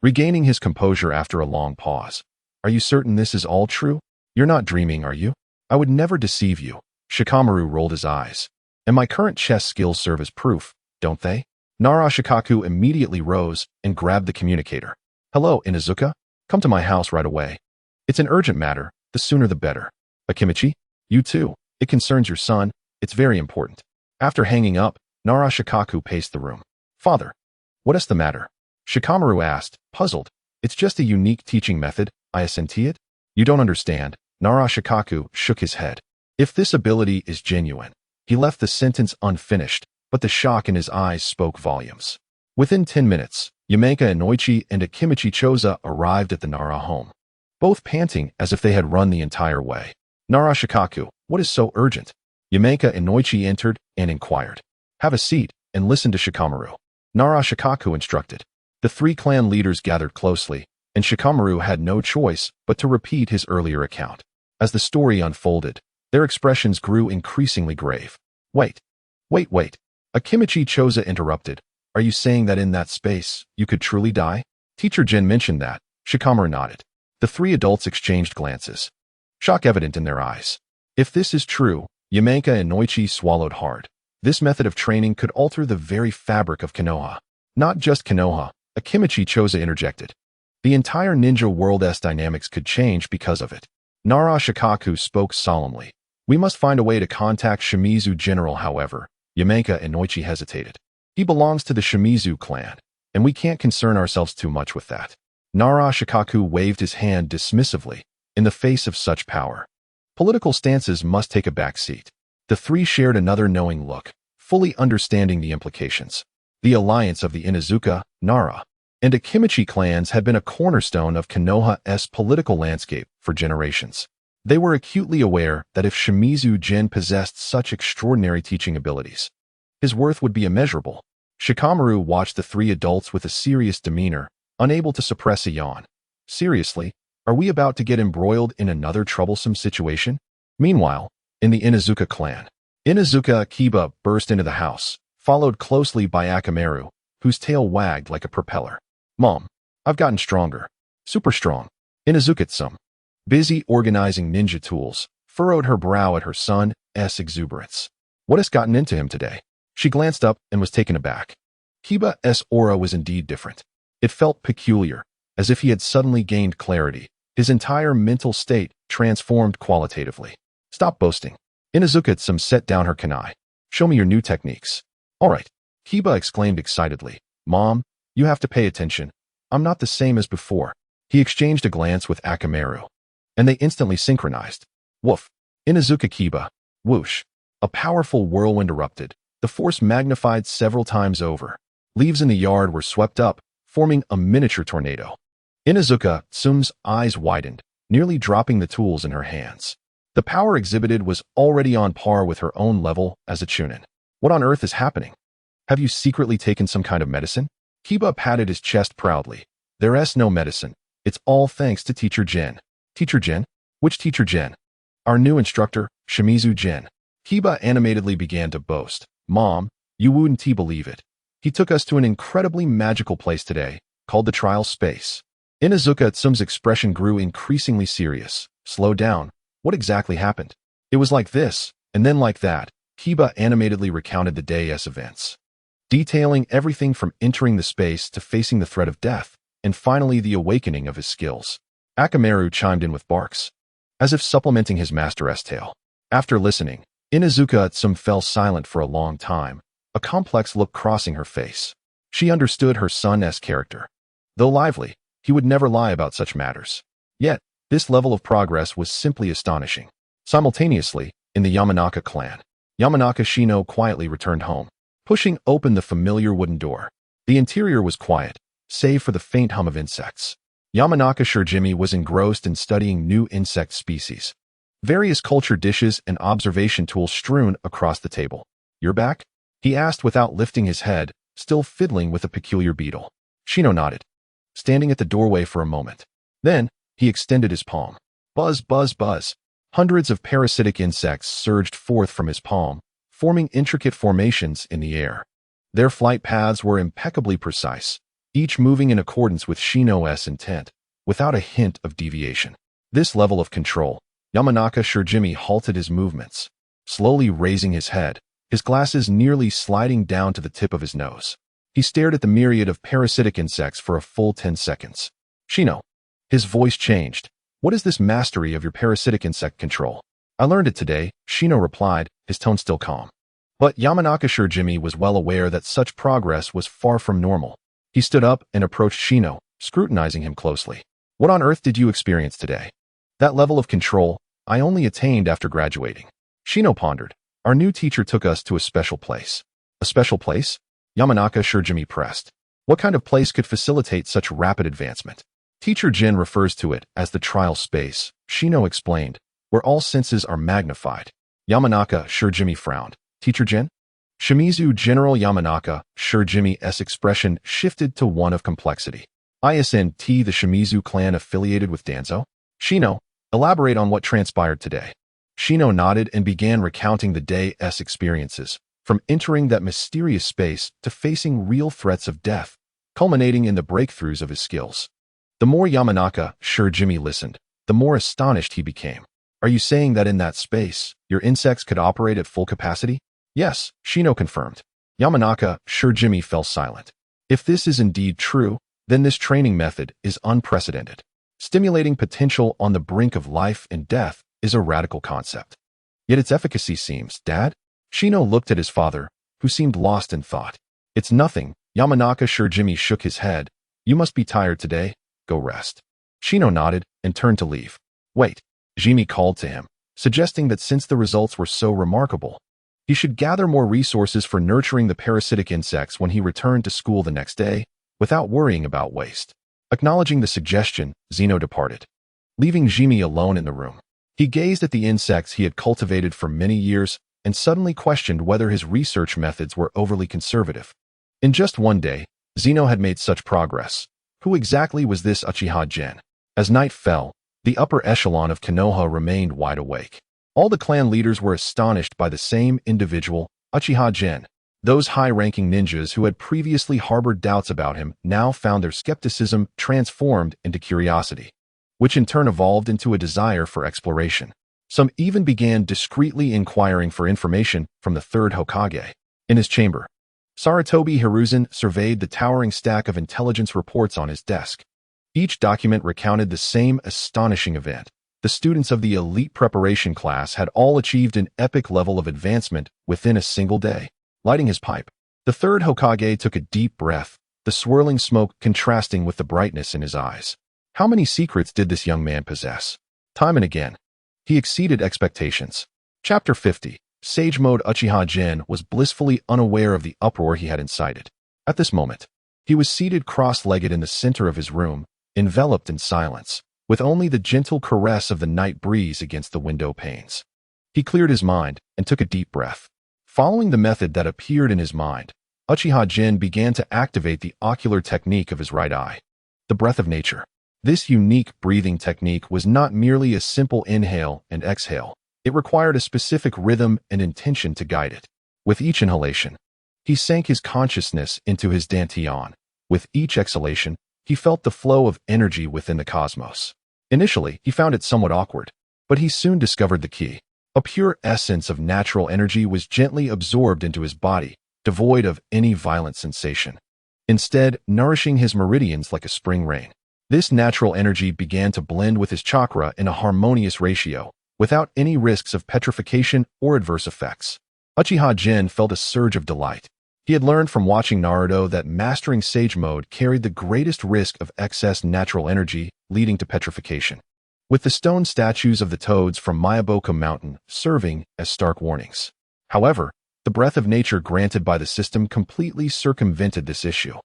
Regaining his composure after a long pause. Are you certain this is all true? You're not dreaming, are you? I would never deceive you. Shikamaru rolled his eyes. And my current chess skills serve as proof, don't they? Nara Shikaku immediately rose and grabbed the communicator. Hello, Inuzuka? Come to my house right away. It's an urgent matter, the sooner the better. Akimichi? You too. It concerns your son. It's very important. After hanging up, Nara Shikaku paced the room. Father, what is the matter? Shikamaru asked, puzzled. It's just a unique teaching method, I assenti it? You don't understand. Nara Shikaku shook his head. If this ability is genuine. He left the sentence unfinished, but the shock in his eyes spoke volumes. Within 10 minutes, Yamenka Inoichi and Akimichi Choza arrived at the Nara home, both panting as if they had run the entire way. Nara Shikaku, what is so urgent? Yamenka Inoichi entered and inquired. Have a seat and listen to Shikamaru. Nara Shikaku instructed. The 3 clan leaders gathered closely, and Shikamaru had no choice but to repeat his earlier account. As the story unfolded, their expressions grew increasingly grave. Wait. Akimichi Choza interrupted. Are you saying that in that space, you could truly die? Teacher Jin mentioned that. Shikamaru nodded. The three adults exchanged glances, shock evident in their eyes. If this is true, Yamenka and Noichi swallowed hard. This method of training could alter the very fabric of Konoha. Not just Konoha, Akimichi Choza interjected. The entire ninja world's dynamics could change because of it. Nara Shikaku spoke solemnly. We must find a way to contact Shimizu General, however. Yamenka and Noichi hesitated. He belongs to the Shimizu clan, and we can't concern ourselves too much with that. Nara Shikaku waved his hand dismissively in the face of such power. Political stances must take a back seat. The three shared another knowing look, fully understanding the implications. The alliance of the Inuzuka, Nara, and Akimichi clans had been a cornerstone of Konoha's political landscape for generations. They were acutely aware that if Shimizu Jin possessed such extraordinary teaching abilities, his worth would be immeasurable. Shikamaru watched the three adults with a serious demeanor, unable to suppress a yawn. Seriously, are we about to get embroiled in another troublesome situation? Meanwhile, in the Inuzuka clan, Inuzuka Akiba burst into the house, followed closely by Akamaru, whose tail wagged like a propeller. Mom, I've gotten stronger. Super strong. Inuzuka-tsum, busy organizing ninja tools, furrowed her brow at her son's exuberance. What has gotten into him today? She glanced up and was taken aback. Kiba's aura was indeed different. It felt peculiar, as if he had suddenly gained clarity. His entire mental state transformed qualitatively. Stop boasting. Inuzuka-tsum set down her kunai. Show me your new techniques. All right. Kiba exclaimed excitedly. Mom, you have to pay attention. I'm not the same as before. He exchanged a glance with Akamaru, and they instantly synchronized. Woof. Inuzuka Kiba. Whoosh. A powerful whirlwind erupted, the force magnified several times over. Leaves in the yard were swept up, forming a miniature tornado. Inuzuka-tsum's eyes widened, nearly dropping the tools in her hands. The power exhibited was already on par with her own level as a chunin. What on earth is happening? Have you secretly taken some kind of medicine? Kiba patted his chest proudly. There's no medicine. It's all thanks to Teacher Jin. Teacher Jin? Which Teacher Jin? Our new instructor, Shimizu Jin. Kiba animatedly began to boast. Mom, you wouldn't believe it. He took us to an incredibly magical place today, called the trial space. Inuzuka-tsum's expression grew increasingly serious. Slow down. What exactly happened? It was like this, and then like that. Kiba animatedly recounted the day's events, detailing everything from entering the space to facing the threat of death, and finally the awakening of his skills. Akamaru chimed in with barks, as if supplementing his master's tale. After listening, Inuzuka-tsum fell silent for a long time, a complex look crossing her face. She understood her son's character. Though lively, he would never lie about such matters. Yet, this level of progress was simply astonishing. Simultaneously, in the Yamanaka clan, Yamanaka Shino quietly returned home, pushing open the familiar wooden door. The interior was quiet, save for the faint hum of insects. Yamanaka Shurjimi was engrossed in studying new insect species. Various culture dishes and observation tools strewn across the table. You're back? He asked without lifting his head, still fiddling with a peculiar beetle. Shino nodded, standing at the doorway for a moment. Then, he extended his palm. Buzz, buzz, buzz. Hundreds of parasitic insects surged forth from his palm, forming intricate formations in the air. Their flight paths were impeccably precise, each moving in accordance with Shino's intent, without a hint of deviation. This level of control, Yamanaka Shurjimi halted his movements, slowly raising his head, his glasses nearly sliding down to the tip of his nose. He stared at the myriad of parasitic insects for a full 10 seconds. Shino. His voice changed. What is this mastery of your parasitic insect control? I learned it today, Shino replied, his tone still calm. But Yamanaka Shurjimi was well aware that such progress was far from normal. He stood up and approached Shino, scrutinizing him closely. What on earth did you experience today? That level of control, I only attained after graduating. Shino pondered. Our new teacher took us to a special place. A special place? Yamanaka Shurjimi pressed. What kind of place could facilitate such rapid advancement? Teacher Jin refers to it as the trial space, Shino explained, where all senses are magnified. Yamanaka Shurjimi frowned. Teacher Jin? Shimizu General Yamanaka Shurjimi's expression shifted to one of complexity. Isn't the Shimizu clan affiliated with Danzo? Shino, elaborate on what transpired today. Shino nodded and began recounting the day's experiences, from entering that mysterious space to facing real threats of death, culminating in the breakthroughs of his skills. The more Yamanaka, sure Jimmy listened, the more astonished he became. Are you saying that in that space, your insects could operate at full capacity? Yes, Shino confirmed. Yamanaka, sure Jimmy fell silent. If this is indeed true, then this training method is unprecedented. Stimulating potential on the brink of life and death is a radical concept. Yet its efficacy seems, Dad? Shino looked at his father, who seemed lost in thought. It's nothing, Yamanaka sure Jimmy shook his head. You must be tired today. Go rest. Shino nodded and turned to leave. Wait, Jimmy called to him, suggesting that since the results were so remarkable, he should gather more resources for nurturing the parasitic insects when he returned to school the next day, without worrying about waste. Acknowledging the suggestion, Zeno departed, leaving Jimmy alone in the room. He gazed at the insects he had cultivated for many years and suddenly questioned whether his research methods were overly conservative. In just one day, Zeno had made such progress. Who exactly was this Uchiha Gen? As night fell, the upper echelon of Konoha remained wide awake. All the clan leaders were astonished by the same individual, Uchiha Gen. Those high-ranking ninjas who had previously harbored doubts about him now found their skepticism transformed into curiosity, which in turn evolved into a desire for exploration. Some even began discreetly inquiring for information from the third Hokage. In his chamber, Sarutobi Hiruzen surveyed the towering stack of intelligence reports on his desk. Each document recounted the same astonishing event. The students of the elite preparation class had all achieved an epic level of advancement within a single day. Lighting his pipe, the third Hokage took a deep breath, the swirling smoke contrasting with the brightness in his eyes. How many secrets did this young man possess? Time and again, he exceeded expectations. Chapter 50. Sage Mode. Uchiha Gen was blissfully unaware of the uproar he had incited. At this moment, he was seated cross-legged in the center of his room, enveloped in silence, with only the gentle caress of the night breeze against the window panes. He cleared his mind and took a deep breath. Following the method that appeared in his mind, Uchiha Gen began to activate the ocular technique of his right eye. The breath of nature. This unique breathing technique was not merely a simple inhale and exhale. It required a specific rhythm and intention to guide it. With each inhalation, he sank his consciousness into his dantian. With each exhalation, he felt the flow of energy within the cosmos. Initially, he found it somewhat awkward, but he soon discovered the key. A pure essence of natural energy was gently absorbed into his body, devoid of any violent sensation, instead nourishing his meridians like a spring rain. This natural energy began to blend with his chakra in a harmonious ratio, without any risks of petrification or adverse effects. Uchiha Gen felt a surge of delight. He had learned from watching Naruto that mastering Sage Mode carried the greatest risk of excess natural energy, leading to petrification, with the stone statues of the toads from Miyaboku Mountain serving as stark warnings. However, the breath of nature granted by the system completely circumvented this issue.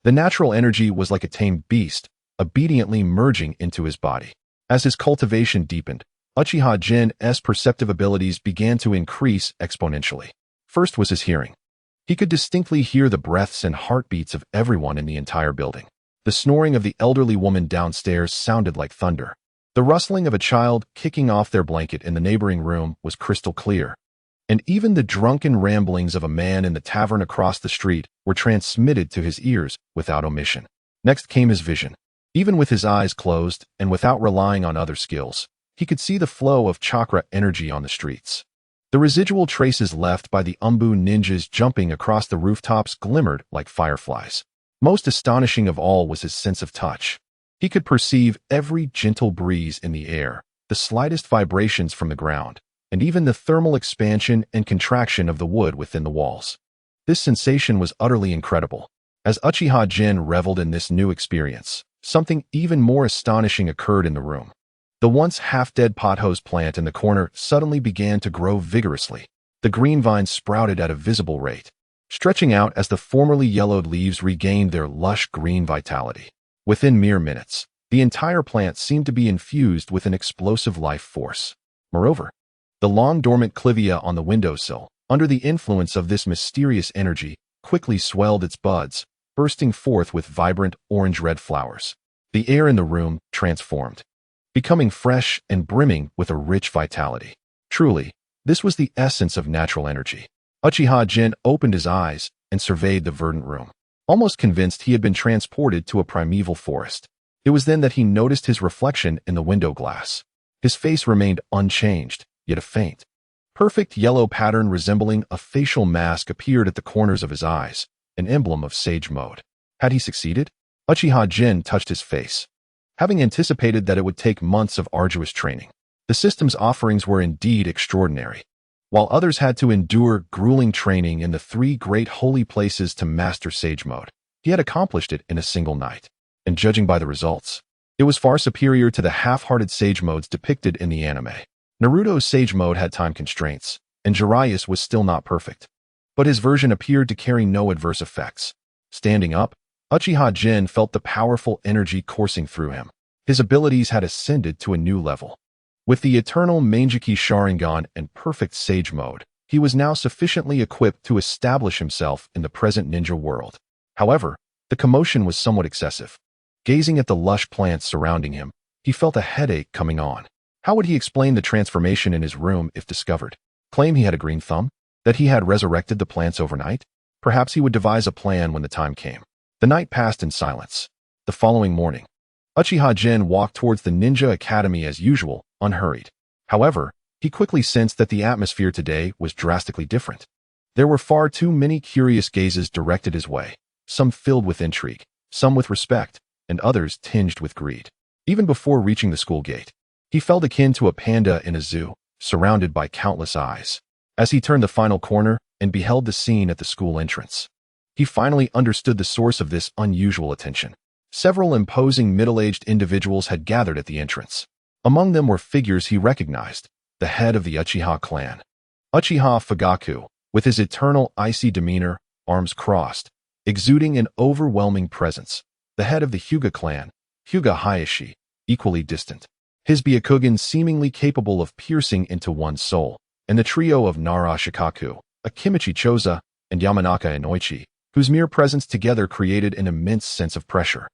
The natural energy was like a tame beast, obediently merging into his body. As his cultivation deepened, Uchiha Gen's perceptive abilities began to increase exponentially. First was his hearing. He could distinctly hear the breaths and heartbeats of everyone in the entire building. The snoring of the elderly woman downstairs sounded like thunder. The rustling of a child kicking off their blanket in the neighboring room was crystal clear. And even the drunken ramblings of a man in the tavern across the street were transmitted to his ears without omission. Next came his vision. Even with his eyes closed and without relying on other skills, he could see the flow of chakra energy on the streets. The residual traces left by the Umbu ninjas jumping across the rooftops glimmered like fireflies. Most astonishing of all was his sense of touch. He could perceive every gentle breeze in the air, the slightest vibrations from the ground, and even the thermal expansion and contraction of the wood within the walls. This sensation was utterly incredible. As Uchiha Gen reveled in this new experience, something even more astonishing occurred in the room. The once half-dead pothose plant in the corner suddenly began to grow vigorously. The green vines sprouted at a visible rate, stretching out as the formerly yellowed leaves regained their lush green vitality. Within mere minutes, the entire plant seemed to be infused with an explosive life force. Moreover, the long-dormant clivia on the windowsill, under the influence of this mysterious energy, quickly swelled its buds, bursting forth with vibrant orange-red flowers. The air in the room transformed, becoming fresh and brimming with a rich vitality. Truly, this was the essence of natural energy. Uchiha Jin opened his eyes and surveyed the verdant room, almost convinced he had been transported to a primeval forest. It was then that he noticed his reflection in the window glass. His face remained unchanged, yet a faint, perfect yellow pattern resembling a facial mask appeared at the corners of his eyes, an emblem of sage mode. Had he succeeded? Uchiha Jin touched his face, having anticipated that it would take months of arduous training. The system's offerings were indeed extraordinary. While others had to endure grueling training in the 3 great holy places to master sage mode, he had accomplished it in a single night. And judging by the results, it was far superior to the half-hearted sage modes depicted in the anime. Naruto's sage mode had time constraints, and Jiraiya's was still not perfect. But his version appeared to carry no adverse effects. Standing up, Uchiha Jin felt the powerful energy coursing through him. His abilities had ascended to a new level. With the eternal Manjiki Sharingan and perfect sage mode, he was now sufficiently equipped to establish himself in the present ninja world. However, the commotion was somewhat excessive. Gazing at the lush plants surrounding him, he felt a headache coming on. How would he explain the transformation in his room if discovered? Claim he had a green thumb? That he had resurrected the plants overnight? Perhaps he would devise a plan when the time came. The night passed in silence. The following morning, Uchiha Jin walked towards the Ninja Academy as usual, unhurried. However, he quickly sensed that the atmosphere today was drastically different. There were far too many curious gazes directed his way, some filled with intrigue, some with respect, and others tinged with greed. Even before reaching the school gate, he felt akin to a panda in a zoo, surrounded by countless eyes. As he turned the final corner and beheld the scene at the school entrance, he finally understood the source of this unusual attention. Several imposing middle-aged individuals had gathered at the entrance. Among them were figures he recognized, the head of the Uchiha clan. Uchiha Fugaku, with his eternal icy demeanor, arms crossed, exuding an overwhelming presence. The head of the Hyuga clan, Hyuga Hayashi, equally distant. His Byakugan seemingly capable of piercing into one's soul. And the trio of Nara Shikaku, Akimichi Choza, and Yamanaka Inoichi, whose mere presence together created an immense sense of pressure.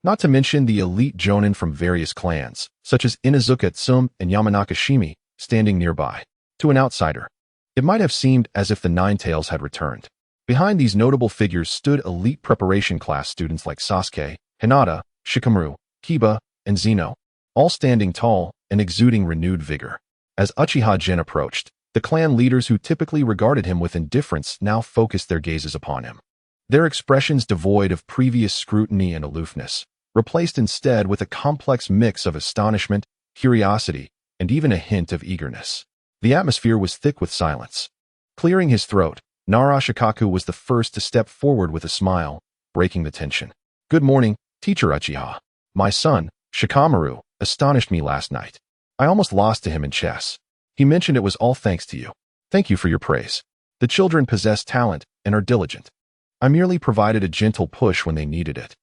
Not to mention the elite jonin from various clans, such as Inazuka Tsum and Yamanaka Shimi, standing nearby. To an outsider, it might have seemed as if the Nine Tails had returned. Behind these notable figures stood elite preparation class students like Sasuke, Hinata, Shikamaru, Kiba, and Zeno, all standing tall and exuding renewed vigor. As Uchiha Jin approached, the clan leaders who typically regarded him with indifference now focused their gazes upon him. Their expressions devoid of previous scrutiny and aloofness, replaced instead with a complex mix of astonishment, curiosity, and even a hint of eagerness. The atmosphere was thick with silence. Clearing his throat, Nara Shikaku was the first to step forward with a smile, breaking the tension. "Good morning, Teacher Uchiha. My son, Shikamaru, astonished me last night. I almost lost to him in chess. He mentioned it was all thanks to you. Thank you for your praise. The children possess talent and are diligent. I merely provided a gentle push when they needed it."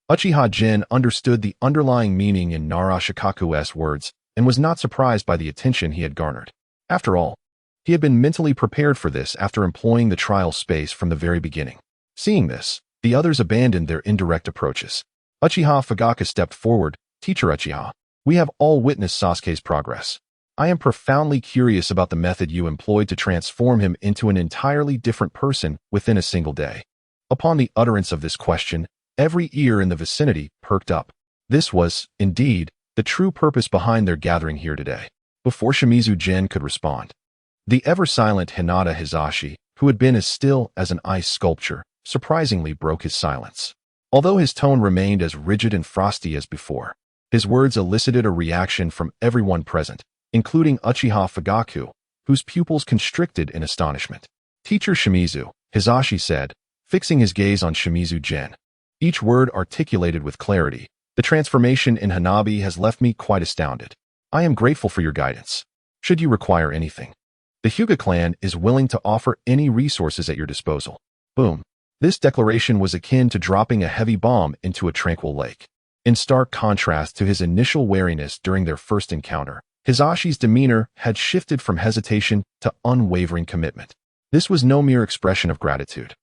Uchiha Jin understood the underlying meaning in Nara Shikaku's words and was not surprised by the attention he had garnered. After all, he had been mentally prepared for this after employing the trial space from the very beginning. Seeing this, the others abandoned their indirect approaches. Uchiha Fugaku stepped forward. "Teacher Uchiha, we have all witnessed Sasuke's progress. I am profoundly curious about the method you employed to transform him into an entirely different person within a single day." Upon the utterance of this question, every ear in the vicinity perked up. This was, indeed, the true purpose behind their gathering here today. Before Shimizu Jin could respond, the ever-silent Hinata Hizashi, who had been as still as an ice sculpture, surprisingly broke his silence. Although his tone remained as rigid and frosty as before, his words elicited a reaction from everyone present, including Uchiha Fugaku, whose pupils constricted in astonishment. "Teacher Shimizu," Hizashi said, fixing his gaze on Shimizu Jin. Each word articulated with clarity. "The transformation in Hanabi has left me quite astounded. I am grateful for your guidance. Should you require anything, the Hyuga clan is willing to offer any resources at your disposal." Boom. This declaration was akin to dropping a heavy bomb into a tranquil lake. In stark contrast to his initial wariness during their first encounter, Hizashi's demeanor had shifted from hesitation to unwavering commitment. This was no mere expression of gratitude.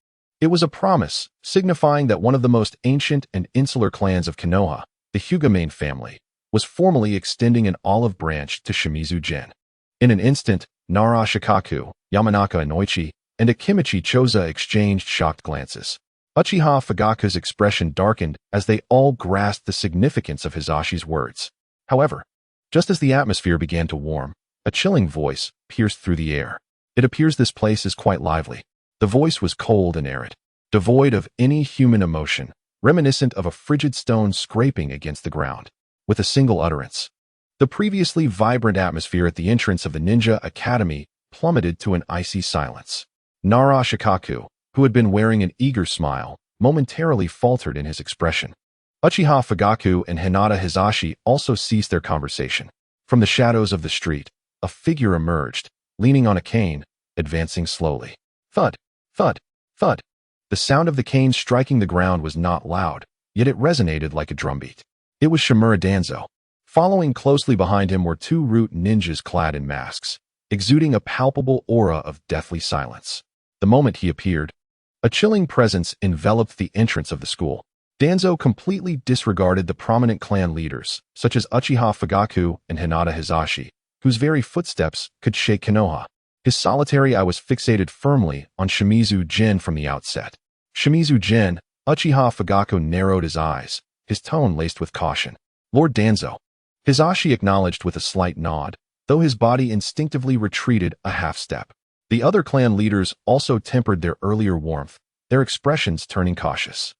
It was a promise, signifying that one of the most ancient and insular clans of Konoha, the Hyuga family, was formally extending an olive branch to Shimizu Jin. In an instant, Nara Shikaku, Yamanaka Inoichi, and Akimichi Choza exchanged shocked glances. Uchiha Fugaku's expression darkened as they all grasped the significance of Hisashi's words. However, just as the atmosphere began to warm, a chilling voice pierced through the air. It appears this place is quite lively. The voice was cold and arid, devoid of any human emotion, reminiscent of a frigid stone scraping against the ground. With a single utterance, the previously vibrant atmosphere at the entrance of the Ninja Academy plummeted to an icy silence. Nara Shikaku, who had been wearing an eager smile, momentarily faltered in his expression. Uchiha Fugaku and Hinata Hisashi also ceased their conversation. From the shadows of the street, a figure emerged, leaning on a cane, advancing slowly. Thud, thud, thud. The sound of the cane striking the ground was not loud, yet it resonated like a drumbeat. It was Shimura Danzo. Following closely behind him were two root ninjas clad in masks, exuding a palpable aura of deathly silence. The moment he appeared, a chilling presence enveloped the entrance of the school. Danzo completely disregarded the prominent clan leaders, such as Uchiha Fugaku and Hinata Hisashi, whose very footsteps could shake Konoha. His solitary eye was fixated firmly on Shimizu Jin from the outset. Shimizu Jin, Uchiha Fugaku narrowed his eyes, his tone laced with caution. Lord Danzo. Hisashi acknowledged with a slight nod, though his body instinctively retreated a half-step. The other clan leaders also tempered their earlier warmth, their expressions turning cautious.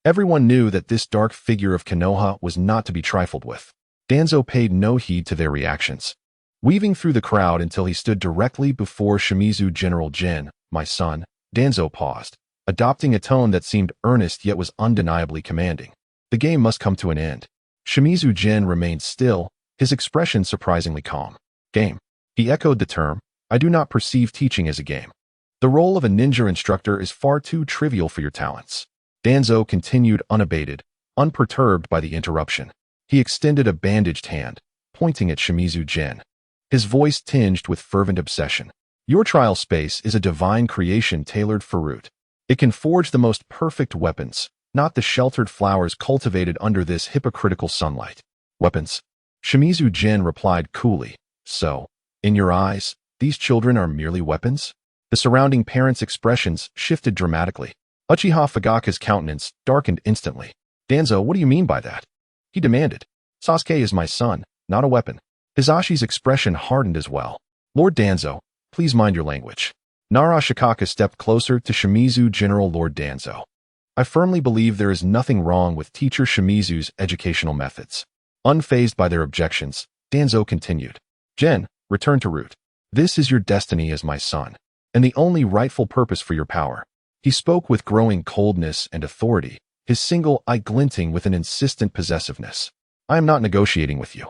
Everyone knew that this dark figure of Konoha was not to be trifled with. Danzo paid no heed to their reactions, weaving through the crowd until he stood directly before Shimizu General Jin. My son. Danzo paused, adopting a tone that seemed earnest yet was undeniably commanding. The game must come to an end. Shimizu Jin remained still, his expression surprisingly calm. Game. He echoed the term. I do not perceive teaching as a game. The role of a ninja instructor is far too trivial for your talents. Danzo continued unabated, unperturbed by the interruption. He extended a bandaged hand, pointing at Shimizu Jin. His voice tinged with fervent obsession. Your trial space is a divine creation tailored for root. It can forge the most perfect weapons, not the sheltered flowers cultivated under this hypocritical sunlight. Weapons? Shimizu Jin replied coolly. So, in your eyes, these children are merely weapons? The surrounding parents' expressions shifted dramatically. Uchiha Fugaku's countenance darkened instantly. Danzo, what do you mean by that? He demanded. Sasuke is my son, not a weapon. Hisashi's expression hardened as well. Lord Danzo, please mind your language. Nara Shikaku stepped closer to Shimizu General Lord Danzo. I firmly believe there is nothing wrong with teacher Shimizu's educational methods. Unfazed by their objections, Danzo continued. Jin, return to root. This is your destiny as my son, and the only rightful purpose for your power. He spoke with growing coldness and authority, his single eye glinting with an insistent possessiveness. I am not negotiating with you.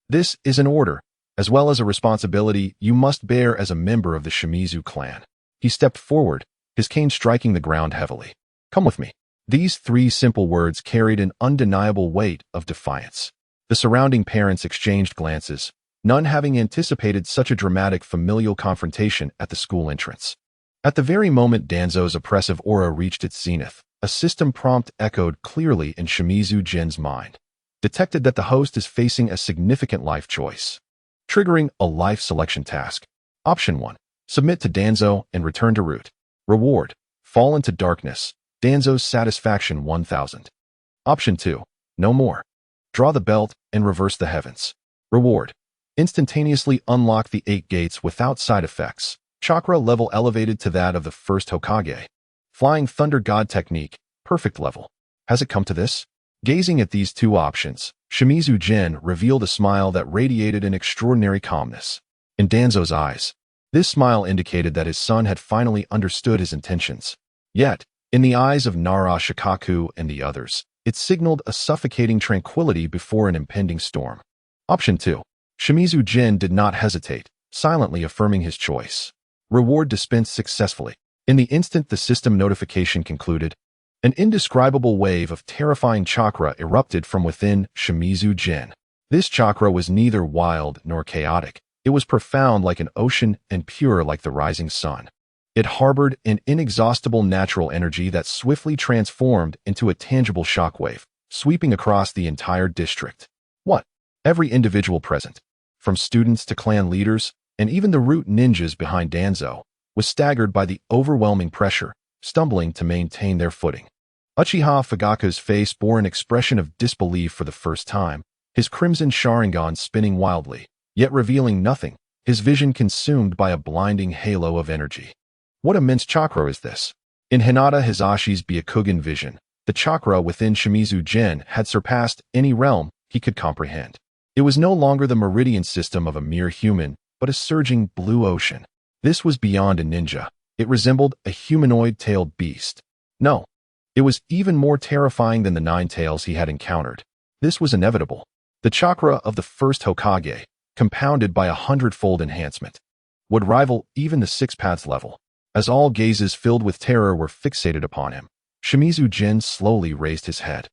This is an order, as well as a responsibility you must bear as a member of the Shimizu clan. He stepped forward, his cane striking the ground heavily. Come with me. These three simple words carried an undeniable weight of defiance. The surrounding parents exchanged glances, none having anticipated such a dramatic familial confrontation at the school entrance. At the very moment Danzo's oppressive aura reached its zenith, a system prompt echoed clearly in Shimizu Jin's mind. Detected that the host is facing a significant life choice. Triggering a life selection task. Option 1. Submit to Danzo and return to root. Reward. Fall into darkness. Danzo's satisfaction 1000. Option 2. No more. Draw the belt and reverse the heavens. Reward. Instantaneously unlock the 8 gates without side effects. Chakra level elevated to that of the first Hokage. Flying Thunder God technique, perfect level. Has it come to this? Gazing at these two options, Shimizu Jin revealed a smile that radiated an extraordinary calmness. In Danzo's eyes, this smile indicated that his son had finally understood his intentions. Yet, in the eyes of Nara Shikaku and the others, it signaled a suffocating tranquility before an impending storm. Option 2. Shimizu Jin did not hesitate, silently affirming his choice. Reward dispensed successfully. In the instant the system notification concluded, an indescribable wave of terrifying chakra erupted from within Shimizu Jin. This chakra was neither wild nor chaotic. It was profound like an ocean and pure like the rising sun. It harbored an inexhaustible natural energy that swiftly transformed into a tangible shockwave, sweeping across the entire district. What? Every individual present, from students to clan leaders, and even the root ninjas behind Danzo, was staggered by the overwhelming pressure, stumbling to maintain their footing. Uchiha Fugaka's face bore an expression of disbelief for the first time, his crimson Sharingan spinning wildly, yet revealing nothing, his vision consumed by a blinding halo of energy. What immense chakra is this? In Hinata Hisashi's Byakugan vision, the chakra within Shimizu Gen had surpassed any realm he could comprehend. It was no longer the meridian system of a mere human, but a surging blue ocean. This was beyond a ninja. It resembled a humanoid-tailed beast. No, it was even more terrifying than the 9 tails he had encountered. This was inevitable. The chakra of the first Hokage, compounded by 100-fold enhancement, would rival even the 6 paths level. As all gazes filled with terror were fixated upon him, Shimizu Gen slowly raised his head.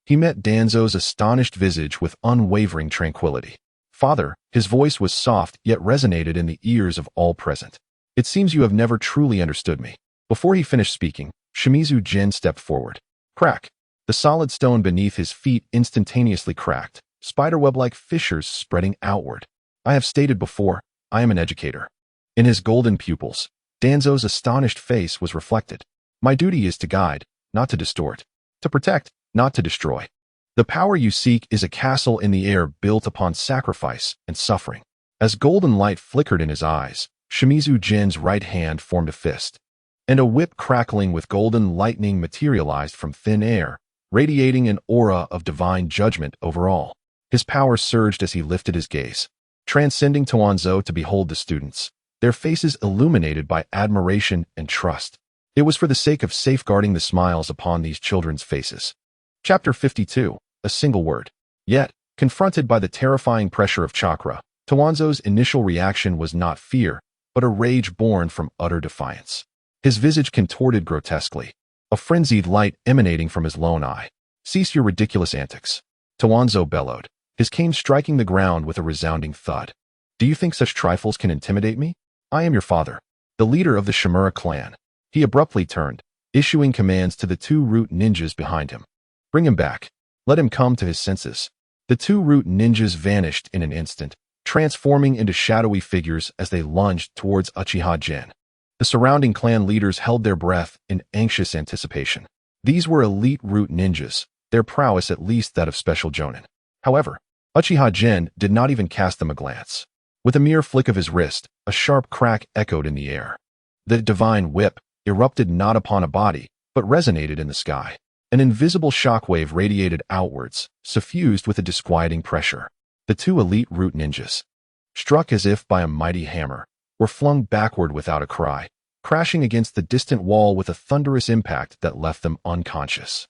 He met Danzo's astonished visage with unwavering tranquility. "Father," his voice was soft yet resonated in the ears of all present. "It seems you have never truly understood me." Before he finished speaking, Shimizu Gen stepped forward. Crack! The solid stone beneath his feet instantaneously cracked, spiderweb-like fissures spreading outward. "I have stated before, I am an educator." In his golden pupils, Danzo's astonished face was reflected. "My duty is to guide, not to distort. To protect, not to destroy. The power you seek is a castle in the air built upon sacrifice and suffering." As golden light flickered in his eyes, Shimizu Gen's right hand formed a fist, and a whip crackling with golden lightning materialized from thin air, radiating an aura of divine judgment over all. His power surged as he lifted his gaze, transcending Danzo to behold the students, their faces illuminated by admiration and trust. It was for the sake of safeguarding the smiles upon these children's faces. Chapter 52, a single word. Yet, confronted by the terrifying pressure of chakra, Danzo's initial reaction was not fear, but a rage born from utter defiance. His visage contorted grotesquely, a frenzied light emanating from his lone eye. "Cease your ridiculous antics," Danzo bellowed, his cane striking the ground with a resounding thud. "Do you think such trifles can intimidate me? I am your father, the leader of the Shimura clan." He abruptly turned, issuing commands to the 2 root ninjas behind him. "Bring him back. Let him come to his senses." The 2 root ninjas vanished in an instant, transforming into shadowy figures as they lunged towards Uchiha Gen. The surrounding clan leaders held their breath in anxious anticipation. These were elite root ninjas, their prowess at least that of Special Jonin. However, Uchiha Gen did not even cast them a glance. With a mere flick of his wrist, a sharp crack echoed in the air. The divine whip erupted not upon a body, but resonated in the sky. An invisible shockwave radiated outwards, suffused with a disquieting pressure. The 2 elite root ninjas, struck as if by a mighty hammer, were flung backward without a cry, crashing against the distant wall with a thunderous impact that left them unconscious.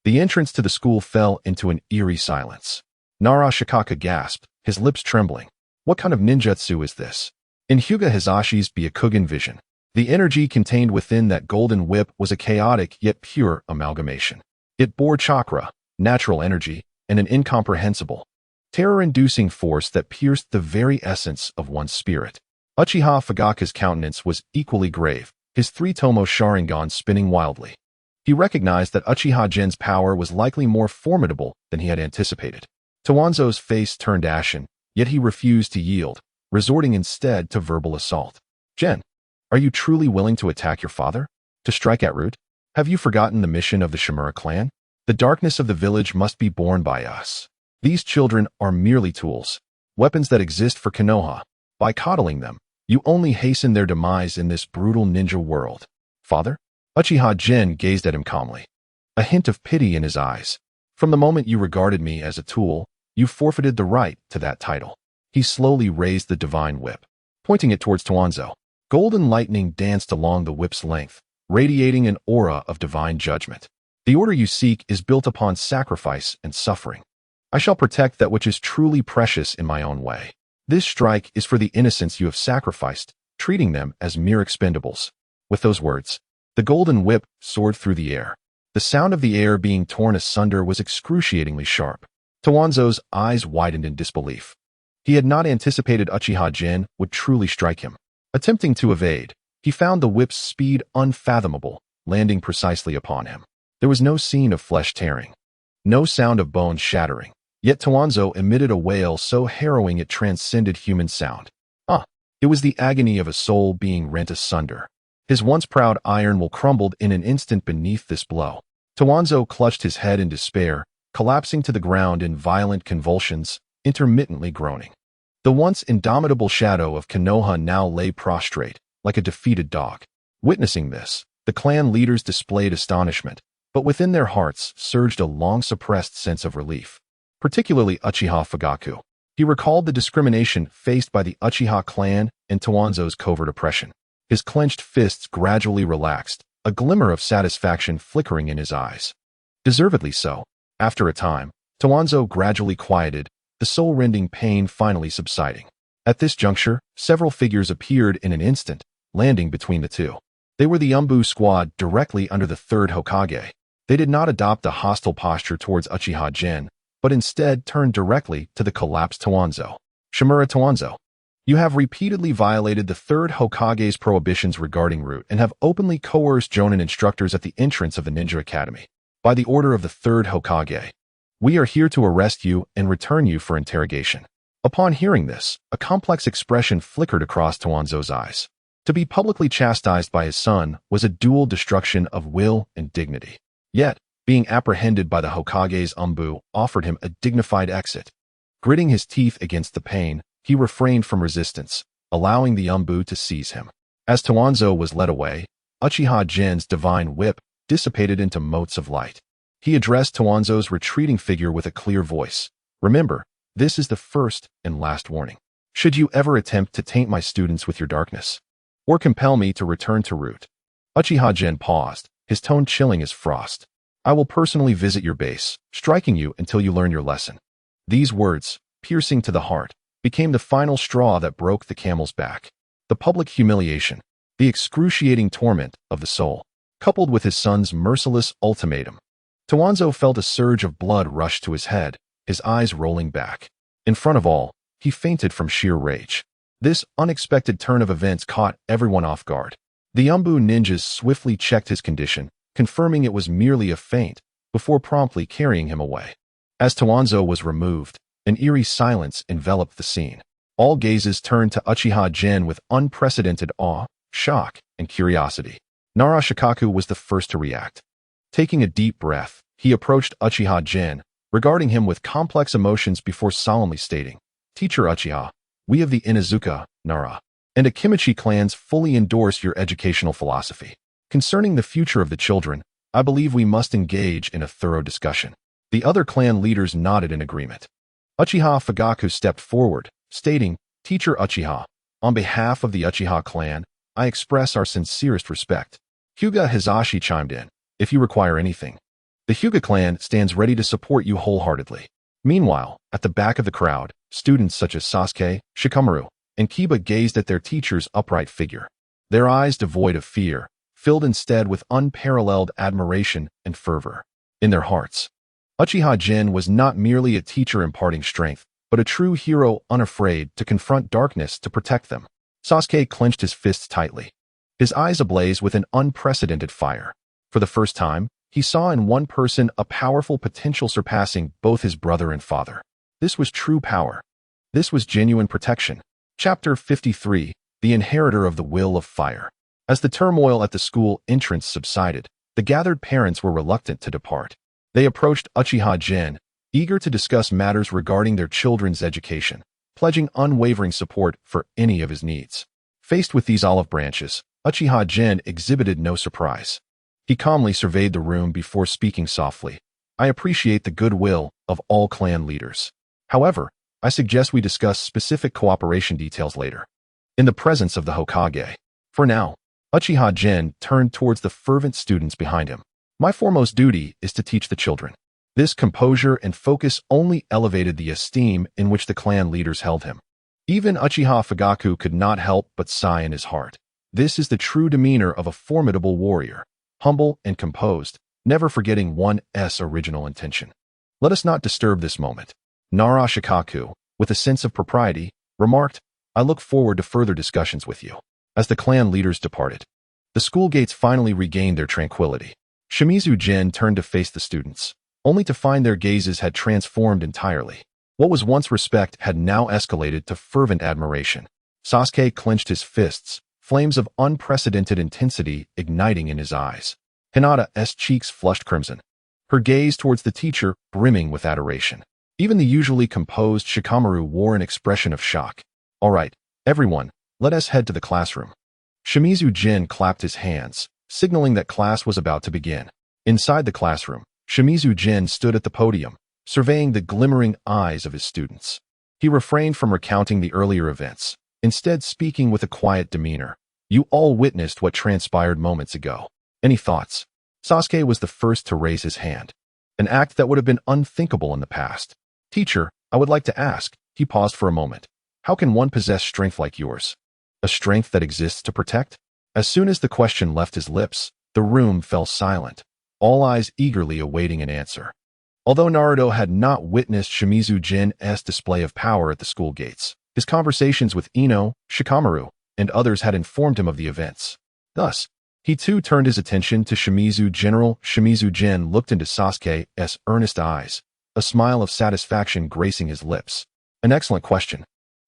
The entrance to the school fell into an eerie silence. Nara Shikaka gasped, his lips trembling. What kind of ninjutsu is this? In Hyuga Hisashi's Byakugan vision, the energy contained within that golden whip was a chaotic yet pure amalgamation. It bore chakra, natural energy, and an incomprehensible, terror-inducing force that pierced the very essence of one's spirit. Uchiha Fugaka's countenance was equally grave, his 3-tomo Sharingan spinning wildly. He recognized that Uchiha Gen's power was likely more formidable than he had anticipated. Danzo's face turned ashen, yet he refused to yield, resorting instead to verbal assault. "Gen, are you truly willing to attack your father? To strike at root? Have you forgotten the mission of the Shimura clan? The darkness of the village must be borne by us. These children are merely tools, weapons that exist for Konoha. By coddling them, you only hasten their demise in this brutal ninja world." "Father?" Uchiha Gen gazed at him calmly, a hint of pity in his eyes. "From the moment you regarded me as a tool, you forfeited the right to that title." He slowly raised the divine whip, pointing it towards Danzo. Golden lightning danced along the whip's length, radiating an aura of divine judgment. "The order you seek is built upon sacrifice and suffering. I shall protect that which is truly precious in my own way. This strike is for the innocents you have sacrificed, treating them as mere expendables." With those words, the golden whip soared through the air. The sound of the air being torn asunder was excruciatingly sharp. Danzo's eyes widened in disbelief. He had not anticipated Uchiha Gen would truly strike him. Attempting to evade, he found the whip's speed unfathomable, landing precisely upon him. There was no scene of flesh tearing, no sound of bones shattering, yet Danzo emitted a wail so harrowing it transcended human sound. It was the agony of a soul being rent asunder. His once proud iron will crumbled in an instant beneath this blow. Danzo clutched his head in despair, collapsing to the ground in violent convulsions, intermittently groaning. The once indomitable shadow of Konoha now lay prostrate, like a defeated dog. Witnessing this, the clan leaders displayed astonishment, but within their hearts surged a long-suppressed sense of relief. Particularly Uchiha Fugaku. He recalled the discrimination faced by the Uchiha clan and Danzo's covert oppression. His clenched fists gradually relaxed, a glimmer of satisfaction flickering in his eyes. Deservedly so. After a time, Danzo gradually quieted, the soul-rending pain finally subsiding. At this juncture, several figures appeared in an instant, landing between the two. They were the Umbu squad directly under the third Hokage. They did not adopt a hostile posture towards Uchiha Gen, but instead turned directly to the collapsed Danzo. Shimura Danzo, you have repeatedly violated the third Hokage's prohibitions regarding root and have openly coerced Jonin instructors at the entrance of the Ninja Academy. By the order of the third Hokage, we are here to arrest you and return you for interrogation. Upon hearing this, a complex expression flickered across Danzo's eyes. To be publicly chastised by his son was a dual destruction of will and dignity. Yet, being apprehended by the Hokage's Umbu offered him a dignified exit. Gritting his teeth against the pain, he refrained from resistance, allowing the Umbu to seize him. As Danzo was led away, Uchiha Gen's divine whip dissipated into motes of light. He addressed Danzo's retreating figure with a clear voice. Remember, this is the first and last warning. Should you ever attempt to taint my students with your darkness, or compel me to return to root. Uchiha Gen paused, his tone chilling as frost. I will personally visit your base, striking you until you learn your lesson. These words, piercing to the heart, became the final straw that broke the camel's back. The public humiliation, the excruciating torment of the soul, coupled with his son's merciless ultimatum. Danzo felt a surge of blood rush to his head, his eyes rolling back. In front of all, he fainted from sheer rage. This unexpected turn of events caught everyone off guard. The Umbu ninjas swiftly checked his condition, confirming it was merely a feint, before promptly carrying him away. As Danzo was removed, an eerie silence enveloped the scene. All gazes turned to Uchiha Gen with unprecedented awe, shock, and curiosity. Nara Shikaku was the first to react. Taking a deep breath, he approached Uchiha Gen, regarding him with complex emotions before solemnly stating, Teacher Uchiha, we of the Inazuka, Nara, and Akimichi clans fully endorse your educational philosophy. Concerning the future of the children, I believe we must engage in a thorough discussion. The other clan leaders nodded in agreement. Uchiha Fugaku stepped forward, stating, Teacher Uchiha, on behalf of the Uchiha clan, I express our sincerest respect. Hyuga Hizashi chimed in, if you require anything. The Hyuga clan stands ready to support you wholeheartedly. Meanwhile, at the back of the crowd, students such as Sasuke, Shikamaru, and Kiba gazed at their teacher's upright figure. Their eyes devoid of fear, filled instead with unparalleled admiration and fervor. In their hearts, Uchiha Gen was not merely a teacher imparting strength, but a true hero unafraid to confront darkness to protect them. Sasuke clenched his fists tightly, his eyes ablaze with an unprecedented fire. For the first time, he saw in one person a powerful potential surpassing both his brother and father. This was true power. This was genuine protection. Chapter 53, The Inheritor of the Will of Fire. As the turmoil at the school entrance subsided, the gathered parents were reluctant to depart. They approached Uchiha Gen, eager to discuss matters regarding their children's education, pledging unwavering support for any of his needs. Faced with these olive branches, Uchiha Gen exhibited no surprise. He calmly surveyed the room before speaking softly. I appreciate the goodwill of all clan leaders. However, I suggest we discuss specific cooperation details later, in the presence of the Hokage. For now, Uchiha Gen turned towards the fervent students behind him. My foremost duty is to teach the children. This composure and focus only elevated the esteem in which the clan leaders held him. Even Uchiha Fugaku could not help but sigh in his heart. This is the true demeanor of a formidable warrior, humble and composed, never forgetting one's original intention. Let us not disturb this moment. Nara Shikaku, with a sense of propriety, remarked, I look forward to further discussions with you. As the clan leaders departed, the school gates finally regained their tranquility. Shimizu Gen turned to face the students, only to find their gazes had transformed entirely. What was once respect had now escalated to fervent admiration. Sasuke clenched his fists, flames of unprecedented intensity igniting in his eyes. Hinata's cheeks flushed crimson, her gaze towards the teacher brimming with adoration. Even the usually composed Shikamaru wore an expression of shock. "All right, everyone, let us head to the classroom." Shimizu Jin clapped his hands, signaling that class was about to begin. Inside the classroom, Shimizu Jin stood at the podium, surveying the glimmering eyes of his students. He refrained from recounting the earlier events, instead speaking with a quiet demeanor. "You all witnessed what transpired moments ago. Any thoughts?" Sasuke was the first to raise his hand, an act that would have been unthinkable in the past. "Teacher, I would like to ask." He paused for a moment. "How can one possess strength like yours? A strength that exists to protect?" As soon as the question left his lips, the room fell silent, all eyes eagerly awaiting an answer. Although Naruto had not witnessed Shimizu Jin's display of power at the school gates, his conversations with Ino, Shikamaru, and others had informed him of the events. Thus, he too turned his attention to Shimizu. General Shimizu Jin looked into Sasuke's earnest eyes, a smile of satisfaction gracing his lips. "An excellent question."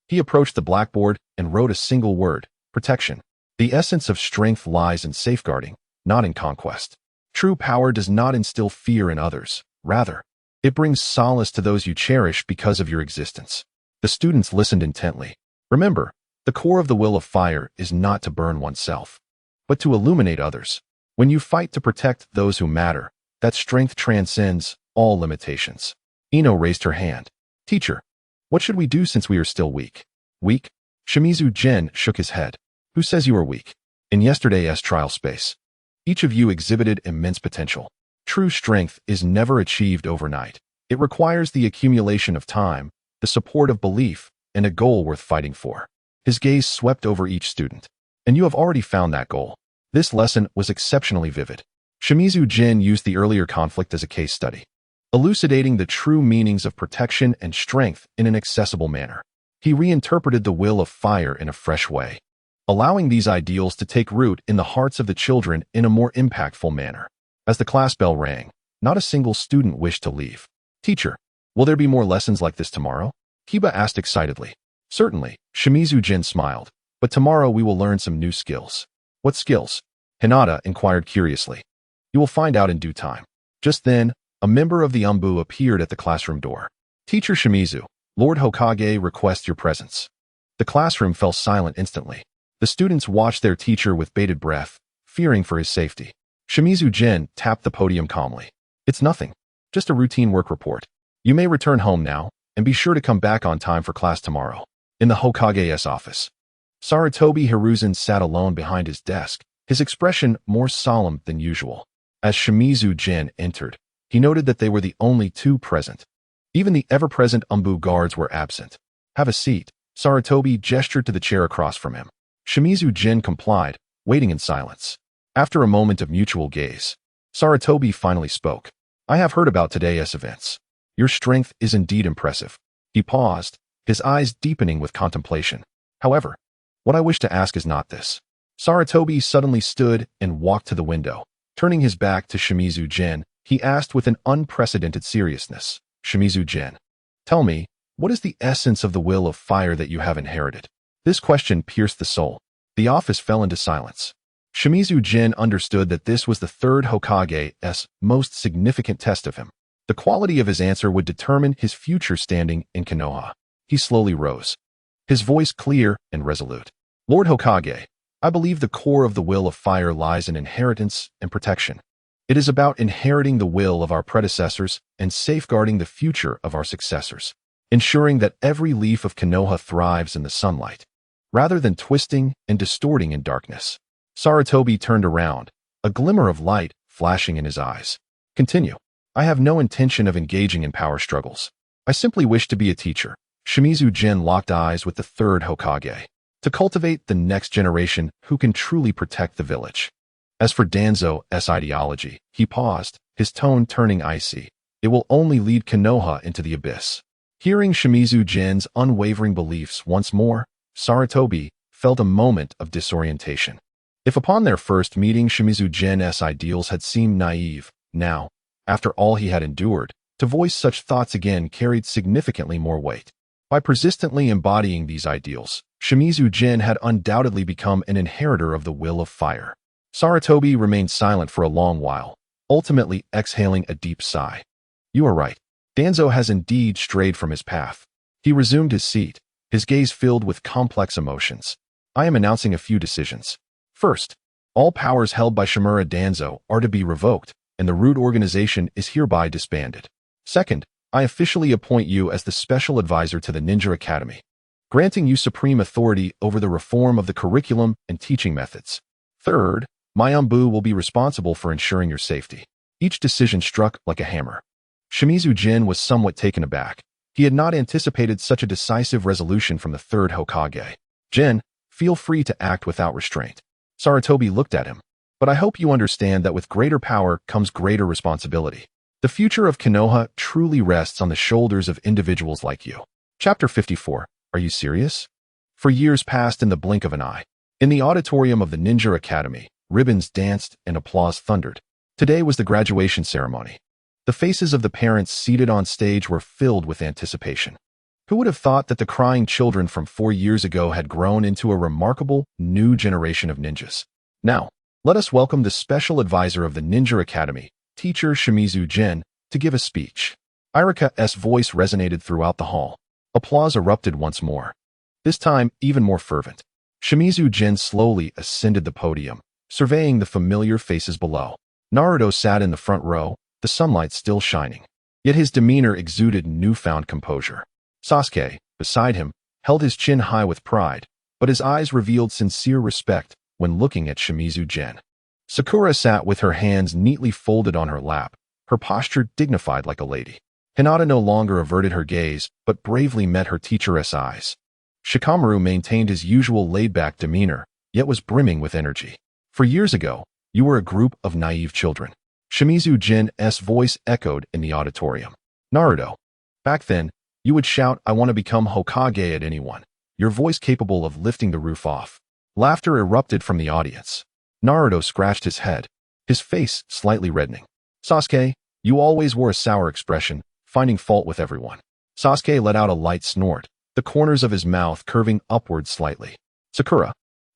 He approached the blackboard and wrote a single word: protection. The essence of strength lies in safeguarding, not in conquest. True power does not instill fear in others. Rather, it brings solace to those you cherish because of your existence. The students listened intently. Remember, the core of the will of fire is not to burn oneself, but to illuminate others. When you fight to protect those who matter, that strength transcends all limitations. Ino raised her hand. "Teacher, what should we do since we are still weak?" "Weak?" Shimizu Jin shook his head. "Who says you are weak? In yesterday's trial space, each of you exhibited immense potential. True strength is never achieved overnight. It requires the accumulation of time, the support of belief, and a goal worth fighting for." His gaze swept over each student. "And you have already found that goal." This lesson was exceptionally vivid. Shimizu Jin used the earlier conflict as a case study, elucidating the true meanings of protection and strength in an accessible manner. He reinterpreted the will of fire in a fresh way, allowing these ideals to take root in the hearts of the children in a more impactful manner. As the class bell rang, not a single student wished to leave. "Teacher, will there be more lessons like this tomorrow?" Kiba asked excitedly. "Certainly," Shimizu Jin smiled, "but tomorrow we will learn some new skills." "What skills?" Hinata inquired curiously. "You will find out in due time." Just then, a member of the Umbu appeared at the classroom door. "Teacher Shimizu, Lord Hokage requests your presence." The classroom fell silent instantly. The students watched their teacher with bated breath, fearing for his safety. Shimizu Jin tapped the podium calmly. "It's nothing. Just a routine work report. You may return home now, and be sure to come back on time for class tomorrow." In the Hokage's office, Sarutobi Hiruzen sat alone behind his desk, his expression more solemn than usual. As Shimizu Jin entered, he noted that they were the only two present. Even the ever-present Umbu guards were absent. "Have a seat." Sarutobi gestured to the chair across from him. Shimizu Jin complied, waiting in silence. After a moment of mutual gaze, Sarutobi finally spoke. "I have heard about today's events. Your strength is indeed impressive." He paused, his eyes deepening with contemplation. "However, what I wish to ask is not this." Sarutobi suddenly stood and walked to the window. Turning his back to Shimizu Jin, he asked with an unprecedented seriousness, "Shimizu Jin, tell me, what is the essence of the will of fire that you have inherited?" This question pierced the soul. The office fell into silence. Shimizu Jin understood that this was the third Hokage's most significant test of him. The quality of his answer would determine his future standing in Konoha. He slowly rose, his voice clear and resolute. "Lord Hokage, I believe the core of the will of fire lies in inheritance and protection. It is about inheriting the will of our predecessors and safeguarding the future of our successors, ensuring that every leaf of Konoha thrives in the sunlight, rather than twisting and distorting in darkness." Sarutobi turned around, a glimmer of light flashing in his eyes. "Continue." "I have no intention of engaging in power struggles. I simply wish to be a teacher." Shimizu Jin locked eyes with the third Hokage. "To cultivate the next generation who can truly protect the village." As for Danzo's ideology, he paused, his tone turning icy. "It will only lead Konoha into the abyss." Hearing Shimizu Jin's unwavering beliefs once more, Sarutobi felt a moment of disorientation. If upon their first meeting Shimizu Jin's ideals had seemed naive, now, after all he had endured, to voice such thoughts again carried significantly more weight. By persistently embodying these ideals, Shimizu Jin had undoubtedly become an inheritor of the will of fire. Saratobi remained silent for a long while, ultimately exhaling a deep sigh. You are right. Danzo has indeed strayed from his path. He resumed his seat, his gaze filled with complex emotions. I am announcing a few decisions. First, all powers held by Shimura Danzo are to be revoked, and the root organization is hereby disbanded. Second, I officially appoint you as the special advisor to the Ninja Academy, granting you supreme authority over the reform of the curriculum and teaching methods. Third, Mayambu will be responsible for ensuring your safety. Each decision struck like a hammer. Shimizu Jin was somewhat taken aback. He had not anticipated such a decisive resolution from the third Hokage. Jin, feel free to act without restraint. Saratobi looked at him. But I hope you understand that with greater power comes greater responsibility. The future of Konoha truly rests on the shoulders of individuals like you. Chapter 54. Are you serious? For years passed in the blink of an eye. In the auditorium of the Ninja Academy, ribbons danced and applause thundered. Today was the graduation ceremony. The faces of the parents seated on stage were filled with anticipation. Who would have thought that the crying children from 4 years ago had grown into a remarkable new generation of ninjas? Now, let us welcome the special advisor of the Ninja Academy, teacher Shimizu Jin, to give a speech. Irika's voice resonated throughout the hall. Applause erupted once more. This time, even more fervent. Shimizu Jin slowly ascended the podium, surveying the familiar faces below. Naruto sat in the front row, the sunlight still shining. Yet his demeanor exuded newfound composure. Sasuke, beside him, held his chin high with pride, but his eyes revealed sincere respect when looking at Shimizu Jin. Sakura sat with her hands neatly folded on her lap, her posture dignified like a lady. Hinata no longer averted her gaze, but bravely met her teacher's eyes. Shikamaru maintained his usual laid-back demeanor, yet was brimming with energy. For years ago, you were a group of naive children. Shimizu Jin's voice echoed in the auditorium. Naruto. Back then, you would shout, "I want to become Hokage" at anyone, your voice capable of lifting the roof off. Laughter erupted from the audience. Naruto scratched his head, his face slightly reddening. Sasuke, you always wore a sour expression, finding fault with everyone. Sasuke let out a light snort, the corners of his mouth curving upward slightly. Sakura,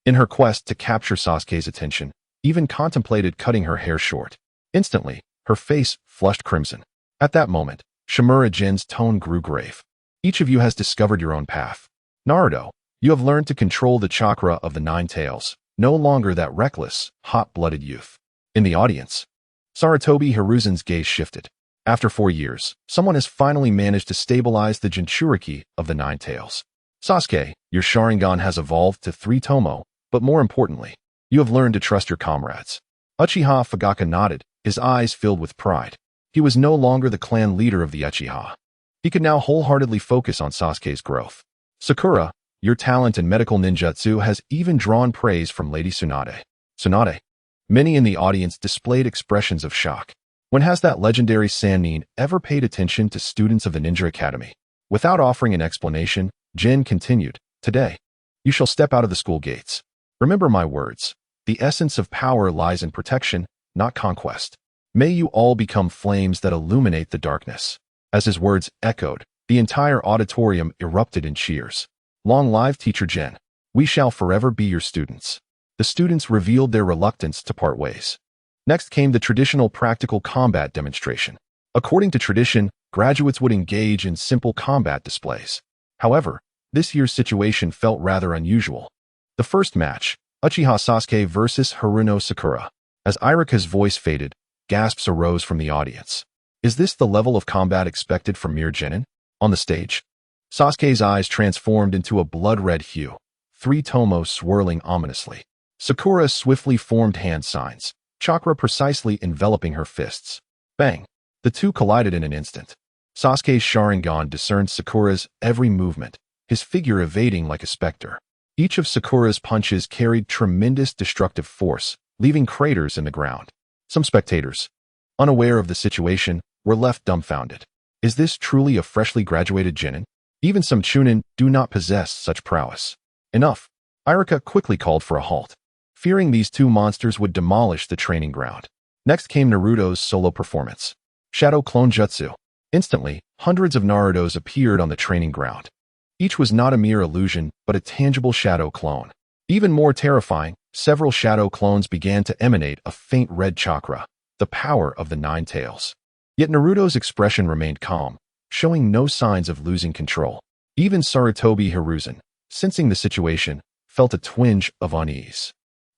in her quest to capture Sasuke's attention, even contemplated cutting her hair short. Instantly, her face flushed crimson. At that moment, Shimura Jin's tone grew grave. Each of you has discovered your own path. Naruto, you have learned to control the chakra of the 9 tails, no longer that reckless, hot-blooded youth. In the audience, Saratobi Hiruzen's gaze shifted. After 4 years, someone has finally managed to stabilize the Jinchuriki of the 9 tails. Sasuke, your Sharingan has evolved to 3 Tomo, but more importantly, you have learned to trust your comrades. Uchiha Fugaka nodded, his eyes filled with pride. He was no longer the clan leader of the Uchiha. He could now wholeheartedly focus on Sasuke's growth. Sakura, your talent in medical ninjutsu has even drawn praise from Lady Tsunade. Tsunade. Many in the audience displayed expressions of shock. When has that legendary Sannin ever paid attention to students of the Ninja Academy? Without offering an explanation, Jin continued, "Today, you shall step out of the school gates. Remember my words. The essence of power lies in protection, not conquest. May you all become flames that illuminate the darkness." As his words echoed, the entire auditorium erupted in cheers. Long live Teacher Jin. We shall forever be your students. The students revealed their reluctance to part ways. Next came the traditional practical combat demonstration. According to tradition, graduates would engage in simple combat displays. However, this year's situation felt rather unusual. The first match, Uchiha Sasuke versus Haruno Sakura. As Irika's voice faded, gasps arose from the audience. Is this the level of combat expected from mere genin? On the stage, Sasuke's eyes transformed into a blood-red hue, 3 tomos swirling ominously. Sakura swiftly formed hand signs, chakra precisely enveloping her fists. Bang! The two collided in an instant. Sasuke's Sharingan discerned Sakura's every movement, his figure evading like a specter. Each of Sakura's punches carried tremendous destructive force, leaving craters in the ground. Some spectators, unaware of the situation, were left dumbfounded. Is this truly a freshly graduated genin? Even some chunin do not possess such prowess. Enough. Irika quickly called for a halt, fearing these two monsters would demolish the training ground. Next came Naruto's solo performance. Shadow Clone Jutsu. Instantly, hundreds of Narutos appeared on the training ground. Each was not a mere illusion, but a tangible shadow clone. Even more terrifying, several shadow clones began to emanate a faint red chakra, the power of the Nine Tails. Yet Naruto's expression remained calm, showing no signs of losing control. Even Sarutobi Hiruzen, sensing the situation, felt a twinge of unease.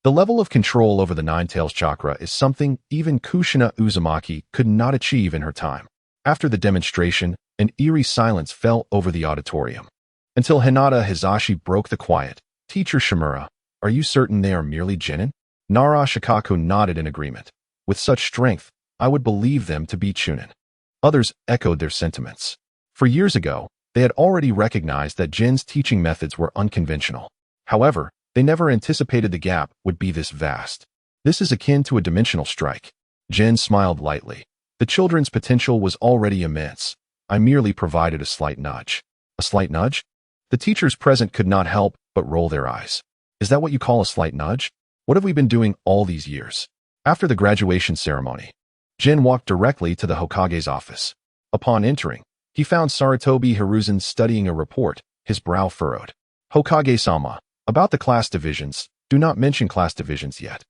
The level of control over the Nine Tails chakra is something even Kushina Uzumaki could not achieve in her time. After the demonstration, an eerie silence fell over the auditorium. Until Hinata Hizashi broke the quiet. Teacher Shimura, are you certain they are merely genin? Nara Shikaku nodded in agreement. With such strength, I would believe them to be chunin. Others echoed their sentiments. For years ago, they had already recognized that Jin's teaching methods were unconventional. However, they never anticipated the gap would be this vast. This is akin to a dimensional strike. Jin smiled lightly. The children's potential was already immense. I merely provided a slight nudge. A slight nudge? The teachers present could not help but roll their eyes. Is that what you call a slight nudge? What have we been doing all these years? After the graduation ceremony, Jin walked directly to the Hokage's office. Upon entering, he found Sarutobi Hiruzen studying a report, his brow furrowed. Hokage-sama, about the class divisions, do not mention class divisions yet.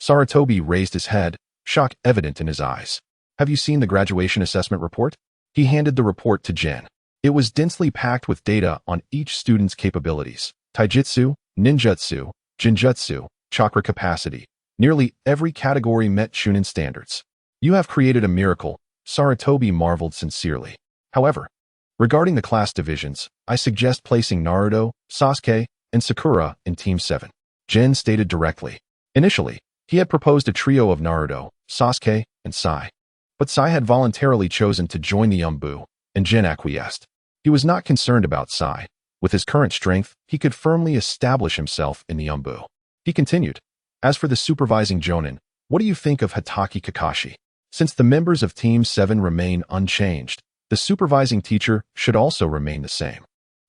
Sarutobi raised his head, shock evident in his eyes. Have you seen the graduation assessment report? He handed the report to Jin. It was densely packed with data on each student's capabilities. Taijutsu, ninjutsu, jinjutsu, chakra capacity. Nearly every category met Chunin standards. You have created a miracle, Sarutobi marveled sincerely. However, regarding the class divisions, I suggest placing Naruto, Sasuke, and Sakura in Team 7. Jin stated directly. Initially, he had proposed a trio of Naruto, Sasuke, and Sai. But Sai had voluntarily chosen to join the Umbu, and Jin acquiesced. He was not concerned about Sai. With his current strength, he could firmly establish himself in the Umbu. He continued. As for the supervising Jonin, what do you think of Hatake Kakashi? Since the members of Team 7 remain unchanged, the supervising teacher should also remain the same.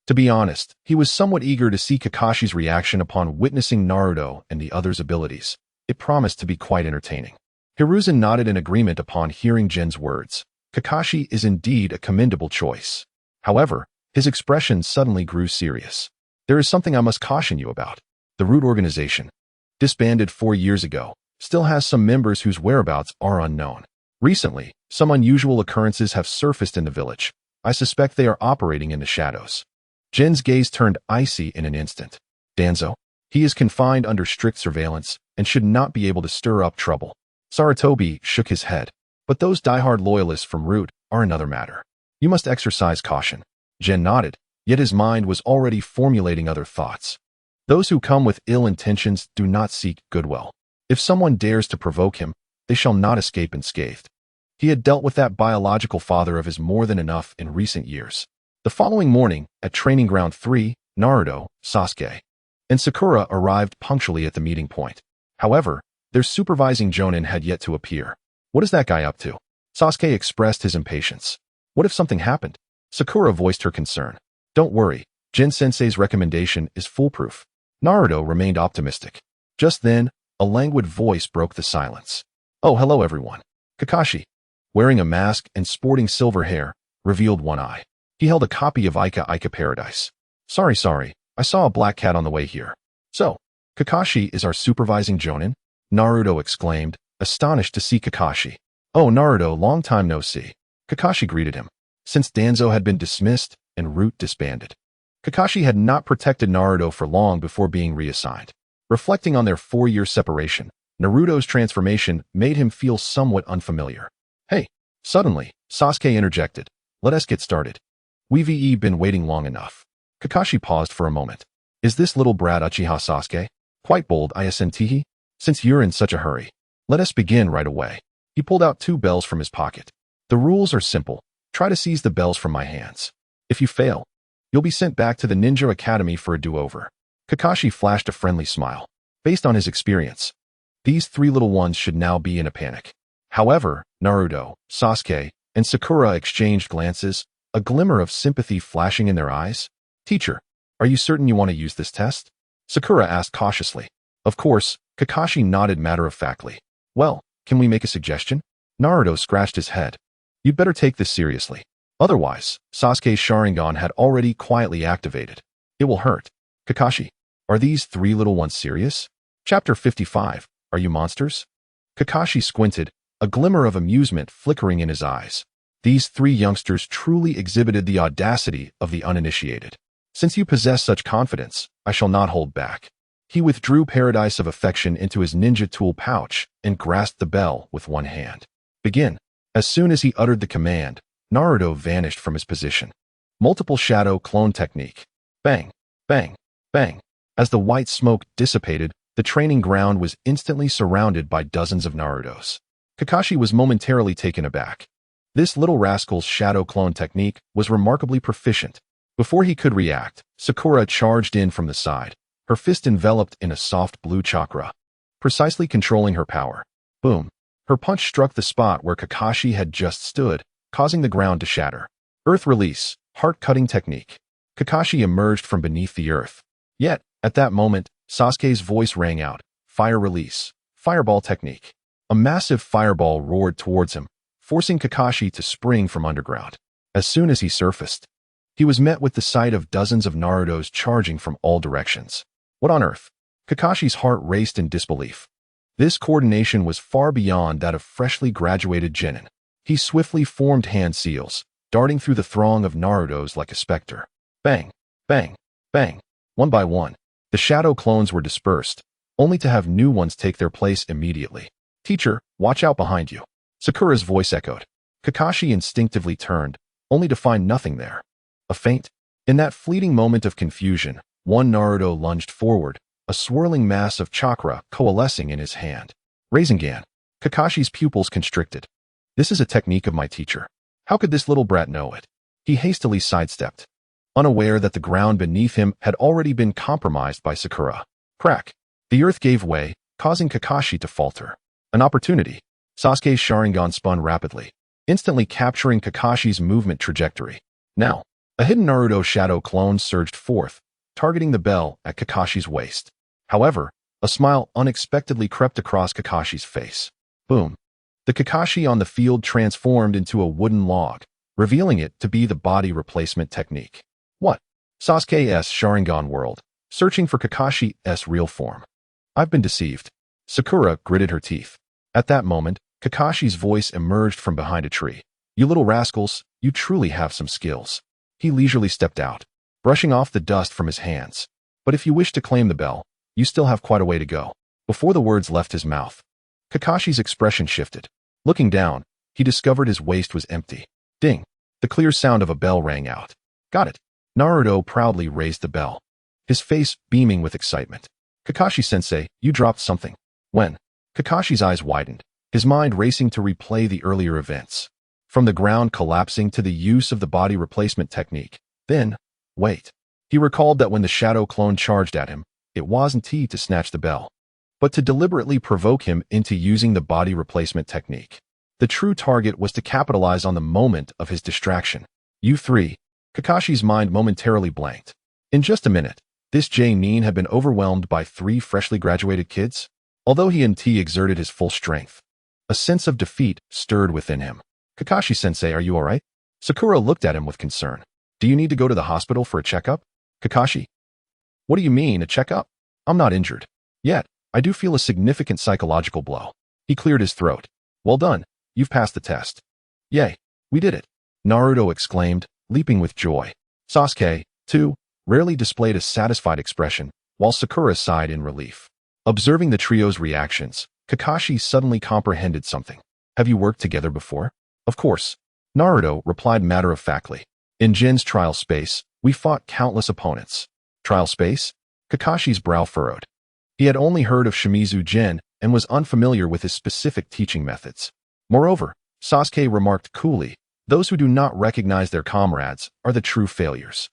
To be honest, he was somewhat eager to see Kakashi's reaction upon witnessing Naruto and the others' abilities. It promised to be quite entertaining. Hiruzen nodded in agreement upon hearing Jin's words. Kakashi is indeed a commendable choice. However, his expression suddenly grew serious. There is something I must caution you about. The Root organization, disbanded 4 years ago, still has some members whose whereabouts are unknown. Recently, some unusual occurrences have surfaced in the village. I suspect they are operating in the shadows. Jin's gaze turned icy in an instant. Danzo, he is confined under strict surveillance and should not be able to stir up trouble. Sarutobi shook his head. But those diehard loyalists from Root are another matter. You must exercise caution. Jin nodded, yet his mind was already formulating other thoughts. Those who come with ill intentions do not seek goodwill. If someone dares to provoke him, they shall not escape unscathed. He had dealt with that biological father of his more than enough in recent years. The following morning, at Training Ground 3, Naruto, Sasuke, and Sakura arrived punctually at the meeting point. However, their supervising Jonin had yet to appear. What is that guy up to? Sasuke expressed his impatience. What if something happened? Sakura voiced her concern. Don't worry, Jin-sensei's recommendation is foolproof. Naruto remained optimistic. Just then, a languid voice broke the silence. Oh, hello everyone. Kakashi, wearing a mask and sporting silver hair, revealed one eye. He held a copy of Ika Paradise. Sorry, I saw a black cat on the way here. So, Kakashi is our supervising Jonin? Naruto exclaimed, astonished to see Kakashi. Oh, Naruto, long time no see. Kakashi greeted him. Since Danzo had been dismissed and Root disbanded, Kakashi had not protected Naruto for long before being reassigned. Reflecting on their 4-year separation, Naruto's transformation made him feel somewhat unfamiliar. Hey, suddenly, Sasuke interjected. Let us get started. We've been waiting long enough. Kakashi paused for a moment. Is this little brat Uchiha Sasuke? Quite bold, isn't? Since you're in such a hurry, let us begin right away. He pulled out 2 bells from his pocket. The rules are simple. Try to seize the bells from my hands. If you fail, you'll be sent back to the Ninja Academy for a do-over. Kakashi flashed a friendly smile. Based on his experience, these 3 little ones should now be in a panic. However, Naruto, Sasuke, and Sakura exchanged glances, a glimmer of sympathy flashing in their eyes. Teacher, are you certain you want to use this test? Sakura asked cautiously. Of course, Kakashi nodded matter-of-factly. Well, can we make a suggestion? Naruto scratched his head. You'd better take this seriously. Otherwise, Sasuke's Sharingan had already quietly activated. It will hurt. Kakashi, are these three little ones serious? Chapter 55, Are You Monsters? Kakashi squinted, a glimmer of amusement flickering in his eyes. These three youngsters truly exhibited the audacity of the uninitiated. Since you possess such confidence, I shall not hold back. He withdrew Paradise of Affection into his ninja tool pouch and grasped the bell with one hand. Begin. As soon as he uttered the command, Naruto vanished from his position. Multiple shadow clone technique. Bang, bang, bang. As the white smoke dissipated, the training ground was instantly surrounded by dozens of Narutos. Kakashi was momentarily taken aback. This little rascal's shadow clone technique was remarkably proficient. Before he could react, Sakura charged in from the side, her fist enveloped in a soft blue chakra, precisely controlling her power. Boom. Her punch struck the spot where Kakashi had just stood, causing the ground to shatter. Earth release, heart-cutting technique. Kakashi emerged from beneath the earth. Yet, at that moment, Sasuke's voice rang out. Fire release, fireball technique. A massive fireball roared towards him, forcing Kakashi to spring from underground. As soon as he surfaced, he was met with the sight of dozens of Narutos charging from all directions. What on earth? Kakashi's heart raced in disbelief. This coordination was far beyond that of freshly graduated genin. He swiftly formed hand seals, darting through the throng of Narutos like a specter. Bang, bang, bang. One by one, the shadow clones were dispersed, only to have new ones take their place immediately. Teacher, watch out behind you. Sakura's voice echoed. Kakashi instinctively turned, only to find nothing there. A feint? In that fleeting moment of confusion, one Naruto lunged forward, a swirling mass of chakra coalescing in his hand. Rasengan. Kakashi's pupils constricted. This is a technique of my teacher. How could this little brat know it? He hastily sidestepped, unaware that the ground beneath him had already been compromised by Sakura. Crack. The earth gave way, causing Kakashi to falter. An opportunity. Sasuke's Sharingan spun rapidly, instantly capturing Kakashi's movement trajectory. Now, a hidden Naruto shadow clone surged forth, targeting the bell at Kakashi's waist. However, a smile unexpectedly crept across Kakashi's face. Boom. The Kakashi on the field transformed into a wooden log, revealing it to be the body replacement technique. What? Sasuke's Sharingan world, searching for Kakashi's real form. I've been deceived. Sakura gritted her teeth. At that moment, Kakashi's voice emerged from behind a tree. You little rascals, you truly have some skills. He leisurely stepped out, brushing off the dust from his hands. But if you wish to claim the bell, you still have quite a way to go. Before the words left his mouth, Kakashi's expression shifted. Looking down, he discovered his waist was empty. Ding! The clear sound of a bell rang out. Got it. Naruto proudly raised the bell, his face beaming with excitement. Kakashi-sensei, you dropped something. When? Kakashi's eyes widened, his mind racing to replay the earlier events. From the ground collapsing to the use of the body replacement technique. Then, wait. He recalled that when the shadow clone charged at him, it wasn't he to snatch the bell, but to deliberately provoke him into using the body replacement technique. The true target was to capitalize on the moment of his distraction. You three. Kakashi's mind momentarily blanked. In just a minute, this J-Nin had been overwhelmed by three freshly graduated kids. Although he and T exerted his full strength, a sense of defeat stirred within him. Kakashi-sensei, are you alright? Sakura looked at him with concern. Do you need to go to the hospital for a checkup? Kakashi. What do you mean, a checkup? I'm not injured. Yet, I do feel a significant psychological blow. He cleared his throat. Well done, you've passed the test. Yay, we did it. Naruto exclaimed, leaping with joy. Sasuke, too, rarely displayed a satisfied expression, while Sakura sighed in relief. Observing the trio's reactions, Kakashi suddenly comprehended something. Have you worked together before? Of course. Naruto replied matter-of-factly. In Jin's trial space, we fought countless opponents. Trial space? Kakashi's brow furrowed. He had only heard of Shimizu Jin and was unfamiliar with his specific teaching methods. Moreover, Sasuke remarked coolly, those who do not recognize their comrades are the true failures.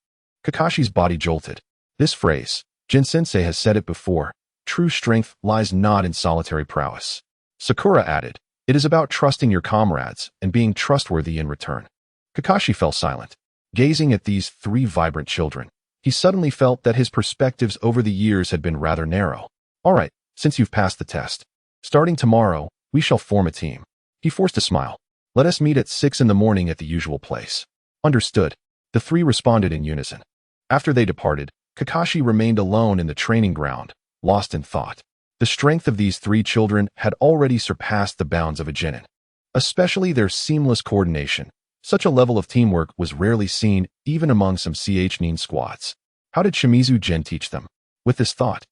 Kakashi's body jolted. This phrase, Jin-sensei has said it before, true strength lies not in solitary prowess. Sakura added, it is about trusting your comrades and being trustworthy in return. Kakashi fell silent, gazing at these three vibrant children. He suddenly felt that his perspectives over the years had been rather narrow. All right, since you've passed the test, starting tomorrow, we shall form a team. He forced a smile. Let us meet at 6 in the morning at the usual place. Understood. The three responded in unison. After they departed, Kakashi remained alone in the training ground, lost in thought. The strength of these three children had already surpassed the bounds of a genin. Especially their seamless coordination. Such a level of teamwork was rarely seen even among some nin squads. How did Shimizu Jin teach them? With this thought,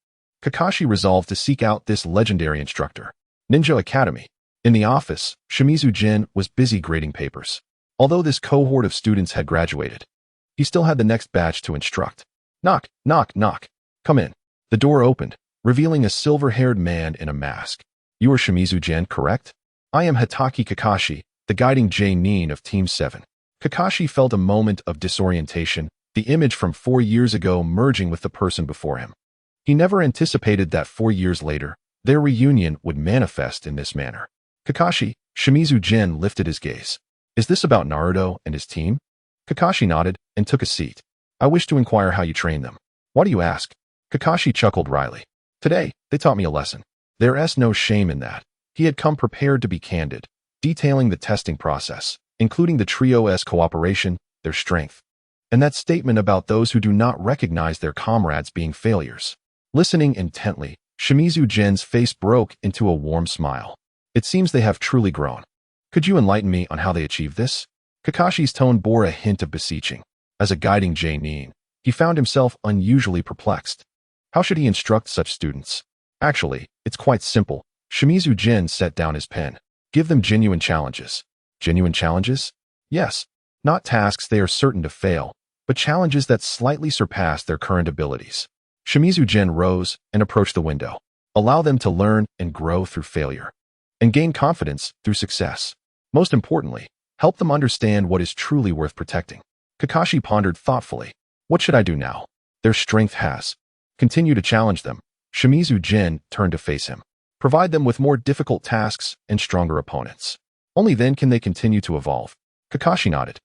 Kakashi resolved to seek out this legendary instructor. Ninja Academy. In the office, Shimizu Jin was busy grading papers. Although this cohort of students had graduated, he still had the next batch to instruct. Knock, knock, knock. Come in. The door opened, revealing a silver-haired man in a mask. You are Shimizu Jin, correct? I am Hitaki Kakashi, the guiding J-nin of Team 7. Kakashi felt a moment of disorientation, the image from 4 years ago merging with the person before him. He never anticipated that 4 years later, their reunion would manifest in this manner. Kakashi, Shimizu Jin lifted his gaze. Is this about Naruto and his team? Kakashi nodded and took a seat. I wish to inquire how you train them. Why do you ask? Kakashi chuckled wryly. Today, they taught me a lesson. There's no shame in that. He had come prepared to be candid, detailing the testing process, including the trio's cooperation, their strength, and that statement about those who do not recognize their comrades being failures. Listening intently, Shimizu Jin's face broke into a warm smile. It seems they have truly grown. Could you enlighten me on how they achieved this? Kakashi's tone bore a hint of beseeching. As a guiding J-nin, he found himself unusually perplexed. How should he instruct such students? Actually, it's quite simple. Shimizu Jin set down his pen. Give them genuine challenges. Genuine challenges? Yes. Not tasks they are certain to fail, but challenges that slightly surpass their current abilities. Shimizu Jin rose and approached the window. Allow them to learn and grow through failure, and gain confidence through success. Most importantly, help them understand what is truly worth protecting. Kakashi pondered thoughtfully. What should I do now? Their strength has. Continue to challenge them. Shimizu Jin turned to face him. Provide them with more difficult tasks and stronger opponents. Only then can they continue to evolve. Kakashi nodded,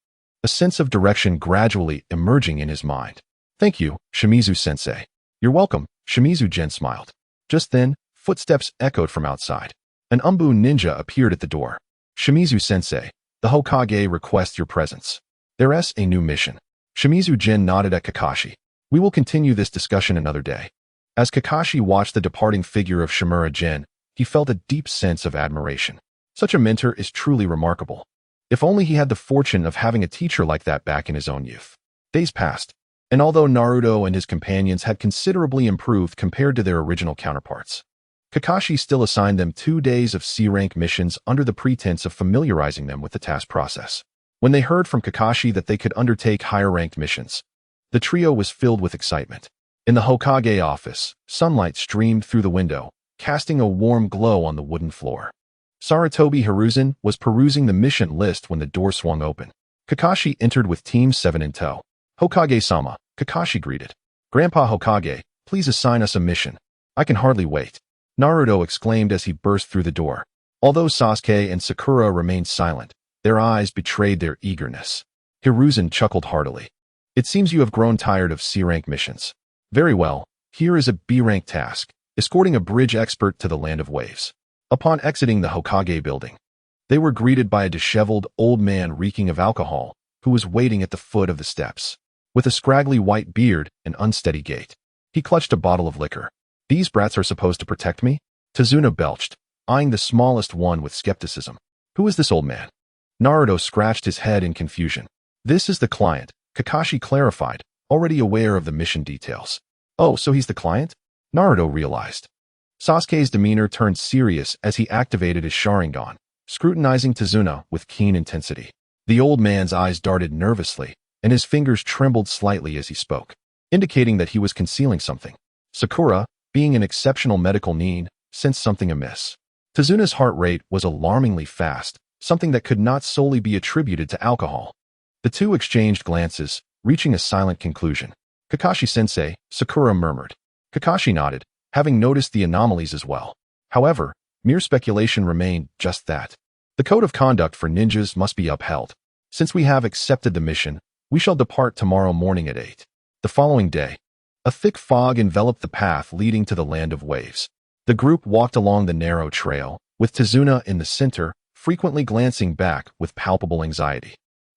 a sense of direction gradually emerging in his mind. Thank you, Shimizu-sensei. You're welcome, Shimizu Jin smiled. Just then, footsteps echoed from outside. An Umbu ninja appeared at the door. Shimizu-sensei, the Hokage requests your presence. There's a new mission. Shimizu Jin nodded at Kakashi. We will continue this discussion another day. As Kakashi watched the departing figure of Shimura Jin, he felt a deep sense of admiration. Such a mentor is truly remarkable. If only he had the fortune of having a teacher like that back in his own youth. Days passed, and although Naruto and his companions had considerably improved compared to their original counterparts, Kakashi still assigned them 2 days of C-rank missions under the pretense of familiarizing them with the task process. When they heard from Kakashi that they could undertake higher-ranked missions, the trio was filled with excitement. In the Hokage office, sunlight streamed through the window, casting a warm glow on the wooden floor. Sarutobi Hiruzen was perusing the mission list when the door swung open. Kakashi entered with Team 7 in tow. Hokage-sama, Kakashi greeted. Grandpa Hokage, please assign us a mission. I can hardly wait. Naruto exclaimed as he burst through the door. Although Sasuke and Sakura remained silent, their eyes betrayed their eagerness. Hiruzen chuckled heartily. It seems you have grown tired of C-rank missions. Very well, here is a B-rank task, escorting a bridge expert to the Land of Waves. Upon exiting the Hokage building, they were greeted by a disheveled old man reeking of alcohol, who was waiting at the foot of the steps. With a scraggly white beard and unsteady gait, he clutched a bottle of liquor. These brats are supposed to protect me? Tazuna belched, eyeing the smallest one with skepticism. Who is this old man? Naruto scratched his head in confusion. This is the client, Kakashi clarified, already aware of the mission details. Oh, so he's the client? Naruto realized. Sasuke's demeanor turned serious as he activated his Sharingan, scrutinizing Tazuna with keen intensity. The old man's eyes darted nervously, and his fingers trembled slightly as he spoke, indicating that he was concealing something. Sakura, being an exceptional medical nin, sensed something amiss. Tazuna's heart rate was alarmingly fast, something that could not solely be attributed to alcohol. The two exchanged glances, reaching a silent conclusion. Kakashi-sensei, Sakura murmured. Kakashi nodded, having noticed the anomalies as well. However, mere speculation remained just that. The code of conduct for ninjas must be upheld. Since we have accepted the mission, we shall depart tomorrow morning at 8. The following day, a thick fog enveloped the path leading to the Land of Waves. The group walked along the narrow trail, with Tazuna in the center, frequently glancing back with palpable anxiety.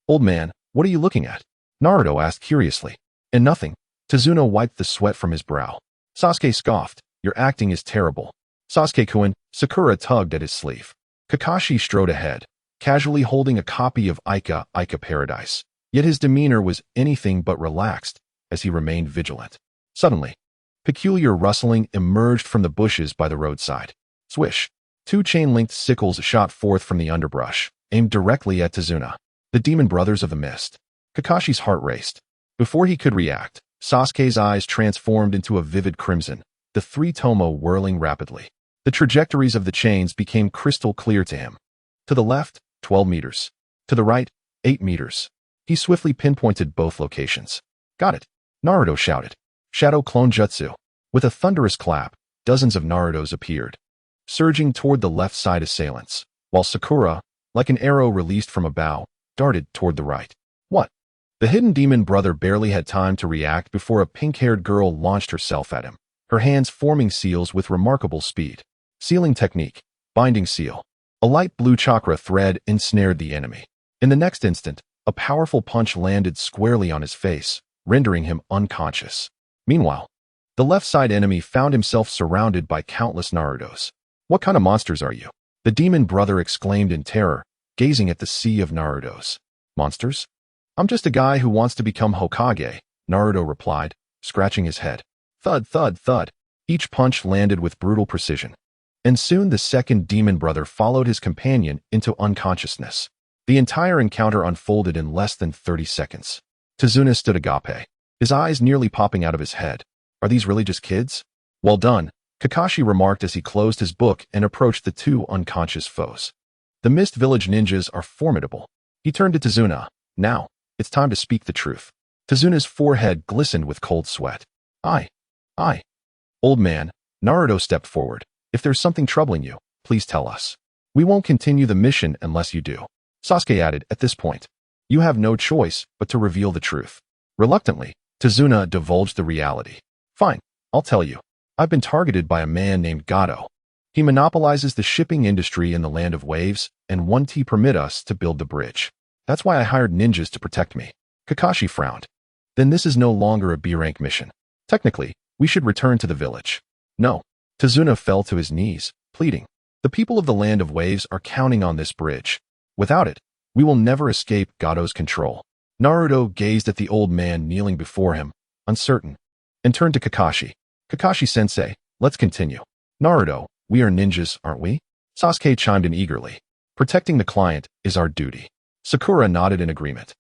Old man, What are you looking at? Naruto asked curiously. And nothing. Tazuna wiped the sweat from his brow. Sasuke scoffed. Your acting is terrible. Sasuke-kun, Sakura tugged at his sleeve. Kakashi strode ahead, casually holding a copy of Ika Paradise. Yet his demeanor was anything but relaxed as he remained vigilant. Suddenly, peculiar rustling emerged from the bushes by the roadside. Swish! Two chain-linked sickles shot forth from the underbrush, aimed directly at Tazuna, the demon brothers of the mist. Kakashi's heart raced. Before he could react, Sasuke's eyes transformed into a vivid crimson, the three tomo whirling rapidly. The trajectories of the chains became crystal clear to him. To the left, 12 meters. To the right, 8 meters. He swiftly pinpointed both locations. Got it! Naruto shouted. Shadow Clone Jutsu. With a thunderous clap, dozens of Narutos appeared, surging toward the left side assailants, while Sakura, like an arrow released from a bow, darted toward the right. What? The hidden demon brother barely had time to react before a pink-haired girl launched herself at him, her hands forming seals with remarkable speed. Sealing technique. Binding seal. A light blue chakra thread ensnared the enemy. In the next instant, a powerful punch landed squarely on his face, rendering him unconscious. Meanwhile, the left side enemy found himself surrounded by countless Narutos. What kind of monsters are you? The demon brother exclaimed in terror, gazing at the sea of Narutos. Monsters? I'm just a guy who wants to become Hokage, Naruto replied, scratching his head. Thud, thud, thud. Each punch landed with brutal precision. And soon the second demon brother followed his companion into unconsciousness. The entire encounter unfolded in less than 30 seconds. Tazuna stood agape, his eyes nearly popping out of his head. Are these really just kids? Well done, Kakashi remarked as he closed his book and approached the two unconscious foes. The Mist Village ninjas are formidable. He turned to Tazuna. Now, it's time to speak the truth. Tazuna's forehead glistened with cold sweat. I. Old man, Naruto stepped forward. If there's something troubling you, please tell us. We won't continue the mission unless you do. Sasuke added at this point. You have no choice but to reveal the truth. Reluctantly, Tazuna divulged the reality. Fine, I'll tell you. I've been targeted by a man named Gato. He monopolizes the shipping industry in the Land of Waves and won't permit us to build the bridge. That's why I hired ninjas to protect me. Kakashi frowned. Then this is no longer a B-rank mission. Technically, we should return to the village. No. Tazuna fell to his knees, pleading. The people of the Land of Waves are counting on this bridge. Without it, we will never escape Gato's control. Naruto gazed at the old man kneeling before him, uncertain, and turned to Kakashi. Kakashi-sensei, let's continue. Naruto, we are ninjas, aren't we? Sasuke chimed in eagerly. Protecting the client is our duty. Sakura nodded in agreement.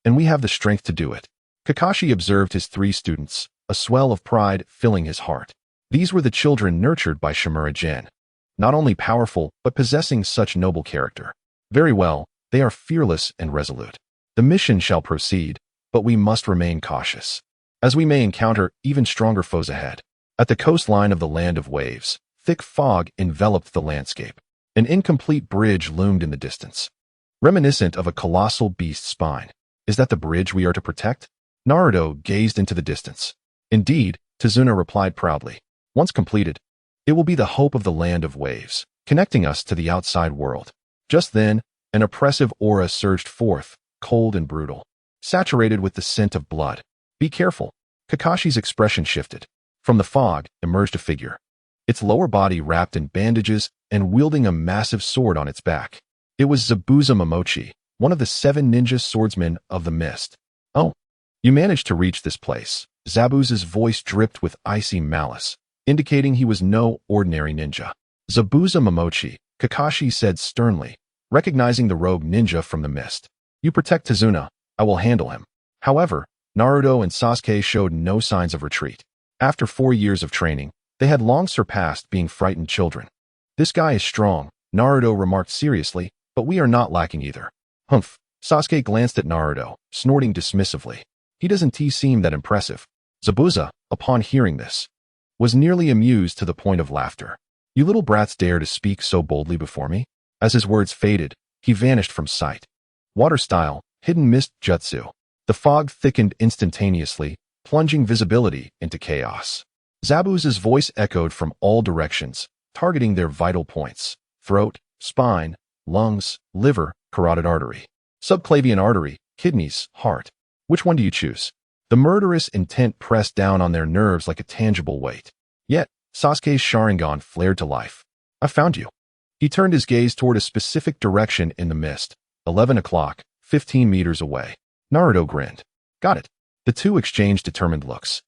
And we have the strength to do it. Kakashi observed his three students, a swell of pride filling his heart. These were the children nurtured by Shimura-gen. Not only powerful, but possessing such noble character. Very well, they are fearless and resolute. The mission shall proceed, but we must remain cautious, as we may encounter even stronger foes ahead. At the coastline of the Land of Waves, thick fog enveloped the landscape. An incomplete bridge loomed in the distance, reminiscent of a colossal beast's spine. Is that the bridge we are to protect? Naruto gazed into the distance. Indeed, Tazuna replied proudly. Once completed, it will be the hope of the Land of Waves, connecting us to the outside world. Just then, an oppressive aura surged forth, cold and brutal, saturated with the scent of blood. Be careful. Kakashi's expression shifted. From the fog emerged a figure, its lower body wrapped in bandages and wielding a massive sword on its back. It was Zabuza Momochi, one of the 7 ninja swordsmen of the mist. Oh, you managed to reach this place. Zabuza's voice dripped with icy malice, indicating he was no ordinary ninja. Zabuza Momochi, Kakashi said sternly, recognizing the rogue ninja from the mist. You protect Tazuna, I will handle him. However, Naruto and Sasuke showed no signs of retreat. After 4 years of training, they had long surpassed being frightened children. This guy is strong, Naruto remarked seriously, but we are not lacking either. Humph. Sasuke glanced at Naruto, snorting dismissively. He doesn't seem that impressive. Zabuza, upon hearing this, was nearly amused to the point of laughter. You little brats dare to speak so boldly before me? As his words faded, he vanished from sight. Water style, hidden mist jutsu. The fog thickened instantaneously, plunging visibility into chaos. Zabuza's voice echoed from all directions, targeting their vital points: throat, spine, lungs, liver, carotid artery. Subclavian artery, kidneys, heart. Which one do you choose? The murderous intent pressed down on their nerves like a tangible weight. Yet, Sasuke's Sharingan flared to life. I found you. He turned his gaze toward a specific direction in the mist. 11 o'clock, 15 meters away. Naruto grinned. Got it. The two exchanged determined looks.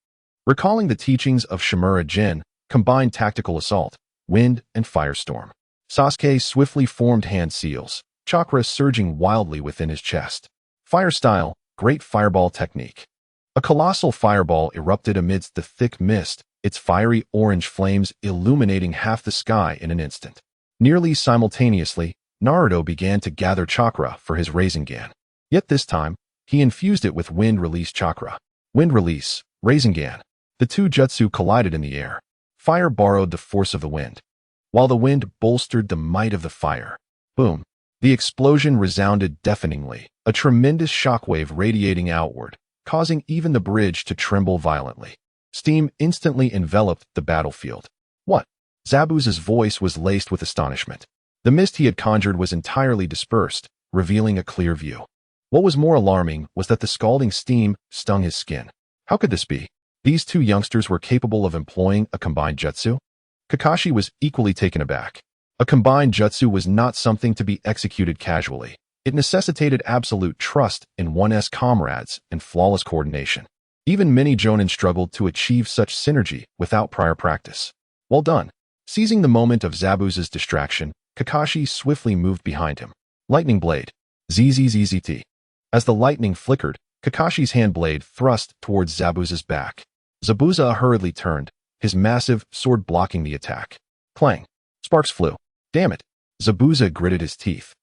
Recalling the teachings of Shimura Jin, combined tactical assault, wind, and firestorm. Sasuke swiftly formed hand seals, chakra surging wildly within his chest. Fire style, great fireball technique. A colossal fireball erupted amidst the thick mist, its fiery orange flames illuminating half the sky in an instant. Nearly simultaneously, Naruto began to gather chakra for his Rasengan. Yet this time, he infused it with wind release chakra. Wind release, Rasengan. The two jutsu collided in the air. Fire borrowed the force of the wind, while the wind bolstered the might of the fire. Boom. The explosion resounded deafeningly, a tremendous shockwave radiating outward, causing even the bridge to tremble violently. Steam instantly enveloped the battlefield. What? Zabuza's voice was laced with astonishment. The mist he had conjured was entirely dispersed, revealing a clear view. What was more alarming was that the scalding steam stung his skin. How could this be? These two youngsters were capable of employing a combined jutsu? Kakashi was equally taken aback. A combined jutsu was not something to be executed casually. It necessitated absolute trust in one's comrades and flawless coordination. Even many jonin struggled to achieve such synergy without prior practice. Well done. Seizing the moment of Zabuza's distraction, Kakashi swiftly moved behind him. Lightning blade. ZZZZT. As the lightning flickered, Kakashi's hand blade thrust towards Zabuza's back. Zabuza hurriedly turned, his massive sword blocking the attack. Clang. Sparks flew. Damn it. Zabuza gritted his teeth.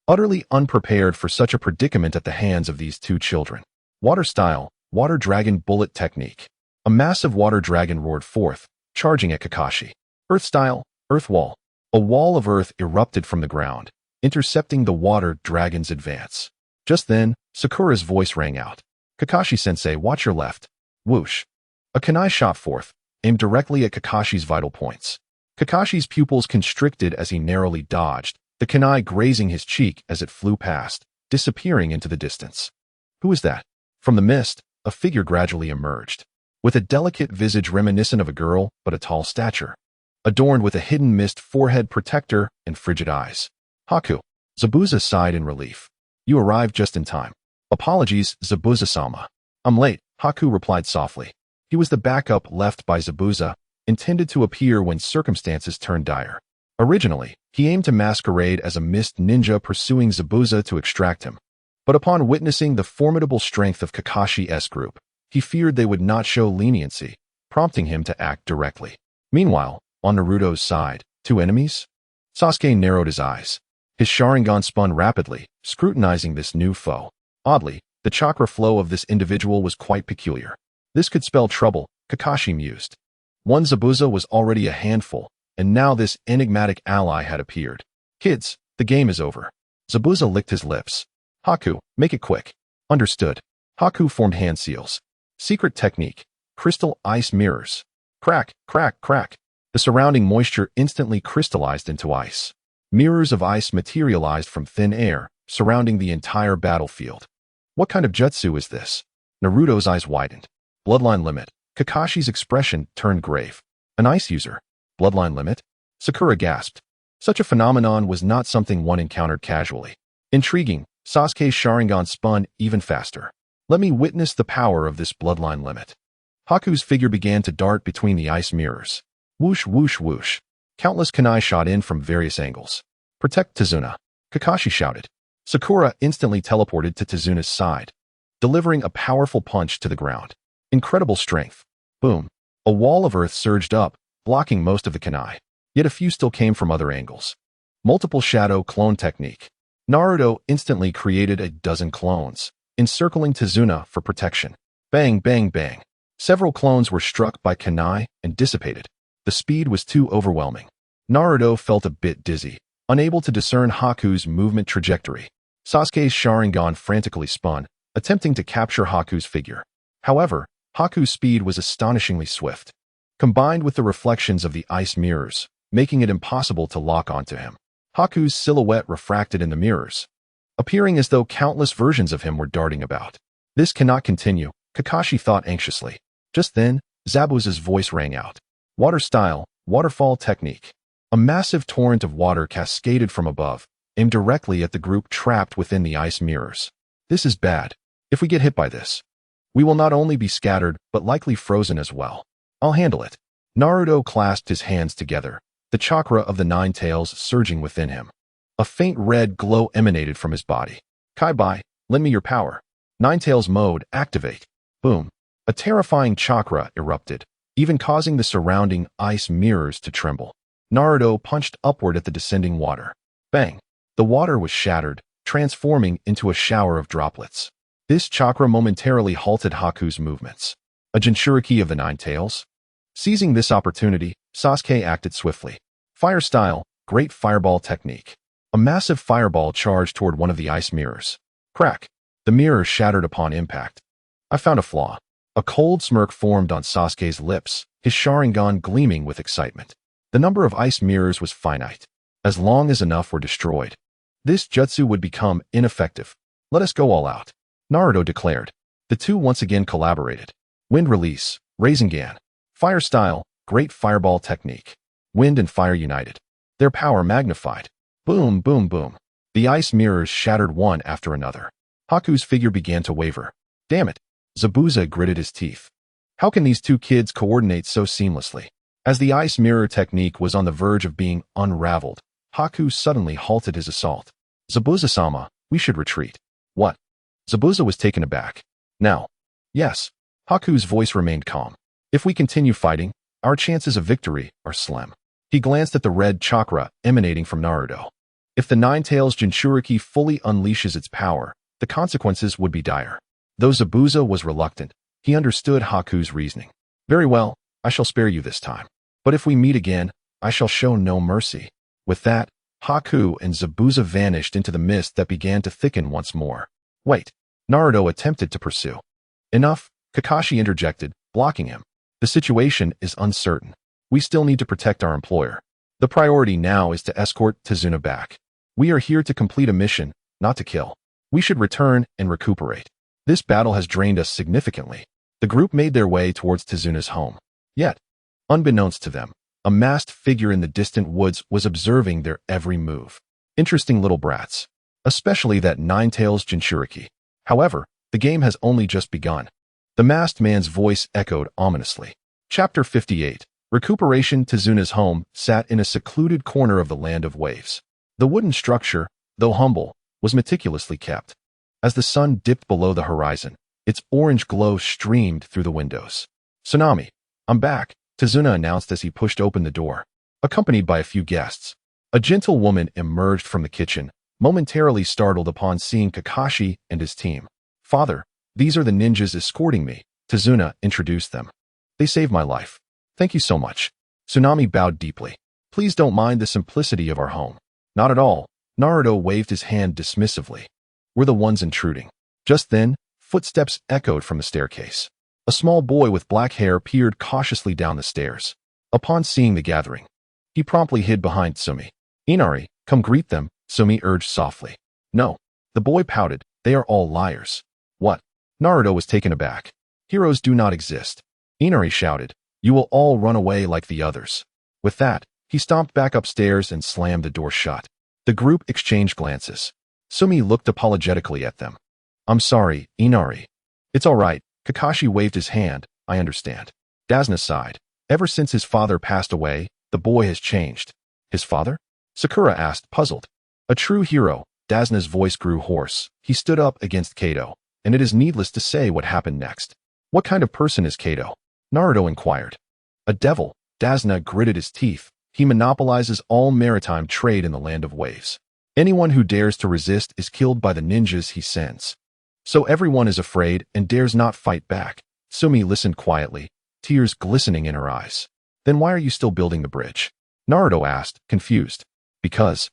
Utterly unprepared for such a predicament at the hands of these two children. Water style, water dragon bullet technique. A massive water dragon roared forth, charging at Kakashi. Earth style, earth wall. A wall of earth erupted from the ground, intercepting the water dragon's advance. Just then, Sakura's voice rang out. Kakashi-sensei, watch your left. Whoosh. A kunai shot forth, aimed directly at Kakashi's vital points. Kakashi's pupils constricted as he narrowly dodged, the kunai grazing his cheek as it flew past, disappearing into the distance. Who is that? From the mist, a figure gradually emerged, with a delicate visage reminiscent of a girl but a tall stature, adorned with a hidden mist forehead protector and frigid eyes. Haku. Zabuza sighed in relief. You arrived just in time. Apologies, Zabuza-sama. I'm late, Haku replied softly. He was the backup left by Zabuza, intended to appear when circumstances turned dire. Originally, he aimed to masquerade as a mist ninja pursuing Zabuza to extract him. But upon witnessing the formidable strength of Kakashi's group, he feared they would not show leniency, prompting him to act directly. Meanwhile, on Naruto's side, two enemies? Sasuke narrowed his eyes. His Sharingan spun rapidly, scrutinizing this new foe. Oddly, the chakra flow of this individual was quite peculiar. This could spell trouble, Kakashi mused. One Zabuza was already a handful, and now this enigmatic ally had appeared. Kids, the game is over. Zabuza licked his lips. Haku, make it quick. Understood. Haku formed hand seals. Secret technique. Crystal ice mirrors. Crack, crack, crack. The surrounding moisture instantly crystallized into ice. Mirrors of ice materialized from thin air, surrounding the entire battlefield. What kind of jutsu is this? Naruto's eyes widened. Bloodline limit. Kakashi's expression turned grave. An ice user. Bloodline limit? Sakura gasped. Such a phenomenon was not something one encountered casually. Intriguing, Sasuke's Sharingan spun even faster. Let me witness the power of this bloodline limit. Haku's figure began to dart between the ice mirrors. Whoosh, whoosh, whoosh. Countless kunai shot in from various angles. Protect Tazuna. Kakashi shouted. Sakura instantly teleported to Tazuna's side, delivering a powerful punch to the ground. Incredible strength. Boom. A wall of earth surged up, blocking most of the kunai. Yet a few still came from other angles. Multiple shadow clone technique. Naruto instantly created a dozen clones, encircling Tazuna for protection. Bang, bang, bang. Several clones were struck by kunai and dissipated. The speed was too overwhelming. Naruto felt a bit dizzy, unable to discern Haku's movement trajectory. Sasuke's Sharingan frantically spun, attempting to capture Haku's figure. However, Haku's speed was astonishingly swift, combined with the reflections of the ice mirrors, making it impossible to lock onto him. Haku's silhouette refracted in the mirrors. appearing as though countless versions of him were darting about. This cannot continue, Kakashi thought anxiously. Just then, Zabuza's voice rang out. Water style, waterfall technique. A massive torrent of water cascaded from above, aimed directly at the group trapped within the ice mirrors. This is bad. If we get hit by this, we will not only be scattered, but likely frozen as well. I'll handle it. Naruto clasped his hands together, the chakra of the nine tails surging within him. A faint red glow emanated from his body. Kai-bai, lend me your power. Nine tails mode, activate. Boom. A terrifying chakra erupted, even causing the surrounding ice mirrors to tremble. Naruto punched upward at the descending water. Bang! The water was shattered, transforming into a shower of droplets. This chakra momentarily halted Haku's movements. A Jinchuriki of the Nine Tails? Seizing this opportunity, Sasuke acted swiftly. Fire style, great fireball technique. A massive fireball charged toward one of the ice mirrors. Crack! The mirror shattered upon impact. I found a flaw. A cold smirk formed on Sasuke's lips, his Sharingan gleaming with excitement. The number of ice mirrors was finite. As long as enough were destroyed, this jutsu would become ineffective. Let us go all out, Naruto declared. The two once again collaborated. Wind release, Rasengan. Fire style, great fireball technique. Wind and fire united. Their power magnified. Boom, boom, boom. The ice mirrors shattered one after another. Haku's figure began to waver. Damn it. Zabuza gritted his teeth. How can these two kids coordinate so seamlessly? As the ice mirror technique was on the verge of being unraveled, Haku suddenly halted his assault. Zabuza-sama, we should retreat. What? Zabuza was taken aback. Now. Yes. Haku's voice remained calm. If we continue fighting, our chances of victory are slim. He glanced at the red chakra emanating from Naruto. If the Nine Tails Jinchuriki fully unleashes its power, the consequences would be dire. Though Zabuza was reluctant, he understood Haku's reasoning. Very well, I shall spare you this time. But if we meet again, I shall show no mercy. With that, Haku and Zabuza vanished into the mist that began to thicken once more. Wait, Naruto attempted to pursue. Enough, Kakashi interjected, blocking him. The situation is uncertain. We still need to protect our employer. The priority now is to escort Tazuna back. We are here to complete a mission, not to kill. We should return and recuperate. This battle has drained us significantly. The group made their way towards Tazuna's home. Yet, unbeknownst to them, a masked figure in the distant woods was observing their every move. Interesting little brats. Especially that Nine Tails Jinchuriki. However, the game has only just begun. The masked man's voice echoed ominously. Chapter 58. Recuperation. Tazuna's home sat in a secluded corner of the Land of Waves. The wooden structure, though humble, was meticulously kept. As the sun dipped below the horizon, its orange glow streamed through the windows. Tsunami, I'm back, Tazuna announced as he pushed open the door, accompanied by a few guests. A gentle woman emerged from the kitchen, momentarily startled upon seeing Kakashi and his team. Father, these are the ninjas escorting me, Tazuna introduced them. They saved my life. Thank you so much. Tsunami bowed deeply. Please don't mind the simplicity of our home. Not at all, Naruto waved his hand dismissively. We're the ones intruding. Just then, footsteps echoed from the staircase. A small boy with black hair peered cautiously down the stairs. Upon seeing the gathering, he promptly hid behind Sumi. Inari, come greet them, Sumi urged softly. No. The boy pouted. They are all liars. What? Naruto was taken aback. Heroes do not exist. Inari shouted. You will all run away like the others. With that, he stomped back upstairs and slammed the door shut. The group exchanged glances. Sumi looked apologetically at them. I'm sorry, Inari. It's all right. Kakashi waved his hand. I understand. Dasna sighed. Ever since his father passed away, the boy has changed. His father? Sakura asked, puzzled. A true hero. Dasna's voice grew hoarse. He stood up against Kato, and it is needless to say what happened next. What kind of person is Kato? Naruto inquired. A devil. Dasna gritted his teeth. He monopolizes all maritime trade in the Land of Waves. Anyone who dares to resist is killed by the ninjas he sends. So everyone is afraid and dares not fight back. Sumi listened quietly, tears glistening in her eyes. Then why are you still building the bridge? Naruto asked, confused. Because.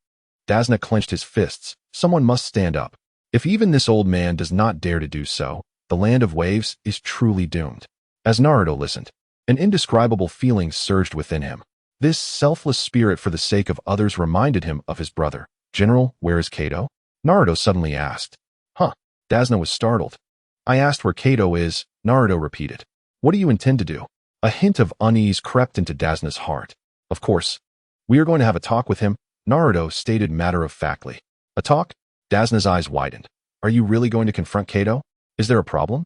Dasna clenched his fists. Someone must stand up. If even this old man does not dare to do so, the Land of Waves is truly doomed. As Naruto listened, an indescribable feeling surged within him. This selfless spirit for the sake of others reminded him of his brother. General, where is Kato? Naruto suddenly asked. Huh? Dasna was startled. I asked where Kato is, Naruto repeated. What do you intend to do? A hint of unease crept into Dasna's heart. Of course. We are going to have a talk with him, Naruto stated matter-of-factly. A talk? Dasna's eyes widened. Are you really going to confront Kato? Is there a problem?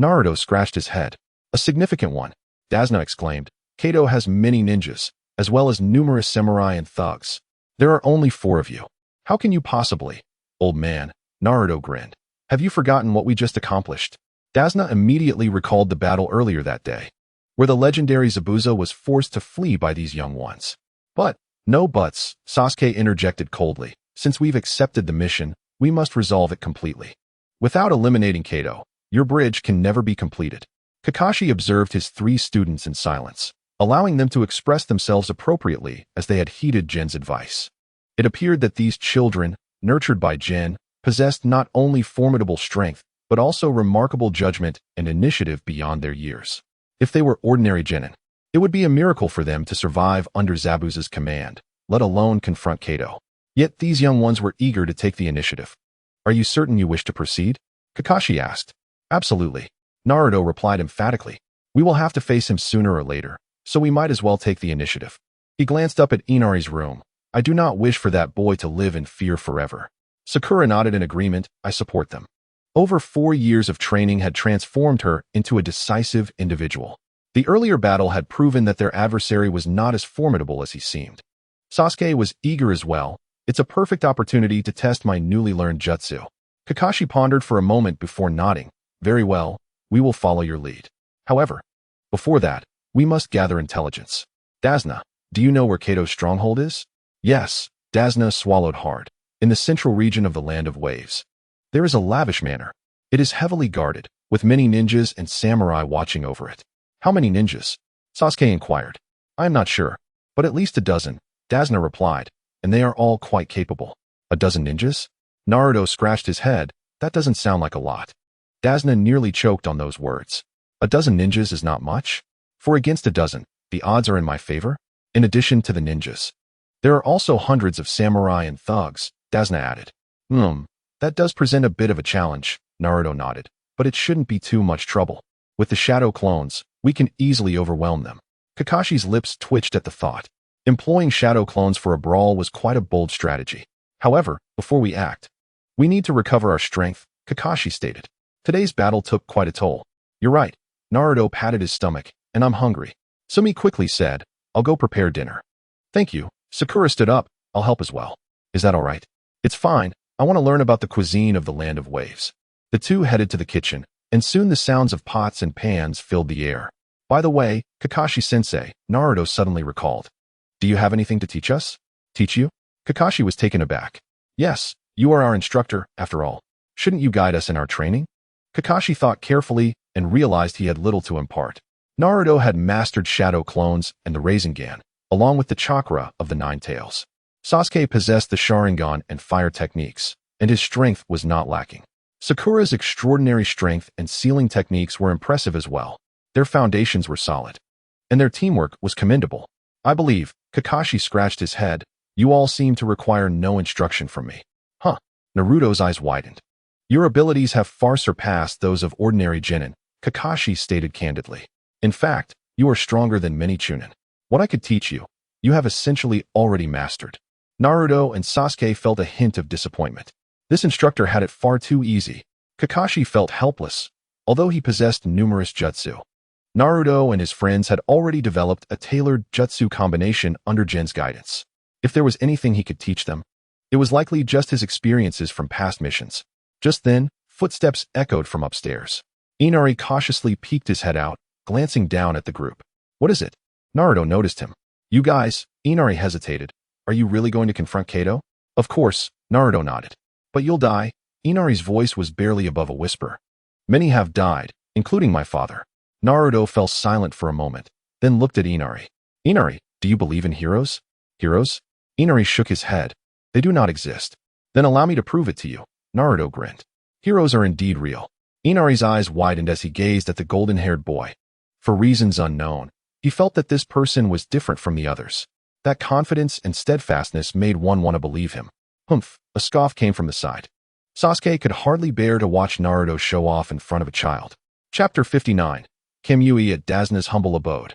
Naruto scratched his head. A significant one, Dasna exclaimed. Kato has many ninjas, as well as numerous samurai and thugs. There are only 4 of you. How can you possibly? Old man, Naruto grinned. Have you forgotten what we just accomplished? Dasna immediately recalled the battle earlier that day, where the legendary Zabuza was forced to flee by these young ones. But, no buts, Sasuke interjected coldly. Since we've accepted the mission, we must resolve it completely. Without eliminating Kato, your bridge can never be completed. Kakashi observed his 3 students in silence, allowing them to express themselves appropriately as they had heeded Jin's advice. It appeared that these children, nurtured by Jin, possessed not only formidable strength, but also remarkable judgment and initiative beyond their years. If they were ordinary genin, it would be a miracle for them to survive under Zabuza's command, let alone confront Kato. Yet these young ones were eager to take the initiative. Are you certain you wish to proceed? Kakashi asked. Absolutely. Naruto replied emphatically. We will have to face him sooner or later, so we might as well take the initiative. He glanced up at Inari's room. I do not wish for that boy to live in fear forever. Sakura nodded in agreement. I support them. Over 4 years of training had transformed her into a decisive individual. The earlier battle had proven that their adversary was not as formidable as he seemed. Sasuke was eager as well. It's a perfect opportunity to test my newly learned jutsu. Kakashi pondered for a moment before nodding. Very well, we will follow your lead. However, before that, we must gather intelligence. Dasna, do you know where Kato's stronghold is? Yes, Dasna swallowed hard. In the central region of the Land of Waves. There is a lavish manor. It is heavily guarded, with many ninjas and samurai watching over it. How many ninjas? Sasuke inquired. I am not sure, but at least a dozen, Dasna replied, and they are all quite capable. A dozen ninjas? Naruto scratched his head. That doesn't sound like a lot. Dasna nearly choked on those words. A dozen ninjas is not much? For against a dozen, the odds are in my favor? In addition to the ninjas. There are also hundreds of samurai and thugs, Dasna added. That does present a bit of a challenge, Naruto nodded, but it shouldn't be too much trouble. With the shadow clones, we can easily overwhelm them. Kakashi's lips twitched at the thought. Employing shadow clones for a brawl was quite a bold strategy. However, before we act, we need to recover our strength, Kakashi stated. Today's battle took quite a toll. You're right, Naruto patted his stomach, and I'm hungry. Sumi quickly said, I'll go prepare dinner. Thank you. Sakura stood up, I'll help as well. Is that all right? It's fine, I want to learn about the cuisine of the Land of Waves. The two headed to the kitchen, and soon the sounds of pots and pans filled the air. By the way, Kakashi-sensei, Naruto suddenly recalled. Do you have anything to teach us? Teach you? Kakashi was taken aback. Yes, you are our instructor, after all. Shouldn't you guide us in our training? Kakashi thought carefully and realized he had little to impart. Naruto had mastered shadow clones and the Rasengan, along with the chakra of the 9 tails. Sasuke possessed the Sharingan and fire techniques, and his strength was not lacking. Sakura's extraordinary strength and sealing techniques were impressive as well. Their foundations were solid, and their teamwork was commendable. I believe, Kakashi scratched his head, you all seem to require no instruction from me. Huh? Naruto's eyes widened. Your abilities have far surpassed those of ordinary genin, Kakashi stated candidly. In fact, you are stronger than many chunin. What I could teach you, you have essentially already mastered. Naruto and Sasuke felt a hint of disappointment. This instructor had it far too easy. Kakashi felt helpless, although he possessed numerous jutsu. Naruto and his friends had already developed a tailored jutsu combination under Jin's guidance. If there was anything he could teach them, it was likely just his experiences from past missions. Just then, footsteps echoed from upstairs. Inari cautiously peeked his head out, glancing down at the group. What is it? Naruto noticed him. You guys, Inari hesitated. Are you really going to confront Kato? Of course, Naruto nodded. But you'll die. Inari's voice was barely above a whisper. Many have died, including my father. Naruto fell silent for a moment, then looked at Inari. Inari, do you believe in heroes? Heroes? Inari shook his head. They do not exist. Then allow me to prove it to you. Naruto grinned. Heroes are indeed real. Inari's eyes widened as he gazed at the golden-haired boy. For reasons unknown, he felt that this person was different from the others. That confidence and steadfastness made one want to believe him. Humph, a scoff came from the side. Sasuke could hardly bear to watch Naruto show off in front of a child. Chapter 59. Kim Yui at Dazna's humble abode.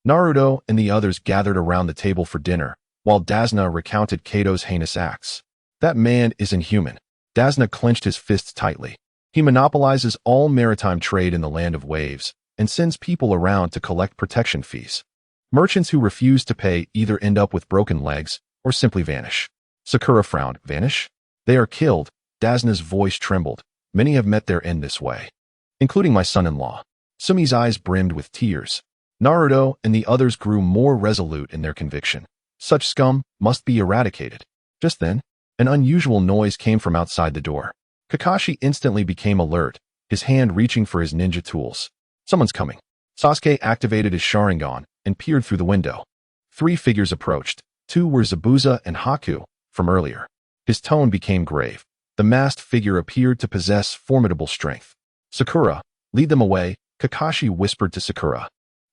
Naruto and the others gathered around the table for dinner, while Dazna recounted Kato's heinous acts. That man is inhuman. Dazna clenched his fists tightly. He monopolizes all maritime trade in the land of waves and sends people around to collect protection fees. Merchants who refuse to pay either end up with broken legs or simply vanish. Sakura frowned. Vanish? They are killed. Dazna's voice trembled. Many have met their end this way, including my son-in-law. Sumi's eyes brimmed with tears. Naruto and the others grew more resolute in their conviction. Such scum must be eradicated. Just then, an unusual noise came from outside the door. Kakashi instantly became alert, his hand reaching for his ninja tools. Someone's coming. Sasuke activated his Sharingan and peered through the window. 3 figures approached. 2 were Zabuza and Haku, from earlier. His tone became grave. The masked figure appeared to possess formidable strength. Sakura, lead them away, Kakashi whispered to Sakura.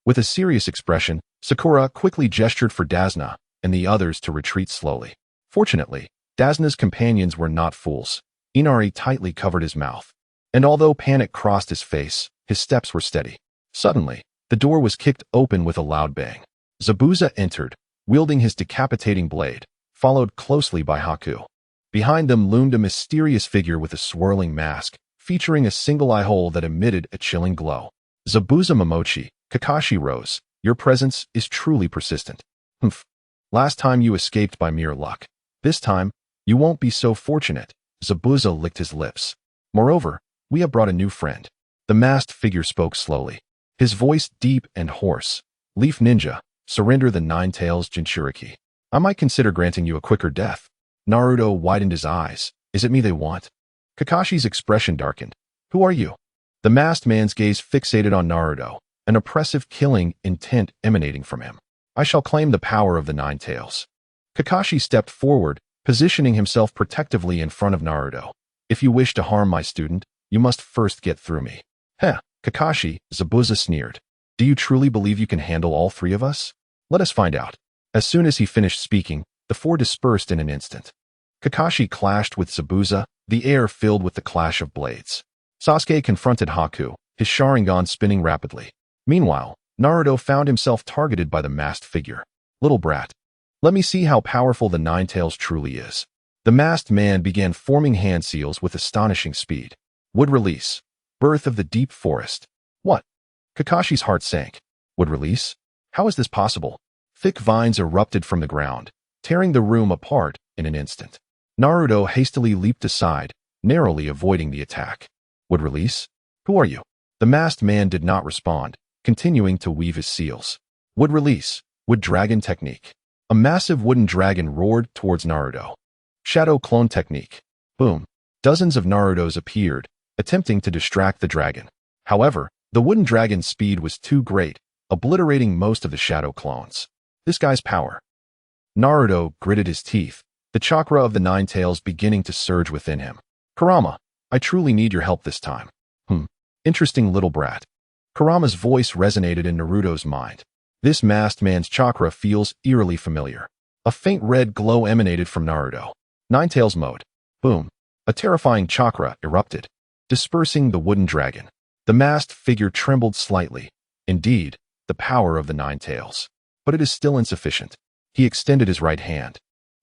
With a serious expression, Sakura quickly gestured for Dazna and the others to retreat slowly. Fortunately, Dazna's companions were not fools. Inari tightly covered his mouth. And although panic crossed his face, his steps were steady. Suddenly, the door was kicked open with a loud bang. Zabuza entered, wielding his decapitating blade, followed closely by Haku. Behind them loomed a mysterious figure with a swirling mask, featuring a single eye hole that emitted a chilling glow. Zabuza Momochi, Kakashi rose. Your presence is truly persistent. Humph. Last time you escaped by mere luck. This time, you won't be so fortunate. Zabuza licked his lips. Moreover, we have brought a new friend. The masked figure spoke slowly, his voice deep and hoarse. Leaf Ninja, surrender the 9 tails Jinchuriki. I might consider granting you a quicker death. Naruto widened his eyes. Is it me they want? Kakashi's expression darkened. Who are you? The masked man's gaze fixated on Naruto, an oppressive killing intent emanating from him. I shall claim the power of the 9 tails. Kakashi stepped forward, positioning himself protectively in front of Naruto. If you wish to harm my student, you must first get through me. Heh, Kakashi, Zabuza sneered. Do you truly believe you can handle all 3 of us? Let us find out. As soon as he finished speaking, the 4 dispersed in an instant. Kakashi clashed with Zabuza, the air filled with the clash of blades. Sasuke confronted Haku, his Sharingan spinning rapidly. Meanwhile, Naruto found himself targeted by the masked figure. Little brat. Let me see how powerful the 9 tails truly is. The masked man began forming hand seals with astonishing speed. Would release. Birth of the deep forest. What? Kakashi's heart sank. Would release? How is this possible? Thick vines erupted from the ground, tearing the room apart in an instant. Naruto hastily leaped aside, narrowly avoiding the attack. Would release? Who are you? The masked man did not respond, continuing to weave his seals. Would release. Wood dragon technique. A massive wooden dragon roared towards Naruto. Shadow clone technique. Boom. Dozens of Narutos appeared, attempting to distract the dragon. However, the wooden dragon's speed was too great, obliterating most of the shadow clones. This guy's power. Naruto gritted his teeth, the chakra of the 9 tails beginning to surge within him. Kurama, I truly need your help this time. Interesting little brat. Kurama's voice resonated in Naruto's mind. This masked man's chakra feels eerily familiar. A faint red glow emanated from Naruto. 9 tails mode. Boom. A terrifying chakra erupted, dispersing the wooden dragon. The masked figure trembled slightly. Indeed, the power of the 9 tails. But it is still insufficient. He extended his right hand.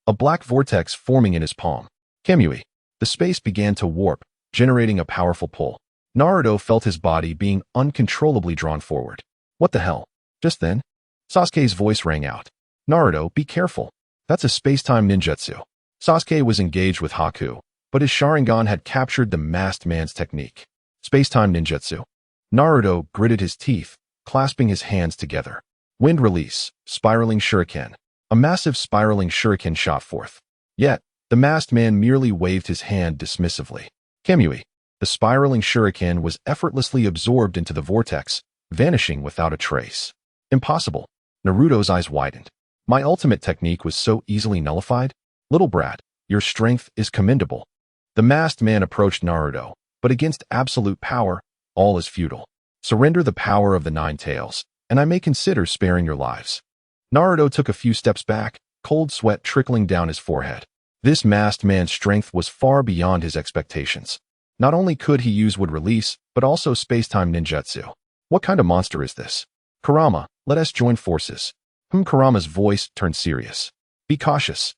A black vortex forming in his palm. Kamui. The space began to warp, generating a powerful pull. Naruto felt his body being uncontrollably drawn forward. What the hell? Just then, Sasuke's voice rang out. Naruto, be careful. That's a space-time ninjutsu. Sasuke was engaged with Haku, but his Sharingan had captured the masked man's technique. Space-time ninjutsu. Naruto gritted his teeth, clasping his hands together. Wind release, spiraling shuriken. A massive spiraling shuriken shot forth. Yet, the masked man merely waved his hand dismissively. Kamui. The spiraling shuriken was effortlessly absorbed into the vortex, vanishing without a trace. Impossible. Naruto's eyes widened. My ultimate technique was so easily nullified? Little brat, your strength is commendable. The masked man approached Naruto, but against absolute power, all is futile. Surrender the power of the 9 tails, and I may consider sparing your lives. Naruto took a few steps back, cold sweat trickling down his forehead. This masked man's strength was far beyond his expectations. Not only could he use wood release, but also space-time ninjutsu. What kind of monster is this? Kurama, let us join forces. Kurama's voice turned serious. Be cautious.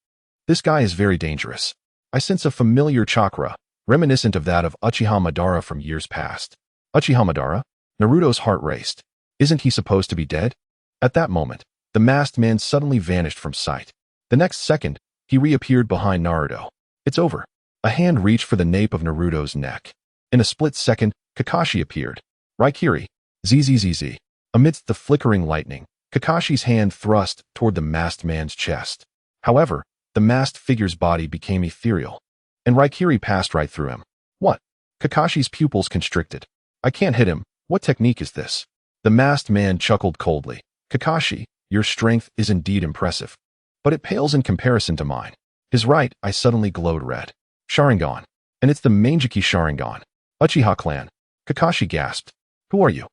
This guy is very dangerous. I sense a familiar chakra, reminiscent of that of Uchiha Madara from years past. Uchiha Madara? Naruto's heart raced. Isn't he supposed to be dead? At that moment, the masked man suddenly vanished from sight. The next second, he reappeared behind Naruto. It's over. A hand reached for the nape of Naruto's neck. In a split second, Kakashi appeared. Raikiri. ZZZZ. Amidst the flickering lightning, Kakashi's hand thrust toward the masked man's chest. However, the masked figure's body became ethereal, and Raikiri passed right through him. What? Kakashi's pupils constricted. I can't hit him. What technique is this? The masked man chuckled coldly. Kakashi, your strength is indeed impressive, but it pales in comparison to mine. His right eye suddenly glowed red. Sharingan. And it's the Manjiki Sharingan. Uchiha clan. Kakashi gasped. Who are you?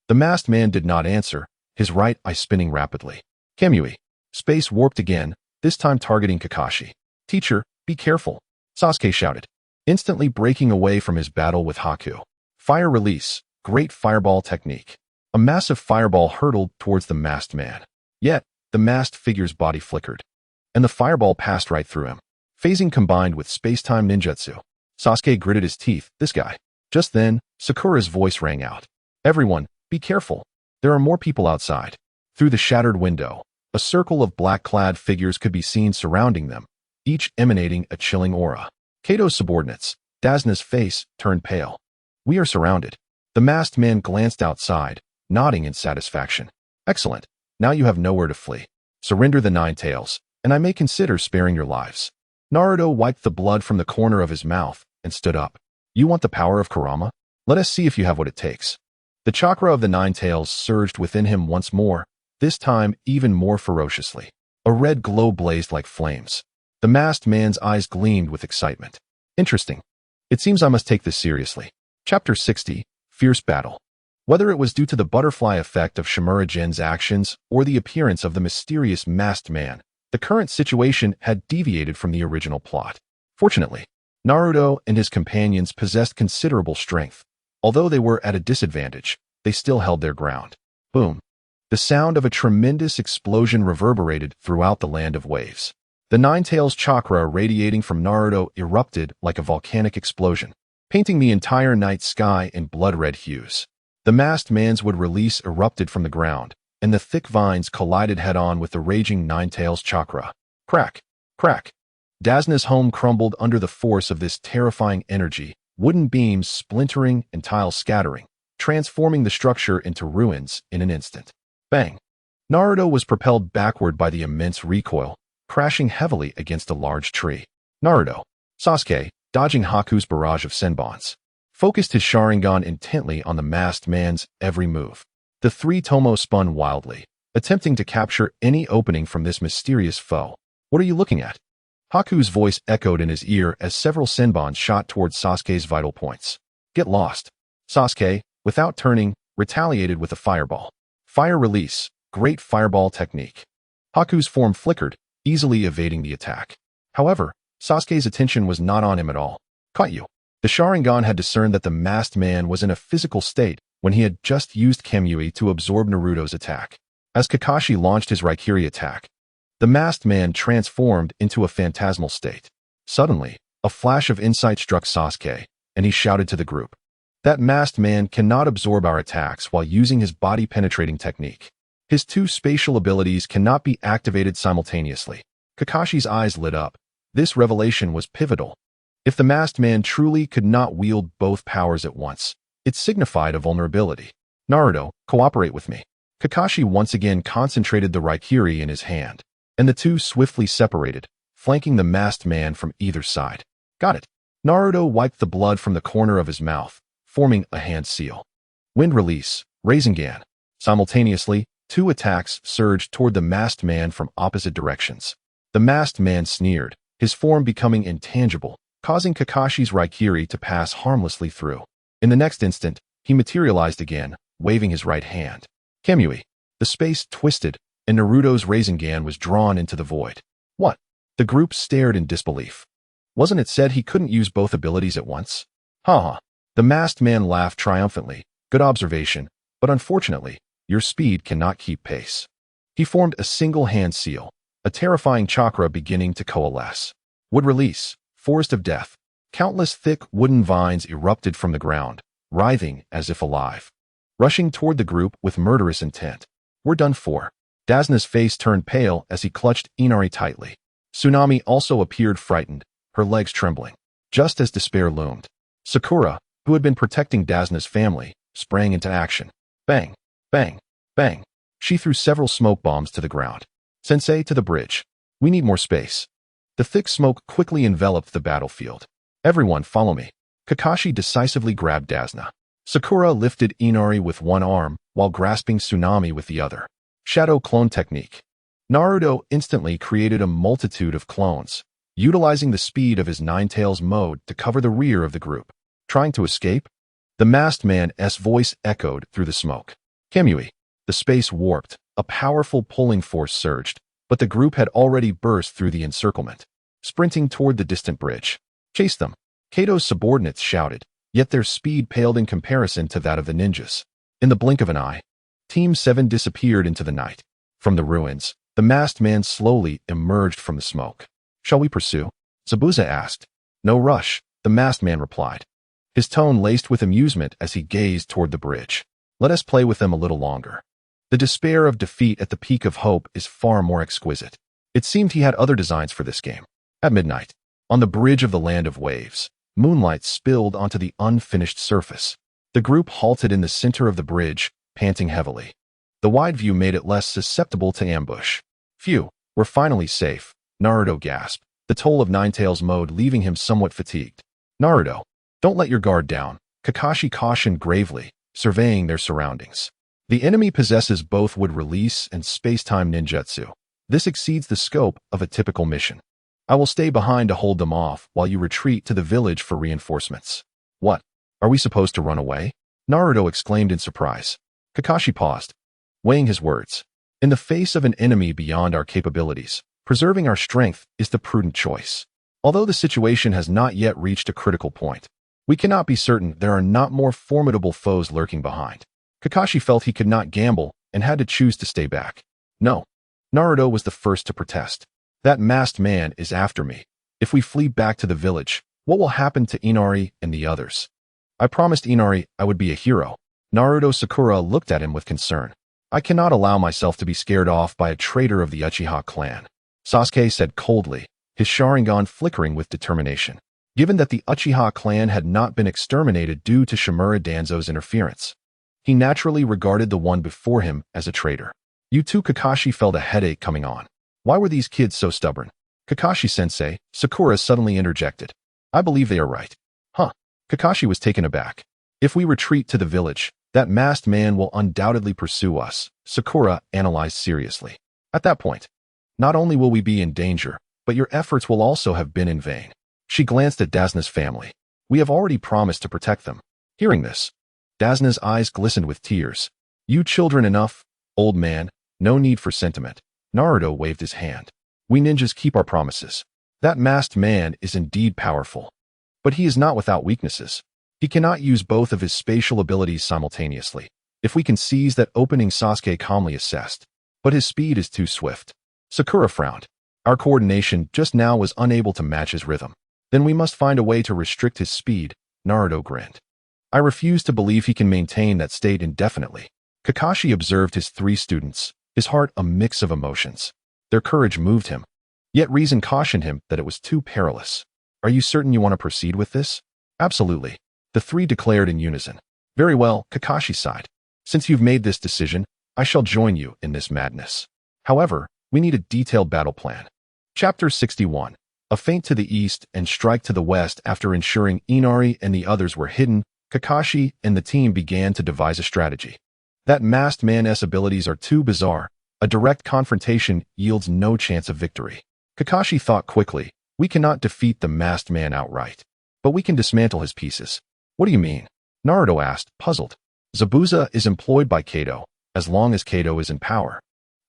The masked man did not answer, his right eye spinning rapidly. Kamui. Space warped again, this time targeting Kakashi. Teacher, be careful, Sasuke shouted, instantly breaking away from his battle with Haku. Fire release, great fireball technique. A massive fireball hurtled towards the masked man. Yet, the masked figure's body flickered, and the fireball passed right through him. Phasing combined with space-time ninjutsu. Sasuke gritted his teeth, this guy. Just then, Sakura's voice rang out. Everyone, be careful. There are more people outside. Through the shattered window, a circle of black-clad figures could be seen surrounding them, each emanating a chilling aura. Kato's subordinates. Dazna's face turned pale. We are surrounded. The masked man glanced outside, nodding in satisfaction. Excellent. Now you have nowhere to flee. Surrender the 9 tails, and I may consider sparing your lives. Naruto wiped the blood from the corner of his mouth and stood up. You want the power of Kurama? Let us see if you have what it takes. The chakra of the 9 tails surged within him once more, this time even more ferociously. A red glow blazed like flames. The masked man's eyes gleamed with excitement. Interesting. It seems I must take this seriously. Chapter 60, Fierce Battle. Whether it was due to the butterfly effect of Shimura Jin's actions or the appearance of the mysterious masked man, the current situation had deviated from the original plot. Fortunately, Naruto and his companions possessed considerable strength. Although they were at a disadvantage, they still held their ground. Boom. The sound of a tremendous explosion reverberated throughout the land of waves. The 9 tails chakra radiating from Naruto erupted like a volcanic explosion, painting the entire night sky in blood-red hues. The masked man's wood release erupted from the ground, and the thick vines collided head-on with the raging 9 tails chakra. Crack! Crack! Dazna's home crumbled under the force of this terrifying energy, wooden beams splintering and tiles scattering, transforming the structure into ruins in an instant. Bang! Naruto was propelled backward by the immense recoil, crashing heavily against a large tree. Naruto, Sasuke, dodging Haku's barrage of senbons, focused his Sharingan intently on the masked man's every move. The 3 Tomo spun wildly, attempting to capture any opening from this mysterious foe. What are you looking at? Haku's voice echoed in his ear as several senbons shot towards Sasuke's vital points. Get lost. Sasuke, without turning, retaliated with a fireball. Fire release, great fireball technique. Haku's form flickered, easily evading the attack. However, Sasuke's attention was not on him at all. Caught you. The Sharingan had discerned that the masked man was in a physical state when he had just used Kamui to absorb Naruto's attack. As Kakashi launched his Raikiri attack, the masked man transformed into a phantasmal state. Suddenly, a flash of insight struck Sasuke, and he shouted to the group. That masked man cannot absorb our attacks while using his body-penetrating technique. His 2 spatial abilities cannot be activated simultaneously. Kakashi's eyes lit up. This revelation was pivotal. If the masked man truly could not wield both powers at once, it signified a vulnerability. Naruto, cooperate with me. Kakashi once again concentrated the Raikiri in his hand, and the 2 swiftly separated, flanking the masked man from either side. Got it. Naruto wiped the blood from the corner of his mouth, forming a hand seal. Wind release, Rasengan. Simultaneously, 2 attacks surged toward the masked man from opposite directions. The masked man sneered, his form becoming intangible, causing Kakashi's Raikiri to pass harmlessly through. In the next instant, he materialized again, waving his right hand. Kamui. The space twisted, and Naruto's Rasengan was drawn into the void. What? The group stared in disbelief. Wasn't it said he couldn't use both abilities at once? Haha. The masked man laughed triumphantly. Good observation, but unfortunately, your speed cannot keep pace. He formed a single hand seal, a terrifying chakra beginning to coalesce. Would release, forest of death. Countless thick wooden vines erupted from the ground, writhing as if alive, rushing toward the group with murderous intent. We're done for. Dazna's face turned pale as he clutched Inari tightly. Tsunami also appeared frightened, her legs trembling. Just as despair loomed, Sakura, who had been protecting Dazna's family, sprang into action. Bang, bang, bang. She threw several smoke bombs to the ground. Sensei, to the bridge. We need more space. The thick smoke quickly enveloped the battlefield. Everyone follow me. Kakashi decisively grabbed Dazna. Sakura lifted Inari with one arm while grasping Tsunami with the other. Shadow clone technique. Naruto instantly created a multitude of clones, utilizing the speed of his Ninetales mode to cover the rear of the group. Trying to escape? The masked man's voice echoed through the smoke. Kamui. The space warped, a powerful pulling force surged, but the group had already burst through the encirclement, sprinting toward the distant bridge. Chase them. Kato's subordinates shouted, yet their speed paled in comparison to that of the ninjas. In the blink of an eye, Team 7 disappeared into the night. From the ruins, the masked man slowly emerged from the smoke. Shall we pursue? Zabuza asked. No rush, the masked man replied, his tone laced with amusement as he gazed toward the bridge. Let us play with them a little longer. The despair of defeat at the peak of hope is far more exquisite. It seemed he had other designs for this game. At midnight, on the bridge of the Land of Waves, moonlight spilled onto the unfinished surface. The group halted in the center of the bridge, panting heavily. The wide view made it less susceptible to ambush. Phew, we're finally safe, Naruto gasped, the toll of Ninetales mode leaving him somewhat fatigued. Naruto, don't let your guard down, Kakashi cautioned gravely, surveying their surroundings. The enemy possesses both wood release and space-time ninjutsu. This exceeds the scope of a typical mission. I will stay behind to hold them off while you retreat to the village for reinforcements. What? Are we supposed to run away? Naruto exclaimed in surprise. Kakashi paused, weighing his words. In the face of an enemy beyond our capabilities, preserving our strength is the prudent choice. Although the situation has not yet reached a critical point, we cannot be certain there are not more formidable foes lurking behind. Kakashi felt he could not gamble and had to choose to stay back. No. Naruto was the first to protest. That masked man is after me. If we flee back to the village, what will happen to Inari and the others? I promised Inari I would be a hero. Naruto Sakura looked at him with concern. I cannot allow myself to be scared off by a traitor of the Uchiha clan. Sasuke said coldly, his Sharingan flickering with determination. Given that the Uchiha clan had not been exterminated due to Shimura Danzo's interference, he naturally regarded the one before him as a traitor. You too, Kakashi felt a headache coming on. Why were these kids so stubborn? Kakashi-sensei, Sakura suddenly interjected. I believe they are right. Huh. Kakashi was taken aback. If we retreat to the village, that masked man will undoubtedly pursue us, Sakura analyzed seriously. At that point, not only will we be in danger, but your efforts will also have been in vain. She glanced at Dazna's family. We have already promised to protect them. Hearing this, Dazna's eyes glistened with tears. You children enough, old man, no need for sentiment. Naruto waved his hand. We ninjas keep our promises. That masked man is indeed powerful. But he is not without weaknesses. He cannot use both of his spatial abilities simultaneously. If we can seize that opening, Sasuke calmly assessed. But his speed is too swift. Sakura frowned. Our coordination just now was unable to match his rhythm. Then we must find a way to restrict his speed, Naruto grinned. I refuse to believe he can maintain that state indefinitely. Kakashi observed his three students, his heart a mix of emotions. Their courage moved him. Yet reason cautioned him that it was too perilous. Are you certain you want to proceed with this? Absolutely. The three declared in unison. Very well, Kakashi sighed. Since you've made this decision, I shall join you in this madness. However, we need a detailed battle plan. Chapter 61. A feint to the east and strike to the west. After ensuring Inari and the others were hidden, Kakashi and the team began to devise a strategy. That masked man's abilities are too bizarre. A direct confrontation yields no chance of victory. Kakashi thought quickly. We cannot defeat the masked man outright, but we can dismantle his pieces. What do you mean? Naruto asked, puzzled. Zabuza is employed by Kato, as long as Kato is in power.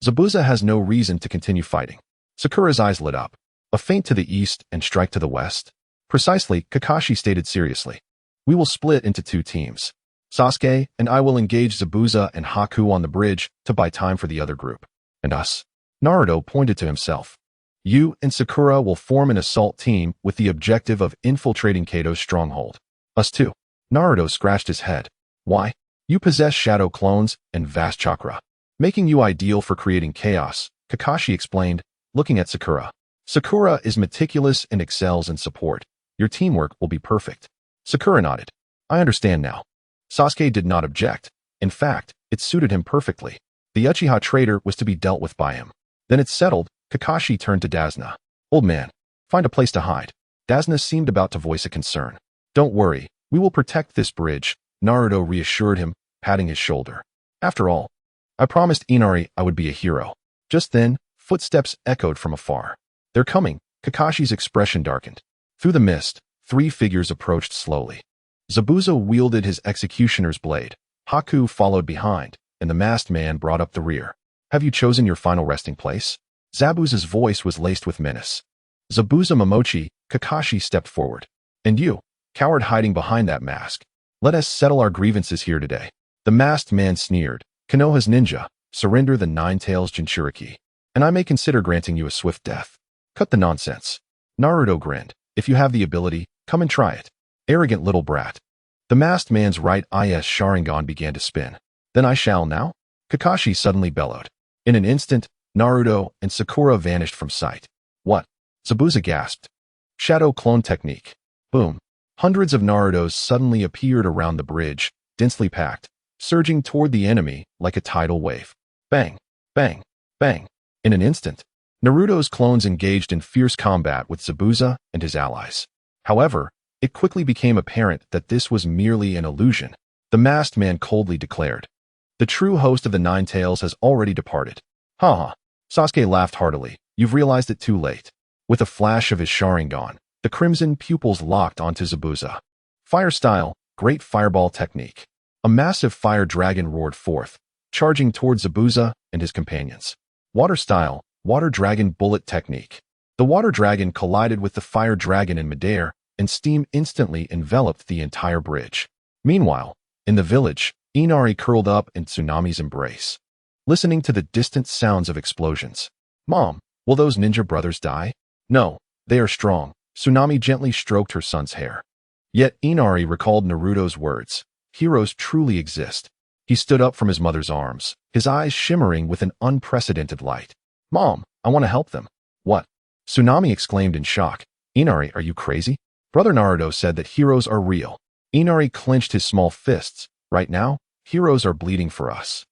Zabuza has no reason to continue fighting. Sakura's eyes lit up. A feint to the east and strike to the west? Precisely, Kakashi stated seriously. We will split into 2 teams. Sasuke and I will engage Zabuza and Haku on the bridge to buy time for the other group. And us? Naruto pointed to himself. You and Sakura will form an assault team with the objective of infiltrating Kato's stronghold. Us too. Naruto scratched his head. Why? You possess shadow clones and vast chakra, making you ideal for creating chaos, Kakashi explained, looking at Sakura. Sakura is meticulous and excels in support. Your teamwork will be perfect. Sakura nodded. I understand now. Sasuke did not object. In fact, it suited him perfectly. The Uchiha traitor was to be dealt with by him. Then it's settled. Kakashi turned to Dazna. Old man, find a place to hide. Dazna seemed about to voice a concern. Don't worry, we will protect this bridge, Naruto reassured him, patting his shoulder. After all, I promised Inari I would be a hero. Just then, footsteps echoed from afar. They're coming. Kakashi's expression darkened. Through the mist, 3 figures approached slowly. Zabuza wielded his executioner's blade. Haku followed behind, and the masked man brought up the rear. Have you chosen your final resting place? Zabuza's voice was laced with menace. Zabuza Momochi, Kakashi stepped forward. And you, coward hiding behind that mask. Let us settle our grievances here today. The masked man sneered. Konoha's ninja, surrender the 9 tails Jinchuriki, and I may consider granting you a swift death. Cut the nonsense. Naruto grinned. If you have the ability, come and try it. Arrogant little brat. The masked man's right eye's Sharingan began to spin. Then I shall now? Kakashi suddenly bellowed. In an instant, Naruto and Sakura vanished from sight. What? Zabuza gasped. Shadow clone technique. Boom. Hundreds of Narutos suddenly appeared around the bridge, densely packed, surging toward the enemy like a tidal wave. Bang, bang, bang. In an instant, Naruto's clones engaged in fierce combat with Zabuza and his allies. However, it quickly became apparent that this was merely an illusion. The masked man coldly declared. The true host of the 9 tails has already departed. Ha. Sasuke laughed heartily. You've realized it too late. With a flash of his Sharingan, the crimson pupils locked onto Zabuza. Fire style, great fireball technique. A massive fire dragon roared forth, charging toward Zabuza and his companions. Water style, water dragon bullet technique. The water dragon collided with the fire dragon in midair, and steam instantly enveloped the entire bridge. Meanwhile, in the village, Inari curled up in Tsunami's embrace, listening to the distant sounds of explosions. Mom, will those ninja brothers die? No, they are strong. Tsunami gently stroked her son's hair. Yet Inari recalled Naruto's words. Heroes truly exist. He stood up from his mother's arms, his eyes shimmering with an unprecedented light. Mom, I want to help them. What? Tsunami exclaimed in shock. Inari, are you crazy? Brother Naruto said that heroes are real. Inari clenched his small fists. Right now, heroes are bleeding for us.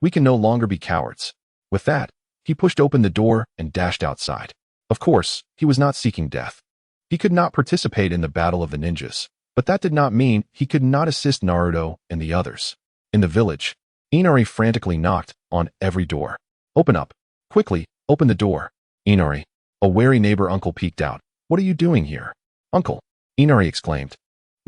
We can no longer be cowards. With that, he pushed open the door and dashed outside. Of course, he was not seeking death. He could not participate in the battle of the ninjas, but that did not mean he could not assist Naruto and the others. In the village, Inari frantically knocked on every door. Open up. Quickly, open the door. Inari. A wary neighbor uncle peeked out. What are you doing here? Uncle, Inari exclaimed.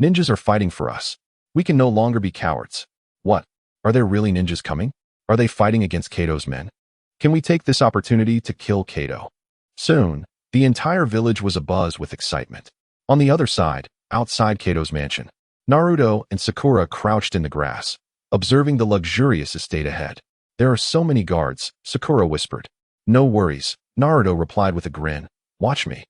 Ninjas are fighting for us. We can no longer be cowards. What? Are there really ninjas coming? Are they fighting against Kato's men? Can we take this opportunity to kill Kato? Soon, the entire village was abuzz with excitement. On the other side, outside Kato's mansion, Naruto and Sakura crouched in the grass, observing the luxurious estate ahead. There are so many guards, Sakura whispered. No worries, Naruto replied with a grin. Watch me.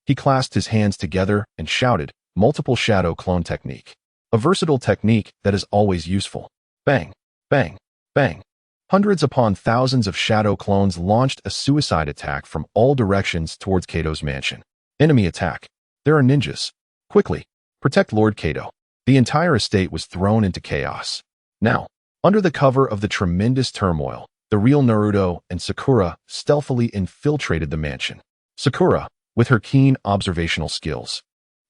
He clasped his hands together and shouted, multiple shadow clone technique. A versatile technique that is always useful. Bang, bang, bang. Hundreds upon thousands of shadow clones launched a suicide attack from all directions towards Kato's mansion. Enemy attack. There are ninjas. Quickly, protect Lord Kato. The entire estate was thrown into chaos. Now, under the cover of the tremendous turmoil, the real Naruto and Sakura stealthily infiltrated the mansion. Sakura, with her keen observational skills,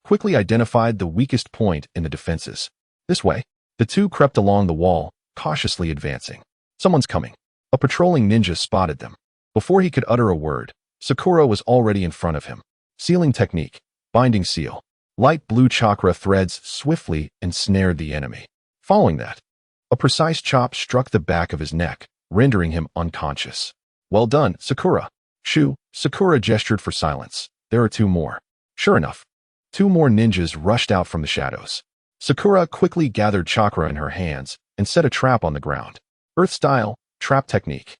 quickly identified the weakest point in the defenses. This way, the two crept along the wall, cautiously advancing. Someone's coming. A patrolling ninja spotted them. Before he could utter a word, Sakura was already in front of him. Sealing technique. Binding seal. Light blue chakra threads swiftly ensnared the enemy. Following that, a precise chop struck the back of his neck, rendering him unconscious. Well done, Sakura. Sakura gestured for silence. there are two more. Sure enough, two more ninjas rushed out from the shadows. Sakura quickly gathered chakra in her hands and set a trap on the ground. Earth-style, trap technique.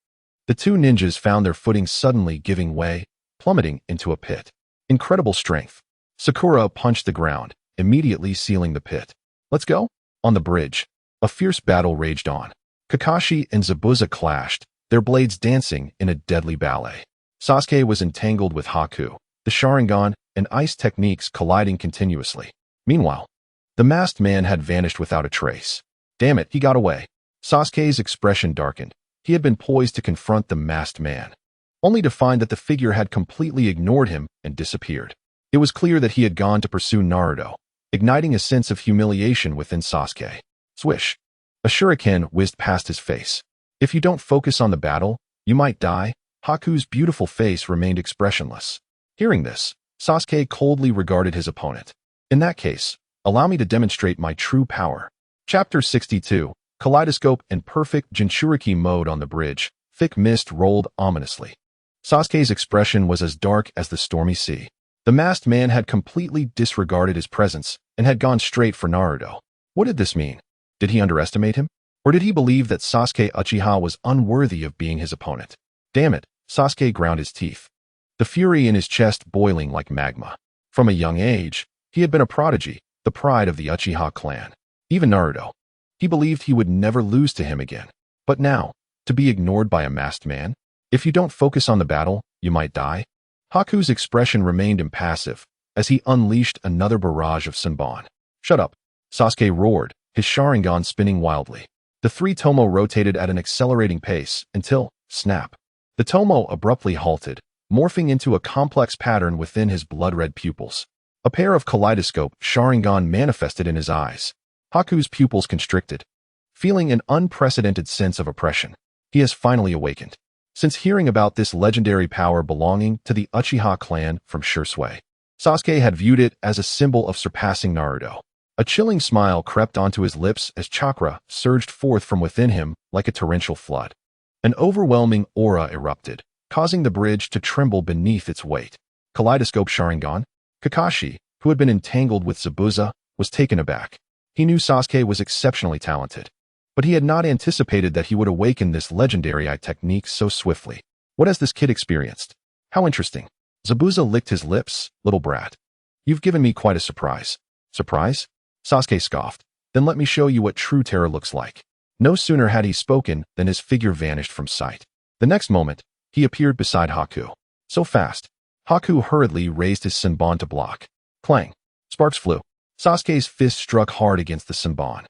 The two ninjas found their footing suddenly giving way, plummeting into a pit. Incredible strength. Sakura punched the ground, immediately sealing the pit. Let's go? On the bridge, a fierce battle raged on. Kakashi and Zabuza clashed, their blades dancing in a deadly ballet. Sasuke was entangled with Haku, the Sharingan and ice techniques colliding continuously. Meanwhile, the masked man had vanished without a trace. Damn it, he got away. Sasuke's expression darkened. He had been poised to confront the masked man, only to find that the figure had completely ignored him and disappeared. It was clear that he had gone to pursue Naruto, igniting a sense of humiliation within Sasuke. Swish. A shuriken whizzed past his face. If you don't focus on the battle, you might die. Haku's beautiful face remained expressionless. Hearing this, Sasuke coldly regarded his opponent. In that case, allow me to demonstrate my true power. Chapter 62, Kaleidoscope and Perfect Jinchuriki mode on the bridge. Thick mist rolled ominously. Sasuke's expression was as dark as the stormy sea. The masked man had completely disregarded his presence and had gone straight for Naruto. What did this mean? Did he underestimate him? Or did he believe that Sasuke Uchiha was unworthy of being his opponent? Damn it, Sasuke ground his teeth, the fury in his chest boiling like magma. From a young age, he had been a prodigy, the pride of the Uchiha clan. Even Naruto. He believed he would never lose to him again. But now, to be ignored by a masked man? If you don't focus on the battle, you might die. Haku's expression remained impassive as he unleashed another barrage of Senbon. Shut up, Sasuke roared, his Sharingan spinning wildly. The three Tomo rotated at an accelerating pace until, snap. The Tomo abruptly halted, morphing into a complex pattern within his blood-red pupils. A pair of kaleidoscope Sharingan manifested in his eyes. Haku's pupils constricted, feeling an unprecedented sense of oppression. He has finally awakened. Since hearing about this legendary power belonging to the Uchiha clan from Shisui, Sasuke had viewed it as a symbol of surpassing Naruto. A chilling smile crept onto his lips as chakra surged forth from within him like a torrential flood. An overwhelming aura erupted, causing the bridge to tremble beneath its weight. Kaleidoscope Sharingan? Kakashi, who had been entangled with Zabuza, was taken aback. He knew Sasuke was exceptionally talented, but he had not anticipated that he would awaken this legendary technique so swiftly. What has this kid experienced? How interesting. Zabuza licked his lips. Little brat. You've given me quite a surprise. Surprise? Sasuke scoffed. Then let me show you what true terror looks like. No sooner had he spoken than his figure vanished from sight. The next moment, he appeared beside Haku. So fast. Haku hurriedly raised his Senbon to block. Clang. Sparks flew. Sasuke's fist struck hard against the Senbon,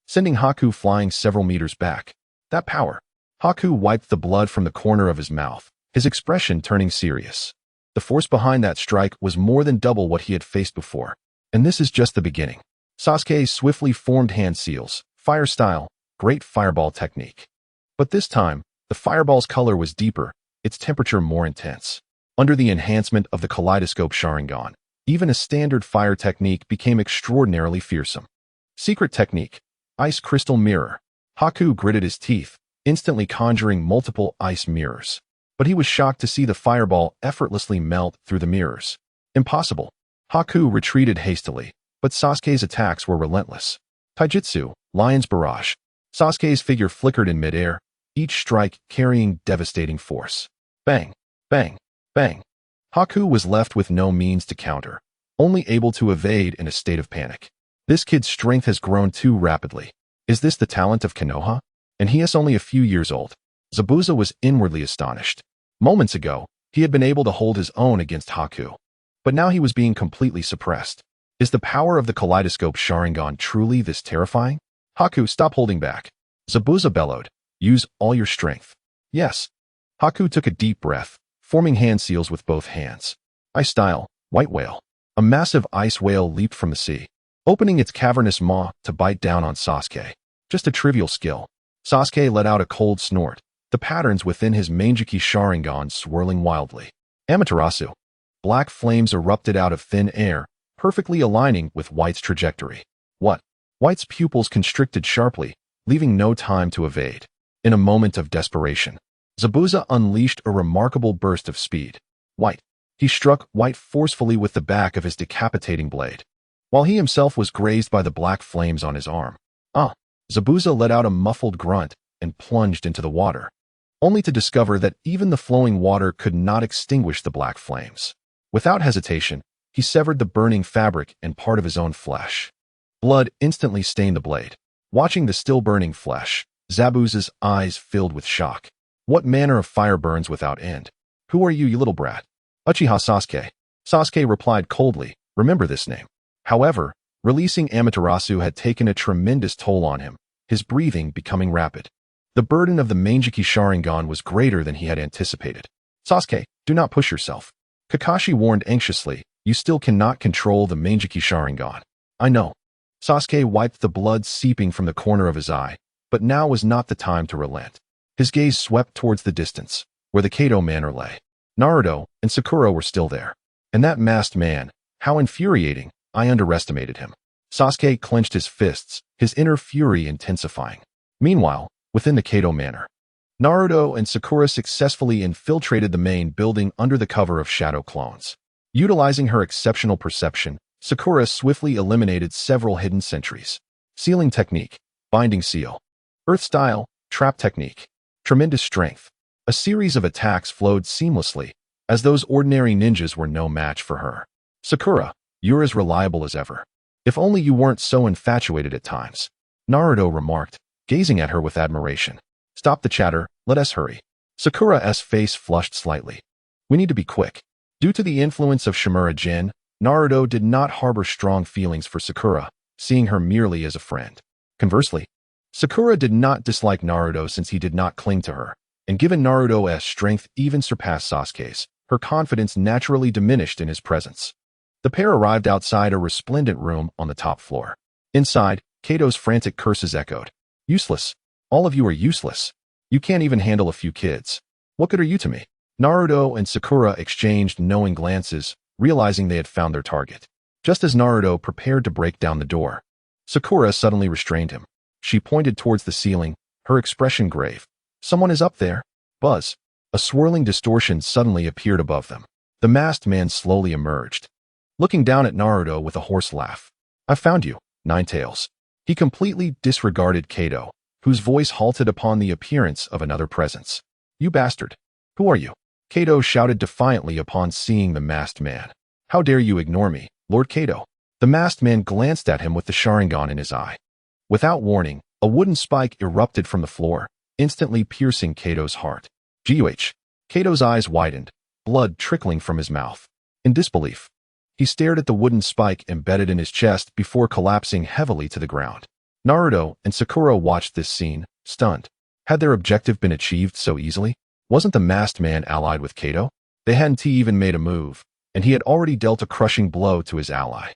sending Haku flying several meters back. That power. Haku wiped the blood from the corner of his mouth, his expression turning serious. The force behind that strike was more than double what he had faced before. And this is just the beginning. Sasuke swiftly formed hand seals, fire style, great fireball technique. But this time, the fireball's color was deeper, its temperature more intense. Under the enhancement of the kaleidoscope Sharingan, even a standard fire technique became extraordinarily fearsome. Secret technique. Ice crystal mirror. Haku gritted his teeth, instantly conjuring multiple ice mirrors. But he was shocked to see the fireball effortlessly melt through the mirrors. Impossible. Haku retreated hastily, but Sasuke's attacks were relentless. Taijutsu, Lion's Barrage. Sasuke's figure flickered in midair, each strike carrying devastating force. Bang, bang, bang. Haku was left with no means to counter, only able to evade in a state of panic. This kid's strength has grown too rapidly. Is this the talent of Konoha? And he is only a few years old. Zabuza was inwardly astonished. Moments ago, he had been able to hold his own against Haku. But now he was being completely suppressed. Is the power of the kaleidoscope Sharingan truly this terrifying? Haku, stop holding back. Zabuza bellowed. Use all your strength. Yes. Haku took a deep breath, forming hand seals with both hands. Ice style, white whale. A massive ice whale leaped from the sea, opening its cavernous maw to bite down on Sasuke. Just a trivial skill. Sasuke let out a cold snort, the patterns within his Manjiki Sharingan swirling wildly. Amaterasu. Black flames erupted out of thin air, perfectly aligning with White's trajectory. What? White's pupils constricted sharply, leaving no time to evade. In a moment of desperation, Zabuza unleashed a remarkable burst of speed. White. He struck White forcefully with the back of his decapitating blade, while he himself was grazed by the black flames on his arm. Zabuza let out a muffled grunt and plunged into the water, only to discover that even the flowing water could not extinguish the black flames. Without hesitation, he severed the burning fabric and part of his own flesh. Blood instantly stained the blade. Watching the still burning flesh, Zabuza's eyes filled with shock. What manner of fire burns without end? Who are you, you little brat? Uchiha Sasuke. Sasuke replied coldly, remember this name. However, releasing Amaterasu had taken a tremendous toll on him, his breathing becoming rapid. The burden of the Manjiki Sharingan was greater than he had anticipated. Sasuke, do not push yourself. Kakashi warned anxiously, you still cannot control the Manjiki Sharingan. I know. Sasuke wiped the blood seeping from the corner of his eye, but now was not the time to relent. His gaze swept towards the distance, where the Kato manor lay. Naruto and Sakura were still there. And that masked man, how infuriating, I underestimated him. Sasuke clenched his fists, his inner fury intensifying. Meanwhile, within the Kato manor, Naruto and Sakura successfully infiltrated the main building under the cover of shadow clones. Utilizing her exceptional perception, Sakura swiftly eliminated several hidden sentries. Sealing technique, binding seal, earth style, trap technique, tremendous strength. A series of attacks flowed seamlessly, as those ordinary ninjas were no match for her. Sakura, you're as reliable as ever. If only you weren't so infatuated at times, Naruto remarked, gazing at her with admiration. Stop the chatter, let us hurry. Sakura's face flushed slightly. We need to be quick. Due to the influence of Shimura Jin, Naruto did not harbor strong feelings for Sakura, seeing her merely as a friend. Conversely, Sakura did not dislike Naruto since he did not cling to her, and given Naruto's strength even surpassed Sasuke's, her confidence naturally diminished in his presence. The pair arrived outside a resplendent room on the top floor. Inside, Kato's frantic curses echoed. Useless. All of you are useless. You can't even handle a few kids. What good are you to me? Naruto and Sakura exchanged knowing glances, realizing they had found their target. Just as Naruto prepared to break down the door, Sakura suddenly restrained him. She pointed towards the ceiling, her expression grave. Someone is up there. Buzz. A swirling distortion suddenly appeared above them. The masked man slowly emerged, looking down at Naruto with a hoarse laugh. I found you, Ninetales. He completely disregarded Kato, whose voice halted upon the appearance of another presence. You bastard. Who are you? Kato shouted defiantly upon seeing the masked man. How dare you ignore me, Lord Kato? The masked man glanced at him with the Sharingan in his eye. Without warning, a wooden spike erupted from the floor, instantly piercing Kato's heart. G.U.H. Kato's eyes widened, blood trickling from his mouth. In disbelief, he stared at the wooden spike embedded in his chest before collapsing heavily to the ground. Naruto and Sakura watched this scene, stunned. Had their objective been achieved so easily? Wasn't the masked man allied with Kato? They hadn't even made a move, and he had already dealt a crushing blow to his ally.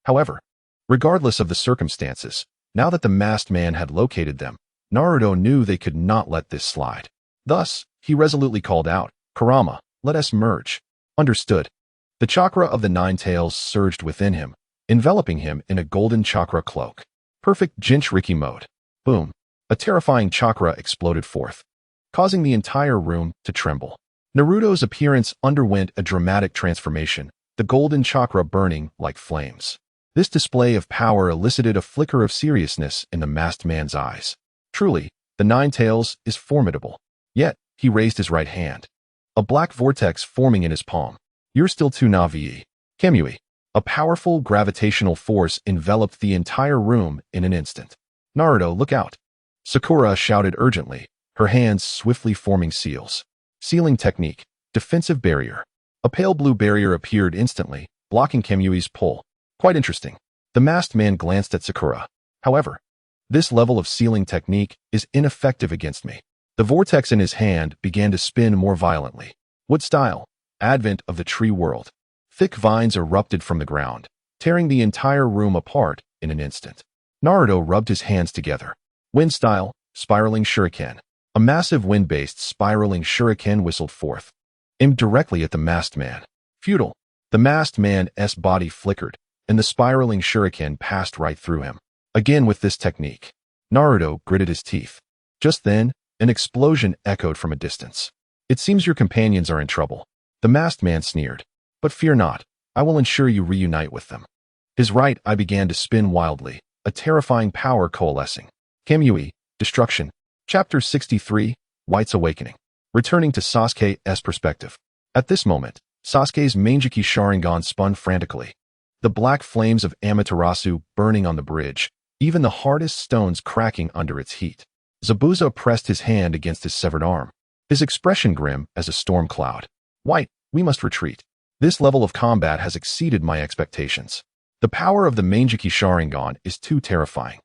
However, regardless of the circumstances, now that the masked man had located them, Naruto knew they could not let this slide. Thus, he resolutely called out, Kurama, let us merge. Understood. The chakra of the Ninetales surged within him, enveloping him in a golden chakra cloak. Perfect Jinchuriki mode. Boom. A terrifying chakra exploded forth, causing the entire room to tremble. Naruto's appearance underwent a dramatic transformation, the golden chakra burning like flames. This display of power elicited a flicker of seriousness in the masked man's eyes. Truly, the Ninetales is formidable. Yet, he raised his right hand, a black vortex forming in his palm. You're still too naive. Kamui. A powerful gravitational force enveloped the entire room in an instant. Naruto, look out. Sakura shouted urgently, her hands swiftly forming seals. Sealing technique, defensive barrier. A pale blue barrier appeared instantly, blocking Kamui's pull. Quite interesting. The masked man glanced at Sakura. However, this level of sealing technique is ineffective against me. The vortex in his hand began to spin more violently. Wood style, advent of the tree world. Thick vines erupted from the ground, tearing the entire room apart in an instant. Naruto rubbed his hands together. Wind style, spiraling shuriken. A massive wind-based spiraling shuriken whistled forth, aimed directly at the masked man. Futile. The masked man's body flickered, and the spiraling shuriken passed right through him. Again with this technique, Naruto gritted his teeth. Just then, an explosion echoed from a distance. It seems your companions are in trouble. The masked man sneered. But fear not, I will ensure you reunite with them. His right eye began to spin wildly, a terrifying power coalescing. Kamui, Destruction. Chapter 63, White's Awakening. Returning to Sasuke's perspective. At this moment, Sasuke's Manjiki Sharingan spun frantically. The black flames of Amaterasu burning on the bridge, even the hardest stones cracking under its heat. Zabuza pressed his hand against his severed arm, his expression grim as a storm cloud. White, we must retreat. This level of combat has exceeded my expectations. The power of the Manjiki Sharingan is too terrifying.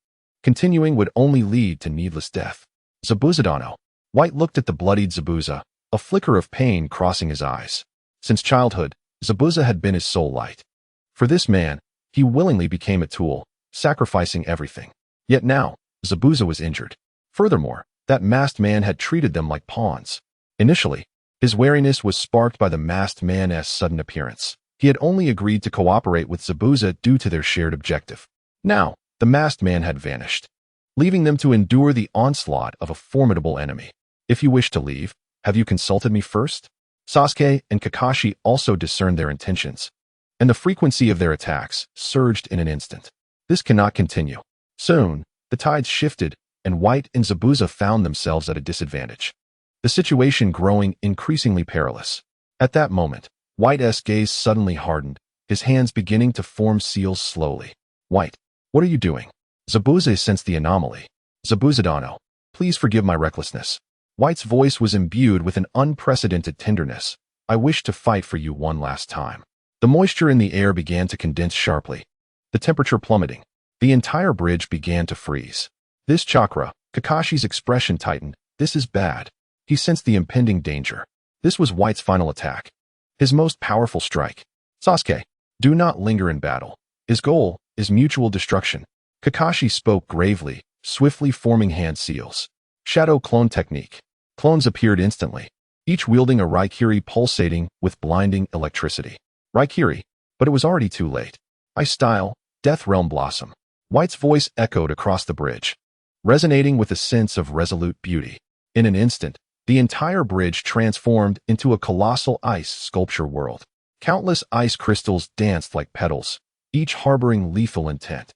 Continuing would only lead to needless death. Zabuzadano. White looked at the bloodied Zabuza, a flicker of pain crossing his eyes. Since childhood, Zabuza had been his sole light. For this man, he willingly became a tool, sacrificing everything. Yet now, Zabuza was injured. Furthermore, that masked man had treated them like pawns. Initially, his wariness was sparked by the masked man's sudden appearance. He had only agreed to cooperate with Zabuza due to their shared objective. Now, the masked man had vanished, leaving them to endure the onslaught of a formidable enemy. If you wish to leave, have you consulted me first? Sasuke and Kakashi also discerned their intentions, and the frequency of their attacks surged in an instant. This cannot continue. Soon, the tides shifted, and White and Zabuza found themselves at a disadvantage. The situation growing increasingly perilous. At that moment, White's gaze suddenly hardened, his hands beginning to form seals slowly. White, what are you doing? Zabuza sensed the anomaly. Zabuzadano, please forgive my recklessness. White's voice was imbued with an unprecedented tenderness. I wish to fight for you one last time. The moisture in the air began to condense sharply, the temperature plummeting. The entire bridge began to freeze. This chakra, Kakashi's expression tightened. This is bad. He sensed the impending danger. This was White's final attack, his most powerful strike. Sasuke, do not linger in battle. His goal is mutual destruction. Kakashi spoke gravely, swiftly forming hand seals. Shadow clone technique. Clones appeared instantly, each wielding a Raikiri pulsating with blinding electricity. Raikiri, but it was already too late. Ice style, Death Realm Blossom. White's voice echoed across the bridge, resonating with a sense of resolute beauty. In an instant, the entire bridge transformed into a colossal ice sculpture world. Countless ice crystals danced like petals, each harboring lethal intent.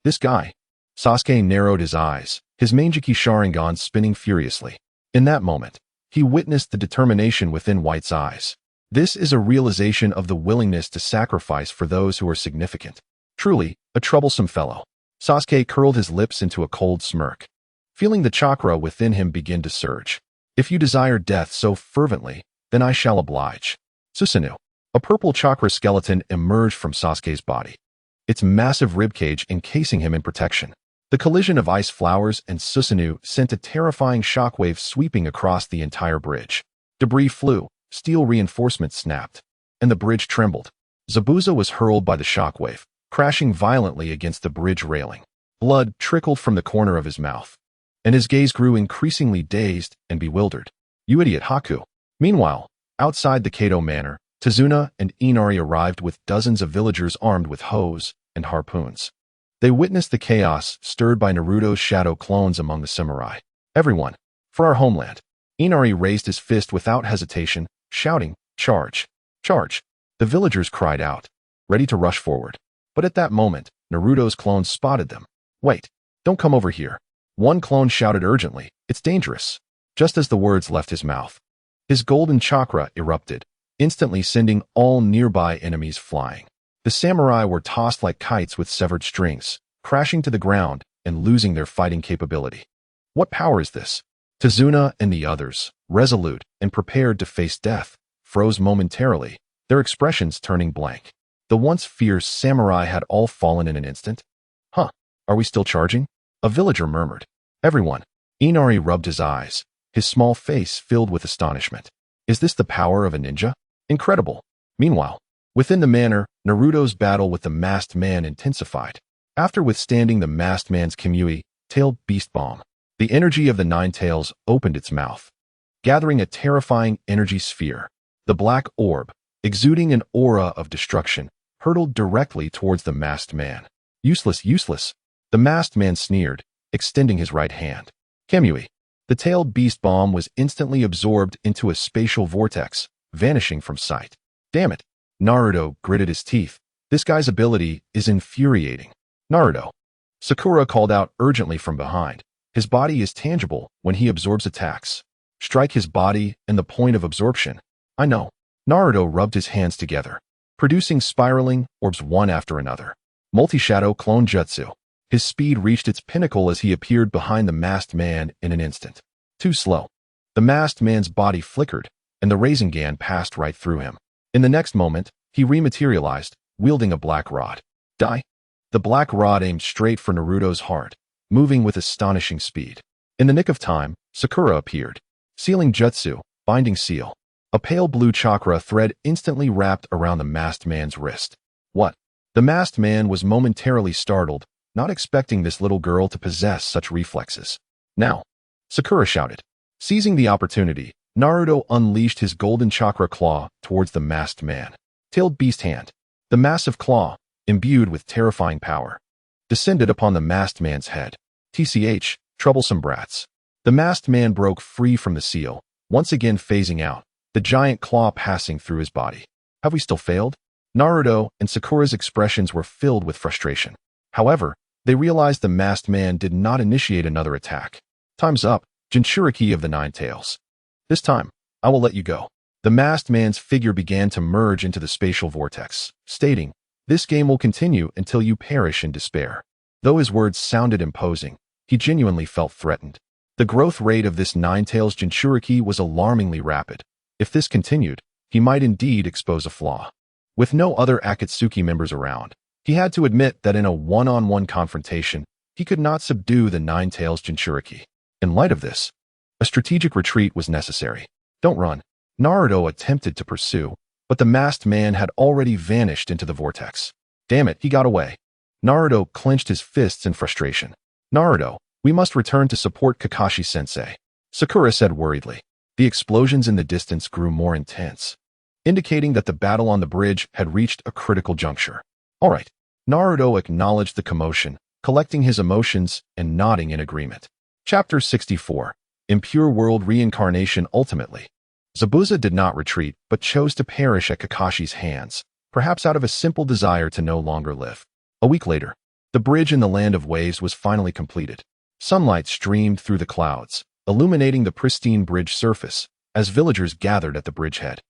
This guy. Sasuke narrowed his eyes, his Manjiki Sharingan spinning furiously. In that moment, he witnessed the determination within White's eyes. This is a realization of the willingness to sacrifice for those who are significant. Truly, a troublesome fellow. Sasuke curled his lips into a cold smirk, feeling the chakra within him begin to surge. If you desire death so fervently, then I shall oblige. Susanoo. A purple chakra skeleton emerged from Sasuke's body, its massive ribcage encasing him in protection. The collision of ice flowers and Susanoo sent a terrifying shockwave sweeping across the entire bridge. Debris flew, steel reinforcements snapped, and the bridge trembled. Zabuza was hurled by the shockwave, crashing violently against the bridge railing. Blood trickled from the corner of his mouth, and his gaze grew increasingly dazed and bewildered. You idiot, Haku. Meanwhile, outside the Kato Manor, Tazuna and Inari arrived with dozens of villagers armed with hoes and harpoons. They witnessed the chaos stirred by Naruto's shadow clones among the samurai. Everyone, for our homeland. Inari raised his fist without hesitation, shouting, charge, charge. The villagers cried out, ready to rush forward. But at that moment, Naruto's clones spotted them. Wait, don't come over here. One clone shouted urgently, it's dangerous. Just as the words left his mouth, his golden chakra erupted, instantly sending all nearby enemies flying. The samurai were tossed like kites with severed strings, crashing to the ground and losing their fighting capability. What power is this? Tazuna and the others, resolute and prepared to face death, froze momentarily, their expressions turning blank. The once fierce samurai had all fallen in an instant. Huh, are we still charging? A villager murmured. Everyone. Inari rubbed his eyes, his small face filled with astonishment. Is this the power of a ninja? Incredible. Meanwhile, within the manor, Naruto's battle with the masked man intensified. After withstanding the masked man's Kamui-tailed beast bomb, the energy of the Nine Tails opened its mouth, gathering a terrifying energy sphere. The black orb, exuding an aura of destruction, hurtled directly towards the masked man. Useless, useless. The masked man sneered, extending his right hand. Kamui. The tailed beast bomb was instantly absorbed into a spatial vortex, vanishing from sight. Damn it. Naruto gritted his teeth. This guy's ability is infuriating. Naruto. Sakura called out urgently from behind. His body is tangible when he absorbs attacks. Strike his body and the point of absorption. I know. Naruto rubbed his hands together, producing spiraling orbs one after another. Multi-shadow clone jutsu. His speed reached its pinnacle as he appeared behind the masked man in an instant. Too slow. The masked man's body flickered, and the Rasengan passed right through him. In the next moment, he rematerialized, wielding a black rod. Die. The black rod aimed straight for Naruto's heart, moving with astonishing speed. In the nick of time, Sakura appeared. Sealing jutsu, binding seal. A pale blue chakra thread instantly wrapped around the masked man's wrist. What? The masked man was momentarily startled, not expecting this little girl to possess such reflexes. Now! Sakura shouted. Seizing the opportunity, Naruto unleashed his golden chakra claw towards the masked man. Tailed beast hand. The massive claw, imbued with terrifying power, descended upon the masked man's head. TCH, troublesome brats. The masked man broke free from the seal, once again phasing out, the giant claw passing through his body. Have we still failed? Naruto and Sakura's expressions were filled with frustration. However, they realized the masked man did not initiate another attack. Time's up, Jinchuriki of the Nine Tails. This time, I will let you go. The masked man's figure began to merge into the spatial vortex, stating, this game will continue until you perish in despair. Though his words sounded imposing, he genuinely felt threatened. The growth rate of this Nine-Tails Jinchuriki was alarmingly rapid. If this continued, he might indeed expose a flaw. With no other Akatsuki members around, he had to admit that in a one-on-one confrontation, he could not subdue the Nine-Tails Jinchuriki. In light of this, a strategic retreat was necessary. Don't run. Naruto attempted to pursue, but the masked man had already vanished into the vortex. Damn it, he got away. Naruto clenched his fists in frustration. Naruto, we must return to support Kakashi-sensei, Sakura said worriedly. The explosions in the distance grew more intense, indicating that the battle on the bridge had reached a critical juncture. All right. Naruto acknowledged the commotion, collecting his emotions and nodding in agreement. Chapter 64. Impure World Reincarnation Ultimately. Zabuza did not retreat, but chose to perish at Kakashi's hands, perhaps out of a simple desire to no longer live. A week later, the bridge in the Land of Waves was finally completed. Sunlight streamed through the clouds, illuminating the pristine bridge surface, as villagers gathered at the bridgehead,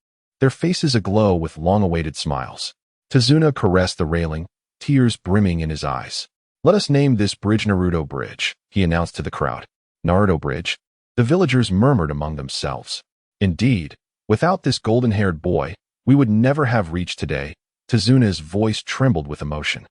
their faces aglow with long-awaited smiles. Tazuna caressed the railing, tears brimming in his eyes. Let us name this bridge Naruto Bridge, he announced to the crowd. Naruto Bridge? The villagers murmured among themselves. Indeed, without this golden-haired boy, we would never have reached today. Tazuna's voice trembled with emotion.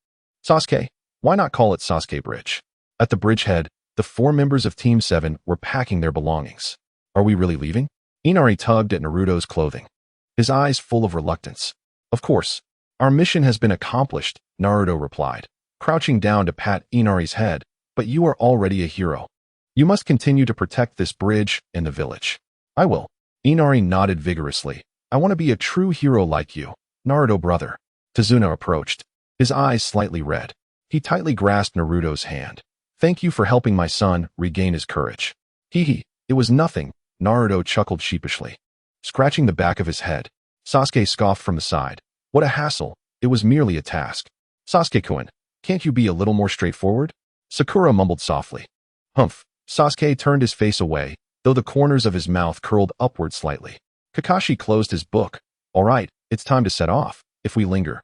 Sasuke, why not call it Sasuke Bridge? At the bridgehead, the 4 members of Team 7 were packing their belongings. Are we really leaving? Inari tugged at Naruto's clothing, his eyes full of reluctance. Of course. Our mission has been accomplished, Naruto replied, crouching down to pat Inari's head, but you are already a hero. You must continue to protect this bridge and the village. I will. Inari nodded vigorously. I want to be a true hero like you, Naruto brother. Tazuna approached, his eyes slightly red. He tightly grasped Naruto's hand. Thank you for helping my son regain his courage. Hee, it was nothing, Naruto chuckled sheepishly, scratching the back of his head. Sasuke scoffed from the side. What a hassle, it was merely a task. Sasuke-kun, can't you be a little more straightforward? Sakura mumbled softly. Humph. Sasuke turned his face away, though the corners of his mouth curled upward slightly. Kakashi closed his book. All right, it's time to set off. If we linger,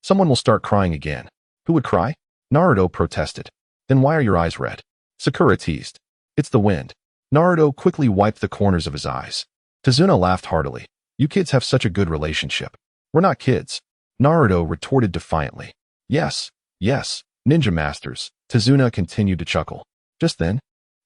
someone will start crying again. Who would cry? Naruto protested. Then why are your eyes red? Sakura teased. It's the wind. Naruto quickly wiped the corners of his eyes. Tazuna laughed heartily. You kids have such a good relationship. We're not kids. Naruto retorted defiantly. Yes, ninja masters. Tazuna continued to chuckle. Just then,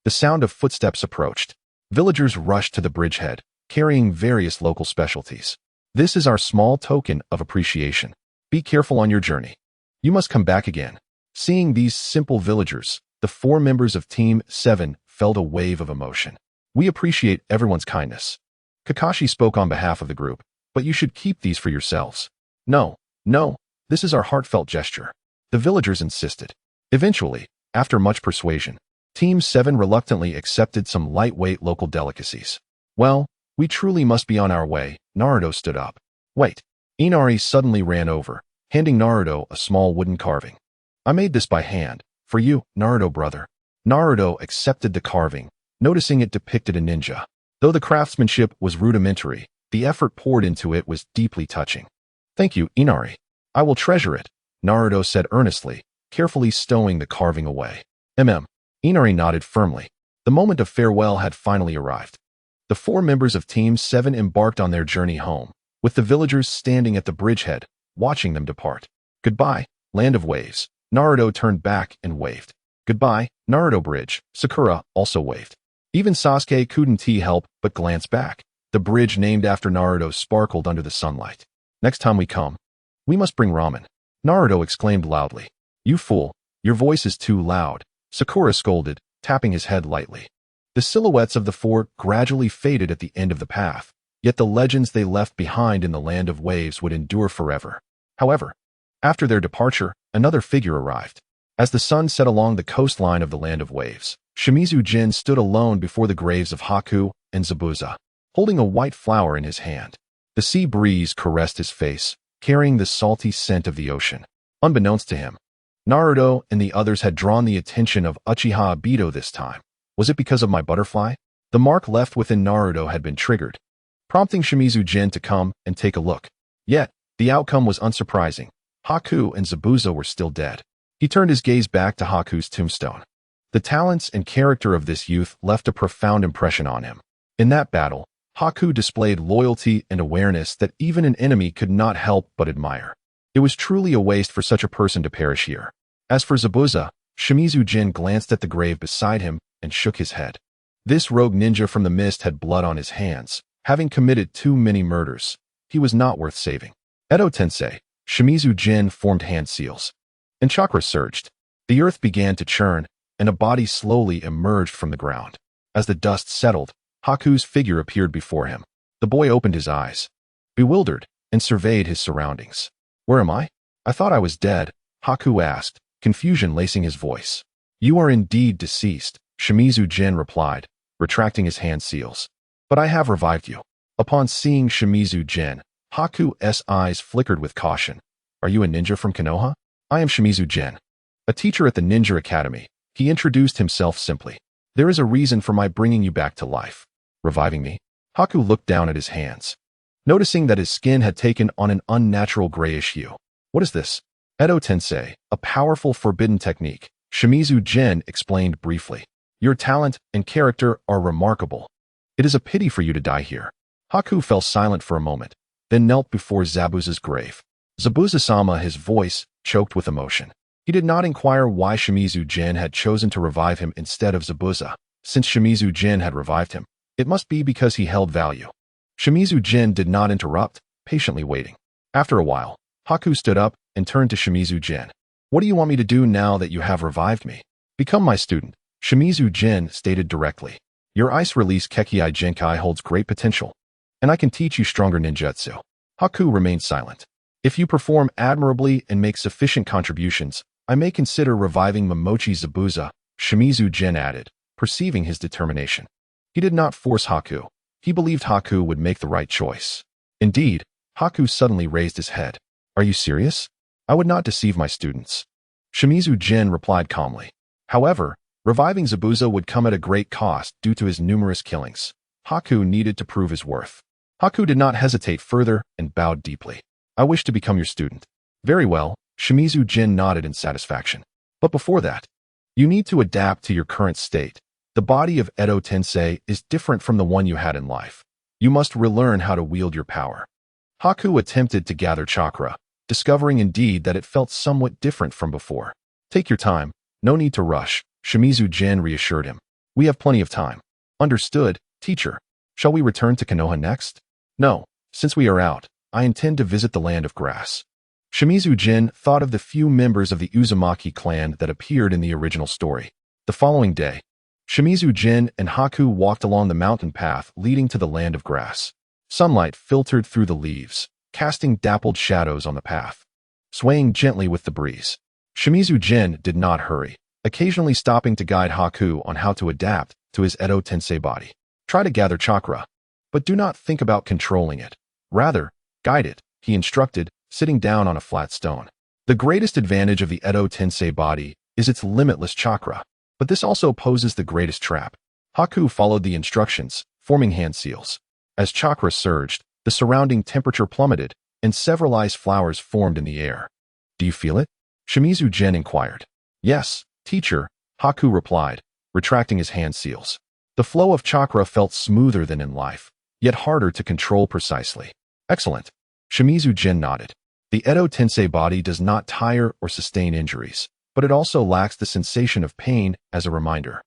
the sound of footsteps approached. Villagers rushed to the bridgehead, carrying various local specialties. This is our small token of appreciation. Be careful on your journey. You must come back again. Seeing these simple villagers, the 4 members of Team 7 felt a wave of emotion. We appreciate everyone's kindness. Kakashi spoke on behalf of the group, but you should keep these for yourselves. No, this is our heartfelt gesture. The villagers insisted. Eventually, after much persuasion, Team 7 reluctantly accepted some lightweight local delicacies. Well, we truly must be on our way, Naruto stood up. Wait. Inari suddenly ran over, handing Naruto a small wooden carving. I made this by hand. For you, Naruto brother. Naruto accepted the carving, noticing it depicted a ninja. Though the craftsmanship was rudimentary, the effort poured into it was deeply touching. Thank you, Inari. I will treasure it, Naruto said earnestly, carefully stowing the carving away. Inari nodded firmly. The moment of farewell had finally arrived. The 4 members of Team 7 embarked on their journey home, with the villagers standing at the bridgehead, watching them depart. Goodbye, Land of Waves. Naruto turned back and waved. Goodbye, Naruto Bridge. Sakura also waved. Even Sasuke couldn't help but glance back. The bridge named after Naruto sparkled under the sunlight. Next time we come, we must bring ramen. Naruto exclaimed loudly. You fool, your voice is too loud, Sakura scolded, tapping his head lightly. The silhouettes of the 4 gradually faded at the end of the path, yet the legends they left behind in the Land of Waves would endure forever. However, after their departure, another figure arrived. As the sun set along the coastline of the Land of Waves, Shimizu Jin stood alone before the graves of Haku and Zabuza, holding a white flower in his hand. The sea breeze caressed his face, carrying the salty scent of the ocean. Unbeknownst to him, Naruto and the others had drawn the attention of Uchiha Obito this time. Was it because of my butterfly? The mark left within Naruto had been triggered, prompting Shimizu Jin to come and take a look. Yet, the outcome was unsurprising. Haku and Zabuza were still dead. He turned his gaze back to Haku's tombstone. The talents and character of this youth left a profound impression on him. In that battle, Haku displayed loyalty and awareness that even an enemy could not help but admire. It was truly a waste for such a person to perish here. As for Zabuza, Shimizu Jin glanced at the grave beside him and shook his head. This rogue ninja from the mist had blood on his hands, having committed too many murders. He was not worth saving. Edo Tensei, Shimizu Jin formed hand seals, and chakra surged. The earth began to churn, and a body slowly emerged from the ground. As the dust settled, Haku's figure appeared before him. The boy opened his eyes, bewildered, and surveyed his surroundings. Where am I? I thought I was dead, Haku asked, confusion lacing his voice. You are indeed deceased, Shimizu Jin replied, retracting his hand seals. But I have revived you. Upon seeing Shimizu Jin, Haku's eyes flickered with caution. Are you a ninja from Konoha? I am Shimizu Jin, a teacher at the Ninja Academy. He introduced himself simply. There is a reason for my bringing you back to life. Reviving me? Haku looked down at his hands, noticing that his skin had taken on an unnatural grayish hue. What is this? Edo Tensei, a powerful forbidden technique, Shimizu Jin explained briefly. Your talent and character are remarkable. It is a pity for you to die here. Haku fell silent for a moment, then knelt before Zabuza's grave. Zabuza-sama, his voice choked with emotion. He did not inquire why Shimizu Jin had chosen to revive him instead of Zabuza. Since Shimizu Jin had revived him, it must be because he held value. Shimizu Jin did not interrupt, patiently waiting. After a while, Haku stood up and turned to Shimizu Jin. What do you want me to do now that you have revived me? Become my student, Shimizu Jin stated directly. Your ice release Kekkei Genkai holds great potential, and I can teach you stronger ninjutsu. Haku remained silent. If you perform admirably and make sufficient contributions, I may consider reviving Momochi Zabuza, Shimizu Jin added, perceiving his determination. He did not force Haku. He believed Haku would make the right choice. Indeed, Haku suddenly raised his head. Are you serious? I would not deceive my students. Shimizu Jin replied calmly. However, reviving Zabuza would come at a great cost due to his numerous killings. Haku needed to prove his worth. Haku did not hesitate further and bowed deeply. I wish to become your student. Very well, Shimizu Jin nodded in satisfaction. But before that, you need to adapt to your current state. The body of Edo Tensei is different from the one you had in life. You must relearn how to wield your power. Haku attempted to gather chakra, discovering indeed that it felt somewhat different from before. Take your time, no need to rush, Shimizu Jin reassured him. We have plenty of time. Understood, teacher. Shall we return to Konoha next? No, since we are out, I intend to visit the Land of Grass. Shimizu Jin thought of the few members of the Uzumaki clan that appeared in the original story. The following day, Shimizu Jin and Haku walked along the mountain path leading to the Land of Grass. Sunlight filtered through the leaves, casting dappled shadows on the path, swaying gently with the breeze. Shimizu Jin did not hurry, occasionally stopping to guide Haku on how to adapt to his Edo Tensei body. Try to gather chakra, but do not think about controlling it. Rather, guide it, he instructed, sitting down on a flat stone. The greatest advantage of the Edo Tensei body is its limitless chakra, but this also poses the greatest trap. Haku followed the instructions, forming hand seals. As chakra surged, the surrounding temperature plummeted, and several ice flowers formed in the air. Do you feel it? Shimizu Gen inquired. Yes, teacher, Haku replied, retracting his hand seals. The flow of chakra felt smoother than in life, yet harder to control precisely. Excellent. Shimizu Gen nodded. The Edo Tensei body does not tire or sustain injuries, but it also lacks the sensation of pain as a reminder.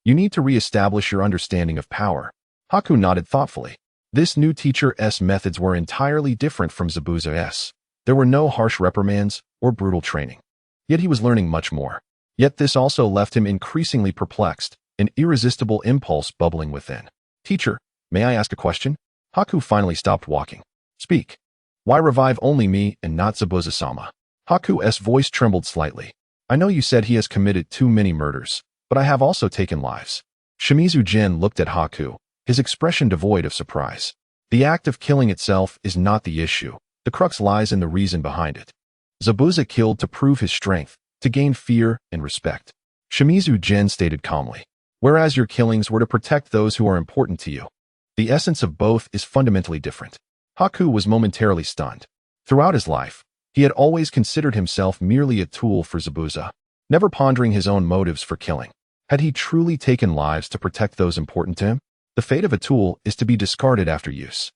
You need to re-establish your understanding of power. Haku nodded thoughtfully. This new teacher's methods were entirely different from Zabuza's. There were no harsh reprimands or brutal training. Yet he was learning much more. Yet this also left him increasingly perplexed, an irresistible impulse bubbling within. Teacher, may I ask a question? Haku finally stopped walking. Speak. Why revive only me and not Zabuza-sama? Haku's voice trembled slightly. I know you said he has committed too many murders, but I have also taken lives. Shimizu Gen looked at Haku, his expression devoid of surprise. The act of killing itself is not the issue. The crux lies in the reason behind it. Zabuza killed to prove his strength, to gain fear and respect. Shimizu Gen stated calmly. Whereas your killings were to protect those who are important to you. The essence of both is fundamentally different. Haku was momentarily stunned. Throughout his life, he had always considered himself merely a tool for Zabuza, never pondering his own motives for killing. Had he truly taken lives to protect those important to him? The fate of a tool is to be discarded after use.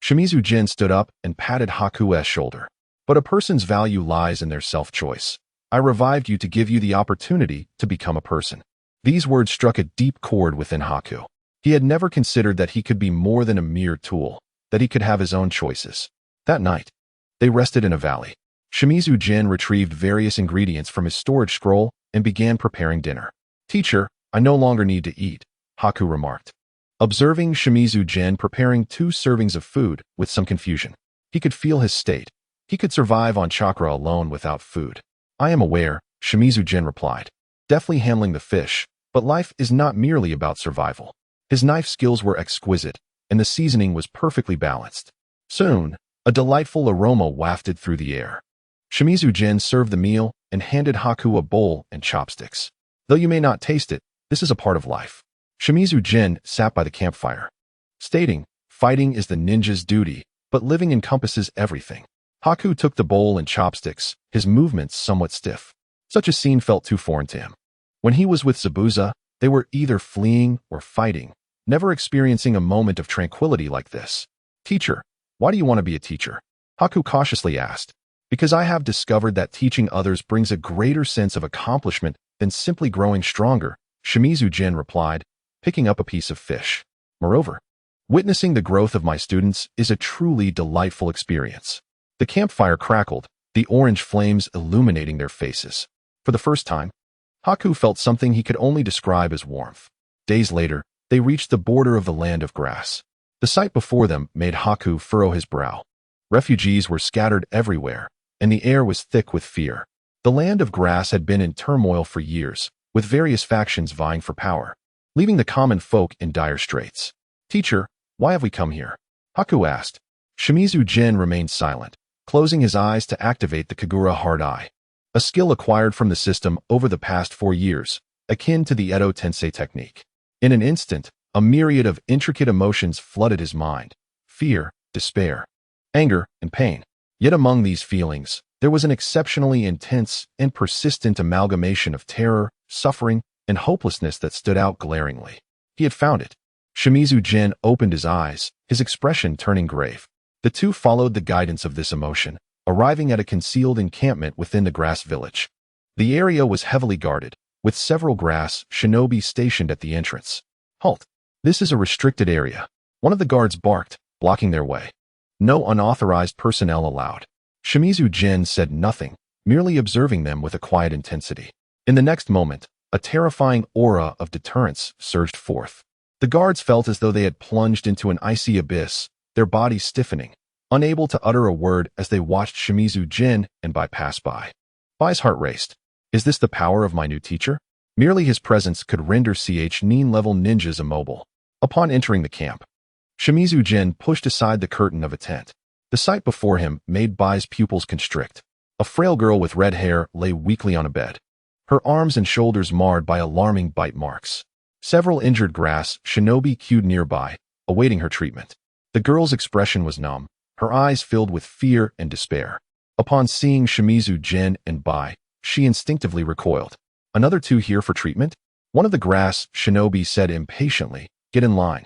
Shimizu Gen stood up and patted Haku's shoulder. But a person's value lies in their self-choice. I revived you to give you the opportunity to become a person. These words struck a deep chord within Haku. He had never considered that he could be more than a mere tool, that he could have his own choices. That night, they rested in a valley. Shimizu Gen retrieved various ingredients from his storage scroll and began preparing dinner. Teacher, I no longer need to eat, Haku remarked. Observing Shimizu Gen preparing 2 servings of food with some confusion. He could feel his state. He could survive on chakra alone without food. I am aware, Shimizu Gen replied, deftly handling the fish, but life is not merely about survival. His knife skills were exquisite, and the seasoning was perfectly balanced. Soon, a delightful aroma wafted through the air. Shimizu Gen served the meal and handed Haku a bowl and chopsticks. Though you may not taste it, this is a part of life. Shimizu Gen sat by the campfire, stating, fighting is the ninja's duty, but living encompasses everything. Haku took the bowl and chopsticks, his movements somewhat stiff. Such a scene felt too foreign to him. When he was with Zabuza, they were either fleeing or fighting, never experiencing a moment of tranquility like this. Teacher, why do you want to be a teacher? Haku cautiously asked. Because I have discovered that teaching others brings a greater sense of accomplishment than simply growing stronger, Shimizu Gen replied, picking up a piece of fish. Moreover, witnessing the growth of my students is a truly delightful experience. The campfire crackled, the orange flames illuminating their faces. For the first time, Haku felt something he could only describe as warmth. Days later, they reached the border of the land of grass. The sight before them made Haku furrow his brow. Refugees were scattered everywhere, and the air was thick with fear. The land of grass had been in turmoil for years, with various factions vying for power, leaving the common folk in dire straits. Teacher, why have we come here? Haku asked. Shimizu Gen remained silent, closing his eyes to activate the Kagura Hard Eye, a skill acquired from the system over the past 4 years, akin to the Edo Tensei technique. In an instant, a myriad of intricate emotions flooded his mind: fear, despair, anger, and pain. Yet among these feelings, there was an exceptionally intense and persistent amalgamation of terror, suffering, and hopelessness that stood out glaringly. He had found it. Shimizu Gen opened his eyes, his expression turning grave. The two followed the guidance of this emotion, arriving at a concealed encampment within the grass village. The area was heavily guarded, with several grass shinobi stationed at the entrance. Halt! This is a restricted area. One of the guards barked, blocking their way. No unauthorized personnel allowed. Shimizu Gen said nothing, merely observing them with a quiet intensity. In the next moment, a terrifying aura of deterrence surged forth. The guards felt as though they had plunged into an icy abyss, their bodies stiffening, unable to utter a word as they watched Shimizu Gen and Bai pass by. Bai's heart raced. Is this the power of my new teacher? Merely his presence could render Nin-level ninjas immobile. Upon entering the camp, Shimizu Gen pushed aside the curtain of a tent. The sight before him made Bai's pupils constrict. A frail girl with red hair lay weakly on a bed, her arms and shoulders marred by alarming bite marks. Several injured grass shinobi queued nearby, awaiting her treatment. The girl's expression was numb, her eyes filled with fear and despair. Upon seeing Shimizu Jin and Bai, she instinctively recoiled. Another two here for treatment? One of the grass shinobi said impatiently, "Get in line."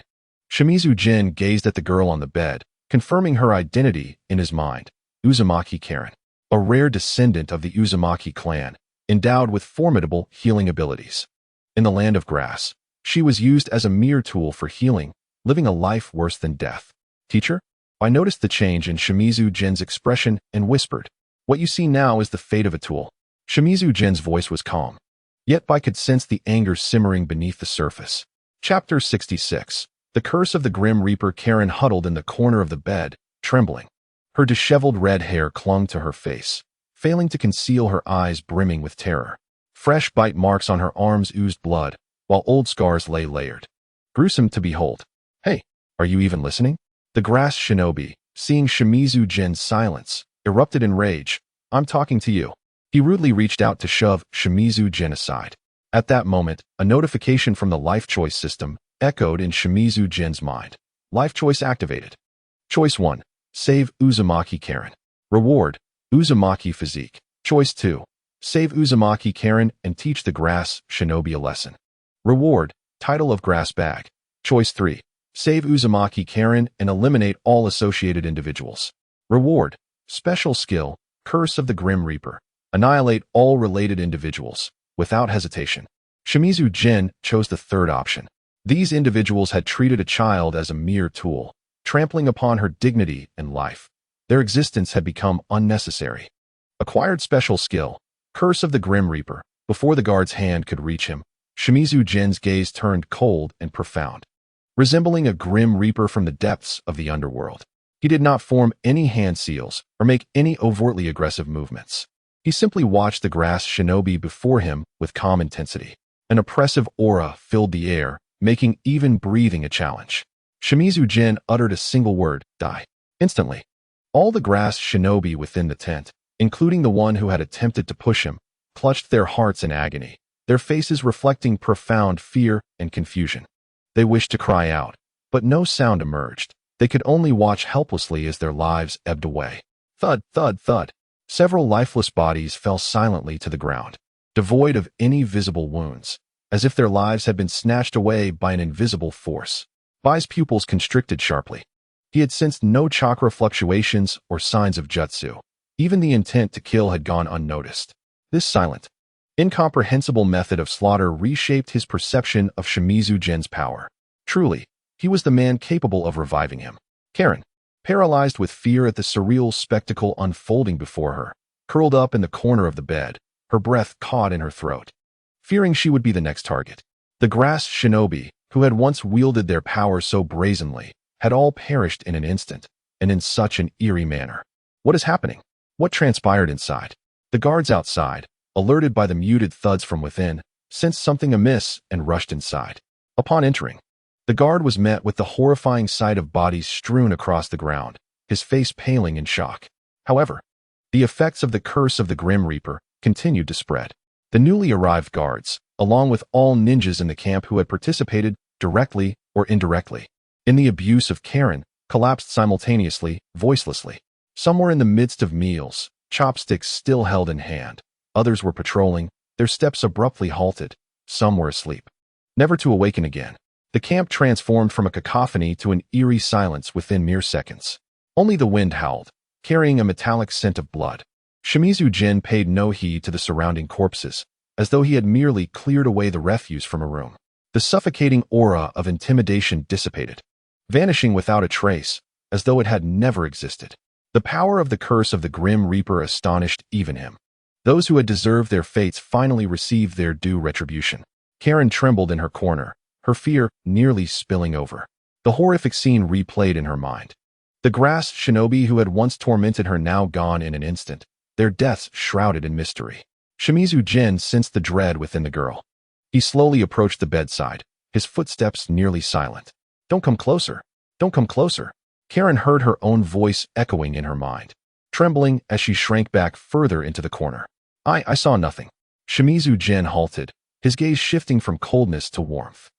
Shimizu Jin gazed at the girl on the bed, confirming her identity in his mind. Uzumaki Karen, a rare descendant of the Uzumaki clan, endowed with formidable healing abilities. In the land of grass, she was used as a mere tool for healing, living a life worse than death. "Teacher?" I noticed the change in Shimizu Jin's expression and whispered, "What you see now is the fate of a tool." Shimizu Jin's voice was calm, yet I could sense the anger simmering beneath the surface. Chapter 66. The Curse of the Grim Reaper. Karen huddled in the corner of the bed, trembling. Her disheveled red hair clung to her face, failing to conceal her eyes brimming with terror. Fresh bite marks on her arms oozed blood, while old scars lay layered. Gruesome to behold. "Hey, are you even listening?" The grass shinobi, seeing Shimizu Jin's silence, erupted in rage. "I'm talking to you." He rudely reached out to shove Shimizu Jin aside. At that moment, a notification from the life choice system echoed in Shimizu Jin's mind. Life choice activated. Choice 1. Save Uzumaki Karen. Reward, Uzumaki Physique. Choice 2. Save Uzumaki Karen and teach the grass shinobi a lesson. Reward, Title of Grass Bag. Choice 3. Save Uzumaki Karen and eliminate all associated individuals. Reward, Special Skill, Curse of the Grim Reaper. Annihilate all related individuals, without hesitation. Shimizu Jin chose the third option. These individuals had treated a child as a mere tool, trampling upon her dignity and life. Their existence had become unnecessary. Acquired Special Skill, Curse of the Grim Reaper. Before the guard's hand could reach him, Shimizu Jin's gaze turned cold and profound. Resembling a grim reaper from the depths of the underworld, he did not form any hand seals or make any overtly aggressive movements. He simply watched the grass shinobi before him with calm intensity. An oppressive aura filled the air, making even breathing a challenge. Shimizu Jin uttered a single word, "Die." Instantly, all the grass shinobi within the tent, including the one who had attempted to push him, clutched their hearts in agony, their faces reflecting profound fear and confusion. They wished to cry out, but no sound emerged. They could only watch helplessly as their lives ebbed away. Thud, thud, thud. Several lifeless bodies fell silently to the ground, devoid of any visible wounds, as if their lives had been snatched away by an invisible force. Bai's pupils constricted sharply. He had sensed no chakra fluctuations or signs of jutsu. Even the intent to kill had gone unnoticed. This silent, incomprehensible method of slaughter reshaped his perception of Shimizu Jin's power. Truly, he was the man capable of reviving him. Karen, paralyzed with fear at the surreal spectacle unfolding before her, curled up in the corner of the bed, her breath caught in her throat. Fearing she would be the next target, the grass shinobi, who had once wielded their power so brazenly, had all perished in an instant, and in such an eerie manner. What is happening? What transpired inside? The guards outside, alerted by the muted thuds from within, sensed something amiss and rushed inside. Upon entering, the guard was met with the horrifying sight of bodies strewn across the ground, his face paling in shock. However, the effects of the curse of the Grim Reaper continued to spread. The newly arrived guards, along with all ninjas in the camp who had participated, directly or indirectly, in the abuse of Karen, collapsed simultaneously, voicelessly. Some were in the midst of meals, chopsticks still held in hand. Others were patrolling, their steps abruptly halted. Some were asleep, never to awaken again. The camp transformed from a cacophony to an eerie silence within mere seconds. Only the wind howled, carrying a metallic scent of blood. Shimizu Jin paid no heed to the surrounding corpses, as though he had merely cleared away the refuse from a room. The suffocating aura of intimidation dissipated, vanishing without a trace, as though it had never existed. The power of the curse of the Grim Reaper astonished even him. Those who had deserved their fates finally received their due retribution. Karen trembled in her corner, her fear nearly spilling over. The horrific scene replayed in her mind. The grass shinobi who had once tormented her now gone in an instant, their deaths shrouded in mystery. Shimizu Jin sensed the dread within the girl. He slowly approached the bedside, his footsteps nearly silent. "Don't come closer. Don't come closer." Karen heard her own voice echoing in her mind, trembling as she shrank back further into the corner. I saw nothing. Shimizu Jin halted, his gaze shifting from coldness to warmth.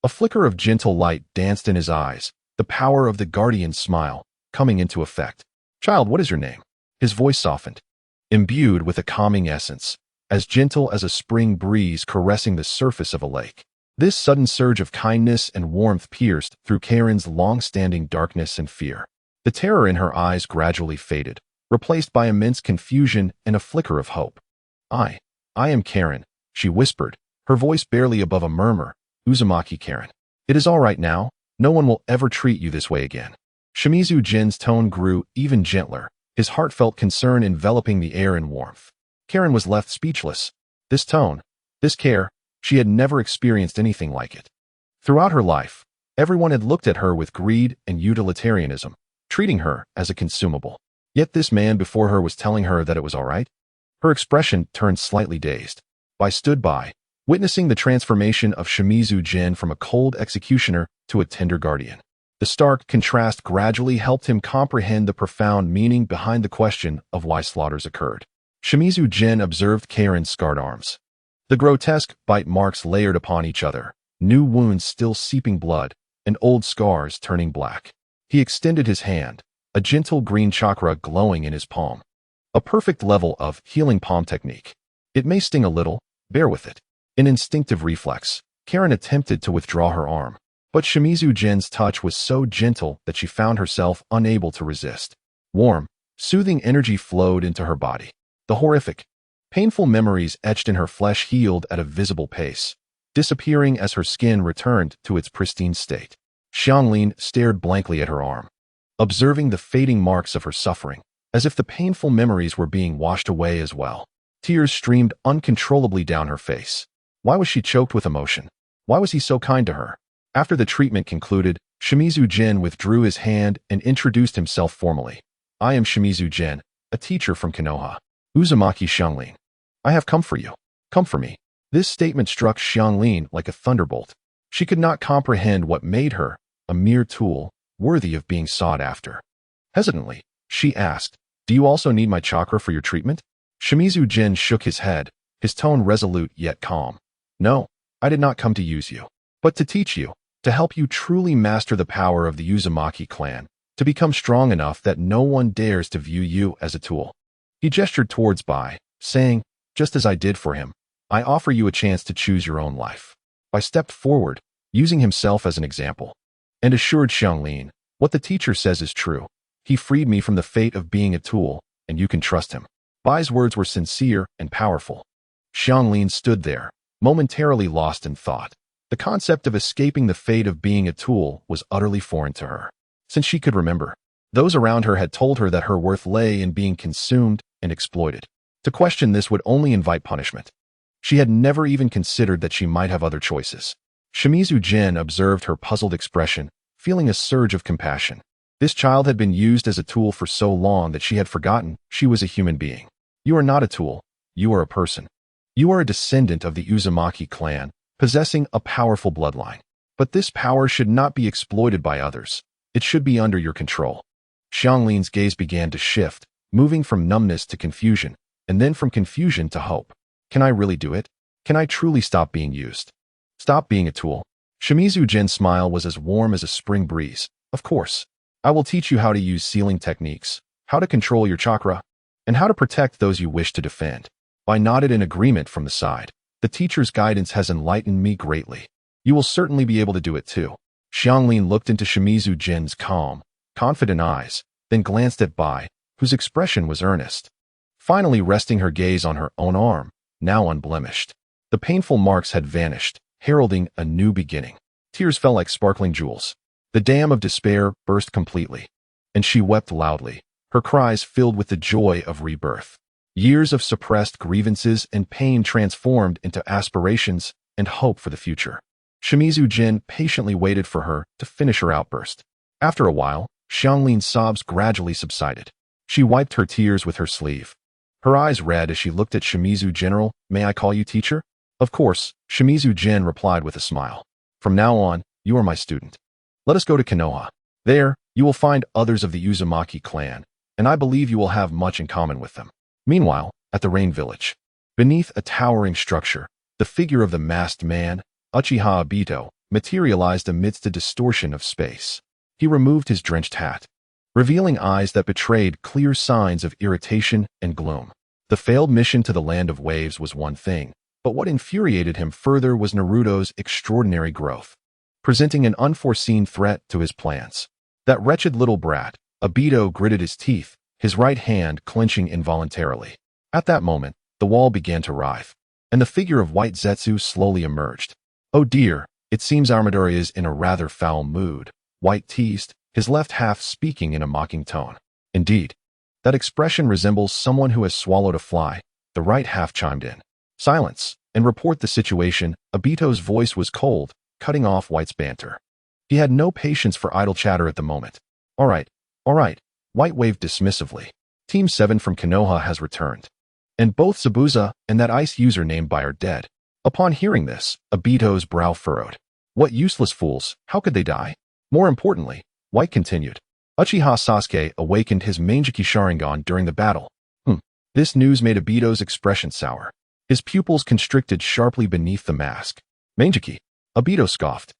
A flicker of gentle light danced in his eyes, the power of the guardian's smile coming into effect. Child, what is your name? His voice softened, imbued with a calming essence, as gentle as a spring breeze caressing the surface of a lake. This sudden surge of kindness and warmth pierced through Karen's long-standing darkness and fear. The terror in her eyes gradually faded, replaced by immense confusion and a flicker of hope. I am Karen, she whispered, her voice barely above a murmur. Uzumaki Karen. It is all right now. No one will ever treat you this way again. Shimizu Jin's tone grew even gentler, his heartfelt concern enveloping the air in warmth. Karen was left speechless. This tone, this care, she had never experienced anything like it. Throughout her life, everyone had looked at her with greed and utilitarianism, treating her as a consumable. Yet this man before her was telling her that it was all right. Her expression turned slightly dazed. I stood by, witnessing the transformation of Shimizu Jin from a cold executioner to a tender guardian. The stark contrast gradually helped him comprehend the profound meaning behind the question of why slaughters occurred. Shimizu Jin observed Karen's scarred arms. The grotesque bite marks layered upon each other, new wounds still seeping blood, and old scars turning black. He extended his hand, a gentle green chakra glowing in his palm. A perfect level of healing palm technique. It may sting a little, bear with it. In instinctive reflex, Karen attempted to withdraw her arm, but Shimizu Jin's touch was so gentle that she found herself unable to resist. Warm, soothing energy flowed into her body. The horrific, painful memories etched in her flesh healed at a visible pace, disappearing as her skin returned to its pristine state. Xianglin stared blankly at her arm, observing the fading marks of her suffering, as if the painful memories were being washed away as well. Tears streamed uncontrollably down her face. Why was she choked with emotion? Why was he so kind to her? After the treatment concluded, Shimizu Jin withdrew his hand and introduced himself formally. I am Shimizu Jin, a teacher from Konoha. Uzumaki Xianglin. I have come for you. Come for me. This statement struck Xianglin like a thunderbolt. She could not comprehend what made her, a mere tool, worthy of being sought after. Hesitantly, she asked, do you also need my chakra for your treatment? Shimizu Jin shook his head, his tone resolute yet calm. No, I did not come to use you, but to teach you, to help you truly master the power of the Uzumaki clan, to become strong enough that no one dares to view you as a tool. He gestured towards Bai, saying, just as I did for him, I offer you a chance to choose your own life. Bai stepped forward, using himself as an example, and assured Xianglin, what the teacher says is true. He freed me from the fate of being a tool, and you can trust him. Bai's words were sincere and powerful. Xianglin stood there, momentarily lost in thought. The concept of escaping the fate of being a tool was utterly foreign to her. Since she could remember, those around her had told her that her worth lay in being consumed and exploited. To question this would only invite punishment. She had never even considered that she might have other choices. Shimizu Jin observed her puzzled expression, feeling a surge of compassion. This child had been used as a tool for so long that she had forgotten she was a human being. You are not a tool. You are a person. You are a descendant of the Uzumaki clan, possessing a powerful bloodline. But this power should not be exploited by others. It should be under your control. Xianglin's gaze began to shift, moving from numbness to confusion, and then from confusion to hope. Can I really do it? Can I truly stop being used? Stop being a tool? Shimizu Jin's smile was as warm as a spring breeze. Of course. I will teach you how to use sealing techniques, how to control your chakra, and how to protect those you wish to defend. I nodded in agreement from the side. The teacher's guidance has enlightened me greatly. You will certainly be able to do it too. Xianglin looked into Shimizu Jin's calm, confident eyes, then glanced at Bai, whose expression was earnest. Finally resting her gaze on her own arm, now unblemished. The painful marks had vanished, heralding a new beginning. Tears fell like sparkling jewels. The dam of despair burst completely, and she wept loudly, her cries filled with the joy of rebirth. Years of suppressed grievances and pain transformed into aspirations and hope for the future. Shimizu Jin patiently waited for her to finish her outburst. After a while, Xianglin's sobs gradually subsided. She wiped her tears with her sleeve. Her eyes red as she looked at Shimizu General. May I call you teacher? Of course, Shimizu Jin replied with a smile. From now on, you are my student. Let us go to Konoha. There, You will find others of the Uzumaki clan, and I believe you will have much in common with them. Meanwhile, at the Rain Village, beneath a towering structure, the figure of the masked man, Uchiha Obito, materialized amidst a distortion of space. He removed his drenched hat, revealing eyes that betrayed clear signs of irritation and gloom. The failed mission to the Land of Waves was one thing, but what infuriated him further was Naruto's extraordinary growth, presenting an unforeseen threat to his plans. That wretched little brat, Obito, gritted his teeth, his right hand clenching involuntarily. At that moment, the wall began to writhe, and the figure of White Zetsu slowly emerged. "Oh dear, it seems our Midori is in a rather foul mood," White teased, his left half speaking in a mocking tone. "Indeed, that expression resembles someone who has swallowed a fly," the right half chimed in. "Silence, and report the situation." Obito's voice was cold, cutting off White's banter. He had no patience for idle chatter at the moment. All right, White waved dismissively. Team 7 from Konoha has returned, and both Zabuza and that ice user named by are dead. Upon hearing this, Obito's brow furrowed. What useless fools, how could they die? More importantly, White continued, Uchiha Sasuke awakened his Mangekyou Sharingan during the battle. This news made Obito's expression sour. His pupils constricted sharply beneath the mask. Mangekyou? Obito scoffed,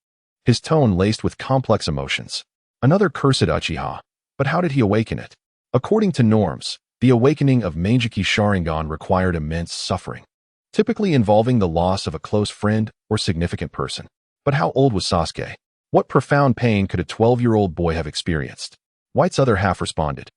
his tone laced with complex emotions. Another cursed Uchiha, but how did he awaken it? According to norms, the awakening of Mangekyou Sharingan required immense suffering, typically involving the loss of a close friend or significant person. But how old was Sasuke? What profound pain could a 12-year-old boy have experienced? White's other half responded,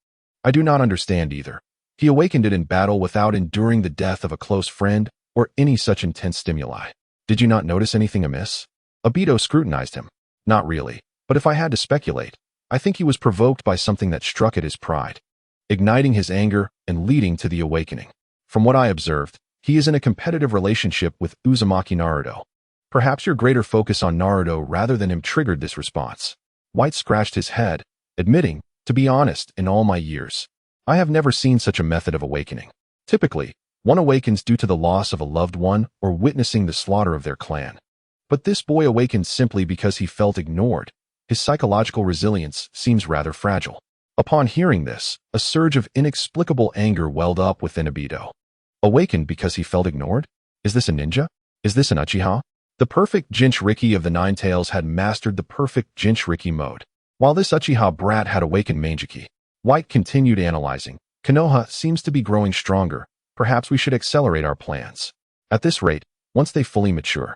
I do not understand either. He awakened it in battle without enduring the death of a close friend or any such intense stimuli. Did you not notice anything amiss? Obito scrutinized him. Not really, but if I had to speculate, I think he was provoked by something that struck at his pride, igniting his anger and leading to the awakening. From what I observed, he is in a competitive relationship with Uzumaki Naruto. Perhaps your greater focus on Naruto rather than him triggered this response. White scratched his head, admitting, to be honest, in all my years, I have never seen such a method of awakening. Typically, one awakens due to the loss of a loved one or witnessing the slaughter of their clan. But this boy awakened simply because he felt ignored. His psychological resilience seems rather fragile. Upon hearing this, a surge of inexplicable anger welled up within Obito. Awakened because he felt ignored? Is this a ninja? Is this an Uchiha? The perfect Jinchuriki of the Nine Tails had mastered the perfect Jinchuriki mode, while this Uchiha brat had awakened Mangekyou. White continued analyzing. Konoha seems to be growing stronger. Perhaps we should accelerate our plans. At this rate, once they fully mature,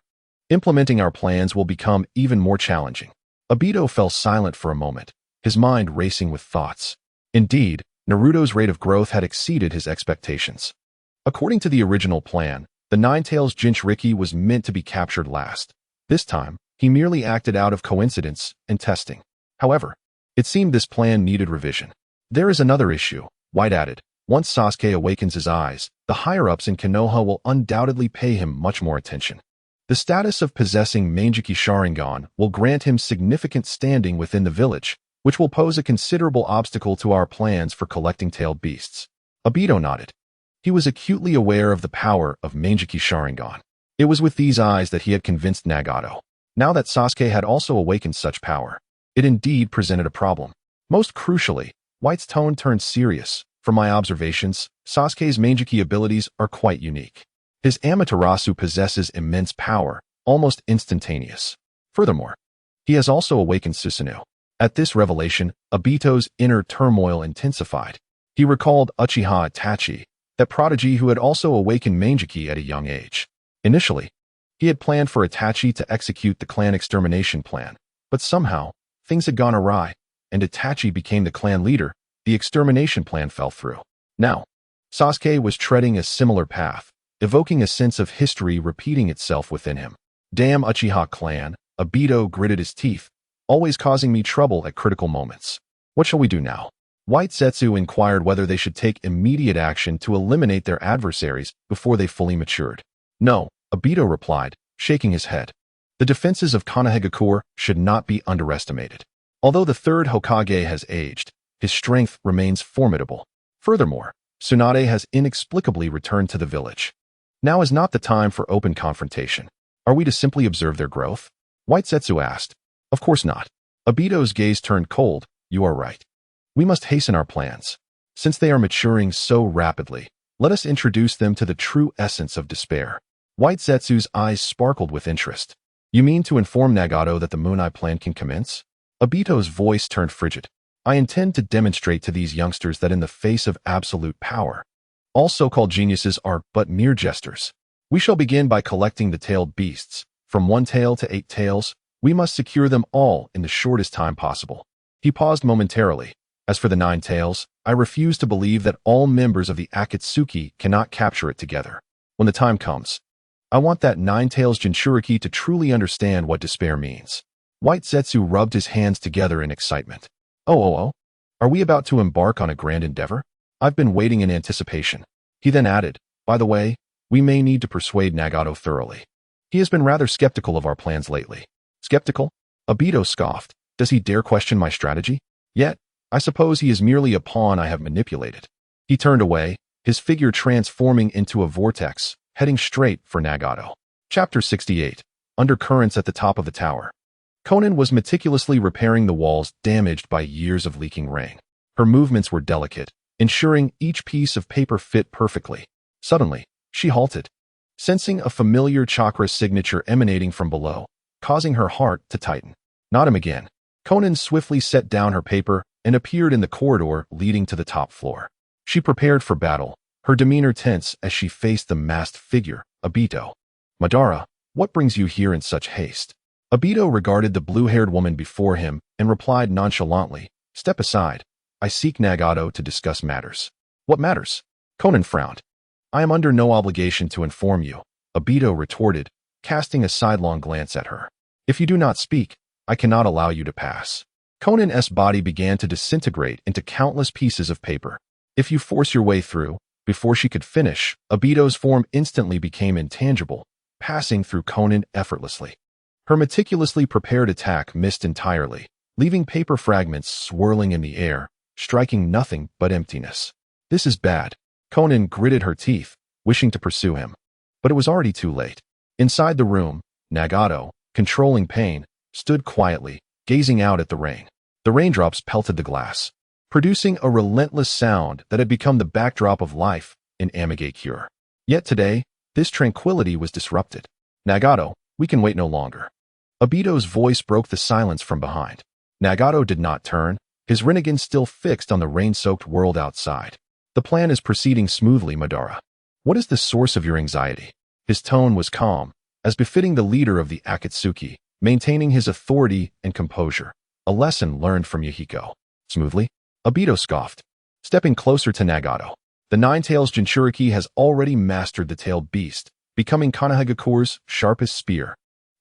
implementing our plans will become even more challenging. Obito fell silent for a moment, his mind racing with thoughts. Indeed, Naruto's rate of growth had exceeded his expectations. According to the original plan, the Nine-Tails Jinchuriki was meant to be captured last. This time, he merely acted out of coincidence and testing. However, it seemed this plan needed revision. There is another issue, White added. Once Sasuke awakens his eyes, the higher-ups in Konoha will undoubtedly pay him much more attention. The status of possessing Mangekyou Sharingan will grant him significant standing within the village, which will pose a considerable obstacle to our plans for collecting tailed beasts. Obito nodded. He was acutely aware of the power of Mangekyou Sharingan. It was with these eyes that he had convinced Nagato. Now that Sasuke had also awakened such power, it indeed presented a problem. Most crucially, White's tone turned serious. From my observations, Sasuke's Mangekyou abilities are quite unique. His Amaterasu possesses immense power, almost instantaneous. Furthermore, he has also awakened Susanoo. At this revelation, Obito's inner turmoil intensified. He recalled Uchiha Itachi, that prodigy who had also awakened Mangekyou at a young age. Initially, he had planned for Itachi to execute the clan extermination plan, but somehow, things had gone awry, and Itachi became the clan leader. The extermination plan fell through. Now, Sasuke was treading a similar path, evoking a sense of history repeating itself within him. Damn Uchiha clan, Obito gritted his teeth, always causing me trouble at critical moments. What shall we do now? White Zetsu inquired whether they should take immediate action to eliminate their adversaries before they fully matured. No, Obito replied, shaking his head. The defenses of Konohagakure should not be underestimated. Although the third Hokage has aged, his strength remains formidable. Furthermore, Tsunade has inexplicably returned to the village. Now is not the time for open confrontation. Are we to simply observe their growth? White Zetsu asked. Of course not. Obito's gaze turned cold, You are right. We must hasten our plans. Since they are maturing so rapidly, let us introduce them to the true essence of despair. White Zetsu's eyes sparkled with interest. You mean to inform Nagato that the Moon Eye plan can commence? Obito's voice turned frigid. I intend to demonstrate to these youngsters that in the face of absolute power, all so-called geniuses are but mere jesters. We shall begin by collecting the tailed beasts. From 1 tail to 8 tails, we must secure them all in the shortest time possible. He paused momentarily. As for the 9 tails, I refuse to believe that all members of the Akatsuki cannot capture it together. When the time comes, I want that 9 tails Jinchuriki to truly understand what despair means. White Zetsu rubbed his hands together in excitement. Oh. Are we about to embark on a grand endeavor? I've been waiting in anticipation. He then added, by the way, we may need to persuade Nagato thoroughly. He has been rather skeptical of our plans lately. Skeptical? Obito scoffed. Does he dare question my strategy? Yet, I suppose he is merely a pawn I have manipulated. He turned away, his figure transforming into a vortex, heading straight for Nagato. Chapter 68. Undercurrents at the top of the tower. Conan was meticulously repairing the walls damaged by years of leaking rain. Her movements were delicate, ensuring each piece of paper fit perfectly. Suddenly, she halted, sensing a familiar chakra signature emanating from below, causing her heart to tighten. Not him again. Conan swiftly set down her paper and appeared in the corridor leading to the top floor. She prepared for battle, her demeanor tense as she faced the masked figure, Obito. Madara, what brings you here in such haste? Obito regarded the blue-haired woman before him and replied nonchalantly, step aside. I seek Nagato to discuss matters. What matters? Conan frowned. I am under no obligation to inform you, Obito retorted, casting a sidelong glance at her. If you do not speak, I cannot allow you to pass. Conan's body began to disintegrate into countless pieces of paper. If you force your way through, before she could finish, Obito's form instantly became intangible, passing through Conan effortlessly. Her meticulously prepared attack missed entirely, leaving paper fragments swirling in the air, striking nothing but emptiness. This is bad. Conan gritted her teeth, wishing to pursue him. But it was already too late. Inside the room, Nagato, controlling pain, stood quietly, gazing out at the rain. The raindrops pelted the glass, producing a relentless sound that had become the backdrop of life in Amigakure. Yet today, this tranquility was disrupted. Nagato, we can wait no longer. Obito's voice broke the silence from behind. Nagato did not turn, his Rinnegan still fixed on the rain-soaked world outside. The plan is proceeding smoothly, Madara. What is the source of your anxiety? His tone was calm, as befitting the leader of the Akatsuki, maintaining his authority and composure, a lesson learned from Yahiko. Smoothly? Obito scoffed, stepping closer to Nagato. The 9 tails Jinchuriki has already mastered the tailed beast, becoming Konohagakure's sharpest spear.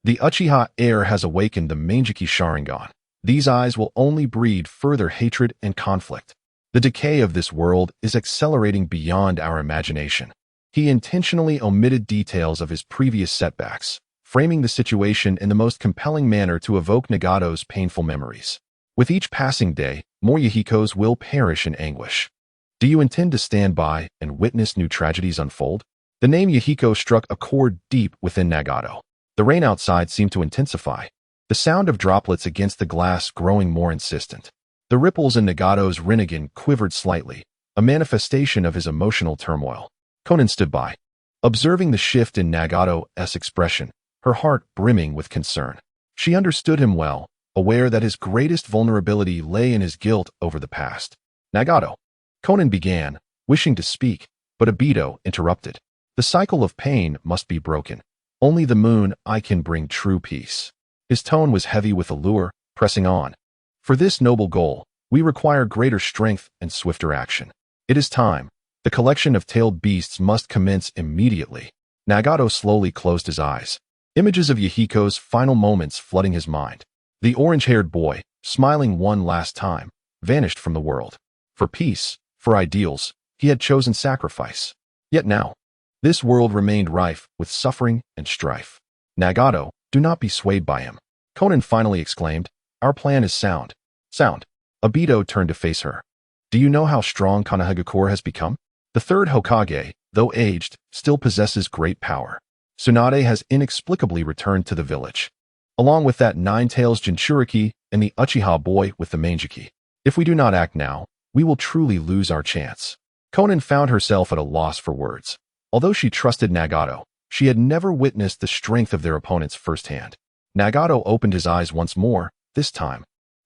The Uchiha heir has awakened the Manjiki Sharingan. These eyes will only breed further hatred and conflict. The decay of this world is accelerating beyond our imagination. He intentionally omitted details of his previous setbacks, framing the situation in the most compelling manner to evoke Nagato's painful memories. With each passing day, more Yahikos will perish in anguish. Do you intend to stand by and witness new tragedies unfold? The name Yahiko struck a chord deep within Nagato. The rain outside seemed to intensify, the sound of droplets against the glass growing more insistent. The ripples in Nagato's Rinnegan quivered slightly, a manifestation of his emotional turmoil. Conan stood by, observing the shift in Nagato's expression, her heart brimming with concern. She understood him well, aware that his greatest vulnerability lay in his guilt over the past. Nagato. Conan began, wishing to speak, but Obito interrupted. The cycle of pain must be broken. Only the Moon Eye can bring true peace. His tone was heavy with allure, pressing on. For this noble goal, we require greater strength and swifter action. It is time. The collection of tailed beasts must commence immediately. Nagato slowly closed his eyes. Images of Yahiko's final moments flooding his mind. The orange-haired boy, smiling one last time, vanished from the world. For peace, for ideals, he had chosen sacrifice. Yet now, this world remained rife with suffering and strife. Nagato, do not be swayed by him. Conan finally exclaimed, our plan is sound. Sound. Obito turned to face her. Do you know how strong Konohagakure has become? The third Hokage, though aged, still possesses great power. Tsunade has inexplicably returned to the village, along with that 9 tails Jinchuriki and the Uchiha boy with the Manjiki. If we do not act now, we will truly lose our chance. Konan found herself at a loss for words. Although she trusted Nagato, she had never witnessed the strength of their opponents firsthand. Nagato opened his eyes once more, this time.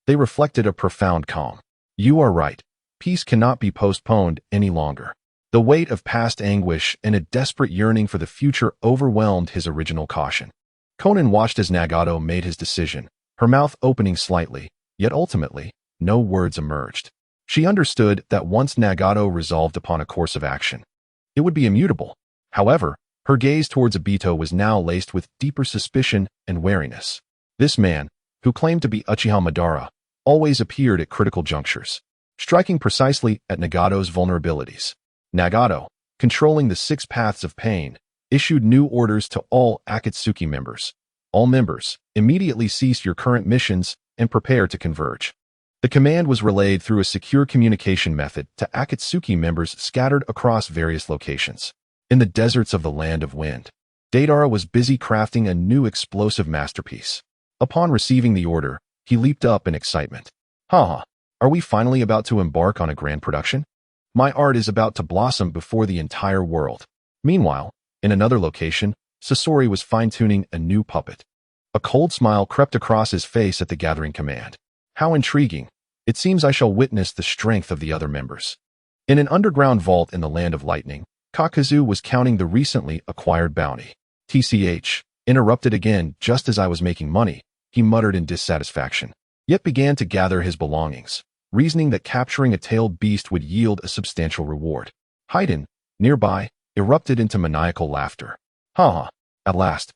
They reflected a profound calm. You are right. Peace cannot be postponed any longer. The weight of past anguish and a desperate yearning for the future overwhelmed his original caution. Konan watched as Nagato made his decision, her mouth opening slightly, yet ultimately, no words emerged. She understood that once Nagato resolved upon a course of action, it would be immutable. However, her gaze towards Obito was now laced with deeper suspicion and wariness. This man, who claimed to be Uchiha Madara, always appeared at critical junctures, striking precisely at Nagato's vulnerabilities. Nagato, controlling the 6 paths of pain, issued new orders to all Akatsuki members. All members, immediately cease your current missions and prepare to converge. The command was relayed through a secure communication method to Akatsuki members scattered across various locations. In the deserts of the Land of Wind, Deidara was busy crafting a new explosive masterpiece. Upon receiving the order, he leaped up in excitement. Haha, are we finally about to embark on a grand production? My art is about to blossom before the entire world. Meanwhile, in another location, Sasori was fine-tuning a new puppet. A cold smile crept across his face at the gathering command. How intriguing. It seems I shall witness the strength of the other members. In an underground vault in the Land of Lightning, Kakazu was counting the recently acquired bounty. TCH, interrupted again just as I was making money, he muttered in dissatisfaction, yet began to gather his belongings, reasoning that capturing a tailed beast would yield a substantial reward. Haydn, nearby, erupted into maniacal laughter. Haha, at last.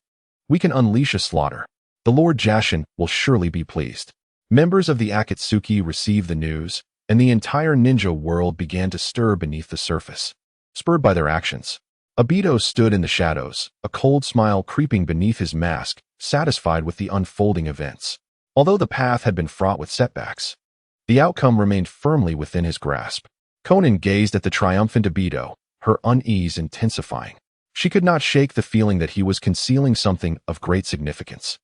We can unleash a slaughter. The Lord Jashin will surely be pleased. Members of the Akatsuki received the news, and the entire ninja world began to stir beneath the surface. Spurred by their actions, Obito stood in the shadows, a cold smile creeping beneath his mask, satisfied with the unfolding events. Although the path had been fraught with setbacks, the outcome remained firmly within his grasp. Konan gazed at the triumphant Obito, her unease intensifying. She could not shake the feeling that he was concealing something of great significance.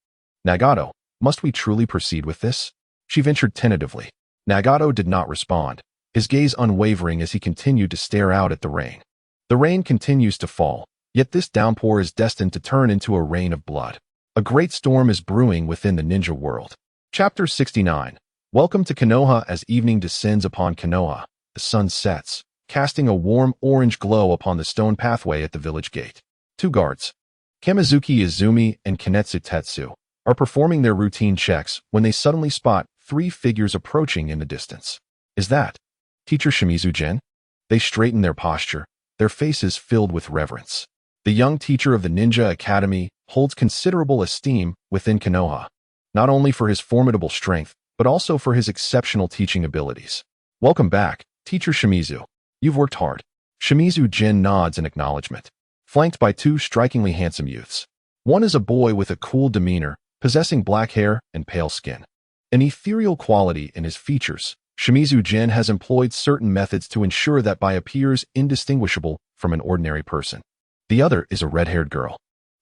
Nagato, must we truly proceed with this? She ventured tentatively. Nagato did not respond, his gaze unwavering as he continued to stare out at the rain. The rain continues to fall, yet this downpour is destined to turn into a rain of blood. A great storm is brewing within the ninja world. Chapter 69. Welcome to Konoha. As evening descends upon Konoha, the sun sets, casting a warm orange glow upon the stone pathway at the village gate. 2 guards, Kamizuki Izumi and Kinetsu Tetsu, are performing their routine checks when they suddenly spot 3 figures approaching in the distance. Is that Teacher Shimizu Jin? They straighten their posture, their faces filled with reverence. The young teacher of the Ninja Academy holds considerable esteem within Konoha, not only for his formidable strength, but also for his exceptional teaching abilities. Welcome back, Teacher Shimizu. You've worked hard. Shimizu Jin nods in acknowledgement, flanked by 2 strikingly handsome youths. One is a boy with a cool demeanor, possessing black hair and pale skin. An ethereal quality in his features, Shimizu Jin has employed certain methods to ensure that Bai appears indistinguishable from an ordinary person. The other is a red-haired girl.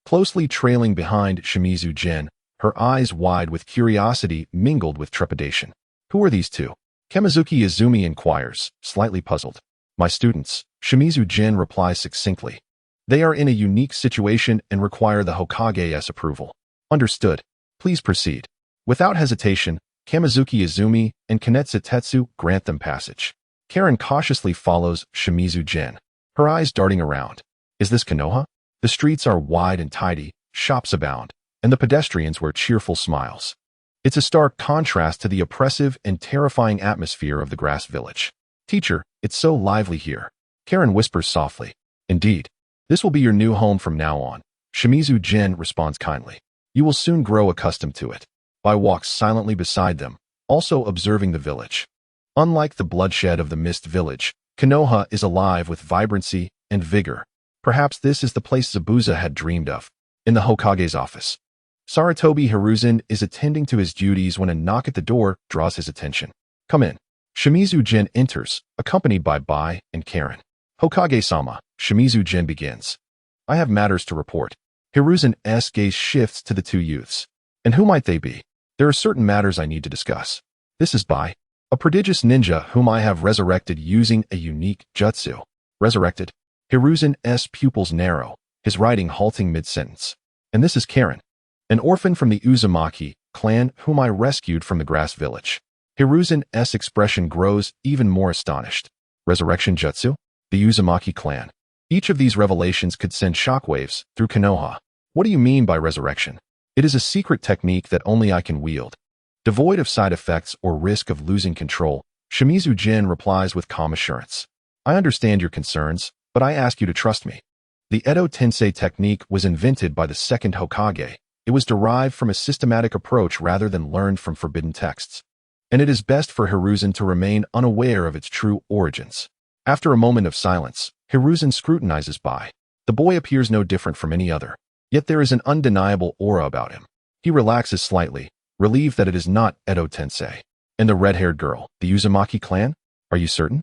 Closely trailing behind Shimizu Jin, her eyes wide with curiosity mingled with trepidation. Who are these 2? Kamizuki Izumi inquires, slightly puzzled. My students, Shimizu Jin replies succinctly. They are in a unique situation and require the Hokage's approval. Understood. Please proceed. Without hesitation, Kamizuki Izumi and Kinetsu Tetsu grant them passage. Karen cautiously follows Shimizu Jin, her eyes darting around. Is this Konoha? The streets are wide and tidy, shops abound, and the pedestrians wear cheerful smiles. It's a stark contrast to the oppressive and terrifying atmosphere of the grass village. Teacher, it's so lively here. Karen whispers softly. Indeed. This will be your new home from now on. Shimizu Jin responds kindly. You will soon grow accustomed to it. Bai walks silently beside them, also observing the village. Unlike the bloodshed of the Mist Village, Konoha is alive with vibrancy and vigor. Perhaps this is the place Zabuza had dreamed of. In the Hokage's office, Saratobi Hiruzen is attending to his duties when a knock at the door draws his attention. Come in. Shimizu Jin enters, accompanied by Bai and Karen. Hokage-sama, Shimizu Jin begins. I have matters to report. Hiruzen's gaze shifts to the 2 youths. And who might they be? There are certain matters I need to discuss. This is Bai. A prodigious ninja whom I have resurrected using a unique jutsu. Resurrected? Hiruzen's pupils narrow, his writing halting mid-sentence. And this is Karen, an orphan from the Uzumaki clan whom I rescued from the grass village. Hiruzen's expression grows even more astonished. Resurrection jutsu? The Uzumaki clan. Each of these revelations could send shockwaves through Konoha. What do you mean by resurrection? It is a secret technique that only I can wield. Devoid of side effects or risk of losing control, Shimizu Jin replies with calm assurance. I understand your concerns, but I ask you to trust me. The Edo Tensei technique was invented by the second Hokage. It was derived from a systematic approach rather than learned from forbidden texts. And it is best for Hiruzen to remain unaware of its true origins. After a moment of silence, Hiruzen scrutinizes Bai. The boy appears no different from any other. Yet there is an undeniable aura about him. He relaxes slightly, relieved that it is not Edo Tensei. And the red-haired girl, the Uzumaki clan? Are you certain?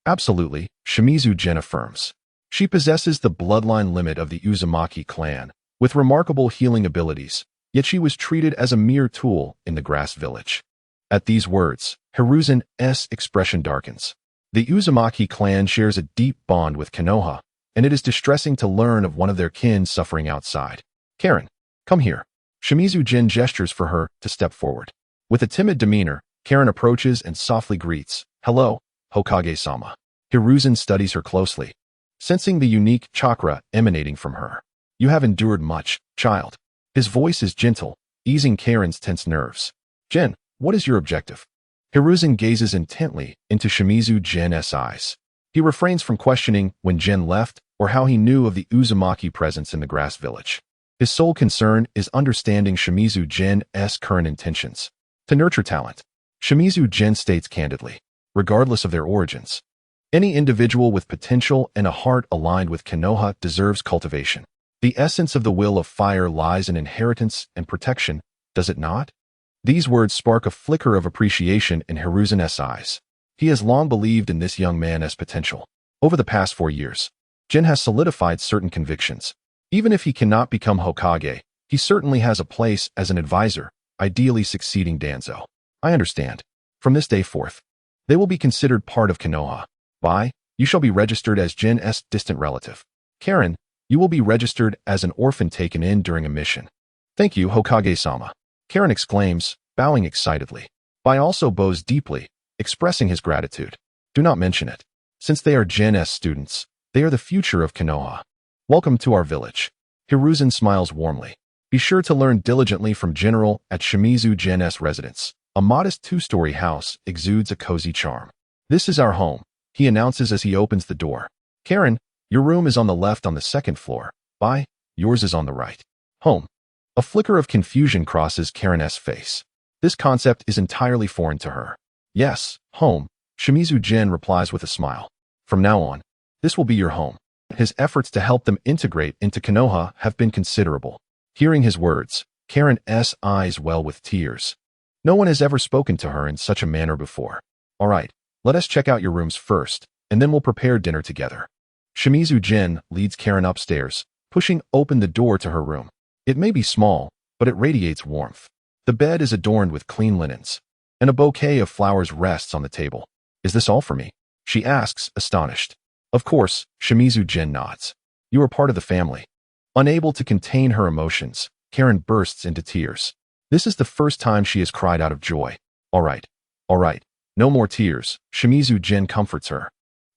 Absolutely, Shimizu Jin affirms. She possesses the bloodline limit of the Uzumaki clan, with remarkable healing abilities, yet she was treated as a mere tool in the grass village. At these words, Hiruzen's expression darkens. The Uzumaki clan shares a deep bond with Konoha, and it is distressing to learn of one of their kin suffering outside. Karen, come here. Shimizu Jin gestures for her to step forward. With a timid demeanor, Karen approaches and softly greets, Hello, Hokage-sama. Hiruzen studies her closely, sensing the unique chakra emanating from her. You have endured much, child. His voice is gentle, easing Karen's tense nerves. Jin, what is your objective? Hiruzen gazes intently into Shimizu Jin's eyes. He refrains from questioning when Jin left or how he knew of the Uzumaki presence in the grass village. His sole concern is understanding Shimizu Jin's current intentions. To nurture talent, Shimizu Jin states candidly, regardless of their origins, any individual with potential and a heart aligned with Konoha deserves cultivation. The essence of the will of fire lies in inheritance and protection, does it not? These words spark a flicker of appreciation in Hiruzen's eyes. He has long believed in this young man's potential. Over the past 4 years, Jin has solidified certain convictions. Even if he cannot become Hokage, he certainly has a place as an advisor, ideally succeeding Danzo. I understand. From this day forth, they will be considered part of Konoha. Bai, you shall be registered as Jin's distant relative. Karen, you will be registered as an orphan taken in during a mission. Thank you, Hokage-sama. Karen exclaims, bowing excitedly. Bai also bows deeply, expressing his gratitude. Do not mention it. Since they are Jin's students, they are the future of Konoha. Welcome to our village. Hiruzen smiles warmly. Be sure to learn diligently from General at Shimizu Jin's residence. A modest 2-story house exudes a cozy charm. This is our home, he announces as he opens the door. Karen, your room is on the left on the 2nd floor. Bai, yours is on the right. Home. A flicker of confusion crosses Karen's face. This concept is entirely foreign to her. Yes, home, Shimizu Jin replies with a smile. From now on, this will be your home. His efforts to help them integrate into Konoha have been considerable. Hearing his words, Karen's eyes well with tears. No one has ever spoken to her in such a manner before. All right, let us check out your rooms first, and then we'll prepare dinner together. Shimizu Jin leads Karen upstairs, pushing open the door to her room. It may be small, but it radiates warmth. The bed is adorned with clean linens, and a bouquet of flowers rests on the table. Is this all for me? She asks, astonished. Of course, Shimizu Jin nods. You are part of the family. Unable to contain her emotions, Karen bursts into tears. This is the first time she has cried out of joy. All right, no more tears, Shimizu Jin comforts her,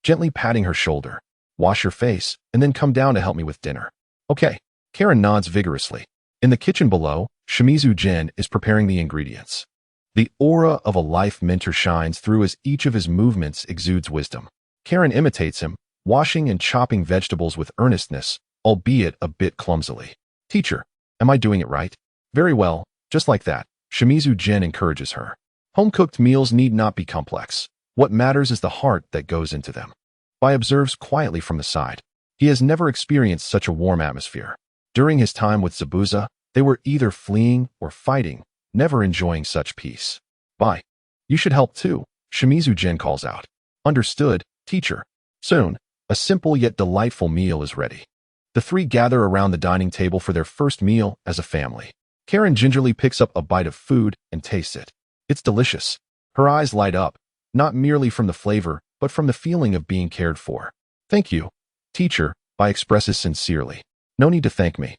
gently patting her shoulder. Wash your face, and then come down to help me with dinner. Okay, Karen nods vigorously. In the kitchen below, Shimizu Jin is preparing the ingredients. The aura of a life mentor shines through as each of his movements exudes wisdom. Karen imitates him, washing and chopping vegetables with earnestness, albeit a bit clumsily. Teacher, am I doing it right? Very well, just like that, Shimizu Jin encourages her. Home-cooked meals need not be complex. What matters is the heart that goes into them. Bai observes quietly from the side. He has never experienced such a warm atmosphere. During his time with Zabuza, they were either fleeing or fighting, never enjoying such peace. Bai, you should help too, Shimizu Jin calls out. Understood, teacher. Soon, a simple yet delightful meal is ready. The three gather around the dining table for their first meal as a family. Karen gingerly picks up a bite of food and tastes it. It's delicious. Her eyes light up, not merely from the flavor, but from the feeling of being cared for. Thank you, teacher, Bai expresses sincerely. No need to thank me.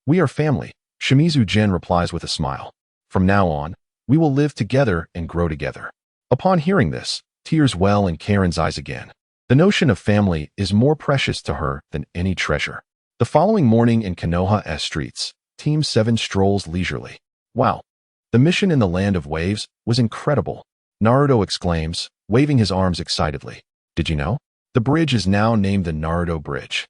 We are family, Shimizu Jin replies with a smile. From now on, we will live together and grow together. Upon hearing this, tears well in Karen's eyes again. The notion of family is more precious to her than any treasure. The following morning in Konoha's streets, Team 7 strolls leisurely. Wow! The mission in the Land of Waves was incredible, Naruto exclaims, waving his arms excitedly. Did you know? The bridge is now named the Naruto Bridge.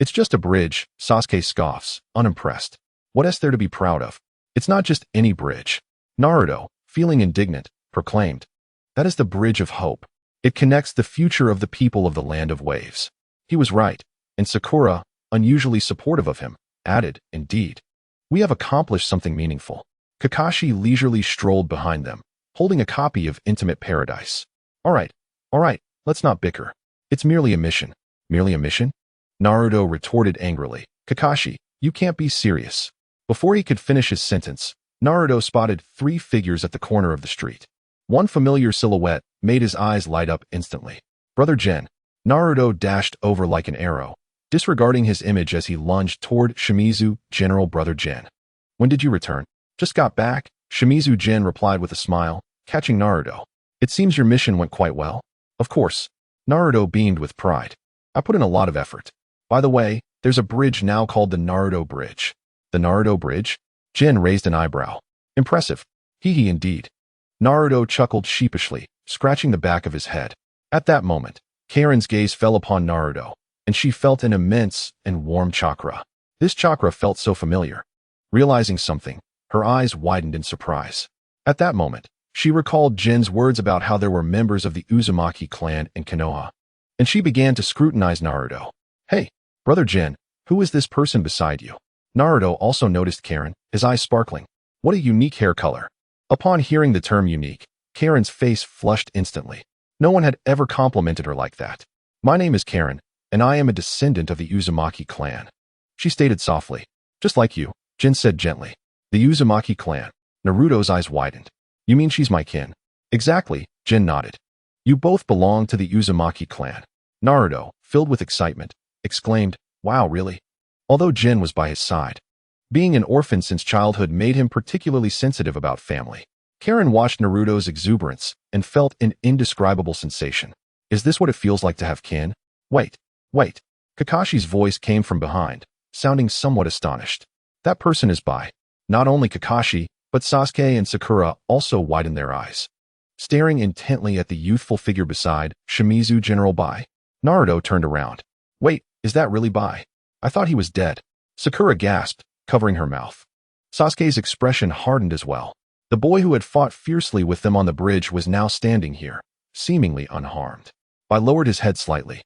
It's just a bridge, Sasuke scoffs, unimpressed. What is there to be proud of? It's not just any bridge. Naruto, feeling indignant, proclaimed. That is the Bridge of Hope. It connects the future of the people of the Land of Waves. He was right, and Sakura, unusually supportive of him, added, indeed. We have accomplished something meaningful. Kakashi leisurely strolled behind them, holding a copy of Intimate Paradise. All right, let's not bicker. It's merely a mission. Merely a mission? Naruto retorted angrily. Kakashi, you can't be serious. Before he could finish his sentence, Naruto spotted 3 figures at the corner of the street. One familiar silhouette made his eyes light up instantly. Brother Gen. Naruto dashed over like an arrow, disregarding his image as he lunged toward Shimizu, General Brother Gen. When did you return? Just got back, Shimizu Gen replied with a smile, catching Naruto. It seems your mission went quite well. Of course. Naruto beamed with pride. I put in a lot of effort. By the way, there's a bridge now called the Naruto Bridge. The Naruto Bridge? Jin raised an eyebrow. Impressive. Hee indeed. Naruto chuckled sheepishly, scratching the back of his head. At that moment, Karen's gaze fell upon Naruto, and she felt an immense and warm chakra. This chakra felt so familiar. Realizing something, her eyes widened in surprise. At that moment, she recalled Jin's words about how there were members of the Uzumaki clan in Konoha, and she began to scrutinize Naruto. Hey, Brother Jin, who is this person beside you? Naruto also noticed Karen, his eyes sparkling. What a unique hair color. Upon hearing the term unique, Karen's face flushed instantly. No one had ever complimented her like that. My name is Karen, and I am a descendant of the Uzumaki clan. She stated softly. Just like you, Jin said gently. The Uzumaki clan. Naruto's eyes widened. You mean she's my kin? Exactly, Jin nodded. You both belong to the Uzumaki clan. Naruto, filled with excitement, exclaimed, wow, really? Although Jin was by his side. Being an orphan since childhood made him particularly sensitive about family. Karen watched Naruto's exuberance and felt an indescribable sensation. Is this what it feels like to have kin? Wait. Kakashi's voice came from behind, sounding somewhat astonished. That person is Bai. Not only Kakashi, but Sasuke and Sakura also widened their eyes. Staring intently at the youthful figure beside Shimizu General Bai, Naruto turned around. Wait, is that really Bai? I thought he was dead. Sakura gasped, covering her mouth. Sasuke's expression hardened as well. The boy who had fought fiercely with them on the bridge was now standing here, seemingly unharmed. Bai lowered his head slightly,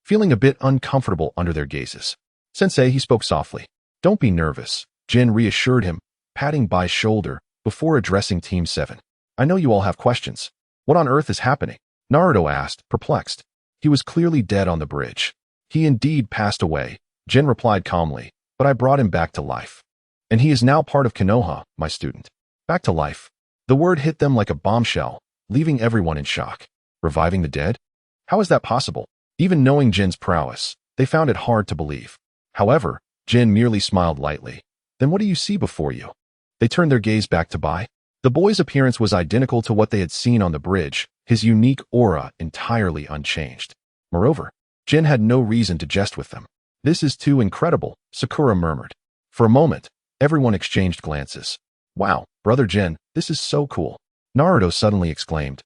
feeling a bit uncomfortable under their gazes. Sensei, he spoke softly. Don't be nervous, Jin reassured him, patting Bai's shoulder before addressing Team 7. I know you all have questions. What on earth is happening? Naruto asked, perplexed. He was clearly dead on the bridge. He indeed passed away, Jin replied calmly, but I brought him back to life. And he is now part of Konoha, my student. Back to life. The word hit them like a bombshell, leaving everyone in shock. Reviving the dead? How is that possible? Even knowing Jin's prowess, they found it hard to believe. However, Jin merely smiled lightly. Then what do you see before you? They turned their gaze back to Bai. The boy's appearance was identical to what they had seen on the bridge, his unique aura entirely unchanged. Moreover, Jin had no reason to jest with them. This is too incredible, Sakura murmured. For a moment, everyone exchanged glances. Wow, Brother Jin, this is so cool. Naruto suddenly exclaimed.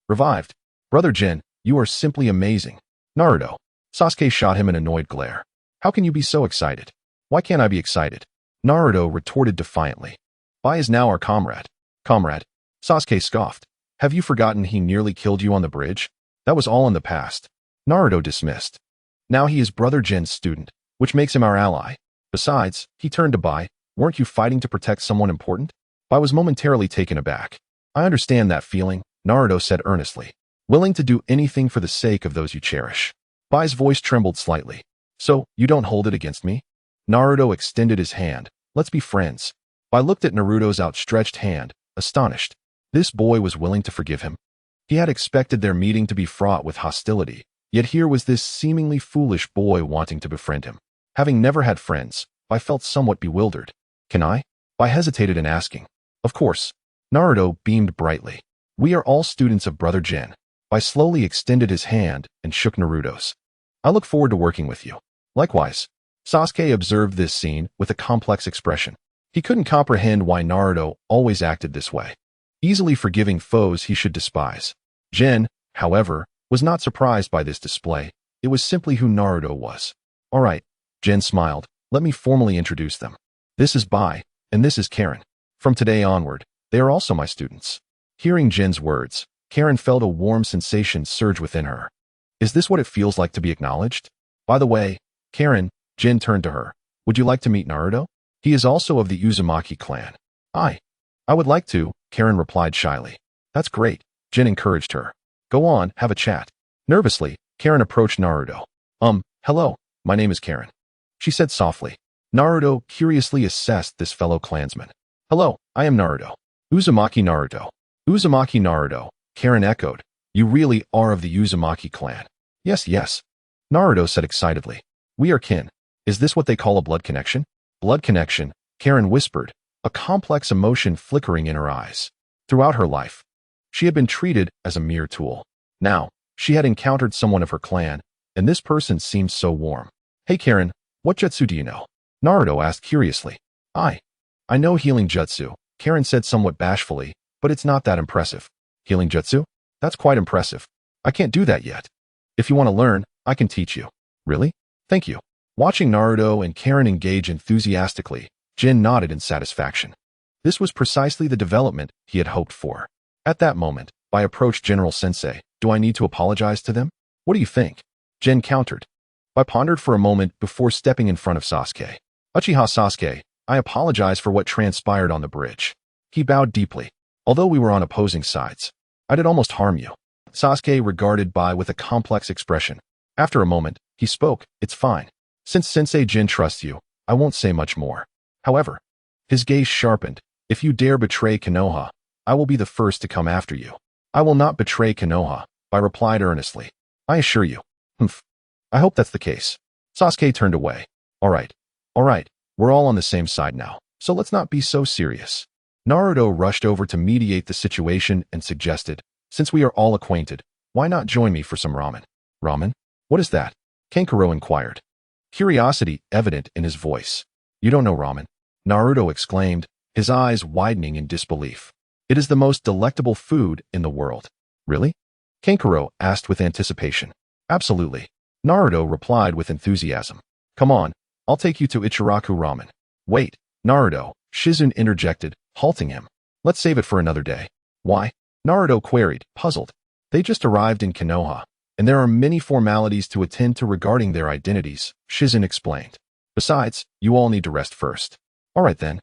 Revived. Brother Jin, you are simply amazing. Naruto. Sasuke shot him an annoyed glare. How can you be so excited? Why can't I be excited? Naruto retorted defiantly. Bai is now our comrade. Comrade. Sasuke scoffed. Have you forgotten he nearly killed you on the bridge? That was all in the past. Naruto dismissed. Now he is Brother Jin's student, which makes him our ally. Besides, he turned to Bai. Weren't you fighting to protect someone important? Bai was momentarily taken aback. I understand that feeling, Naruto said earnestly. Willing to do anything for the sake of those you cherish. Bai's voice trembled slightly. So, you don't hold it against me? Naruto extended his hand. Let's be friends. Bai looked at Naruto's outstretched hand, astonished. This boy was willing to forgive him. He had expected their meeting to be fraught with hostility, yet here was this seemingly foolish boy wanting to befriend him. Having never had friends, I felt somewhat bewildered. Can I? I hesitated in asking. Of course. Naruto beamed brightly. We are all students of Brother Jin. I slowly extended his hand and shook Naruto's. I look forward to working with you. Likewise. Sasuke observed this scene with a complex expression. He couldn't comprehend why Naruto always acted this way, easily forgiving foes he should despise. Jin, however, was not surprised by this display. It was simply who Naruto was. All right, Jin smiled. Let me formally introduce them. This is Bai, and this is Karen. From today onward, they are also my students. Hearing Jin's words, Karen felt a warm sensation surge within her. Is this what it feels like to be acknowledged? By the way, Karen, Jin turned to her. Would you like to meet Naruto? He is also of the Uzumaki clan. I would like to, Karen replied shyly. That's great, Jin encouraged her. Go on, have a chat. Nervously, Karen approached Naruto. Hello, my name is Karen, she said softly. Naruto curiously assessed this fellow clansman. Hello, I am Naruto. Uzumaki Naruto. Uzumaki Naruto, Karen echoed. You really are of the Uzumaki clan. Yes, yes, Naruto said excitedly. We are kin. Is this what they call a blood connection? Blood connection, Karen whispered, a complex emotion flickering in her eyes. Throughout her life, she had been treated as a mere tool. Now, she had encountered someone of her clan, and this person seemed so warm. Hey Karen, what jutsu do you know? Naruto asked curiously. I know healing jutsu, Karen said somewhat bashfully, but it's not that impressive. Healing jutsu? That's quite impressive. I can't do that yet. If you want to learn, I can teach you. Really? Thank you. Watching Naruto and Karen engage enthusiastically, Jin nodded in satisfaction. This was precisely the development he had hoped for. At that moment, I approached General Sensei. Do I need to apologize to them? What do you think? Jin countered. I pondered for a moment before stepping in front of Sasuke. Uchiha Sasuke, I apologize for what transpired on the bridge. He bowed deeply. Although we were on opposing sides, I did almost harm you. Sasuke regarded Bai with a complex expression. After a moment, he spoke. It's fine. Since Sensei Jin trusts you, I won't say much more. However, his gaze sharpened. If you dare betray Konoha, I will be the first to come after you. I will not betray Konoha, I replied earnestly. I assure you. Humph. I hope that's the case. Sasuke turned away. All right, we're all on the same side now, so let's not be so serious. Naruto rushed over to mediate the situation and suggested, since we are all acquainted, why not join me for some ramen? Ramen? What is that? Kankuro inquired. Curiosity evident in his voice. You don't know ramen? Naruto exclaimed, his eyes widening in disbelief. It is the most delectable food in the world. Really? Kankuro asked with anticipation. Absolutely. Naruto replied with enthusiasm. Come on, I'll take you to Ichiraku Ramen. Wait, Naruto, Shizune interjected, halting him. Let's save it for another day. Why? Naruto queried, puzzled. They just arrived in Konoha, and there are many formalities to attend to regarding their identities, Shizune explained. Besides, you all need to rest first. All right then,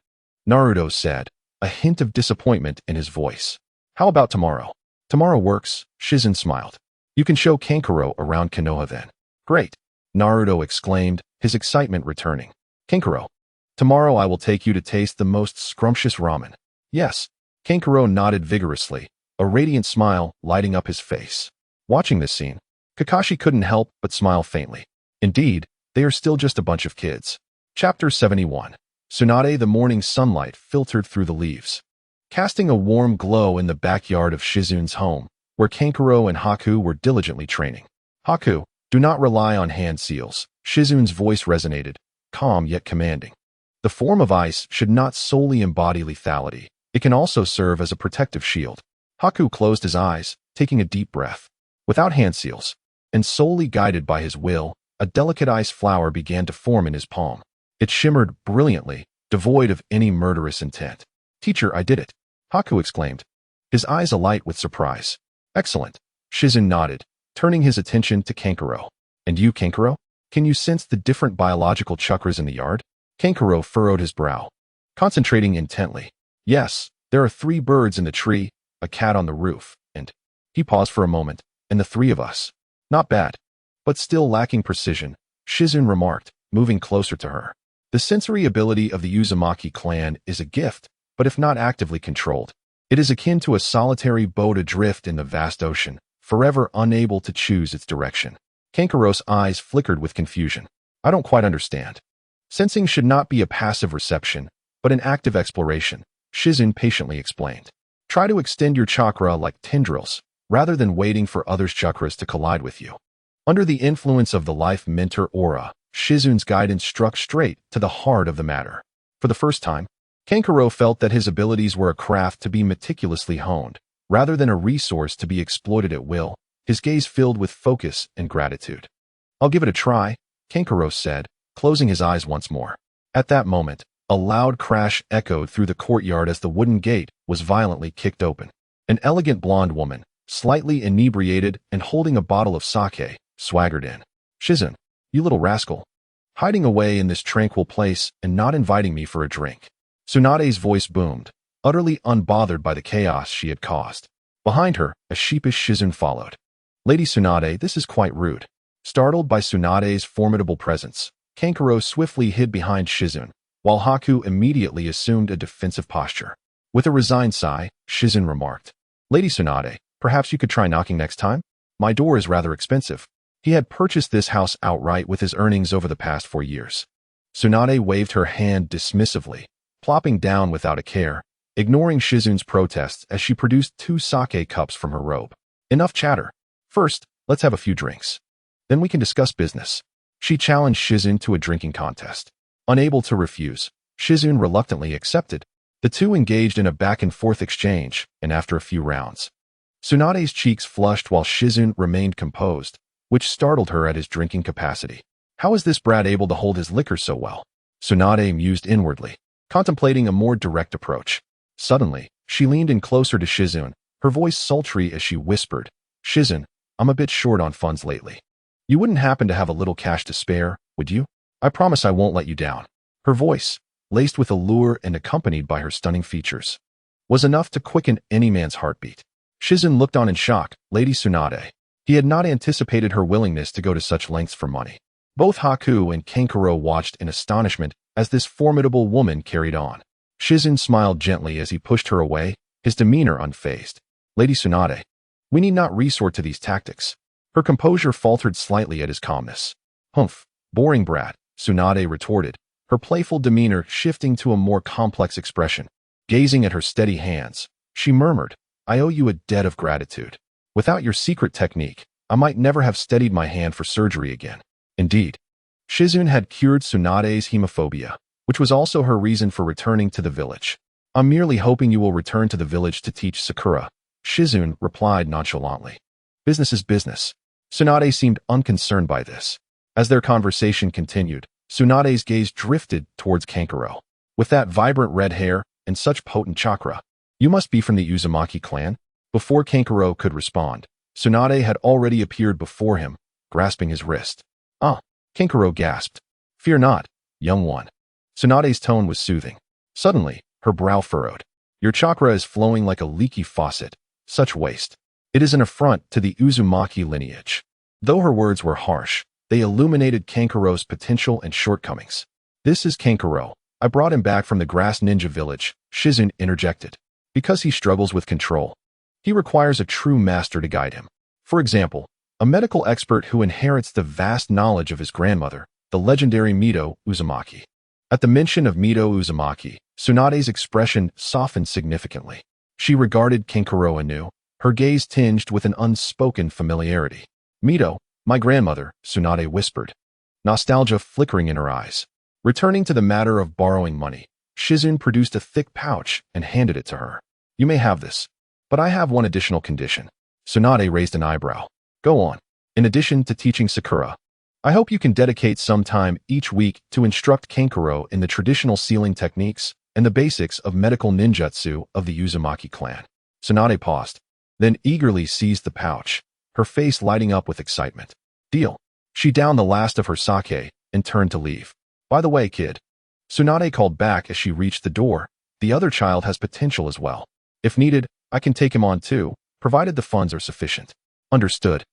Naruto said, a hint of disappointment in his voice. How about tomorrow? Tomorrow works, Shizune smiled. You can show Kankuro around Konoha then. Great, Naruto exclaimed, his excitement returning. Kankuro, tomorrow I will take you to taste the most scrumptious ramen. Yes, Kankuro nodded vigorously, a radiant smile lighting up his face. Watching this scene, Kakashi couldn't help but smile faintly. Indeed, they are still just a bunch of kids. Chapter 71. Tsunade. The morning sunlight filtered through the leaves, casting a warm glow in the backyard of Shizune's home, where Kankuro and Haku were diligently training. Haku, do not rely on hand seals, Shizune's voice resonated, calm yet commanding. The form of ice should not solely embody lethality, it can also serve as a protective shield. Haku closed his eyes, taking a deep breath. Without hand seals, and solely guided by his will, a delicate ice flower began to form in his palm. It shimmered brilliantly, devoid of any murderous intent. Teacher, I did it, Haku exclaimed, his eyes alight with surprise. Excellent, Shizune nodded, turning his attention to Kankuro. And you, Kankuro? Can you sense the different biological chakras in the yard? Kankuro furrowed his brow, concentrating intently. Yes, there are 3 birds in the tree, a cat on the roof, and... He paused for a moment, and the 3 of us. Not bad, but still lacking precision, Shizune remarked, moving closer to her. The sensory ability of the Uzumaki clan is a gift, but if not actively controlled, It is akin to a solitary boat adrift in the vast ocean, forever unable to choose its direction. Kankaro's eyes flickered with confusion. I don't quite understand. Sensing should not be a passive reception, but an active exploration, Shizun patiently explained. Try to extend your chakra like tendrils, rather than waiting for others' chakras to collide with you. Under the influence of the life mentor aura, Shizun's guidance struck straight to the heart of the matter. For the first time, Kankaro felt that his abilities were a craft to be meticulously honed, rather than a resource to be exploited at will, his gaze filled with focus and gratitude. I'll give it a try, Kankaro said, closing his eyes once more. At that moment, a loud crash echoed through the courtyard as the wooden gate was violently kicked open. An elegant blonde woman, slightly inebriated and holding a bottle of sake, swaggered in. Shizun, you little rascal. Hiding away in this tranquil place and not inviting me for a drink. Tsunade's voice boomed, utterly unbothered by the chaos she had caused. Behind her, a sheepish Shizun followed. Lady Tsunade, this is quite rude. Startled by Tsunade's formidable presence, Kankaro swiftly hid behind Shizun, while Haku immediately assumed a defensive posture. With a resigned sigh, Shizun remarked, Lady Tsunade, perhaps you could try knocking next time? My door is rather expensive. He had purchased this house outright with his earnings over the past 4 years. Tsunade waved her hand dismissively, plopping down without a care, ignoring Shizun's protests as she produced 2 sake cups from her robe. Enough chatter. First, let's have a few drinks. Then we can discuss business. She challenged Shizun to a drinking contest. Unable to refuse, Shizun reluctantly accepted. The two engaged in a back-and-forth exchange, and after a few rounds, Tsunade's cheeks flushed while Shizun remained composed, which startled her at his drinking capacity. How is this brat able to hold his liquor so well? Tsunade mused inwardly, contemplating a more direct approach. Suddenly, she leaned in closer to Shizun, her voice sultry as she whispered, Shizun, I'm a bit short on funds lately. You wouldn't happen to have a little cash to spare, would you? I promise I won't let you down. Her voice, laced with allure and accompanied by her stunning features, was enough to quicken any man's heartbeat. Shizun looked on in shock, Lady Tsunade. He had not anticipated her willingness to go to such lengths for money. Both Haku and Kankaro watched in astonishment as this formidable woman carried on. Shizun smiled gently as he pushed her away, his demeanor unfazed. Lady Tsunade, we need not resort to these tactics. Her composure faltered slightly at his calmness. Humph, boring brat, Tsunade retorted, her playful demeanor shifting to a more complex expression. Gazing at her steady hands, she murmured, I owe you a debt of gratitude. Without your secret technique, I might never have steadied my hand for surgery again. Indeed, Shizun had cured Tsunade's hemophobia, which was also her reason for returning to the village. I'm merely hoping you will return to the village to teach Sakura, Shizun replied nonchalantly. Business is business. Tsunade seemed unconcerned by this. As their conversation continued, Tsunade's gaze drifted towards Kankaro. With that vibrant red hair and such potent chakra, you must be from the Uzumaki clan? Before Kankaro could respond, Tsunade had already appeared before him, grasping his wrist. Ah, Kankaro gasped. Fear not, young one. Tsunade's tone was soothing. Suddenly, her brow furrowed. Your chakra is flowing like a leaky faucet. Such waste. It is an affront to the Uzumaki lineage. Though her words were harsh, they illuminated Kankaro's potential and shortcomings. This is Kankaro. I brought him back from the grass ninja village, Shizun interjected. Because he struggles with control. He requires a true master to guide him. For example, a medical expert who inherits the vast knowledge of his grandmother, the legendary Mito Uzumaki. At the mention of Mito Uzumaki, Tsunade's expression softened significantly. She regarded Kankaro anew, her gaze tinged with an unspoken familiarity. Mito, my grandmother, Tsunade whispered, nostalgia flickering in her eyes. Returning to the matter of borrowing money, Shizun produced a thick pouch and handed it to her. You may have this, but I have one additional condition. Tsunade raised an eyebrow. Go on. In addition to teaching Sakura, I hope you can dedicate some time each week to instruct Kankaro in the traditional sealing techniques and the basics of medical ninjutsu of the Uzumaki clan. Tsunade paused, then eagerly seized the pouch, her face lighting up with excitement. Deal. She downed the last of her sake and turned to leave. By the way, kid, Tsunade called back as she reached the door, the other child has potential as well. If needed, I can take him on too, provided the funds are sufficient. Understood.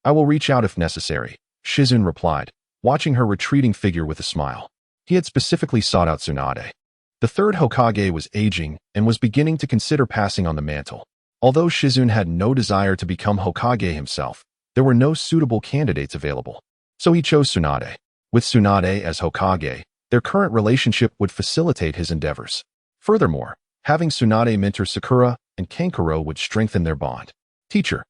I will reach out if necessary, Shizun replied, watching her retreating figure with a smile. He had specifically sought out Tsunade. The third Hokage was aging and was beginning to consider passing on the mantle. Although Shizun had no desire to become Hokage himself, there were no suitable candidates available. So he chose Tsunade. With Tsunade as Hokage, their current relationship would facilitate his endeavors. Furthermore, having Tsunade mentor Sakura and Kankuro would strengthen their bond. Teacher,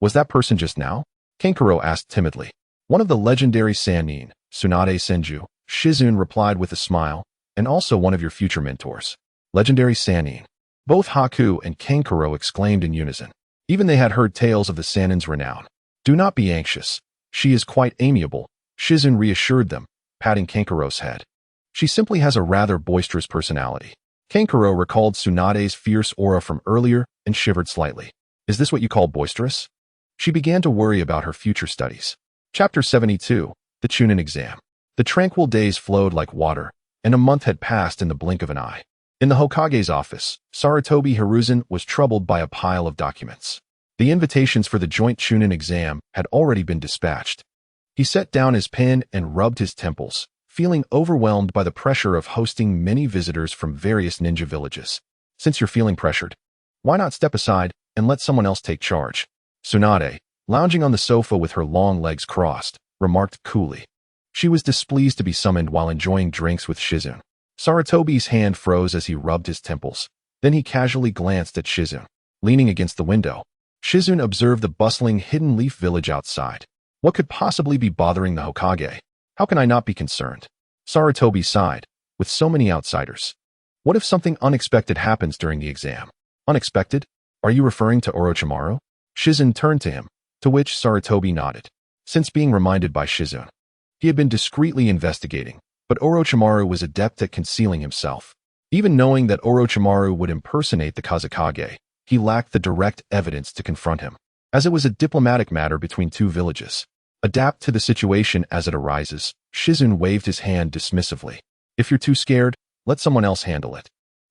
was that person just now? Kankuro asked timidly. One of the legendary Sannin, Tsunade Senju, Shizun replied with a smile, and also one of your future mentors. Legendary Sannin. Both Haku and Kankuro exclaimed in unison. Even they had heard tales of the Sannin's renown. Do not be anxious. She is quite amiable, Shizun reassured them, patting Kankuro's head. She simply has a rather boisterous personality. Kankuro recalled Tsunade's fierce aura from earlier and shivered slightly. Is this what you call boisterous? She began to worry about her future studies. Chapter 72, The Chunin Exam. The tranquil days flowed like water, and a month had passed in the blink of an eye. In the Hokage's office, Sarutobi Hiruzen was troubled by a pile of documents. The invitations for the joint Chunin exam had already been dispatched. He set down his pen and rubbed his temples, feeling overwhelmed by the pressure of hosting many visitors from various ninja villages. Since you're feeling pressured, why not step aside and let someone else take charge? Tsunade, lounging on the sofa with her long legs crossed, remarked coolly. She was displeased to be summoned while enjoying drinks with Shizun. Sarutobi's hand froze as he rubbed his temples. Then he casually glanced at Shizun. Leaning against the window, Shizun observed the bustling Hidden Leaf village outside. What could possibly be bothering the Hokage? How can I not be concerned? Sarutobi sighed. With so many outsiders. What if something unexpected happens during the exam? Unexpected? Are you referring to Orochimaru? Shizun turned to him, to which Sarutobi nodded. Since being reminded by Shizun, he had been discreetly investigating, but Orochimaru was adept at concealing himself. Even knowing that Orochimaru would impersonate the Kazekage, he lacked the direct evidence to confront him, as it was a diplomatic matter between two villages. Adapt to the situation as it arises, Shizun waved his hand dismissively. If you're too scared, let someone else handle it.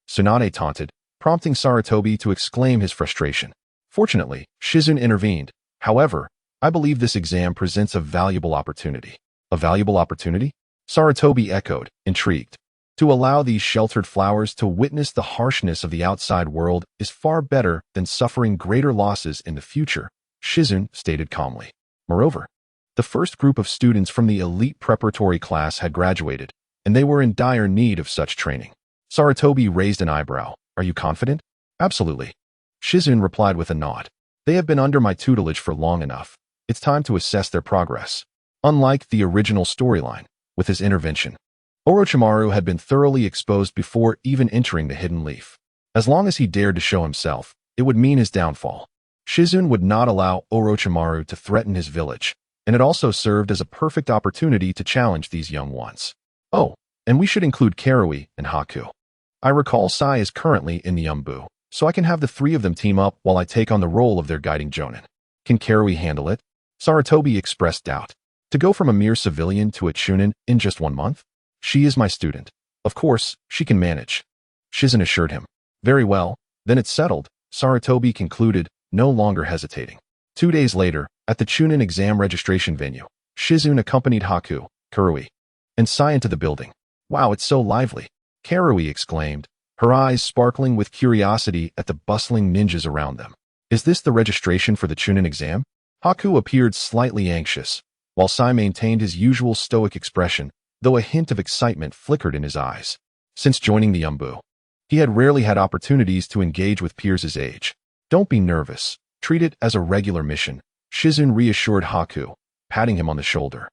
Tsunade taunted, prompting Sarutobi to exclaim his frustration. Fortunately, Shizun intervened. However, I believe this exam presents a valuable opportunity. A valuable opportunity? Sarutobi echoed, intrigued. To allow these sheltered flowers to witness the harshness of the outside world is far better than suffering greater losses in the future, Shizun stated calmly. Moreover, the first group of students from the elite preparatory class had graduated, and they were in dire need of such training. Sarutobi raised an eyebrow. Are you confident? Absolutely. Shizun replied with a nod. They have been under my tutelage for long enough. It's time to assess their progress. Unlike the original storyline, with his intervention, Orochimaru had been thoroughly exposed before even entering the Hidden Leaf. As long as he dared to show himself, it would mean his downfall. Shizun would not allow Orochimaru to threaten his village, and it also served as a perfect opportunity to challenge these young ones. Oh, and we should include Karui and Haku. I recall Sai is currently in the Umbu, so I can have the three of them team up while I take on the role of their guiding Jonin. Can Karui handle it? Sarutobi expressed doubt. To go from a mere civilian to a Chunin in just 1 month? She is my student. Of course, she can manage. Shizun assured him. Very well, then it's settled, Sarutobi concluded, no longer hesitating. 2 days later, at the Chunin exam registration venue, Shizun accompanied Haku, Karui, and Sai into the building. Wow, it's so lively, Karui exclaimed, her eyes sparkling with curiosity at the bustling ninjas around them. Is this the registration for the Chunin exam? Haku appeared slightly anxious, while Sai maintained his usual stoic expression, though a hint of excitement flickered in his eyes. Since joining the Umbu, he had rarely had opportunities to engage with peers his age. Don't be nervous. Treat it as a regular mission, Shizun reassured Haku, patting him on the shoulder.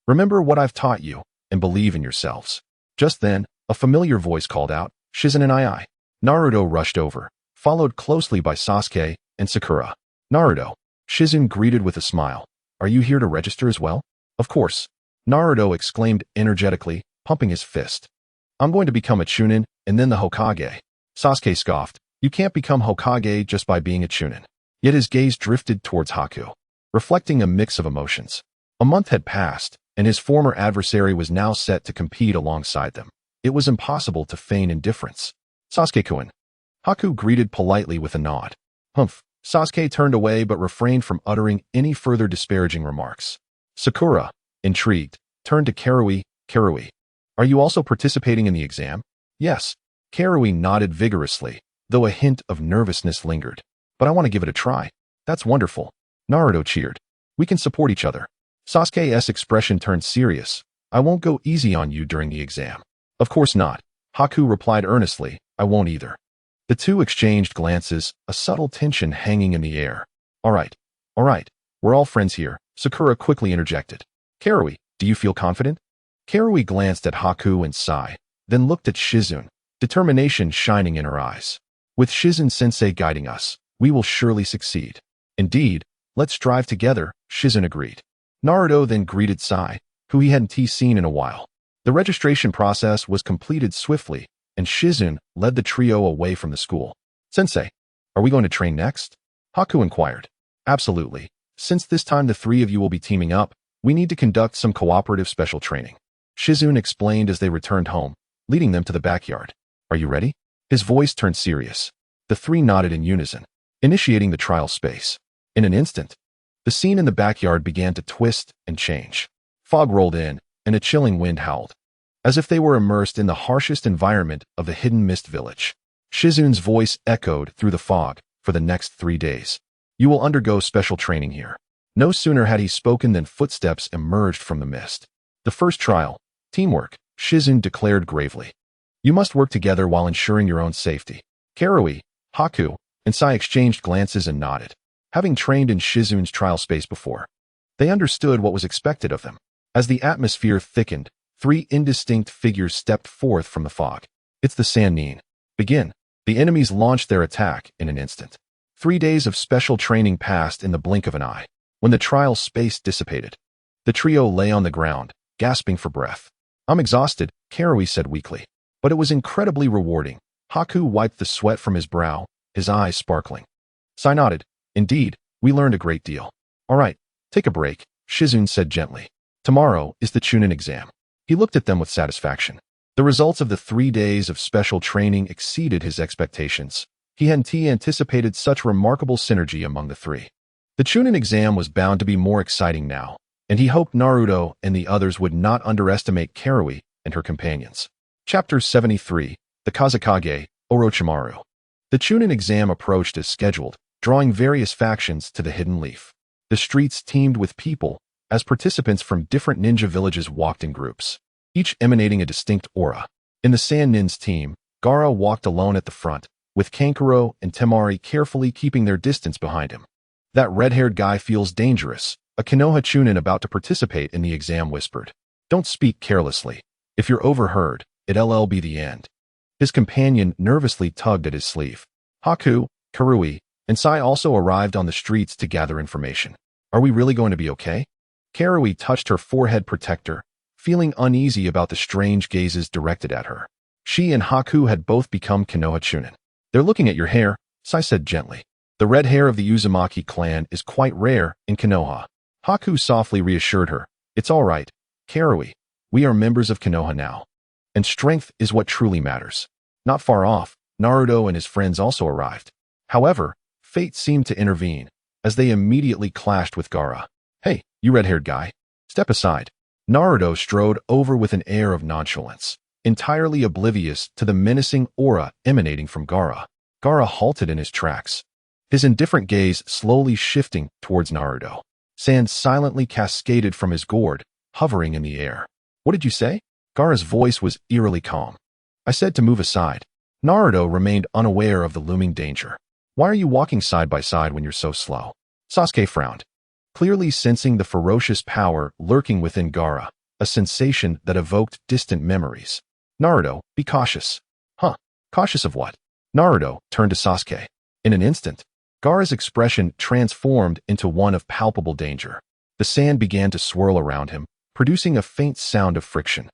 Remember what I've taught you, and believe in yourselves. Just then, a familiar voice called out, Shizun and I. Naruto rushed over, followed closely by Sasuke and Sakura. Naruto, Shizun greeted with a smile. Are you here to register as well? Of course. Naruto exclaimed energetically, pumping his fist. I'm going to become a Chunin, and then the Hokage. Sasuke scoffed. You can't become Hokage just by being a Chunin. Yet his gaze drifted towards Haku, reflecting a mix of emotions. A month had passed, and his former adversary was now set to compete alongside them. It was impossible to feign indifference. Sasuke-kun. Haku greeted politely with a nod. Humph. Sasuke turned away but refrained from uttering any further disparaging remarks. Sakura, intrigued, turned to Karui. Karui, are you also participating in the exam? Yes. Karui nodded vigorously, though a hint of nervousness lingered. But I want to give it a try. That's wonderful. Naruto cheered. We can support each other. Sasuke's expression turned serious. I won't go easy on you during the exam. Of course not. Haku replied earnestly. I won't either. The two exchanged glances, a subtle tension hanging in the air. All right. We're all friends here, Sakura quickly interjected. Karui, do you feel confident? Karui glanced at Haku and Sai, then looked at Shizune, determination shining in her eyes. With Shizune-sensei guiding us, we will surely succeed. Indeed, let's strive together, Shizune agreed. Naruto then greeted Sai, who he hadn't seen in a while. The registration process was completed swiftly, and Shizune led the trio away from the school. Sensei, are we going to train next? Haku inquired. Absolutely. Since this time the three of you will be teaming up, we need to conduct some cooperative special training. Shizune explained as they returned home, leading them to the backyard. Are you ready? His voice turned serious. The three nodded in unison, initiating the trial space. In an instant, the scene in the backyard began to twist and change. Fog rolled in, and a chilling wind howled, as if they were immersed in the harshest environment of the hidden mist village. Shizune's voice echoed through the fog. For the next 3 days, you will undergo special training here. No sooner had he spoken than footsteps emerged from the mist. The first trial, teamwork, Shizune declared gravely. You must work together while ensuring your own safety. Karui, Haku, and Sai exchanged glances and nodded. Having trained in Shizune's trial space before, they understood what was expected of them. As the atmosphere thickened, 3 indistinct figures stepped forth from the fog. It's the Sannin. Begin. The enemies launched their attack in an instant. 3 days of special training passed in the blink of an eye. When the trial space dissipated, the trio lay on the ground, gasping for breath. I'm exhausted, Karui said weakly. But it was incredibly rewarding. Haku wiped the sweat from his brow, his eyes sparkling. Sai nodded. Indeed, we learned a great deal. All right, take a break, Shizune said gently. Tomorrow is the Chunin exam. He looked at them with satisfaction. The results of the 3 days of special training exceeded his expectations. He hadn't anticipated such remarkable synergy among the three. The Chunin exam was bound to be more exciting now, and he hoped Naruto and the others would not underestimate Karui and her companions. Chapter 73, The Kazekage, Orochimaru. The Chunin exam approached as scheduled, drawing various factions to the Hidden Leaf. The streets teemed with people, as participants from different ninja villages walked in groups, each emanating a distinct aura. In the Sannin's team, Gaara walked alone at the front, with Kankuro and Temari carefully keeping their distance behind him. That red-haired guy feels dangerous, a Konoha Chunin about to participate in the exam whispered. Don't speak carelessly. If you're overheard, it'll be the end. His companion nervously tugged at his sleeve. Haku, Karui, and Sai also arrived on the streets to gather information. Are we really going to be okay? Karui touched her forehead protector, feeling uneasy about the strange gazes directed at her. She and Haku had both become Konoha Chunin. They're looking at your hair, Sai said gently. The red hair of the Uzumaki clan is quite rare in Konoha. Haku softly reassured her. It's all right, Karui. We are members of Konoha now. And strength is what truly matters. Not far off, Naruto and his friends also arrived. However, fate seemed to intervene, as they immediately clashed with Gaara. Hey, you red-haired guy. Step aside. Naruto strode over with an air of nonchalance, entirely oblivious to the menacing aura emanating from Gaara. Gaara halted in his tracks, his indifferent gaze slowly shifting towards Naruto. Sand silently cascaded from his gourd, hovering in the air. What did you say? Gaara's voice was eerily calm. I said to move aside. Naruto remained unaware of the looming danger. Why are you walking side by side when you're so slow? Sasuke frowned, clearly sensing the ferocious power lurking within Gaara, a sensation that evoked distant memories. Naruto, be cautious. Huh? Cautious of what? Naruto turned to Sasuke. In an instant, Gaara's expression transformed into one of palpable danger. The sand began to swirl around him, producing a faint sound of friction.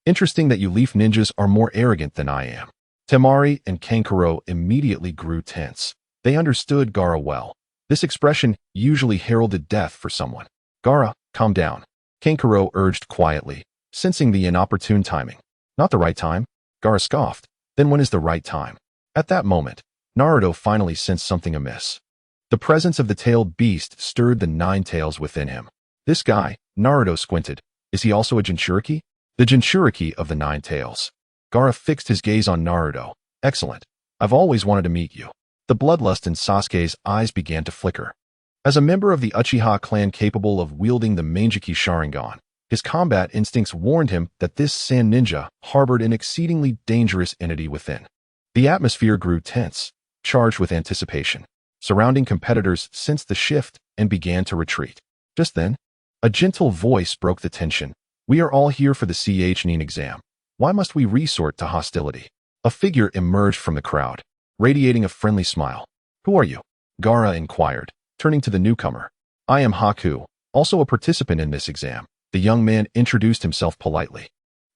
Interesting that you leaf ninjas are more arrogant than I am. Temari and Kankuro immediately grew tense. They understood Gaara well. This expression usually heralded death for someone. Gaara, calm down. Kankuro urged quietly, sensing the inopportune timing. Not the right time? Gaara scoffed. Then when is the right time? At that moment, Naruto finally sensed something amiss. The presence of the tailed beast stirred the 9 tails within him. This guy, Naruto squinted. Is he also a Jinchuriki? The Jinchuriki of the 9 tails. Gaara fixed his gaze on Naruto, Excellent. I've always wanted to meet you. The bloodlust in Sasuke's eyes began to flicker. As a member of the Uchiha clan capable of wielding the Mangekyou Sharingan, his combat instincts warned him that this sand ninja harbored an exceedingly dangerous entity within. The atmosphere grew tense, charged with anticipation. Surrounding competitors sensed the shift and began to retreat. Just then, a gentle voice broke the tension. We are all here for the CH exam. Why must we resort to hostility? A figure emerged from the crowd, radiating a friendly smile. Who are you? Gaara inquired, turning to the newcomer. I am Haku, also a participant in this exam. The young man introduced himself politely.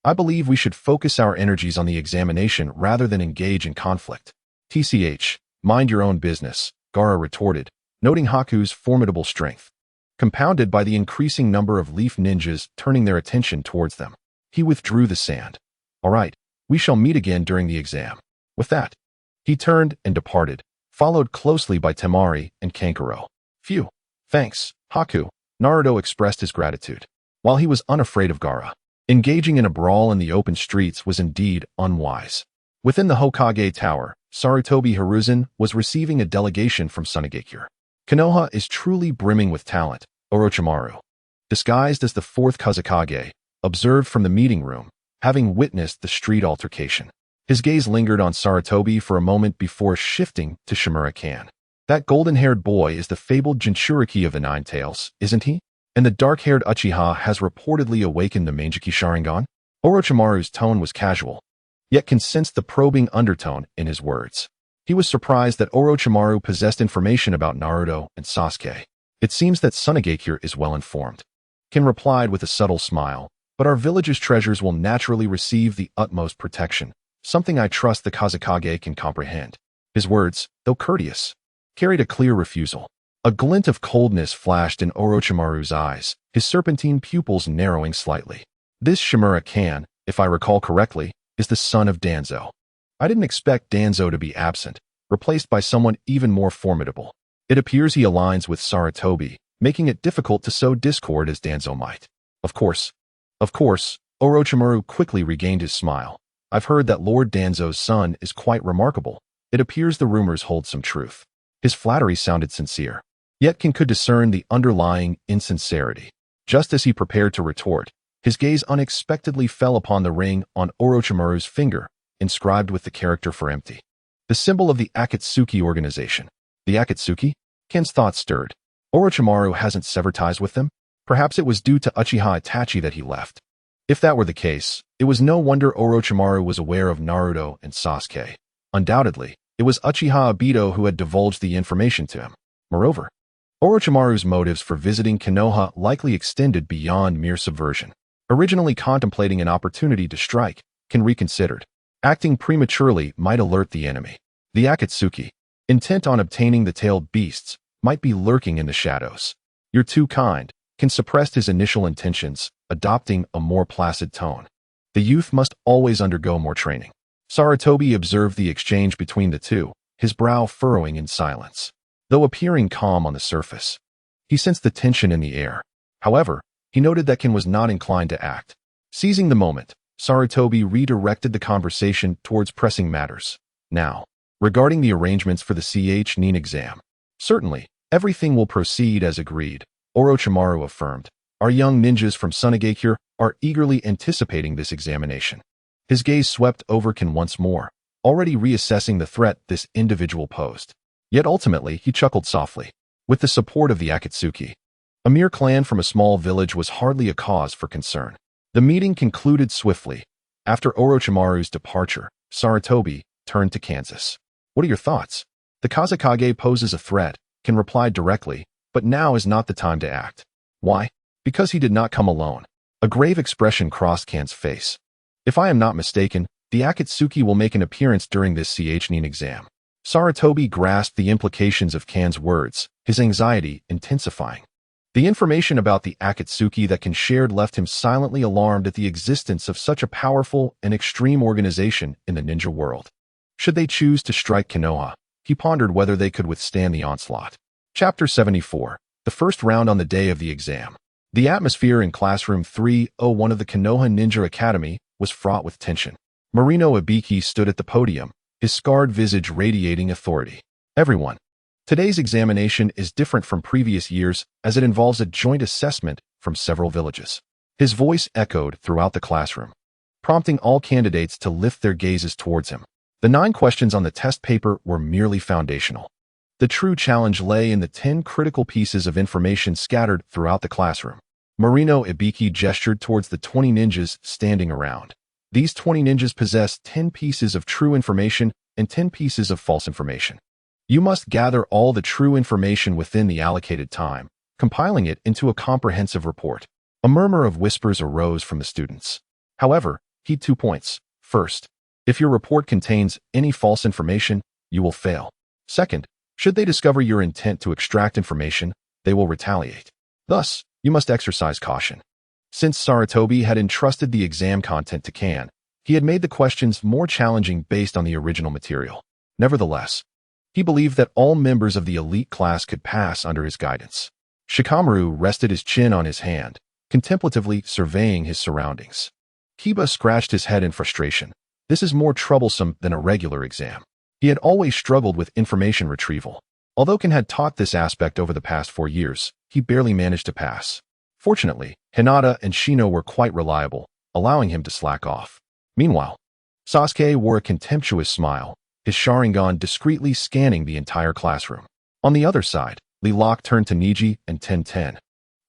I believe we should focus our energies on the examination rather than engage in conflict. TCH, mind your own business, Gaara retorted, noting Haku's formidable strength. Compounded by the increasing number of leaf ninjas turning their attention towards them, he withdrew the sand. All right, we shall meet again during the exam. With that, he turned and departed, followed closely by Temari and Kankuro. Phew, thanks, Haku. Naruto expressed his gratitude. While he was unafraid of Gaara, engaging in a brawl in the open streets was indeed unwise. Within the Hokage Tower, Sarutobi Hiruzen was receiving a delegation from Sunagakure. Konoha is truly brimming with talent, Orochimaru. Disguised as the fourth Kazekage, observed from the meeting room, having witnessed the street altercation. His gaze lingered on Sarutobi for a moment before shifting to Shimura-kan. That golden-haired boy is the fabled Jinchuriki of the Nine Tails, isn't he? And the dark-haired Uchiha has reportedly awakened the Mangekyou Sharingan? Orochimaru's tone was casual, yet can sense the probing undertone in his words. He was surprised that Orochimaru possessed information about Naruto and Sasuke. It seems that Sunagakure is well informed. Ken replied with a subtle smile, but our village's treasures will naturally receive the utmost protection, something I trust the Kazekage can comprehend. His words, though courteous, carried a clear refusal. A glint of coldness flashed in Orochimaru's eyes, his serpentine pupils narrowing slightly. This Shimura-kan, if I recall correctly, is the son of Danzo. I didn't expect Danzo to be absent, replaced by someone even more formidable. It appears he aligns with Sarutobi, making it difficult to sow discord as Danzo might. Of course, Orochimaru quickly regained his smile. I've heard that Lord Danzo's son is quite remarkable. It appears the rumors hold some truth. His flattery sounded sincere, yet Ken could discern the underlying insincerity. Just as he prepared to retort, his gaze unexpectedly fell upon the ring on Orochimaru's finger, inscribed with the character for empty. The symbol of the Akatsuki organization. The Akatsuki? Ken's thoughts stirred. Orochimaru hasn't severed ties with them? Perhaps it was due to Uchiha Itachi that he left. If that were the case, it was no wonder Orochimaru was aware of Naruto and Sasuke. Undoubtedly, it was Uchiha Obito who had divulged the information to him. Moreover, Orochimaru's motives for visiting Konoha likely extended beyond mere subversion. Originally contemplating an opportunity to strike, Ken reconsidered. Acting prematurely might alert the enemy. The Akatsuki, intent on obtaining the tailed beasts, might be lurking in the shadows. You're too kind. Ken suppressed his initial intentions, adopting a more placid tone. The youth must always undergo more training. Sarutobi observed the exchange between the two, his brow furrowing in silence. Though appearing calm on the surface, he sensed the tension in the air. However, he noted that Ken was not inclined to act. Seizing the moment, Sarutobi redirected the conversation towards pressing matters. Now, regarding the arrangements for the CH Nin exam. Certainly, everything will proceed as agreed, Orochimaru affirmed. Our young ninjas from Sunagakure are eagerly anticipating this examination. His gaze swept over Ken once more, already reassessing the threat this individual posed. Yet ultimately, he chuckled softly. With the support of the Akatsuki, a mere clan from a small village was hardly a cause for concern. The meeting concluded swiftly. After Orochimaru's departure, Sarutobi turned to Kansas. What are your thoughts? The Kazekage poses a threat, Ken replied directly, but now is not the time to act. Why? Because he did not come alone. A grave expression crossed Ken's face. If I am not mistaken, the Akatsuki will make an appearance during this CH Nin exam. Sarutobi grasped the implications of Ken's words, his anxiety intensifying. The information about the Akatsuki that Ken shared left him silently alarmed at the existence of such a powerful and extreme organization in the ninja world. Should they choose to strike Konoha, he pondered whether they could withstand the onslaught. Chapter 74. The first round on the day of the exam. The atmosphere in classroom 301 of the Konoha Ninja Academy was fraught with tension. Marino Ibiki stood at the podium, his scarred visage radiating authority. Everyone. Today's examination is different from previous years as it involves a joint assessment from several villages. His voice echoed throughout the classroom, prompting all candidates to lift their gazes towards him. The 9 questions on the test paper were merely foundational. The true challenge lay in the 10 critical pieces of information scattered throughout the classroom. Marino Ibiki gestured towards the 20 ninjas standing around. These 20 ninjas possess 10 pieces of true information and 10 pieces of false information. You must gather all the true information within the allocated time, compiling it into a comprehensive report. A murmur of whispers arose from the students. However, heed 2 points. First, if your report contains any false information, you will fail. Second, should they discover your intent to extract information, they will retaliate. Thus, you must exercise caution. Since Sarutobi had entrusted the exam content to Kan, he had made the questions more challenging based on the original material. Nevertheless, he believed that all members of the elite class could pass under his guidance. Shikamaru rested his chin on his hand, contemplatively surveying his surroundings. Kiba scratched his head in frustration. This is more troublesome than a regular exam. He had always struggled with information retrieval. Although Kan had taught this aspect over the past 4 years, he barely managed to pass. Fortunately, Hinata and Shino were quite reliable, allowing him to slack off. Meanwhile, Sasuke wore a contemptuous smile, his Sharingan discreetly scanning the entire classroom. On the other side, Lilac turned to Niji and Ten,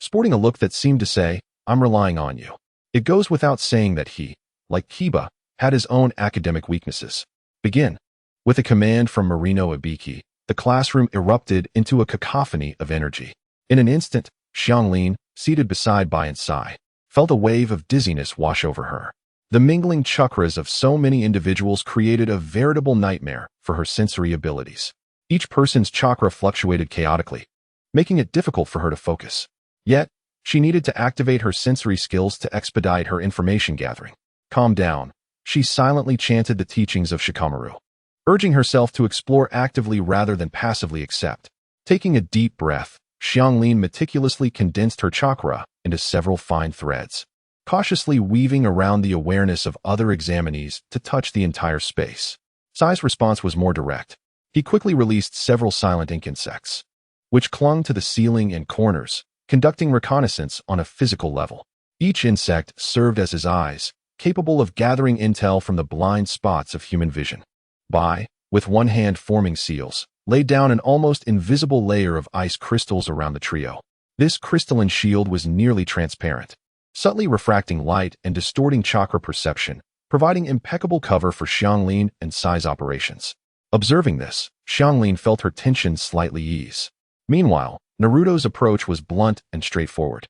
sporting a look that seemed to say, "I'm relying on you." It goes without saying that he, like Kiba, had his own academic weaknesses. Begin. With a command from Marino Ibiki, the classroom erupted into a cacophony of energy. In an instant, Xianglin, seated beside Bai and Sai, felt a wave of dizziness wash over her. The mingling chakras of so many individuals created a veritable nightmare for her sensory abilities. Each person's chakra fluctuated chaotically, making it difficult for her to focus. Yet, she needed to activate her sensory skills to expedite her information gathering. Calm down, she silently chanted the teachings of Shikamaru, urging herself to explore actively rather than passively accept. Taking a deep breath, Xianglin meticulously condensed her chakra into several fine threads, cautiously weaving around the awareness of other examinees to touch the entire space. Sai's response was more direct. He quickly released several silent ink insects, which clung to the ceiling and corners, conducting reconnaissance on a physical level. Each insect served as his eyes, capable of gathering intel from the blind spots of human vision. Bai, with one hand forming seals, laid down an almost invisible layer of ice crystals around the trio. This crystalline shield was nearly transparent, subtly refracting light and distorting chakra perception, providing impeccable cover for Xianglin and Sai's operations. Observing this, Xianglin felt her tension slightly ease. Meanwhile, Naruto's approach was blunt and straightforward.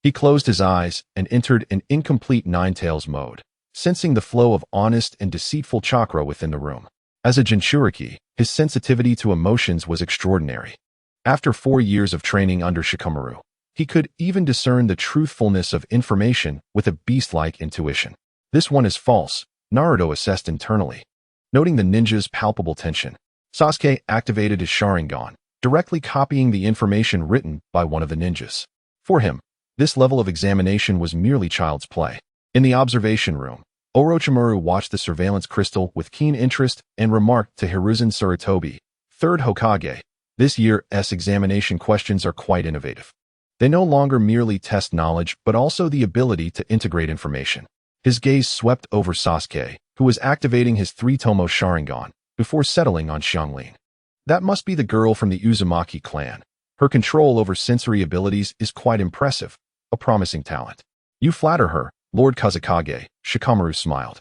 He closed his eyes and entered an incomplete Nine-Tails mode, sensing the flow of honest and deceitful chakra within the room. As a Jinchuriki, his sensitivity to emotions was extraordinary. After 4 years of training under Shikamaru, he could even discern the truthfulness of information with a beast-like intuition. This one is false, Naruto assessed internally. Noting the ninja's palpable tension, Sasuke activated his Sharingan, directly copying the information written by one of the ninjas. For him, this level of examination was merely child's play. In the observation room, Orochimaru watched the surveillance crystal with keen interest and remarked to Hiruzen Sarutobi, 3rd Hokage, "This year's examination questions are quite innovative. They no longer merely test knowledge but also the ability to integrate information." His gaze swept over Sasuke, who was activating his 3-Tomo Sharingan, before settling on Xianglin. That must be the girl from the Uzumaki clan. Her control over sensory abilities is quite impressive, a promising talent. You flatter her, Lord Kazekage, Shikamaru smiled.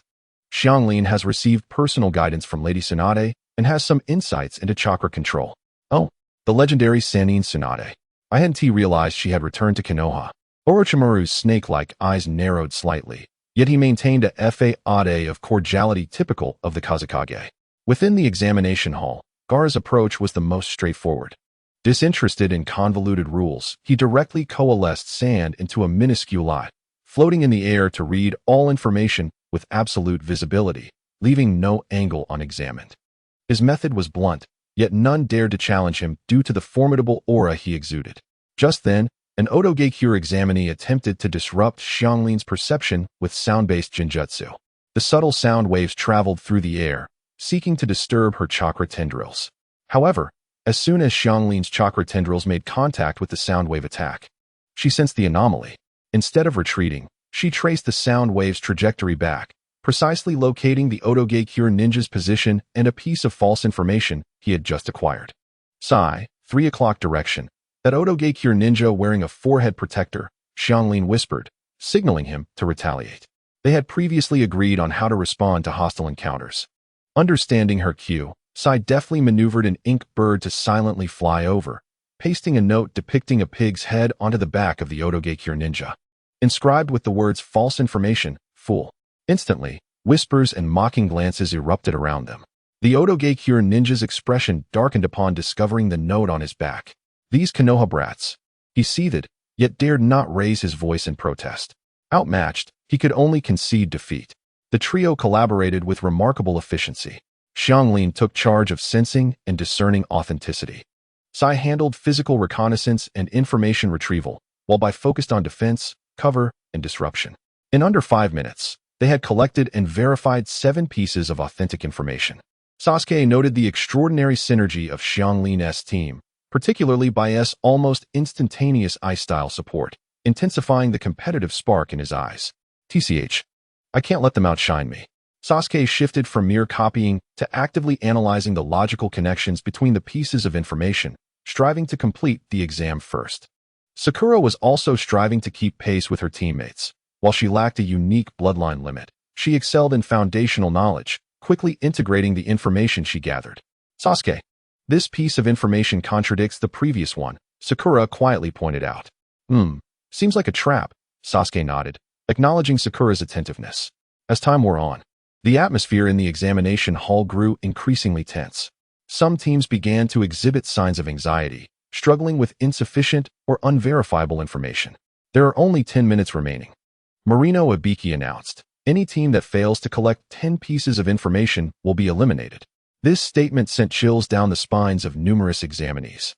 Xianglin has received personal guidance from Lady Tsunade and has some insights into chakra control. Oh, the legendary Sannin Tsunade. I hadn't realized she had returned to Konoha. Orochimaru's snake-like eyes narrowed slightly, yet he maintained a facade of cordiality typical of the Kazekage. Within the examination hall, Gaara's approach was the most straightforward. Disinterested in convoluted rules, he directly coalesced sand into a minuscule eye, floating in the air to read all information with absolute visibility, leaving no angle unexamined. His method was blunt, yet none dared to challenge him due to the formidable aura he exuded. Just then, an Otogakure examinee attempted to disrupt Xianglin's perception with sound-based Jinjutsu. The subtle sound waves traveled through the air, seeking to disturb her chakra tendrils. However, as soon as Xianglin's chakra tendrils made contact with the sound wave attack, she sensed the anomaly. Instead of retreating, she traced the sound wave's trajectory back, precisely locating the Otogekure ninja's position and a piece of false information he had just acquired. Sigh, 3 o'clock direction. That Otogekure ninja wearing a forehead protector, Xianglin whispered, signaling him to retaliate. They had previously agreed on how to respond to hostile encounters. Understanding her cue, Sai deftly maneuvered an ink bird to silently fly over, pasting a note depicting a pig's head onto the back of the Otogekure ninja. Inscribed with the words false information, fool. Instantly, whispers and mocking glances erupted around them. The Otogekure ninja's expression darkened upon discovering the note on his back. These Konoha brats. He seethed, yet dared not raise his voice in protest. Outmatched, he could only concede defeat. The trio collaborated with remarkable efficiency. Xianglin took charge of sensing and discerning authenticity. Sai handled physical reconnaissance and information retrieval, while Bai focused on defense, cover, and disruption. In under 5 minutes, they had collected and verified 7 pieces of authentic information. Sasuke noted the extraordinary synergy of Xianglin's team, particularly Bai's almost instantaneous ice-style support, intensifying the competitive spark in his eyes. TCH. I can't let them outshine me. Sasuke shifted from mere copying to actively analyzing the logical connections between the pieces of information, striving to complete the exam first. Sakura was also striving to keep pace with her teammates. While she lacked a unique bloodline limit, she excelled in foundational knowledge, quickly integrating the information she gathered. Sasuke. This piece of information contradicts the previous one, Sakura quietly pointed out. Seems like a trap, Sasuke nodded, acknowledging Sakura's attentiveness. As time wore on, the atmosphere in the examination hall grew increasingly tense. Some teams began to exhibit signs of anxiety, struggling with insufficient or unverifiable information. There are only 10 minutes remaining. Marino Ibiki announced, any team that fails to collect 10 pieces of information will be eliminated. This statement sent chills down the spines of numerous examinees.